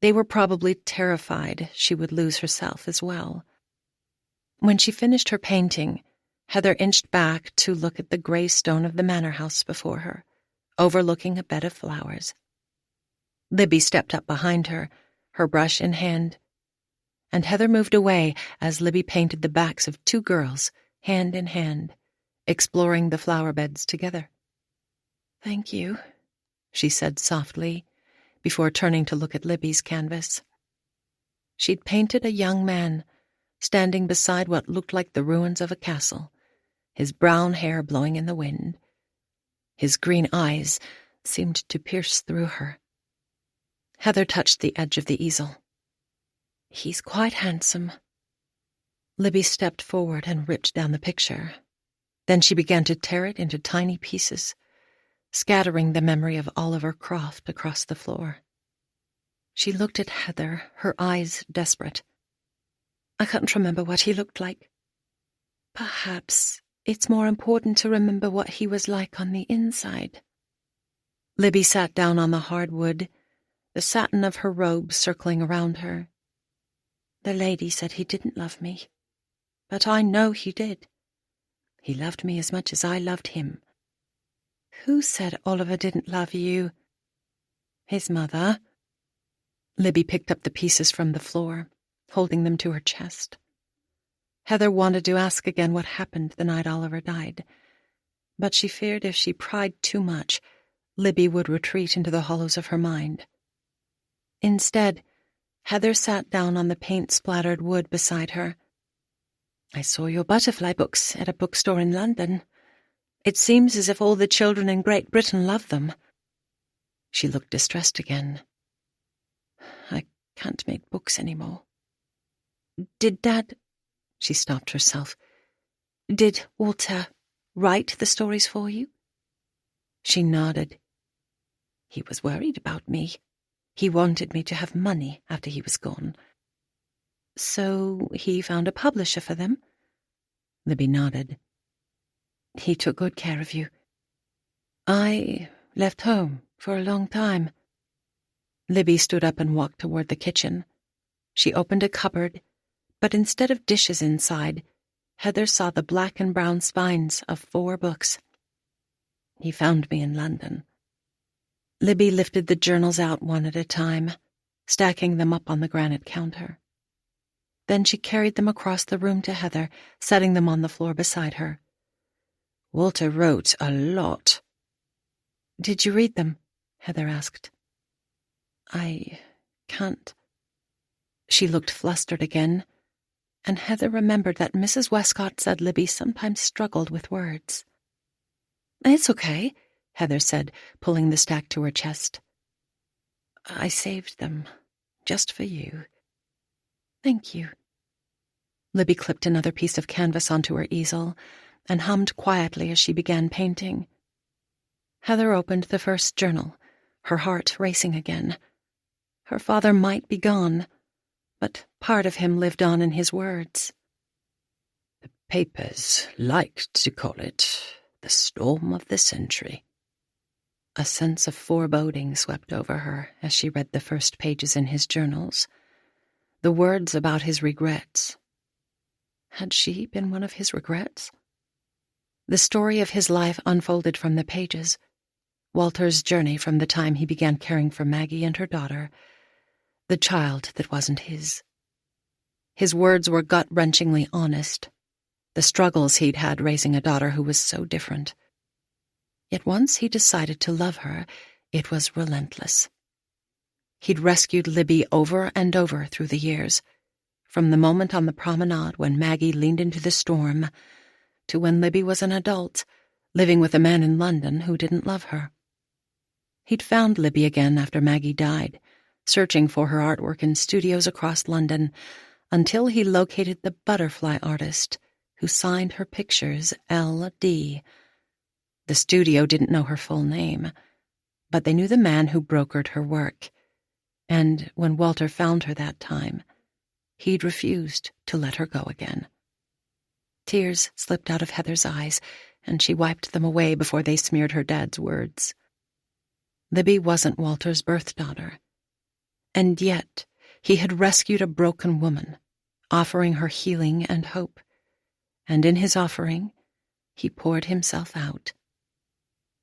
They were probably terrified she would lose herself as well. When she finished her painting, Heather inched back to look at the gray stone of the manor house before her, overlooking a bed of flowers. Libby stepped up behind her, her brush in hand, and Heather moved away as Libby painted the backs of 2 girls, hand in hand, exploring the flower beds together. "Thank you," she said softly, before turning to look at Libby's canvas. She'd painted a young man, standing beside what looked like the ruins of a castle, his brown hair blowing in the wind. His green eyes seemed to pierce through her. Heather touched the edge of the easel. "He's quite handsome." Libby stepped forward and ripped down the picture. Then she began to tear it into tiny pieces, scattering the memory of Oliver Croft across the floor. She looked at Heather, her eyes desperate. "I can't remember what he looked like." "Perhaps it's more important to remember what he was like on the inside." Libby sat down on the hardwood, the satin of her robe circling around her. The lady said he didn't love me, but I know he did. He loved me as much as I loved him. Who said Oliver didn't love you? His mother. Libby picked up the pieces from the floor, holding them to her chest. Heather wanted to ask again what happened the night Oliver died, but she feared if she pried too much, Libby would retreat into the hollows of her mind. Instead, Heather sat down on the paint-splattered wood beside her. I saw your butterfly books at a bookstore in London. It seems as if all the children in Great Britain love them. She looked distressed again. I can't make books anymore. Did Dad... She stopped herself. Did Walter write the stories for you? She nodded. He was worried about me. He wanted me to have money after he was gone. So he found a publisher for them? Libby nodded. He took good care of you. I left home for a long time. Libby stood up and walked toward the kitchen. She opened a cupboard, but instead of dishes inside, Heather saw the black and brown spines of 4 books. He found me in London. Libby lifted the journals out one at a time, stacking them up on the granite counter. Then she carried them across the room to Heather, setting them on the floor beside her. Walter wrote a lot. Did you read them? Heather asked. I can't. She looked flustered again, and Heather remembered that Mrs. Westcott said Libby sometimes struggled with words. It's okay, Heather said, pulling the stack to her chest. I saved them, just for you. Thank you. Libby clipped another piece of canvas onto her easel and hummed quietly as she began painting. Heather opened the first journal, her heart racing again. Her father might be gone, but part of him lived on in his words. The papers liked to call it the storm of the century. A sense of foreboding swept over her as she read the first pages in his journals. The words about his regrets. Had she been one of his regrets? The story of his life unfolded from the pages. Walter's journey from the time he began caring for Maggie and her daughter, the child that wasn't his. His words were gut-wrenchingly honest, the struggles he'd had raising a daughter who was so different. Yet once he decided to love her, it was relentless. He'd rescued Libby over and over through the years, from the moment on the promenade when Maggie leaned into the storm, to when Libby was an adult, living with a man in London who didn't love her. He'd found Libby again after Maggie died, searching for her artwork in studios across London, until he located the butterfly artist who signed her pictures L.D. The studio didn't know her full name, but they knew the man who brokered her work, and when Walter found her that time, he'd refused to let her go again. Tears slipped out of Heather's eyes, and she wiped them away before they smeared her dad's words. Libby wasn't Walter's birth daughter, and yet he had rescued a broken woman, offering her healing and hope, and in his offering, he poured himself out.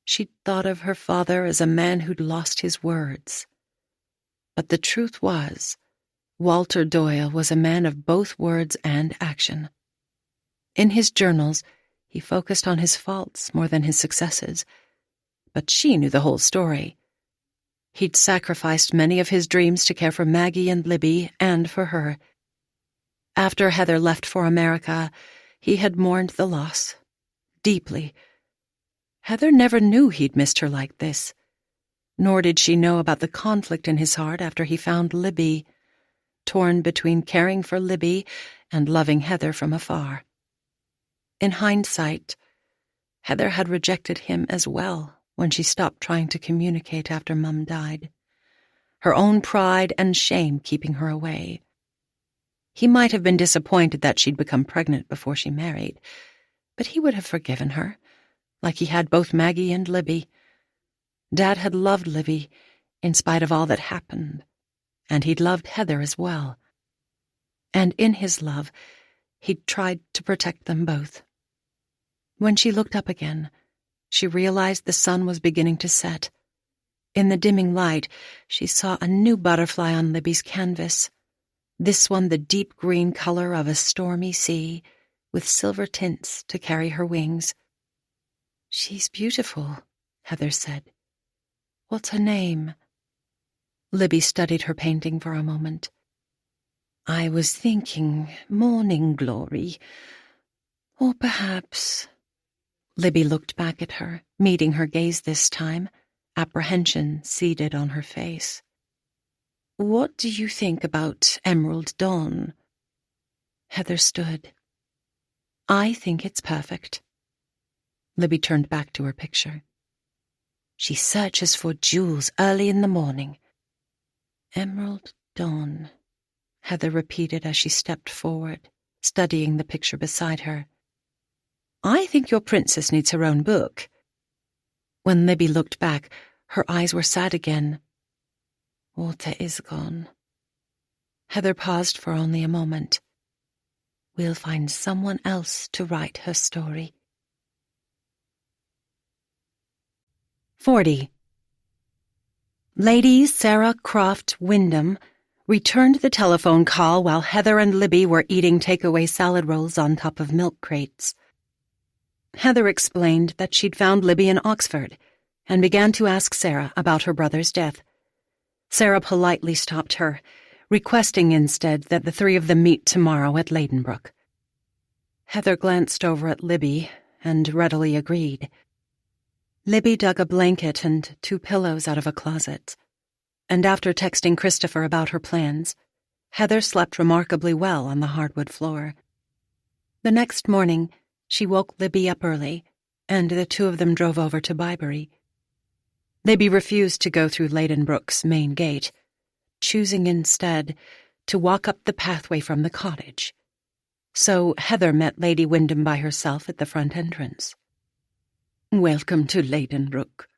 She'd thought of her father as a man who'd lost his words. But the truth was, Walter Doyle was a man of both words and action. In his journals, he focused on his faults more than his successes, but she knew the whole story. He'd sacrificed many of his dreams to care for Maggie and Libby and for her. After Heather left for America, he had mourned the loss, deeply. Heather never knew he'd missed her like this, nor did she know about the conflict in his heart after he found Libby, torn between caring for Libby and loving Heather from afar. In hindsight, Heather had rejected him as well when she stopped trying to communicate after Mum died, her own pride and shame keeping her away. He might have been disappointed that she'd become pregnant before she married, but he would have forgiven her, like he had both Maggie and Libby. Dad had loved Libby in spite of all that happened, and he'd loved Heather as well. And in his love, he'd tried to protect them both. When she looked up again, she realized the sun was beginning to set. In the dimming light, she saw a new butterfly on Libby's canvas, this one the deep green color of a stormy sea, with silver tints to carry her wings. "She's beautiful," Heather said. "What's her name?" Libby studied her painting for a moment. "I was thinking Morning Glory, or perhaps—" Libby looked back at her, meeting her gaze this time, apprehension seated on her face. "What do you think about Emerald Dawn?" Heather stood. "I think it's perfect." Libby turned back to her picture. "She searches for jewels early in the morning." "Emerald Dawn," Heather repeated as she stepped forward, studying the picture beside her. "I think your princess needs her own book." When Libby looked back, her eyes were sad again. "Walter is gone." Heather paused for only a moment. "We'll find someone else to write her story." 40. Lady Sarah Croft Wyndham returned the telephone call while Heather and Libby were eating takeaway salad rolls on top of milk crates. Heather explained that she'd found Libby in Oxford and began to ask Sarah about her brother's death. Sarah politely stopped her, requesting instead that the three of them meet tomorrow at Ladenbrooke. Heather glanced over at Libby and readily agreed. Libby dug a blanket and 2 pillows out of a closet, and after texting Christopher about her plans, Heather slept remarkably well on the hardwood floor. The next morning, she woke Libby up early, and the two of them drove over to Bybury. Libby refused to go through Ladenbrooke's main gate, choosing instead to walk up the pathway from the cottage. So Heather met Lady Wyndham by herself at the front entrance. "Welcome to Ladenbrooke,"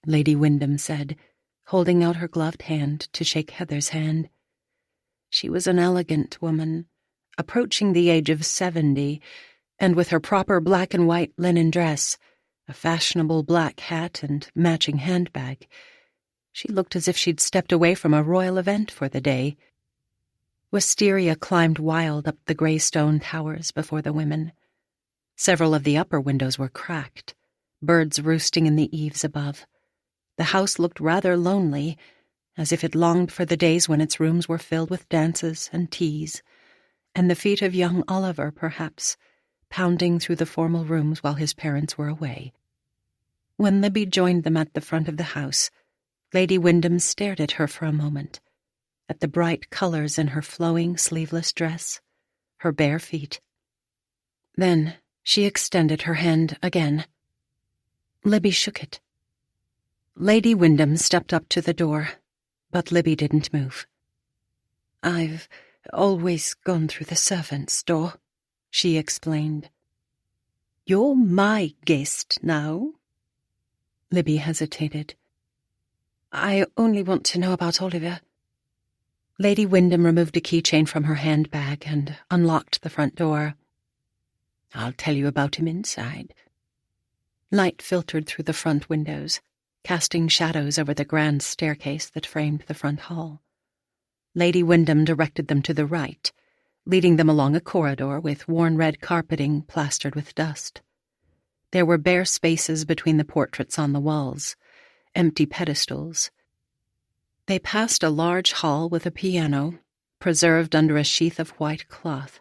Lady Wyndham said, holding out her gloved hand to shake Heather's hand. She was an elegant woman, approaching the age of 70, and with her proper black and white linen dress, a fashionable black hat and matching handbag, she looked as if she'd stepped away from a royal event for the day. Wisteria climbed wild up the grey stone towers before the women. Several of the upper windows were cracked, birds roosting in the eaves above. The house looked rather lonely, as if it longed for the days when its rooms were filled with dances and teas, and the feet of young Oliver, perhaps, pounding through the formal rooms while his parents were away. When Libby joined them at the front of the house, Lady Wyndham stared at her for a moment, at the bright colors in her flowing, sleeveless dress, her bare feet. Then she extended her hand again. Libby shook it. Lady Wyndham stepped up to the door, but Libby didn't move. "I've always gone through the servants' door," she explained. "You're my guest now?" Libby hesitated. "I only want to know about Oliver." Lady Wyndham removed a keychain from her handbag and unlocked the front door. "I'll tell you about him inside." Light filtered through the front windows, casting shadows over the grand staircase that framed the front hall. Lady Wyndham directed them to the right, leading them along a corridor with worn red carpeting plastered with dust. There were bare spaces between the portraits on the walls, empty pedestals. They passed a large hall with a piano, preserved under a sheath of white cloth,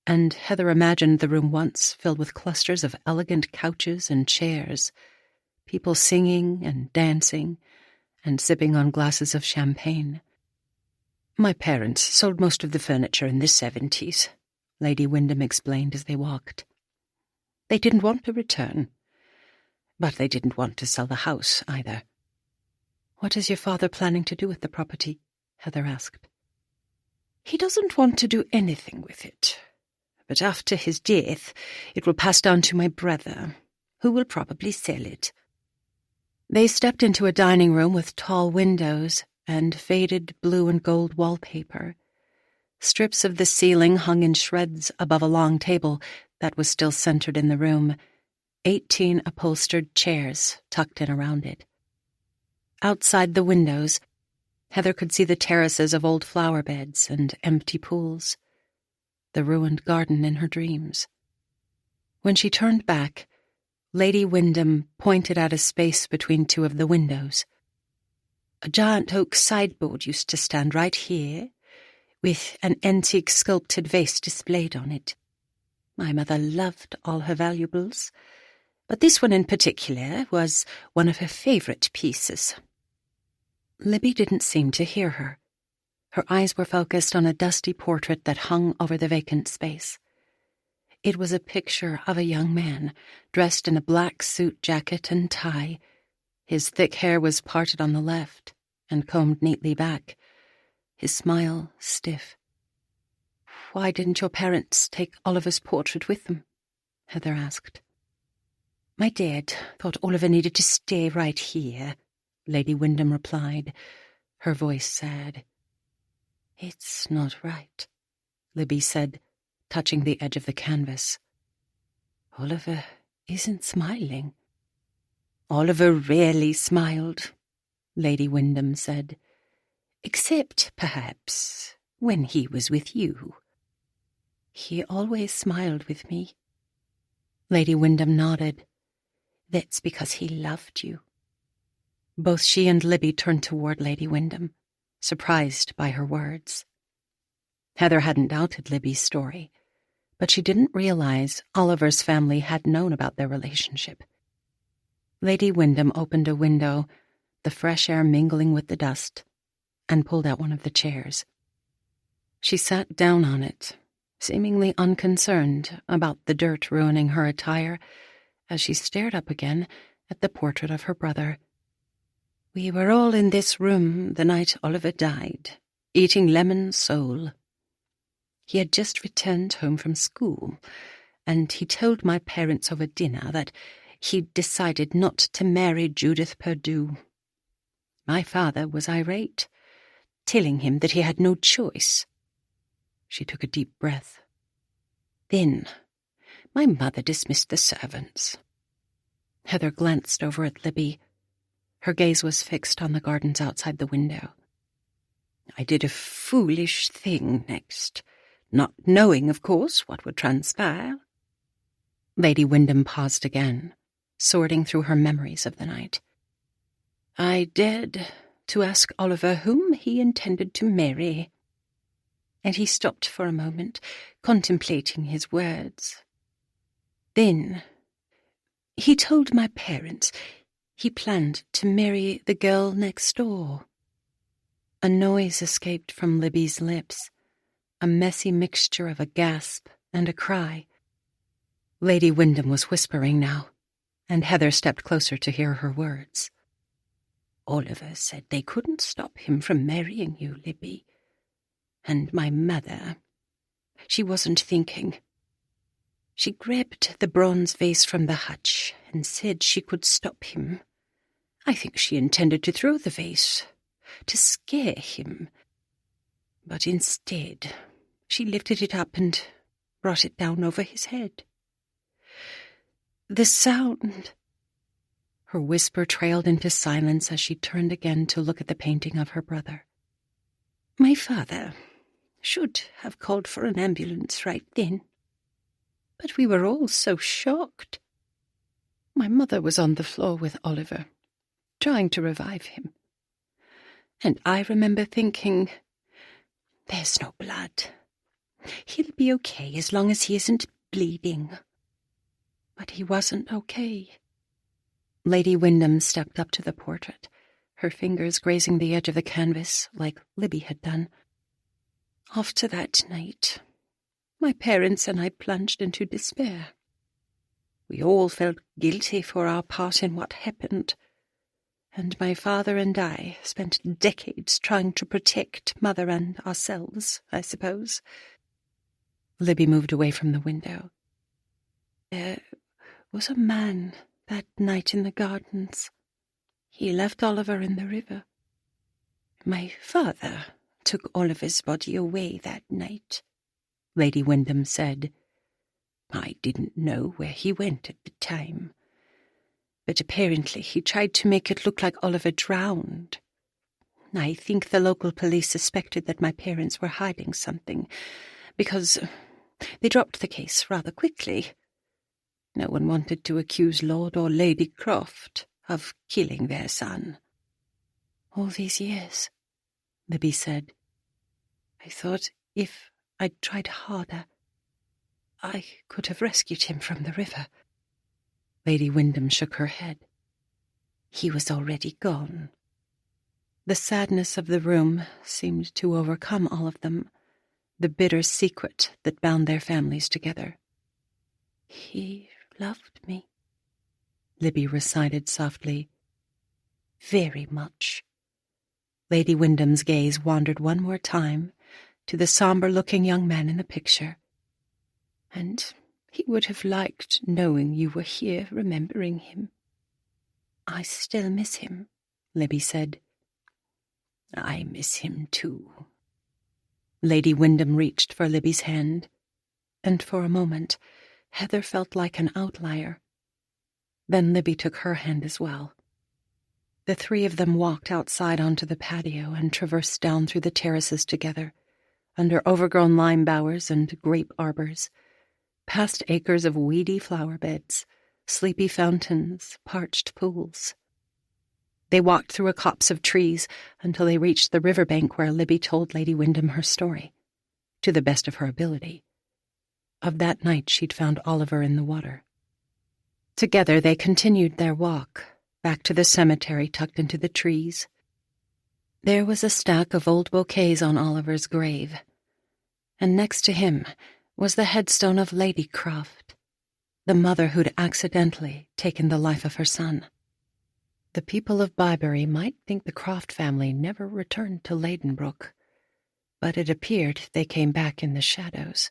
and Heather imagined the room once filled with clusters of elegant couches and chairs, people singing and dancing and sipping on glasses of champagne. "My parents sold most of the furniture in the 70s, Lady Wyndham explained as they walked. They didn't want to return, but they didn't want to sell the house either." "What is your father planning to do with the property?" Heather asked. "He doesn't want to do anything with it, but after his death it will pass down to my brother, who will probably sell it." They stepped into a dining room with tall windows and faded blue and gold wallpaper. Strips of the ceiling hung in shreds above a long table that was still centered in the room, 18 upholstered chairs tucked in around it. Outside the windows, Heather could see the terraces of old flower beds and empty pools, the ruined garden in her dreams. When she turned back, Lady Wyndham pointed at a space between two of the windows. A giant oak sideboard used to stand right here, with an antique sculpted vase displayed on it. My mother loved all her valuables, but this one in particular was one of her favourite pieces. Libby didn't seem to hear her. Her eyes were focused on a dusty portrait that hung over the vacant space. It was a picture of a young man, dressed in a black suit jacket and tie. His thick hair was parted on the left and combed neatly back, his smile stiff. "Why didn't your parents take Oliver's portrait with them?" Heather asked. "My dad thought Oliver needed to stay right here," Lady Wyndham replied, her voice sad. "It's not right," Libby said, touching the edge of the canvas. "Oliver isn't smiling." "Oliver rarely smiled," Lady Wyndham said, "except, perhaps, when he was with you." "He always smiled with me." Lady Wyndham nodded. "That's because he loved you." Both she and Libby turned toward Lady Wyndham, surprised by her words. Heather hadn't doubted Libby's story, but she didn't realize Oliver's family had known about their relationship. Lady Wyndham opened a window, the fresh air mingling with the dust, and pulled out one of the chairs. She sat down on it, seemingly unconcerned about the dirt ruining her attire, as she stared up again at the portrait of her brother. "We were all in this room the night Oliver died, eating lemon sole. He had just returned home from school, and he told my parents over dinner that he'd decided not to marry Judith Perdue. My father was irate, telling him that he had no choice." She took a deep breath. "Then my mother dismissed the servants." Heather glanced over at Libby. Her gaze was fixed on the gardens outside the window. "I did a foolish thing next, not knowing, of course, what would transpire." Lady Wyndham paused again, sorting through her memories of the night. "I dared to ask Oliver whom he intended to marry." And he stopped for a moment, contemplating his words. "Then he told my parents he planned to marry the girl next door." A noise escaped from Libby's lips, a messy mixture of a gasp and a cry. Lady Wyndham was whispering now, and Heather stepped closer to hear her words. "Oliver said they couldn't stop him from marrying you, Libby. And my mother, she wasn't thinking. She grabbed the bronze vase from the hutch and said she could stop him. I think she intended to throw the vase, to scare him. But instead, she lifted it up and brought it down over his head. The sound..." Her whisper trailed into silence as she turned again to look at the painting of her brother. "My father should have called for an ambulance right then. But we were all so shocked. My mother was on the floor with Oliver, trying to revive him. And I remember thinking, there's no blood. He'll be okay as long as he isn't bleeding." But he wasn't okay. Lady Wyndham stepped up to the portrait, her fingers grazing the edge of the canvas like Libby had done. "After that night, my parents and I plunged into despair. We all felt guilty for our part in what happened, and my father and I spent decades trying to protect Mother and ourselves, I suppose." Libby moved away from the window. "There was a man that night in the gardens. He left Oliver in the river. My father took Oliver's body away that night, Lady Wyndham said. I didn't know where he went at the time, but apparently he tried to make it look like Oliver drowned. I think the local police suspected that my parents were hiding something, because they dropped the case rather quickly. No one wanted to accuse Lord or Lady Croft of killing their son. All these years, Libby said. I thought if I'd tried harder, I could have rescued him from the river. Lady Wyndham shook her head. He was already gone. The sadness of the room seemed to overcome all of them, the bitter secret that bound their families together. He loved me, Libby recited softly. Very much. Lady Wyndham's gaze wandered one more time to the somber-looking young man in the picture. And he would have liked knowing you were here remembering him. I still miss him, Libby said. I miss him too. Lady Wyndham reached for Libby's hand, and for a moment Heather felt like an outlier. Then Libby took her hand as well. The three of them walked outside onto the patio and traversed down through the terraces together, under overgrown lime bowers and grape arbors, past acres of weedy flower beds, sleepy fountains, parched pools. They walked through a copse of trees until they reached the riverbank where Libby told Lady Wyndham her story, to the best of her ability. Of that night she'd found Oliver in the water. Together they continued their walk, back to the cemetery tucked into the trees. There was a stack of old bouquets on Oliver's grave, and next to him was the headstone of Lady Croft, the mother who'd accidentally taken the life of her son. The people of Bybury might think the Croft family never returned to Ladenbrooke, but it appeared they came back in the shadows.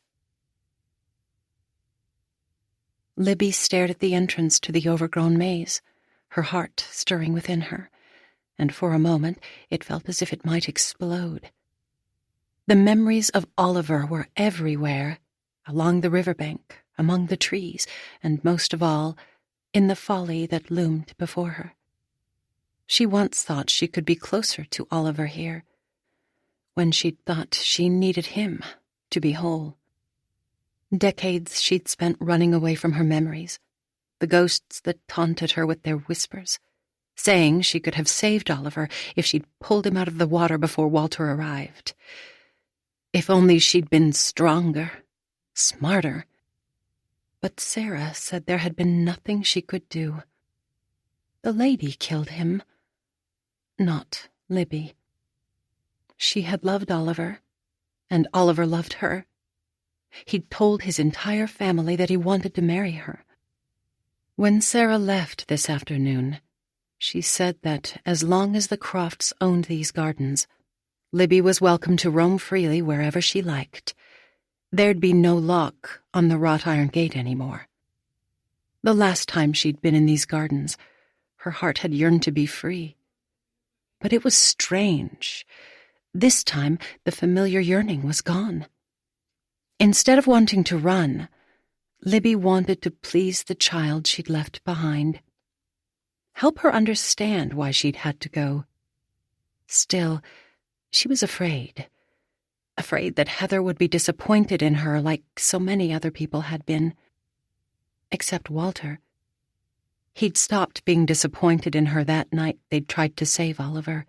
Libby stared at the entrance to the overgrown maze, her heart stirring within her, and for a moment it felt as if it might explode. The memories of Oliver were everywhere, along the riverbank, among the trees, and most of all, in the folly that loomed before her. She once thought she could be closer to Oliver here, when she'd thought she needed him to be whole. Decades she'd spent running away from her memories, the ghosts that taunted her with their whispers, saying she could have saved Oliver if she'd pulled him out of the water before Walter arrived. If only she'd been stronger, smarter. But Sarah said there had been nothing she could do. The lady killed him, not Libby. She had loved Oliver, and Oliver loved her. He'd told his entire family that he wanted to marry her. When Sarah left this afternoon, she said that as long as the Crofts owned these gardens, Libby was welcome to roam freely wherever she liked. There'd be no lock on the wrought iron gate anymore. The last time she'd been in these gardens, her heart had yearned to be free. But it was strange. This time, the familiar yearning was gone. Instead of wanting to run, Libby wanted to please the child she'd left behind. Help her understand why she'd had to go. Still, she was afraid that Heather would be disappointed in her like so many other people had been. Except Walter. He'd stopped being disappointed in her that night they'd tried to save Oliver,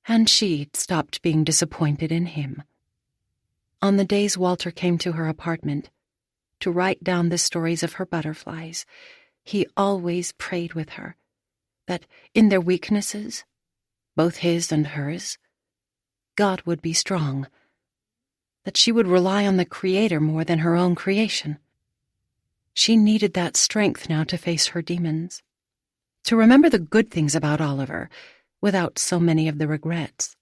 and she'd stopped being disappointed in him. On the days Walter came to her apartment to write down the stories of her butterflies, he always prayed with her that in their weaknesses, both his and hers, God would be strong, that she would rely on the Creator more than her own creation. She needed that strength now to face her demons, to remember the good things about Oliver without so many of the regrets.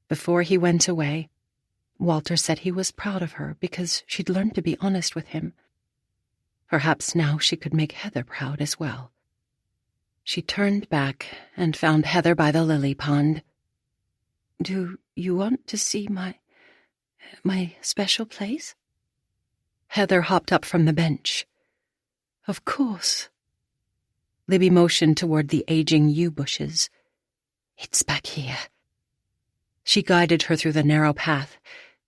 Before he went away, Walter said he was proud of her because she'd learned to be honest with him. Perhaps now she could make Heather proud as well. She turned back and found Heather by the lily pond. "Do you want to see my special place?" Heather hopped up from the bench. "Of course." Libby motioned toward the aging yew bushes. "It's back here." She guided her through the narrow path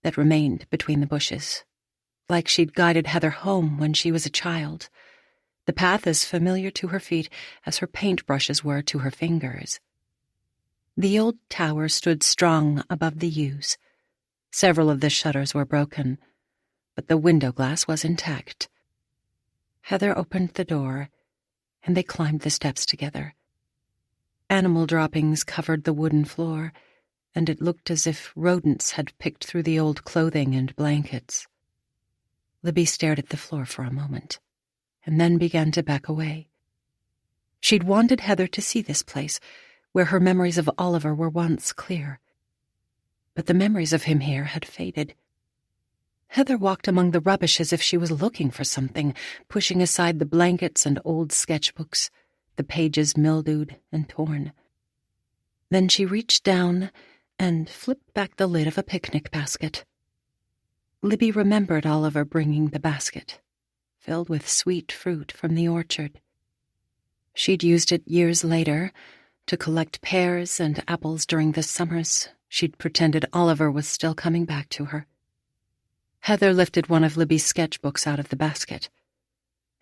that remained between the bushes, like she'd guided Heather home when she was a child, the path as familiar to her feet as her paintbrushes were to her fingers. The old tower stood strong above the yews. Several of the shutters were broken, but the window glass was intact. Heather opened the door, and they climbed the steps together. Animal droppings covered the wooden floor, and it looked as if rodents had picked through the old clothing and blankets. Libby stared at the floor for a moment, and then began to back away. She'd wanted Heather to see this place, where her memories of Oliver were once clear. But the memories of him here had faded. Heather walked among the rubbish as if she was looking for something, pushing aside the blankets and old sketchbooks, the pages mildewed and torn. Then she reached down and flipped back the lid of a picnic basket. Libby remembered Oliver bringing the basket, filled with sweet fruit from the orchard. She'd used it years later to collect pears and apples during the summers she'd pretended Oliver was still coming back to her. Heather lifted one of Libby's sketchbooks out of the basket,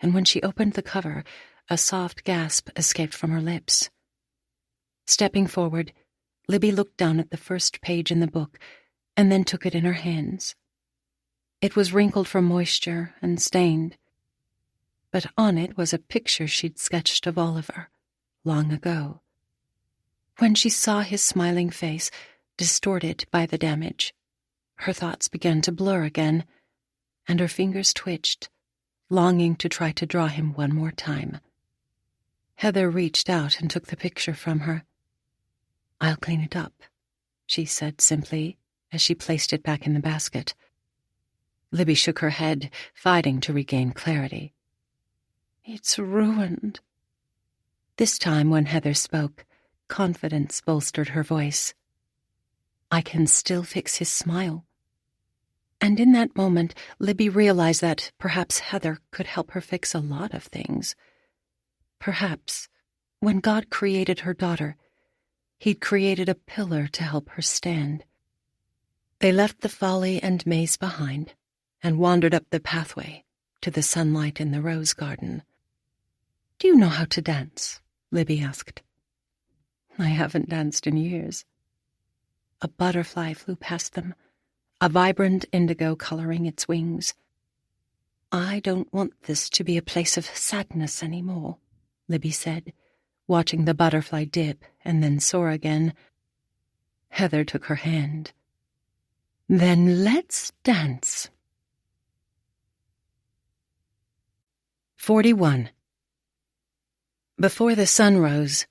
and when she opened the cover, a soft gasp escaped from her lips. Stepping forward, Libby looked down at the first page in the book and then took it in her hands. It was wrinkled from moisture and stained, but on it was a picture she'd sketched of Oliver long ago. When she saw his smiling face, distorted by the damage, her thoughts began to blur again, and her fingers twitched, longing to try to draw him one more time. Heather reached out and took the picture from her. "I'll clean it up," she said simply, as she placed it back in the basket. Libby shook her head, fighting to regain clarity. "It's ruined." This time, when Heather spoke, confidence bolstered her voice. "I can still fix his smile." And in that moment, Libby realized that perhaps Heather could help her fix a lot of things. Perhaps, when God created her daughter, He'd created a pillar to help her stand. They left the folly and maze behind and wandered up the pathway to the sunlight in the rose garden. "Do you know how to dance?" Libby asked. "I haven't danced in years." A butterfly flew past them, a vibrant indigo coloring its wings. "I don't want this to be a place of sadness anymore," Libby said, watching the butterfly dip and then soar again. Heather took her hand. "Then let's dance." 41. Before the sun rose,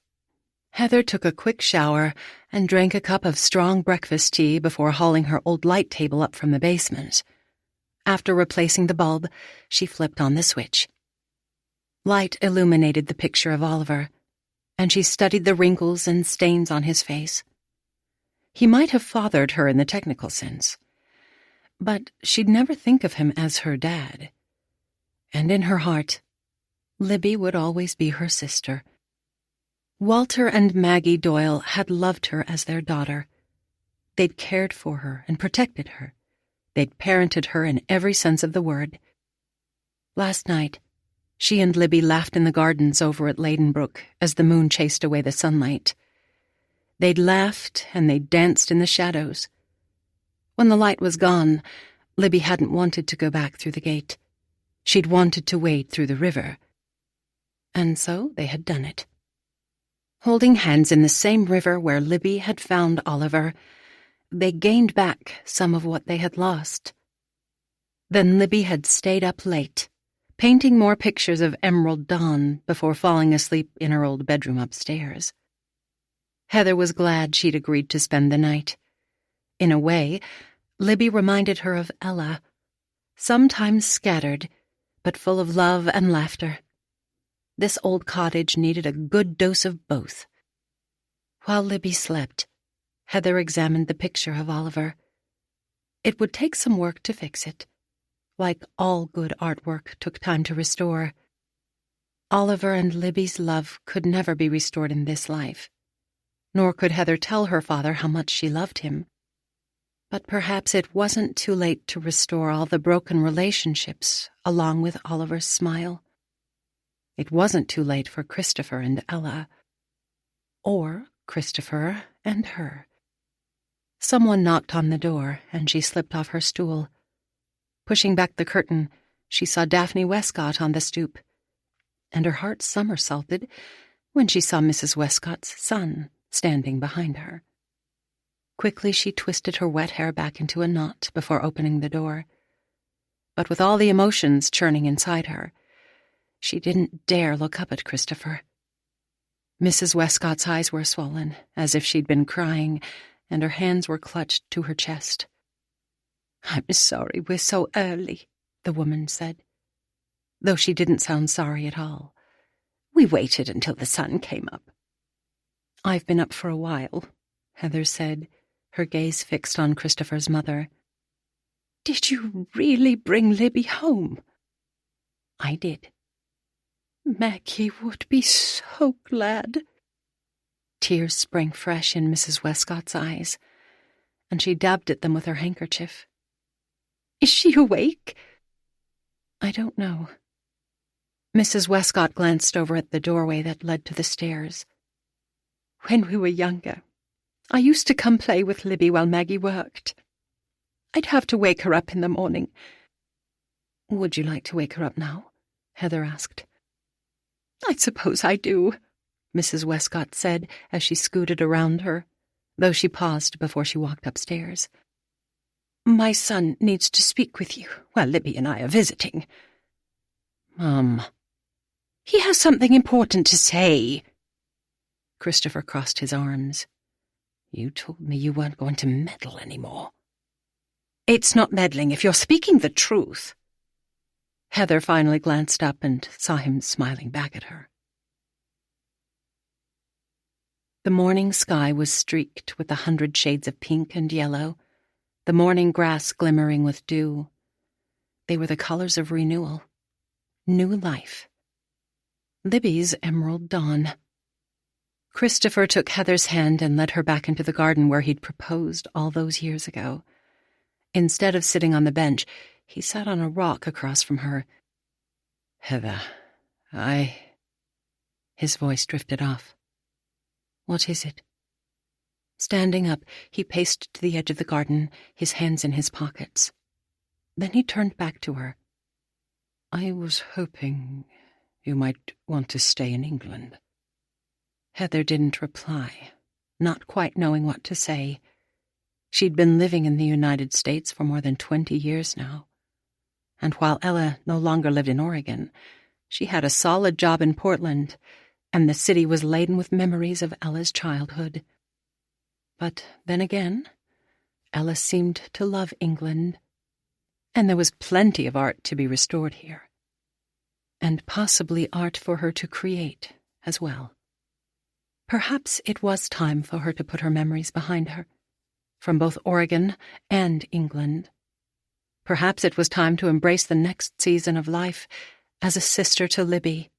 Heather took a quick shower and drank a cup of strong breakfast tea before hauling her old light table up from the basement. After replacing the bulb, she flipped on the switch. Light illuminated the picture of Oliver, and she studied the wrinkles and stains on his face. He might have fathered her in the technical sense, but she'd never think of him as her dad. And in her heart, Libby would always be her sister. Walter and Maggie Doyle had loved her as their daughter. They'd cared for her and protected her. They'd parented her in every sense of the word. Last night, she and Libby laughed in the gardens over at Ladenbrooke as the moon chased away the sunlight. They'd laughed and they'd danced in the shadows. When the light was gone, Libby hadn't wanted to go back through the gate. She'd wanted to wade through the river. And so they had done it. Holding hands in the same river where Libby had found Oliver, they gained back some of what they had lost. Then Libby had stayed up late, painting more pictures of emerald dawn before falling asleep in her old bedroom upstairs. Heather was glad she'd agreed to spend the night. In a way, Libby reminded her of Ella, sometimes scattered, but full of love and laughter. This old cottage needed a good dose of both. While Libby slept, Heather examined the picture of Oliver. It would take some work to fix it. Like all good artwork took time to restore. Oliver and Libby's love could never be restored in this life, nor could Heather tell her father how much she loved him. But perhaps it wasn't too late to restore all the broken relationships along with Oliver's smile. It wasn't too late for Christopher and Ella, or Christopher and her. Someone knocked on the door, and she slipped off her stool. Pushing back the curtain, she saw Daphne Westcott on the stoop, and her heart somersaulted when she saw Mrs. Westcott's son standing behind her. Quickly she twisted her wet hair back into a knot before opening the door. But with all the emotions churning inside her, she didn't dare look up at Christopher. Mrs. Westcott's eyes were swollen, as if she'd been crying, and her hands were clutched to her chest. "I'm sorry we're so early," the woman said, though she didn't sound sorry at all. "We waited until the sun came up." "I've been up for a while," Heather said, her gaze fixed on Christopher's mother. "Did you really bring Libby home?" "I did." "Maggie would be so glad." Tears sprang fresh in Mrs. Westcott's eyes, and she dabbed at them with her handkerchief. "Is she awake?" "I don't know." Mrs. Westcott glanced over at the doorway that led to the stairs. "When we were younger, I used to come play with Libby while Maggie worked. I'd have to wake her up in the morning." "Would you like to wake her up now?" Heather asked. "I suppose I do," Mrs. Westcott said as she scooted around her, though she paused before she walked upstairs. "My son needs to speak with you while Libby and I are visiting." "Mum." "He has something important to say." Christopher crossed his arms. "You told me you weren't going to meddle anymore." "It's not meddling if you're speaking the truth." Heather finally glanced up and saw him smiling back at her. The morning sky was streaked with 100 shades of pink and yellow, the morning grass glimmering with dew. They were the colors of renewal, new life. Libby's emerald dawn. Christopher took Heather's hand and led her back into the garden where he'd proposed all those years ago. Instead of sitting on the bench, he sat on a rock across from her. "Heather, His voice drifted off. "What is it?" Standing up, he paced to the edge of the garden, his hands in his pockets. Then he turned back to her. "I was hoping you might want to stay in England." Heather didn't reply, not quite knowing what to say. She'd been living in the United States for more than 20 years now, and while Ella no longer lived in Oregon, she had a solid job in Portland, and the city was laden with memories of Ella's childhood. But then again, Ella seemed to love England, and there was plenty of art to be restored here, and possibly art for her to create as well. Perhaps it was time for her to put her memories behind her, from both Oregon and England. Perhaps it was time to embrace the next season of life as a sister to Libby,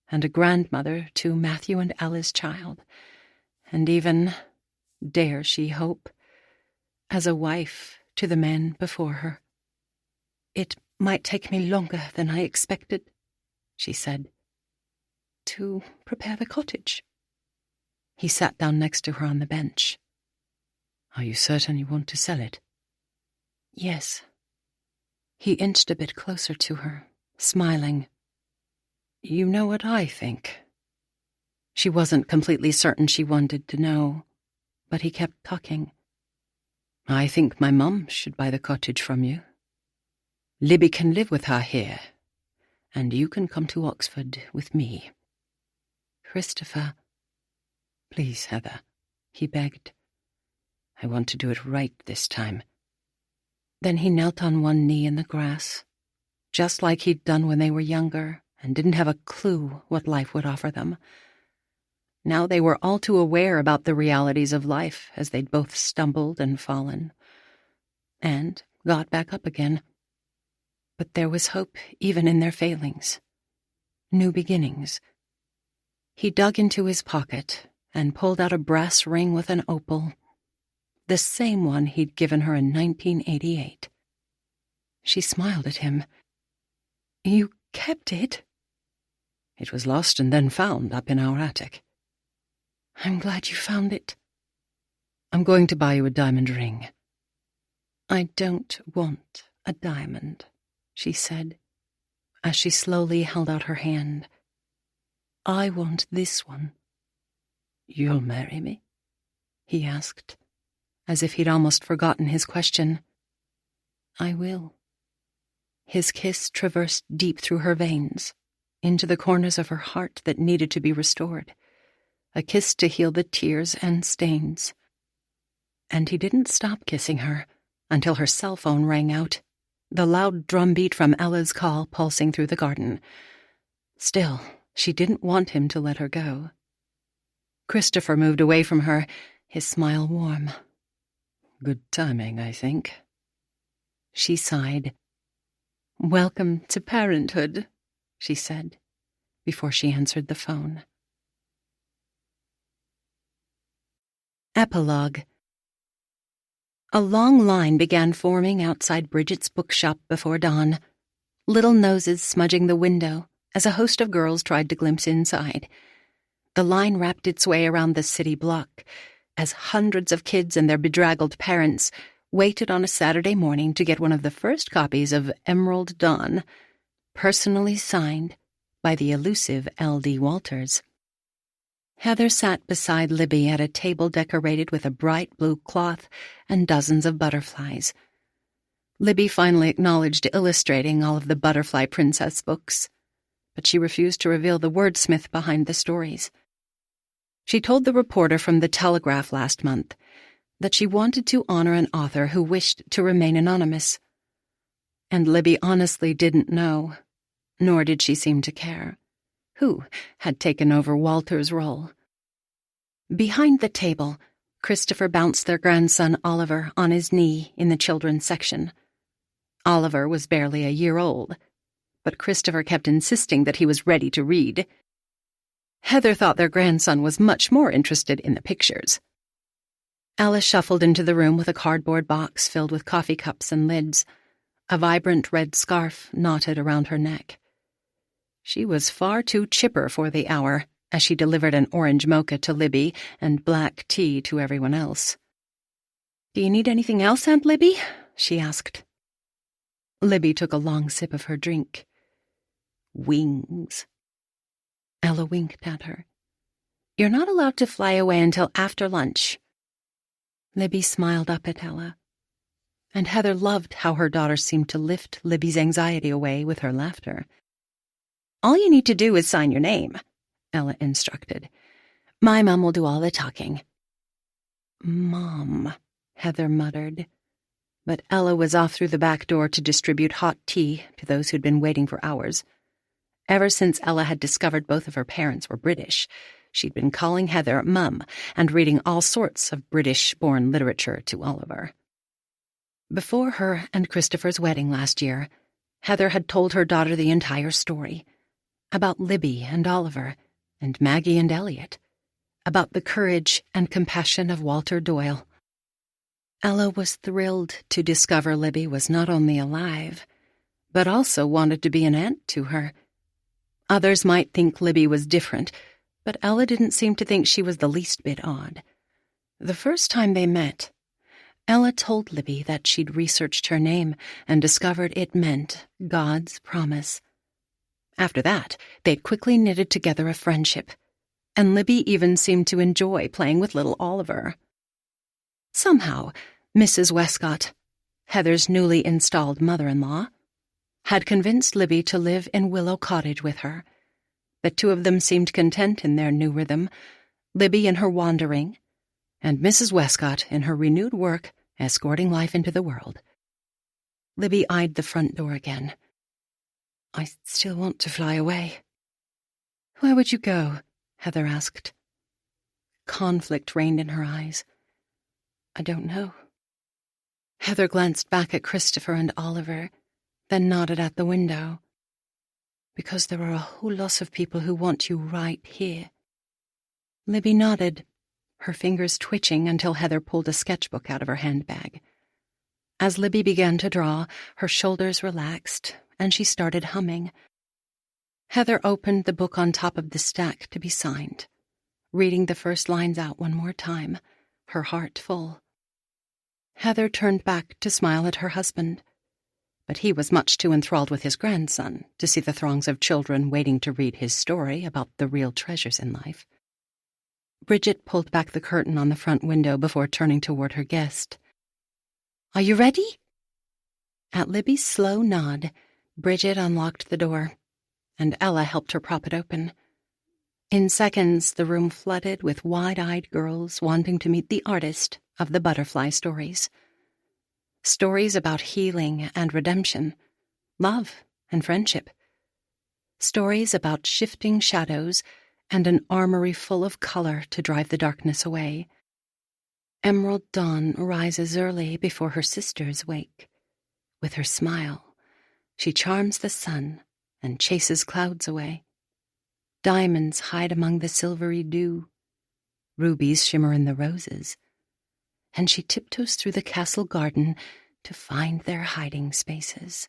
and a grandmother to Matthew and Ella's child, and even, dare she hope, as a wife to the men before her. "It might take me longer than I expected," she said, "to prepare the cottage." He sat down next to her on the bench. "Are you certain you want to sell it?" "Yes." He inched a bit closer to her, smiling. "You know what I think?" She wasn't completely certain she wanted to know, but he kept talking. "I think my mum should buy the cottage from you. Libby can live with her here, and you can come to Oxford with me." "Christopher." "Please, Heather," he begged. "I want to do it right this time." Then he knelt on one knee in the grass, just like he'd done when they were younger and didn't have a clue what life would offer them. Now they were all too aware about the realities of life as they'd both stumbled and fallen, and got back up again. But there was hope even in their failings. New beginnings. He dug into his pocket and pulled out a brass ring with an opal, the same one he'd given her in 1988. She smiled at him. "You kept it?" "It was lost and then found up in our attic." "I'm glad you found it." "I'm going to buy you a diamond ring." "I don't want a diamond," she said, as she slowly held out her hand. "I want this one." "You'll marry me?" he asked, as if he'd almost forgotten his question. "I will." His kiss traversed deep through her veins, into the corners of her heart that needed to be restored, a kiss to heal the tears and stains. And he didn't stop kissing her until her cell phone rang out, the loud drumbeat from Ella's call pulsing through the garden. Still, she didn't want him to let her go. Christopher moved away from her, his smile warm. "Good timing, I think." She sighed. "Welcome to parenthood," she said, before she answered the phone. Epilogue. A long line began forming outside Bridget's bookshop before dawn, little noses smudging the window as a host of girls tried to glimpse inside. The line wrapped its way around the city block as hundreds of kids and their bedraggled parents waited on a Saturday morning to get one of the first copies of Emerald Dawn, personally signed by the elusive L.D. Walters. Heather sat beside Libby at a table decorated with a bright blue cloth and dozens of butterflies. Libby finally acknowledged illustrating all of the Butterfly Princess books, but she refused to reveal the wordsmith behind the stories. She told the reporter from the Telegraph last month that she wanted to honor an author who wished to remain anonymous. And Libby honestly didn't know, nor did she seem to care, who had taken over Walter's role. Behind the table, Christopher bounced their grandson Oliver on his knee in the children's section. Oliver was barely a year old, but Christopher kept insisting that he was ready to read. Heather thought their grandson was much more interested in the pictures. Alice shuffled into the room with a cardboard box filled with coffee cups and lids, a vibrant red scarf knotted around her neck. She was far too chipper for the hour as she delivered an orange mocha to Libby and black tea to everyone else. "Do you need anything else, Aunt Libby?" she asked. Libby took a long sip of her drink. "Wings." Ella winked at her. "You're not allowed to fly away until after lunch." Libby smiled up at Ella, and Heather loved how her daughter seemed to lift Libby's anxiety away with her laughter. "All you need to do is sign your name," Ella instructed. "My mom will do all the talking." "Mom," Heather muttered. But Ella was off through the back door to distribute hot tea to those who'd been waiting for hours. Ever since Ella had discovered both of her parents were British, she'd been calling Heather Mum and reading all sorts of British-born literature to Oliver. Before her and Christopher's wedding last year, Heather had told her daughter the entire story, about Libby and Oliver, and Maggie and Elliot, about the courage and compassion of Walter Doyle. Ella was thrilled to discover Libby was not only alive, but also wanted to be an aunt to her. Others might think Libby was different, but Ella didn't seem to think she was the least bit odd. The first time they met, Ella told Libby that she'd researched her name and discovered it meant God's promise. After that, they'd quickly knitted together a friendship, and Libby even seemed to enjoy playing with little Oliver. Somehow, Mrs. Westcott, Heather's newly installed mother-in-law, had convinced Libby to live in Willow Cottage with her. The two of them seemed content in their new rhythm, Libby in her wandering, and Mrs. Westcott in her renewed work escorting life into the world. Libby eyed the front door again. I still want to fly away. Where would you go? Heather asked. Conflict reigned in her eyes. I don't know. Heather glanced back at Christopher and Oliver, then nodded at the window. Because there are a whole lot of people who want you right here. Libby nodded, her fingers twitching until Heather pulled a sketchbook out of her handbag. As Libby began to draw, her shoulders relaxed, and she started humming. Heather opened the book on top of the stack to be signed, reading the first lines out one more time, her heart full. Heather turned back to smile at her husband, but he was much too enthralled with his grandson to see the throngs of children waiting to read his story about the real treasures in life. Bridget pulled back the curtain on the front window before turning toward her guest. Are you ready? At Libby's slow nod, Bridget unlocked the door, and Ella helped her prop it open. In seconds, the room flooded with wide-eyed girls wanting to meet the artist of the butterfly stories. Stories about healing and redemption, love and friendship. Stories about shifting shadows and an armory full of color to drive the darkness away. Emerald Dawn rises early before her sisters wake. With her smile, she charms the sun and chases clouds away. Diamonds hide among the silvery dew. Rubies shimmer in the roses. And she tiptoes through the castle garden to find their hiding spaces.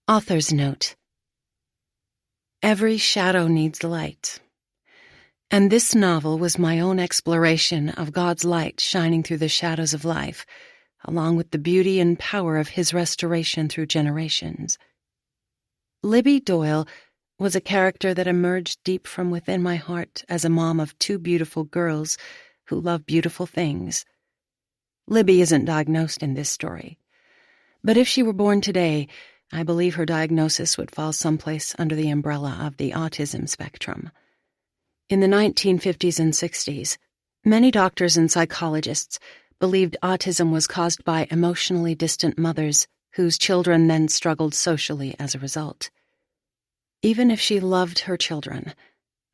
Author's note. Every shadow needs light. And this novel was my own exploration of God's light shining through the shadows of life, along with the beauty and power of his restoration through generations. Libby Doyle was a character that emerged deep from within my heart as a mom of two beautiful girls who love beautiful things. Libby isn't diagnosed in this story, but if she were born today, I believe her diagnosis would fall someplace under the umbrella of the autism spectrum. In the 1950s and 60s, many doctors and psychologists believed autism was caused by emotionally distant mothers whose children then struggled socially as a result. Even if she loved her children,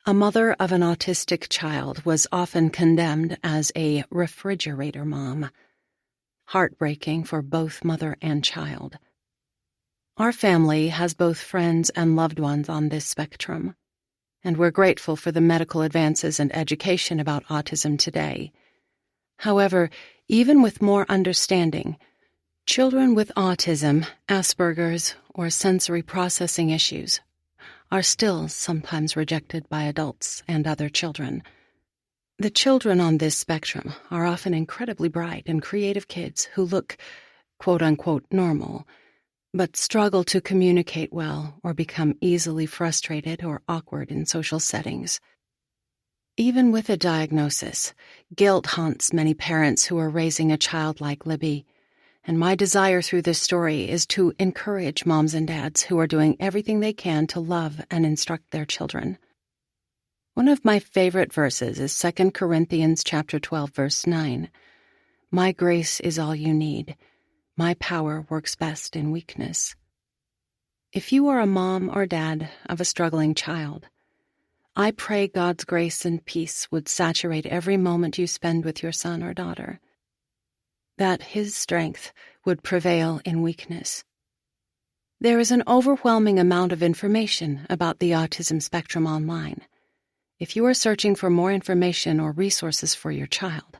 a mother of an autistic child was often condemned as a refrigerator mom. Heartbreaking for both mother and child. Our family has both friends and loved ones on this spectrum, and we're grateful for the medical advances and education about autism today. However, even with more understanding, children with autism, Asperger's, or sensory processing issues are still sometimes rejected by adults and other children. The children on this spectrum are often incredibly bright and creative kids who look, quote-unquote, normal, but struggle to communicate well or become easily frustrated or awkward in social settings. Even with a diagnosis, guilt haunts many parents who are raising a child like Libby, and my desire through this story is to encourage moms and dads who are doing everything they can to love and instruct their children. One of my favorite verses is 2 Corinthians chapter 12, verse 9. My grace is all you need. My power works best in weakness. If you are a mom or dad of a struggling child, I pray God's grace and peace would saturate every moment you spend with your son or daughter, that his strength would prevail in weakness. There is an overwhelming amount of information about the autism spectrum online. If you are searching for more information or resources for your child,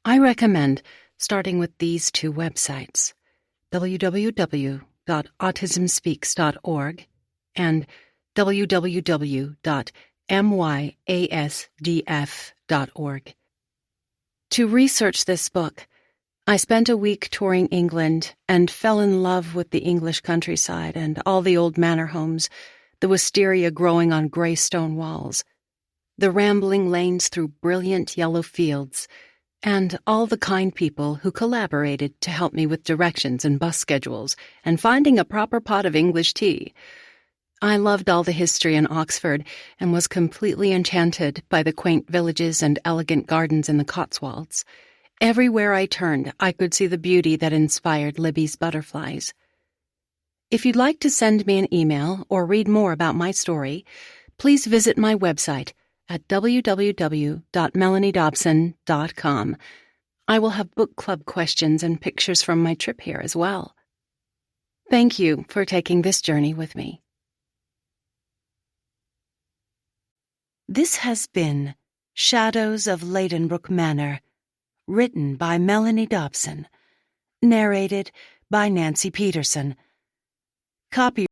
I recommend starting with these two websites, www.autismspeaks.org and www.myasdf.org. To research this book, I spent a week touring England and fell in love with the English countryside and all the old manor homes, the wisteria growing on grey stone walls, the rambling lanes through brilliant yellow fields, and all the kind people who collaborated to help me with directions and bus schedules and finding a proper pot of English tea. I loved all the history in Oxford and was completely enchanted by the quaint villages and elegant gardens in the Cotswolds, Everywhere I turned, I could see the beauty that inspired Libby's butterflies. If you'd like to send me an email or read more about my story, please visit my website at www.melaniedobson.com. I will have book club questions and pictures from my trip here as well. Thank you for taking this journey with me. This has been Shadows of Ladenbrooke Manor, written by Melanie Dobson, narrated by Nancy Peterson. Copyright